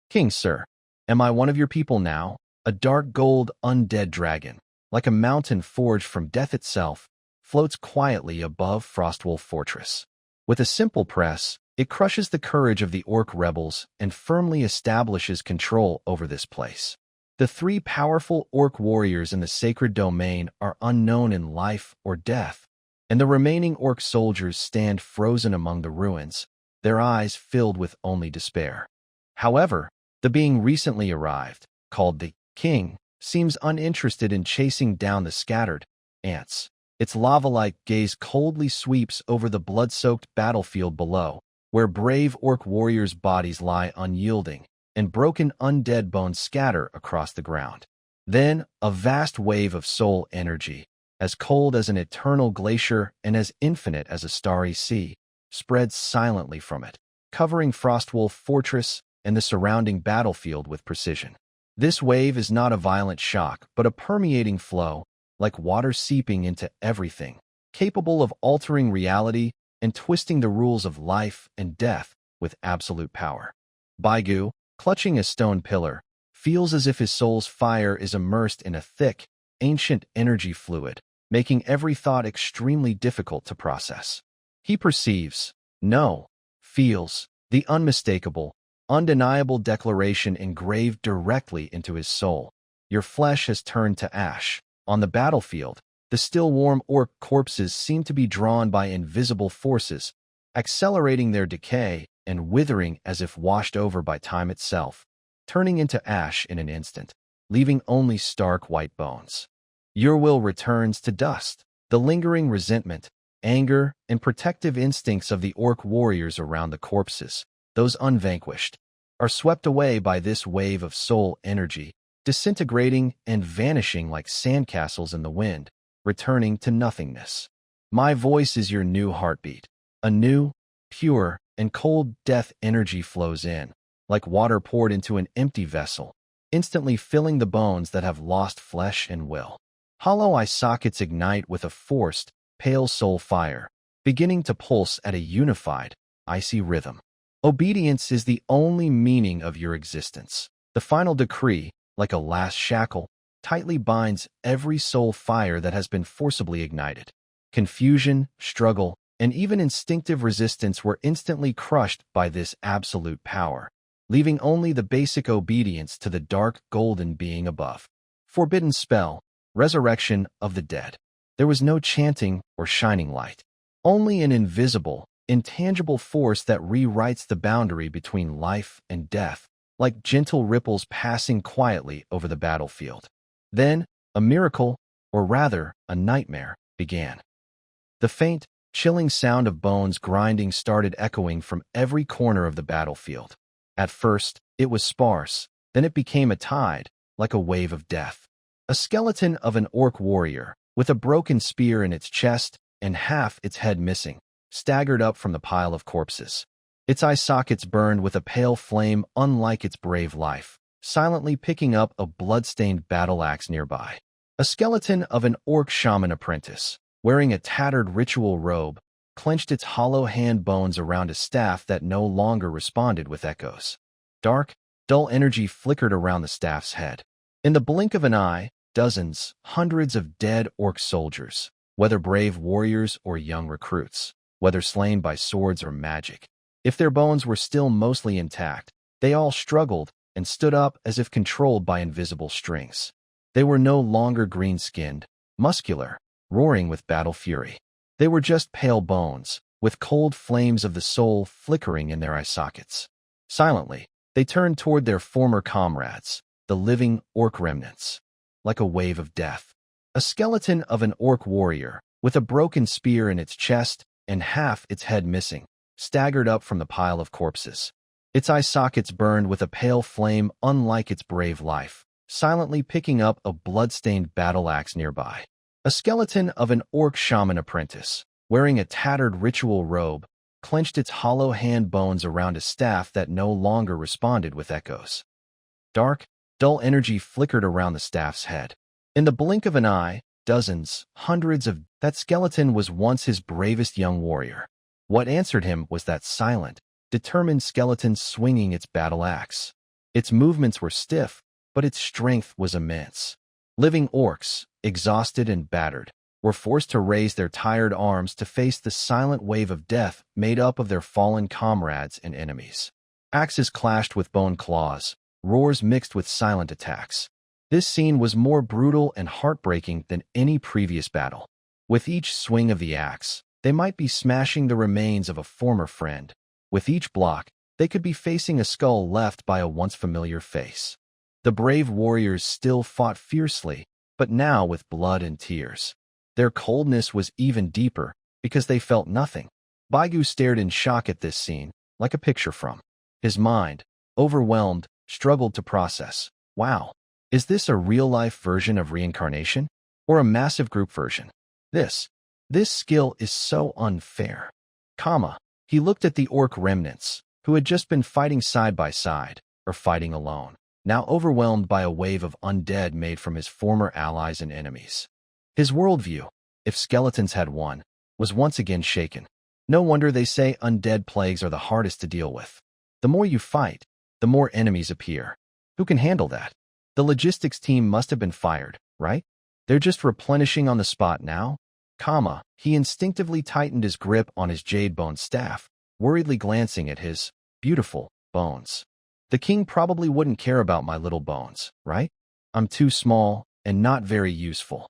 King sir, am I one of your people now? A dark gold undead dragon, like a mountain forged from death itself, floats quietly above Frostwolf Fortress. With a simple press, it crushes the courage of the orc rebels and firmly establishes control over this place. The 3 powerful orc warriors in the sacred domain are unknown in life or death, and the remaining orc soldiers stand frozen among the ruins, their eyes filled with only despair. However, the being recently arrived, called the King, seems uninterested in chasing down the scattered ants. Its lava-like gaze coldly sweeps over the blood-soaked battlefield below, where brave orc warriors' bodies lie unyielding, and broken undead bones scatter across the ground. Then, a vast wave of soul energy, as cold as an eternal glacier and as infinite as a starry sea, spreads silently from it, covering Frostwolf Fortress and the surrounding battlefield with precision. This wave is not a violent shock, but a permeating flow, like water seeping into everything, capable of altering reality and twisting the rules of life and death with absolute power. Baigu, clutching a stone pillar, feels as if his soul's fire is immersed in a thick, ancient energy fluid, making every thought extremely difficult to process. He perceives, no, feels, the unmistakable, undeniable declaration engraved directly into his soul. Your flesh has turned to ash. On the battlefield, the still warm orc corpses seem to be drawn by invisible forces, accelerating their decay and withering as if washed over by time itself, turning into ash in an instant, leaving only stark white bones. Your will returns to dust. The lingering resentment, anger, and protective instincts of the orc warriors around the corpses, those unvanquished, are swept away by this wave of soul energy, disintegrating and vanishing like sandcastles in the wind, returning to nothingness. My voice is your new heartbeat. A new, pure, and cold death energy flows in, like water poured into an empty vessel, instantly filling the bones that have lost flesh and will. Hollow eye sockets ignite with a forced, pale soul fire, beginning to pulse at a unified, icy rhythm. Obedience is the only meaning of your existence. The final decree, like a last shackle, tightly binds every soul fire that has been forcibly ignited. Confusion, struggle, and even instinctive resistance were instantly crushed by this absolute power, leaving only the basic obedience to the dark golden being above. Forbidden spell, resurrection of the dead. There was no chanting or shining light, only an invisible, intangible force that rewrites the boundary between life and death, like gentle ripples passing quietly over the battlefield. Then, a miracle, or rather, a nightmare, began. The faint, chilling sound of bones grinding started echoing from every corner of the battlefield. At first, it was sparse, then it became a tide, like a wave of death. A skeleton of an orc warrior, with a broken spear in its chest and half its head missing, staggered up from the pile of corpses. Its eye sockets burned with a pale flame unlike its brave life, silently picking up a blood-stained battle axe nearby. A skeleton of an orc shaman apprentice, wearing a tattered ritual robe, clenched its hollow hand bones around a staff that no longer responded with echoes. Dark, dull energy flickered around the staff's head. In the blink of an eye, dozens, hundreds of dead orc soldiers, whether brave warriors or young recruits, whether slain by swords or magic. If their bones were still mostly intact, they all struggled and stood up as if controlled by invisible strings. They were no longer green-skinned, muscular, roaring with battle fury. They were just pale bones, with cold flames of the soul flickering in their eye sockets. Silently, they turned toward their former comrades, the living orc remnants. Like a wave of death. A skeleton of an orc warrior, with a broken spear in its chest and half its head missing, staggered up from the pile of corpses. Its eye sockets burned with a pale flame unlike its brave life, silently picking up a blood-stained battle axe nearby. A skeleton of an orc shaman apprentice, wearing a tattered ritual robe, clenched its hollow hand bones around a staff that no longer responded with echoes. Dark, dull energy flickered around the staff's head. In the blink of an eye, dozens, hundreds of that skeleton was once his bravest young warrior. What answered him was that silent, determined skeleton swinging its battle axe. Its movements were stiff, but its strength was immense. Living orcs, exhausted and battered, were forced to raise their tired arms to face the silent wave of death made up of their fallen comrades and enemies. Axes clashed with bone claws, roars mixed with silent attacks. This scene was more brutal and heartbreaking than any previous battle. With each swing of the axe, they might be smashing the remains of a former friend. With each block, they could be facing a skull left by a once familiar face. The brave warriors still fought fiercely, but now with blood and tears. Their coldness was even deeper, because they felt nothing. Baigu stared in shock at this scene, like a picture from his mind, overwhelmed, struggled to process. Wow, is this a real-life version of reincarnation? Or a massive group version? This skill is so unfair. He looked at the orc remnants, who had just been fighting side by side, or fighting alone. now overwhelmed by a wave of undead made from his former allies and enemies. His worldview, if skeletons had won, was once again shaken. No wonder they say undead plagues are the hardest to deal with. The more you fight, the more enemies appear. Who can handle that? The logistics team must have been fired, right? They're just replenishing on the spot now? He instinctively tightened his grip on his jade bone staff, worriedly glancing at his beautiful bones. The king probably wouldn't care about my little bones, right? I'm too small and not very useful.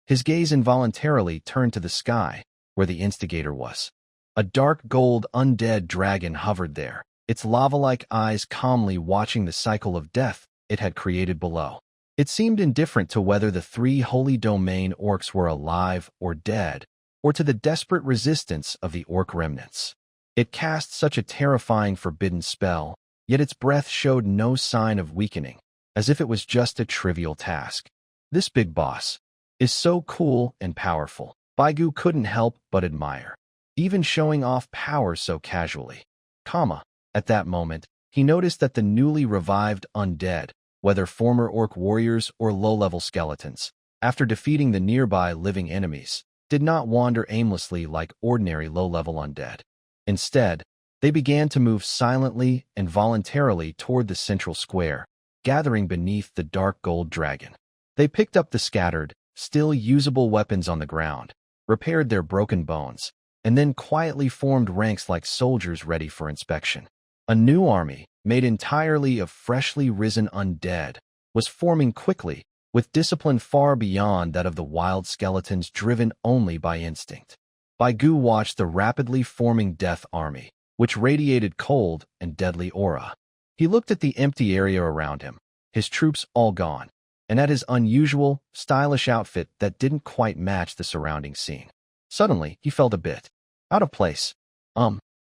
His gaze involuntarily turned to the sky, where the instigator was. A dark gold undead dragon hovered there, its lava-like eyes calmly watching the cycle of death it had created below. It seemed indifferent to whether the 3 Holy Domain orcs were alive or dead, or to the desperate resistance of the orc remnants. It cast such a terrifying forbidden spell, yet its breath showed no sign of weakening, as if it was just a trivial task. This big boss is so cool and powerful. Baigu couldn't help but admire, even showing off power so casually. At that moment, he noticed that the newly revived undead, whether former orc warriors or low-level skeletons, after defeating the nearby living enemies, did not wander aimlessly like ordinary low-level undead. Instead, they began to move silently and voluntarily toward the central square, gathering beneath the dark gold dragon. They picked up the scattered, still usable weapons on the ground, repaired their broken bones, and then quietly formed ranks like soldiers ready for inspection. A new army, made entirely of freshly risen undead, was forming quickly, with discipline far beyond that of the wild skeletons driven only by instinct. Baigu watched the rapidly forming death army, which radiated cold and deadly aura. He looked at the empty area around him, his troops all gone, and at his unusual, stylish outfit that didn't quite match the surrounding scene. Suddenly, he felt a bit out of place.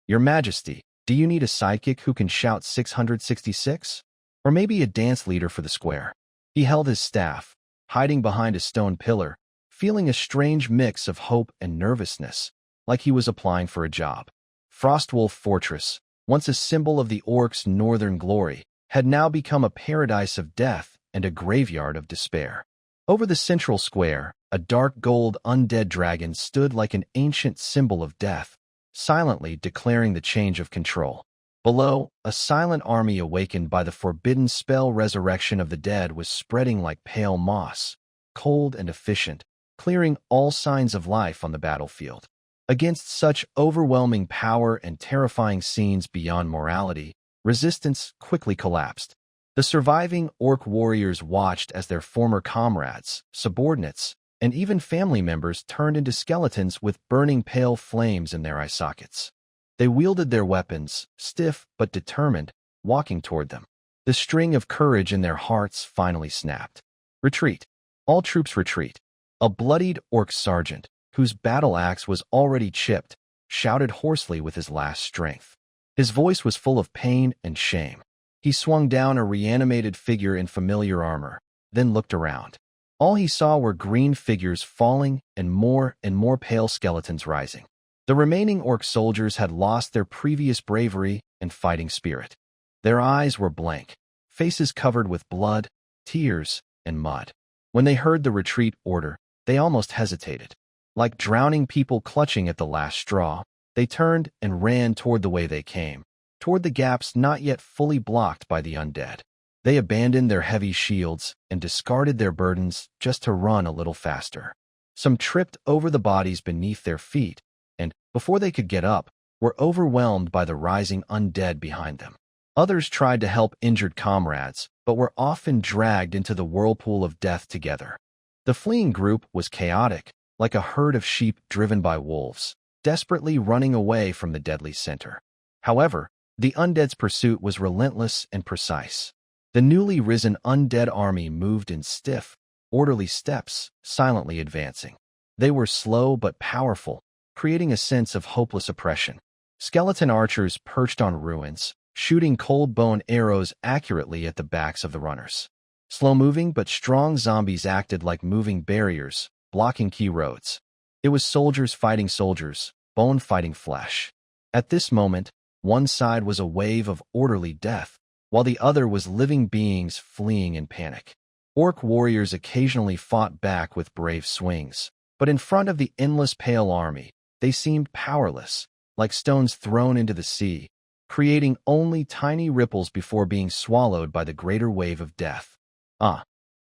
Your Majesty, do you need a sidekick who can shout 666? Or maybe a dance leader for the square? He held his staff, hiding behind a stone pillar, feeling a strange mix of hope and nervousness, like he was applying for a job. Frostwolf Fortress, once a symbol of the orcs' northern glory, had now become a paradise of death and a graveyard of despair. Over the central square, a dark gold undead dragon stood like an ancient symbol of death, silently declaring the change of control. Below, a silent army awakened by the forbidden spell resurrection of the dead was spreading like pale moss, cold and efficient, clearing all signs of life on the battlefield. Against such overwhelming power and terrifying scenes beyond morality, resistance quickly collapsed. The surviving orc warriors watched as their former comrades, subordinates, and even family members turned into skeletons with burning pale flames in their eye sockets. They wielded their weapons, stiff but determined, walking toward them. The string of courage in their hearts finally snapped. Retreat. All troops retreat. A bloodied orc sergeant, whose battle axe was already chipped, shouted hoarsely with his last strength. His voice was full of pain and shame. He swung down a reanimated figure in familiar armor, then looked around. All he saw were green figures falling and more pale skeletons rising. The remaining orc soldiers had lost their previous bravery and fighting spirit. Their eyes were blank, faces covered with blood, tears, and mud. When they heard the retreat order, they almost hesitated. Like drowning people clutching at the last straw, they turned and ran toward the way they came, toward the gaps not yet fully blocked by the undead. They abandoned their heavy shields and discarded their burdens just to run a little faster. Some tripped over the bodies beneath their feet, and, before they could get up, were overwhelmed by the rising undead behind them. Others tried to help injured comrades, but were often dragged into the whirlpool of death together. The fleeing group was chaotic, like a herd of sheep driven by wolves, desperately running away from the deadly center. However, the undead's pursuit was relentless and precise. The newly risen undead army moved in stiff, orderly steps, silently advancing. They were slow but powerful, creating a sense of hopeless oppression. Skeleton archers perched on ruins, shooting cold bone arrows accurately at the backs of the runners. Slow-moving but strong zombies acted like moving barriers, blocking key roads. It was soldiers fighting soldiers, bone fighting flesh. At this moment, one side was a wave of orderly death, while the other was living beings fleeing in panic. Orc warriors occasionally fought back with brave swings, but in front of the endless pale army, they seemed powerless, like stones thrown into the sea, creating only tiny ripples before being swallowed by the greater wave of death.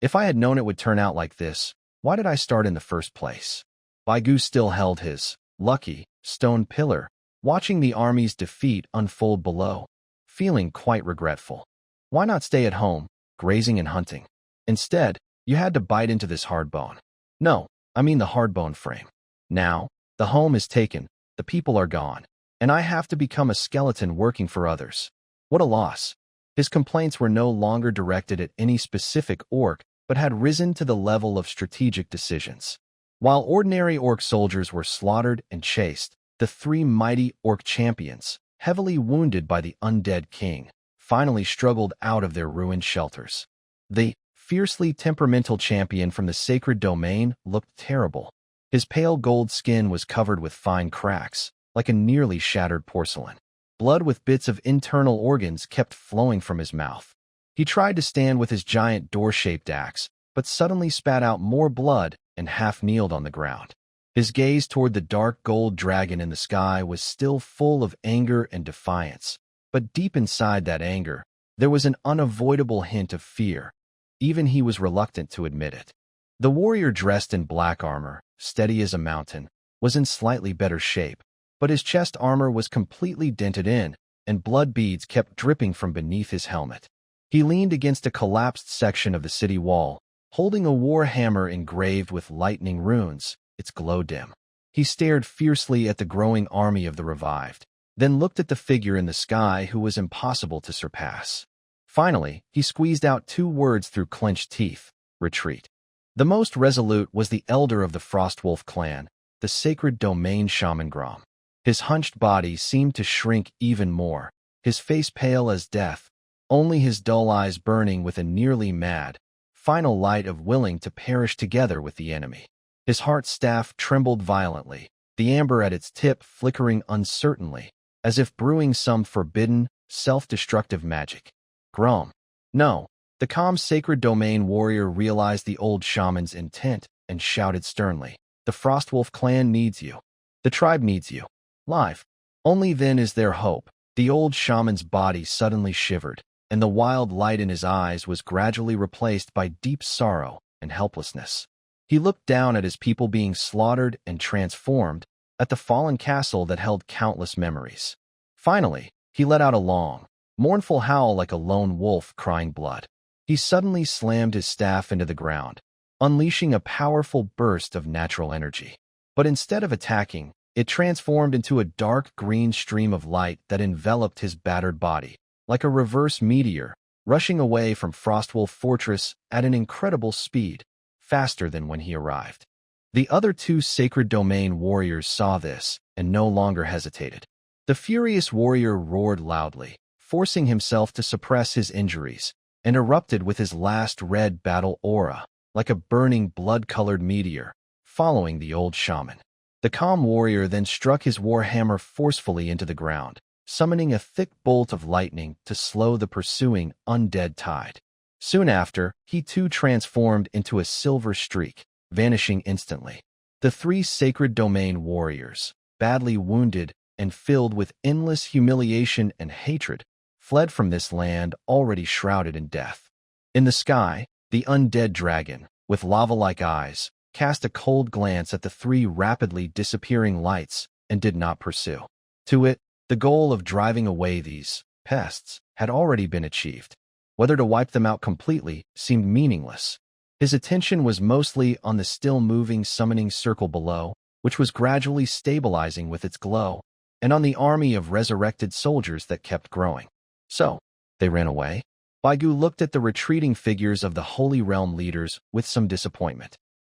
If I had known it would turn out like this, why did I start in the first place? Baigu still held his lucky stone pillar, watching the army's defeat unfold below, feeling quite regretful. Why not stay at home, grazing and hunting? Instead, you had to bite into this hard bone. No, I mean the hard bone frame. Now, the home is taken, the people are gone, and I have to become a skeleton working for others. What a loss. His complaints were no longer directed at any specific orc, but had risen to the level of strategic decisions. While ordinary orc soldiers were slaughtered and chased, the three mighty orc champions, heavily wounded by the undead king, finally struggled out of their ruined shelters. The fiercely temperamental champion from the sacred domain looked terrible. His pale gold skin was covered with fine cracks, like a nearly shattered porcelain. Blood with bits of internal organs kept flowing from his mouth. He tried to stand with his giant door-shaped axe, but suddenly spat out more blood and half-kneeled on the ground. His gaze toward the dark gold dragon in the sky was still full of anger and defiance, but deep inside that anger, there was an unavoidable hint of fear. Even he was reluctant to admit it. The warrior dressed in black armor, steady as a mountain, was in slightly better shape, but his chest armor was completely dented in, and blood beads kept dripping from beneath his helmet. He leaned against a collapsed section of the city wall, holding a war hammer engraved with lightning runes, its glow dim. He stared fiercely at the growing army of the revived, then looked at the figure in the sky who was impossible to surpass. Finally, he squeezed out 2 words through clenched teeth: retreat. The most resolute was the elder of the Frostwolf clan, the sacred domain shaman Grom. His hunched body seemed to shrink even more, his face pale as death, only his dull eyes burning with a nearly mad, final light of willing to perish together with the enemy. His heart staff trembled violently, the amber at its tip flickering uncertainly, as if brewing some forbidden, self-destructive magic. Grom. No. The calm sacred domain warrior realized the old shaman's intent and shouted sternly, "The Frostwolf clan needs you. The tribe needs you. Live. Only then is there hope." The old shaman's body suddenly shivered, and the wild light in his eyes was gradually replaced by deep sorrow and helplessness. He looked down at his people being slaughtered and transformed, at the fallen castle that held countless memories. Finally, he let out a long, mournful howl like a lone wolf crying blood. He suddenly slammed his staff into the ground, unleashing a powerful burst of natural energy. But instead of attacking, it transformed into a dark green stream of light that enveloped his battered body, like a reverse meteor, rushing away from Frostwolf Fortress at an incredible speed, faster than when he arrived. The other 2 sacred domain warriors saw this and no longer hesitated. The furious warrior roared loudly, forcing himself to suppress his injuries, and erupted with his last red battle aura, like a burning blood-colored meteor, following the old shaman. The calm warrior then struck his war hammer forcefully into the ground, summoning a thick bolt of lightning to slow the pursuing undead tide. Soon after, he too transformed into a silver streak, vanishing instantly. The 3 sacred domain warriors, badly wounded and filled with endless humiliation and hatred, fled from this land already shrouded in death. In the sky, the undead dragon, with lava-like eyes, cast a cold glance at the 3 rapidly disappearing lights and did not pursue. To it, the goal of driving away these pests had already been achieved. Whether to wipe them out completely seemed meaningless. His attention was mostly on the still-moving summoning circle below, which was gradually stabilizing with its glow, and on the army of resurrected soldiers that kept growing. So, they ran away? Baigu looked at the retreating figures of the Holy Realm leaders with some disappointment.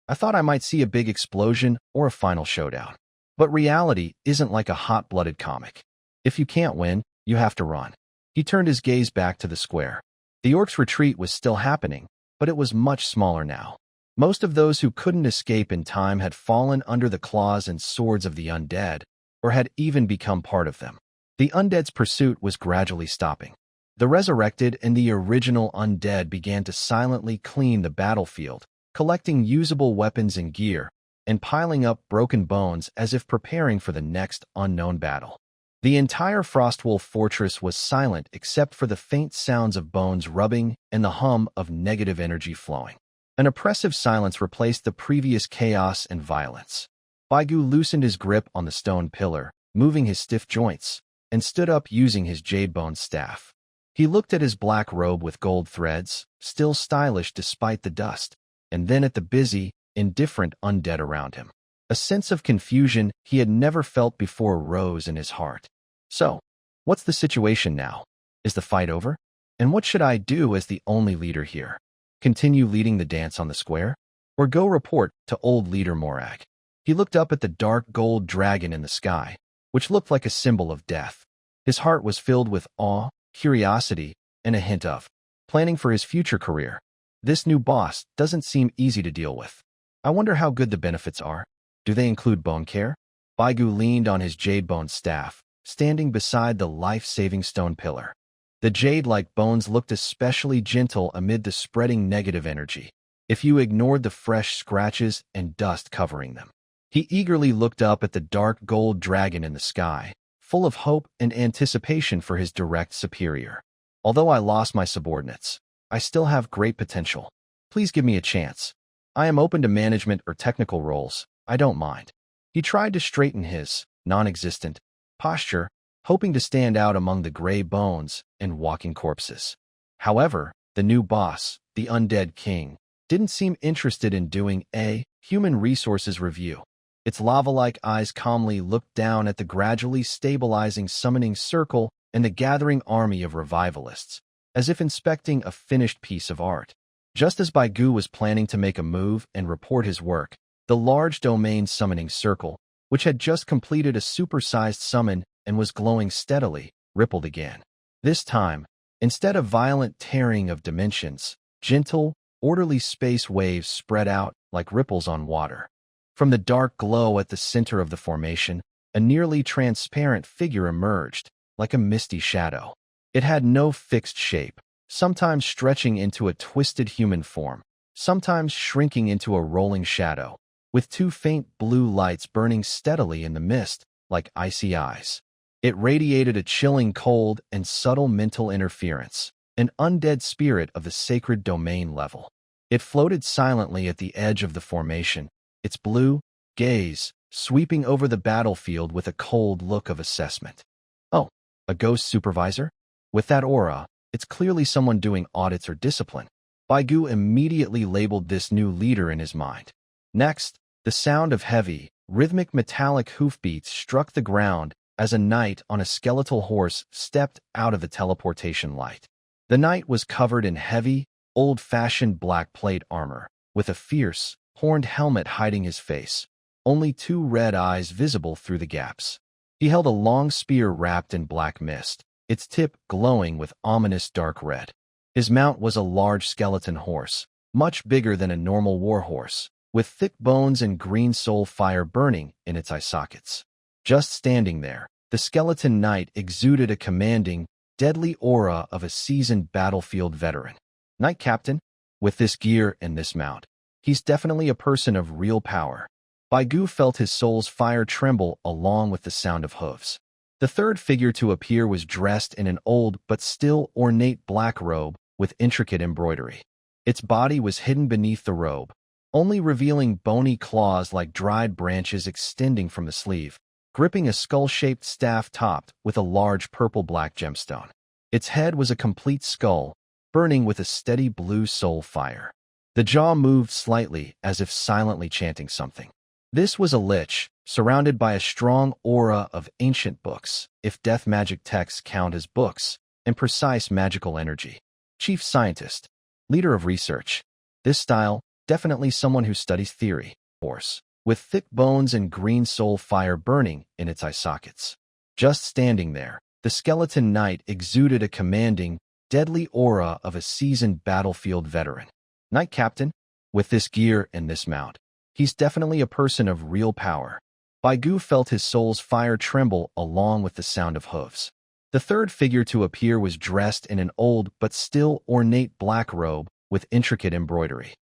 I thought I might see a big explosion or a final showdown. But reality isn't like a hot-blooded comic. If you can't win, you have to run. He turned his gaze back to the square. The orcs' retreat was still happening, but it was much smaller now. Most of those who couldn't escape in time had fallen under the claws and swords of the undead, or had even become part of them. The undead's pursuit was gradually stopping. The resurrected and the original undead began to silently clean the battlefield, collecting usable weapons and gear, and piling up broken bones as if preparing for the next unknown battle. The entire Frostwolf fortress was silent except for the faint sounds of bones rubbing and the hum of negative energy flowing. An oppressive silence replaced the previous chaos and violence. Baigu loosened his grip on the stone pillar, moving his stiff joints, and stood up using his jade-bone staff. He looked at his black robe with gold threads, still stylish despite the dust, and then at the busy, indifferent undead around him. A sense of confusion he had never felt before rose in his heart. So, what's the situation now? Is the fight over? And what should I do as the only leader here? Continue leading the dance on the square? Or go report to old leader Morag? He looked up at the dark gold dragon in the sky, which looked like a symbol of death. His heart was filled with awe, curiosity, and a hint of planning for his future career. This new boss doesn't seem easy to deal with. I wonder how good the benefits are. Do they include bone care? Baigu leaned on his jade-bone staff, standing beside the life-saving stone pillar. The jade-like bones looked especially gentle amid the spreading negative energy, if you ignored the fresh scratches and dust covering them. He eagerly looked up at the dark gold dragon in the sky, full of hope and anticipation for his direct superior. Although I lost my subordinates, I still have great potential. Please give me a chance. I am open to management or technical roles. I don't mind. He tried to straighten his non-existent posture, hoping to stand out among the gray bones and walking corpses. However, the new boss, the undead king, didn't seem interested in doing a human resources review. Its lava-like eyes calmly looked down at the gradually stabilizing summoning circle and the gathering army of revivalists, as if inspecting a finished piece of art. Just as Baigu was planning to make a move and report his work, the large domain summoning circle, which had just completed a supersized summon and was glowing steadily, rippled again. This time, instead of violent tearing of dimensions, gentle, orderly space waves spread out like ripples on water. From the dark glow at the center of the formation, a nearly transparent figure emerged, like a misty shadow. It had no fixed shape, sometimes stretching into a twisted human form, sometimes shrinking into a rolling shadow, with two faint blue lights burning steadily in the mist, like icy eyes. It radiated a chilling cold and subtle mental interference, an undead spirit of the sacred domain level. It floated silently at the edge of the formation, its blue gaze sweeping over the battlefield with a cold look of assessment. Oh, a ghost supervisor? With that aura, it's clearly someone doing audits or discipline. Baigu immediately labeled this new leader in his mind. Next, the sound of heavy, rhythmic metallic hoofbeats struck the ground as a knight on a skeletal horse stepped out of the teleportation light. The knight was covered in heavy, old-fashioned black plate armor, with a fierce, horned helmet hiding his face, only two red eyes visible through the gaps. He held a long spear wrapped in black mist, its tip glowing with ominous dark red. His mount was a large skeleton horse, much bigger than a normal war horse, with thick bones and green soul fire burning in its eye sockets. Just standing there, the skeleton knight exuded a commanding, deadly aura of a seasoned battlefield veteran. Knight Captain, with this gear and this mount, he's definitely a person of real power. Baigu felt his soul's fire tremble along with the sound of hooves. The third figure to appear was dressed in an old but still ornate black robe with intricate embroidery. Its body was hidden beneath the robe, only revealing bony claws like dried branches extending from the sleeve, gripping a skull-shaped staff topped with a large purple-black gemstone. Its head was a complete skull, burning with a steady blue soul fire. The jaw moved slightly as if silently chanting something. This was a lich, surrounded by a strong aura of ancient books, if death magic texts count as books, and precise magical energy. Chief scientist, leader of research. This style, definitely someone who studies theory, horse, with thick bones and green soul fire burning in its eye sockets. Just standing there, the skeleton knight exuded a commanding, deadly aura of a seasoned battlefield veteran. Knight Captain, with this gear and this mount, he's definitely a person of real power. Baigu felt his soul's fire tremble along with the sound of hooves. The third figure to appear was dressed in an old but still ornate black robe with intricate embroidery.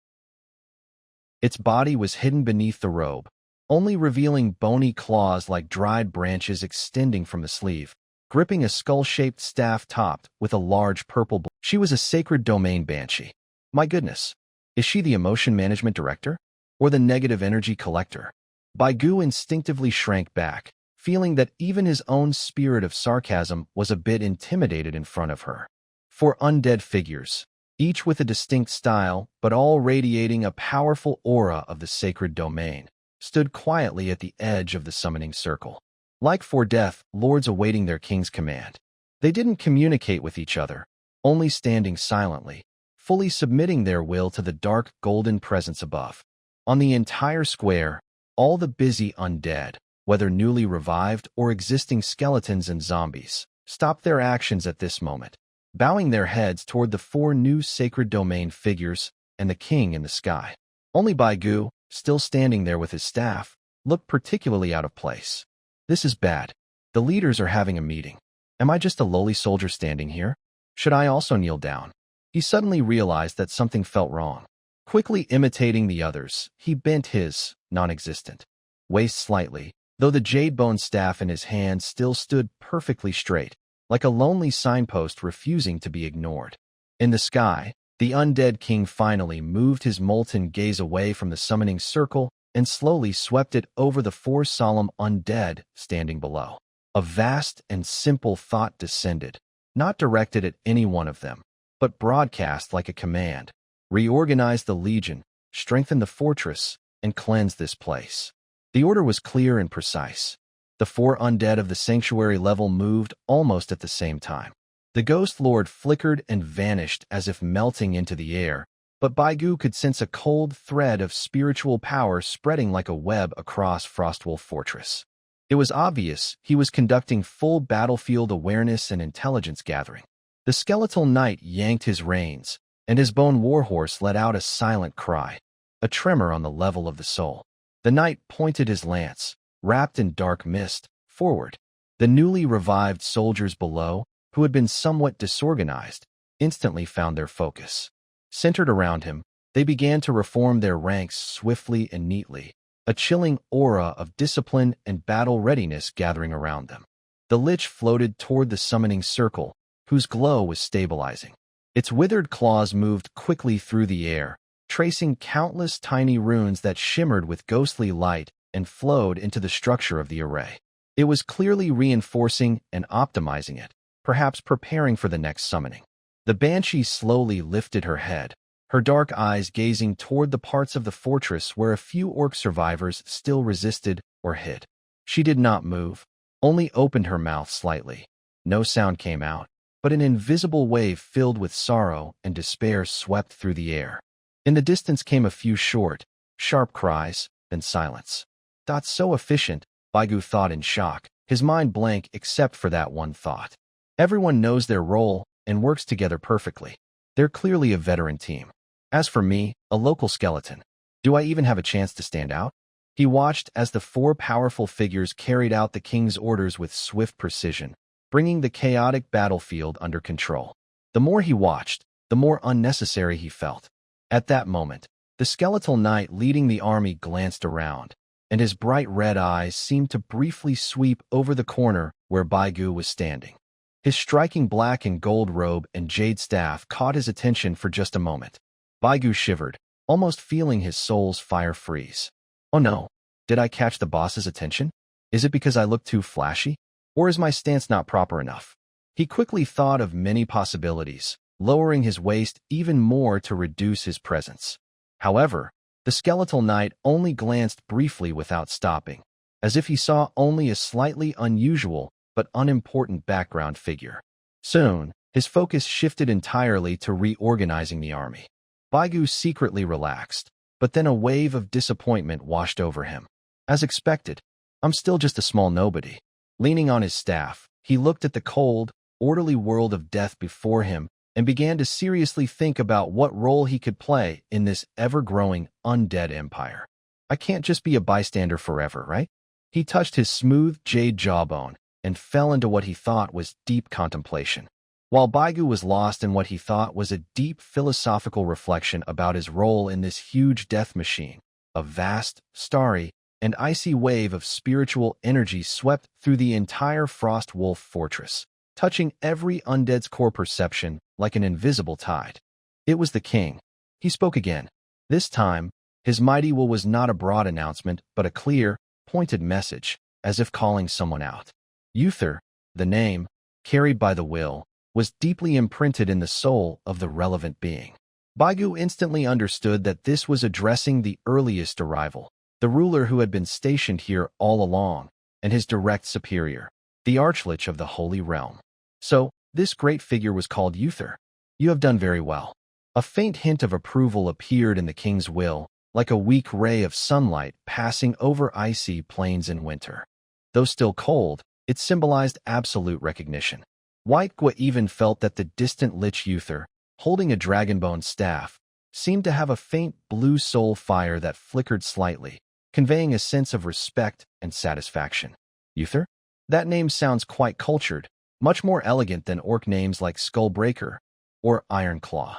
Its body was hidden beneath the robe, only revealing bony claws like dried branches extending from the sleeve, gripping a skull-shaped staff topped with a large purple blade. She was a sacred domain banshee. My goodness, is she the emotion management director? Or the negative energy collector? Baigu instinctively shrank back, feeling that even his own spirit of sarcasm was a bit intimidated in front of her. Four undead figures, each with a distinct style but all radiating a powerful aura of the sacred domain, stood quietly at the edge of the summoning circle. Like four death lords awaiting their king's command. They didn't communicate with each other, only standing silently, fully submitting their will to the dark golden presence above. On the entire square, all the busy undead, whether newly revived or existing skeletons and zombies, stopped their actions at this moment, bowing their heads toward the four new sacred domain figures and the king in the sky. Only Baigu, still standing there with his staff, looked particularly out of place. This is bad. The leaders are having a meeting. Am I just a lowly soldier standing here? Should I also kneel down? He suddenly realized that something felt wrong. Quickly imitating the others, he bent his, non-existent, waist slightly, though the jade bone staff in his hand still stood perfectly straight, like a lonely signpost refusing to be ignored. In the sky, the undead king finally moved his molten gaze away from the summoning circle and slowly swept it over the four solemn undead standing below. A vast and simple thought descended, not directed at any one of them, but broadcast like a command. Reorganize the legion, strengthen the fortress, and cleanse this place. The order was clear and precise. The four undead of the sanctuary level moved almost at the same time. The ghost lord flickered and vanished as if melting into the air, but Baigu could sense a cold thread of spiritual power spreading like a web across Frostwolf Fortress. It was obvious he was conducting full battlefield awareness and intelligence gathering. The skeletal knight yanked his reins, and his bone warhorse let out a silent cry, a tremor on the level of the soul. The knight pointed his lance, wrapped in dark mist, forward. The newly revived soldiers below, who had been somewhat disorganized, instantly found their focus. Centered around him, they began to reform their ranks swiftly and neatly, a chilling aura of discipline and battle readiness gathering around them. The lich floated toward the summoning circle, whose glow was stabilizing. Its withered claws moved quickly through the air, tracing countless tiny runes that shimmered with ghostly light and flowed into the structure of the array. It was clearly reinforcing and optimizing it, perhaps preparing for the next summoning. The banshee slowly lifted her head, her dark eyes gazing toward the parts of the fortress where a few orc survivors still resisted or hid. She did not move, only opened her mouth slightly. No sound came out, but an invisible wave filled with sorrow and despair swept through the air. In the distance came a few short, sharp cries, then silence. That's so efficient, Baigu thought in shock, his mind blank except for that one thought. Everyone knows their role and works together perfectly. They're clearly a veteran team. As for me, a local skeleton, do I even have a chance to stand out? He watched as the four powerful figures carried out the king's orders with swift precision, bringing the chaotic battlefield under control. The more he watched, the more unnecessary he felt. At that moment, the skeletal knight leading the army glanced around, and his bright red eyes seemed to briefly sweep over the corner where Baigu was standing. His striking black and gold robe and jade staff caught his attention for just a moment. Baigu shivered, almost feeling his soul's fire freeze. Oh no, did I catch the boss's attention? Is it because I look too flashy? Or is my stance not proper enough? He quickly thought of many possibilities, lowering his waist even more to reduce his presence. However, the skeletal knight only glanced briefly without stopping, as if he saw only a slightly unusual but unimportant background figure. Soon, his focus shifted entirely to reorganizing the army. Baigu secretly relaxed, but then a wave of disappointment washed over him. As expected, I'm still just a small nobody. Leaning on his staff, he looked at the cold, orderly world of death before him and began to seriously think about what role he could play in this ever-growing undead empire. I can't just be a bystander forever, right? He touched his smooth jade jawbone, and fell into what he thought was deep contemplation. While Baigu was lost in what he thought was a deep philosophical reflection about his role in this huge death machine, a vast, starry, and icy wave of spiritual energy swept through the entire Frost Wolf fortress, touching every undead's core perception like an invisible tide. It was the king. He spoke again. This time, his mighty will was not a broad announcement, but a clear, pointed message, as if calling someone out. Uther, the name, carried by the will, was deeply imprinted in the soul of the relevant being. Baigu instantly understood that this was addressing the earliest arrival, the ruler who had been stationed here all along, and his direct superior, the Archlich of the Holy Realm. So, this great figure was called Uther. You have done very well. A faint hint of approval appeared in the king's will, like a weak ray of sunlight passing over icy plains in winter. Though still cold, it symbolized absolute recognition. White Gua even felt that the distant Lich Uther, holding a dragonbone staff, seemed to have a faint blue soul fire that flickered slightly, conveying a sense of respect and satisfaction. Uther? That name sounds quite cultured, much more elegant than orc names like Skullbreaker or Ironclaw.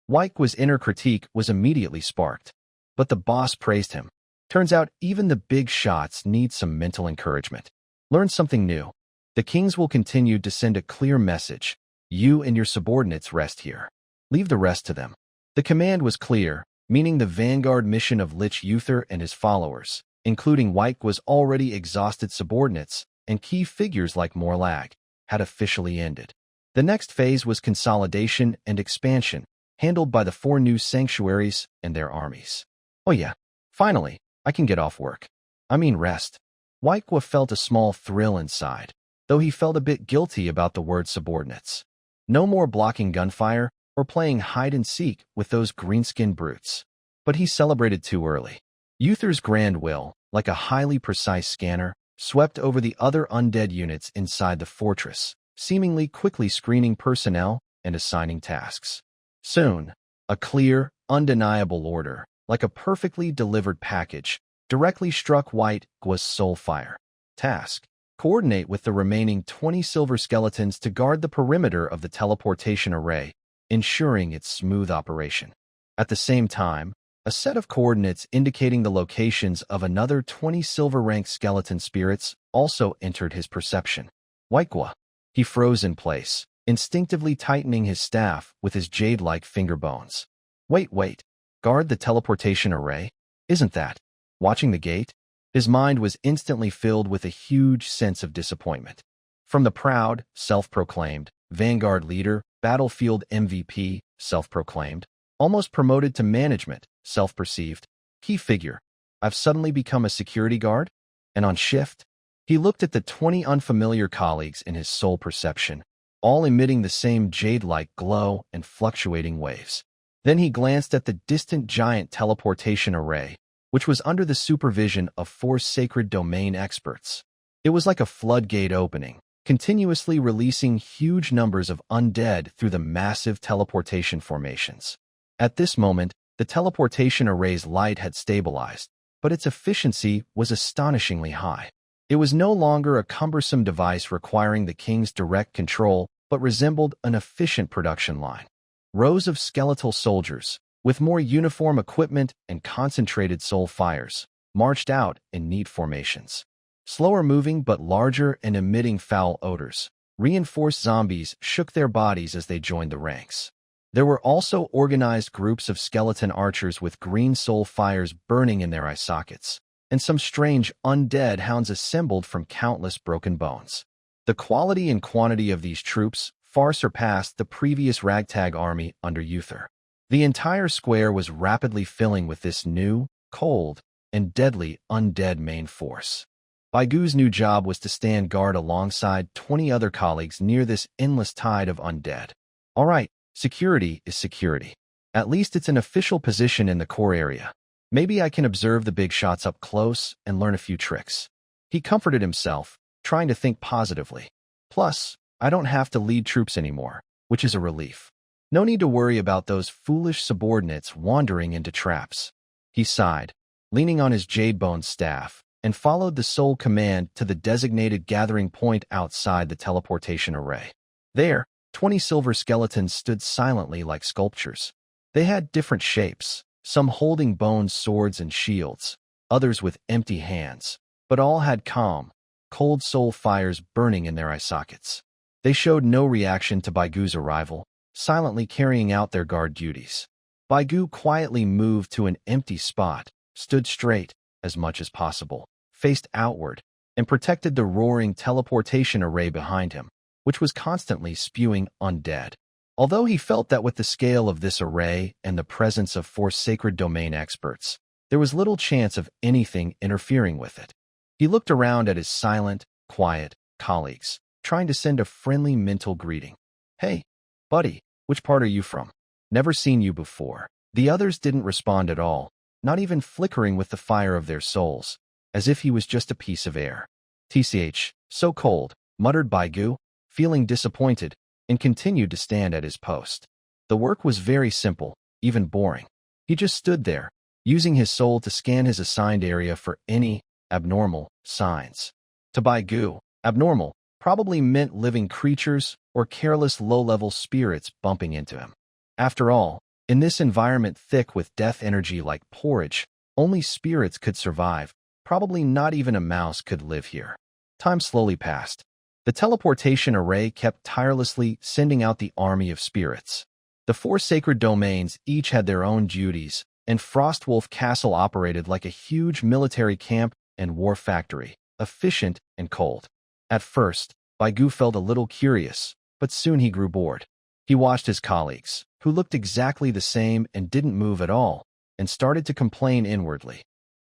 White Gua's inner critique was immediately sparked, but the boss praised him. Turns out even the big shots need some mental encouragement. Learn something new. The kings will continue to send a clear message. You and your subordinates rest here. Leave the rest to them. The command was clear, meaning the vanguard mission of Lich Uther and his followers, including White Gua's already exhausted subordinates and key figures like Morlag, had officially ended. The next phase was consolidation and expansion, handled by the 4 new sanctuaries and their armies. Oh yeah, finally, I can get off work. I mean rest. White Gua felt a small thrill inside, though he felt a bit guilty about the word subordinates. No more blocking gunfire or playing hide-and-seek with those green-skinned brutes. But he celebrated too early. Uther's grand will, like a highly precise scanner, swept over the other undead units inside the fortress, seemingly quickly screening personnel and assigning tasks. Soon, a clear, undeniable order, like a perfectly delivered package, directly struck White Gua's soul fire. Task: coordinate with the remaining 20 silver skeletons to guard the perimeter of the teleportation array, ensuring its smooth operation. At the same time, a set of coordinates indicating the locations of another 20 silver-ranked skeleton spirits also entered his perception. White Gua. He froze in place, instinctively tightening his staff with his jade-like finger bones. Wait. Guard the teleportation array? Isn't that watching the gate? His mind was instantly filled with a huge sense of disappointment. From the proud, self-proclaimed, Vanguard leader, battlefield MVP, self-proclaimed, almost promoted to management, self-perceived, key figure, I've suddenly become a security guard? And on shift? He looked at the 20 unfamiliar colleagues in his soul perception, all emitting the same jade-like glow and fluctuating waves. Then he glanced at the distant giant teleportation array, which was under the supervision of 4 sacred domain experts. It was like a floodgate opening, continuously releasing huge numbers of undead through the massive teleportation formations. At this moment, the teleportation array's light had stabilized, but its efficiency was astonishingly high. It was no longer a cumbersome device requiring the king's direct control, but resembled an efficient production line. Rows of skeletal soldiers, with more uniform equipment and concentrated soul fires, marched out in neat formations. Slower moving but larger and emitting foul odors, reinforced zombies shook their bodies as they joined the ranks. There were also organized groups of skeleton archers with green soul fires burning in their eye sockets, and some strange undead hounds assembled from countless broken bones. The quality and quantity of these troops far surpassed the previous ragtag army under Uther. The entire square was rapidly filling with this new, cold, and deadly undead main force. Baigu's new job was to stand guard alongside 20 other colleagues near this endless tide of undead. All right, security is security. At least it's an official position in the core area. Maybe I can observe the big shots up close and learn a few tricks. He comforted himself, trying to think positively. Plus, I don't have to lead troops anymore, which is a relief. No need to worry about those foolish subordinates wandering into traps. He sighed, leaning on his jade-bone staff, and followed the sole command to the designated gathering point outside the teleportation array. There, 20 silver skeletons stood silently like sculptures. They had different shapes, some holding bones, swords, and shields, others with empty hands, but all had calm, cold soul fires burning in their eye sockets. They showed no reaction to Baigu's arrival, silently carrying out their guard duties. Baigu quietly moved to an empty spot, stood straight, as much as possible, faced outward, and protected the roaring teleportation array behind him, which was constantly spewing undead. Although he felt that with the scale of this array and the presence of 4 sacred domain experts, there was little chance of anything interfering with it. He looked around at his silent, quiet colleagues, trying to send a friendly mental greeting. "Hey, buddy, which part are you from? Never seen you before." The others didn't respond at all, not even flickering with the fire of their souls, as if he was just a piece of air. "TCH, so cold," muttered Baigu, feeling disappointed, and continued to stand at his post. The work was very simple, even boring. He just stood there, using his soul to scan his assigned area for any abnormal signs. To Baigu, abnormal probably meant living creatures or careless low-level spirits bumping into him. After all, in this environment thick with death energy like porridge, only spirits could survive. Probably not even a mouse could live here. Time slowly passed. The teleportation array kept tirelessly sending out the army of spirits. The 4 sacred domains each had their own duties, and Frostwolf Castle operated like a huge military camp and war factory, efficient and cold. At first, Baigu felt a little curious, but soon he grew bored. He watched his colleagues, who looked exactly the same and didn't move at all, and started to complain inwardly.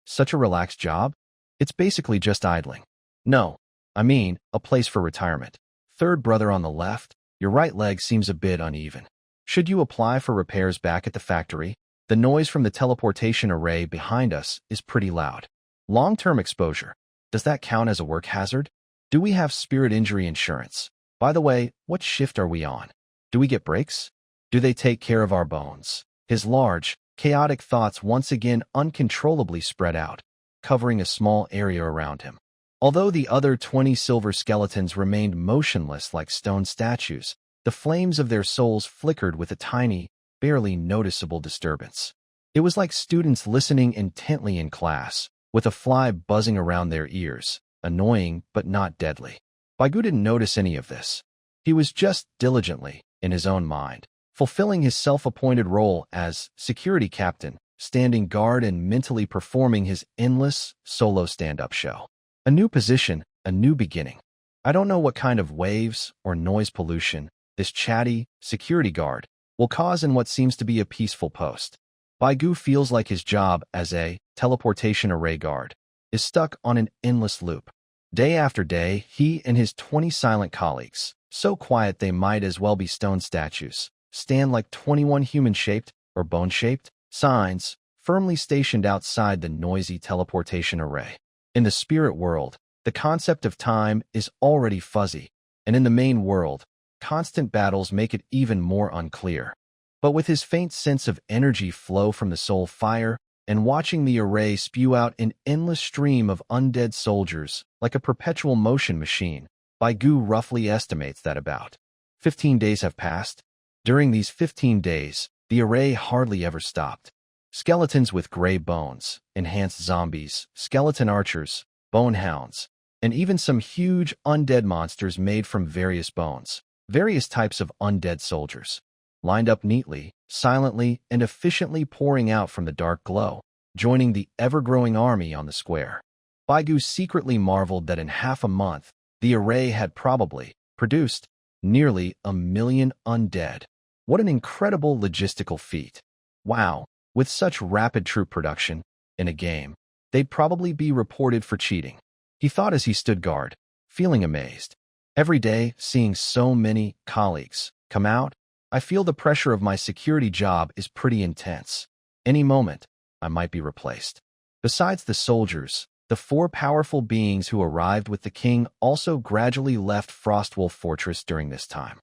Such a relaxed job? It's basically just idling. No, I mean, a place for retirement. Third brother on the left, your right leg seems a bit uneven. Should you apply for repairs back at the factory? The noise from the teleportation array behind us is pretty loud. Long-term exposure. Does that count as a work hazard? Do we have spirit injury insurance? By the way, what shift are we on? Do we get breaks? Do they take care of our bones? His large, chaotic thoughts once again uncontrollably spread out, covering a small area around him. Although the other 20 silver skeletons remained motionless like stone statues, the flames of their souls flickered with a tiny, barely noticeable disturbance. It was like students listening intently in class, with a fly buzzing around their ears, annoying but not deadly. Baigu didn't notice any of this. He was just diligently, in his own mind, fulfilling his self-appointed role as security captain, standing guard and mentally performing his endless, solo stand-up show. A new position, a new beginning. I don't know what kind of waves or noise pollution this chatty security guard will cause in what seems to be a peaceful post. Baigu feels like his job as a teleportation array guard is stuck on an endless loop. Day after day, he and his 20 silent colleagues, so quiet they might as well be stone statues, stand like 21 human-shaped or bone-shaped signs firmly stationed outside the noisy teleportation array. In the spirit world, the concept of time is already fuzzy, and in the main world, constant battles make it even more unclear. But with his faint sense of energy flow from the soul fire, and watching the array spew out an endless stream of undead soldiers like a perpetual motion machine, Baigu roughly estimates that about 15 days have passed. During these 15 days, the array hardly ever stopped. Skeletons with gray bones, enhanced zombies, skeleton archers, bone hounds, and even some huge undead monsters made from various bones, various types of undead soldiers, lined up neatly, silently, and efficiently pouring out from the dark glow, joining the ever-growing army on the square. Baigu secretly marveled that in half a month, the array had probably produced nearly 1 million undead. What an incredible logistical feat. Wow. With such rapid troop production, in a game, they'd probably be reported for cheating. He thought as he stood guard, feeling amazed. Every day, seeing so many colleagues come out, I feel the pressure of my security job is pretty intense. Any moment, I might be replaced. Besides the soldiers, the 4 powerful beings who arrived with the king also gradually left Frostwolf Fortress during this time.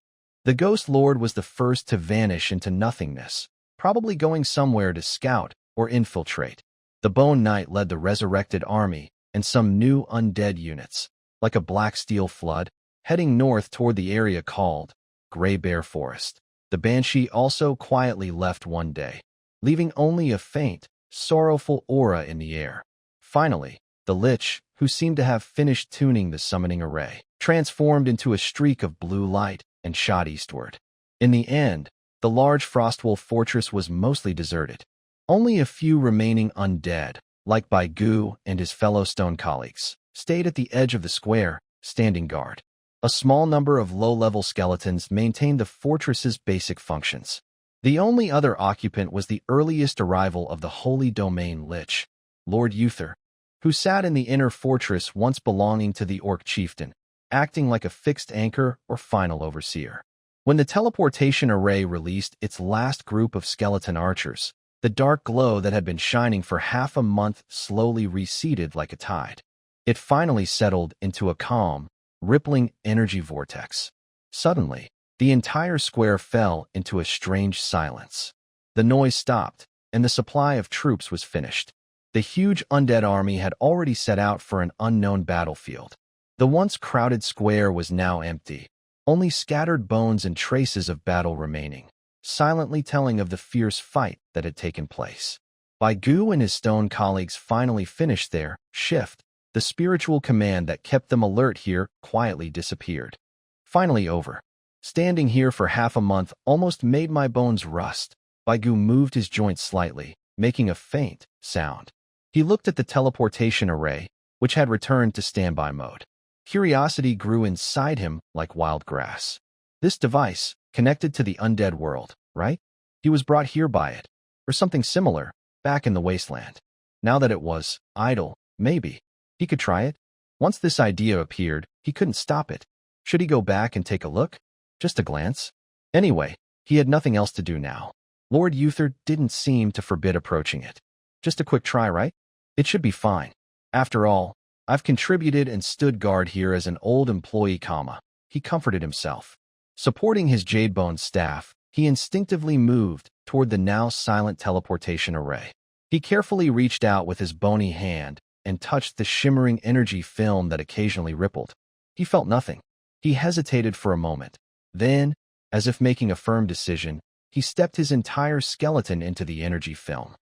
The Ghost Lord was the first to vanish into nothingness, probably going somewhere to scout or infiltrate. The Bone Knight led the resurrected army, and some new undead units, like a black steel flood, heading north toward the area called Gray Bear Forest. The Banshee also quietly left one day, leaving only a faint, sorrowful aura in the air. Finally, the Lich, who seemed to have finished tuning the summoning array, transformed into a streak of blue light and shot eastward. In the end, the large Frostwolf fortress was mostly deserted. Only a few remaining undead, like Bai Gu and his fellow stone colleagues, stayed at the edge of the square, standing guard. A small number of low-level skeletons maintained the fortress's basic functions. The only other occupant was the earliest arrival of the Holy Domain Lich, Lord Uther, who sat in the inner fortress once belonging to the Orc chieftain, acting like a fixed anchor or final overseer. When the teleportation array released its last group of skeleton archers, the dark glow that had been shining for half a month slowly receded like a tide. It finally settled into a calm, rippling energy vortex. Suddenly, the entire square fell into a strange silence. The noise stopped, and the supply of troops was finished. The huge undead army had already set out for an unknown battlefield. The once crowded square was now empty, only scattered bones and traces of battle remaining, silently telling of the fierce fight that had taken place. Bai Gu and his stone colleagues finally finished their shift. The spiritual command that kept them alert here quietly disappeared. Finally over. Standing here for half a month almost made my bones rust. Bai Gu moved his joints slightly, making a faint sound. He looked at the teleportation array, which had returned to standby mode. Curiosity grew inside him like wild grass. This device, connected to the undead world, right? He was brought here by it, or something similar, back in the wasteland. Now that it was idle, maybe he could try it. Once this idea appeared, he couldn't stop it. Should he go back and take a look? Just a glance? Anyway, he had nothing else to do now. Lord Uther didn't seem to forbid approaching it. Just a quick try, right? It should be fine. After all, I've contributed and stood guard here as an old employee, he comforted himself. Supporting his Jadebone staff, he instinctively moved toward the now silent teleportation array. He carefully reached out with his bony hand and touched the shimmering energy film that occasionally rippled. He felt nothing. He hesitated for a moment. Then, as if making a firm decision, he stepped his entire skeleton into the energy film.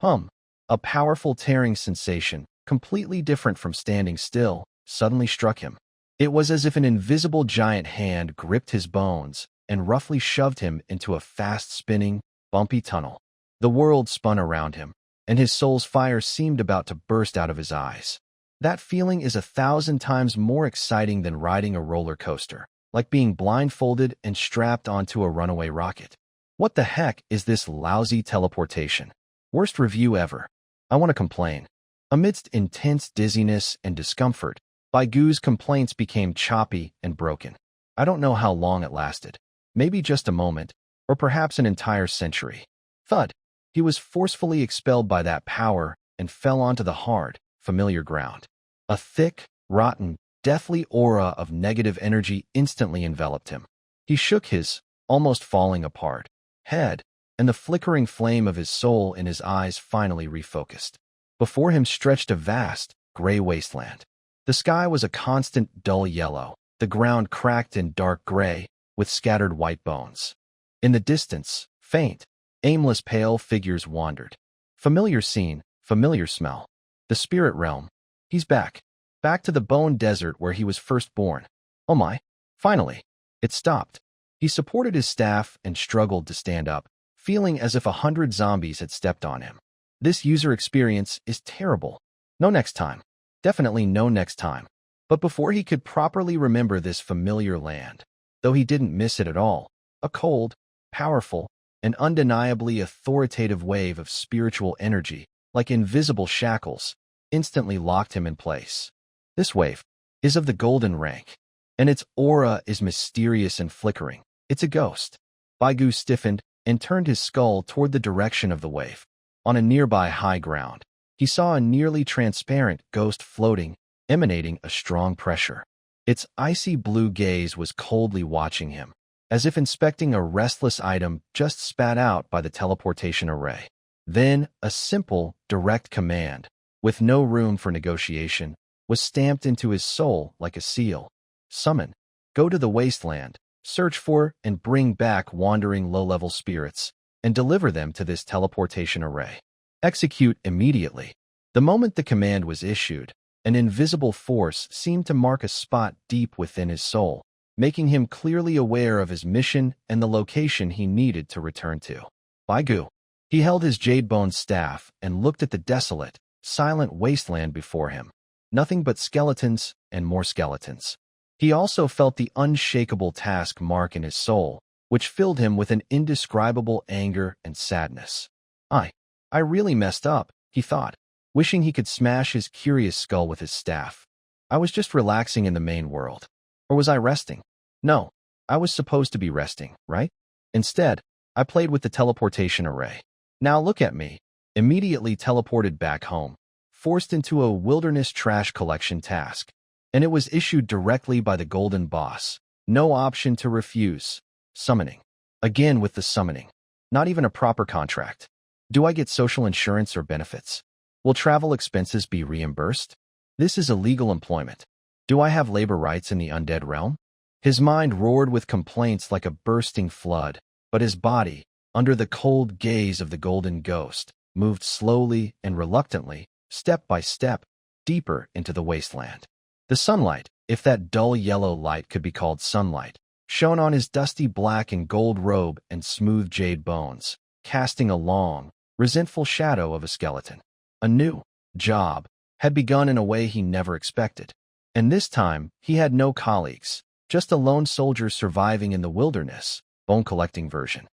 A powerful tearing sensation, completely different from standing still, suddenly struck him. It was as if an invisible giant hand gripped his bones and roughly shoved him into a fast-spinning, bumpy tunnel. The world spun around him, and his soul's fire seemed about to burst out of his eyes. That feeling is 1,000 times more exciting than riding a roller coaster, like being blindfolded and strapped onto a runaway rocket. What the heck is this lousy teleportation? Worst review ever. I want to complain. Amidst intense dizziness and discomfort, Bai Gu's complaints became choppy and broken. I don't know how long it lasted. Maybe just a moment, or perhaps an entire century. Thud. He was forcefully expelled by that power and fell onto the hard, familiar ground. A thick, rotten, deathly aura of negative energy instantly enveloped him. He shook his, almost falling apart, head, and the flickering flame of his soul in his eyes finally refocused. Before him stretched a vast, gray wasteland. The sky was a constant dull yellow, the ground cracked and dark gray, with scattered white bones. In the distance, faint, aimless pale figures wandered. Familiar scene, familiar smell. The spirit realm. He's back. Back to the bone desert where he was first born. Oh my. Finally. It stopped. He supported his staff and struggled to stand up, feeling as if 100 zombies had stepped on him. This user experience is terrible. No next time. Definitely no next time. But before he could properly remember this familiar land, though he didn't miss it at all, a cold, powerful, and undeniably authoritative wave of spiritual energy, like invisible shackles, instantly locked him in place. This wave is of the golden rank, and its aura is mysterious and flickering. It's a ghost. Bai Gu stiffened and turned his skull toward the direction of the wave. On a nearby high ground, he saw a nearly transparent ghost floating, emanating a strong pressure. Its icy blue gaze was coldly watching him, as if inspecting a restless item just spat out by the teleportation array. Then, a simple, direct command, with no room for negotiation, was stamped into his soul like a seal. Summon. Go to the wasteland, search for and bring back wandering low-level spirits, and deliver them to this teleportation array. Execute immediately. The moment the command was issued, an invisible force seemed to mark a spot deep within his soul, making him clearly aware of his mission and the location he needed to return to. Baigu. He held his jade-bone staff and looked at the desolate, silent wasteland before him. Nothing but skeletons and more skeletons. He also felt the unshakable task mark in his soul, which filled him with an indescribable anger and sadness. I really messed up, he thought, wishing he could smash his curious skull with his staff. I was just relaxing in the main world. Or was I resting? No, I was supposed to be resting, right? Instead, I played with the teleportation array. Now look at me, immediately teleported back home, forced into a wilderness trash collection task. And it was issued directly by the Golden Boss. No option to refuse. Summoning. Again with the summoning. Not even a proper contract. Do I get social insurance or benefits? Will travel expenses be reimbursed? This is illegal employment. Do I have labor rights in the undead realm? His mind roared with complaints like a bursting flood, but his body, under the cold gaze of the golden ghost, moved slowly and reluctantly, step by step, deeper into the wasteland. The sunlight, if that dull yellow light could be called sunlight, shone on his dusty black and gold robe and smooth jade bones, casting a long, resentful shadow of a skeleton. A new job had begun in a way he never expected. And this time, he had no colleagues, just a lone soldier surviving in the wilderness, bone-collecting version.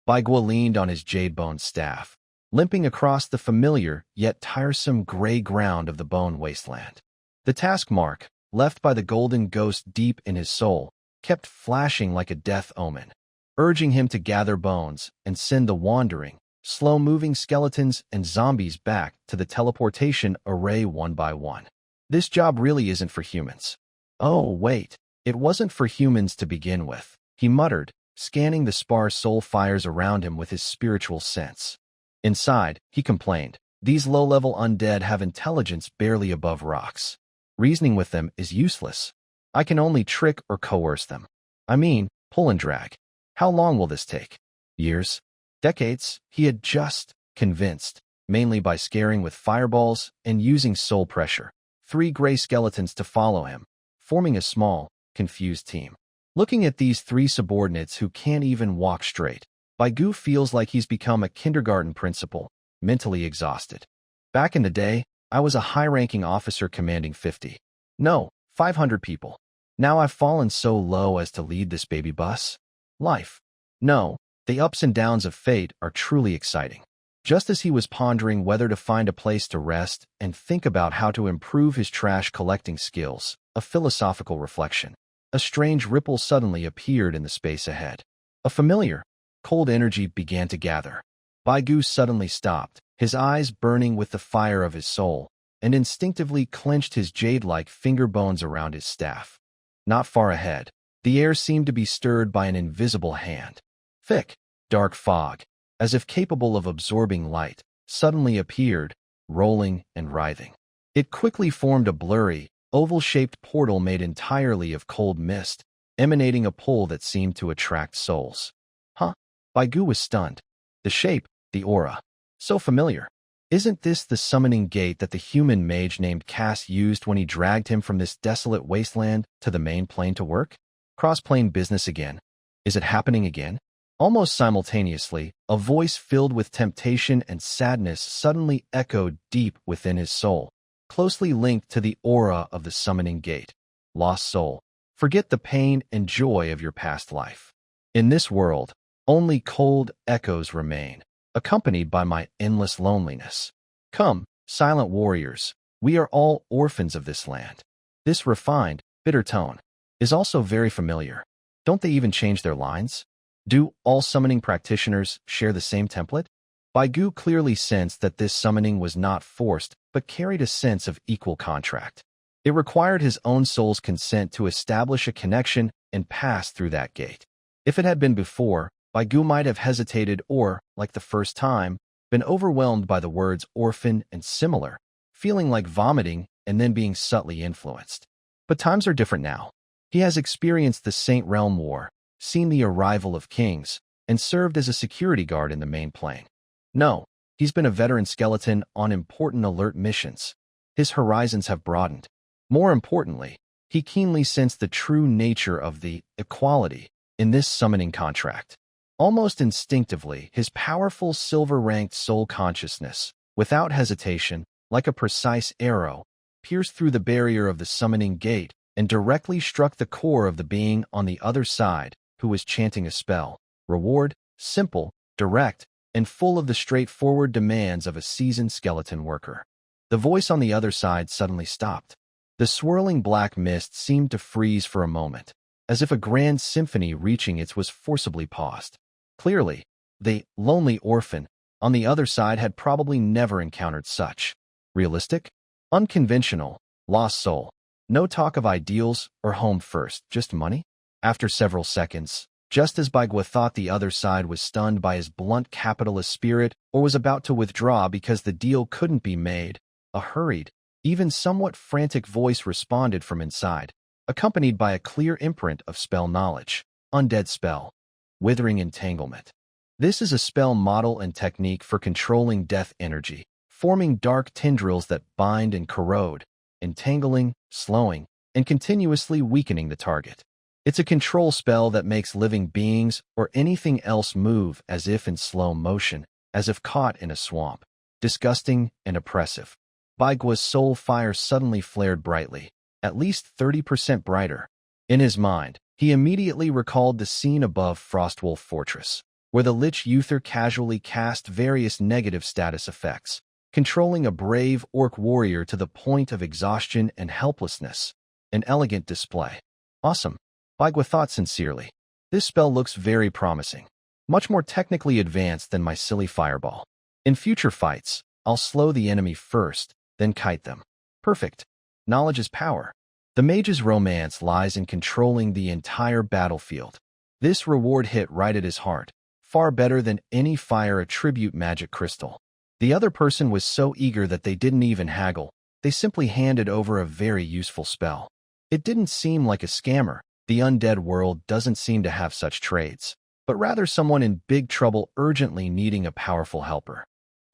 Baigua leaned on his jade-bone staff, limping across the familiar yet tiresome gray ground of the bone wasteland. The task mark, left by the golden ghost deep in his soul, kept flashing like a death omen, urging him to gather bones and send the wandering, slow-moving skeletons and zombies back to the teleportation array one by one. This job really isn't for humans. Oh, wait, it wasn't for humans to begin with, he muttered, scanning the sparse soul fires around him with his spiritual sense. Inside, he complained, these low-level undead have intelligence barely above rocks. Reasoning with them is useless. I can only trick or coerce them. I mean, pull and drag. How long will this take? Years? Decades? He had just convinced, mainly by scaring with fireballs and using soul pressure, 3 gray skeletons to follow him, forming a small, confused team. Looking at these 3 subordinates who can't even walk straight, Baigu feels like he's become a kindergarten principal, mentally exhausted. Back in the day, I was a high-ranking officer commanding 50. No, 500 people. Now I've fallen so low as to lead this baby bus. Life. No, the ups and downs of fate are truly exciting. Just as he was pondering whether to find a place to rest and think about how to improve his trash collecting skills, a philosophical reflection, a strange ripple suddenly appeared in the space ahead. A familiar, cold energy began to gather. Baigu suddenly stopped, his eyes burning with the fire of his soul, and instinctively clenched his jade-like finger bones around his staff. Not far ahead, the air seemed to be stirred by an invisible hand. Thick, dark fog, as if capable of absorbing light, suddenly appeared, rolling and writhing. It quickly formed a blurry, oval-shaped portal made entirely of cold mist, emanating a pull that seemed to attract souls. Huh? Baigu was stunned. The shape, the aura. So familiar. Isn't this the summoning gate that the human mage named Cass used when he dragged him from this desolate wasteland to the main plane to work? Cross-plane business again. Is it happening again? Almost simultaneously, a voice filled with temptation and sadness suddenly echoed deep within his soul, closely linked to the aura of the summoning gate. Lost soul, forget the pain and joy of your past life. In this world, only cold echoes remain, accompanied by my endless loneliness. Come, silent warriors, we are all orphans of this land. This refined, bitter tone is also very familiar. Don't they even change their lines? Do all summoning practitioners share the same template? Baigu clearly sensed that this summoning was not forced, but carried a sense of equal contract. It required his own soul's consent to establish a connection and pass through that gate. If it had been before, Baigu might have hesitated or, like the first time, been overwhelmed by the words orphan and similar, feeling like vomiting and then being subtly influenced. But times are different now. He has experienced the Saint Realm War, seen the arrival of kings, and served as a security guard in the main plane. No, he's been a veteran skeleton on important alert missions. His horizons have broadened. More importantly, he keenly sensed the true nature of the equality in this summoning contract. Almost instinctively, his powerful silver-ranked soul consciousness, without hesitation, like a precise arrow, pierced through the barrier of the summoning gate and directly struck the core of the being on the other side, who was chanting a spell. Reward, simple, direct, and full of the straightforward demands of a seasoned skeleton worker. The voice on the other side suddenly stopped. The swirling black mist seemed to freeze for a moment, as if a grand symphony reaching its was forcibly paused. Clearly, the lonely orphan on the other side had probably never encountered such realistic, unconventional, lost soul. No talk of ideals or home first, just money? After several seconds, just as Baigua thought the other side was stunned by his blunt capitalist spirit or was about to withdraw because the deal couldn't be made, a hurried, even somewhat frantic voice responded from inside, accompanied by a clear imprint of spell knowledge. Undead spell. Withering entanglement. This is a spell model and technique for controlling death energy, forming dark tendrils that bind and corrode, entangling, slowing, and continuously weakening the target. It's a control spell that makes living beings or anything else move as if in slow motion, as if caught in a swamp. Disgusting and oppressive. Baigua's soul fire suddenly flared brightly, at least 30% brighter. In his mind, he immediately recalled the scene above Frostwolf Fortress, where the Lich Uther casually cast various negative status effects, controlling a brave orc warrior to the point of exhaustion and helplessness. An elegant display. Awesome, Baigua thought sincerely. This spell looks very promising. Much more technically advanced than my silly fireball. In future fights, I'll slow the enemy first, then kite them. Perfect. Knowledge is power. The mage's romance lies in controlling the entire battlefield. This reward hit right at his heart, far better than any fire attribute magic crystal. The other person was so eager that they didn't even haggle. They simply handed over a very useful spell. It didn't seem like a scammer. The undead world doesn't seem to have such trades, but rather someone in big trouble urgently needing a powerful helper.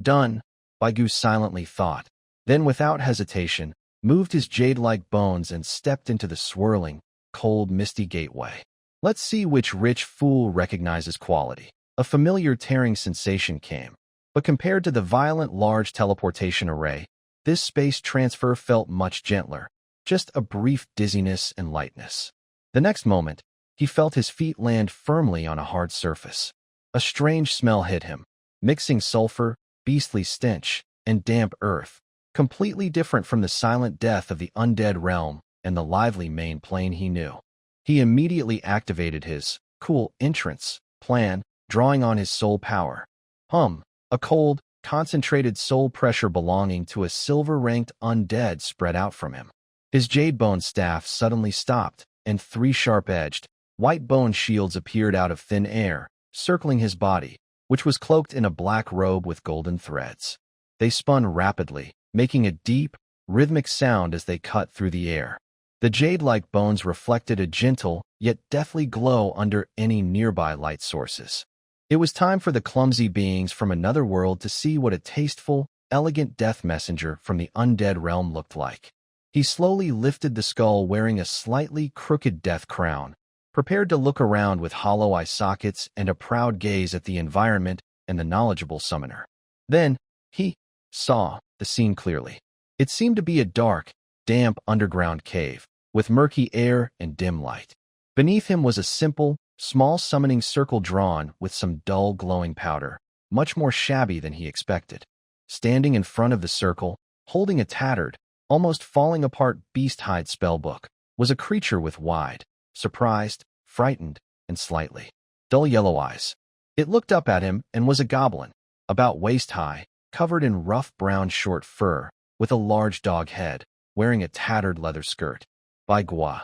Done, Baigu silently thought. Then without hesitation, moved his jade-like bones and stepped into the swirling, cold, misty gateway. Let's see which rich fool recognizes quality. A familiar tearing sensation came, but compared to the violent large teleportation array, this space transfer felt much gentler, just a brief dizziness and lightness. The next moment, he felt his feet land firmly on a hard surface. A strange smell hit him, mixing sulfur, beastly stench, and damp earth, completely different from the silent death of the undead realm and the lively main plane he knew. He immediately activated his cool entrance plan, drawing on his soul power. A cold, concentrated soul pressure belonging to a silver-ranked undead spread out from him. His jade bone staff suddenly stopped, and 3 sharp-edged, white bone shields appeared out of thin air, circling his body, which was cloaked in a black robe with golden threads. They spun rapidly, making a deep, rhythmic sound as they cut through the air. The jade-like bones reflected a gentle, yet deathly glow under any nearby light sources. It was time for the clumsy beings from another world to see what a tasteful, elegant death messenger from the undead realm looked like. He slowly lifted the skull wearing a slightly crooked death crown, prepared to look around with hollow eye sockets and a proud gaze at the environment and the knowledgeable summoner. Then, he saw the scene clearly. It seemed to be a dark, damp underground cave, with murky air and dim light. Beneath him was a simple, small summoning circle drawn with some dull glowing powder, much more shabby than he expected. Standing in front of the circle, holding a tattered, almost falling apart beast-hide spellbook, was a creature with wide, surprised, frightened, and slightly dull yellow eyes. It looked up at him and was a goblin, about waist-high, covered in rough brown short fur, with a large dog head, wearing a tattered leather skirt. Baigua,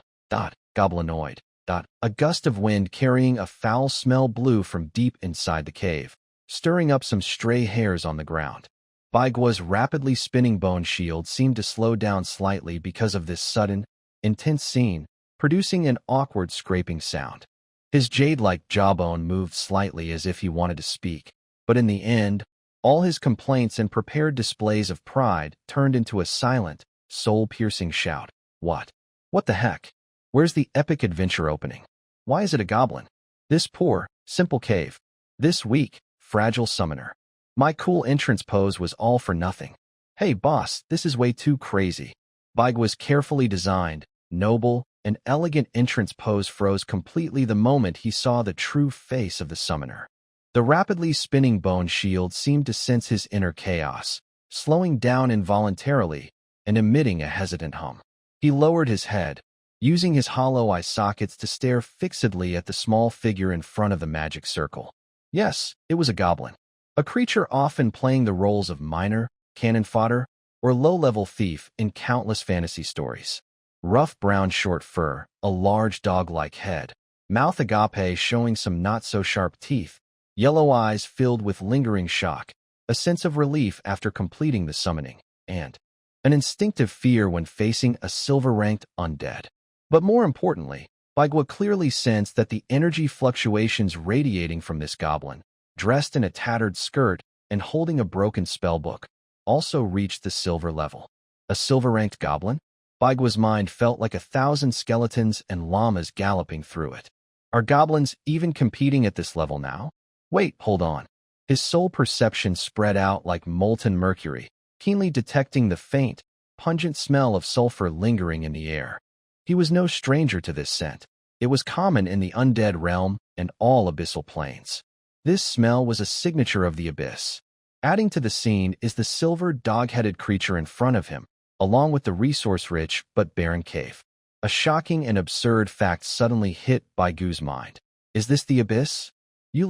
goblinoid. A gust of wind carrying a foul smell blew from deep inside the cave, stirring up some stray hairs on the ground. Baigua's rapidly spinning bone shield seemed to slow down slightly because of this sudden, intense scene, producing an awkward scraping sound. His jade-like jawbone moved slightly as if he wanted to speak, but in the end, all his complaints and prepared displays of pride turned into a silent, soul-piercing shout. What? What the heck? Where's the epic adventure opening? Why is it a goblin? This poor, simple cave. This weak, fragile summoner. My cool entrance pose was all for nothing. Hey boss, this is way too crazy. Baigua's carefully designed, noble, and elegant entrance pose froze completely the moment he saw the true face of the summoner. The rapidly spinning bone shield seemed to sense his inner chaos, slowing down involuntarily and emitting a hesitant hum. He lowered his head, using his hollow eye sockets to stare fixedly at the small figure in front of the magic circle. Yes, it was a goblin. A creature often playing the roles of miner, cannon fodder, or low-level thief in countless fantasy stories. Rough brown short fur, a large dog-like head, mouth agape showing some not-so-sharp teeth, yellow eyes filled with lingering shock, a sense of relief after completing the summoning, and an instinctive fear when facing a silver-ranked undead. But more importantly, Baigua clearly sensed that the energy fluctuations radiating from this goblin, dressed in a tattered skirt and holding a broken spellbook, also reached the silver level. A silver-ranked goblin? Baigua's mind felt like 1,000 skeletons and llamas galloping through it. Are goblins even competing at this level now? Wait, hold on. His soul perception spread out like molten mercury, keenly detecting the faint, pungent smell of sulfur lingering in the air. He was no stranger to this scent. It was common in the undead realm and all abyssal planes. This smell was a signature of the abyss. Adding to the scene is the silver dog-headed creature in front of him, along with the resource-rich but barren cave. A shocking and absurd fact suddenly hit Baigua's mind. Is this the abyss? You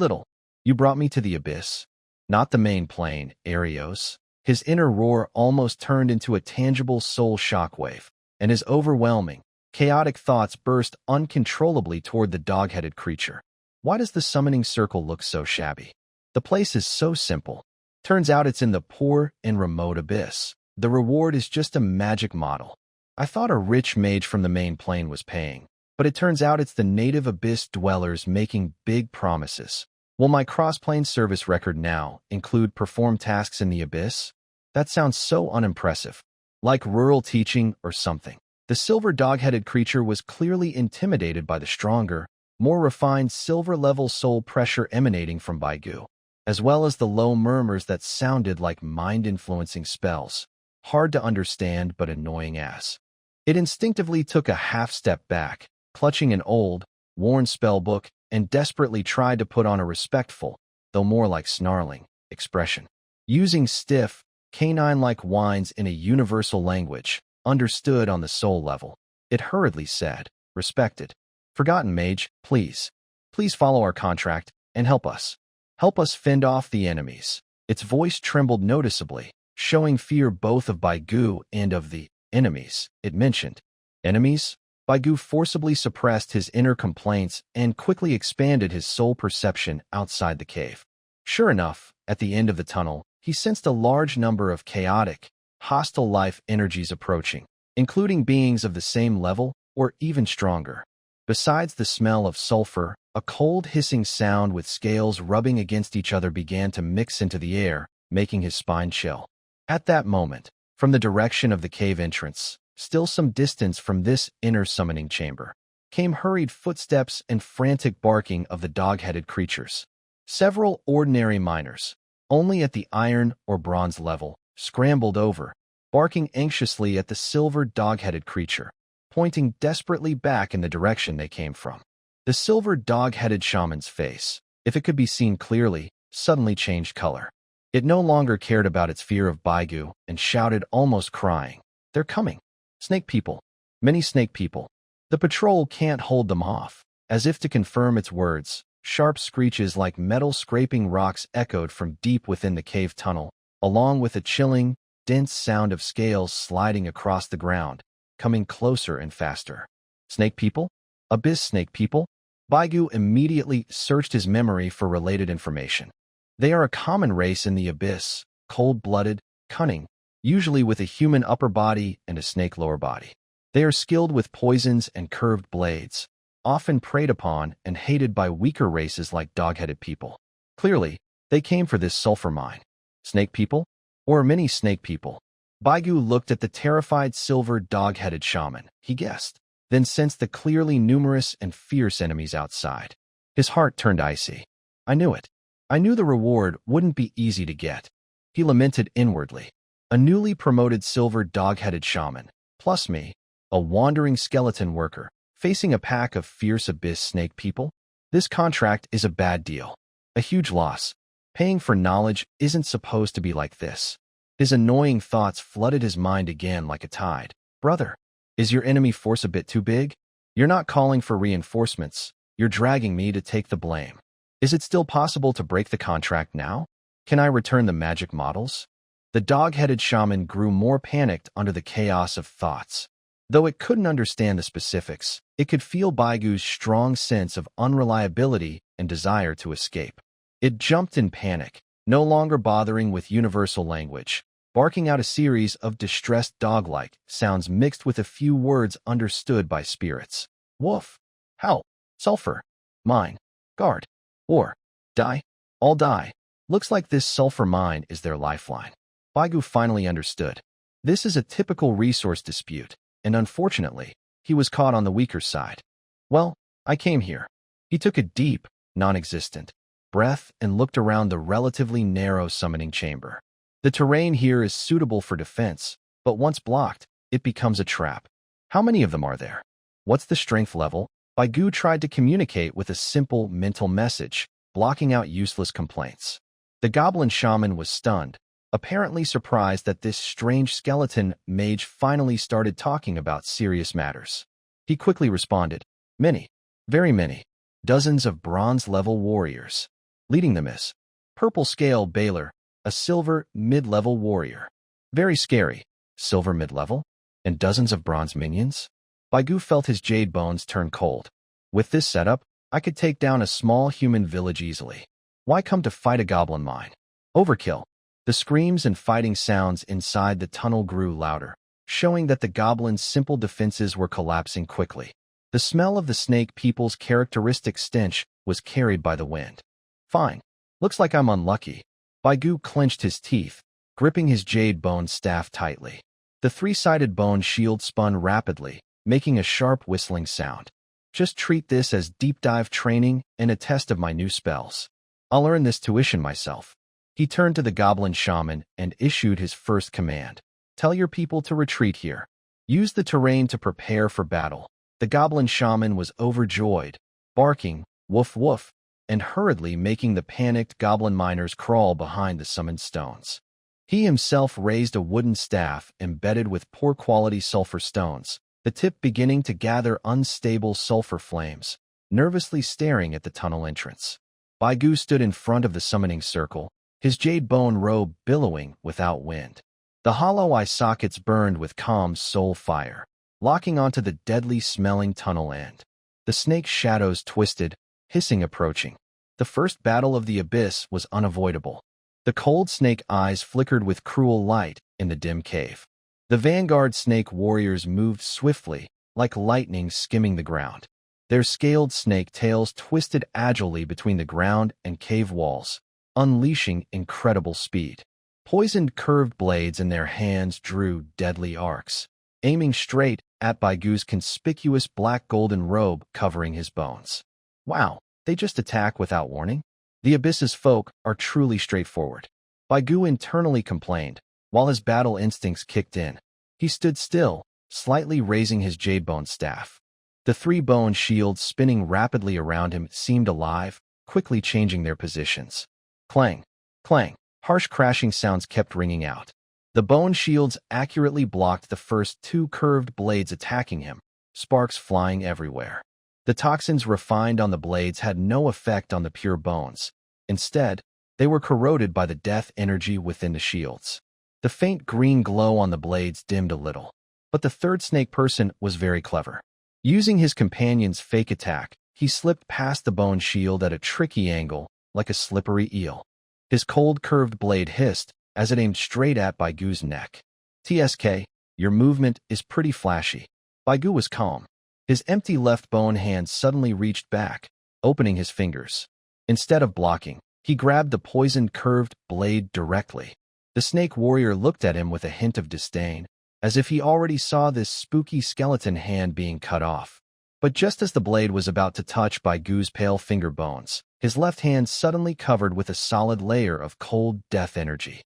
brought me to the abyss. Not the main plane, Arios. His inner roar almost turned into a tangible soul shockwave, and his overwhelming, chaotic thoughts burst uncontrollably toward the dog-headed creature. Why does the summoning circle look so shabby? The place is so simple. Turns out it's in the poor and remote abyss. The reward is just a magic model. I thought a rich mage from the main plane was paying, but it turns out it's the native abyss dwellers making big promises. Will my cross-plane service record now include perform tasks in the abyss? That sounds so unimpressive. Like rural teaching or something. The silver dog-headed creature was clearly intimidated by the stronger, more refined silver-level soul pressure emanating from Baigua, as well as the low murmurs that sounded like mind-influencing spells. Hard to understand but annoying as. It instinctively took a half-step back, clutching an old, worn spellbook, and desperately tried to put on a respectful, though more like snarling, expression. Using stiff, canine-like whines in a universal language, understood on the soul level, it hurriedly said, "Respected. Forgotten mage, please. Please follow our contract and help us. Help us fend off the enemies." Its voice trembled noticeably, showing fear both of Baigua and of the enemies it mentioned. Enemies? Baigua forcibly suppressed his inner complaints and quickly expanded his soul perception outside the cave. Sure enough, at the end of the tunnel, he sensed a large number of chaotic, hostile life energies approaching, including beings of the same level or even stronger. Besides the smell of sulfur, a cold hissing sound with scales rubbing against each other began to mix into the air, making his spine chill. At that moment, from the direction of the cave entrance, still some distance from this inner summoning chamber, came hurried footsteps and frantic barking of the dog-headed creatures. Several ordinary miners, only at the iron or bronze level, scrambled over, barking anxiously at the silver dog-headed creature, pointing desperately back in the direction they came from. The silver dog-headed shaman's face, if it could be seen clearly, suddenly changed color. It no longer cared about its fear of Baigua and shouted, almost crying, "They're coming! Snake people! Many snake people! The patrol can't hold them off." As if to confirm its words, sharp screeches like metal scraping rocks echoed from deep within the cave tunnel, along with a chilling, dense sound of scales sliding across the ground, coming closer and faster. Snake people? Abyss snake people? Baigua immediately searched his memory for related information. They are a common race in the abyss, cold-blooded, cunning, usually with a human upper body and a snake lower body. They are skilled with poisons and curved blades, often preyed upon and hated by weaker races like dog-headed people. Clearly, they came for this sulfur mine. Snake people? Or mini snake people? Baigu looked at the terrified silver dog-headed shaman, he guessed, then sensed the clearly numerous and fierce enemies outside. His heart turned icy. I knew it. I knew the reward wouldn't be easy to get. He lamented inwardly. A newly promoted silver dog-headed shaman, plus me, a wandering skeleton worker, facing a pack of fierce abyss snake people? This contract is a bad deal. A huge loss. Paying for knowledge isn't supposed to be like this. His annoying thoughts flooded his mind again like a tide. Brother, is your enemy force a bit too big? You're not calling for reinforcements. You're dragging me to take the blame. Is it still possible to break the contract now? Can I return the magic models? The dog-headed shaman grew more panicked under the chaos of thoughts. Though it couldn't understand the specifics, it could feel Baigu's strong sense of unreliability and desire to escape. It jumped in panic, no longer bothering with universal language, barking out a series of distressed dog-like sounds mixed with a few words understood by spirits. Woof, howl, sulfur, mine, guard, or die, all die. Looks like this sulfur mine is their lifeline. Baigu finally understood. This is a typical resource dispute, and unfortunately, he was caught on the weaker side. Well, I came here. He took a deep, non-existent breath and looked around the relatively narrow summoning chamber. The terrain here is suitable for defense, but once blocked, it becomes a trap. How many of them are there? What's the strength level? Baigu tried to communicate with a simple mental message, blocking out useless complaints. The goblin shaman was stunned, apparently surprised that this strange skeleton mage finally started talking about serious matters. He quickly responded, many, very many, dozens of bronze-level warriors. Leading them is Purple Scale Baylor, a silver mid-level warrior. Very scary, silver mid-level, and dozens of bronze minions? Baigu felt his jade bones turn cold. With this setup, I could take down a small human village easily. Why come to fight a goblin mine? Overkill. The screams and fighting sounds inside the tunnel grew louder, showing that the goblin's simple defenses were collapsing quickly. The smell of the snake people's characteristic stench was carried by the wind. Fine. Looks like I'm unlucky. Baigu clenched his teeth, gripping his jade bone staff tightly. The three-sided bone shield spun rapidly, making a sharp whistling sound. Just treat this as deep dive training and a test of my new spells. I'll earn this tuition myself. He turned to the goblin shaman and issued his first command. Tell your people to retreat here. Use the terrain to prepare for battle. The goblin shaman was overjoyed, barking, woof woof, and hurriedly making the panicked goblin miners crawl behind the summoned stones. He himself raised a wooden staff embedded with poor-quality sulfur stones, the tip beginning to gather unstable sulfur flames, nervously staring at the tunnel entrance. Baigu stood in front of the summoning circle, his jade bone robe billowing without wind. The hollow eye sockets burned with calm soul fire, locking onto the deadly-smelling tunnel end. The snake's shadows twisted, hissing approaching. The first battle of the abyss was unavoidable. The cold snake eyes flickered with cruel light in the dim cave. The vanguard snake warriors moved swiftly, like lightning skimming the ground. Their scaled snake tails twisted agilely between the ground and cave walls, unleashing incredible speed. Poisoned curved blades in their hands drew deadly arcs, aiming straight at Baigu's conspicuous black golden robe covering his bones. Wow, they just attack without warning? The Abyss's folk are truly straightforward. Baigu internally complained, while his battle instincts kicked in. He stood still, slightly raising his jade-bone staff. The three-bone shields spinning rapidly around him seemed alive, quickly changing their positions. Clang, clang, harsh crashing sounds kept ringing out. The bone shields accurately blocked the first two curved blades attacking him, sparks flying everywhere. The toxins refined on the blades had no effect on the pure bones. Instead, they were corroded by the death energy within the shields. The faint green glow on the blades dimmed a little. But the third snake person was very clever. Using his companion's fake attack, he slipped past the bone shield at a tricky angle, like a slippery eel. His cold curved blade hissed as it aimed straight at Baigu's neck. "TSK, your movement is pretty flashy." Baigu was calm. His empty left bone hand suddenly reached back, opening his fingers. Instead of blocking, he grabbed the poisoned curved blade directly. The snake warrior looked at him with a hint of disdain, as if he already saw this spooky skeleton hand being cut off. But just as the blade was about to touch Baigu's pale finger bones, his left hand suddenly covered with a solid layer of cold death energy.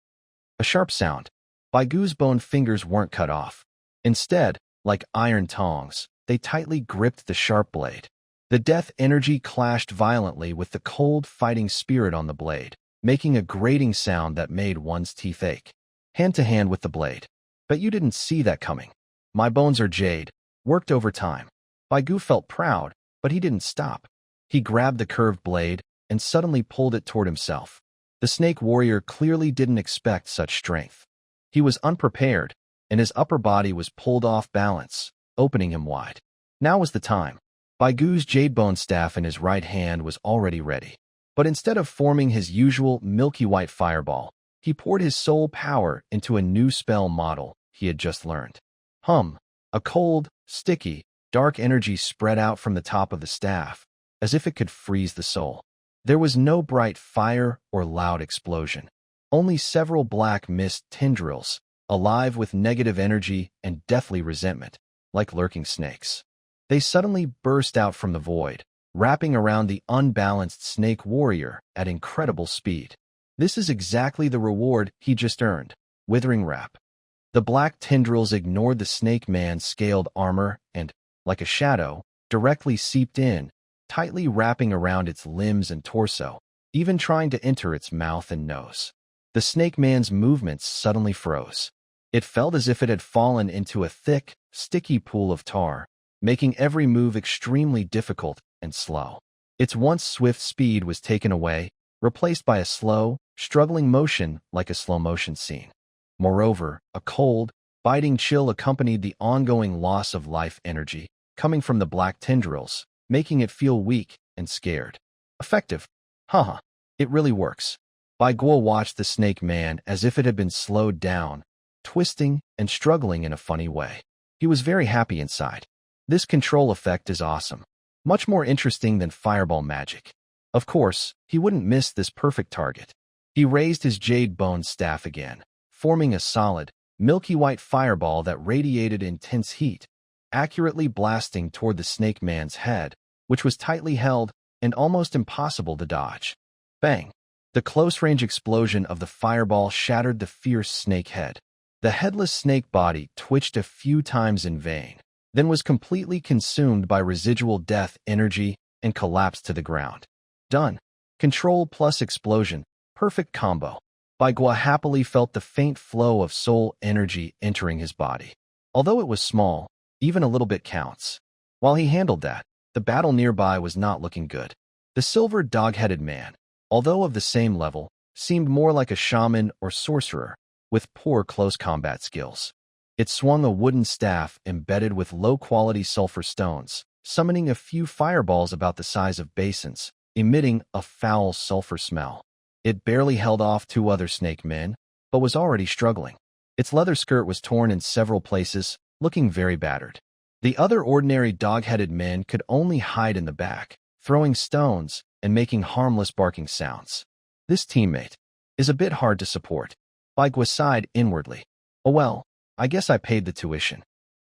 A sharp sound. Baigu's bone fingers weren't cut off. Instead, like iron tongs, they tightly gripped the sharp blade. The death energy clashed violently with the cold fighting spirit on the blade, making a grating sound that made one's teeth ache. Hand to hand with the blade. "But you didn't see that coming. My bones are jade, worked over time." Baigu felt proud, but he didn't stop. He grabbed the curved blade and suddenly pulled it toward himself. The snake warrior clearly didn't expect such strength. He was unprepared, and his upper body was pulled off balance, opening him wide. Now was the time. Baigu's jade bone staff in his right hand was already ready. But instead of forming his usual milky white fireball, he poured his soul power into a new spell model he had just learned. A cold, sticky, dark energy spread out from the top of the staff, as if it could freeze the soul. There was no bright fire or loud explosion, only several black mist tendrils, alive with negative energy and deathly resentment, like lurking snakes. They suddenly burst out from the void, wrapping around the unbalanced snake warrior at incredible speed. This is exactly the reward he just earned, withering wrap. The black tendrils ignored the snake man's scaled armor and, like a shadow, directly seeped in, tightly wrapping around its limbs and torso, even trying to enter its mouth and nose. The snake man's movements suddenly froze. It felt as if it had fallen into a thick, sticky pool of tar, making every move extremely difficult and slow. Its once swift speed was taken away, replaced by a slow, struggling motion like a slow-motion scene. Moreover, a cold, biting chill accompanied the ongoing loss of life energy coming from the black tendrils, making it feel weak and scared. Effective. Haha, it really works. Baiguo watched the snake man as if it had been slowed down, twisting and struggling in a funny way. He was very happy inside. This control effect is awesome. Much more interesting than fireball magic. Of course, he wouldn't miss this perfect target. He raised his jade bone staff again, forming a solid, milky white fireball that radiated intense heat, accurately blasting toward the snake man's head, which was tightly held and almost impossible to dodge. Bang! The close-range explosion of the fireball shattered the fierce snake head. The headless snake body twitched a few times in vain, then was completely consumed by residual death energy and collapsed to the ground. Done. Control plus explosion. Perfect combo. Baiguo happily felt the faint flow of soul energy entering his body. Although it was small, even a little bit counts. While he handled that, the battle nearby was not looking good. The silver dog-headed man, although of the same level, seemed more like a shaman or sorcerer, with poor close combat skills. It swung a wooden staff embedded with low-quality sulfur stones, summoning a few fireballs about the size of basins, emitting a foul sulfur smell. It barely held off two other snake men, but was already struggling. Its leather skirt was torn in several places, looking very battered. The other ordinary dog-headed men could only hide in the back, throwing stones and making harmless barking sounds. This teammate is a bit hard to support. Baiguo sighed inwardly. Oh well, I guess I paid the tuition.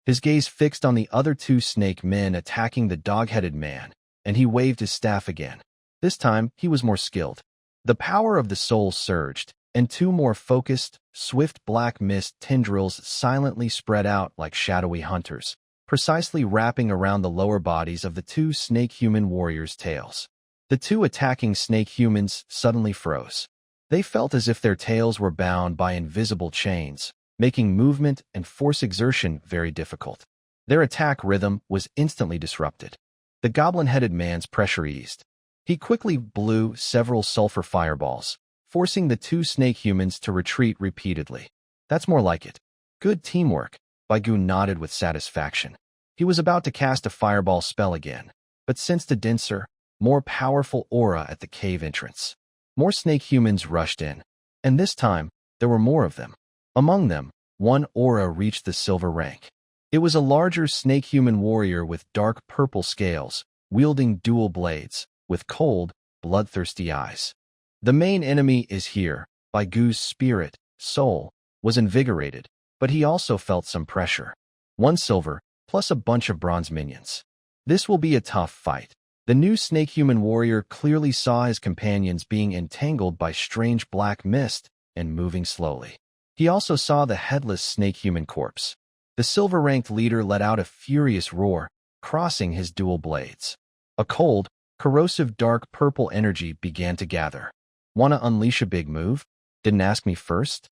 His gaze fixed on the other two snake men attacking the dog-headed man, and he waved his staff again. This time, he was more skilled. The power of the soul surged, and two more focused, swift black mist tendrils silently spread out like shadowy hunters, precisely wrapping around the lower bodies of the two snake-human warriors' tails. The two attacking snake-humans suddenly froze. They felt as if their tails were bound by invisible chains, making movement and force exertion very difficult. Their attack rhythm was instantly disrupted. The goblin-headed man's pressure eased. He quickly blew several sulfur fireballs, forcing the two snake-humans to retreat repeatedly. That's more like it. Good teamwork, Baigu nodded with satisfaction. He was about to cast a fireball spell again, but sensed a denser, more powerful aura at the cave entrance. More snake-humans rushed in, and this time, there were more of them. Among them, one aura reached the silver rank. It was a larger snake-human warrior with dark purple scales, wielding dual blades, with cold, bloodthirsty eyes. The main enemy is here. Baigu's spirit, soul, was invigorated, but he also felt some pressure. 1 silver, plus a bunch of bronze minions. This will be a tough fight. The new snake-human warrior clearly saw his companions being entangled by strange black mist and moving slowly. He also saw the headless snake-human corpse. The silver-ranked leader let out a furious roar, crossing his dual blades. A cold, corrosive dark purple energy began to gather. Wanna unleash a big move? Didn't ask me first?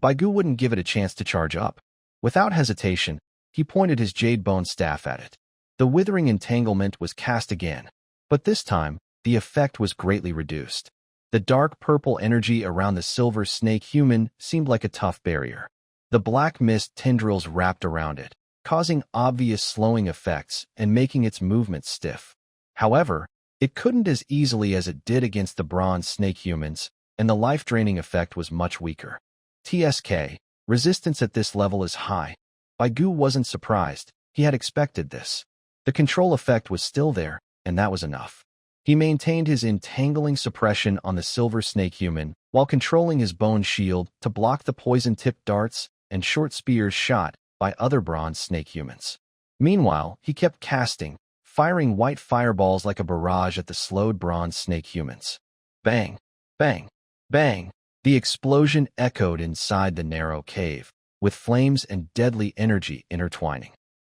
Baigu wouldn't give it a chance to charge up. Without hesitation, he pointed his jade bone staff at it. The withering entanglement was cast again, but this time, the effect was greatly reduced. The dark purple energy around the silver snake human seemed like a tough barrier. The black mist tendrils wrapped around it, causing obvious slowing effects and making its movements stiff. However, it couldn't as easily as it did against the bronze snake humans, and the life-draining effect was much weaker. TSK, resistance at this level is high. Baigu wasn't surprised. He had expected this. The control effect was still there, and that was enough. He maintained his entangling suppression on the silver snake human while controlling his bone shield to block the poison-tipped darts and short spears shot by other bronze snake humans. Meanwhile, he kept casting, firing white fireballs like a barrage at the slowed bronze snake humans. Bang! Bang! Bang! The explosion echoed inside the narrow cave, with flames and deadly energy intertwining.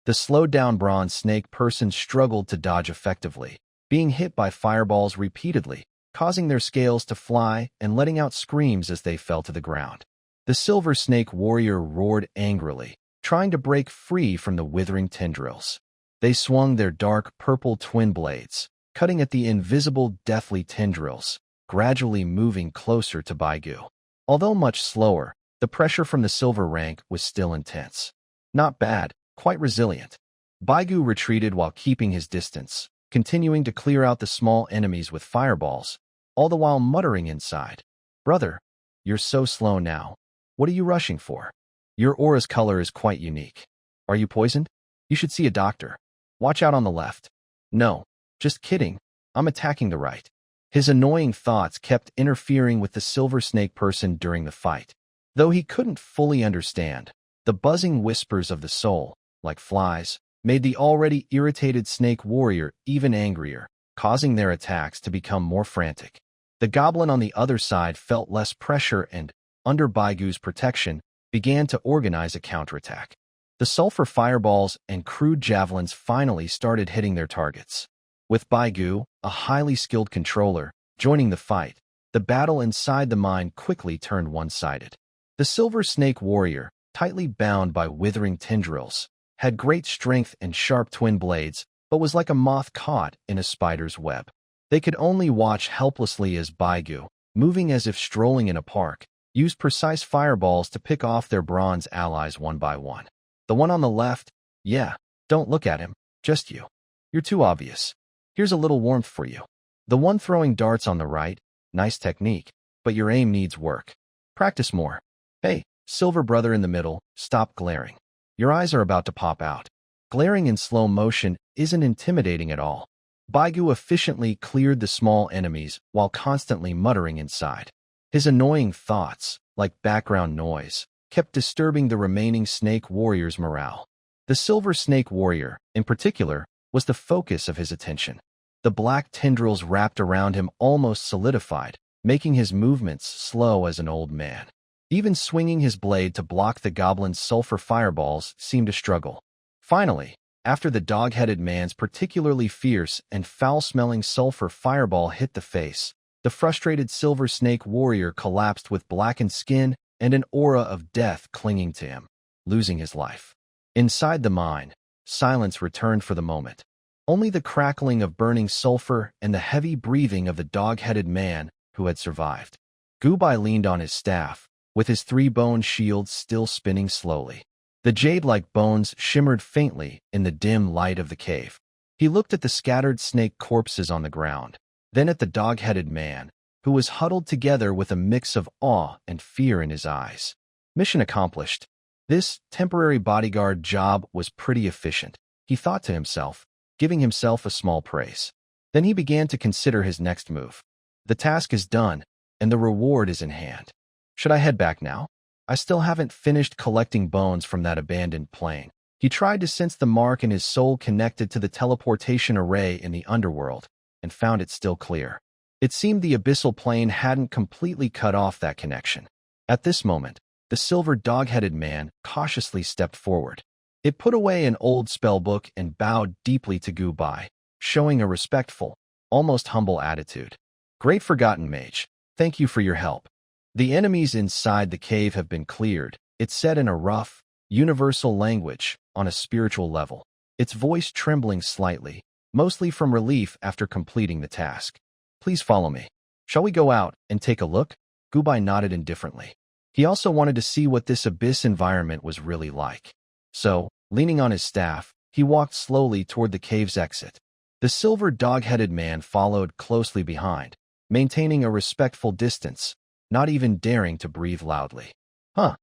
The slowed-down bronze snake person struggled to dodge effectively, being hit by fireballs repeatedly, causing their scales to fly and letting out screams as they fell to the ground. The silver snake warrior roared angrily, trying to break free from the withering tendrils. They swung their dark purple twin blades, cutting at the invisible deathly tendrils, gradually moving closer to Baigu. Although much slower, the pressure from the silver rank was still intense. Not bad, quite resilient. Baigu retreated while keeping his distance, continuing to clear out the small enemies with fireballs, all the while muttering inside. Brother, you're so slow now. What are you rushing for? Your aura's color is quite unique. Are you poisoned? You should see a doctor. Watch out on the left. No, just kidding. I'm attacking the right. His annoying thoughts kept interfering with the silver snake person during the fight. Though he couldn't fully understand, the buzzing whispers of the soul, like flies, made the already irritated snake warrior even angrier, causing their attacks to become more frantic. The goblin on the other side felt less pressure and, under Baigu's protection, began to organize a counterattack. The sulfur fireballs and crude javelins finally started hitting their targets. With Baigu, a highly skilled controller, joining the fight, the battle inside the mine quickly turned one-sided. The silver snake warrior, tightly bound by withering tendrils, had great strength and sharp twin blades, but was like a moth caught in a spider's web. They could only watch helplessly as Baigu, moving as if strolling in a park, used precise fireballs to pick off their bronze allies one by one. The one on the left, yeah, don't look at him, just you. You're too obvious. Here's a little warmth for you. The one throwing darts on the right, nice technique, but your aim needs work. Practice more. Hey, silver brother in the middle, stop glaring. Your eyes are about to pop out. Glaring in slow motion isn't intimidating at all. Baigu efficiently cleared the small enemies while constantly muttering inside. His annoying thoughts, like background noise, kept disturbing the remaining snake warrior's morale. The silver snake warrior, in particular, was the focus of his attention. The black tendrils wrapped around him almost solidified, making his movements slow as an old man. Even swinging his blade to block the goblin's sulfur fireballs seemed to struggle. Finally, after the dog-headed man's particularly fierce and foul-smelling sulfur fireball hit the face, the frustrated silver snake warrior collapsed with blackened skin and an aura of death clinging to him, losing his life. Inside the mine, silence returned for the moment. Only the crackling of burning sulfur and the heavy breathing of the dog-headed man who had survived. Gubai leaned on his staff, with his 3-bone shield still spinning slowly. The jade-like bones shimmered faintly in the dim light of the cave. He looked at the scattered snake corpses on the ground, then at the dog-headed man, who was huddled together with a mix of awe and fear in his eyes. Mission accomplished. This temporary bodyguard job was pretty efficient, he thought to himself, giving himself a small praise. Then he began to consider his next move. The task is done, and the reward is in hand. Should I head back now? I still haven't finished collecting bones from that abandoned plane. He tried to sense the mark in his soul connected to the teleportation array in the underworld, and found it still clear. It seemed the abyssal plane hadn't completely cut off that connection. At this moment, the silver dog-headed man cautiously stepped forward. It put away an old spellbook and bowed deeply to Gu Bai, showing a respectful, almost humble attitude. Great Forgotten Mage, thank you for your help. The enemies inside the cave have been cleared, it said in a rough, universal language on a spiritual level, its voice trembling slightly, mostly from relief after completing the task. Please follow me. Shall we go out and take a look? Gu Bai nodded indifferently. He also wanted to see what this abyss environment was really like. So, leaning on his staff, he walked slowly toward the cave's exit. The silver dog-headed man followed closely behind, maintaining a respectful distance, not even daring to breathe loudly.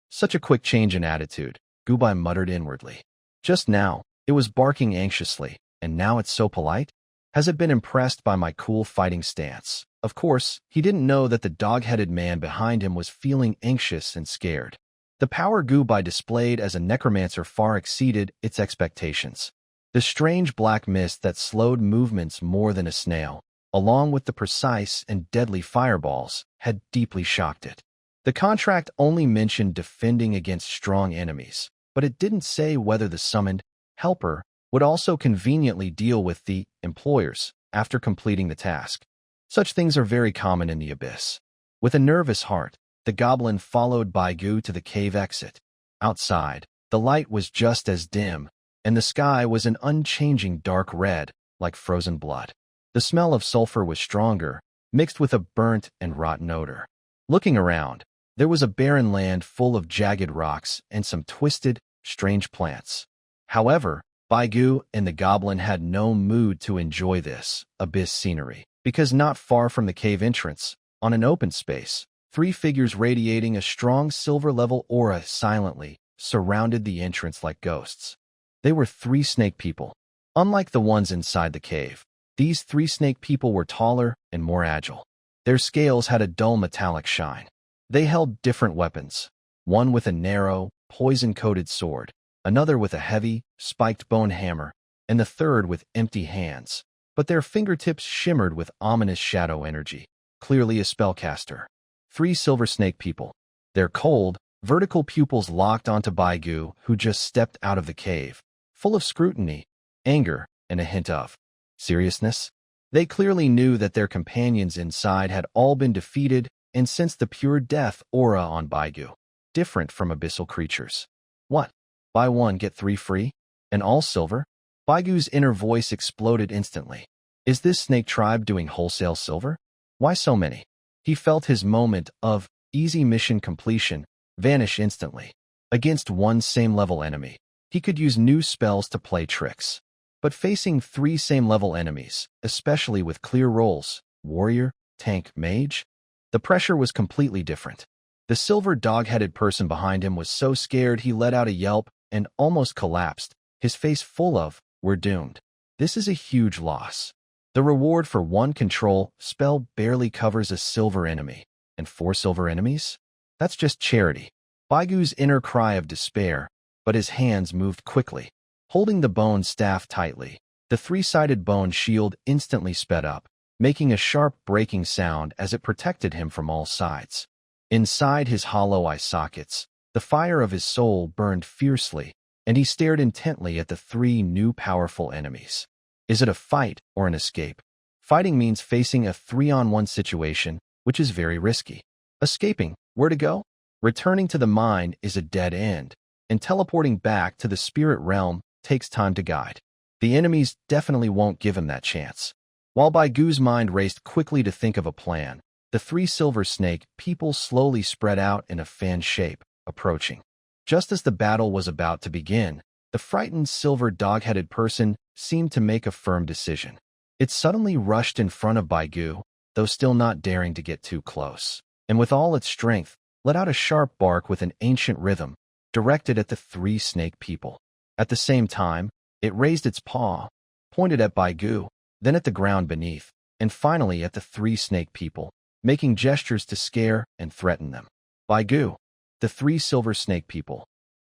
Such a quick change in attitude, Gu Bai muttered inwardly. Just now, it was barking anxiously, and now it's so polite? Has it been impressed by my cool fighting stance? Of course, he didn't know that the dog-headed man behind him was feeling anxious and scared. The power Gu Bai displayed as a necromancer far exceeded its expectations. The strange black mist that slowed movements more than a snail, along with the precise and deadly fireballs, had deeply shocked it. The contract only mentioned defending against strong enemies, but it didn't say whether the summoned helper would also conveniently deal with the employers after completing the task. Such things are very common in the abyss. With a nervous heart, the goblin followed Baigu to the cave exit. Outside, the light was just as dim, and the sky was an unchanging dark red, like frozen blood. The smell of sulfur was stronger, mixed with a burnt and rotten odor. Looking around, there was a barren land full of jagged rocks and some twisted, strange plants. However, Baigu and the goblin had no mood to enjoy this abyss scenery, because not far from the cave entrance, on an open space, 3 figures radiating a strong silver-level aura silently surrounded the entrance like ghosts. They were 3 snake people. Unlike the ones inside the cave, these 3 snake people were taller and more agile. Their scales had a dull metallic shine. They held different weapons, one with a narrow, poison-coated sword, another with a heavy, spiked bone hammer, and the third with empty hands. But their fingertips shimmered with ominous shadow energy, clearly a spellcaster. 3 silver snake people. Their cold, vertical pupils locked onto Baigu, who just stepped out of the cave, full of scrutiny, anger, and a hint of seriousness. They clearly knew that their companions inside had all been defeated and sensed the pure death aura on Baigu, different from abyssal creatures. What? Buy 1, get 3 free? And all silver? Baigu's inner voice exploded instantly. Is this snake tribe doing wholesale silver? Why so many? He felt his moment of easy mission completion vanish instantly. Against one same-level enemy, he could use new spells to play tricks. But facing 3 same-level enemies, especially with clear roles, warrior, tank, mage, the pressure was completely different. The silver dog-headed person behind him was so scared he let out a yelp and almost collapsed, his face full of, "We're doomed. This is a huge loss." The reward for 1 control spell barely covers a silver enemy, and 4 silver enemies? That's just charity. Baigu's inner cry of despair, but his hands moved quickly. Holding the bone staff tightly, the 3-sided bone shield instantly sped up, making a sharp breaking sound as it protected him from all sides. Inside his hollow eye sockets, the fire of his soul burned fiercely, and he stared intently at the 3 new powerful enemies. Is it a fight or an escape? Fighting means facing a 3-on-1 situation, which is very risky. Escaping, where to go? Returning to the mine is a dead end, and teleporting back to the spirit realm takes time to guide. The enemies definitely won't give him that chance. While Baigu's mind raced quickly to think of a plan, the 3 silver snake people slowly spread out in a fan shape, approaching. Just as the battle was about to begin, the frightened silver dog-headed person seemed to make a firm decision. It suddenly rushed in front of Baigu, though still not daring to get too close. And with all its strength, let out a sharp bark with an ancient rhythm, directed at the three snake people. At the same time, it raised its paw, pointed at Baigu, then at the ground beneath, and finally at the three snake people, making gestures to scare and threaten them. Baigu, the three silver snake people.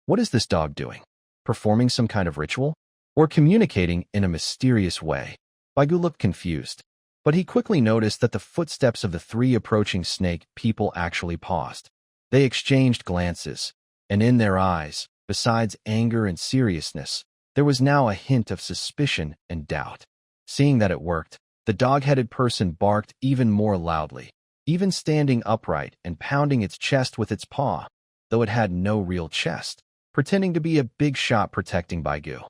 What is this dog doing? Performing some kind of ritual? Or communicating in a mysterious way? Baigu looked confused, but he quickly noticed that the footsteps of the three approaching snake people actually paused. They exchanged glances, and in their eyes, besides anger and seriousness, there was now a hint of suspicion and doubt. Seeing that it worked, the dog-headed person barked even more loudly, even standing upright and pounding its chest with its paw, though it had no real chest, pretending to be a big shot protecting Baigu.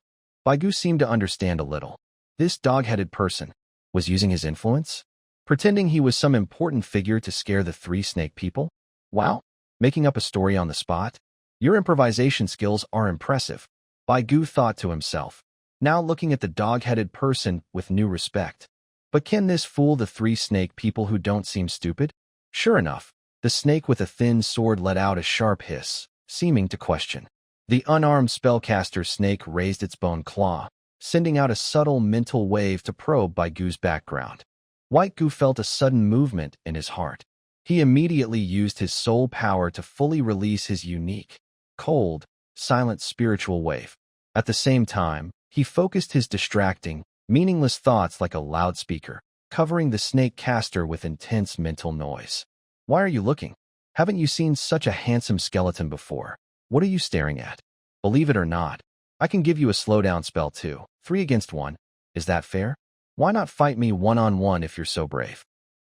Baigu seemed to understand a little. This dog-headed person was using his influence, pretending he was some important figure to scare the three snake people. Wow, making up a story on the spot? Your improvisation skills are impressive, Baigu thought to himself, now looking at the dog-headed person with new respect. But can this fool the three snake people who don't seem stupid? Sure enough, the snake with a thin sword let out a sharp hiss, seeming to question. The unarmed spellcaster snake raised its bone claw, sending out a subtle mental wave to probe Baigu's background. White Goo felt a sudden movement in his heart. He immediately used his soul power to fully release his unique, cold, silent spiritual wave. At the same time, he focused his distracting, meaningless thoughts like a loudspeaker, covering the snake caster with intense mental noise. Why are you looking? Haven't you seen such a handsome skeleton before? What are you staring at? Believe it or not, I can give you a slowdown spell too. 3 against 1. Is that fair? Why not fight me one-on-one if you're so brave?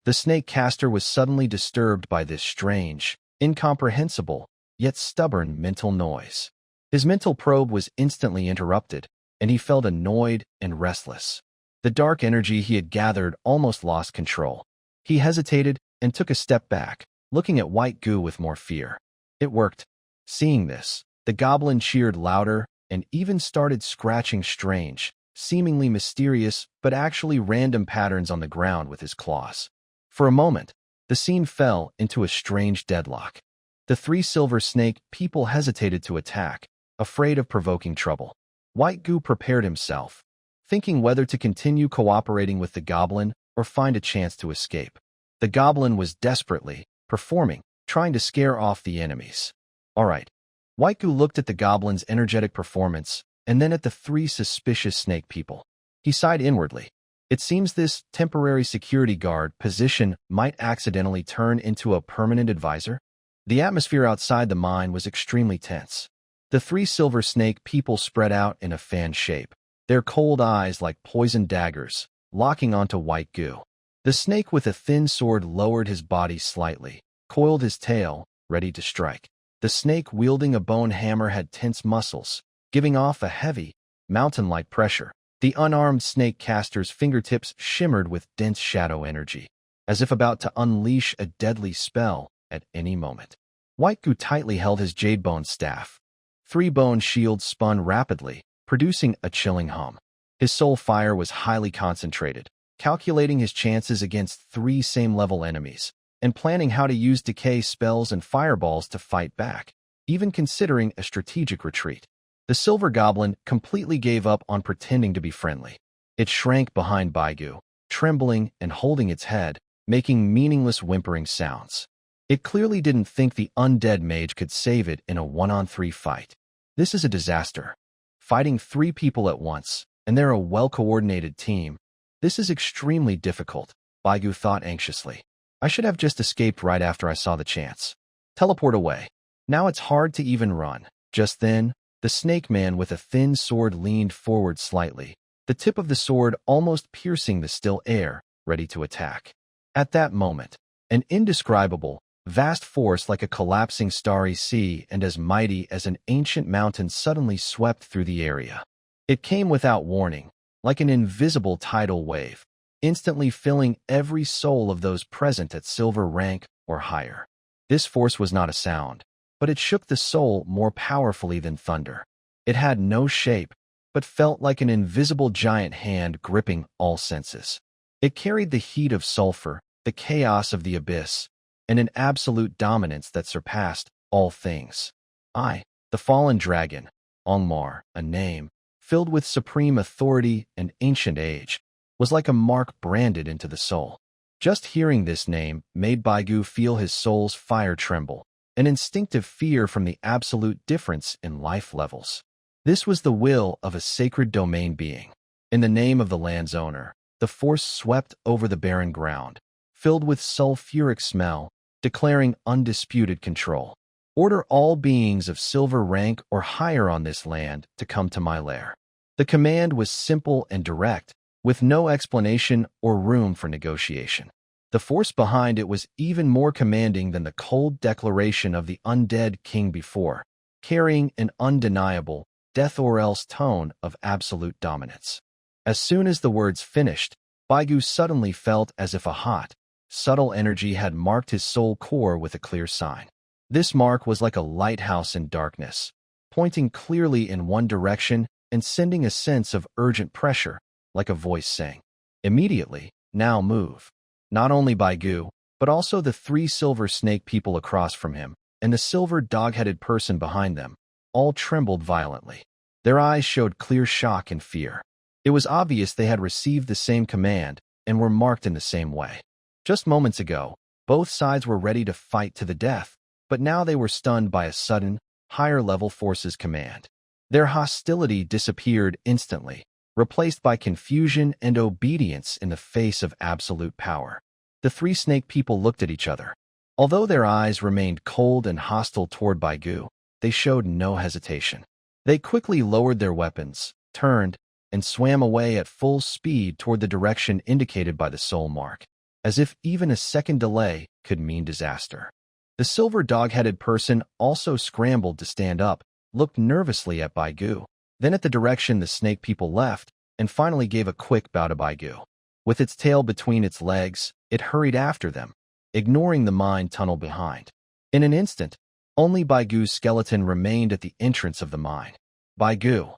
The snake caster was suddenly disturbed by this strange, incomprehensible, yet stubborn mental noise. His mental probe was instantly interrupted, and he felt annoyed and restless. The dark energy he had gathered almost lost control. He hesitated and took a step back, looking at White Goo with more fear. It worked. Seeing this, the goblin cheered louder and even started scratching strange, seemingly mysterious but actually random patterns on the ground with his claws. For a moment, the scene fell into a strange deadlock. The three silver snake people hesitated to attack, afraid of provoking trouble. White Goo prepared himself, thinking whether to continue cooperating with the goblin or find a chance to escape. The goblin was desperately performing, trying to scare off the enemies. All right. White Goo looked at the goblin's energetic performance and then at the three suspicious snake people. He sighed inwardly. It seems this temporary security guard position might accidentally turn into a permanent advisor. The atmosphere outside the mine was extremely tense. The three silver snake people spread out in a fan shape, their cold eyes like poisoned daggers, locking onto White Goo. The snake with a thin sword lowered his body slightly, coiled his tail, ready to strike. The snake wielding a bone hammer had tense muscles, giving off a heavy, mountain-like pressure. The unarmed snake caster's fingertips shimmered with dense shadow energy, as if about to unleash a deadly spell at any moment. White Goo tightly held his jade-bone staff. 3 bone shields spun rapidly, producing a chilling hum. His soul fire was highly concentrated, calculating his chances against 3 same-level enemies, and planning how to use decay spells and fireballs to fight back, even considering a strategic retreat. The silver goblin completely gave up on pretending to be friendly. It shrank behind Baigu, trembling and holding its head, making meaningless whimpering sounds. It clearly didn't think the undead mage could save it in a 1-on-3 fight. This is a disaster. Fighting 3 people at once, and they're a well-coordinated team. This is extremely difficult, Baigu thought anxiously. I should have just escaped right after I saw the chance. Teleport away. Now it's hard to even run. Just then, the snake man with a thin sword leaned forward slightly, the tip of the sword almost piercing the still air, ready to attack. At that moment, an indescribable, vast force like a collapsing starry sea and as mighty as an ancient mountain suddenly swept through the area. It came without warning, like an invisible tidal wave, instantly filling every soul of those present at silver rank or higher. This force was not a sound, but it shook the soul more powerfully than thunder. It had no shape, but felt like an invisible giant hand gripping all senses. It carried the heat of sulfur, the chaos of the abyss, and an absolute dominance that surpassed all things. I, the fallen dragon, Ongmar, a name, filled with supreme authority and ancient age, was like a mark branded into the soul. Just hearing this name made Baigu feel his soul's fire tremble, an instinctive fear from the absolute difference in life levels. This was the will of a sacred domain being. In the name of the land's owner, the force swept over the barren ground, filled with sulfuric smell, declaring undisputed control. Order all beings of silver rank or higher on this land to come to my lair. The command was simple and direct, with no explanation or room for negotiation. The force behind it was even more commanding than the cold declaration of the undead king before, carrying an undeniable death or else tone of absolute dominance. As soon as the words finished, Baigu suddenly felt as if a hot, subtle energy had marked his soul core with a clear sign. This mark was like a lighthouse in darkness, pointing clearly in one direction and sending a sense of urgent pressure, like a voice saying, "Immediately, now move." Not only Baigu, but also the 3 silver snake people across from him, and the silver dog-headed person behind them, all trembled violently. Their eyes showed clear shock and fear. It was obvious they had received the same command and were marked in the same way. Just moments ago, both sides were ready to fight to the death, but now they were stunned by a sudden, higher-level force's command. Their hostility disappeared instantly, replaced by confusion and obedience in the face of absolute power. The 3 snake people looked at each other. Although their eyes remained cold and hostile toward Baigu, they showed no hesitation. They quickly lowered their weapons, turned, and swam away at full speed toward the direction indicated by the soul mark, as if even a second delay could mean disaster. The silver dog-headed person also scrambled to stand up, looked nervously at Baigu, then at the direction the snake people left, and finally gave a quick bow to Baigu. With its tail between its legs, it hurried after them, ignoring the mine tunnel behind. In an instant, only Baigu's skeleton remained at the entrance of the mine. Baigu.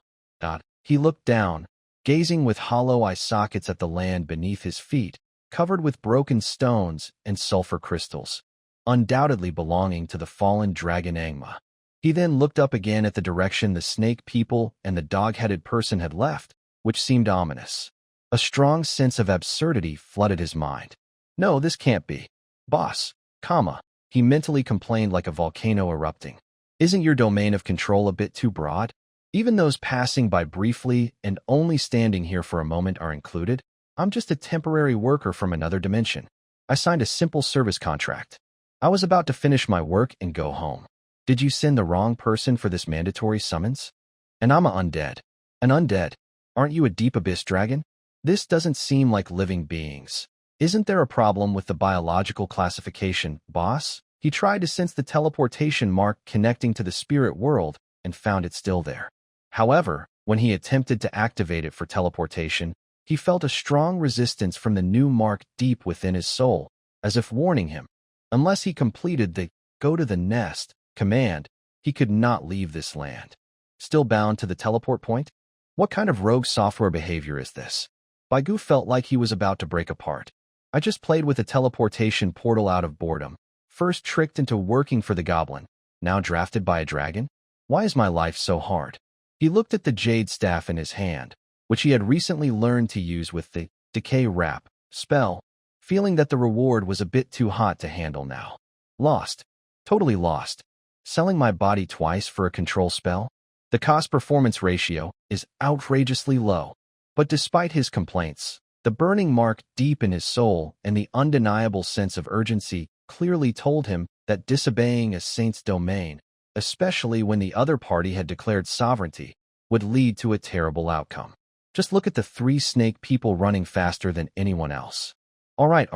He looked down, gazing with hollow eye sockets at the land beneath his feet, covered with broken stones and sulfur crystals, undoubtedly belonging to the fallen dragon Manhwa. He then looked up again at the direction the snake people and the dog-headed person had left, which seemed ominous. A strong sense of absurdity flooded his mind. "No, this can't be. Boss, he mentally complained like a volcano erupting. Isn't your domain of control a bit too broad? Even those passing by briefly and only standing here for a moment are included. I'm just a temporary worker from another dimension. I signed a simple service contract. I was about to finish my work and go home. Did you send the wrong person for this mandatory summons? And I'm an undead. An undead? Aren't you a deep abyss dragon? This doesn't seem like living beings. Isn't there a problem with the biological classification, boss?" He tried to sense the teleportation mark connecting to the spirit world and found it still there. However, when he attempted to activate it for teleportation, he felt a strong resistance from the new mark deep within his soul, as if warning him, unless he completed the "go to the nest" command, he could not leave this land. Still bound to the teleport point? What kind of rogue software behavior is this? Baigu felt like he was about to break apart. I just played with a teleportation portal out of boredom, first tricked into working for the goblin, now drafted by a dragon? Why is my life so hard? He looked at the jade staff in his hand, which he had recently learned to use with the decay wrap spell, feeling that the reward was a bit too hot to handle now. Lost. Totally lost. Selling my body twice for a control spell? The cost-performance ratio is outrageously low. But despite his complaints, the burning mark deep in his soul and the undeniable sense of urgency clearly told him that disobeying a saint's domain, especially when the other party had declared sovereignty, would lead to a terrible outcome. Just look at the 3 snake people running faster than anyone else. All right.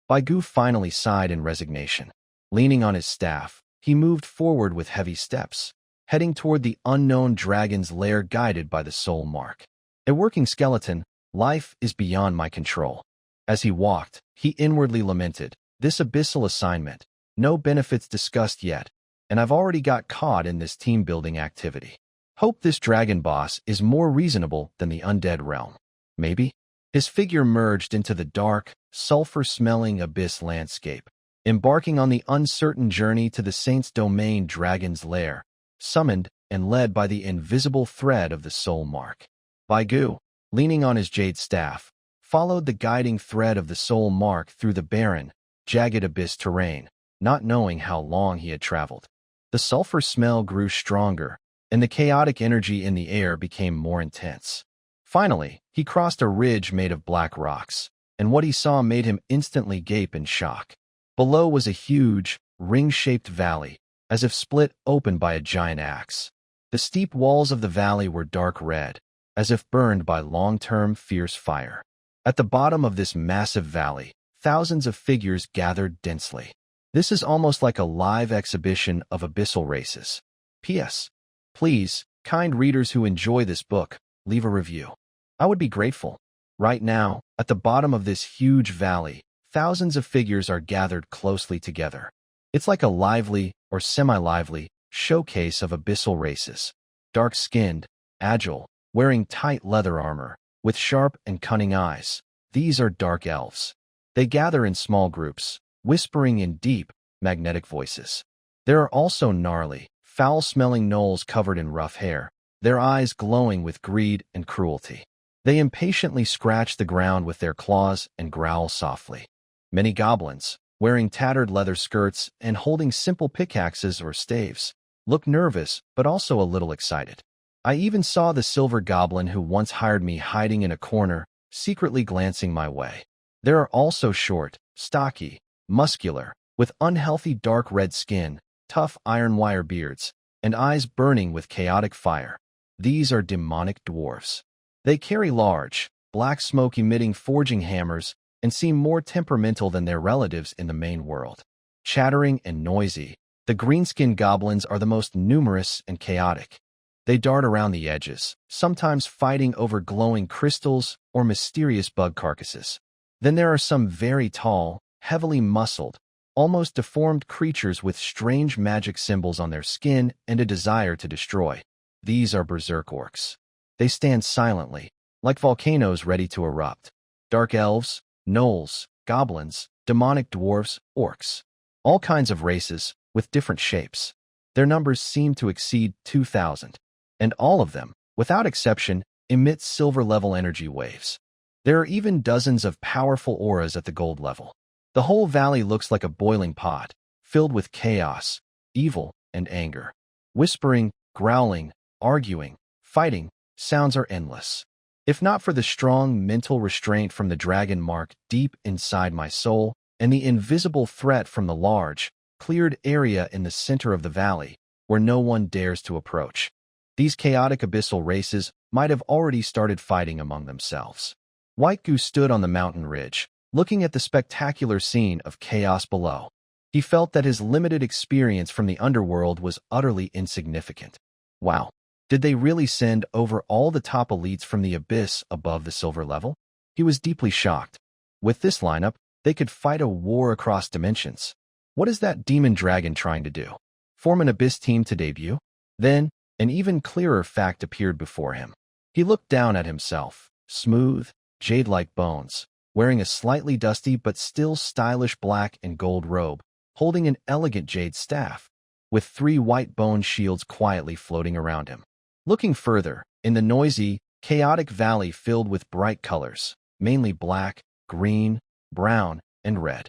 Baigu finally sighed in resignation. Leaning on his staff, he moved forward with heavy steps, heading toward the unknown dragon's lair guided by the soul mark. A working skeleton, life is beyond my control. As he walked, he inwardly lamented, this abyssal assignment, no benefits discussed yet, and I've already got caught in this team-building activity. Hope this dragon boss is more reasonable than the undead realm. Maybe? His figure merged into the dark, sulfur-smelling abyss landscape, embarking on the uncertain journey to the Saint's domain dragon's lair, summoned and led by the invisible thread of the soul mark. Baigu, leaning on his jade staff, followed the guiding thread of the soul mark through the barren, jagged abyss terrain, not knowing how long he had traveled. The sulfur smell grew stronger, and the chaotic energy in the air became more intense. Finally, he crossed a ridge made of black rocks, and what he saw made him instantly gape in shock. Below was a huge, ring-shaped valley, as if split open by a giant axe. The steep walls of the valley were dark red, as if burned by long-term fierce fire. At the bottom of this massive valley, thousands of figures gathered densely. This is almost like a live exhibition of abyssal races. P.S. Please, kind readers who enjoy this book, leave a review. I would be grateful. Right now, at the bottom of this huge valley, thousands of figures are gathered closely together. It's like a lively, or semi-lively, showcase of abyssal races. Dark-skinned, agile, wearing tight leather armor, with sharp and cunning eyes. These are dark elves. They gather in small groups, whispering in deep, magnetic voices. There are also gnarly, foul-smelling gnolls covered in rough hair, their eyes glowing with greed and cruelty. They impatiently scratch the ground with their claws and growl softly. Many goblins, wearing tattered leather skirts and holding simple pickaxes or staves, look nervous but also a little excited. I even saw the silver goblin who once hired me hiding in a corner, secretly glancing my way. There are also short, stocky, muscular, with unhealthy dark red skin, tough iron wire beards, and eyes burning with chaotic fire. These are demonic dwarves. They carry large, black smoke-emitting forging hammers and seem more temperamental than their relatives in the main world. Chattering and noisy, the green-skinned goblins are the most numerous and chaotic. They dart around the edges, sometimes fighting over glowing crystals or mysterious bug carcasses. Then there are some very tall, heavily muscled, almost deformed creatures with strange magic symbols on their skin and a desire to destroy. These are berserk orcs. They stand silently, like volcanoes ready to erupt. Dark elves, gnolls, goblins, demonic dwarves, orcs. All kinds of races, with different shapes. Their numbers seem to exceed 2,000. And all of them, without exception, emit silver-level energy waves. There are even dozens of powerful auras at the gold level. The whole valley looks like a boiling pot, filled with chaos, evil, and anger. Whispering, growling, arguing, fighting, sounds are endless. If not for the strong mental restraint from the dragon mark deep inside my soul, and the invisible threat from the large, cleared area in the center of the valley, where no one dares to approach, these chaotic abyssal races might have already started fighting among themselves. White Goose stood on the mountain ridge, looking at the spectacular scene of chaos below. He felt that his limited experience from the underworld was utterly insignificant. Wow. Did they really send over all the top elites from the abyss above the silver level? He was deeply shocked. With this lineup, they could fight a war across dimensions. What is that demon dragon trying to do? Form an abyss team to debut? Then, an even clearer fact appeared before him. He looked down at himself, smooth, jade-like bones, wearing a slightly dusty but still stylish black and gold robe, holding an elegant jade staff, with 3 white bone shields quietly floating around him. Looking further, in the noisy, chaotic valley filled with bright colors, mainly black, green, brown, and red.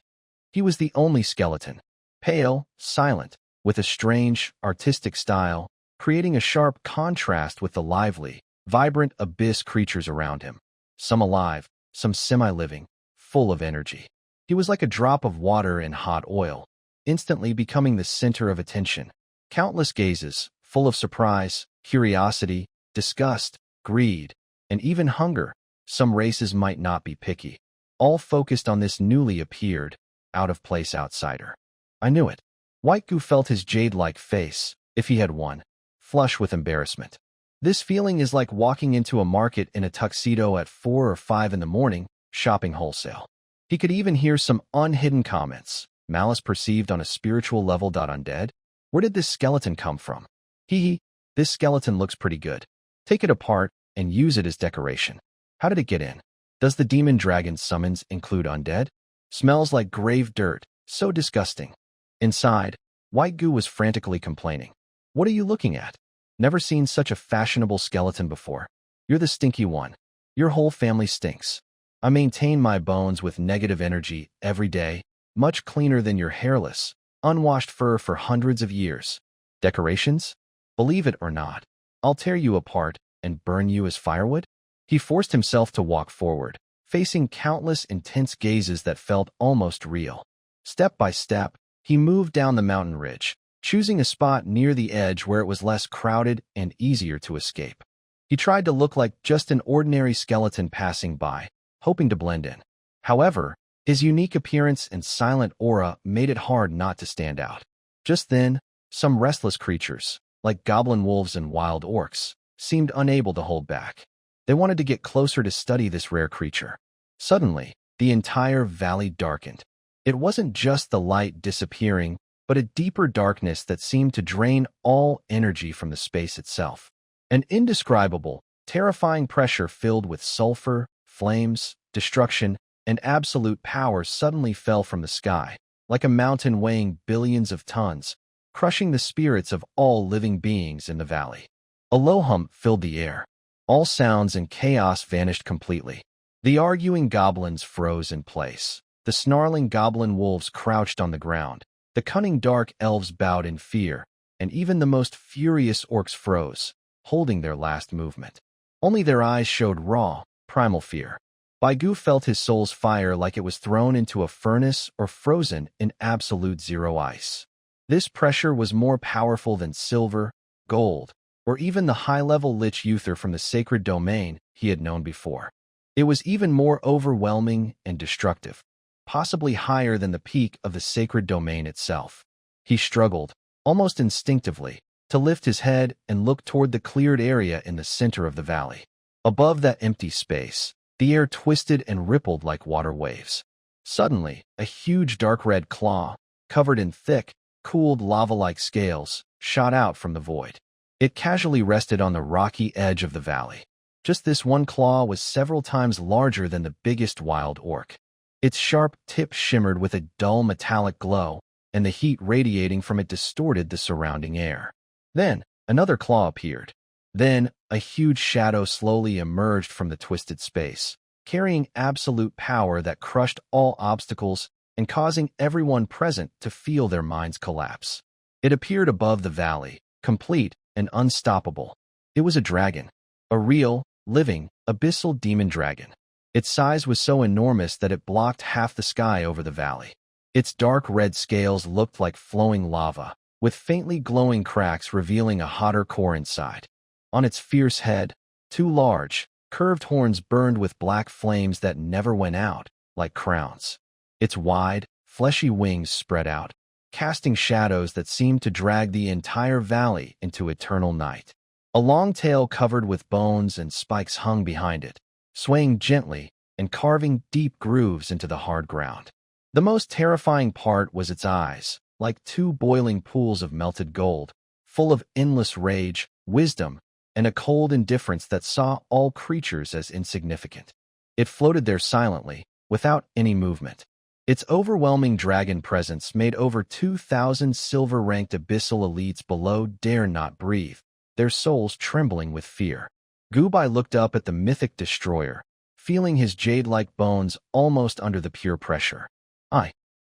He was the only skeleton, pale, silent, with a strange, artistic style, creating a sharp contrast with the lively, vibrant abyss creatures around him. Some alive, some semi-living, full of energy. He was like a drop of water in hot oil, instantly becoming the center of attention. Countless gazes, full of surprise, curiosity, disgust, greed, and even hunger, some races might not be picky, all focused on this newly appeared, out-of-place outsider. I knew it. White Goo felt his jade-like face, if he had one, flush with embarrassment. This feeling is like walking into a market in a tuxedo at 4 or 5 in the morning, shopping wholesale. He could even hear some unhidden comments, malice perceived on a spiritual level. Undead? Where did this skeleton come from? Hee, this skeleton looks pretty good. Take it apart and use it as decoration. How did it get in? Does the demon dragon's summons include undead? Smells like grave dirt, so disgusting. Inside, White Goo was frantically complaining. What are you looking at? Never seen such a fashionable skeleton before. You're the stinky one. Your whole family stinks. I maintain my bones with negative energy every day, much cleaner than your hairless, unwashed fur for hundreds of years. Decorations? Believe it or not, I'll tear you apart and burn you as firewood? He forced himself to walk forward, facing countless intense gazes that felt almost real. Step by step, he moved down the mountain ridge, choosing a spot near the edge where it was less crowded and easier to escape. He tried to look like just an ordinary skeleton passing by, hoping to blend in. However, his unique appearance and silent aura made it hard not to stand out. Just then, some restless creatures, like goblin wolves and wild orcs, seemed unable to hold back. They wanted to get closer to study this rare creature. Suddenly, the entire valley darkened. It wasn't just the light disappearing, but a deeper darkness that seemed to drain all energy from the space itself. An indescribable, terrifying pressure filled with sulfur, flames, destruction, and absolute power suddenly fell from the sky, like a mountain weighing billions of tons, crushing the spirits of all living beings in the valley. A low hum filled the air. All sounds and chaos vanished completely. The arguing goblins froze in place. The snarling goblin wolves crouched on the ground. The cunning dark elves bowed in fear, and even the most furious orcs froze, holding their last movement. Only their eyes showed raw, primal fear. Baigu felt his soul's fire like it was thrown into a furnace or frozen in absolute zero ice. This pressure was more powerful than silver, gold, or even the high-level lich ether from the sacred domain he had known before. It was even more overwhelming and destructive, possibly higher than the peak of the sacred domain itself. He struggled, almost instinctively, to lift his head and look toward the cleared area in the center of the valley. Above that empty space, the air twisted and rippled like water waves. Suddenly, a huge dark red claw, covered in thick, cooled lava-like scales, shot out from the void. It casually rested on the rocky edge of the valley. Just this one claw was several times larger than the biggest wild orc. Its sharp tip shimmered with a dull metallic glow, and the heat radiating from it distorted the surrounding air. Then, another claw appeared. Then, a huge shadow slowly emerged from the twisted space, carrying absolute power that crushed all obstacles and causing everyone present to feel their minds collapse. It appeared above the valley, complete and unstoppable. It was a dragon, a real, living, abyssal demon dragon. Its size was so enormous that it blocked half the sky over the valley. Its dark red scales looked like flowing lava, with faintly glowing cracks revealing a hotter core inside. On its fierce head, two large, curved horns burned with black flames that never went out, like crowns. Its wide, fleshy wings spread out, casting shadows that seemed to drag the entire valley into eternal night. A long tail covered with bones and spikes hung behind it, swaying gently and carving deep grooves into the hard ground. The most terrifying part was its eyes, like two boiling pools of melted gold, full of endless rage, wisdom, and a cold indifference that saw all creatures as insignificant. It floated there silently, without any movement. Its overwhelming dragon presence made over 2,000 silver-ranked abyssal elites below dare not breathe, their souls trembling with fear. Gubai looked up at the mythic destroyer, feeling his jade-like bones almost under the pure pressure.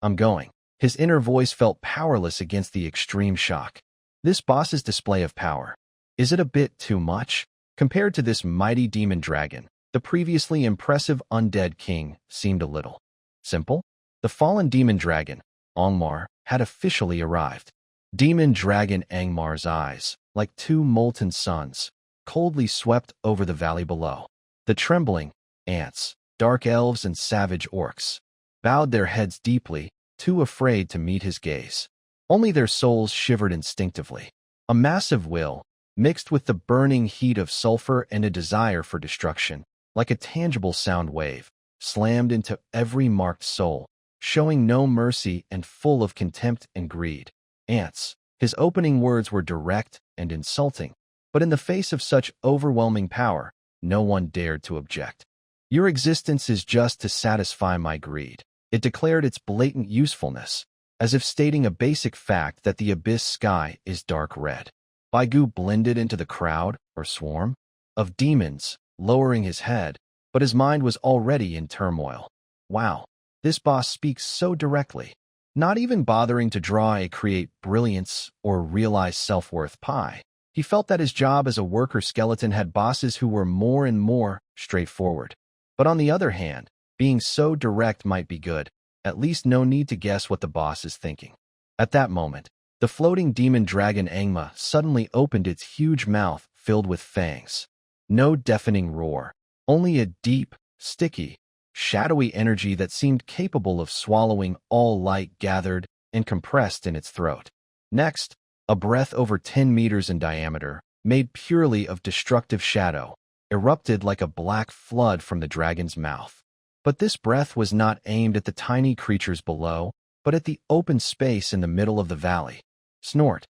I'm going. His inner voice felt powerless against the extreme shock. This boss's display of power. Is it a bit too much? Compared to this mighty demon dragon, the previously impressive undead king seemed a little simple. The fallen demon dragon, Angmar, had officially arrived. Demon dragon Angmar's eyes, like two molten suns, coldly swept over the valley below. The trembling ants, dark elves, and savage orcs bowed their heads deeply, too afraid to meet his gaze. Only their souls shivered instinctively. A massive will, mixed with the burning heat of sulfur and a desire for destruction, like a tangible sound wave, slammed into every marked soul, showing no mercy and full of contempt and greed. Ants. His opening words were direct and insulting, but in the face of such overwhelming power, no one dared to object. Your existence is just to satisfy my greed. It declared its blatant usefulness, as if stating a basic fact that the abyss sky is dark red. Baigu blended into the crowd, or swarm, of demons, lowering his head, but his mind was already in turmoil. Wow, this boss speaks so directly. Not even bothering to draw a create brilliance or realize self-worth pie. He felt that his job as a worker skeleton had bosses who were more and more straightforward. But on the other hand, being so direct might be good. At least no need to guess what the boss is thinking. At that moment, the floating demon dragon Angma suddenly opened its huge mouth filled with fangs. No deafening roar, only a deep, sticky, shadowy energy that seemed capable of swallowing all light gathered and compressed in its throat. Next, a breath over 10 meters in diameter, made purely of destructive shadow, erupted like a black flood from the dragon's mouth. But this breath was not aimed at the tiny creatures below, but at the open space in the middle of the valley. Snort.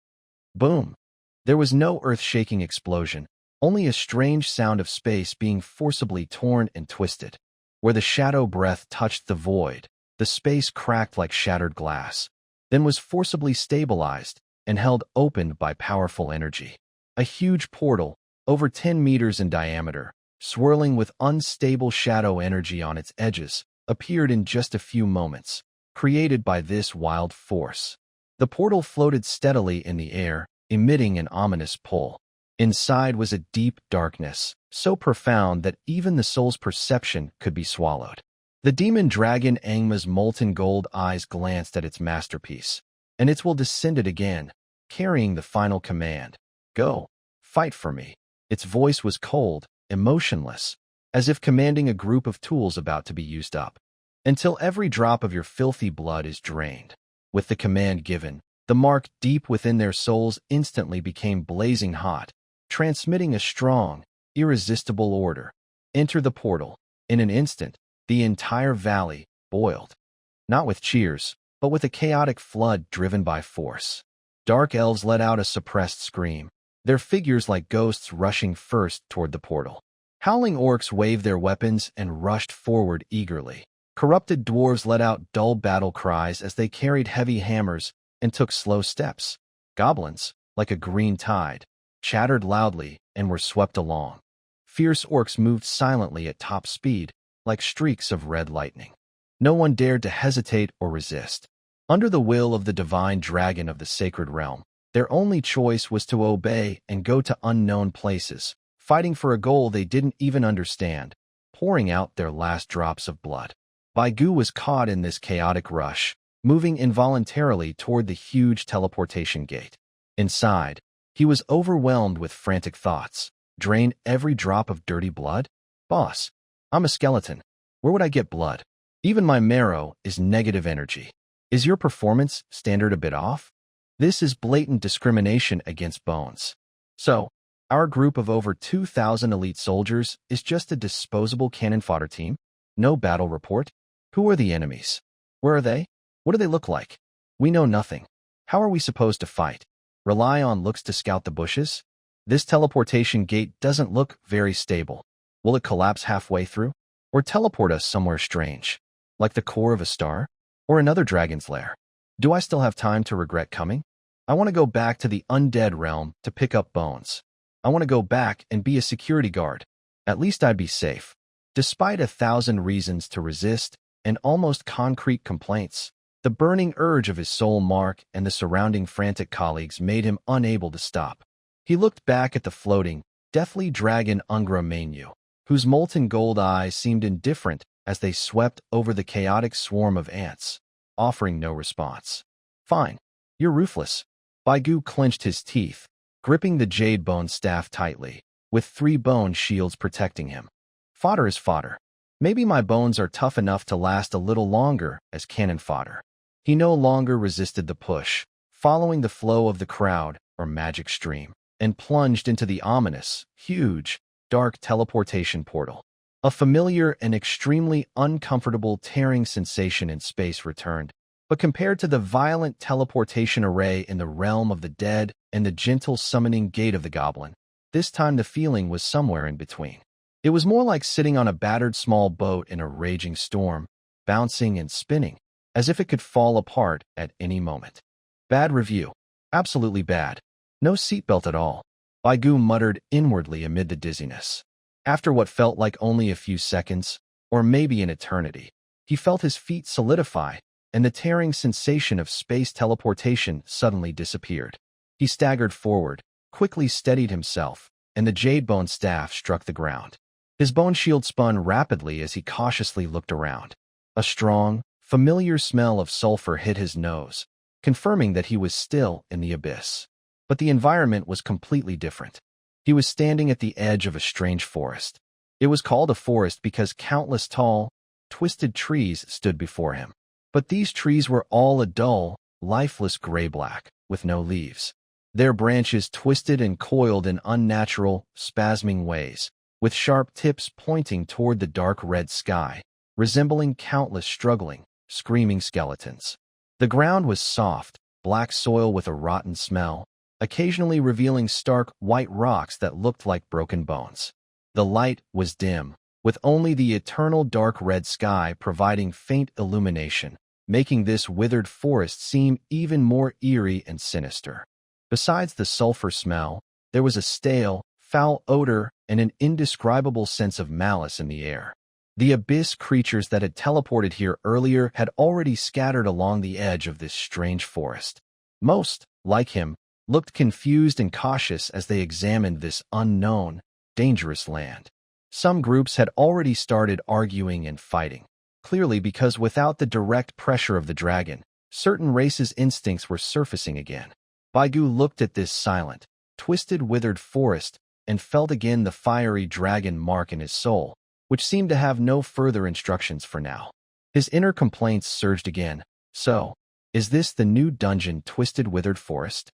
Boom. There was no earth-shaking explosion, only a strange sound of space being forcibly torn and twisted. Where the shadow breath touched the void, the space cracked like shattered glass, then was forcibly stabilized and held open by powerful energy. A huge portal, over 10 meters in diameter, swirling with unstable shadow energy on its edges, appeared in just a few moments, created by this wild force. The portal floated steadily in the air, emitting an ominous pull. Inside was a deep darkness, so profound that even the soul's perception could be swallowed. The demon dragon Angma's molten gold eyes glanced at its masterpiece, and its will descended again, carrying the final command. Go, fight for me. Its voice was cold, emotionless, as if commanding a group of tools about to be used up. Until every drop of your filthy blood is drained. With the command given, the mark deep within their souls instantly became blazing hot, transmitting a strong, irresistible order. Enter the portal. In an instant, the entire valley boiled. Not with cheers, but with a chaotic flood driven by force. Dark elves let out a suppressed scream, their figures like ghosts rushing first toward the portal. Howling orcs waved their weapons and rushed forward eagerly. Corrupted dwarves let out dull battle cries as they carried heavy hammers and took slow steps. Goblins, like a green tide, chattered loudly and were swept along. Fierce orcs moved silently at top speed, like streaks of red lightning. No one dared to hesitate or resist. Under the will of the divine dragon of the sacred realm, their only choice was to obey and go to unknown places, fighting for a goal they didn't even understand, pouring out their last drops of blood. Baigu was caught in this chaotic rush, moving involuntarily toward the huge teleportation gate. Inside, he was overwhelmed with frantic thoughts. Drain every drop of dirty blood? Boss, I'm a skeleton. Where would I get blood? Even my marrow is negative energy. Is your performance standard a bit off? This is blatant discrimination against bones. So, our group of over 2,000 elite soldiers is just a disposable cannon fodder team? No battle report? Who are the enemies? Where are they? What do they look like? We know nothing. How are we supposed to fight? Rely on looks to scout the bushes? This teleportation gate doesn't look very stable. Will it collapse halfway through? Or teleport us somewhere strange? Like the core of a star? Or another dragon's lair? Do I still have time to regret coming? I want to go back to the undead realm to pick up bones. I want to go back and be a security guard. At least I'd be safe. Despite 1,000 reasons to resist and almost concrete complaints, the burning urge of his soul mark and the surrounding frantic colleagues made him unable to stop. He looked back at the floating, deathly dragon Ungra Manu, whose molten gold eyes seemed indifferent as they swept over the chaotic swarm of ants, offering no response. Fine, you're ruthless. Baigu clenched his teeth, gripping the jade bone staff tightly, with 3 bone shields protecting him. Fodder is fodder. Maybe my bones are tough enough to last a little longer as cannon fodder. He no longer resisted the push, following the flow of the crowd or magic stream, and plunged into the ominous, huge, dark teleportation portal. A familiar and extremely uncomfortable tearing sensation in space returned, but compared to the violent teleportation array in the realm of the dead and the gentle summoning gate of the goblin, this time the feeling was somewhere in between. It was more like sitting on a battered small boat in a raging storm, bouncing and spinning, as if it could fall apart at any moment. Bad review. Absolutely bad. No seatbelt at all. Baigu muttered inwardly amid the dizziness. After what felt like only a few seconds, or maybe an eternity, he felt his feet solidify, and the tearing sensation of space teleportation suddenly disappeared. He staggered forward, quickly steadied himself, and the jade bone staff struck the ground. His bone shield spun rapidly as he cautiously looked around. A strong, familiar smell of sulfur hit his nose, confirming that he was still in the abyss. But the environment was completely different. He was standing at the edge of a strange forest. It was called a forest because countless tall, twisted trees stood before him. But these trees were all a dull, lifeless gray-black, with no leaves. Their branches twisted and coiled in unnatural, spasming ways, with sharp tips pointing toward the dark red sky, resembling countless struggling, screaming skeletons. The ground was soft, black soil with a rotten smell, occasionally revealing stark, white rocks that looked like broken bones. The light was dim, with only the eternal dark red sky providing faint illumination, making this withered forest seem even more eerie and sinister. Besides the sulfur smell, there was a stale, foul odor and an indescribable sense of malice in the air. The abyss creatures that had teleported here earlier had already scattered along the edge of this strange forest. Most, like him, looked confused and cautious as they examined this unknown, dangerous land. Some groups had already started arguing and fighting, clearly because without the direct pressure of the dragon, certain races' instincts were surfacing again. Baigu looked at this silent, twisted, withered forest and felt again the fiery dragon mark in his soul, which seemed to have no further instructions for now. His inner complaints surged again. So, is this the new dungeon, Twisted Withered Forest?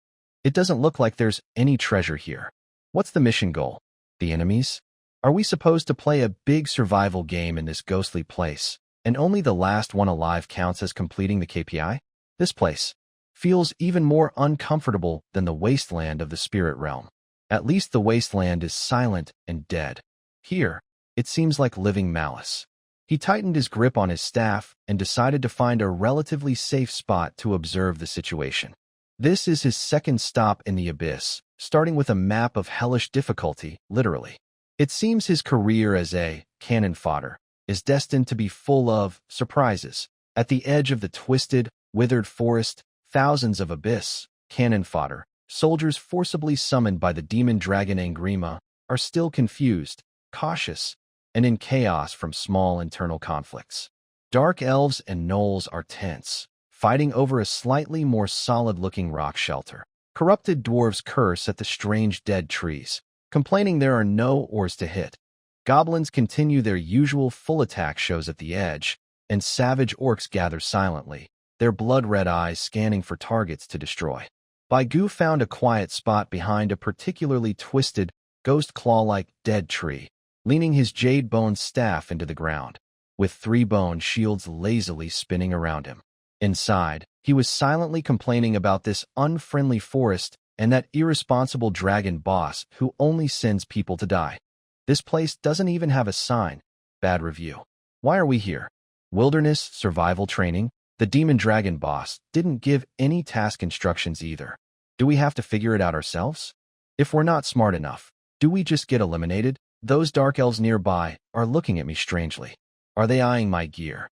It doesn't look like there's any treasure here. What's the mission goal? The enemies? Are we supposed to play a big survival game in this ghostly place, and only the last one alive counts as completing the KPI? This place feels even more uncomfortable than the wasteland of the spirit realm. At least the wasteland is silent and dead. Here, it seems like living malice. He tightened his grip on his staff and decided to find a relatively safe spot to observe the situation. This is his second stop in the abyss, starting with a map of hellish difficulty, literally. It seems his career as a cannon fodder is destined to be full of surprises. At the edge of the twisted, withered forest, thousands of abyss cannon fodder soldiers forcibly summoned by the demon dragon Angrima are still confused, cautious, and in chaos from small internal conflicts. Dark elves and gnolls are tense, fighting over a slightly more solid-looking rock shelter. Corrupted dwarves curse at the strange dead trees, complaining there are no ores to hit. Goblins continue their usual full attack shows at the edge, and savage orcs gather silently, their blood-red eyes scanning for targets to destroy. Baigu found a quiet spot behind a particularly twisted, ghost claw-like dead tree, leaning his jade bone staff into the ground, with 3 bone shields lazily spinning around him. Inside, he was silently complaining about this unfriendly forest and that irresponsible dragon boss who only sends people to die. This place doesn't even have a sign. Bad review. Why are we here? Wilderness survival training? The demon dragon boss didn't give any task instructions either. Do we have to figure it out ourselves? If we're not smart enough, do we just get eliminated? Those dark elves nearby are looking at me strangely. Are they eyeing my gear?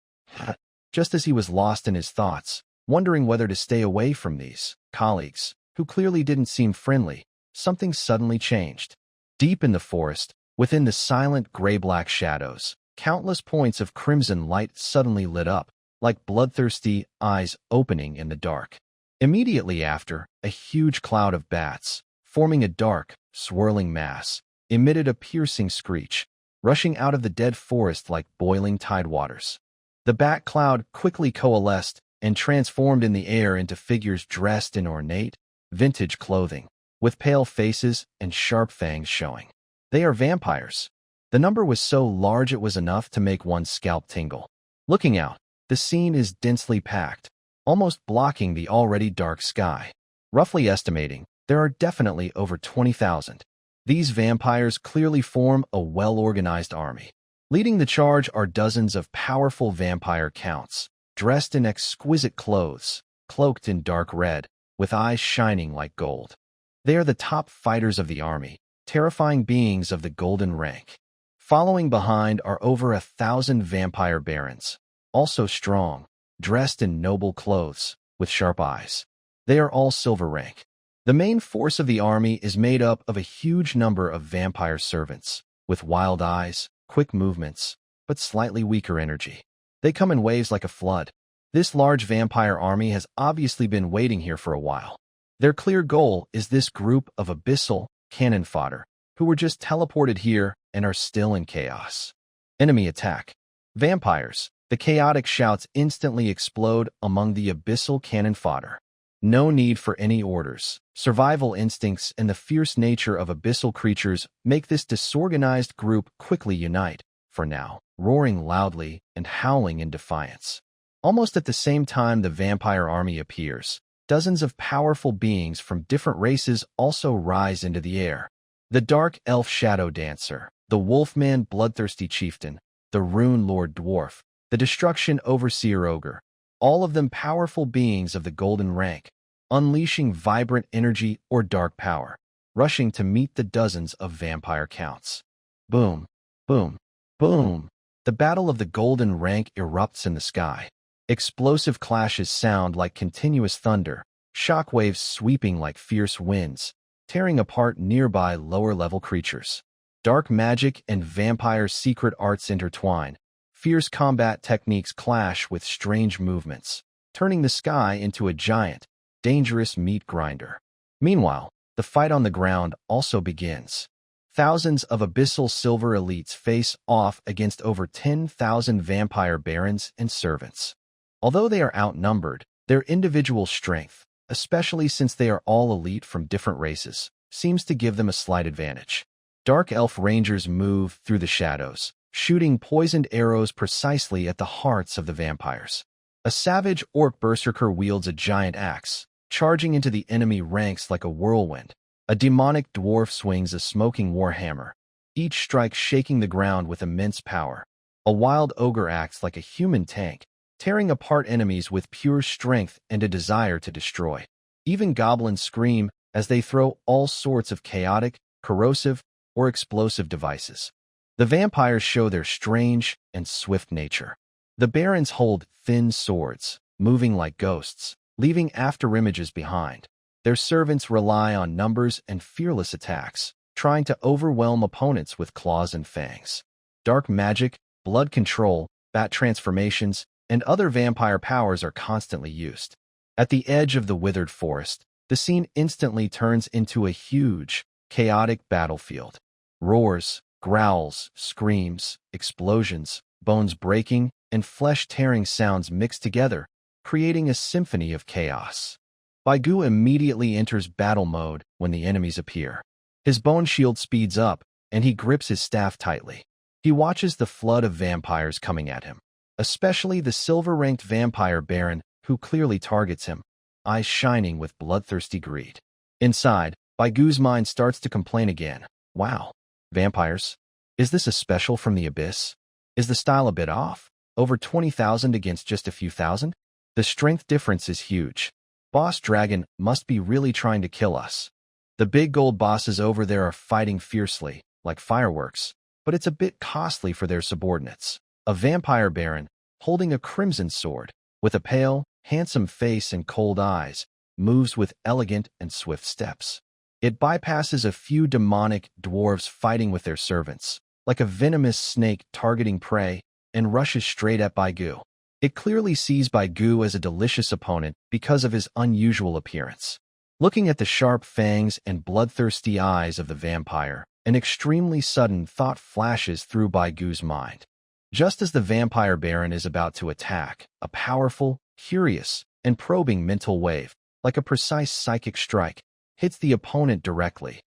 Just as he was lost in his thoughts, wondering whether to stay away from these colleagues, who clearly didn't seem friendly, something suddenly changed. Deep in the forest, within the silent gray-black shadows, countless points of crimson light suddenly lit up, like bloodthirsty eyes opening in the dark. Immediately after, a huge cloud of bats, forming a dark, swirling mass, emitted a piercing screech, rushing out of the dead forest like boiling tidewaters. The bat cloud quickly coalesced and transformed in the air into figures dressed in ornate, vintage clothing, with pale faces and sharp fangs showing. They are vampires. The number was so large it was enough to make one's scalp tingle. Looking out, the scene is densely packed, almost blocking the already dark sky. Roughly estimating, there are definitely over 20,000. These vampires clearly form a well-organized army. Leading the charge are dozens of powerful vampire counts, dressed in exquisite clothes, cloaked in dark red, with eyes shining like gold. They are the top fighters of the army, terrifying beings of the golden rank. Following behind are over 1,000 vampire barons, also strong, dressed in noble clothes, with sharp eyes. They are all silver rank. The main force of the army is made up of a huge number of vampire servants, with wild eyes, quick movements, but slightly weaker energy. They come in waves like a flood. This large vampire army has obviously been waiting here for a while. Their clear goal is this group of abyssal cannon fodder, who were just teleported here and are still in chaos. Enemy attack. Vampires. The chaotic shouts instantly explode among the abyssal cannon fodder. No need for any orders. Survival instincts and the fierce nature of abyssal creatures make this disorganized group quickly unite, for now, roaring loudly and howling in defiance. Almost at the same time the vampire army appears, dozens of powerful beings from different races also rise into the air. The dark elf shadow dancer, the wolfman bloodthirsty chieftain, the rune lord dwarf, the destruction overseer ogre, all of them powerful beings of the golden rank, unleashing vibrant energy or dark power, rushing to meet the dozens of vampire counts. Boom, boom, boom. The battle of the golden rank erupts in the sky. Explosive clashes sound like continuous thunder, shockwaves sweeping like fierce winds, tearing apart nearby lower-level creatures. Dark magic and vampire secret arts intertwine. Fierce combat techniques clash with strange movements, turning the sky into a giant, dangerous meat grinder. Meanwhile, the fight on the ground also begins. Thousands of abyssal silver elites face off against over 10,000 vampire barons and servants. Although they are outnumbered, their individual strength, especially since they are all elite from different races, seems to give them a slight advantage. Dark elf rangers move through the shadows, shooting poisoned arrows precisely at the hearts of the vampires. A savage orc berserker wields a giant axe, charging into the enemy ranks like a whirlwind. A demonic dwarf swings a smoking warhammer, each strike shaking the ground with immense power. A wild ogre acts like a human tank, tearing apart enemies with pure strength and a desire to destroy. Even goblins scream as they throw all sorts of chaotic, corrosive, or explosive devices. The vampires show their strange and swift nature. The barons hold thin swords, moving like ghosts, leaving afterimages behind. Their servants rely on numbers and fearless attacks, trying to overwhelm opponents with claws and fangs. Dark magic, blood control, bat transformations, and other vampire powers are constantly used. At the edge of the withered forest, the scene instantly turns into a huge, chaotic battlefield. Roars, growls, screams, explosions, bones breaking, and flesh-tearing sounds mix together, creating a symphony of chaos. Baigu immediately enters battle mode when the enemies appear. His bone shield speeds up, and he grips his staff tightly. He watches the flood of vampires coming at him, especially the silver-ranked vampire baron who clearly targets him, eyes shining with bloodthirsty greed. Inside, Baigu's mind starts to complain again. Wow, vampires? Is this a special from the abyss? Is the style a bit off? Over 20,000 against just a few thousand? The strength difference is huge. Boss Dragon must be really trying to kill us. The big gold bosses over there are fighting fiercely, like fireworks, but it's a bit costly for their subordinates. A vampire baron, holding a crimson sword, with a pale, handsome face and cold eyes, moves with elegant and swift steps. It bypasses a few demonic dwarves fighting with their servants, like a venomous snake targeting prey, and rushes straight at Baigu. It clearly sees Baigu as a delicious opponent because of his unusual appearance. Looking at the sharp fangs and bloodthirsty eyes of the vampire, an extremely sudden thought flashes through Baigu's mind. Just as the vampire baron is about to attack, a powerful, curious, and probing mental wave, like a precise psychic strike, hits the opponent directly.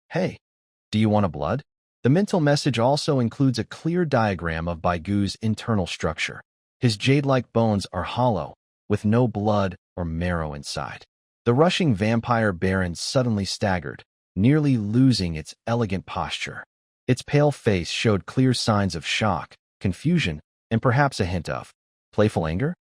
Hey, do you want a blood? The mental message also includes a clear diagram of Baigu's internal structure. His jade-like bones are hollow, with no blood or marrow inside. The rushing vampire baron suddenly staggered, nearly losing its elegant posture. Its pale face showed clear signs of shock, confusion, and perhaps a hint of playful anger?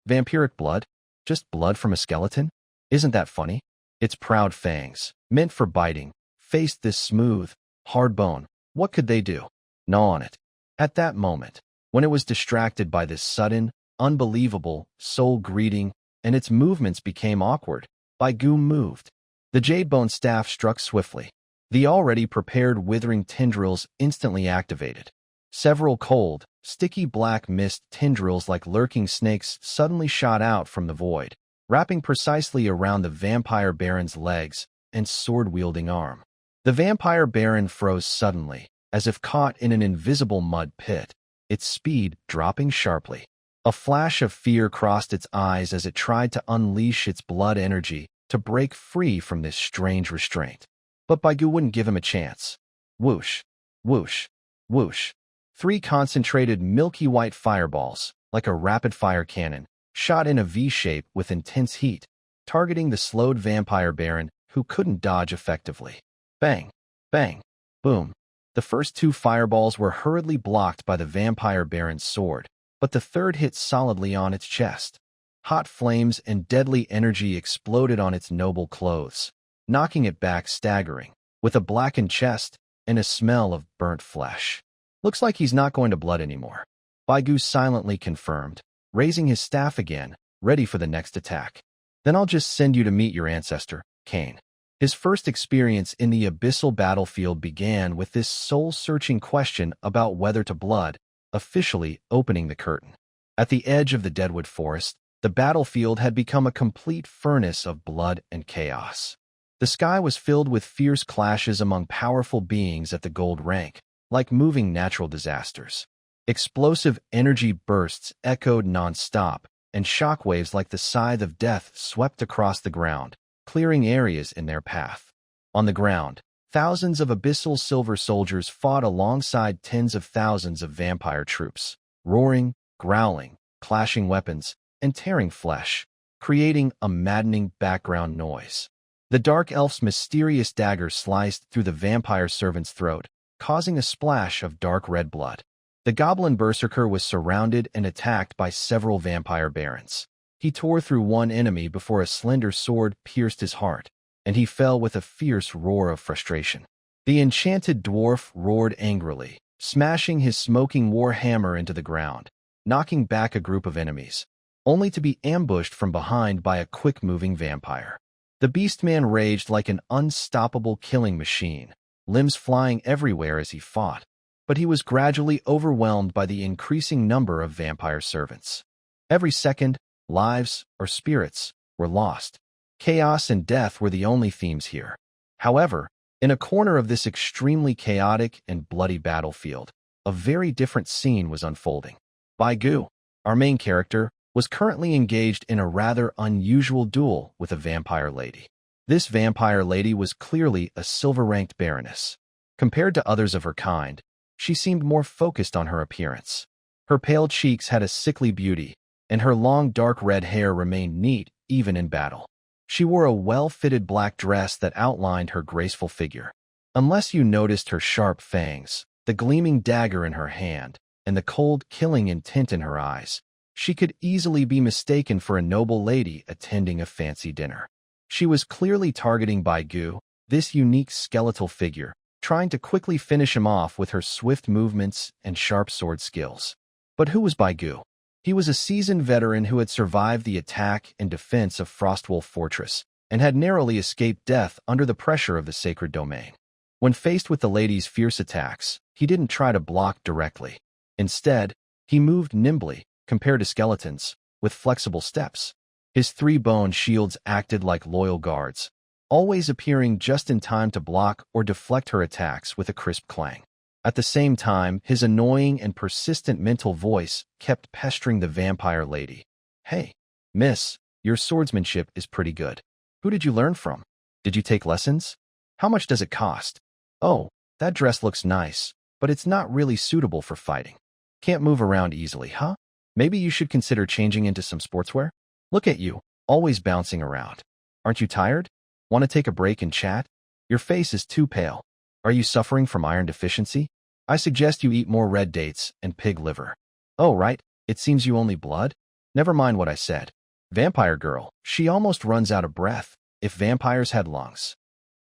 Vampiric blood? Just blood from a skeleton? Isn't that funny? Its proud fangs, meant for biting, faced this smooth, hard bone. What could they do? Gnaw on it. At that moment, when it was distracted by this sudden, unbelievable, soul greeting, and its movements became awkward, Baigu moved. The jade bone staff struck swiftly. The already prepared withering tendrils instantly activated. Several cold, sticky black mist tendrils like lurking snakes suddenly shot out from the void, wrapping precisely around the vampire baron's legs and sword-wielding arm. The vampire baron froze suddenly, as if caught in an invisible mud pit, its speed dropping sharply. A flash of fear crossed its eyes as it tried to unleash its blood energy to break free from this strange restraint. But Baigu wouldn't give him a chance. Whoosh, whoosh, whoosh. 3 concentrated milky white fireballs, like a rapid-fire cannon, shot in a V-shape with intense heat, targeting the slowed vampire baron who couldn't dodge effectively. Bang, bang, boom. The first 2 fireballs were hurriedly blocked by the vampire baron's sword, but the third hit solidly on its chest. Hot flames and deadly energy exploded on its noble clothes, knocking it back staggering, with a blackened chest and a smell of burnt flesh. Looks like he's not going to blood anymore, Baigu silently confirmed, raising his staff again, ready for the next attack. Then I'll just send you to meet your ancestor, Cain. His first experience in the abyssal battlefield began with this soul-searching question about whether to blood, officially opening the curtain. At the edge of the deadwood forest, the battlefield had become a complete furnace of blood and chaos. The sky was filled with fierce clashes among powerful beings at the gold rank, like moving natural disasters. Explosive energy bursts echoed non-stop, and shockwaves like the scythe of death swept across the ground, clearing areas in their path. On the ground, thousands of abyssal silver soldiers fought alongside tens of thousands of vampire troops, roaring, growling, clashing weapons, and tearing flesh, creating a maddening background noise. The dark elf's mysterious dagger sliced through the vampire servant's throat, causing a splash of dark red blood. The goblin berserker was surrounded and attacked by several vampire barons. He tore through one enemy before a slender sword pierced his heart, and he fell with a fierce roar of frustration. The enchanted dwarf roared angrily, smashing his smoking war hammer into the ground, knocking back a group of enemies, only to be ambushed from behind by a quick-moving vampire. The beastman raged like an unstoppable killing machine, limbs flying everywhere as he fought, but he was gradually overwhelmed by the increasing number of vampire servants. Every second, lives, or spirits, were lost. Chaos and death were the only themes here. However, in a corner of this extremely chaotic and bloody battlefield, a very different scene was unfolding. Baigu, our main character, was currently engaged in a rather unusual duel with a vampire lady. This vampire lady was clearly a silver-ranked baroness. Compared to others of her kind, she seemed more focused on her appearance. Her pale cheeks had a sickly beauty, and her long dark red hair remained neat even in battle. She wore a well-fitted black dress that outlined her graceful figure. Unless you noticed her sharp fangs, the gleaming dagger in her hand, and the cold, killing intent in her eyes, she could easily be mistaken for a noble lady attending a fancy dinner. She was clearly targeting Baigu, this unique skeletal figure, trying to quickly finish him off with her swift movements and sharp sword skills. But who was Baigu? He was a seasoned veteran who had survived the attack and defense of Frostwolf Fortress, and had narrowly escaped death under the pressure of the sacred domain. When faced with the lady's fierce attacks, he didn't try to block directly. Instead, he moved nimbly, compared to skeletons, with flexible steps. His 3 bone shields acted like loyal guards, always appearing just in time to block or deflect her attacks with a crisp clang. At the same time, his annoying and persistent mental voice kept pestering the vampire lady. "Hey, miss, your swordsmanship is pretty good. Who did you learn from? Did you take lessons? How much does it cost? Oh, that dress looks nice, but it's not really suitable for fighting. Can't move around easily, huh? Maybe you should consider changing into some sportswear? Look at you, always bouncing around. Aren't you tired? Want to take a break and chat?" Your face is too pale. Are you suffering from iron deficiency? I suggest you eat more red dates and pig liver. Oh, right, it seems you only blood? Never mind what I said. Vampire girl, she almost runs out of breath. If vampires had lungs.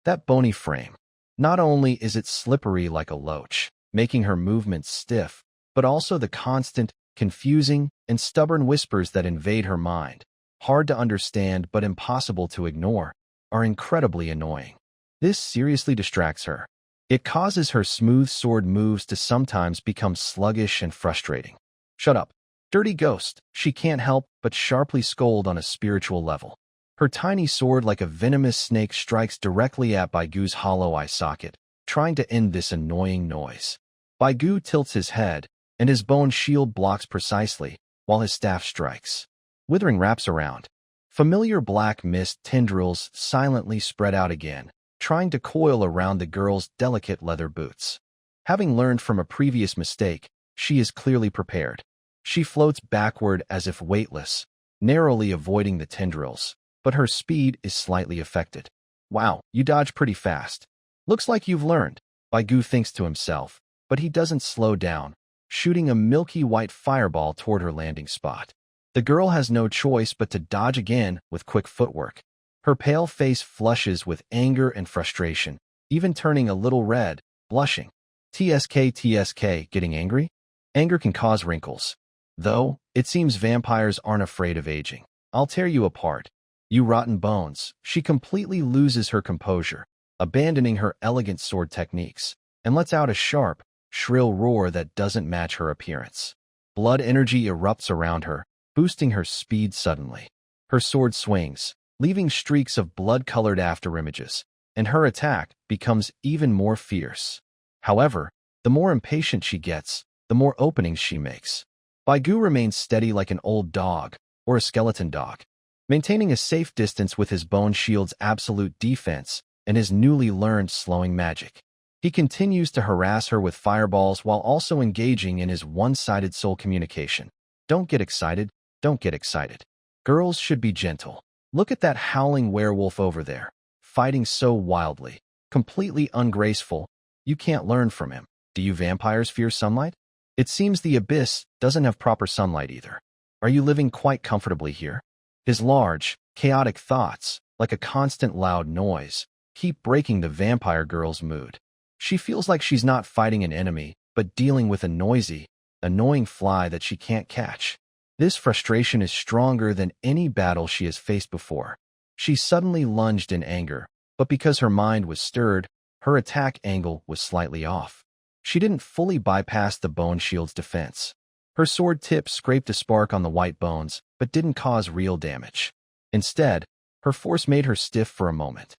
That bony frame. Not only is it slippery like a loach, making her movements stiff, but also the constant, confusing, and stubborn whispers that invade her mind, hard to understand but impossible to ignore, are incredibly annoying. This seriously distracts her. It causes her smooth sword moves to sometimes become sluggish and frustrating. Shut up. Dirty ghost, she can't help but sharply scold on a spiritual level. Her tiny sword like a venomous snake strikes directly at Baigu's hollow eye socket, trying to end this annoying noise. Baigu tilts his head, and his bone shield blocks precisely, while his staff strikes. Withering wraps around. Familiar black mist tendrils silently spread out again, trying to coil around the girl's delicate leather boots. Having learned from a previous mistake, she is clearly prepared. She floats backward as if weightless, narrowly avoiding the tendrils, but her speed is slightly affected. Wow, you dodge pretty fast. Looks like you've learned, Baigu thinks to himself, but he doesn't slow down, shooting a milky white fireball toward her landing spot. The girl has no choice but to dodge again with quick footwork. Her pale face flushes with anger and frustration, even turning a little red, blushing. TSK, getting angry? Anger can cause wrinkles. Though, it seems vampires aren't afraid of aging. I'll tear you apart. You rotten bones. She completely loses her composure, abandoning her elegant sword techniques, and lets out a sharp, shrill roar that doesn't match her appearance. Blood energy erupts around her, boosting her speed suddenly. Her sword swings, leaving streaks of blood-colored afterimages, and her attack becomes even more fierce. However, the more impatient she gets, the more openings she makes. Baigu remains steady like an old dog, or a skeleton dog, maintaining a safe distance with his bone shield's absolute defense and his newly learned slowing magic. He continues to harass her with fireballs while also engaging in his one-sided soul communication. Don't get excited, don't get excited. Girls should be gentle. Look at that howling werewolf over there, fighting so wildly, completely ungraceful. You can't learn from him. Do you vampires fear sunlight? It seems the abyss doesn't have proper sunlight either. Are you living quite comfortably here? His large, chaotic thoughts, like a constant loud noise, keep breaking the vampire girl's mood. She feels like she's not fighting an enemy, but dealing with a noisy, annoying fly that she can't catch. This frustration is stronger than any battle she has faced before. She suddenly lunged in anger, but because her mind was stirred, her attack angle was slightly off. She didn't fully bypass the bone shield's defense. Her sword tip scraped a spark on the white bones, but didn't cause real damage. Instead, her force made her stiff for a moment.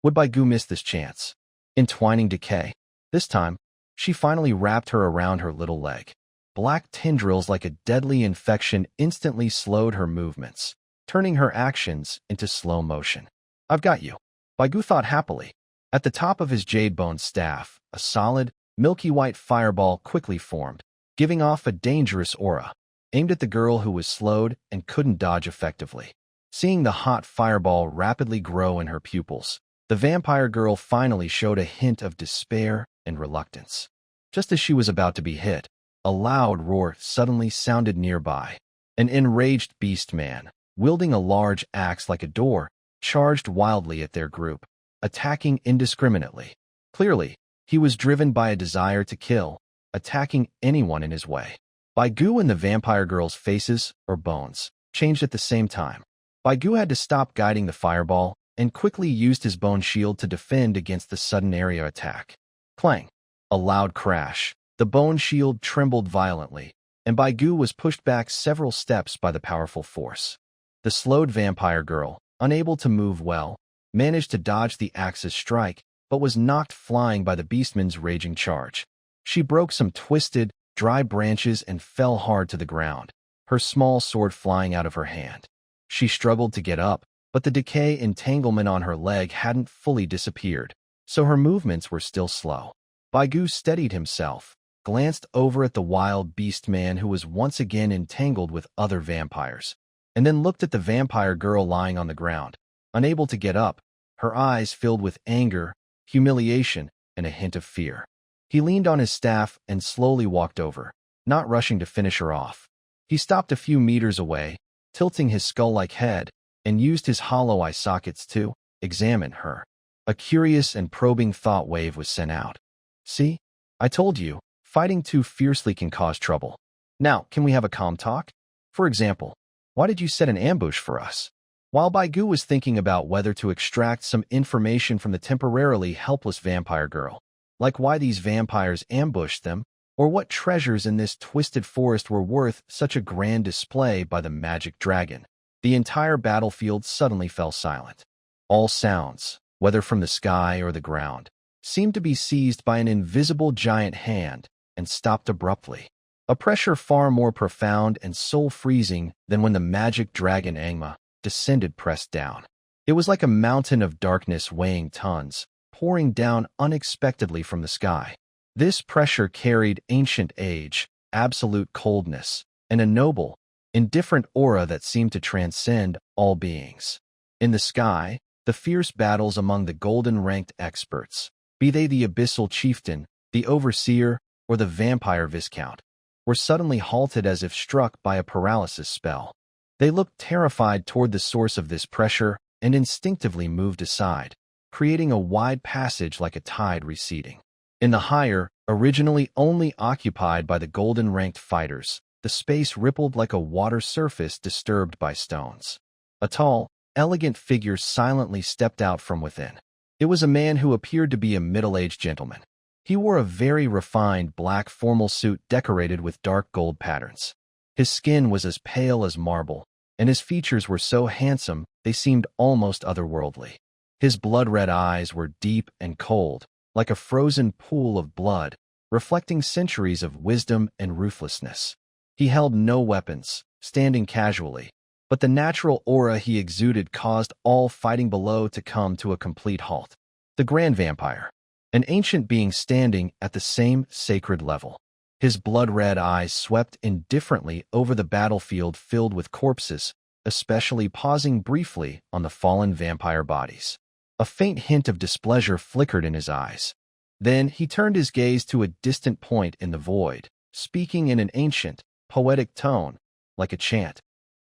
Would Baigu miss this chance? Entwining decay. This time, she finally wrapped her around her little leg. Black tendrils like a deadly infection instantly slowed her movements, turning her actions into slow motion. I've got you, Baigu thought happily. At the top of his jade bone staff, a solid, milky white fireball quickly formed, giving off a dangerous aura, aimed at the girl who was slowed and couldn't dodge effectively. Seeing the hot fireball rapidly grow in her pupils, the vampire girl finally showed a hint of despair and reluctance. Just as she was about to be hit, a loud roar suddenly sounded nearby. An enraged beast man, wielding a large axe like a door, charged wildly at their group, attacking indiscriminately. Clearly, he was driven by a desire to kill, attacking anyone in his way. Baigu and the vampire girl's faces, or bones, changed at the same time. Baigu had to stop guiding the fireball and quickly used his bone shield to defend against the sudden area attack. Clang! A loud crash. The bone shield trembled violently, and Baigu was pushed back several steps by the powerful force. The slowed vampire girl, unable to move well, managed to dodge the axe's strike, but was knocked flying by the beastman's raging charge. She broke some twisted, dry branches and fell hard to the ground, her small sword flying out of her hand. She struggled to get up, but the decay entanglement on her leg hadn't fully disappeared, so her movements were still slow. Baigu steadied himself, glanced over at the wild beast man who was once again entangled with other vampires, and then looked at the vampire girl lying on the ground, unable to get up, her eyes filled with anger humiliation, and a hint of fear. He leaned on his staff and slowly walked over, not rushing to finish her off. He stopped a few meters away, tilting his skull-like head, and used his hollow eye sockets to examine her. A curious and probing thought wave was sent out. See? I told you, fighting too fiercely can cause trouble. Now, can we have a calm talk? For example, why did you set an ambush for us? While Baigu was thinking about whether to extract some information from the temporarily helpless vampire girl, like why these vampires ambushed them, or what treasures in this twisted forest were worth such a grand display by the magic dragon, the entire battlefield suddenly fell silent. All sounds, whether from the sky or the ground, seemed to be seized by an invisible giant hand and stopped abruptly. A pressure far more profound and soul-freezing than when the magic dragon Angma descended pressed down. It was like a mountain of darkness weighing tons, pouring down unexpectedly from the sky. This pressure carried ancient age, absolute coldness, and a noble, indifferent aura that seemed to transcend all beings. In the sky, the fierce battles among the golden-ranked experts, be they the abyssal chieftain, the overseer, or the vampire viscount, were suddenly halted as if struck by a paralysis spell. They looked terrified toward the source of this pressure and instinctively moved aside, creating a wide passage like a tide receding. In the higher, originally only occupied by the golden-ranked fighters, the space rippled like a water surface disturbed by stones. A tall, elegant figure silently stepped out from within. It was a man who appeared to be a middle-aged gentleman. He wore a very refined black formal suit decorated with dark gold patterns. His skin was as pale as marble, and his features were so handsome they seemed almost otherworldly. His blood-red eyes were deep and cold, like a frozen pool of blood, reflecting centuries of wisdom and ruthlessness. He held no weapons, standing casually, but the natural aura he exuded caused all fighting below to come to a complete halt. The Grand Vampire, an ancient being standing at the same sacred level. His blood-red eyes swept indifferently over the battlefield filled with corpses, especially pausing briefly on the fallen vampire bodies. A faint hint of displeasure flickered in his eyes. Then he turned his gaze to a distant point in the void, speaking in an ancient, poetic tone, like a chant,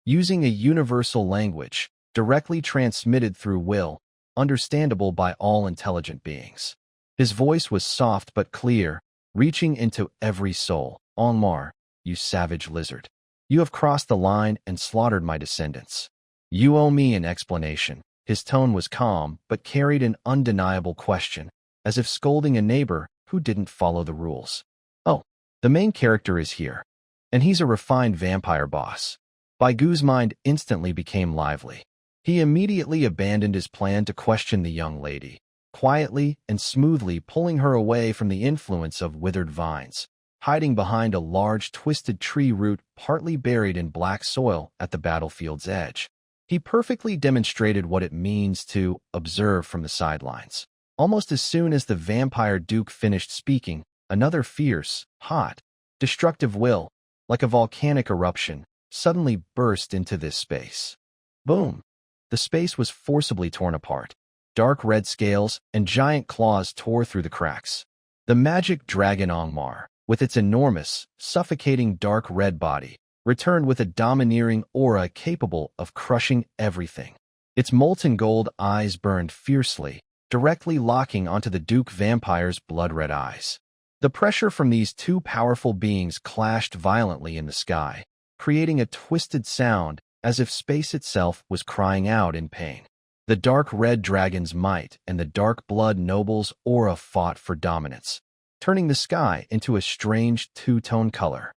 using a universal language, directly transmitted through will, understandable by all intelligent beings. His voice was soft but clear, reaching into every soul. Angmar, you savage lizard. You have crossed the line and slaughtered my descendants. You owe me an explanation. His tone was calm, but carried an undeniable question, as if scolding a neighbor who didn't follow the rules. Oh, the main character is here, and he's a refined vampire boss. Baigu's mind instantly became lively. He immediately abandoned his plan to question the young lady, quietly and smoothly pulling her away from the influence of withered vines, hiding behind a large twisted tree root partly buried in black soil at the battlefield's edge. He perfectly demonstrated what it means to observe from the sidelines. Almost as soon as the vampire duke finished speaking, another fierce, hot, destructive will, like a volcanic eruption, suddenly burst into this space. Boom! The space was forcibly torn apart. Dark red scales and giant claws tore through the cracks. The magic dragon Angmar, with its enormous, suffocating dark red body, returned with a domineering aura capable of crushing everything. Its molten gold eyes burned fiercely, directly locking onto the Duke Vampire's blood-red eyes. The pressure from these two powerful beings clashed violently in the sky, creating a twisted sound as if space itself was crying out in pain. The dark red dragon's might and the dark blood noble's aura fought for dominance, turning the sky into a strange two-tone color.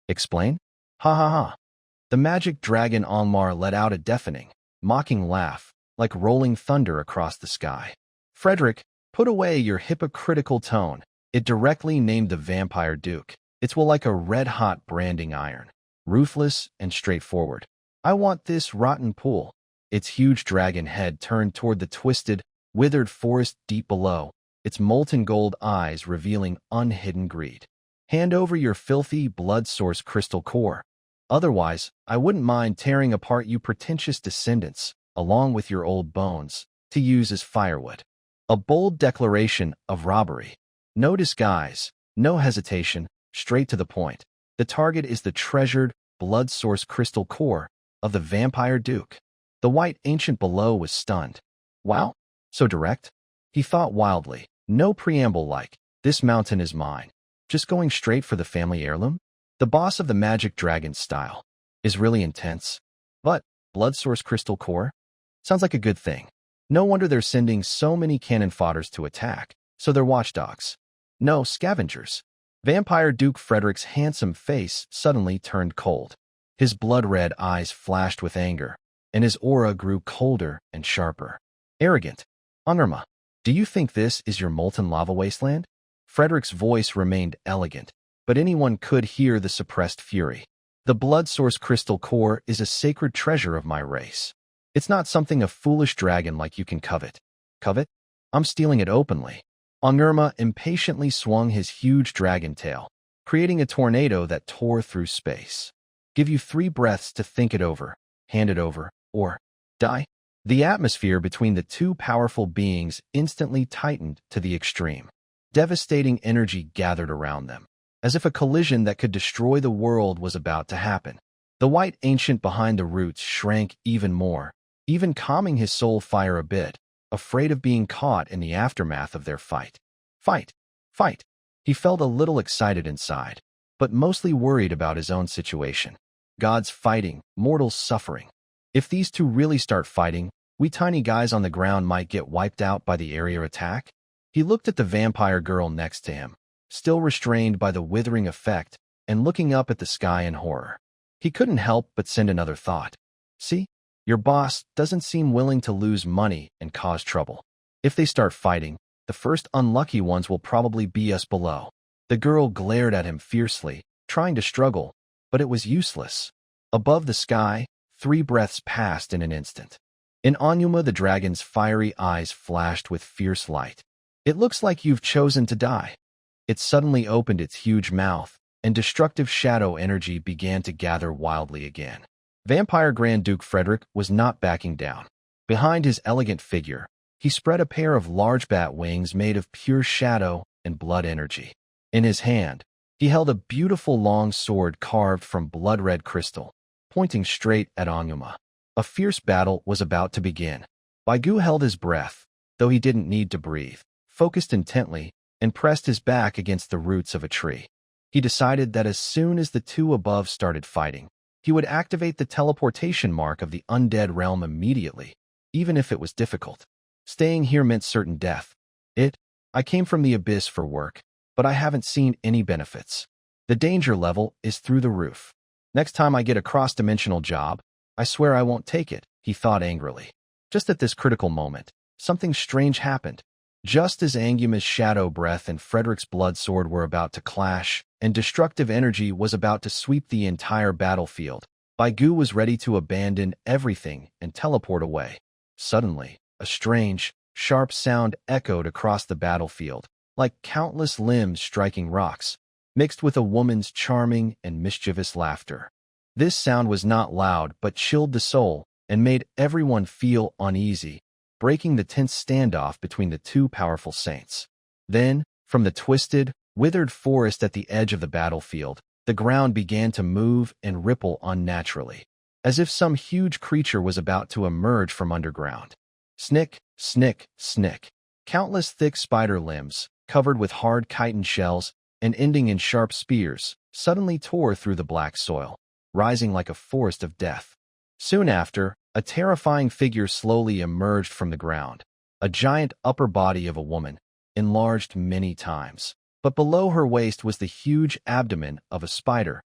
Explain? Ha ha ha. The magic dragon Angmar let out a deafening, mocking laugh, like rolling thunder across the sky. Frederick, put away your hypocritical tone. It directly named the vampire duke. It's like a red-hot branding iron, ruthless and straightforward. I want this rotten pool. Its huge dragon head turned toward the twisted, withered forest deep below, its molten gold eyes revealing unhidden greed. Hand over your filthy, blood-source crystal core. Otherwise, I wouldn't mind tearing apart you pretentious descendants, along with your old bones, to use as firewood. A bold declaration of robbery. No disguise, no hesitation, straight to the point. The target is the treasured, blood-source crystal core of the Vampire Duke. The white ancient below was stunned. Wow, so direct? He thought wildly. No preamble like, this mountain is mine. Just going straight for the family heirloom? The boss of the magic dragon style is really intense. But, blood-source crystal core? Sounds like a good thing. No wonder they're sending so many cannon fodders to attack. So they're watchdogs. No, scavengers. Vampire Duke Frederick's handsome face suddenly turned cold. His blood-red eyes flashed with anger, and his aura grew colder and sharper. Arrogant. Anurma, do you think this is your molten lava wasteland? Frederick's voice remained elegant, but anyone could hear the suppressed fury. The blood source crystal core is a sacred treasure of my race. It's not something a foolish dragon like you can covet. Covet? I'm stealing it openly. Anurma impatiently swung his huge dragon tail, creating a tornado that tore through space. Give you 3 breaths to think it over, hand it over, or die. The atmosphere between the two powerful beings instantly tightened to the extreme. Devastating energy gathered around them, as if a collision that could destroy the world was about to happen. The white ancient behind the roots shrank even more, even calming his soul fire a bit, afraid of being caught in the aftermath of their fight. Fight! Fight! He felt a little excited inside, but mostly worried about his own situation. Gods fighting, mortals suffering. If these two really start fighting, we tiny guys on the ground might get wiped out by the area attack. He looked at the vampire girl next to him, still restrained by the withering effect, and looking up at the sky in horror. He couldn't help but send another thought. See? Your boss doesn't seem willing to lose money and cause trouble. If they start fighting, the first unlucky ones will probably be us below. The girl glared at him fiercely, trying to struggle, but it was useless. Above the sky, 3 breaths passed in an instant. In Anuma, the dragon's fiery eyes flashed with fierce light. It looks like you've chosen to die. It suddenly opened its huge mouth, and destructive shadow energy began to gather wildly again. Vampire Grand Duke Frederick was not backing down. Behind his elegant figure, he spread a pair of large bat wings made of pure shadow and blood energy. In his hand, he held a beautiful long sword carved from blood-red crystal, pointing straight at Anuma. A fierce battle was about to begin. Baigu held his breath, though he didn't need to breathe, focused intently, and pressed his back against the roots of a tree. He decided that as soon as the two above started fighting, he would activate the teleportation mark of the undead realm immediately, even if it was difficult. Staying here meant certain death. I came from the abyss for work, but I haven't seen any benefits. The danger level is through the roof. Next time I get a cross-dimensional job, I swear I won't take it, he thought angrily. Just at this critical moment, something strange happened. Just as Anguma's shadow breath and Frederick's blood sword were about to clash, and destructive energy was about to sweep the entire battlefield, Baigu was ready to abandon everything and teleport away. Suddenly, a strange, sharp sound echoed across the battlefield, like countless limbs striking rocks, mixed with a woman's charming and mischievous laughter. This sound was not loud but chilled the soul and made everyone feel uneasy, breaking the tense standoff between the two powerful saints. Then, from the twisted, withered forest at the edge of the battlefield, the ground began to move and ripple unnaturally, as if some huge creature was about to emerge from underground. Snick, snick, snick. Countless thick spider limbs, covered with hard chitin shells and ending in sharp spears, suddenly tore through the black soil, rising like a forest of death. Soon after, a terrifying figure slowly emerged from the ground, a giant upper body of a woman, enlarged many times. But below her waist was the huge abdomen of a spider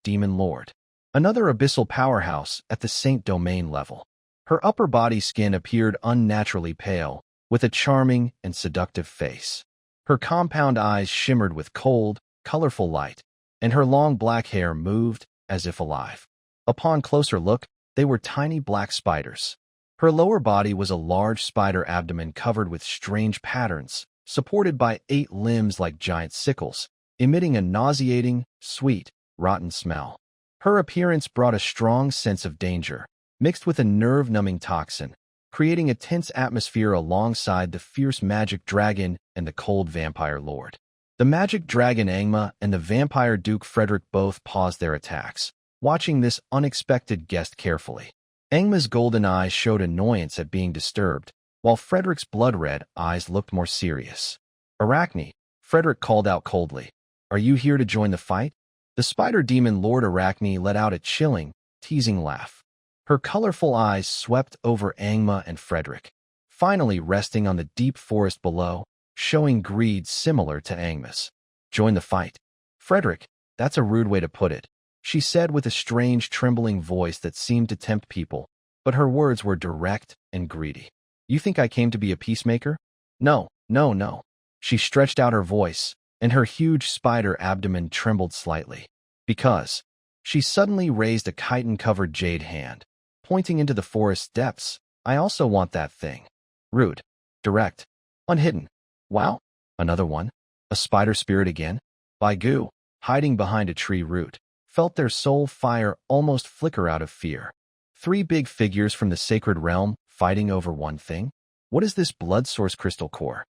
demon lord. Another abyssal powerhouse at the Saint Domain level. Her upper body skin appeared unnaturally pale, with a charming and seductive face. Her compound eyes shimmered with cold, colorful light, and her long black hair moved as if alive. Upon closer look, they were tiny black spiders. Her lower body was a large spider abdomen covered with strange patterns, supported by 8 limbs like giant sickles, emitting a nauseating, sweet, rotten smell. Her appearance brought a strong sense of danger, mixed with a nerve-numbing toxin, creating a tense atmosphere alongside the fierce magic dragon and the cold vampire lord. The magic dragon Angma and the vampire Duke Frederick both paused their attacks, watching this unexpected guest carefully. Angma's golden eyes showed annoyance at being disturbed, while Frederick's blood-red eyes looked more serious. Arachne, Frederick called out coldly. Are you here to join the fight? The spider demon Lord Arachne let out a chilling, teasing laugh. Her colorful eyes swept over Angma and Frederick, finally resting on the deep forest below, showing greed similar to Angma's. Join the fight. Frederick, that's a rude way to put it, she said with a strange trembling voice that seemed to tempt people, but her words were direct and greedy. You think I came to be a peacemaker? No, no, no. She stretched out her voice, and her huge spider abdomen trembled slightly. Because she suddenly raised a chitin-covered jade hand, pointing into the forest's depths. I also want that thing. Rude. Direct. Unhidden. Wow. Another one. A spider spirit again? By goo, hiding behind a tree root, felt their soul fire almost flicker out of fear. 3 big figures from the sacred realm fighting over one thing? What is this blood source crystal core?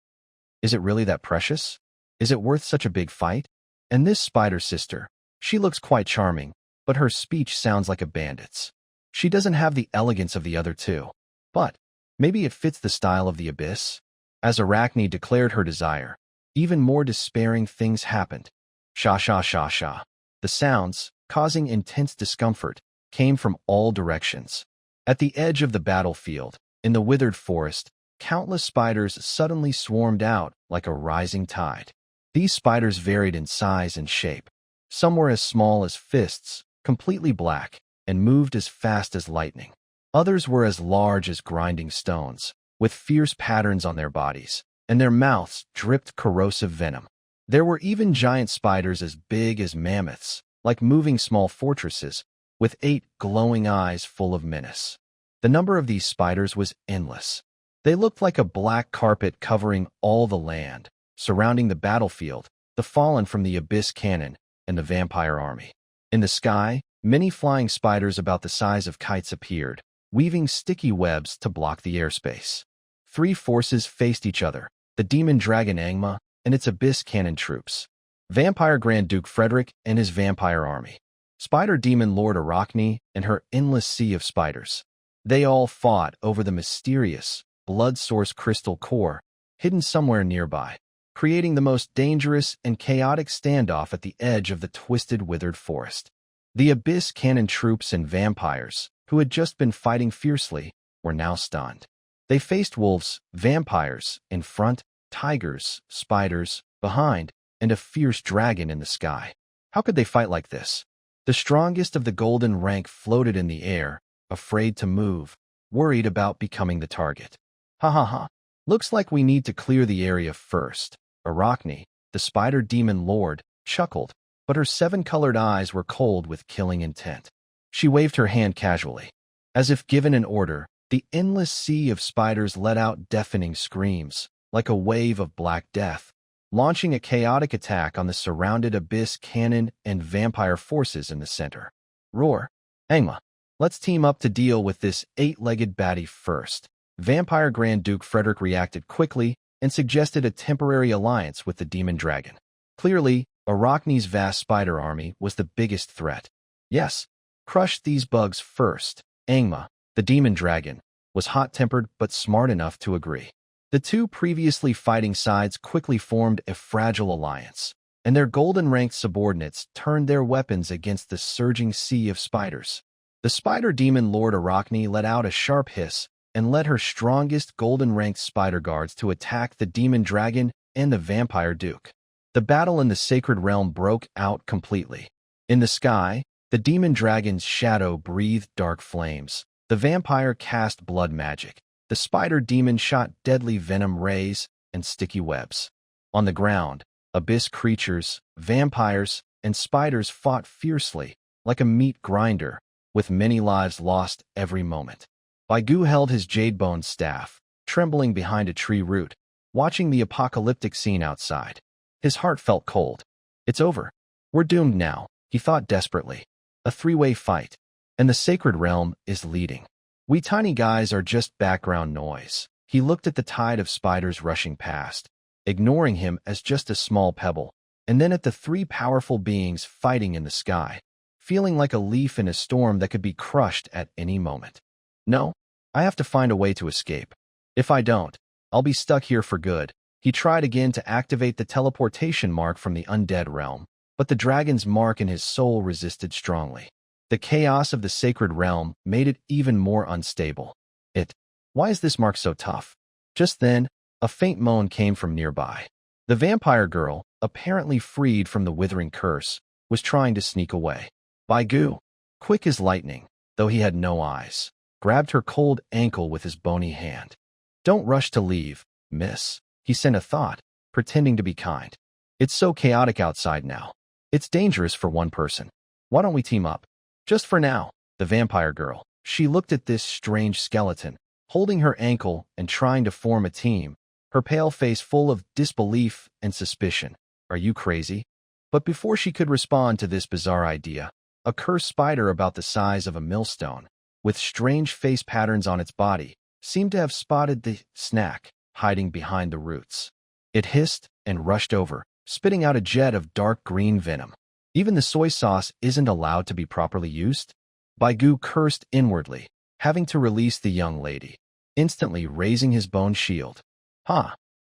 Is it really that precious? Is it worth such a big fight? And this spider sister, she looks quite charming, but her speech sounds like a bandit's. She doesn't have the elegance of the other two, but maybe it fits the style of the abyss. As Arachne declared her desire, even more despairing things happened. Sha sha sha sha. The sounds, causing intense discomfort, came from all directions. At the edge of the battlefield, in the withered forest, countless spiders suddenly swarmed out like a rising tide. These spiders varied in size and shape. Some were as small as fists, completely black, and moved as fast as lightning. Others were as large as grinding stones, with fierce patterns on their bodies, and their mouths dripped corrosive venom. There were even giant spiders as big as mammoths, like moving small fortresses, with 8 glowing eyes full of menace. The number of these spiders was endless. They looked like a black carpet covering all the land, surrounding the battlefield, the fallen from the abyss cannon, and the vampire army. In the sky, many flying spiders about the size of kites appeared, weaving sticky webs to block the airspace. 3 forces faced each other, the demon dragon Angma and its abyss cannon troops, vampire Grand Duke Frederick and his vampire army, spider demon Lord Arachne and her endless sea of spiders. They all fought over the mysterious, blood source crystal core, hidden somewhere nearby, creating the most dangerous and chaotic standoff at the edge of the twisted, withered forest. The abyss cannon troops and vampires, who had just been fighting fiercely, were now stunned. They faced wolves, vampires, in front, tigers, spiders, behind, and a fierce dragon in the sky. How could they fight like this? The strongest of the golden rank floated in the air, afraid to move, worried about becoming the target. Ha ha ha. Looks like we need to clear the area first. Arachne, the spider demon lord, chuckled, but her 7-colored eyes were cold with killing intent. She waved her hand casually. As if given an order, the endless sea of spiders let out deafening screams, like a wave of black death, launching a chaotic attack on the surrounded abyss cannon and vampire forces in the center. Roar. Angma, let's team up to deal with this 8-legged baddie first. Vampire Grand Duke Frederick reacted quickly and suggested a temporary alliance with the demon dragon. Clearly, Arachne's vast spider army was the biggest threat. Yes, crush these bugs first. Angma, the demon dragon, was hot-tempered but smart enough to agree. The 2 previously fighting sides quickly formed a fragile alliance, and their golden-ranked subordinates turned their weapons against the surging sea of spiders. The spider demon Lord Arachne let out a sharp hiss and led her strongest golden-ranked spider guards to attack the demon dragon and the vampire duke. The battle in the sacred realm broke out completely. In the sky, the demon dragon's shadow breathed dark flames. The vampire cast blood magic. The spider demon shot deadly venom rays and sticky webs. On the ground, abyss creatures, vampires, and spiders fought fiercely, like a meat grinder, with many lives lost every moment. Baigu held his jade-bone staff, trembling behind a tree root, watching the apocalyptic scene outside. His heart felt cold. It's over. We're doomed now, he thought desperately. A 3-way fight, and the sacred realm is leading. We tiny guys are just background noise. He looked at the tide of spiders rushing past, ignoring him as just a small pebble, and then at the three powerful beings fighting in the sky, feeling like a leaf in a storm that could be crushed at any moment. No, I have to find a way to escape. If I don't, I'll be stuck here for good. He tried again to activate the teleportation mark from the undead realm, but the dragon's mark in his soul resisted strongly. The chaos of the sacred realm made it even more unstable. Why is this mark so tough? Just then, a faint moan came from nearby. The vampire girl, apparently freed from the withering curse, was trying to sneak away. Baigu, quick as lightning, though he had no eyes, grabbed her cold ankle with his bony hand. Don't rush to leave, miss, he sent a thought, pretending to be kind. It's so chaotic outside now. It's dangerous for one person. Why don't we team up? Just for now, the vampire girl. She looked at this strange skeleton, holding her ankle and trying to form a team, her pale face full of disbelief and suspicion. Are you crazy? But before she could respond to this bizarre idea, a cursed spider about the size of a millstone, with strange face patterns on its body, seemed to have spotted the snack hiding behind the roots. It hissed and rushed over, spitting out a jet of dark green venom. Even the soy sauce isn't allowed to be properly used? Baigu cursed inwardly, having to release the young lady, instantly raising his bone shield.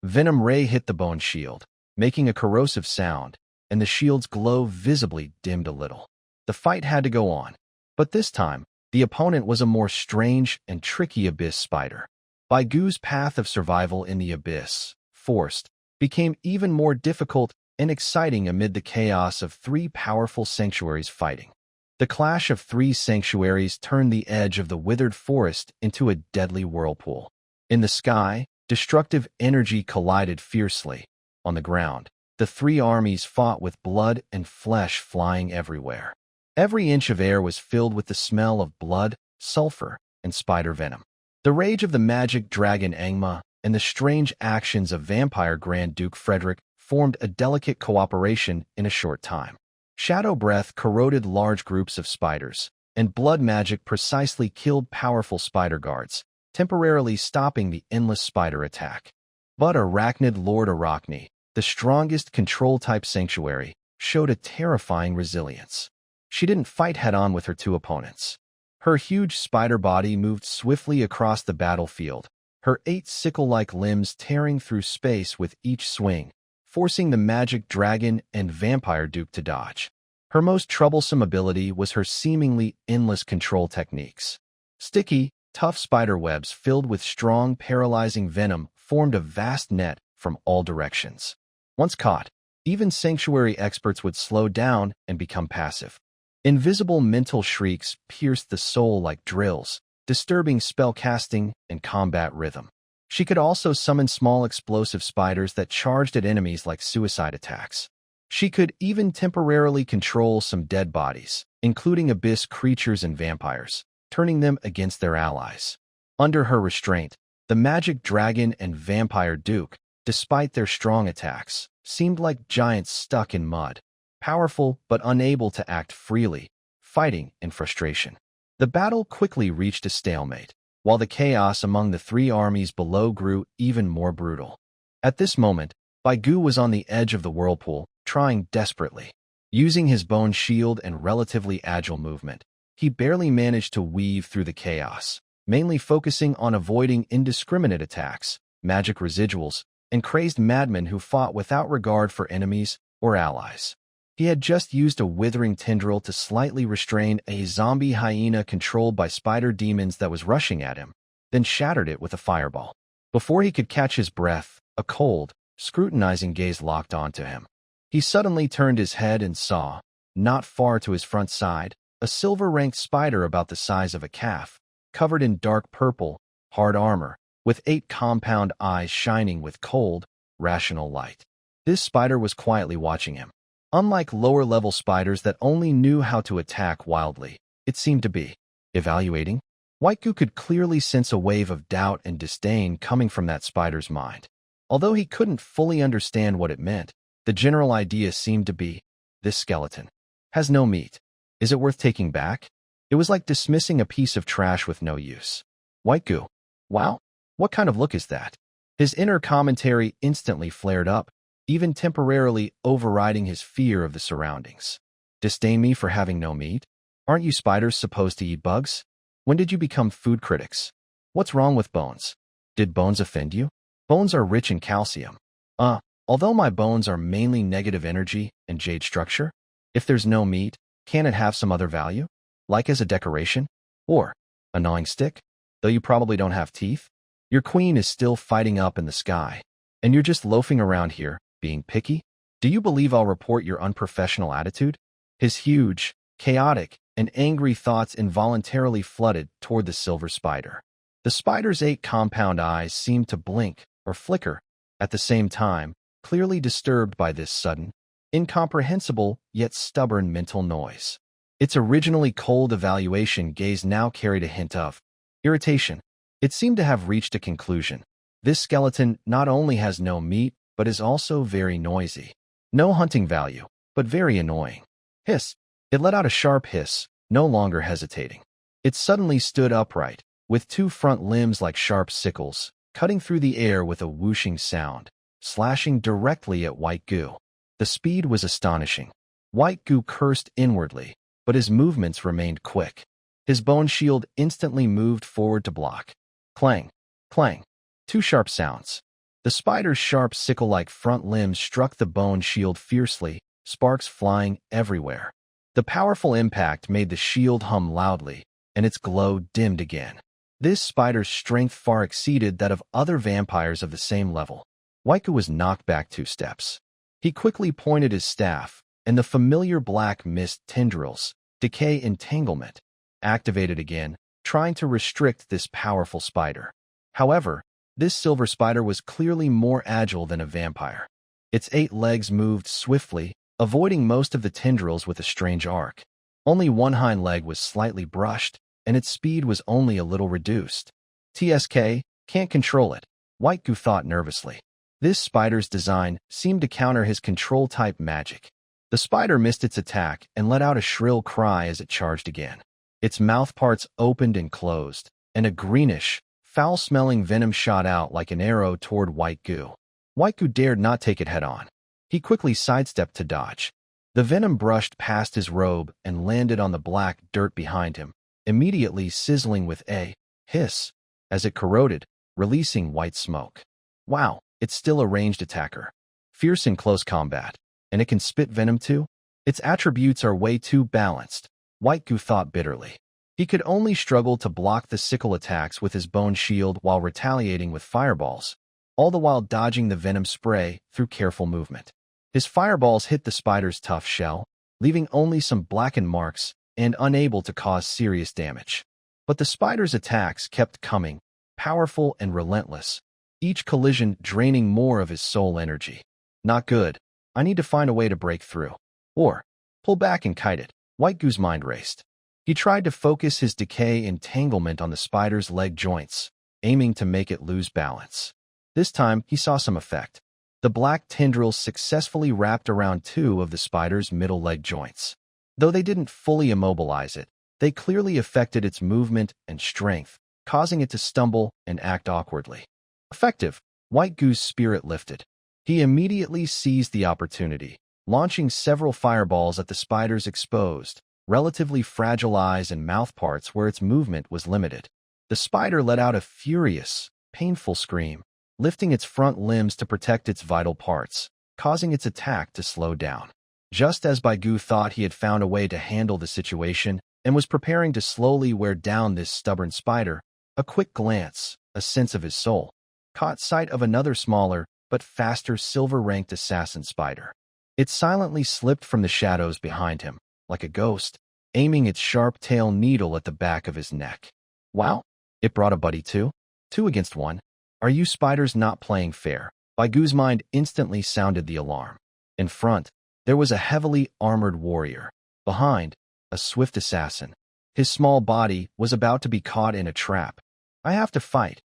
Venom ray hit the bone shield, making a corrosive sound, and the shield's glow visibly dimmed a little. The fight had to go on, but this time, the opponent was a more strange and tricky abyss spider. Baigu's path of survival in the abyss, forced, became even more difficult and exciting amid the chaos of three powerful sanctuaries fighting. The clash of three sanctuaries turned the edge of the withered forest into a deadly whirlpool. In the sky, destructive energy collided fiercely. On the ground, the three armies fought with blood and flesh flying everywhere. Every inch of air was filled with the smell of blood, sulfur, and spider venom. The rage of the magic dragon Angma and the strange actions of vampire Grand Duke Frederick formed a delicate cooperation in a short time. Shadow breath corroded large groups of spiders, and blood magic precisely killed powerful spider guards, temporarily stopping the endless spider attack. But Arachnid Lord Arachne, the strongest control-type sanctuary, showed a terrifying resilience. She didn't fight head-on with her two opponents. Her huge spider body moved swiftly across the battlefield, her 8 sickle-like limbs tearing through space with each swing, forcing the magic dragon and vampire duke to dodge. Her most troublesome ability was her seemingly endless control techniques. Sticky, tough spider webs filled with strong, paralyzing venom formed a vast net from all directions. Once caught, even sanctuary experts would slow down and become passive. Invisible mental shrieks pierced the soul like drills, disturbing spellcasting and combat rhythm. She could also summon small explosive spiders that charged at enemies like suicide attacks. She could even temporarily control some dead bodies, including abyss creatures and vampires, turning them against their allies. Under her restraint, the magic dragon and vampire duke, despite their strong attacks, seemed like giants stuck in mud, powerful but unable to act freely, fighting in frustration. The battle quickly reached a stalemate, while the chaos among the three armies below grew even more brutal. At this moment, Baigu was on the edge of the whirlpool, trying desperately. Using his bone shield and relatively agile movement, he barely managed to weave through the chaos, mainly focusing on avoiding indiscriminate attacks, magic residuals, and crazed madmen who fought without regard for enemies or allies. He had just used a withering tendril to slightly restrain a zombie hyena controlled by spider demons that was rushing at him, then shattered it with a fireball. Before he could catch his breath, a cold, scrutinizing gaze locked onto him. He suddenly turned his head and saw, not far to his front side, a silver-ranked spider about the size of a calf, covered in dark purple, hard armor, with 8 compound eyes shining with cold, rational light. This spider was quietly watching him. Unlike lower-level spiders that only knew how to attack wildly, it seemed to be evaluating. Whitegoo could clearly sense a wave of doubt and disdain coming from that spider's mind. Although he couldn't fully understand what it meant, the general idea seemed to be, this skeleton has no meat. Is it worth taking back? It was like dismissing a piece of trash with no use. White goo. Wow, what kind of look is that? His inner commentary instantly flared up, even temporarily overriding his fear of the surroundings. Disdain me for having no meat? Aren't you spiders supposed to eat bugs? When did you become food critics? What's wrong with bones? Did bones offend you? Bones are rich in calcium. Although my bones are mainly negative energy and jade structure, if there's no meat, can it have some other value? Like as a decoration? Or a gnawing stick? Though you probably don't have teeth? Your queen is still fighting up in the sky, and you're just loafing around here, being picky? Do you believe I'll report your unprofessional attitude? His huge, chaotic, and angry thoughts involuntarily flooded toward the silver spider. The spider's 8 compound eyes seemed to blink or flicker at the same time, clearly disturbed by this sudden, incomprehensible yet stubborn mental noise. Its originally cold evaluation gaze now carried a hint of irritation. It seemed to have reached a conclusion. This skeleton not only has no meat, but is also very noisy. No hunting value, but very annoying. Hiss. It let out a sharp hiss, no longer hesitating. It suddenly stood upright, with 2 front limbs like sharp sickles, cutting through the air with a whooshing sound, slashing directly at White Goo. The speed was astonishing. White Goo cursed inwardly, but his movements remained quick. His bone shield instantly moved forward to block. Clang, clang. 2 sharp sounds. The spider's sharp sickle-like front limbs struck the bone shield fiercely, sparks flying everywhere. The powerful impact made the shield hum loudly, and its glow dimmed again. This spider's strength far exceeded that of other vampires of the same level. White Goo was knocked back 2 steps. He quickly pointed his staff, and the familiar black mist tendrils, decay entanglement, activated again, trying to restrict this powerful spider. However, this silver spider was clearly more agile than a vampire. Its 8 legs moved swiftly, avoiding most of the tendrils with a strange arc. Only one hind leg was slightly brushed, and its speed was only a little reduced. TSK, can't control it, White Goo thought nervously. This spider's design seemed to counter his control-type magic. The spider missed its attack and let out a shrill cry as it charged again. Its mouth parts opened and closed, and a greenish, foul-smelling venom shot out like an arrow toward White Goo. White Goo dared not take it head-on. He quickly sidestepped to dodge. The venom brushed past his robe and landed on the black dirt behind him, immediately sizzling with a hiss as it corroded, releasing white smoke. Wow, it's still a ranged attacker. Fierce in close combat. And it can spit venom too? Its attributes are way too balanced, White Goo thought bitterly. He could only struggle to block the sickle attacks with his bone shield while retaliating with fireballs, all the while dodging the venom spray through careful movement. His fireballs hit the spider's tough shell, leaving only some blackened marks and unable to cause serious damage. But the spider's attacks kept coming, powerful and relentless, each collision draining more of his soul energy. Not good. I need to find a way to break through. Or pull back and kite it. White Goo's mind raced. He tried to focus his decay entanglement on the spider's leg joints, aiming to make it lose balance. This time, he saw some effect. The black tendrils successfully wrapped around 2 of the spider's middle leg joints. Though they didn't fully immobilize it, they clearly affected its movement and strength, causing it to stumble and act awkwardly. Effective, White Goo's spirit lifted. He immediately seized the opportunity, launching several fireballs at the spider's exposed, relatively fragile eyes and mouth parts where its movement was limited. The spider let out a furious, painful scream, lifting its front limbs to protect its vital parts, causing its attack to slow down. Just as Goo thought he had found a way to handle the situation and was preparing to slowly wear down this stubborn spider, a quick glance, a sense of his soul, caught sight of another smaller, but faster silver-ranked assassin spider. It silently slipped from the shadows behind him, like a ghost, aiming its sharp tail needle at the back of his neck. Wow, it brought a buddy too? 2 against 1. Are you spiders not playing fair? Goo's mind instantly sounded the alarm. In front, there was a heavily armored warrior. Behind, a swift assassin. His small body was about to be caught in a trap. I have to fight.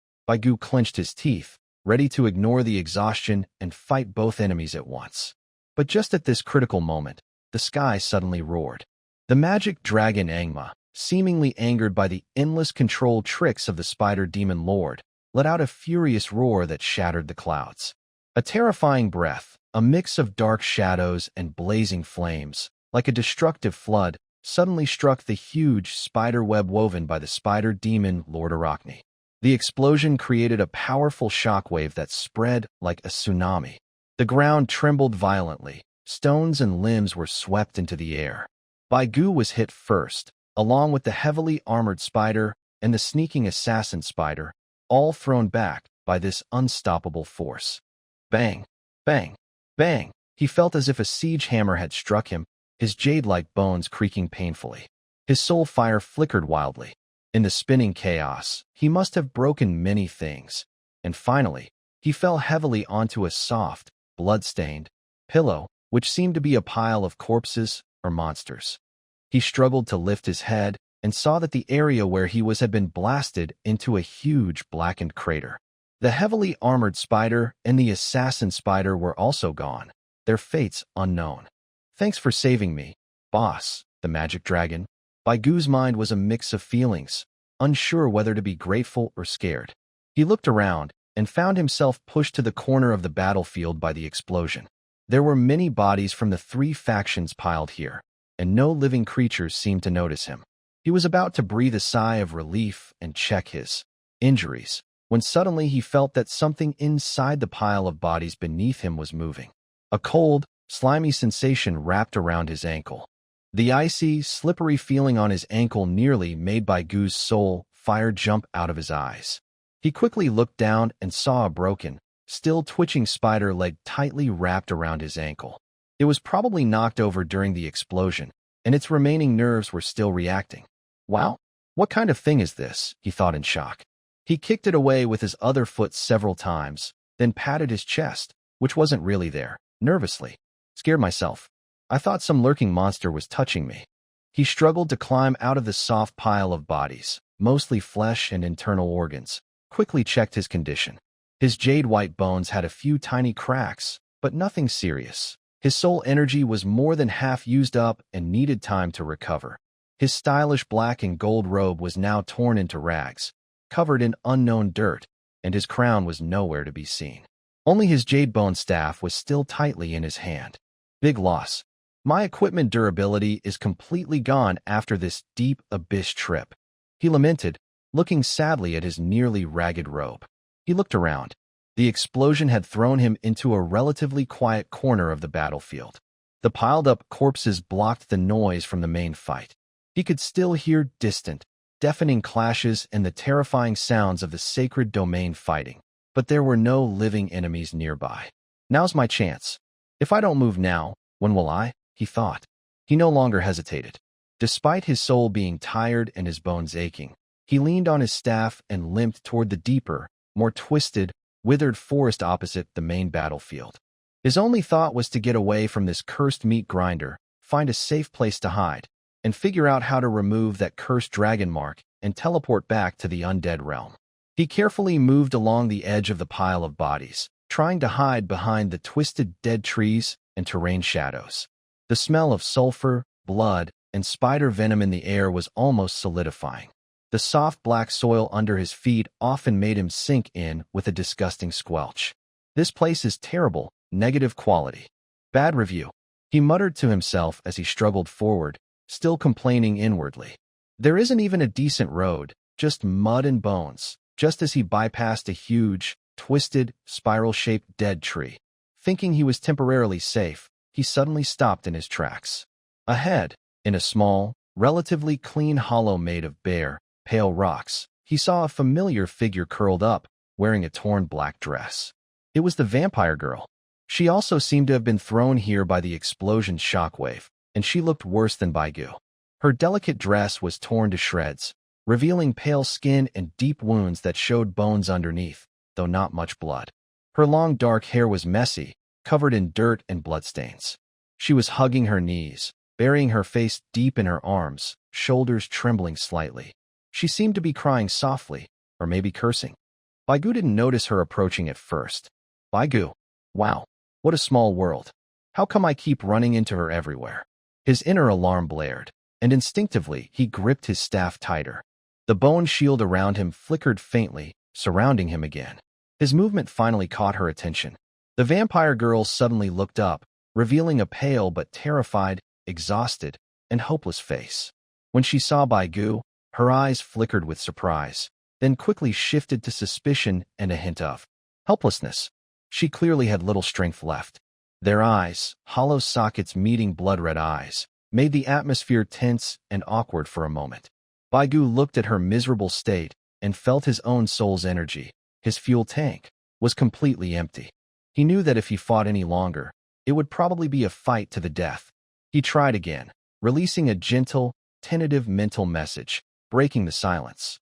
Goo clenched his teeth, ready to ignore the exhaustion and fight both enemies at once. But just at this critical moment, the sky suddenly roared. The magic dragon Angma, seemingly angered by the endless control tricks of the spider demon lord, let out a furious roar that shattered the clouds. A terrifying breath, a mix of dark shadows and blazing flames, like a destructive flood, suddenly struck the huge spider web woven by the spider demon Lord Arachne. The explosion created a powerful shockwave that spread like a tsunami. The ground trembled violently, stones and limbs were swept into the air. Baigu was hit first, along with the heavily armored spider and the sneaking assassin spider, all thrown back by this unstoppable force. Bang! Bang! Bang! He felt as if a siege hammer had struck him, his jade-like bones creaking painfully. His soul fire flickered wildly. In the spinning chaos, he must have broken many things. And finally, he fell heavily onto a soft, blood-stained pillow, which seemed to be a pile of corpses or monsters. He struggled to lift his head and saw that the area where he was had been blasted into a huge blackened crater. The heavily armored spider and the assassin spider were also gone, their fates unknown. "Thanks for saving me, boss," the magic dragon. Baigu's mind was a mix of feelings, unsure whether to be grateful or scared. He looked around and found himself pushed to the corner of the battlefield by the explosion. There were many bodies from the three factions piled here, and no living creatures seemed to notice him. He was about to breathe a sigh of relief and check his injuries, when suddenly he felt that something inside the pile of bodies beneath him was moving. A cold, slimy sensation wrapped around his ankle. The icy, slippery feeling on his ankle nearly made Baigu's soul fire jump out of his eyes. He quickly looked down and saw a broken, still twitching spider leg tightly wrapped around his ankle. It was probably knocked over during the explosion, and its remaining nerves were still reacting. "Wow, what kind of thing is this?" he thought in shock. He kicked it away with his other foot several times, then patted his chest, which wasn't really there, nervously. "Scared myself. I thought some lurking monster was touching me." He struggled to climb out of the soft pile of bodies, mostly flesh and internal organs, quickly checked his condition. His jade-white bones had a few tiny cracks, but nothing serious. His soul energy was more than half used up and needed time to recover. His stylish black and gold robe was now torn into rags, covered in unknown dirt, and his crown was nowhere to be seen. Only his jade bone staff was still tightly in his hand. "Big loss. My equipment durability is completely gone after this deep abyss trip," he lamented, looking sadly at his nearly ragged robe. He looked around. The explosion had thrown him into a relatively quiet corner of the battlefield. The piled-up corpses blocked the noise from the main fight. He could still hear distant, deafening clashes and the terrifying sounds of the sacred domain fighting, but there were no living enemies nearby. "Now's my chance. If I don't move now, when will I?" he thought. He no longer hesitated. Despite his soul being tired and his bones aching, he leaned on his staff and limped toward the deeper, more twisted, withered forest opposite the main battlefield. His only thought was to get away from this cursed meat grinder, find a safe place to hide, and figure out how to remove that cursed dragon mark and teleport back to the undead realm. He carefully moved along the edge of the pile of bodies, trying to hide behind the twisted dead trees and terrain shadows. The smell of sulfur, blood, and spider venom in the air was almost solidifying. The soft black soil under his feet often made him sink in with a disgusting squelch. "This place is terrible, negative quality. Bad review," he muttered to himself as he struggled forward, still complaining inwardly. There isn't even a decent road, just mud and bones, just as he bypassed a huge, twisted, spiral-shaped dead tree. Thinking he was temporarily safe, he suddenly stopped in his tracks. Ahead, in a small, relatively clean hollow made of bare, pale rocks, he saw a familiar figure curled up, wearing a torn black dress. It was the vampire girl. She also seemed to have been thrown here by the explosion shockwave, and she looked worse than Baigu. Her delicate dress was torn to shreds, revealing pale skin and deep wounds that showed bones underneath, though not much blood. Her long dark hair was messy, covered in dirt and bloodstains. She was hugging her knees, burying her face deep in her arms, shoulders trembling slightly. She seemed to be crying softly, or maybe cursing. Baigu didn't notice her approaching at first. Baigu. Wow, what a small world. How come I keep running into her everywhere? His inner alarm blared, and instinctively he gripped his staff tighter. The bone shield around him flickered faintly, surrounding him again. His movement finally caught her attention. The vampire girl suddenly looked up, revealing a pale but terrified, exhausted, and hopeless face. When she saw Bai Gu, her eyes flickered with surprise, then quickly shifted to suspicion and a hint of helplessness. She clearly had little strength left. Their eyes, hollow sockets meeting blood-red eyes, made the atmosphere tense and awkward for a moment. Bai Gu looked at her miserable state and felt his own soul's energy. His fuel tank was completely empty. He knew that if he fought any longer, it would probably be a fight to the death. He tried again, releasing a gentle, tentative mental message, breaking the silence.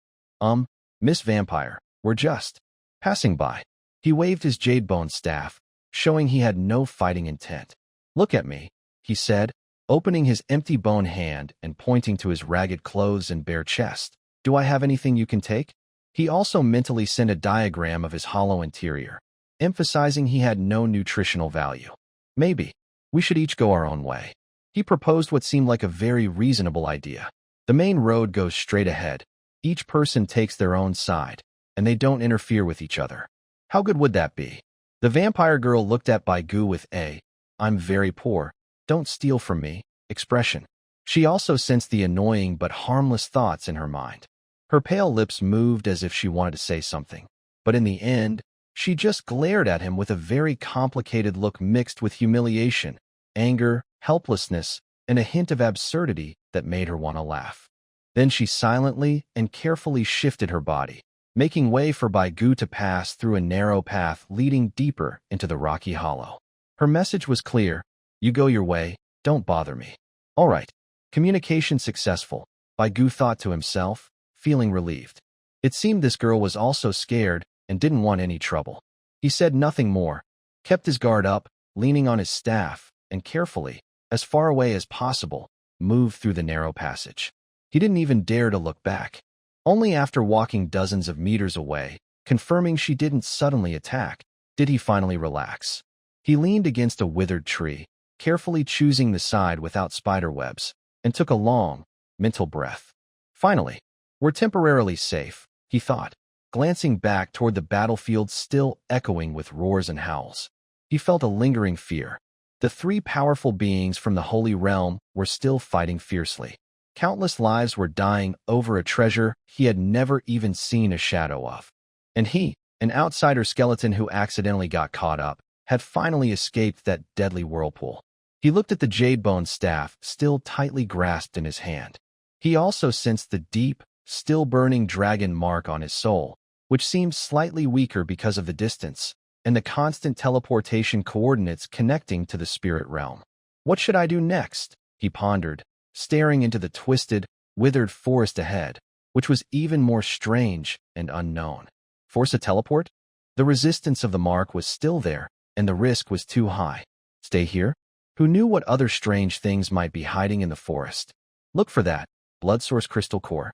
Miss Vampire, we're just passing by. He waved his jade bone staff, showing he had no fighting intent. Look at me, he said, opening his empty bone hand and pointing to his ragged clothes and bare chest. Do I have anything you can take? He also mentally sent a diagram of his hollow interior, emphasizing he had no nutritional value. Maybe we should each go our own way. He proposed what seemed like a very reasonable idea. The main road goes straight ahead. Each person takes their own side, and they don't interfere with each other. How good would that be? The vampire girl looked at Bai Gu with a, "I'm very poor, don't steal from me," expression. She also sensed the annoying but harmless thoughts in her mind. Her pale lips moved as if she wanted to say something, but in the end, she just glared at him with a very complicated look mixed with humiliation, anger, helplessness, and a hint of absurdity that made her want to laugh. Then she silently and carefully shifted her body, making way for Bai Gu to pass through a narrow path leading deeper into the rocky hollow. Her message was clear: you go your way, don't bother me. All right. Communication successful, Bai Gu thought to himself, feeling relieved. It seemed this girl was also scared and didn't want any trouble. He said nothing more, kept his guard up, leaning on his staff, and carefully, as far away as possible, moved through the narrow passage. He didn't even dare to look back. Only after walking dozens of meters away, confirming she didn't suddenly attack, did he finally relax. He leaned against a withered tree, carefully choosing the side without spiderwebs, and took a long, mental breath. Finally, we're temporarily safe, he thought, glancing back toward the battlefield still echoing with roars and howls. He felt a lingering fear. The three powerful beings from the Holy Realm were still fighting fiercely. Countless lives were dying over a treasure he had never even seen a shadow of. And he, an outsider skeleton who accidentally got caught up, had finally escaped that deadly whirlpool. He looked at the jade bone staff still tightly grasped in his hand. He also sensed the deep, still burning dragon mark on his soul, which seemed slightly weaker because of the distance, and the constant teleportation coordinates connecting to the spirit realm. What should I do next? He pondered, staring into the twisted, withered forest ahead, which was even more strange and unknown. Force a teleport? The resistance of the mark was still there, and the risk was too high. Stay here? Who knew what other strange things might be hiding in the forest? Look for that blood source crystal core.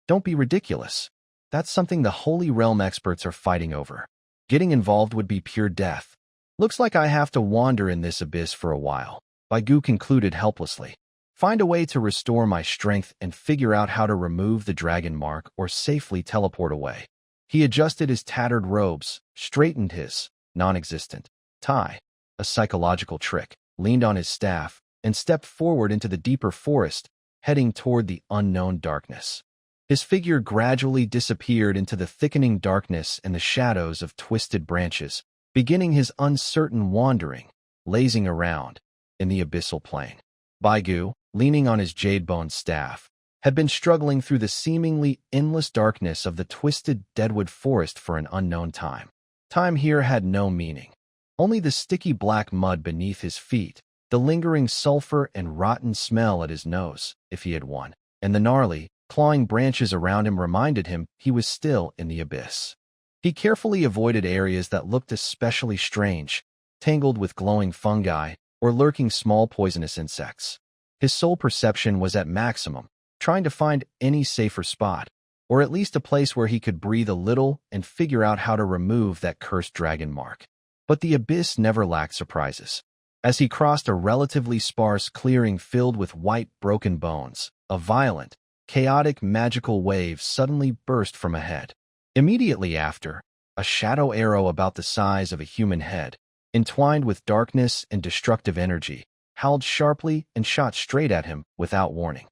Don't be ridiculous. That's something the Holy Realm experts are fighting over. Getting involved would be pure death. Looks like I have to wander in this abyss for a while, Bai Gu concluded helplessly. Find a way to restore my strength and figure out how to remove the dragon mark or safely teleport away. He adjusted his tattered robes, straightened his non-existent tie, a psychological trick, leaned on his staff, and stepped forward into the deeper forest, heading toward the unknown darkness. His figure gradually disappeared into the thickening darkness and the shadows of twisted branches, beginning his uncertain wandering, lazing around in the abyssal plain. Bai Gu, leaning on his jade-bone staff, had been struggling through the seemingly endless darkness of the twisted deadwood forest for an unknown time. Time here had no meaning. Only the sticky black mud beneath his feet, the lingering sulfur and rotten smell at his nose, if he had one, and the gnarly, clawing branches around him reminded him he was still in the abyss. He carefully avoided areas that looked especially strange, tangled with glowing fungi or lurking small poisonous insects. His soul perception was at maximum, trying to find any safer spot, or at least a place where he could breathe a little and figure out how to remove that cursed dragon mark. But the abyss never lacked surprises. As he crossed a relatively sparse clearing filled with white broken bones, a violent, chaotic magical wave suddenly burst from ahead. Immediately after, a shadow arrow about the size of a human head, entwined with darkness and destructive energy, howled sharply and shot straight at him without warning.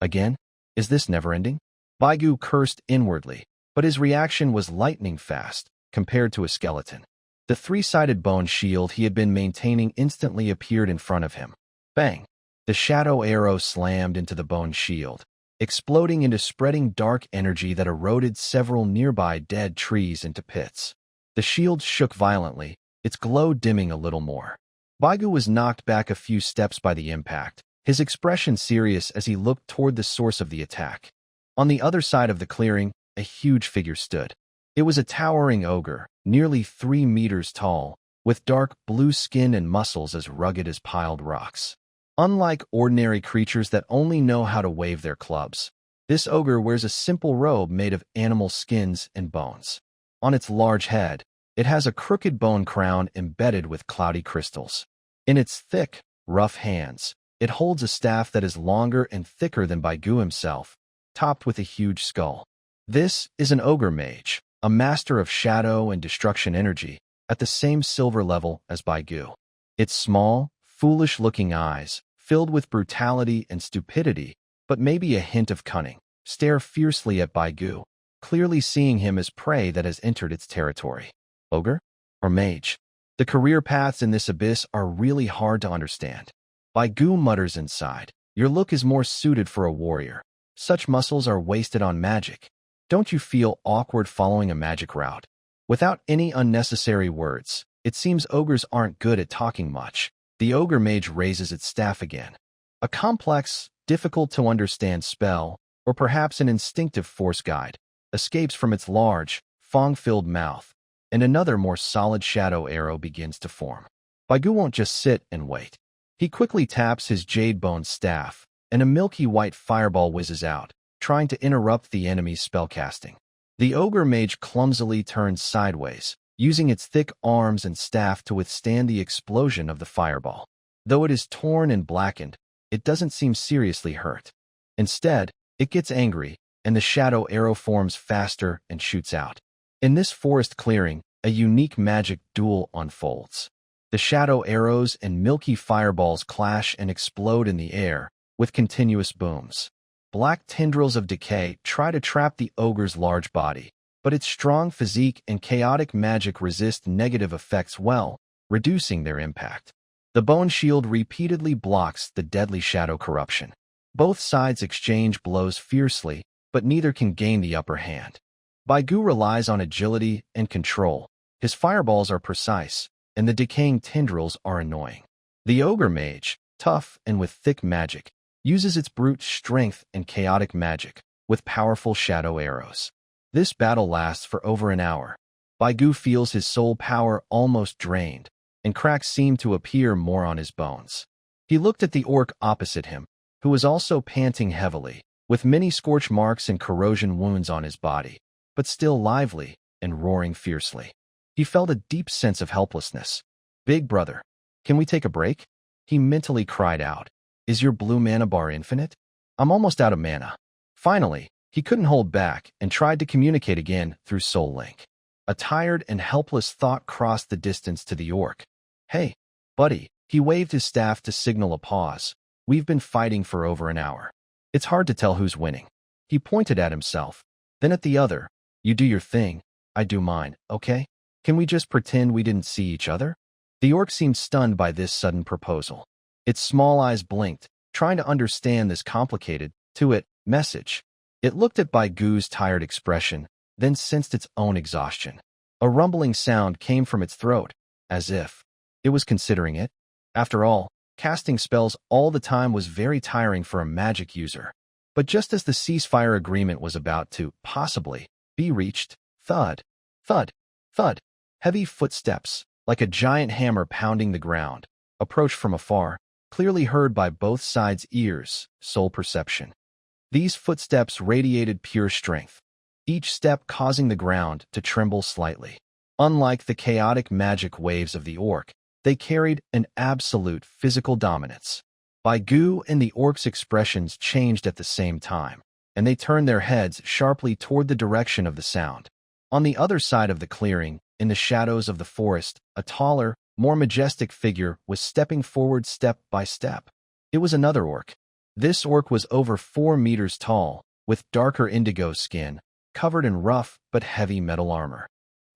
Again? Is this never-ending? Baigu cursed inwardly, but his reaction was lightning fast compared to a skeleton. The three-sided bone shield he had been maintaining instantly appeared in front of him. Bang! The shadow arrow slammed into the bone shield, exploding into spreading dark energy that eroded several nearby dead trees into pits. The shield shook violently, its glow dimming a little more. Baigu was knocked back a few steps by the impact, his expression serious as he looked toward the source of the attack. On the other side of the clearing, a huge figure stood. It was a towering ogre, nearly 3 meters tall, with dark blue skin and muscles as rugged as piled rocks. Unlike ordinary creatures that only know how to wave their clubs, this ogre wears a simple robe made of animal skins and bones. On its large head, it has a crooked bone crown embedded with cloudy crystals. In its thick, rough hands, it holds a staff that is longer and thicker than Baigu himself, topped with a huge skull. This is an ogre mage, a master of shadow and destruction energy, at the same silver level as Baigu. Its small, foolish-looking eyes, filled with brutality and stupidity, but maybe a hint of cunning, stare fiercely at Baigu, clearly seeing him as prey that has entered its territory. Ogre? Or mage? The career paths in this abyss are really hard to understand. Baigu mutters inside, "Your look is more suited for a warrior. Such muscles are wasted on magic. Don't you feel awkward following a magic route?" Without any unnecessary words, it seems ogres aren't good at talking much. The ogre mage raises its staff again. A complex, difficult-to-understand spell, or perhaps an instinctive force guide, escapes from its large, fong-filled mouth, and another more solid shadow arrow begins to form. Baigu won't just sit and wait. He quickly taps his jade-bone staff, and a milky white fireball whizzes out, trying to interrupt the enemy's spellcasting. The ogre mage clumsily turns sideways, using its thick arms and staff to withstand the explosion of the fireball. Though it is torn and blackened, it doesn't seem seriously hurt. Instead, it gets angry, and the shadow arrow forms faster and shoots out. In this forest clearing, a unique magic duel unfolds. The shadow arrows and milky fireballs clash and explode in the air, with continuous booms. Black tendrils of decay try to trap the ogre's large body, but its strong physique and chaotic magic resist negative effects well, reducing their impact. The bone shield repeatedly blocks the deadly shadow corruption. Both sides exchange blows fiercely, but neither can gain the upper hand. Baigu relies on agility and control. His fireballs are precise, and the decaying tendrils are annoying. The ogre mage, tough and with thick magic, uses its brute strength and chaotic magic, with powerful shadow arrows. This battle lasts for over an hour. Baigu feels his soul power almost drained, and cracks seem to appear more on his bones. He looked at the orc opposite him, who was also panting heavily, with many scorch marks and corrosion wounds on his body, but still lively and roaring fiercely. He felt a deep sense of helplessness. "Big brother, can we take a break?" He mentally cried out. "Is your blue mana bar infinite? I'm almost out of mana." Finally, he couldn't hold back and tried to communicate again through Soul Link. A tired and helpless thought crossed the distance to the orc. "Hey, buddy," he waved his staff to signal a pause. "We've been fighting for over an hour. It's hard to tell who's winning." He pointed at himself, then at the other. "You do your thing, I do mine, okay? Can we just pretend we didn't see each other?" The orc seemed stunned by this sudden proposal. Its small eyes blinked, trying to understand this complicated, message. It looked at Baigu's tired expression, then sensed its own exhaustion. A rumbling sound came from its throat, as if it was considering it. After all, casting spells all the time was very tiring for a magic user. But just as the ceasefire agreement was about to, possibly, be reached, thud, thud, thud, heavy footsteps, like a giant hammer pounding the ground, approached from afar, clearly heard by both sides' ears, soul perception. These footsteps radiated pure strength, each step causing the ground to tremble slightly. Unlike the chaotic magic waves of the orc, They carried an absolute physical dominance. Gu and the orc's expressions changed at the same time, and they turned their heads sharply toward the direction of the sound. On the other side of the clearing, in the shadows of the forest, a taller, more majestic figure was stepping forward step by step. It was another orc. This orc was over 4 meters tall, with darker indigo skin, covered in rough but heavy metal armor.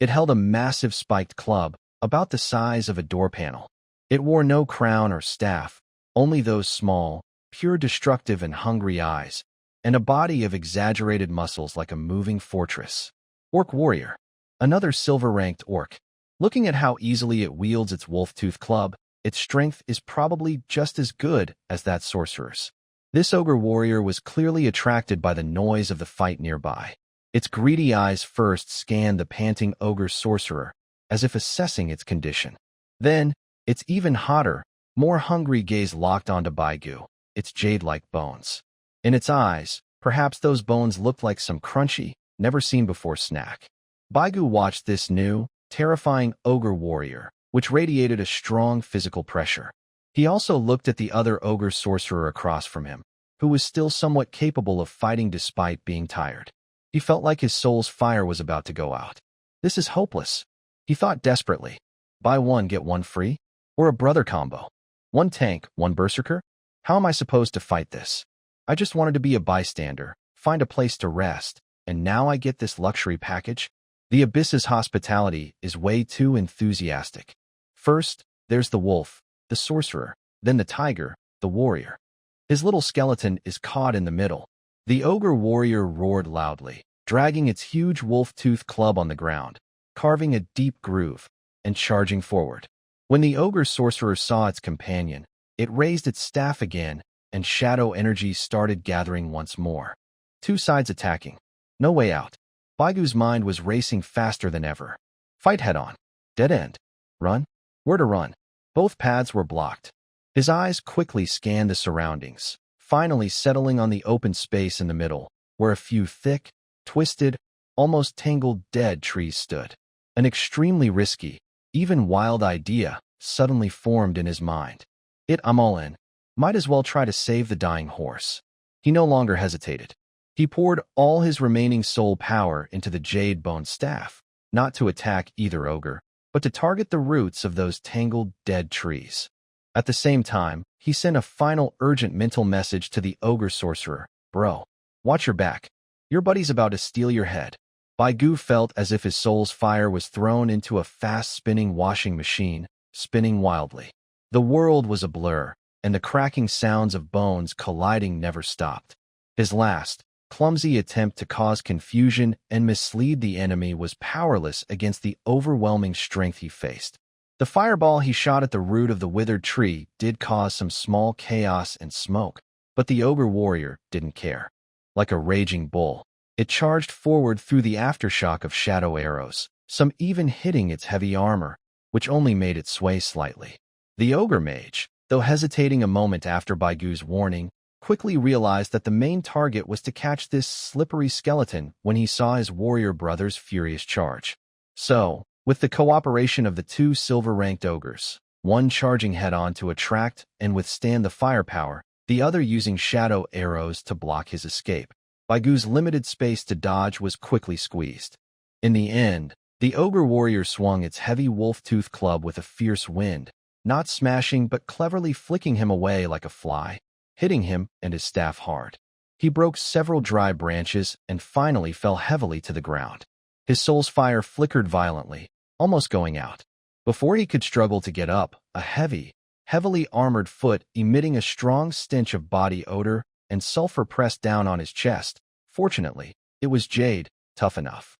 It held a massive spiked club, about the size of a door panel. It wore no crown or staff, only those small, pure destructive and hungry eyes, and a body of exaggerated muscles like a moving fortress. Orc warrior. Another silver-ranked orc. Looking at how easily it wields its wolf-tooth club, its strength is probably just as good as that sorcerer's. This ogre warrior was clearly attracted by the noise of the fight nearby. Its greedy eyes first scanned the panting ogre sorcerer, as if assessing its condition. Then, its even hotter, more hungry gaze locked onto Gu, its jade-like bones. In its eyes, perhaps those bones looked like some crunchy, never-seen-before snack. Gu watched this new, terrifying ogre warrior, which radiated a strong physical pressure. He also looked at the other ogre sorcerer across from him, who was still somewhat capable of fighting despite being tired. He felt like his soul's fire was about to go out. This is hopeless, he thought desperately. Buy one, get one free? Or a brother combo? One tank, one berserker? How am I supposed to fight this? I just wanted to be a bystander, find a place to rest, and now I get this luxury package? The Abyss's hospitality is way too enthusiastic. First, there's the wolf, the sorcerer, then the tiger, the warrior. His little skeleton is caught in the middle. The ogre warrior roared loudly, dragging its huge wolf-tooth club on the ground, carving a deep groove, and charging forward. When the ogre sorcerer saw its companion, it raised its staff again, and shadow energy started gathering once more. Two sides attacking. No way out. Baigu's mind was racing faster than ever. Fight head-on. Dead end. Run? Where to run? Both paths were blocked. His eyes quickly scanned the surroundings, finally settling on the open space in the middle, where a few thick, twisted, almost tangled dead trees stood. An extremely risky, even wild idea suddenly formed in his mind. I'm all in. Might as well try to save the dying horse. He no longer hesitated. He poured all his remaining soul power into the jade bone staff, not to attack either ogre, but to target the roots of those tangled dead trees. At the same time, he sent a final urgent mental message to the ogre sorcerer. Bro, watch your back. Your buddy's about to steal your head. Gu felt as if his soul's fire was thrown into a fast-spinning washing machine, spinning wildly. The world was a blur, and the cracking sounds of bones colliding never stopped. His last, clumsy attempt to cause confusion and mislead the enemy was powerless against the overwhelming strength he faced. The fireball he shot at the root of the withered tree did cause some small chaos and smoke, but the ogre warrior didn't care. Like a raging bull, it charged forward through the aftershock of shadow arrows, some even hitting its heavy armor, which only made it sway slightly. The ogre mage, though hesitating a moment after Baigu's warning, quickly realized that the main target was to catch this slippery skeleton when he saw his warrior brother's furious charge. So, with the cooperation of the two silver-ranked ogres, one charging head-on to attract and withstand the firepower, the other using shadow arrows to block his escape, Baigu's limited space to dodge was quickly squeezed. In the end, the ogre warrior swung its heavy wolf-tooth club with a fierce wind, not smashing but cleverly flicking him away like a fly, hitting him and his staff hard. He broke several dry branches and finally fell heavily to the ground. His soul's fire flickered violently, almost going out. Before he could struggle to get up, a heavily armored foot emitting a strong stench of body odor and sulfur pressed down on his chest. Fortunately, it was Jade, tough enough.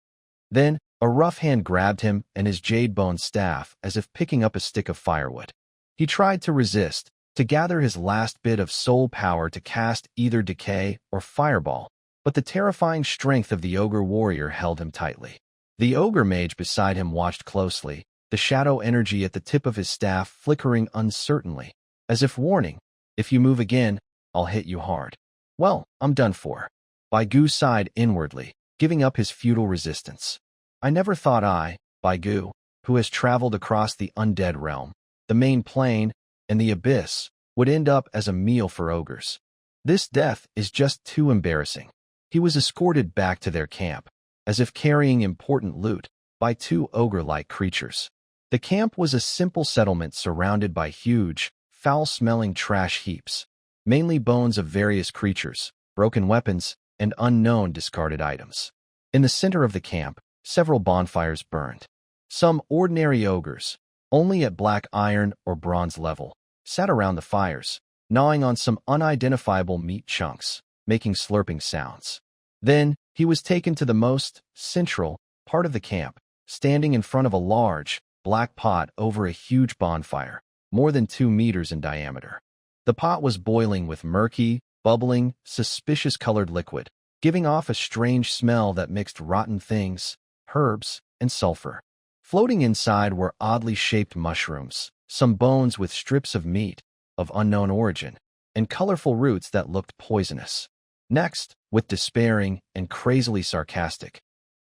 Then, a rough hand grabbed him and his jade-bone staff as if picking up a stick of firewood. He tried to resist, to gather his last bit of soul power to cast either decay or fireball, but the terrifying strength of the ogre warrior held him tightly. The ogre mage beside him watched closely, the shadow energy at the tip of his staff flickering uncertainly, as if warning, if you move again, I'll hit you hard. Well, I'm done for. Baigu sighed inwardly, giving up his futile resistance. I never thought Baigu, who has traveled across the undead realm, the main plane, and the abyss would end up as a meal for ogres. This death is just too embarrassing. He was escorted back to their camp, as if carrying important loot, by two ogre-like creatures. The camp was a simple settlement surrounded by huge, foul-smelling trash heaps, mainly bones of various creatures, broken weapons, and unknown discarded items. In the center of the camp, several bonfires burned. Some ordinary ogres, only at black iron or bronze level, sat around the fires, gnawing on some unidentifiable meat chunks, making slurping sounds. Then, he was taken to the most central part of the camp, standing in front of a large, black pot over a huge bonfire, more than 2 meters in diameter. The pot was boiling with murky, bubbling, suspicious-colored liquid, giving off a strange smell that mixed rotten things, herbs, and sulfur. Floating inside were oddly shaped mushrooms, some bones with strips of meat, of unknown origin, and colorful roots that looked poisonous. Next, with despairing and crazily sarcastic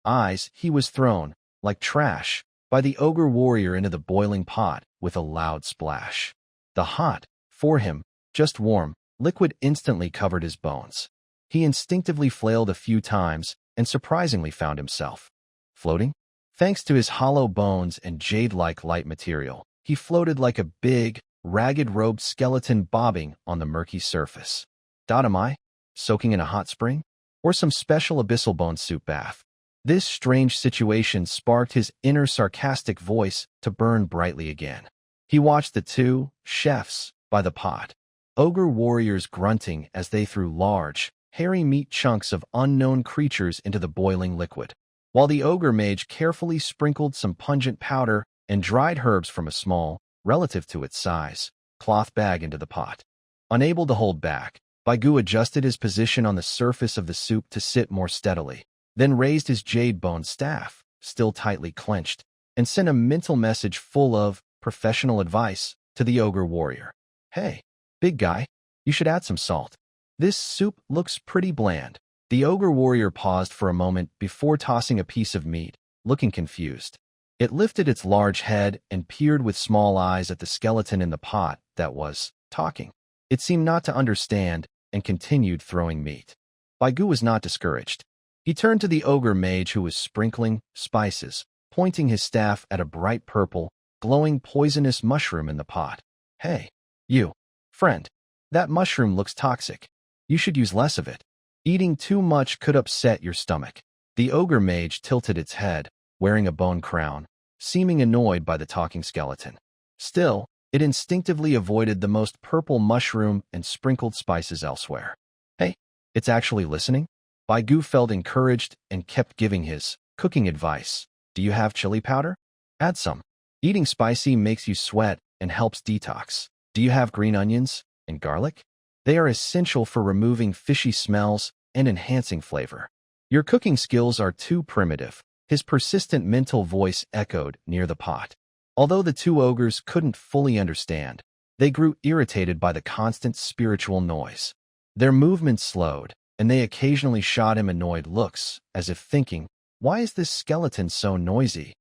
eyes, he was thrown, like trash, by the ogre warrior into the boiling pot with a loud splash. The hot, for him, just warm, liquid instantly covered his bones. He instinctively flailed a few times and surprisingly found himself floating. Thanks to his hollow bones and jade-like light material, he floated like a big, ragged-robed skeleton bobbing on the murky surface. Am I soaking in a hot spring? Or some special abyssal bone soup bath? This strange situation sparked his inner sarcastic voice to burn brightly again. He watched the two chefs by the pot, ogre warriors grunting as they threw large, hairy meat chunks of unknown creatures into the boiling liquid, while the ogre mage carefully sprinkled some pungent powder and dried herbs from a small, relative to its size, cloth bag into the pot. Unable to hold back, Baigu adjusted his position on the surface of the soup to sit more steadily, then raised his jade-bone staff, still tightly clenched, and sent a mental message full of professional advice to the ogre warrior. Hey, big guy, you should add some salt. This soup looks pretty bland. The ogre warrior paused for a moment before tossing a piece of meat, looking confused. It lifted its large head and peered with small eyes at the skeleton in the pot that was talking. It seemed not to understand and continued throwing meat. Baigu was not discouraged. He turned to the ogre mage who was sprinkling spices, pointing his staff at a bright purple, glowing poisonous mushroom in the pot. Hey, you, friend, that mushroom looks toxic. You should use less of it. Eating too much could upset your stomach. The ogre mage tilted its head, wearing a bone crown, seeming annoyed by the talking skeleton. Still, it instinctively avoided the most purple mushroom and sprinkled spices elsewhere. Hey, it's actually listening? Baigu felt encouraged and kept giving his cooking advice. Do you have chili powder? Add some. Eating spicy makes you sweat and helps detox. Do you have green onions and garlic? They are essential for removing fishy smells and enhancing flavor. Your cooking skills are too primitive. His persistent mental voice echoed near the pot. Although the two ogres couldn't fully understand, they grew irritated by the constant spiritual noise. Their movements slowed, and they occasionally shot him annoyed looks, as if thinking, why is this skeleton so noisy?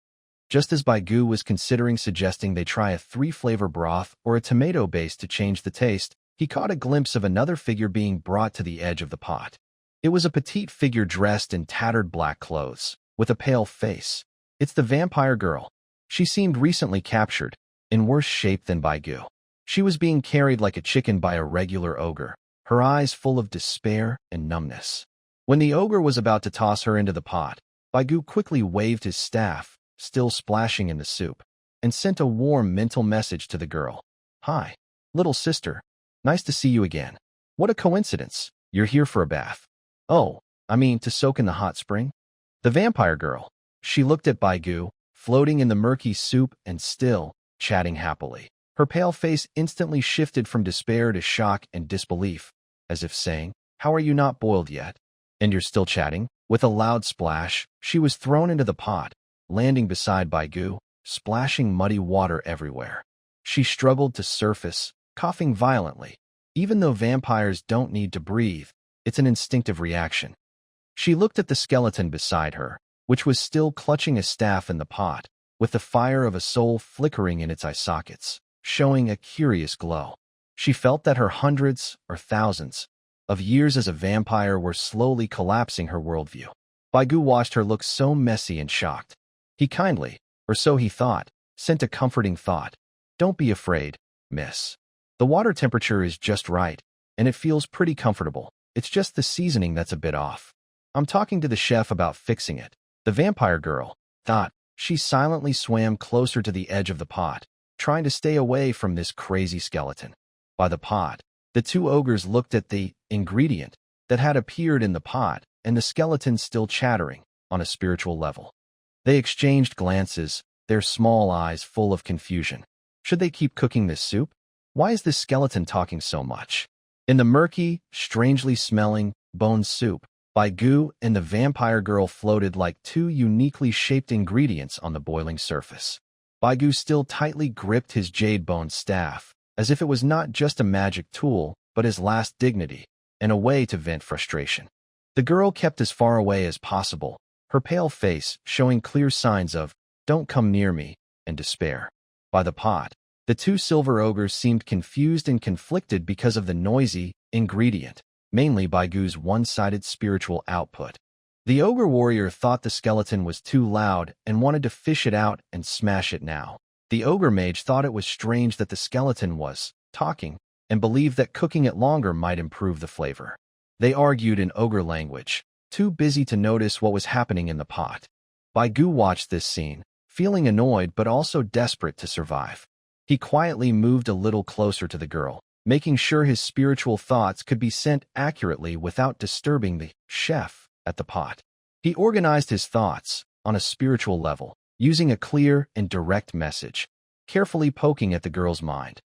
Just as Baigu was considering suggesting they try a 3-flavor broth or a tomato base to change the taste, he caught a glimpse of another figure being brought to the edge of the pot. It was a petite figure dressed in tattered black clothes, with a pale face. It's the vampire girl. She seemed recently captured, in worse shape than Baigu. She was being carried like a chicken by a regular ogre, her eyes full of despair and numbness. When the ogre was about to toss her into the pot, Baigu quickly waved his staff, still splashing in the soup, and sent a warm mental message to the girl. Hi, little sister. Nice to see you again. What a coincidence. You're here for a bath. Oh, I mean to soak in the hot spring? The vampire girl. She looked at Baigu, floating in the murky soup and still chatting happily. Her pale face instantly shifted from despair to shock and disbelief, as if saying, how are you not boiled yet? And you're still chatting? With a loud splash, she was thrown into the pot, landing beside Baigu, splashing muddy water everywhere. She struggled to surface, coughing violently. Even though vampires don't need to breathe, it's an instinctive reaction. She looked at the skeleton beside her, which was still clutching a staff in the pot, with the fire of a soul flickering in its eye sockets. showing a curious glow. She felt that her hundreds or thousands of years as a vampire were slowly collapsing her worldview. Baigu watched her look so messy and shocked. He kindly, or so he thought, sent a comforting thought. Don't be afraid, miss. The water temperature is just right, and it feels pretty comfortable. It's just the seasoning that's a bit off. I'm talking to the chef about fixing it. The vampire girl thought. She silently swam closer to the edge of the pot, trying to stay away from this crazy skeleton. By the pot, the two ogres looked at the ingredient that had appeared in the pot and the skeleton still chattering on a spiritual level. They exchanged glances, their small eyes full of confusion. Should they keep cooking this soup? Why is this skeleton talking so much? In the murky, strangely smelling bone soup, Baigu and the vampire girl floated like two uniquely shaped ingredients on the boiling surface. Baigu still tightly gripped his jade-bone staff, as if it was not just a magic tool, but his last dignity, and a way to vent frustration. The girl kept as far away as possible, her pale face showing clear signs of, "Don't come near me," and despair. By the pot, the two silver ogres seemed confused and conflicted because of the noisy ingredient, mainly Baigu's one-sided spiritual output. The ogre warrior thought the skeleton was too loud and wanted to fish it out and smash it now. The ogre mage thought it was strange that the skeleton was talking and believed that cooking it longer might improve the flavor. They argued in ogre language, too busy to notice what was happening in the pot. Baigu watched this scene, feeling annoyed but also desperate to survive. He quietly moved a little closer to the girl, making sure his spiritual thoughts could be sent accurately without disturbing the chef at the pot. He organized his thoughts on a spiritual level, using a clear and direct message, carefully poking at the girl's mind.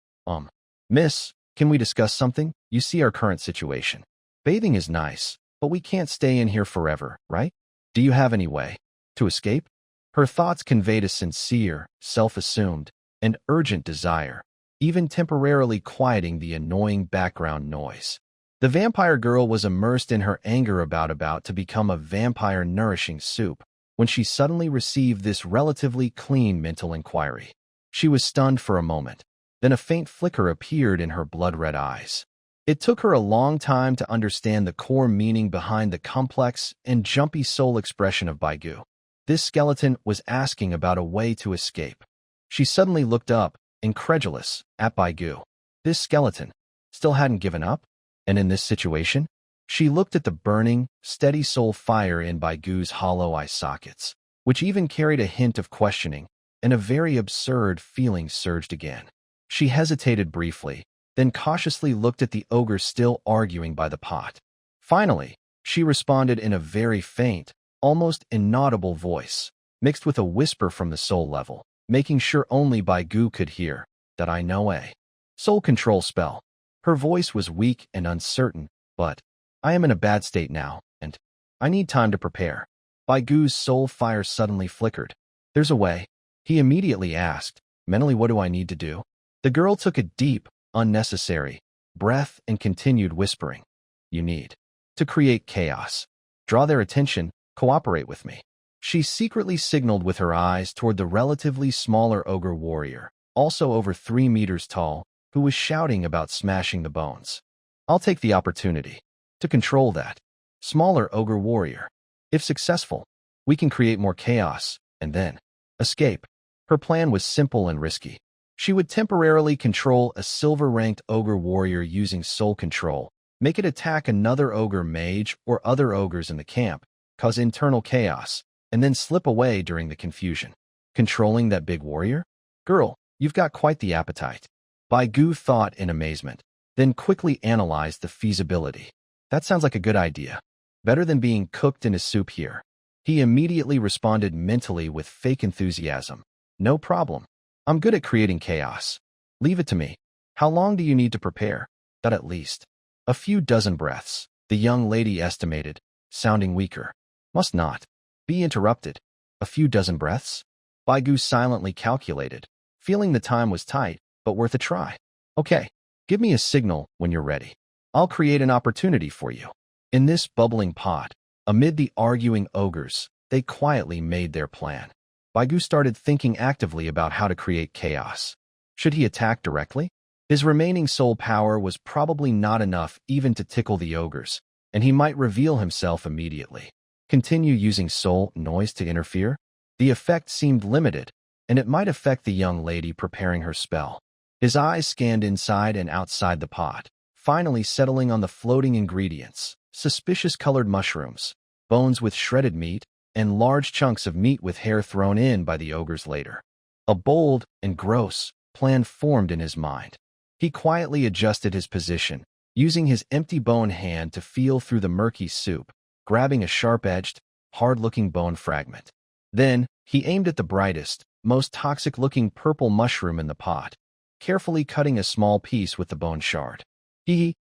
Miss, can we discuss something? You see our current situation. Bathing is nice, but we can't stay in here forever, right? Do you have any way to escape? Her thoughts conveyed a sincere, self-assumed, and urgent desire, even temporarily quieting the annoying background noise. The vampire girl was immersed in her anger about to become a vampire nourishing soup when she suddenly received this relatively clean mental inquiry. She was stunned for a moment, then a faint flicker appeared in her blood-red eyes. It took her a long time to understand the core meaning behind the complex and jumpy soul expression of Baigu. This skeleton was asking about a way to escape. She suddenly looked up, incredulous, at Baigu. This skeleton still hadn't given up? And in this situation? She looked at the burning, steady soul fire in Baigu's hollow eye sockets, which even carried a hint of questioning, and a very absurd feeling surged again. She hesitated briefly, then cautiously looked at the ogre still arguing by the pot. Finally, she responded in a very faint, almost inaudible voice, mixed with a whisper from the soul level, making sure only Baigu could hear, that I know a soul control spell. Her voice was weak and uncertain, but I am in a bad state now, and I need time to prepare. Baigu's soul fire suddenly flickered. There's a way. He immediately asked, mentally, what do I need to do? The girl took a deep, unnecessary breath and continued whispering. You need to create chaos. Draw their attention, cooperate with me. She secretly signaled with her eyes toward the relatively smaller ogre warrior, also over 3 meters tall, who was shouting about smashing the bones. I'll take the opportunity to control that smaller ogre warrior. If successful, we can create more chaos, and then escape. Her plan was simple and risky. She would temporarily control a silver-ranked ogre warrior using soul control, make it attack another ogre mage or other ogres in the camp, cause internal chaos, and then slip away during the confusion. Controlling that big warrior? Girl, you've got quite the appetite. Baigu thought in amazement, then quickly analyzed the feasibility. That sounds like a good idea. Better than being cooked in a soup here. He immediately responded mentally with fake enthusiasm. No problem. I'm good at creating chaos. Leave it to me. How long do you need to prepare? That at least a few dozen breaths, the young lady estimated, sounding weaker. Must not be interrupted. A few dozen breaths? Baigu silently calculated, feeling the time was tight, but worth a try. Okay, give me a signal when you're ready. I'll create an opportunity for you. In this bubbling pot, amid the arguing ogres, they quietly made their plan. Baigu started thinking actively about how to create chaos. Should he attack directly? His remaining soul power was probably not enough even to tickle the ogres, and he might reveal himself immediately. Continue using soul noise to interfere? The effect seemed limited, and it might affect the young lady preparing her spell. His eyes scanned inside and outside the pot, finally settling on the floating ingredients: suspicious colored mushrooms, bones with shredded meat, and large chunks of meat with hair thrown in by the ogres later. A bold and gross plan formed in his mind. He quietly adjusted his position, using his empty bone hand to feel through the murky soup, grabbing a sharp-edged, hard-looking bone fragment. Then, he aimed at the brightest, most toxic-looking purple mushroom in the pot, carefully cutting a small piece with the bone shard.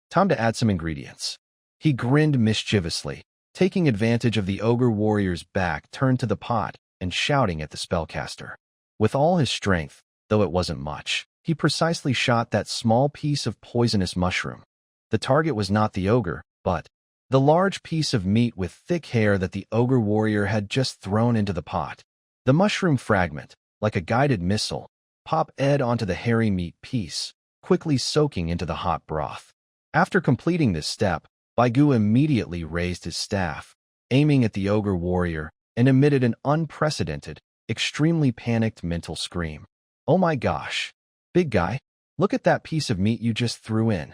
Time to add some ingredients. He grinned mischievously, taking advantage of the ogre warrior's back turned to the pot and shouting at the spellcaster. With all his strength, though it wasn't much, he precisely shot that small piece of poisonous mushroom. The target was not the ogre, but the large piece of meat with thick hair that the ogre warrior had just thrown into the pot. The mushroom fragment, like a guided missile, popped onto the hairy meat piece, quickly soaking into the hot broth. After completing this step, Baigu immediately raised his staff, aiming at the ogre warrior, and emitted an unprecedented, extremely panicked mental scream. "Oh my gosh! Big guy, look at that piece of meat you just threw in.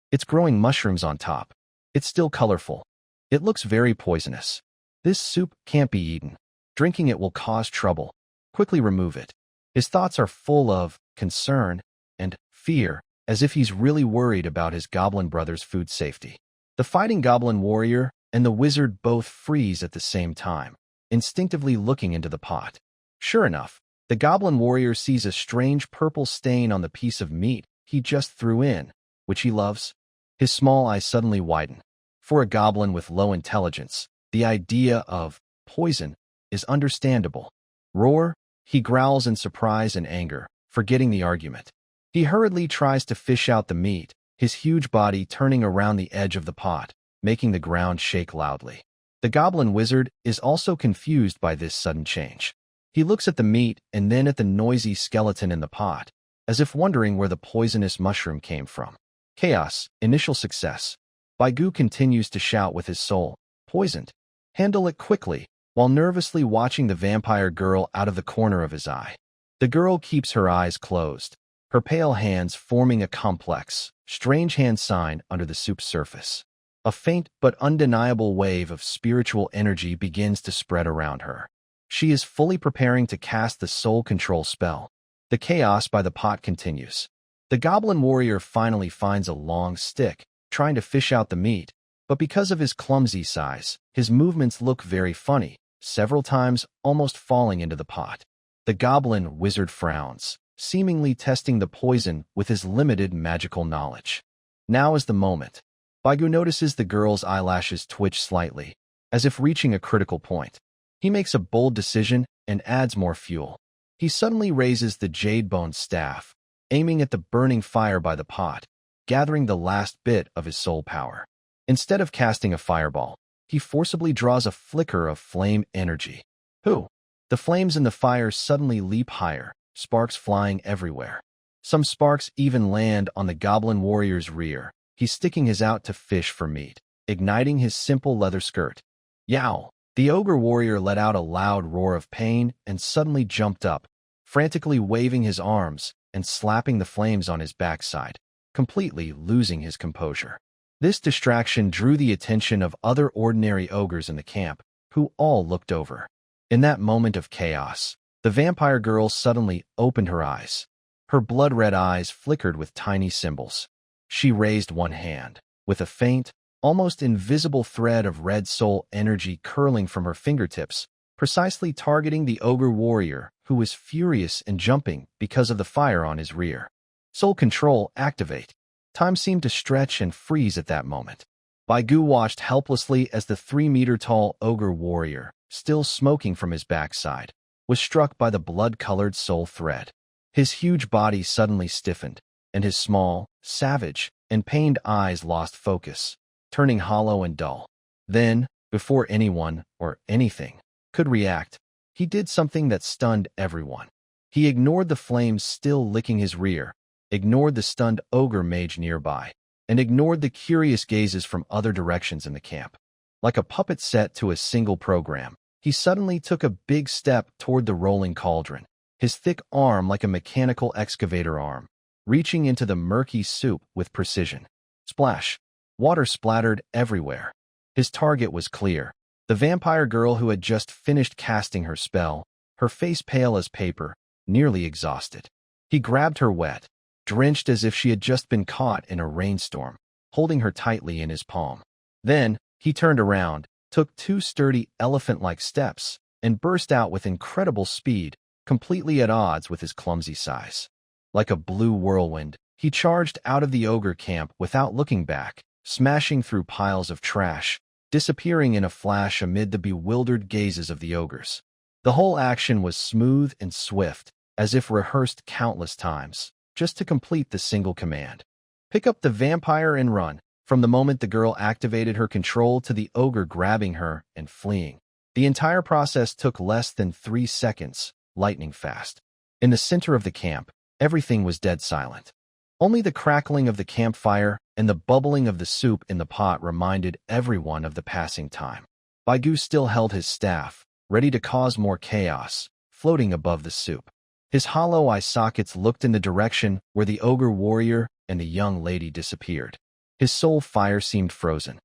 It's growing mushrooms on top. It's still colorful. It looks very poisonous. This soup can't be eaten. Drinking it will cause trouble. Quickly remove it." His thoughts are full of concern and fear, as if he's really worried about his goblin brother's food safety. The fighting goblin warrior and the wizard both freeze at the same time, instinctively looking into the pot. Sure enough, the goblin warrior sees a strange purple stain on the piece of meat he just threw in, which he loves. His small eyes suddenly widen. For a goblin with low intelligence, the idea of poison is understandable. Roar, he growls in surprise and anger, forgetting the argument. He hurriedly tries to fish out the meat, his huge body turning around the edge of the pot, making the ground shake loudly. The goblin wizard is also confused by this sudden change. He looks at the meat and then at the noisy skeleton in the pot, as if wondering where the poisonous mushroom came from. Chaos, initial success. Baigu continues to shout with his soul, "Poisoned. Handle it quickly," while nervously watching the vampire girl out of the corner of his eye. The girl keeps her eyes closed, her pale hands forming a complex, strange hand sign under the soup's surface. A faint but undeniable wave of spiritual energy begins to spread around her. She is fully preparing to cast the soul control spell. The chaos by the pot continues. The goblin warrior finally finds a long stick, trying to fish out the meat, but because of his clumsy size, his movements look very funny, several times almost falling into the pot. The goblin wizard frowns, seemingly testing the poison with his limited magical knowledge. Now is the moment. Baigu notices the girl's eyelashes twitch slightly, as if reaching a critical point. He makes a bold decision and adds more fuel. He suddenly raises the jade bone staff, aiming at the burning fire by the pot, gathering the last bit of his soul power. Instead of casting a fireball, he forcibly draws a flicker of flame energy. The flames in the fire suddenly leap higher, sparks flying everywhere. Some sparks even land on the goblin warrior's rear. He's sticking his out to fish for meat, igniting his simple leather skirt. Yow! The ogre warrior let out a loud roar of pain and suddenly jumped up, frantically waving his arms and slapping the flames on his backside, completely losing his composure. This distraction drew the attention of other ordinary ogres in the camp, who all looked over. In that moment of chaos, the vampire girl suddenly opened her eyes. Her blood-red eyes flickered with tiny symbols. She raised one hand, with a faint, almost invisible thread of red soul energy curling from her fingertips, precisely targeting the ogre warrior, who was furious and jumping because of the fire on his rear. Soul control activate. Time seemed to stretch and freeze at that moment. Baigu watched helplessly as the 3-meter-tall ogre warrior, still smoking from his backside, was struck by the blood-colored soul thread. His huge body suddenly stiffened, and his small, savage, and pained eyes lost focus, turning hollow and dull. Then, before anyone or anything could react, he did something that stunned everyone. He ignored the flames still licking his rear, ignored the stunned ogre mage nearby, and ignored the curious gazes from other directions in the camp. Like a puppet set to a single program, he suddenly took a big step toward the rolling cauldron, his thick arm like a mechanical excavator arm, reaching into the murky soup with precision. Splash! Water splattered everywhere. His target was clear. The vampire girl who had just finished casting her spell, her face pale as paper, nearly exhausted. He grabbed her wet, drenched as if she had just been caught in a rainstorm, holding her tightly in his palm. Then, he turned around, took 2 sturdy elephant-like steps, and burst out with incredible speed, completely at odds with his clumsy size. Like a blue whirlwind, he charged out of the ogre camp without looking back, smashing through piles of trash, disappearing in a flash amid the bewildered gazes of the ogres. The whole action was smooth and swift, as if rehearsed countless times, just to complete the single command. Pick up the vampire and run, from the moment the girl activated her control to the ogre grabbing her and fleeing. The entire process took less than 3 seconds, lightning fast. In the center of the camp, everything was dead silent. Only the crackling of the campfire and the bubbling of the soup in the pot reminded everyone of the passing time. Baigu still held his staff, ready to cause more chaos, floating above the soup. His hollow eye sockets looked in the direction where the ogre warrior and the young lady disappeared. His soul fire seemed frozen.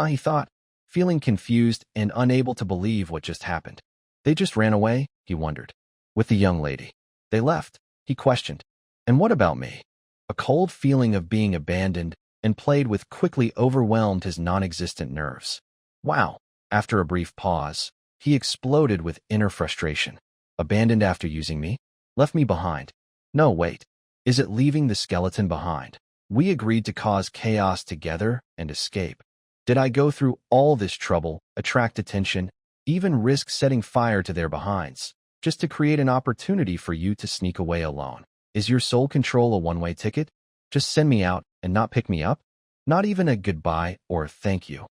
He thought, feeling confused and unable to believe what just happened. They just ran away, he wondered. With the young lady. They left, he questioned. And what about me? A cold feeling of being abandoned and played with quickly overwhelmed his non-existent nerves. Wow. After a brief pause, he exploded with inner frustration. Abandoned after using me? Left me behind. No, wait. Is it leaving the skeleton behind? We agreed to cause chaos together and escape. Did I go through all this trouble, attract attention, even risk setting fire to their behinds, just to create an opportunity for you to sneak away alone? Is your soul control a one-way ticket? Just send me out and not pick me up? Not even a goodbye or a thank you.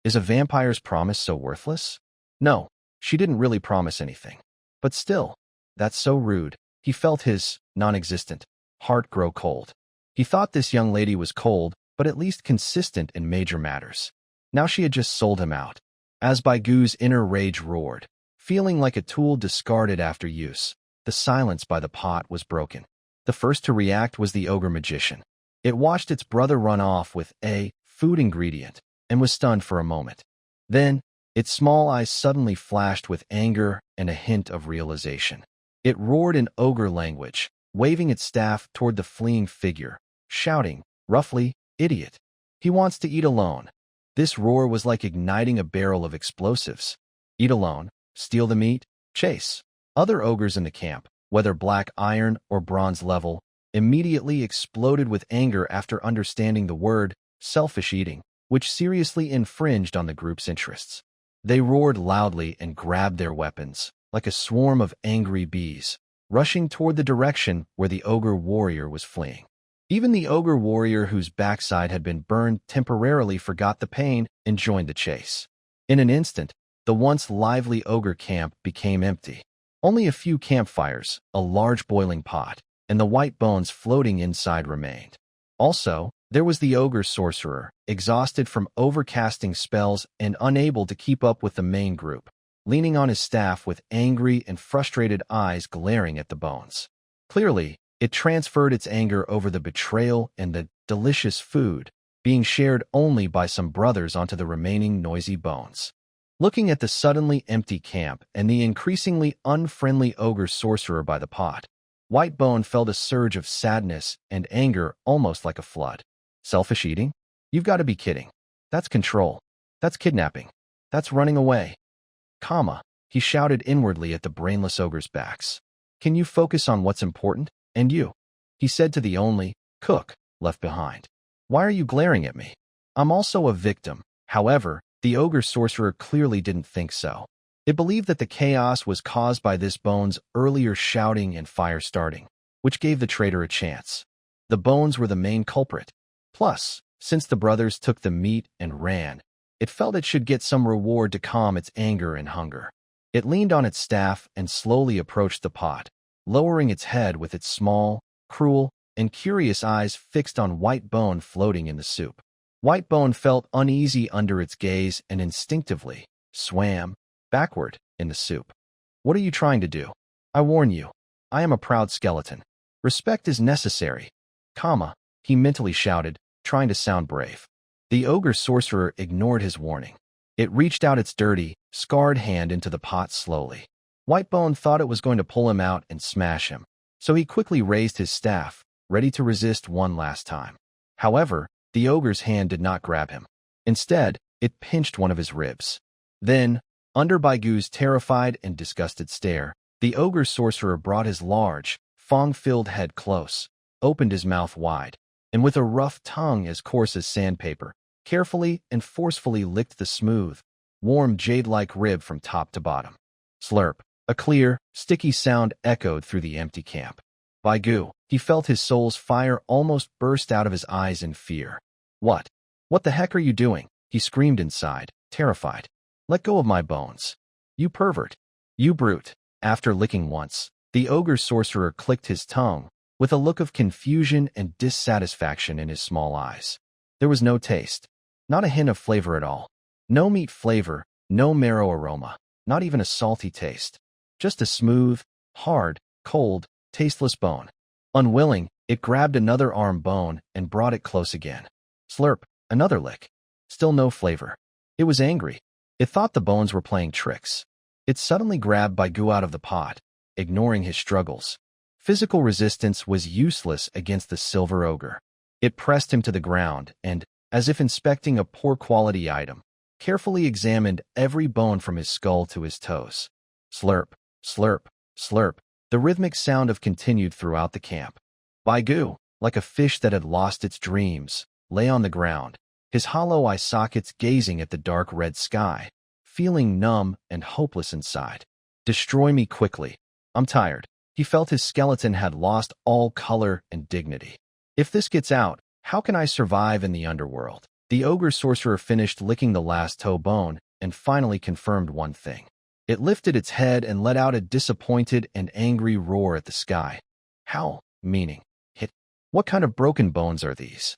Is a vampire's promise so worthless? No, she didn't really promise anything. But still, that's so rude. He felt his non-existent heart grow cold. He thought this young lady was cold, but at least consistent in major matters. Now she had just sold him out. As Baigu's inner rage roared, feeling like a tool discarded after use, the silence by the pot was broken. The first to react was the ogre magician. It watched its brother run off with a food ingredient and was stunned for a moment. Then, its small eyes suddenly flashed with anger and a hint of realization. It roared in ogre language, waving its staff toward the fleeing figure, shouting, roughly, "Idiot. He wants to eat alone." This roar was like igniting a barrel of explosives. Eat alone, steal the meat, chase. Other ogres in the camp, whether black iron or bronze level, immediately exploded with anger after understanding the word selfish eating, which seriously infringed on the group's interests. They roared loudly and grabbed their weapons, like a swarm of angry bees, rushing toward the direction where the ogre warrior was fleeing. Even the ogre warrior whose backside had been burned temporarily forgot the pain and joined the chase. In an instant, the once lively ogre camp became empty. Only a few campfires, a large boiling pot, and the white bones floating inside remained. Also, there was the ogre sorcerer, exhausted from overcasting spells and unable to keep up with the main group, leaning on his staff with angry and frustrated eyes glaring at the bones. Clearly, it transferred its anger over the betrayal and the delicious food being shared only by some brothers onto the remaining noisy bones. Looking at the suddenly empty camp and the increasingly unfriendly ogre sorcerer by the pot, Whitebone felt a surge of sadness and anger almost like a flood. Selfish eating? You've got to be kidding. That's control. That's kidnapping. That's running away. He shouted inwardly at the brainless ogre's backs. Can you focus on what's important? And you? He said to the only cook left behind. Why are you glaring at me? I'm also a victim. However, the ogre sorcerer clearly didn't think so. It believed that the chaos was caused by this bone's earlier shouting and fire starting, which gave the traitor a chance. The bones were the main culprit. Plus, since the brothers took the meat and ran, it felt it should get some reward to calm its anger and hunger. It leaned on its staff and slowly approached the pot, lowering its head with its small, cruel, and curious eyes fixed on White Bone floating in the soup. White Bone felt uneasy under its gaze and instinctively swam backward in the soup. What are you trying to do? I warn you, I am a proud skeleton. Respect is necessary, he mentally shouted, trying to sound brave. The ogre sorcerer ignored his warning. It reached out its dirty, scarred hand into the pot slowly. Whitebone thought it was going to pull him out and smash him, so he quickly raised his staff, ready to resist one last time. However, the ogre's hand did not grab him. Instead, it pinched one of his ribs. Then, under Baigu's terrified and disgusted stare, the ogre sorcerer brought his large, fong-filled head close, opened his mouth wide, and with a rough tongue as coarse as sandpaper, carefully and forcefully licked the smooth, warm jade-like rib from top to bottom. Slurp. A clear, sticky sound echoed through the empty camp. Baigu, he felt his soul's fire almost burst out of his eyes in fear. What? What the heck are you doing? He screamed inside, terrified. Let go of my bones. You pervert. You brute. After licking once, the ogre sorcerer clicked his tongue, with a look of confusion and dissatisfaction in his small eyes. There was no taste. Not a hint of flavor at all. No meat flavor, no marrow aroma, not even a salty taste. Just a smooth, hard, cold, tasteless bone. Unwilling, it grabbed another arm bone and brought it close again. Slurp, another lick. Still no flavor. It was angry. It thought the bones were playing tricks. It suddenly grabbed Baigu out of the pot, ignoring his struggles. Physical resistance was useless against the silver ogre. It pressed him to the ground and, as if inspecting a poor-quality item, carefully examined every bone from his skull to his toes. Slurp, slurp, slurp. The rhythmic sound of continued throughout the camp. Baigu, like a fish that had lost its dreams, lay on the ground, his hollow eye sockets gazing at the dark red sky, feeling numb and hopeless inside. Destroy me quickly. I'm tired. He felt his skeleton had lost all color and dignity. If this gets out, how can I survive in the underworld? The ogre sorcerer finished licking the last toe bone and finally confirmed one thing. It lifted its head and let out a disappointed and angry roar at the sky. How? Meaning, hit. What kind of broken bones are these?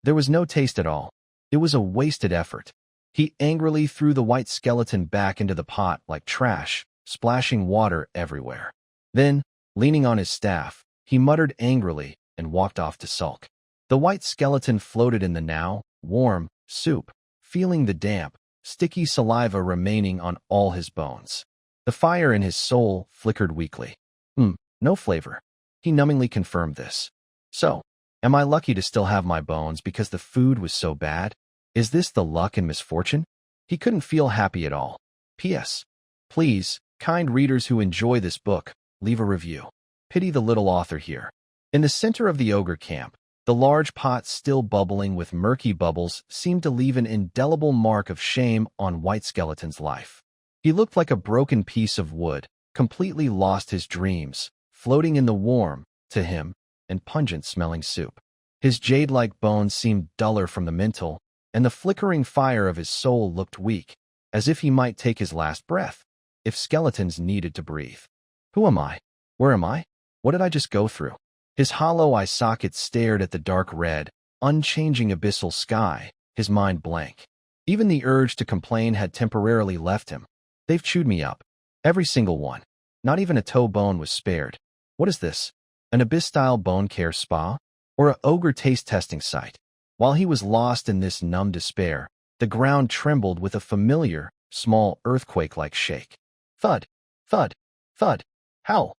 There was no taste at all. It was a wasted effort. He angrily threw the white skeleton back into the pot like trash, splashing water everywhere. Then, leaning on his staff, he muttered angrily and walked off to sulk. The white skeleton floated in the now warm soup, feeling the damp, sticky saliva remaining on all his bones. The fire in his soul flickered weakly. No flavor. He numbingly confirmed this. So, am I lucky to still have my bones because the food was so bad? Is this the luck and misfortune? He couldn't feel happy at all. P.S. Please, kind readers who enjoy this book, leave a review. Pity the little author here. In the center of the ogre camp, the large pot still bubbling with murky bubbles seemed to leave an indelible mark of shame on White Skeleton's life. He looked like a broken piece of wood, completely lost his dreams, floating in the warm, to him, and pungent-smelling soup. His jade-like bones seemed duller from the mental, and the flickering fire of his soul looked weak, as if he might take his last breath, if skeletons needed to breathe. Who am I? Where am I? What did I just go through? His hollow eye sockets stared at the dark red, unchanging abyssal sky, his mind blank. Even the urge to complain had temporarily left him. They've chewed me up. Every single one. Not even a toe bone was spared. What is this? An abyss-style bone care spa? Or a ogre taste testing site? While he was lost in this numb despair, the ground trembled with a familiar, small earthquake-like shake. Thud, thud, thud. Howl.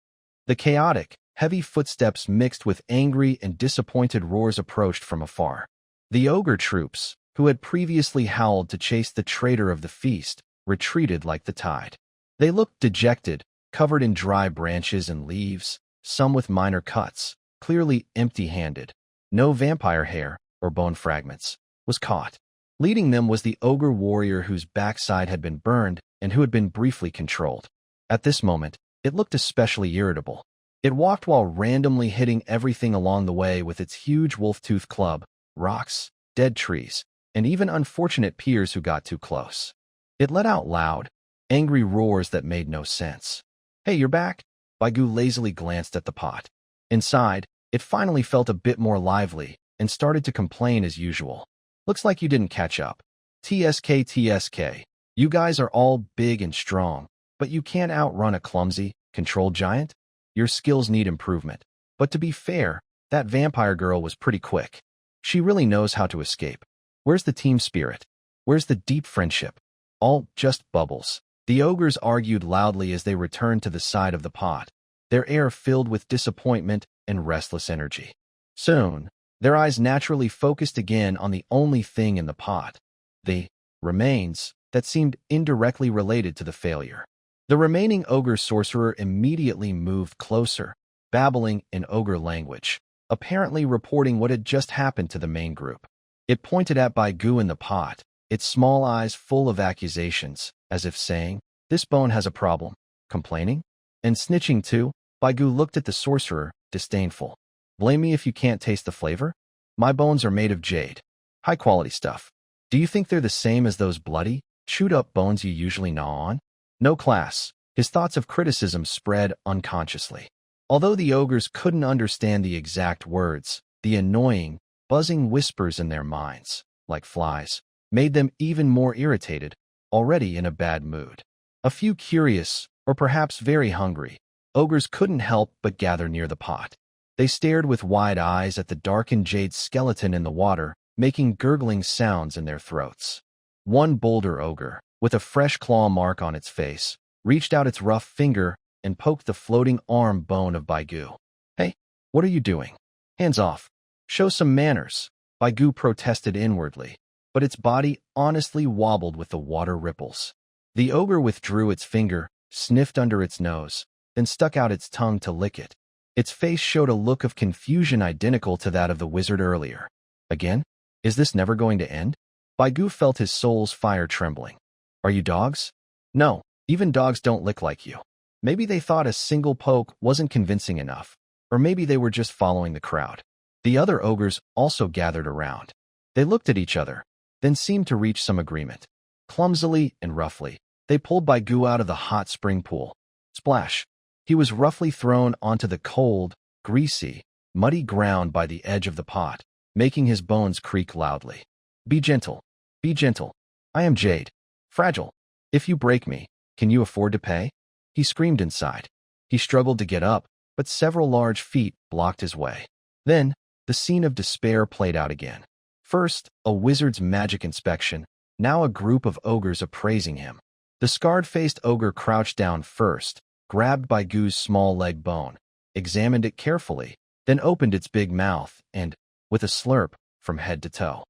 The chaotic, heavy footsteps mixed with angry and disappointed roars approached from afar. The ogre troops, who had previously howled to chase the traitor of the feast, retreated like the tide. They looked dejected, covered in dry branches and leaves, some with minor cuts, clearly empty-handed. No vampire hair, or bone fragments, was caught. Leading them was the ogre warrior whose backside had been burned and who had been briefly controlled. At this moment, it looked especially irritable. It walked while randomly hitting everything along the way with its huge wolf-tooth club, rocks, dead trees, and even unfortunate peers who got too close. It let out loud, angry roars that made no sense. Hey, you're back? Baigu lazily glanced at the pot. Inside, it finally felt a bit more lively and started to complain as usual. Looks like you didn't catch up. TSK TSK. You guys are all big and strong, but you can't outrun a clumsy, controlled giant? Your skills need improvement. But to be fair, that vampire girl was pretty quick. She really knows how to escape. Where's the team spirit? Where's the deep friendship? All just bubbles. The ogres argued loudly as they returned to the side of the pot, their air filled with disappointment and restless energy. Soon, their eyes naturally focused again on the only thing in the pot, the remains that seemed indirectly related to the failure. The remaining ogre sorcerer immediately moved closer, babbling in ogre language, apparently reporting what had just happened to the main group. It pointed at Baigu in the pot, its small eyes full of accusations, as if saying, "This bone has a problem." Complaining? And snitching too? Baigu looked at the sorcerer, disdainful. "Blame me if you can't taste the flavor? My bones are made of jade. High-quality stuff. Do you think they're the same as those bloody, chewed-up bones you usually gnaw on?" No class. His thoughts of criticism spread unconsciously. Although the ogres couldn't understand the exact words, the annoying, buzzing whispers in their minds, like flies, made them even more irritated, already in a bad mood. A few curious, or perhaps very hungry, ogres couldn't help but gather near the pot. They stared with wide eyes at the darkened jade skeleton in the water, making gurgling sounds in their throats. One bolder ogre, with a fresh claw mark on its face, reached out its rough finger and poked the floating arm bone of Baigu. "Hey, what are you doing? Hands off. Show some manners," Baigu protested inwardly, but its body honestly wobbled with the water ripples. The ogre withdrew its finger, sniffed under its nose, then stuck out its tongue to lick it. Its face showed a look of confusion identical to that of the wizard earlier. Again? Is this never going to end? Baigu felt his soul's fire trembling. "Are you dogs?" "No, even dogs don't lick like you." Maybe they thought a single poke wasn't convincing enough, or maybe they were just following the crowd. The other ogres also gathered around. They looked at each other, then seemed to reach some agreement. Clumsily and roughly, they pulled Baigu out of the hot spring pool. Splash! He was roughly thrown onto the cold, greasy, muddy ground by the edge of the pot, making his bones creak loudly. Be gentle. Be gentle. I am jade. Fragile. If you break me, can you afford to pay?" He screamed inside. He struggled to get up, but several large feet blocked his way. Then, the scene of despair played out again. First, a wizard's magic inspection, now a group of ogres appraising him. The scarred-faced ogre crouched down first, grabbed Baigu's small leg bone, examined it carefully, then opened its big mouth and, with a slurp, from head to toe.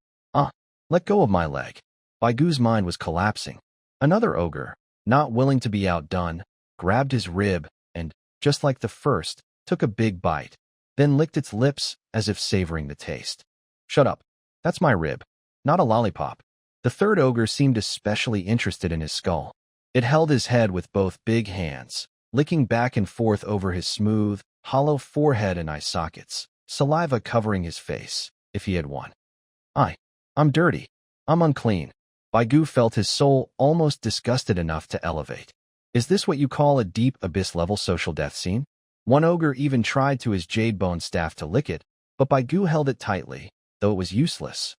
Let go of my leg." Baigu's mind was collapsing. Another ogre, not willing to be outdone, grabbed his rib and, just like the first, took a big bite, then licked its lips as if savoring the taste. "Shut up. That's my rib, not a lollipop." The third ogre seemed especially interested in his skull. It held his head with both big hands, licking back and forth over his smooth, hollow forehead and eye sockets, saliva covering his face, if he had one. I'm dirty. I'm unclean." Baigu felt his soul almost disgusted enough to elevate. Is this what you call a deep abyss-level social death scene? One ogre even tried to his jade bone staff to lick it, but Baigu held it tightly, though it was useless.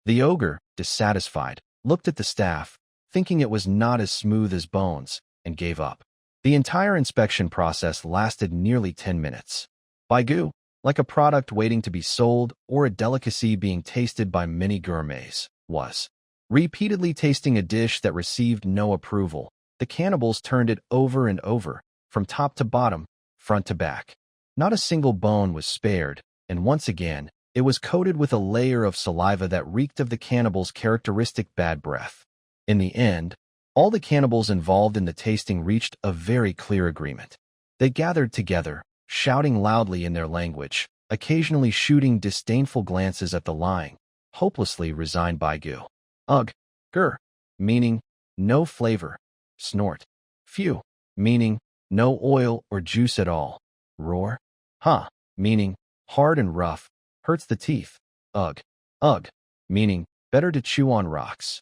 The ogre, dissatisfied, looked at the staff, thinking it was not as smooth as bones, and gave up. The entire inspection process lasted nearly 10 minutes. Baigu, like a product waiting to be sold or a delicacy being tasted by many gourmets, was repeatedly tasting a dish that received no approval. The cannibals turned it over and over, from top to bottom, front to back. Not a single bone was spared, and once again, it was coated with a layer of saliva that reeked of the cannibals' characteristic bad breath. In the end, all the cannibals involved in the tasting reached a very clear agreement. They gathered together, shouting loudly in their language, occasionally shooting disdainful glances at the lying, hopelessly resigned Baigu. Ugh. Grr. Meaning, no flavor. Snort. Phew. Meaning, no oil or juice at all. Roar. Ha. Meaning, hard and rough, hurts the teeth. Ugh. Ugh. Meaning, better to chew on rocks.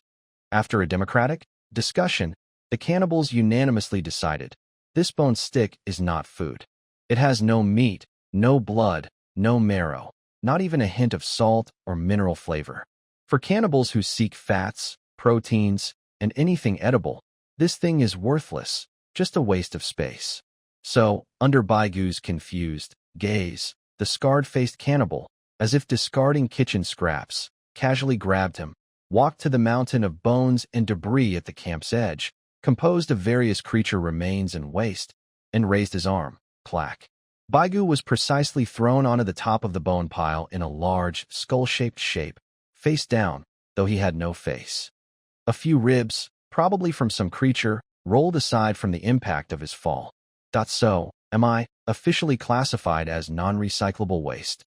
After a democratic discussion, the cannibals unanimously decided, This bone stick is not food. It has no meat, no blood, no marrow, not even a hint of salt or mineral flavor. For cannibals who seek fats, proteins, and anything edible, this thing is worthless, just a waste of space. So, under Baigu's confused gaze, the scarred-faced cannibal, as if discarding kitchen scraps, casually grabbed him, walked to the mountain of bones and debris at the camp's edge, composed of various creature remains and waste, and raised his arm. Clack. Baigu was precisely thrown onto the top of the bone pile in a large, skull-shaped shape, face down, though he had no face. A few ribs, probably from some creature, rolled aside from the impact of his fall. So, am I officially classified as non-recyclable waste?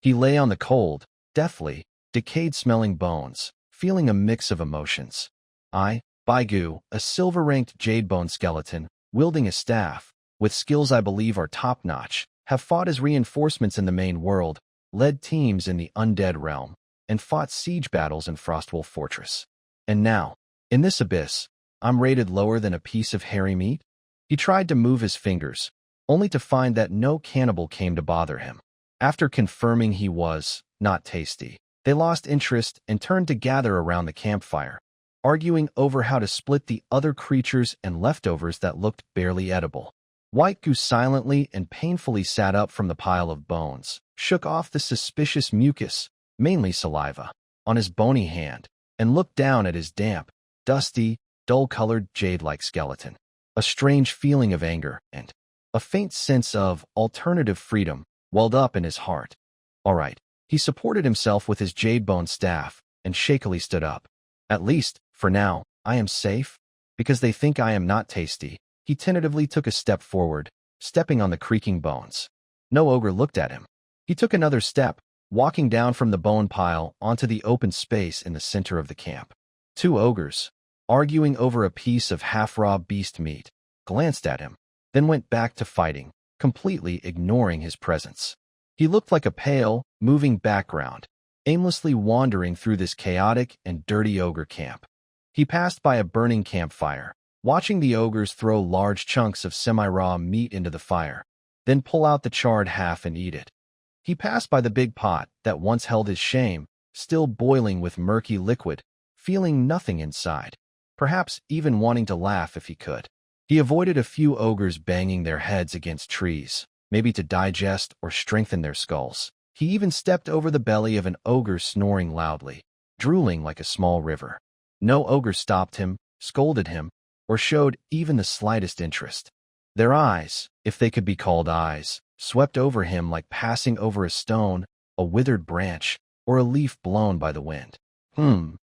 He lay on the cold, deathly, decayed-smelling bones, feeling a mix of emotions. I, Baigu, a silver-ranked jade bone skeleton, wielding a staff, with skills I believe are top-notch, have fought as reinforcements in the main world, led teams in the undead realm, and fought siege battles in Frostwolf Fortress. And now, in this abyss, I'm rated lower than a piece of hairy meat? He tried to move his fingers, only to find that no cannibal came to bother him. After confirming he was not tasty, they lost interest and turned to gather around the campfire, arguing over how to split the other creatures and leftovers that looked barely edible. White Goose silently and painfully sat up from the pile of bones, shook off the suspicious mucus, mainly saliva, on his bony hand, and looked down at his damp, dusty, dull-colored jade-like skeleton. A strange feeling of anger and a faint sense of alternative freedom welled up in his heart. All right, he supported himself with his jade bone staff and shakily stood up. At least, for now, I am safe, because they think I am not tasty. He tentatively took a step forward, stepping on the creaking bones. No ogre looked at him. He took another step, walking down from the bone pile onto the open space in the center of the camp. Two ogres, arguing over a piece of half-raw beast meat, glanced at him, then went back to fighting, completely ignoring his presence. He looked like a pale, moving background, aimlessly wandering through this chaotic and dirty ogre camp. He passed by a burning campfire, watching the ogres throw large chunks of semi-raw meat into the fire, then pull out the charred half and eat it. He passed by the big pot that once held his shame, still boiling with murky liquid, feeling nothing inside, perhaps even wanting to laugh if he could. He avoided a few ogres banging their heads against trees, maybe to digest or strengthen their skulls. He even stepped over the belly of an ogre snoring loudly, drooling like a small river. No ogre stopped him, scolded him, or showed even the slightest interest. Their eyes, if they could be called eyes, swept over him like passing over a stone, a withered branch, or a leaf blown by the wind.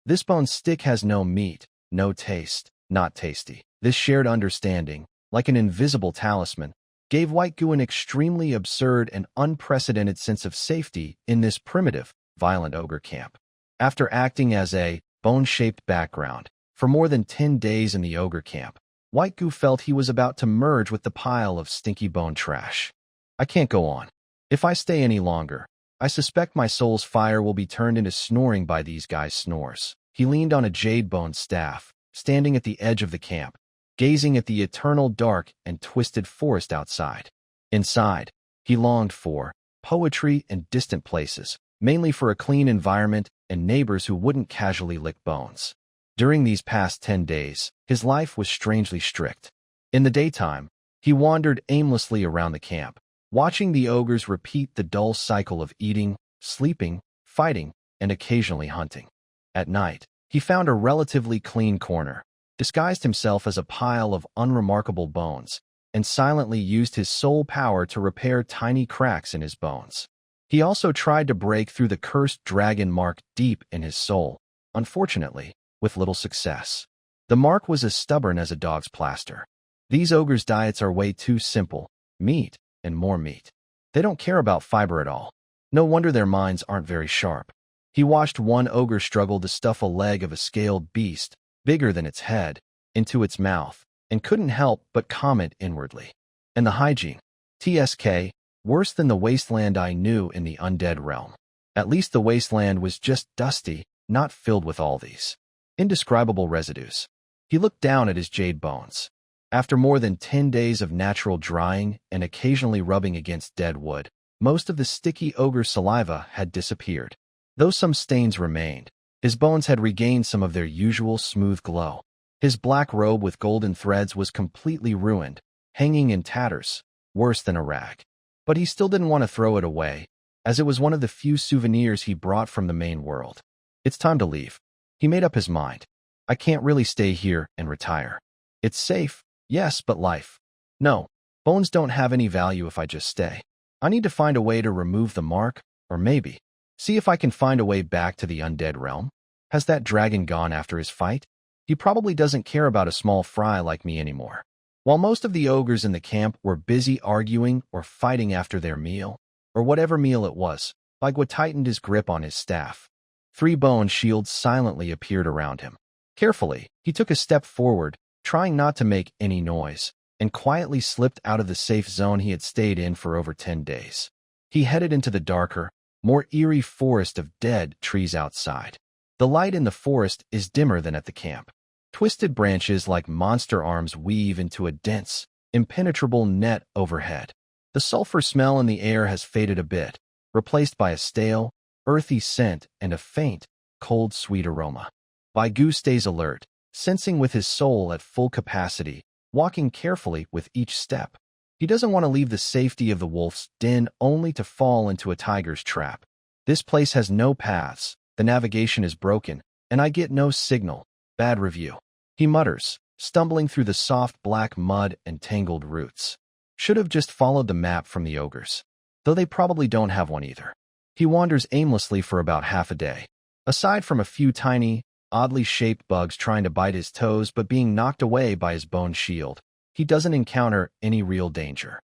This bone stick has no meat, no taste, not tasty. This shared understanding, like an invisible talisman, gave White Goo an extremely absurd and unprecedented sense of safety in this primitive, violent ogre camp. After acting as a bone-shaped background for more than 10 days in the ogre camp, White Goo felt he was about to merge with the pile of stinky bone trash. I can't go on. If I stay any longer, I suspect my soul's fire will be turned into snoring by these guys' snores. He leaned on a jade bone staff, standing at the edge of the camp, gazing at the eternal dark and twisted forest outside. Inside, he longed for poetry and distant places, mainly for a clean environment and neighbors who wouldn't casually lick bones. During these past 10 days, his life was strangely strict. In the daytime, he wandered aimlessly around the camp, watching the ogres repeat the dull cycle of eating, sleeping, fighting, and occasionally hunting. At night, he found a relatively clean corner, disguised himself as a pile of unremarkable bones, and silently used his soul power to repair tiny cracks in his bones. He also tried to break through the cursed dragon mark deep in his soul, unfortunately, with little success. The mark was as stubborn as a dog's plaster. These ogres' diets are way too simple: meat and more meat. They don't care about fiber at all. No wonder their minds aren't very sharp. He watched one ogre struggle to stuff a leg of a scaled beast, bigger than its head, into its mouth, and couldn't help but comment inwardly. And the hygiene. TSK, worse than the wasteland I knew in the undead realm. At least the wasteland was just dusty, not filled with all these indescribable residues. He looked down at his jade bones. After more than 10 days of natural drying and occasionally rubbing against dead wood, most of the sticky ogre saliva had disappeared. Though some stains remained, his bones had regained some of their usual smooth glow. His black robe with golden threads was completely ruined, hanging in tatters, worse than a rag. But he still didn't want to throw it away, as it was one of the few souvenirs he brought from the main world. It's time to leave. He made up his mind. I can't really stay here and retire. It's safe, yes, but life. No, bones don't have any value if I just stay. I need to find a way to remove the mark, or maybe see if I can find a way back to the undead realm. Has that dragon gone after his fight? He probably doesn't care about a small fry like me anymore. While most of the ogres in the camp were busy arguing or fighting after their meal, or whatever meal it was, Bagua tightened his grip on his staff. 3 bone shields silently appeared around him. Carefully, he took a step forward, trying not to make any noise, and quietly slipped out of the safe zone he had stayed in for over 10 days. He headed into the darker, more eerie forest of dead trees outside. The light in the forest is dimmer than at the camp. Twisted branches like monster arms weave into a dense, impenetrable net overhead. The sulfur smell in the air has faded a bit, replaced by a stale, earthy scent and a faint, cold, sweet aroma. Bagua stays alert, sensing with his soul at full capacity, walking carefully with each step. He doesn't want to leave the safety of the wolf's den only to fall into a tiger's trap. This place has no paths, the navigation is broken, and I get no signal. Bad review. He mutters, stumbling through the soft black mud and tangled roots. Should have just followed the map from the ogres, though they probably don't have one either. He wanders aimlessly for about half a day. Aside from a few tiny, oddly shaped bugs trying to bite his toes but being knocked away by his bone shield, he doesn't encounter any real danger.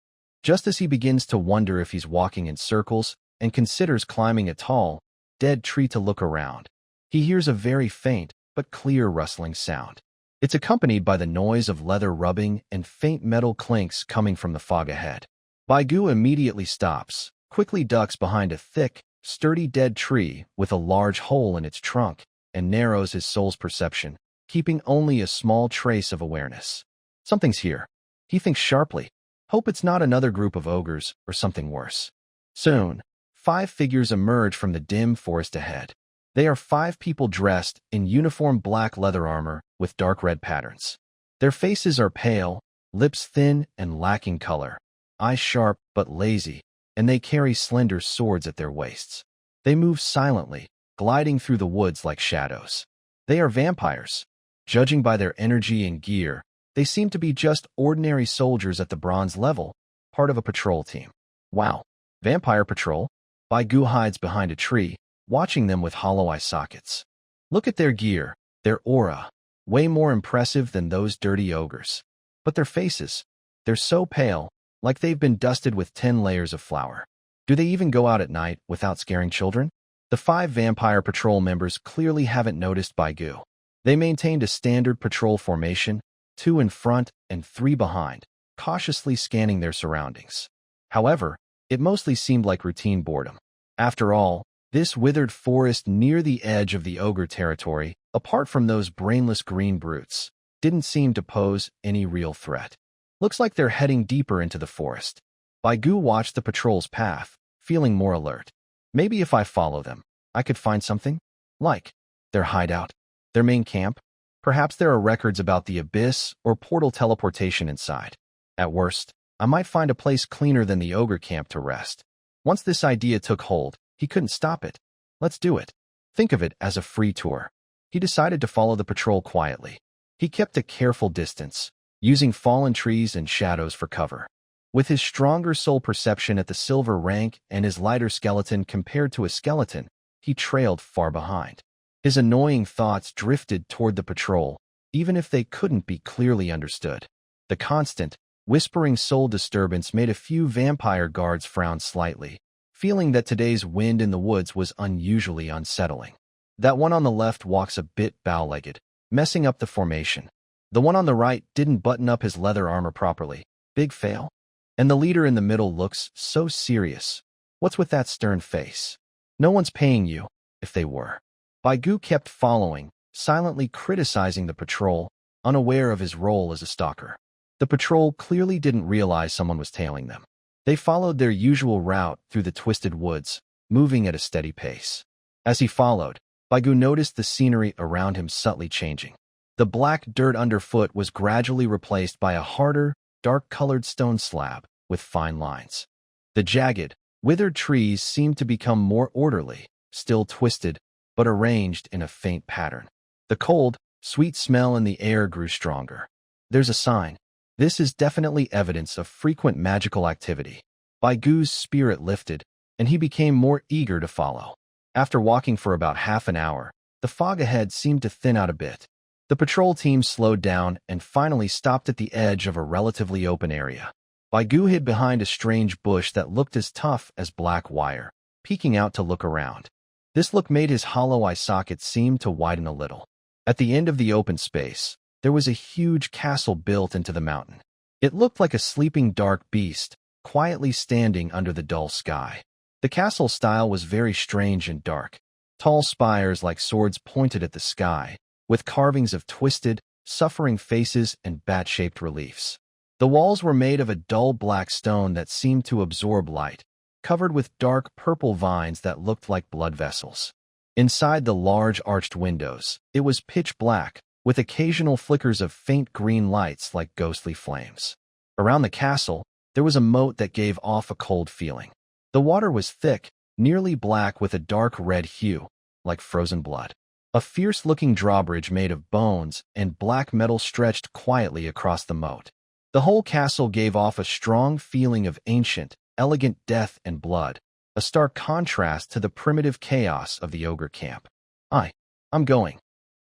Just as he begins to wonder if he's walking in circles and considers climbing a tall, dead tree to look around, he hears a very faint but clear rustling sound. It's accompanied by the noise of leather rubbing and faint metal clinks coming from the fog ahead. Bagua immediately stops, quickly ducks behind a thick, sturdy dead tree with a large hole in its trunk, and narrows his soul's perception, keeping only a small trace of awareness. Something's here. He thinks sharply. Hope it's not another group of ogres or something worse. Soon, 5 figures emerge from the dim forest ahead. They are 5 people dressed in uniform black leather armor with dark red patterns. Their faces are pale, lips thin and lacking color, eyes sharp but lazy, and they carry slender swords at their waists. They move silently, gliding through the woods like shadows. They are vampires. Judging by their energy and gear, they seem to be just ordinary soldiers at the bronze level, part of a patrol team. Wow, vampire patrol? Bagua hides behind a tree, watching them with hollow eye sockets. Look at their gear, their aura, way more impressive than those dirty ogres. But their faces, they're so pale, like they've been dusted with 10 layers of flour. Do they even go out at night without scaring children? The 5 vampire patrol members clearly haven't noticed Bagua. They maintained a standard patrol formation, 2 in front and 3 behind, cautiously scanning their surroundings. However, it mostly seemed like routine boredom. After all, this withered forest near the edge of the ogre territory, apart from those brainless green brutes, didn't seem to pose any real threat. Looks like they're heading deeper into the forest. Bagua watched the patrol's path, feeling more alert. Maybe if I follow them, I could find something? Like their hideout, their main camp. Perhaps there are records about the abyss or portal teleportation inside. At worst, I might find a place cleaner than the ogre camp to rest. Once this idea took hold, he couldn't stop it. Let's do it. Think of it as a free tour. He decided to follow the patrol quietly. He kept a careful distance, using fallen trees and shadows for cover. With his stronger soul perception at the silver rank and his lighter skeleton compared to a skeleton, he trailed far behind. His annoying thoughts drifted toward the patrol, even if they couldn't be clearly understood. The constant, whispering soul disturbance made a few vampire guards frown slightly, feeling that today's wind in the woods was unusually unsettling. That one on the left walks a bit bow-legged, messing up the formation. The one on the right didn't button up his leather armor properly. Big fail? And the leader in the middle looks so serious. What's with that stern face? No one's paying you, if they were. Bagua kept following, silently criticizing the patrol, unaware of his role as a stalker. The patrol clearly didn't realize someone was tailing them. They followed their usual route through the twisted woods, moving at a steady pace. As he followed, Baigu noticed the scenery around him subtly changing. The black dirt underfoot was gradually replaced by a harder, dark-colored stone slab with fine lines. The jagged, withered trees seemed to become more orderly, still twisted, but arranged in a faint pattern. The cold, sweet smell in the air grew stronger. There's a sign. This is definitely evidence of frequent magical activity. Baigu's spirit lifted, and he became more eager to follow. After walking for about half an hour, the fog ahead seemed to thin out a bit. The patrol team slowed down and finally stopped at the edge of a relatively open area. Baigu hid behind a strange bush that looked as tough as black wire, peeking out to look around. This look made his hollow eye socket seem to widen a little. At the end of the open space, there was a huge castle built into the mountain. It looked like a sleeping dark beast, quietly standing under the dull sky. The castle style was very strange and dark. Tall spires like swords pointed at the sky, with carvings of twisted, suffering faces and bat-shaped reliefs. The walls were made of a dull black stone that seemed to absorb light, covered with dark purple vines that looked like blood vessels. Inside the large arched windows, it was pitch black, with occasional flickers of faint green lights like ghostly flames. Around the castle, there was a moat that gave off a cold feeling. The water was thick, nearly black with a dark red hue, like frozen blood. A fierce-looking drawbridge made of bones and black metal stretched quietly across the moat. The whole castle gave off a strong feeling of ancient, elegant death and blood, a stark contrast to the primitive chaos of the ogre camp. I'm going.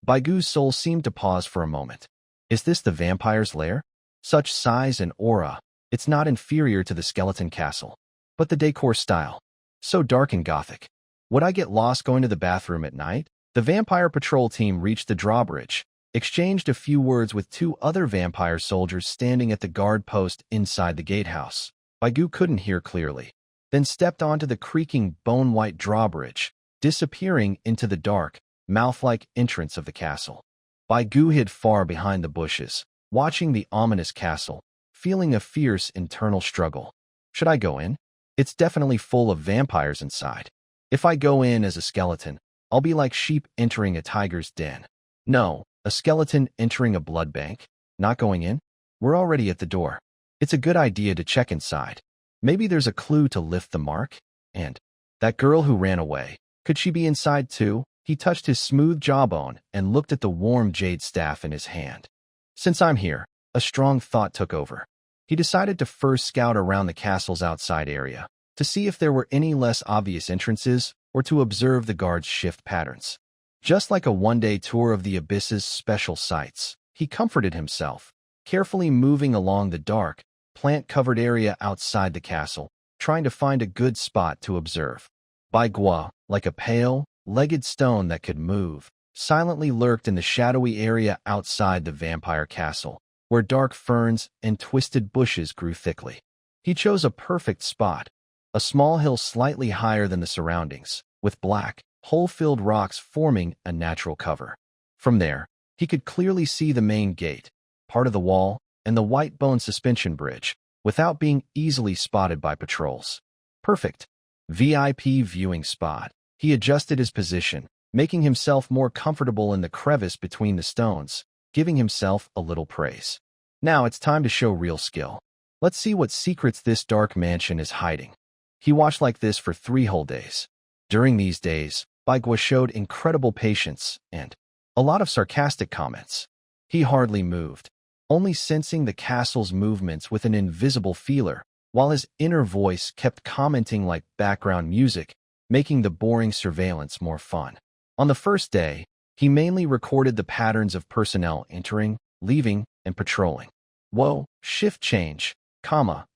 Baigu's soul seemed to pause for a moment. Is this the vampire's lair? Such size and aura, it's not inferior to the skeleton castle. But the decor style, so dark and gothic. Would I get lost going to the bathroom at night? The vampire patrol team reached the drawbridge, exchanged a few words with two other vampire soldiers standing at the guard post inside the gatehouse. Baigu couldn't hear clearly, then stepped onto the creaking bone-white drawbridge, disappearing into the dark, mouth-like entrance of the castle. Baigu hid far behind the bushes, watching the ominous castle, feeling a fierce internal struggle. Should I go in? It's definitely full of vampires inside. If I go in as a skeleton, I'll be like sheep entering a tiger's den. No, a skeleton entering a blood bank. Not going in? We're already at the door. It's a good idea to check inside. Maybe there's a clue to lift the mark? And that girl who ran away, could she be inside too? He touched his smooth jawbone and looked at the warm jade staff in his hand. Since I'm here, a strong thought took over. He decided to first scout around the castle's outside area, to see if there were any less obvious entrances or to observe the guards' shift patterns. Just like a one-day tour of the abyss's special sights, he comforted himself, carefully moving along the dark, plant-covered area outside the castle, trying to find a good spot to observe. Baigua, like a pale, legged stone that could move, silently lurked in the shadowy area outside the vampire castle, where dark ferns and twisted bushes grew thickly. He chose a perfect spot, a small hill slightly higher than the surroundings, with black, hole-filled rocks forming a natural cover. From there, he could clearly see the main gate, part of the wall, and the white bone suspension bridge, without being easily spotted by patrols. Perfect. VIP viewing spot. He adjusted his position, making himself more comfortable in the crevice between the stones, giving himself a little praise. Now it's time to show real skill. Let's see what secrets this dark mansion is hiding. He watched like this for 3 whole days. During these days, Baigua showed incredible patience and a lot of sarcastic comments. He hardly moved, only sensing the castle's movements with an invisible feeler, while his inner voice kept commenting like background music, making the boring surveillance more fun. On the first day, he mainly recorded the patterns of personnel entering, leaving, and patrolling. Whoa, shift change,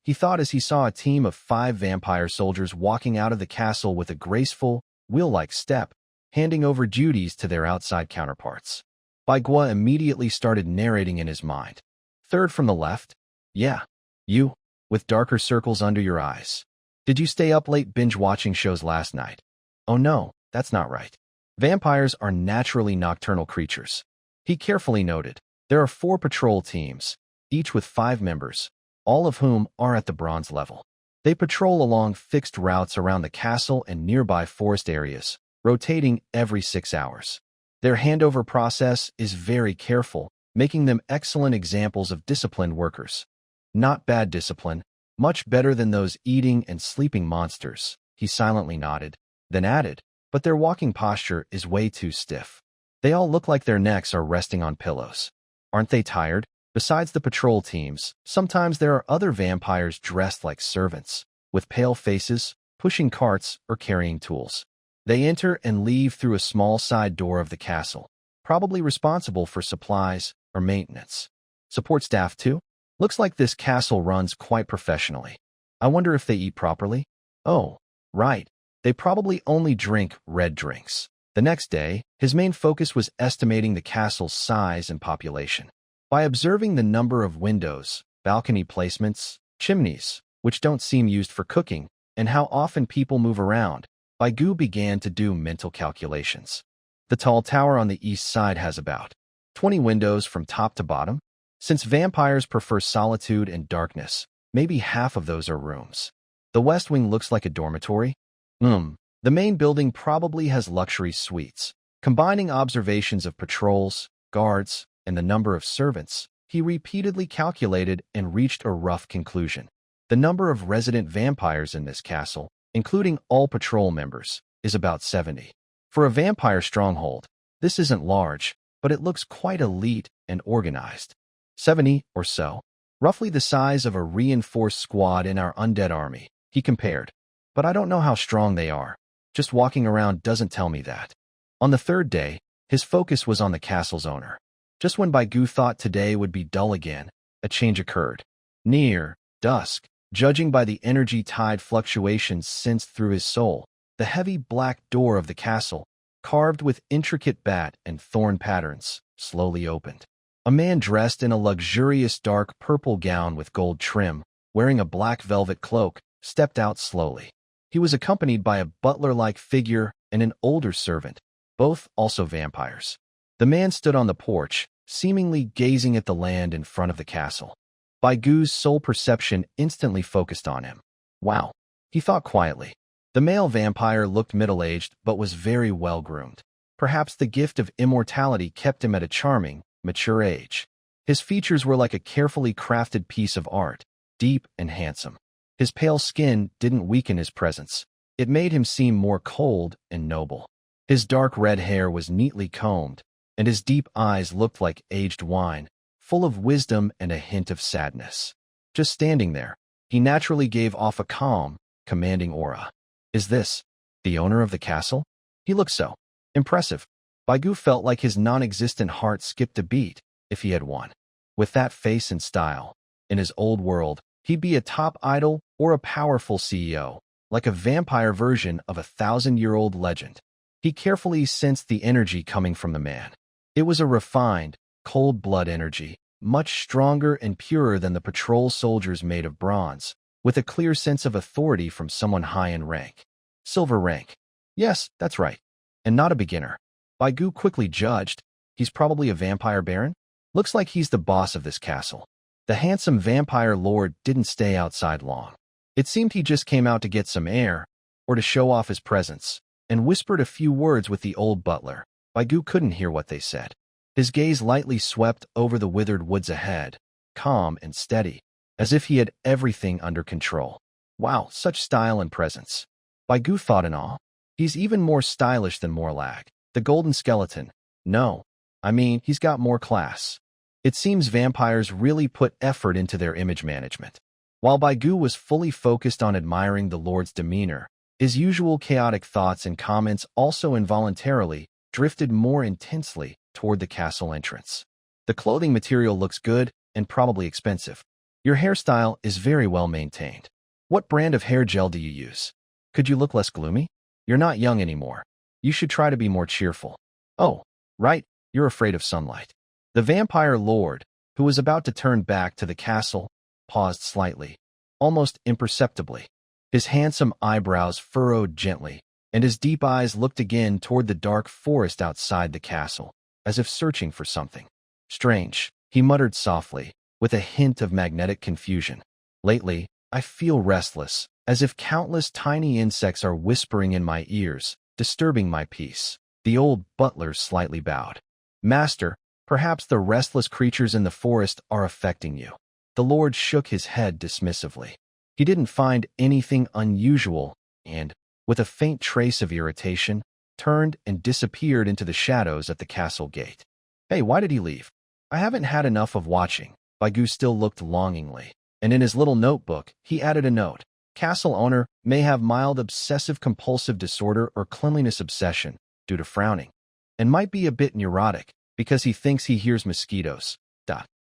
he thought as he saw a team of 5 vampire soldiers walking out of the castle with a graceful, wheel-like step, handing over duties to their outside counterparts. Baigua immediately started narrating in his mind. Third from the left? Yeah, you, with darker circles under your eyes. Did you stay up late binge-watching shows last night? Oh no, that's not right. Vampires are naturally nocturnal creatures. He carefully noted, there are 4 patrol teams, each with 5 members, all of whom are at the bronze level. They patrol along fixed routes around the castle and nearby forest areas, rotating every 6 hours. Their handover process is very careful, making them excellent examples of disciplined workers. Not bad discipline, much better than those eating and sleeping monsters, he silently nodded, then added, but their walking posture is way too stiff. They all look like their necks are resting on pillows. Aren't they tired? Besides the patrol teams, sometimes there are other vampires dressed like servants, with pale faces, pushing carts or carrying tools. They enter and leave through a small side door of the castle, probably responsible for supplies or maintenance. Support staff too? Looks like this castle runs quite professionally. I wonder if they eat properly? Oh, right. They probably only drink red drinks. The next day, his main focus was estimating the castle's size and population. By observing the number of windows, balcony placements, chimneys, which don't seem used for cooking, and how often people move around, Baigu began to do mental calculations. The tall tower on the east side has about 20 windows from top to bottom. Since vampires prefer solitude and darkness, maybe half of those are rooms. The west wing looks like a dormitory. The main building probably has luxury suites. Combining observations of patrols, guards, and the number of servants, he repeatedly calculated and reached a rough conclusion. The number of resident vampires in this castle, including all patrol members, is about 70. For a vampire stronghold, this isn't large, but it looks quite elite and organized. 70 or so, roughly the size of a reinforced squad in our undead army, he compared. But I don't know how strong they are. Just walking around doesn't tell me that. On the third day, his focus was on the castle's owner. Just when Baigu thought today would be dull again, a change occurred. Near dusk, judging by the energy tide fluctuations sensed through his soul, the heavy black door of the castle, carved with intricate bat and thorn patterns, slowly opened. A man dressed in a luxurious dark purple gown with gold trim, wearing a black velvet cloak, stepped out slowly. He was accompanied by a butler-like figure and an older servant, both also vampires. The man stood on the porch, seemingly gazing at the land in front of the castle. Baigu's sole perception instantly focused on him. Wow, he thought quietly. The male vampire looked middle-aged but was very well-groomed. Perhaps the gift of immortality kept him at a charming, mature age. His features were like a carefully crafted piece of art, deep and handsome. His pale skin didn't weaken his presence. It made him seem more cold and noble. His dark red hair was neatly combed, and his deep eyes looked like aged wine, full of wisdom and a hint of sadness. Just standing there, he naturally gave off a calm, commanding aura. Is this the owner of the castle? He looked so impressive. Baigu felt like his non-existent heart skipped a beat if he had won. With that face and style, in his old world, he'd be a top idol or a powerful CEO, like a vampire version of a 1,000-year-old legend. He carefully sensed the energy coming from the man. It was a refined, cold-blood energy, much stronger and purer than the patrol soldiers made of bronze, with a clear sense of authority from someone high in rank. Silver rank. Yes, that's right. And not a beginner. Baigu quickly judged. He's probably a vampire baron? Looks like he's the boss of this castle. The handsome vampire lord didn't stay outside long. It seemed he just came out to get some air, or to show off his presence, and whispered a few words with the old butler. Baigu couldn't hear what they said. His gaze lightly swept over the withered woods ahead, calm and steady, as if he had everything under control. Wow, such style and presence. Baigu thought in awe. He's even more stylish than Morlag, the golden skeleton. No, I mean, he's got more class. It seems vampires really put effort into their image management. While Baigu was fully focused on admiring the Lord's demeanor, his usual chaotic thoughts and comments also involuntarily drifted more intensely toward the castle entrance. The clothing material looks good and probably expensive. Your hairstyle is very well maintained. What brand of hair gel do you use? Could you look less gloomy? You're not young anymore. You should try to be more cheerful. Oh, right, you're afraid of sunlight. The vampire lord, who was about to turn back to the castle, paused slightly, almost imperceptibly. His handsome eyebrows furrowed gently, and his deep eyes looked again toward the dark forest outside the castle, as if searching for something. Strange, he muttered softly, with a hint of magnetic confusion. Lately, I feel restless, as if countless tiny insects are whispering in my ears, disturbing my peace. The old butler slightly bowed. Master, perhaps the restless creatures in the forest are affecting you. The Lord shook his head dismissively. He didn't find anything unusual and, with a faint trace of irritation, turned and disappeared into the shadows at the castle gate. Hey, why did he leave? I haven't had enough of watching. Baigu still looked longingly, and in his little notebook, he added a note. Castle owner may have mild obsessive-compulsive disorder or cleanliness obsession due to frowning, and might be a bit neurotic because he thinks he hears mosquitoes.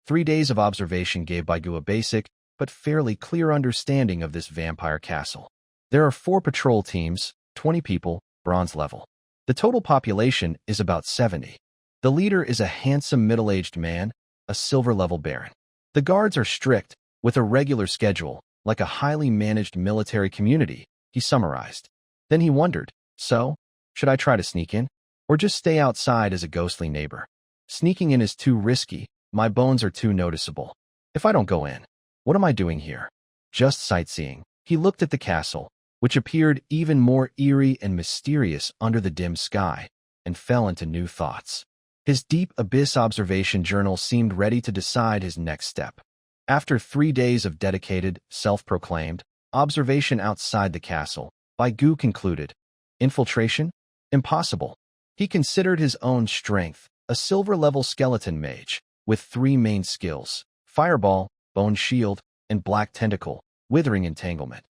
3 days of observation gave Baigu a basic, but fairly clear understanding of this vampire castle. There are 4 patrol teams, 20 people, bronze level. The total population is about 70. The leader is a handsome middle-aged man, a silver-level baron. The guards are strict, with a regular schedule, like a highly managed military community, he summarized. Then he wondered, so, should I try to sneak in? Or just stay outside as a ghostly neighbor? Sneaking in is too risky, my bones are too noticeable. If I don't go in, what am I doing here? Just sightseeing. He looked at the castle, which appeared even more eerie and mysterious under the dim sky, and fell into new thoughts. His deep abyss observation journal seemed ready to decide his next step. After 3 days of dedicated, self-proclaimed observation outside the castle, Baigu concluded, infiltration? Impossible. He considered his own strength, a silver-level skeleton mage, with 3 main skills, Fireball, Bone Shield, and Black Tentacle, Withering Entanglement.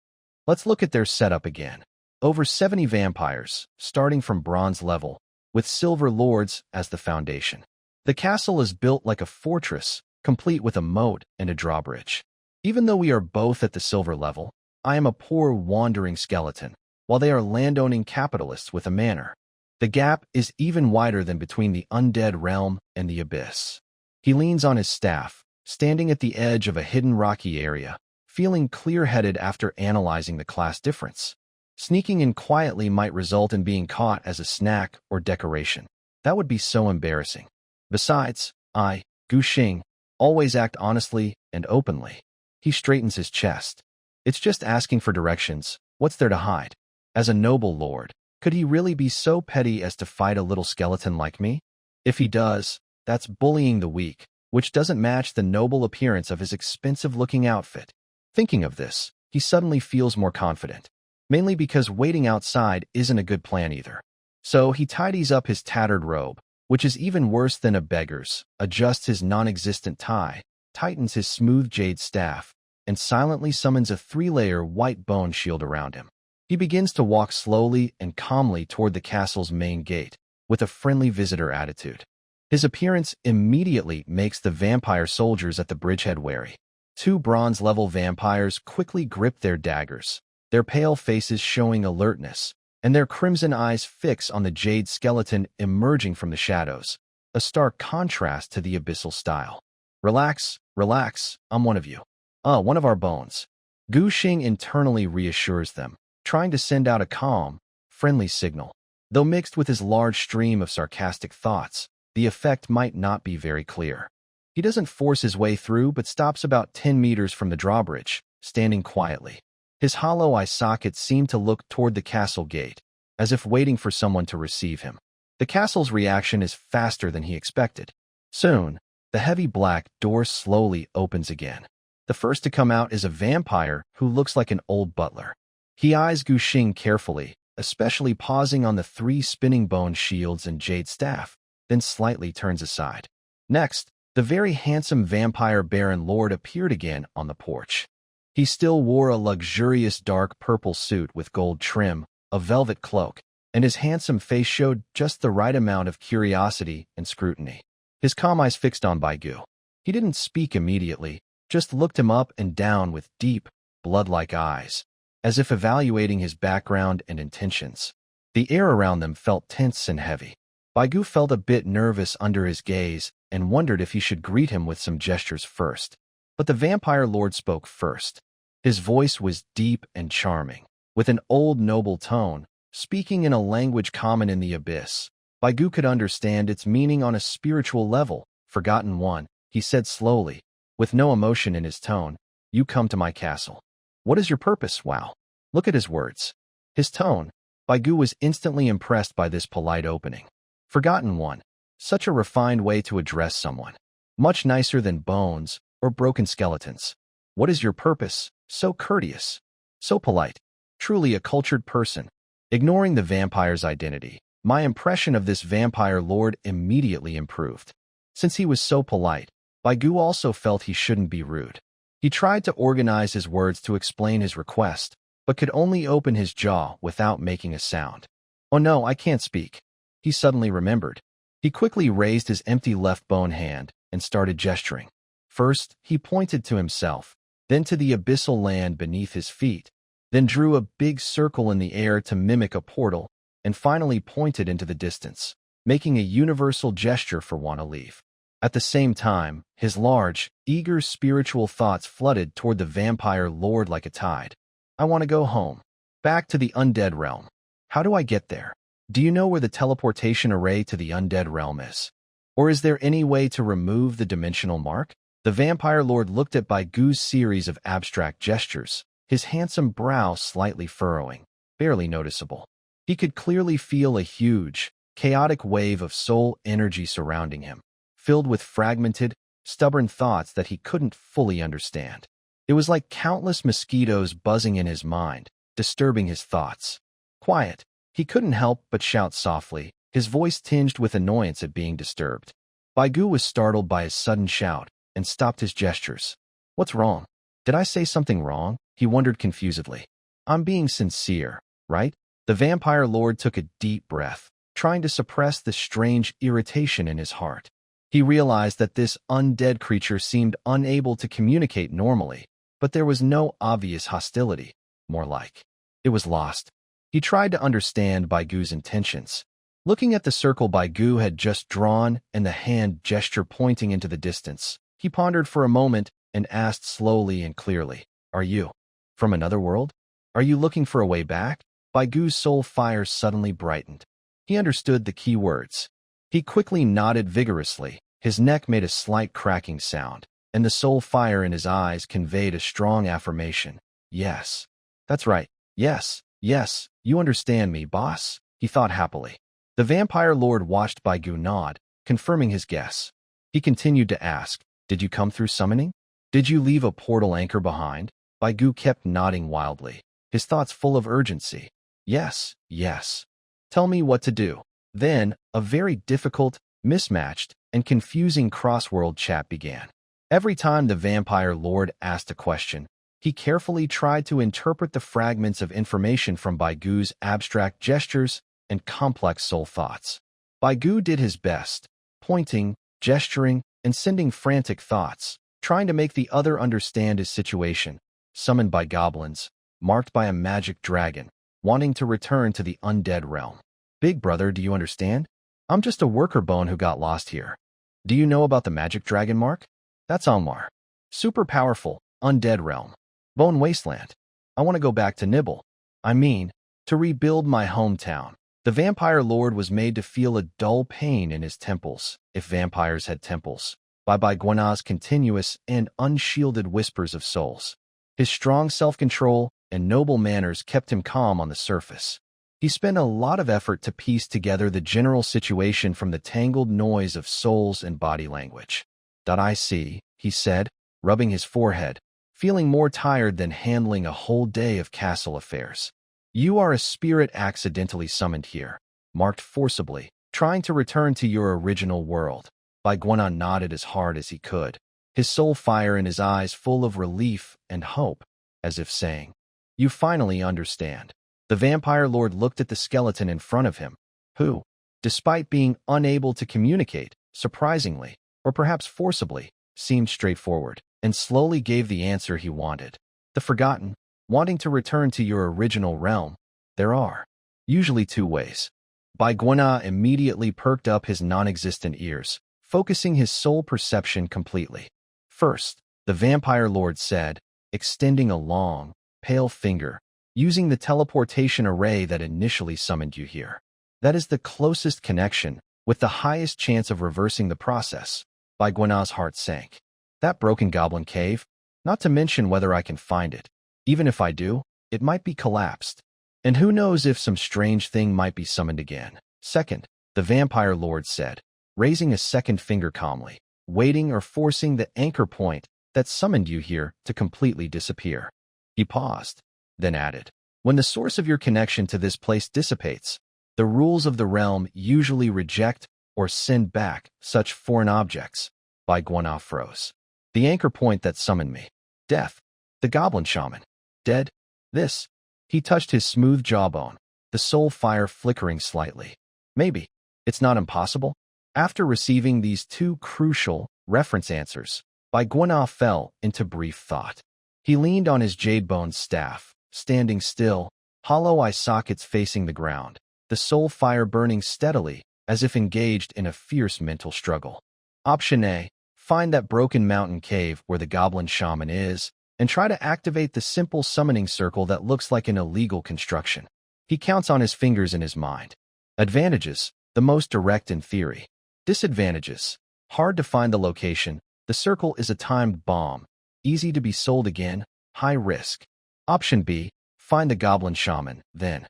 Let's look at their setup again. Over 70 vampires, starting from bronze level, with silver lords as the foundation. The castle is built like a fortress, complete with a moat and a drawbridge. Even though we are both at the silver level, I am a poor wandering skeleton, while they are landowning capitalists with a manor. The gap is even wider than between the undead realm and the abyss. He leans on his staff, standing at the edge of a hidden rocky area, feeling clear-headed after analyzing the class difference. Sneaking in quietly might result in being caught as a snack or decoration. That would be so embarrassing. Besides, I, Gu Xing, always act honestly and openly. He straightens his chest. It's just asking for directions. What's there to hide? As a noble lord, could he really be so petty as to fight a little skeleton like me? If he does, that's bullying the weak, which doesn't match the noble appearance of his expensive-looking outfit. Thinking of this, he suddenly feels more confident, mainly because waiting outside isn't a good plan either. So he tidies up his tattered robe, which is even worse than a beggar's, adjusts his non-existent tie, tightens his smooth jade staff, and silently summons a 3-layer white bone shield around him. He begins to walk slowly and calmly toward the castle's main gate, with a friendly visitor attitude. His appearance immediately makes the vampire soldiers at the bridgehead wary. 2 bronze-level vampires quickly grip their daggers, their pale faces showing alertness, and their crimson eyes fix on the jade skeleton emerging from the shadows, a stark contrast to the abyssal style. Relax, relax, I'm one of you. One of our bones. Gu Xing internally reassures them, trying to send out a calm, friendly signal. Though mixed with his large stream of sarcastic thoughts, the effect might not be very clear. He doesn't force his way through but stops about 10 meters from the drawbridge, standing quietly. His hollow eye sockets seem to look toward the castle gate, as if waiting for someone to receive him. The castle's reaction is faster than he expected. Soon, the heavy black door slowly opens again. The first to come out is a vampire who looks like an old butler. He eyes Gu Xing carefully, especially pausing on the 3 spinning bone shields and jade staff, then slightly turns aside. Next, the very handsome vampire Baron Lord appeared again on the porch. He still wore a luxurious dark purple suit with gold trim, a velvet cloak, and his handsome face showed just the right amount of curiosity and scrutiny. His calm eyes fixed on Baigu. He didn't speak immediately, just looked him up and down with deep, blood-like eyes, as if evaluating his background and intentions. The air around them felt tense and heavy. Baigu felt a bit nervous under his gaze and wondered if he should greet him with some gestures first. But the vampire lord spoke first. His voice was deep and charming, with an old noble tone, speaking in a language common in the abyss. Baigu could understand its meaning on a spiritual level. Forgotten one, he said slowly, With no emotion in his tone, "You come to my castle. What is your purpose?" Wow. Look at his words. His tone. Baigu was instantly impressed by this polite opening. Forgotten one. Such a refined way to address someone. Much nicer than bones or broken skeletons. What is your purpose? So courteous. So polite. Truly a cultured person. Ignoring the vampire's identity, my impression of this vampire lord immediately improved. Since he was so polite, Baigu also felt he shouldn't be rude. He tried to organize his words to explain his request, but could only open his jaw without making a sound. "Oh no, I can't speak." He suddenly remembered. He quickly raised his empty left bone hand and started gesturing. First, he pointed to himself, then to the abyssal land beneath his feet, then drew a big circle in the air to mimic a portal, and finally pointed into the distance, making a universal gesture for one to leave. At the same time, his large, eager spiritual thoughts flooded toward the vampire lord like a tide. "I want to go home. Back to the undead realm. How do I get there? Do you know where the teleportation array to the undead realm is? Or is there any way to remove the dimensional mark?" The vampire lord looked at Baigu's series of abstract gestures, his handsome brow slightly furrowing, barely noticeable. He could clearly feel a huge, chaotic wave of soul energy surrounding him, filled with fragmented, stubborn thoughts that he couldn't fully understand. It was like countless mosquitoes buzzing in his mind, disturbing his thoughts. "Quiet." He couldn't help but shout softly, his voice tinged with annoyance at being disturbed. Baigu was startled by his sudden shout and stopped his gestures. "What's wrong? Did I say something wrong?" he wondered confusedly. "I'm being sincere, right?" The vampire lord took a deep breath, trying to suppress the strange irritation in his heart. He realized that this undead creature seemed unable to communicate normally, but there was no obvious hostility. More like it was lost. He tried to understand Baigu's intentions. Looking at the circle Baigu had just drawn and the hand gesture pointing into the distance, he pondered for a moment and asked slowly and clearly, "Are you from another world? Are you looking for a way back?" Baigu's soul fire suddenly brightened. He understood the key words. He quickly nodded vigorously. His neck made a slight cracking sound, and the soul fire in his eyes conveyed a strong affirmation. "Yes. That's right. Yes, yes, you understand me, boss," he thought happily. The vampire lord watched Baigu nod, confirming his guess. He continued to ask, "Did you come through summoning? Did you leave a portal anchor behind?" Baigu kept nodding wildly, his thoughts full of urgency. "Yes, yes. Tell me what to do." Then, a very difficult, mismatched, and confusing crossword chat began. Every time the vampire lord asked a question, he carefully tried to interpret the fragments of information from Baigu's abstract gestures and complex soul thoughts. Baigu did his best, pointing, gesturing, and sending frantic thoughts, trying to make the other understand his situation, summoned by goblins, marked by a magic dragon, wanting to return to the undead realm. "Big brother, do you understand? I'm just a worker bone who got lost here. Do you know about the magic dragon mark? That's Anwar. Super powerful, undead realm. Bone wasteland. I want to go back to Nibble. I mean, to rebuild my hometown." The vampire lord was made to feel a dull pain in his temples, if vampires had temples, by Gwena's continuous and unshielded whispers of souls. His strong self-control and noble manners kept him calm on the surface. He spent a lot of effort to piece together the general situation from the tangled noise of souls and body language. "I see," he said, rubbing his forehead, feeling more tired than handling a whole day of castle affairs. "You are a spirit accidentally summoned here, marked forcibly, trying to return to your original world." Gwena nodded as hard as he could, his soul fire in his eyes full of relief and hope, as if saying, "You finally understand." The vampire lord looked at the skeleton in front of him, who, despite being unable to communicate, surprisingly, or perhaps forcibly, seemed straightforward, and slowly gave the answer he wanted. "The forgotten, wanting to return to your original realm, there are usually two ways." Gwena immediately perked up his non-existent ears, focusing his soul perception completely. "First," the vampire lord said, extending a long, pale finger, "using the teleportation array that initially summoned you here. That is the closest connection, with the highest chance of reversing the process." Gwena's heart sank. That broken goblin cave? Not to mention whether I can find it. Even if I do, it might be collapsed. And who knows if some strange thing might be summoned again. Second, the vampire lord said, raising a second finger calmly, waiting or forcing the anchor point that summoned you here to completely disappear. He paused, then added, when the source of your connection to this place dissipates, the rules of the realm usually reject or send back such foreign objects. By Guanaf froze. The anchor point that summoned me. Death. The goblin shaman. Dead. This. He touched his smooth jawbone, the soul fire flickering slightly. Maybe. It's not impossible. After receiving these two crucial reference answers, Bai Guanaf fell into brief thought. He leaned on his jade-boned staff, standing still, hollow eye sockets facing the ground, the soul fire burning steadily, as if engaged in a fierce mental struggle. Option A, find that broken mountain cave where the goblin shaman is, and try to activate the simple summoning circle that looks like an illegal construction. He counts on his fingers in his mind. Advantages, the most direct in theory. Disadvantages, hard to find the location, the circle is a timed bomb, easy to be sold again, high risk. Option B, find the goblin shaman, then,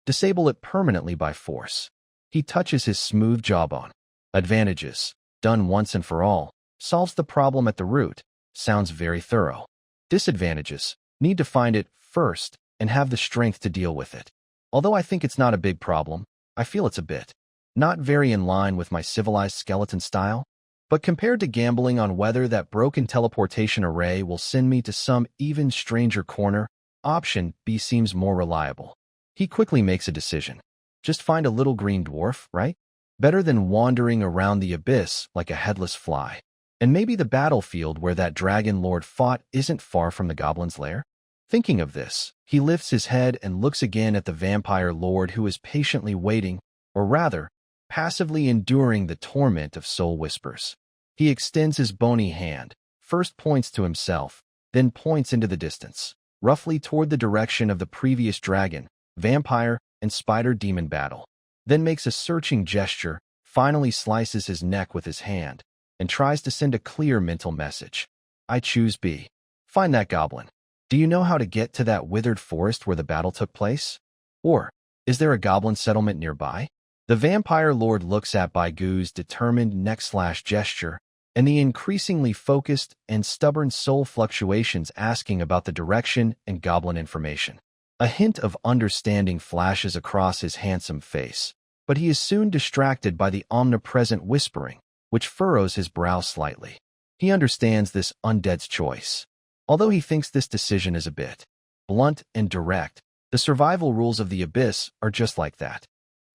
disable it permanently by force. He touches his smooth jawbone. Advantages, done once and for all, solves the problem at the root, sounds very thorough. Disadvantages, need to find it first and have the strength to deal with it. Although I think it's not a big problem, I feel it's a bit. Not very in line with my civilized skeleton style, but compared to gambling on whether that broken teleportation array will send me to some even stranger corner, option B seems more reliable. He quickly makes a decision. Just find a little green dwarf, right? Better than wandering around the abyss like a headless fly. And maybe the battlefield where that dragon lord fought isn't far from the goblin's lair? Thinking of this, he lifts his head and looks again at the vampire lord who is patiently waiting, or rather, passively enduring the torment of soul whispers. He extends his bony hand, first points to himself, then points into the distance, roughly toward the direction of the previous dragon, vampire, and spider demon battle, then makes a searching gesture, finally slices his neck with his hand, and tries to send a clear mental message. I choose B. Find that goblin. Do you know how to get to that withered forest where the battle took place? Or, is there a goblin settlement nearby? The vampire lord looks at Baigu's determined neck/gesture, and the increasingly focused and stubborn soul fluctuations asking about the direction and goblin information. A hint of understanding flashes across his handsome face, but he is soon distracted by the omnipresent whispering, which furrows his brow slightly. He understands this undead's choice. Although he thinks this decision is a bit blunt and direct, the survival rules of the abyss are just like that.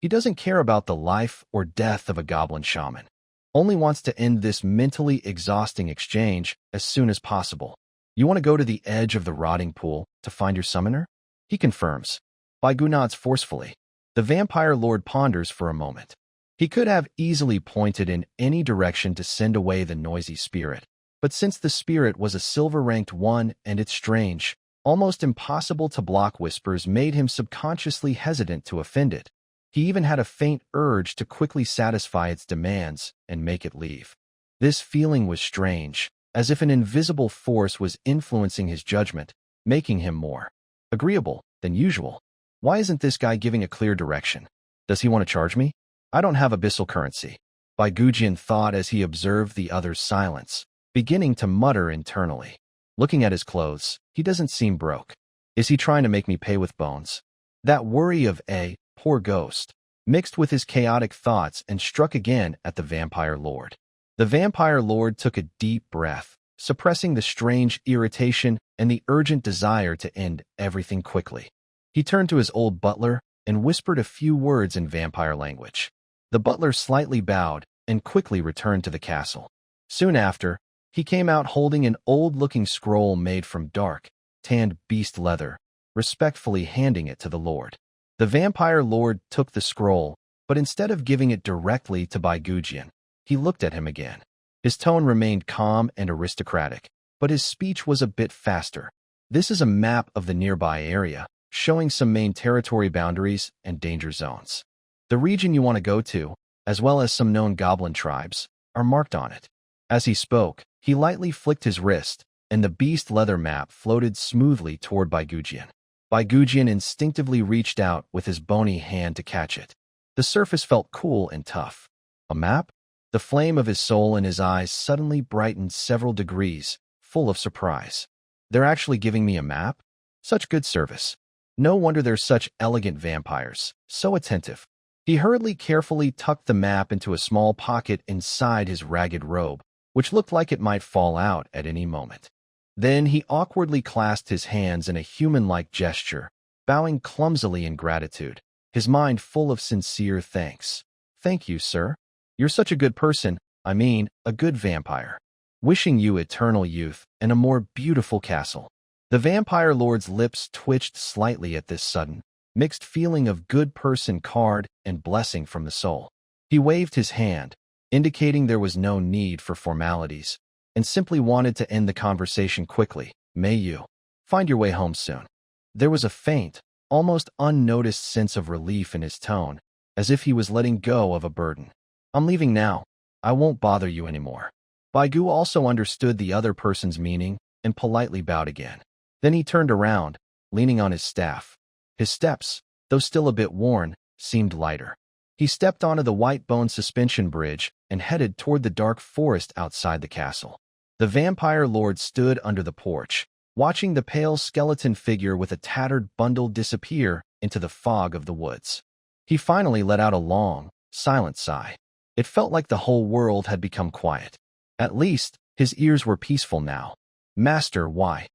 He doesn't care about the life or death of a goblin shaman, only wants to end this mentally exhausting exchange as soon as possible. You want to go to the edge of the rotting pool to find your summoner? He confirms. Baigu nods forcefully. The vampire lord ponders for a moment. He could have easily pointed in any direction to send away the noisy spirit, but since the spirit was a silver-ranked one and its strange, almost impossible to block whispers made him subconsciously hesitant to offend it, he even had a faint urge to quickly satisfy its demands and make it leave. This feeling was strange, as if an invisible force was influencing his judgment, making him more agreeable than usual. Why isn't this guy giving a clear direction? Does he want to charge me? I don't have abyssal currency, Baigujian thought as he observed the other's silence, beginning to mutter internally. Looking at his clothes, he doesn't seem broke. Is he trying to make me pay with bones? That worry of a poor ghost mixed with his chaotic thoughts and struck again at the vampire lord. The vampire lord took a deep breath, suppressing the strange irritation and the urgent desire to end everything quickly. He turned to his old butler and whispered a few words in vampire language. The butler slightly bowed and quickly returned to the castle. Soon after, he came out holding an old-looking scroll made from dark, tanned beast leather, respectfully handing it to the lord. The vampire lord took the scroll, but instead of giving it directly to Baigujian, he looked at him again. His tone remained calm and aristocratic, but his speech was a bit faster. This is a map of the nearby area, showing some main territory boundaries and danger zones. The region you want to go to, as well as some known goblin tribes, are marked on it. As he spoke, He lightly flicked his wrist, and the beast leather map floated smoothly toward Baigujian. Baigujian instinctively reached out with his bony hand to catch it. The surface felt cool and tough. A map? The flame of his soul in his eyes suddenly brightened several degrees, full of surprise. They're actually giving me a map? Such good service. No wonder they're such elegant vampires, so attentive. He hurriedly carefully tucked the map into a small pocket inside his ragged robe, which looked like it might fall out at any moment. Then he awkwardly clasped his hands in a human-like gesture, bowing clumsily in gratitude, his mind full of sincere thanks. Thank you, sir. You're such a good person, a good vampire. Wishing you eternal youth and a more beautiful castle. The vampire lord's lips twitched slightly at this sudden, mixed feeling of good person card and blessing from the soul. He waved his hand, indicating there was no need for formalities, and simply wanted to end the conversation quickly. May you find your way home soon. There was a faint, almost unnoticed sense of relief in his tone, as if he was letting go of a burden. I'm leaving now. I won't bother you anymore. Baigu also understood the other person's meaning and politely bowed again. Then he turned around, leaning on his staff. His steps, though still a bit worn, seemed lighter. He stepped onto the white bone suspension bridge and headed toward the dark forest outside the castle. The vampire lord stood under the porch, watching the pale skeleton figure with a tattered bundle disappear into the fog of the woods. He finally let out a long, silent sigh. It felt like the whole world had become quiet. At least, his ears were peaceful now. Master, why?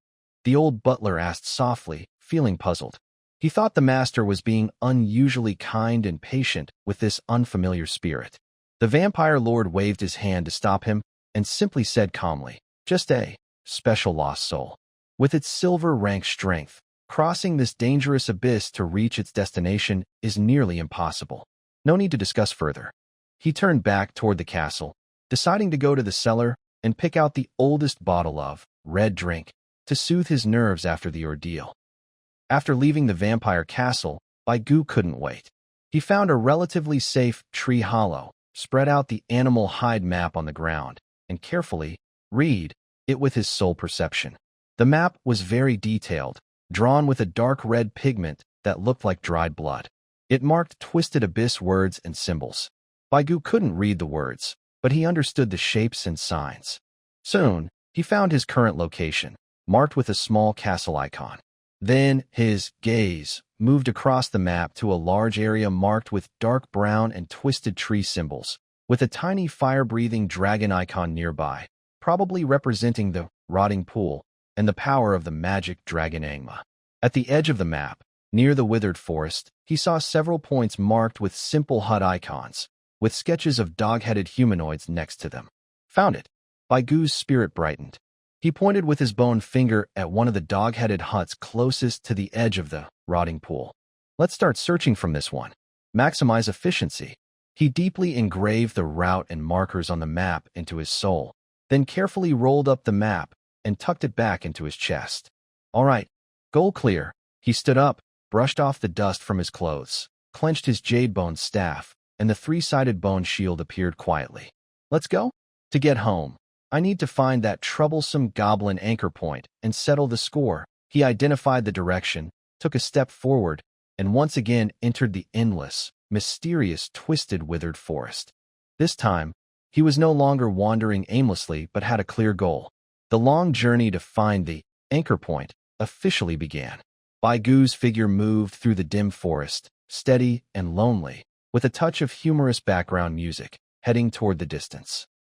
The old butler asked softly, feeling puzzled. He thought the master was being unusually kind and patient with this unfamiliar spirit. The vampire lord waved his hand to stop him and simply said calmly, just a special lost soul. With its silver-rank strength, crossing this dangerous abyss to reach its destination is nearly impossible. No need to discuss further. He turned back toward the castle, deciding to go to the cellar and pick out the oldest bottle of red drink to soothe his nerves after the ordeal. After leaving the vampire castle, Baigu couldn't wait. He found a relatively safe tree hollow, spread out the animal hide map on the ground, and carefully read it with his sole perception. The map was very detailed, drawn with a dark red pigment that looked like dried blood. It marked twisted abyss words and symbols. Baigu couldn't read the words, but he understood the shapes and signs. Soon, he found his current location, marked with a small castle icon. Then his gaze moved across the map to a large area marked with dark brown and twisted tree symbols, with a tiny fire-breathing dragon icon nearby, probably representing the rotting pool and the power of the magic dragon Angma. At the edge of the map, near the withered forest, he saw several points marked with simple hut icons, with sketches of dog-headed humanoids next to them. Found it. Baigu's spirit brightened. He pointed with his bone finger at one of the dog-headed huts closest to the edge of the rotting pool. Let's start searching from this one. Maximize efficiency. He deeply engraved the route and markers on the map into his soul, then carefully rolled up the map and tucked it back into his chest. All right, goal clear. He stood up, brushed off the dust from his clothes, clenched his jade bone staff, and the three-sided bone shield appeared quietly. Let's go? To get home, I need to find that troublesome goblin anchor point and settle the score. He identified the direction, took a step forward, and once again entered the endless, mysterious, twisted, withered forest. This time, he was no longer wandering aimlessly but had a clear goal. The long journey to find the anchor point officially began. Baigu's figure moved through the dim forest, steady and lonely, with a touch of humorous background music, heading toward the distance.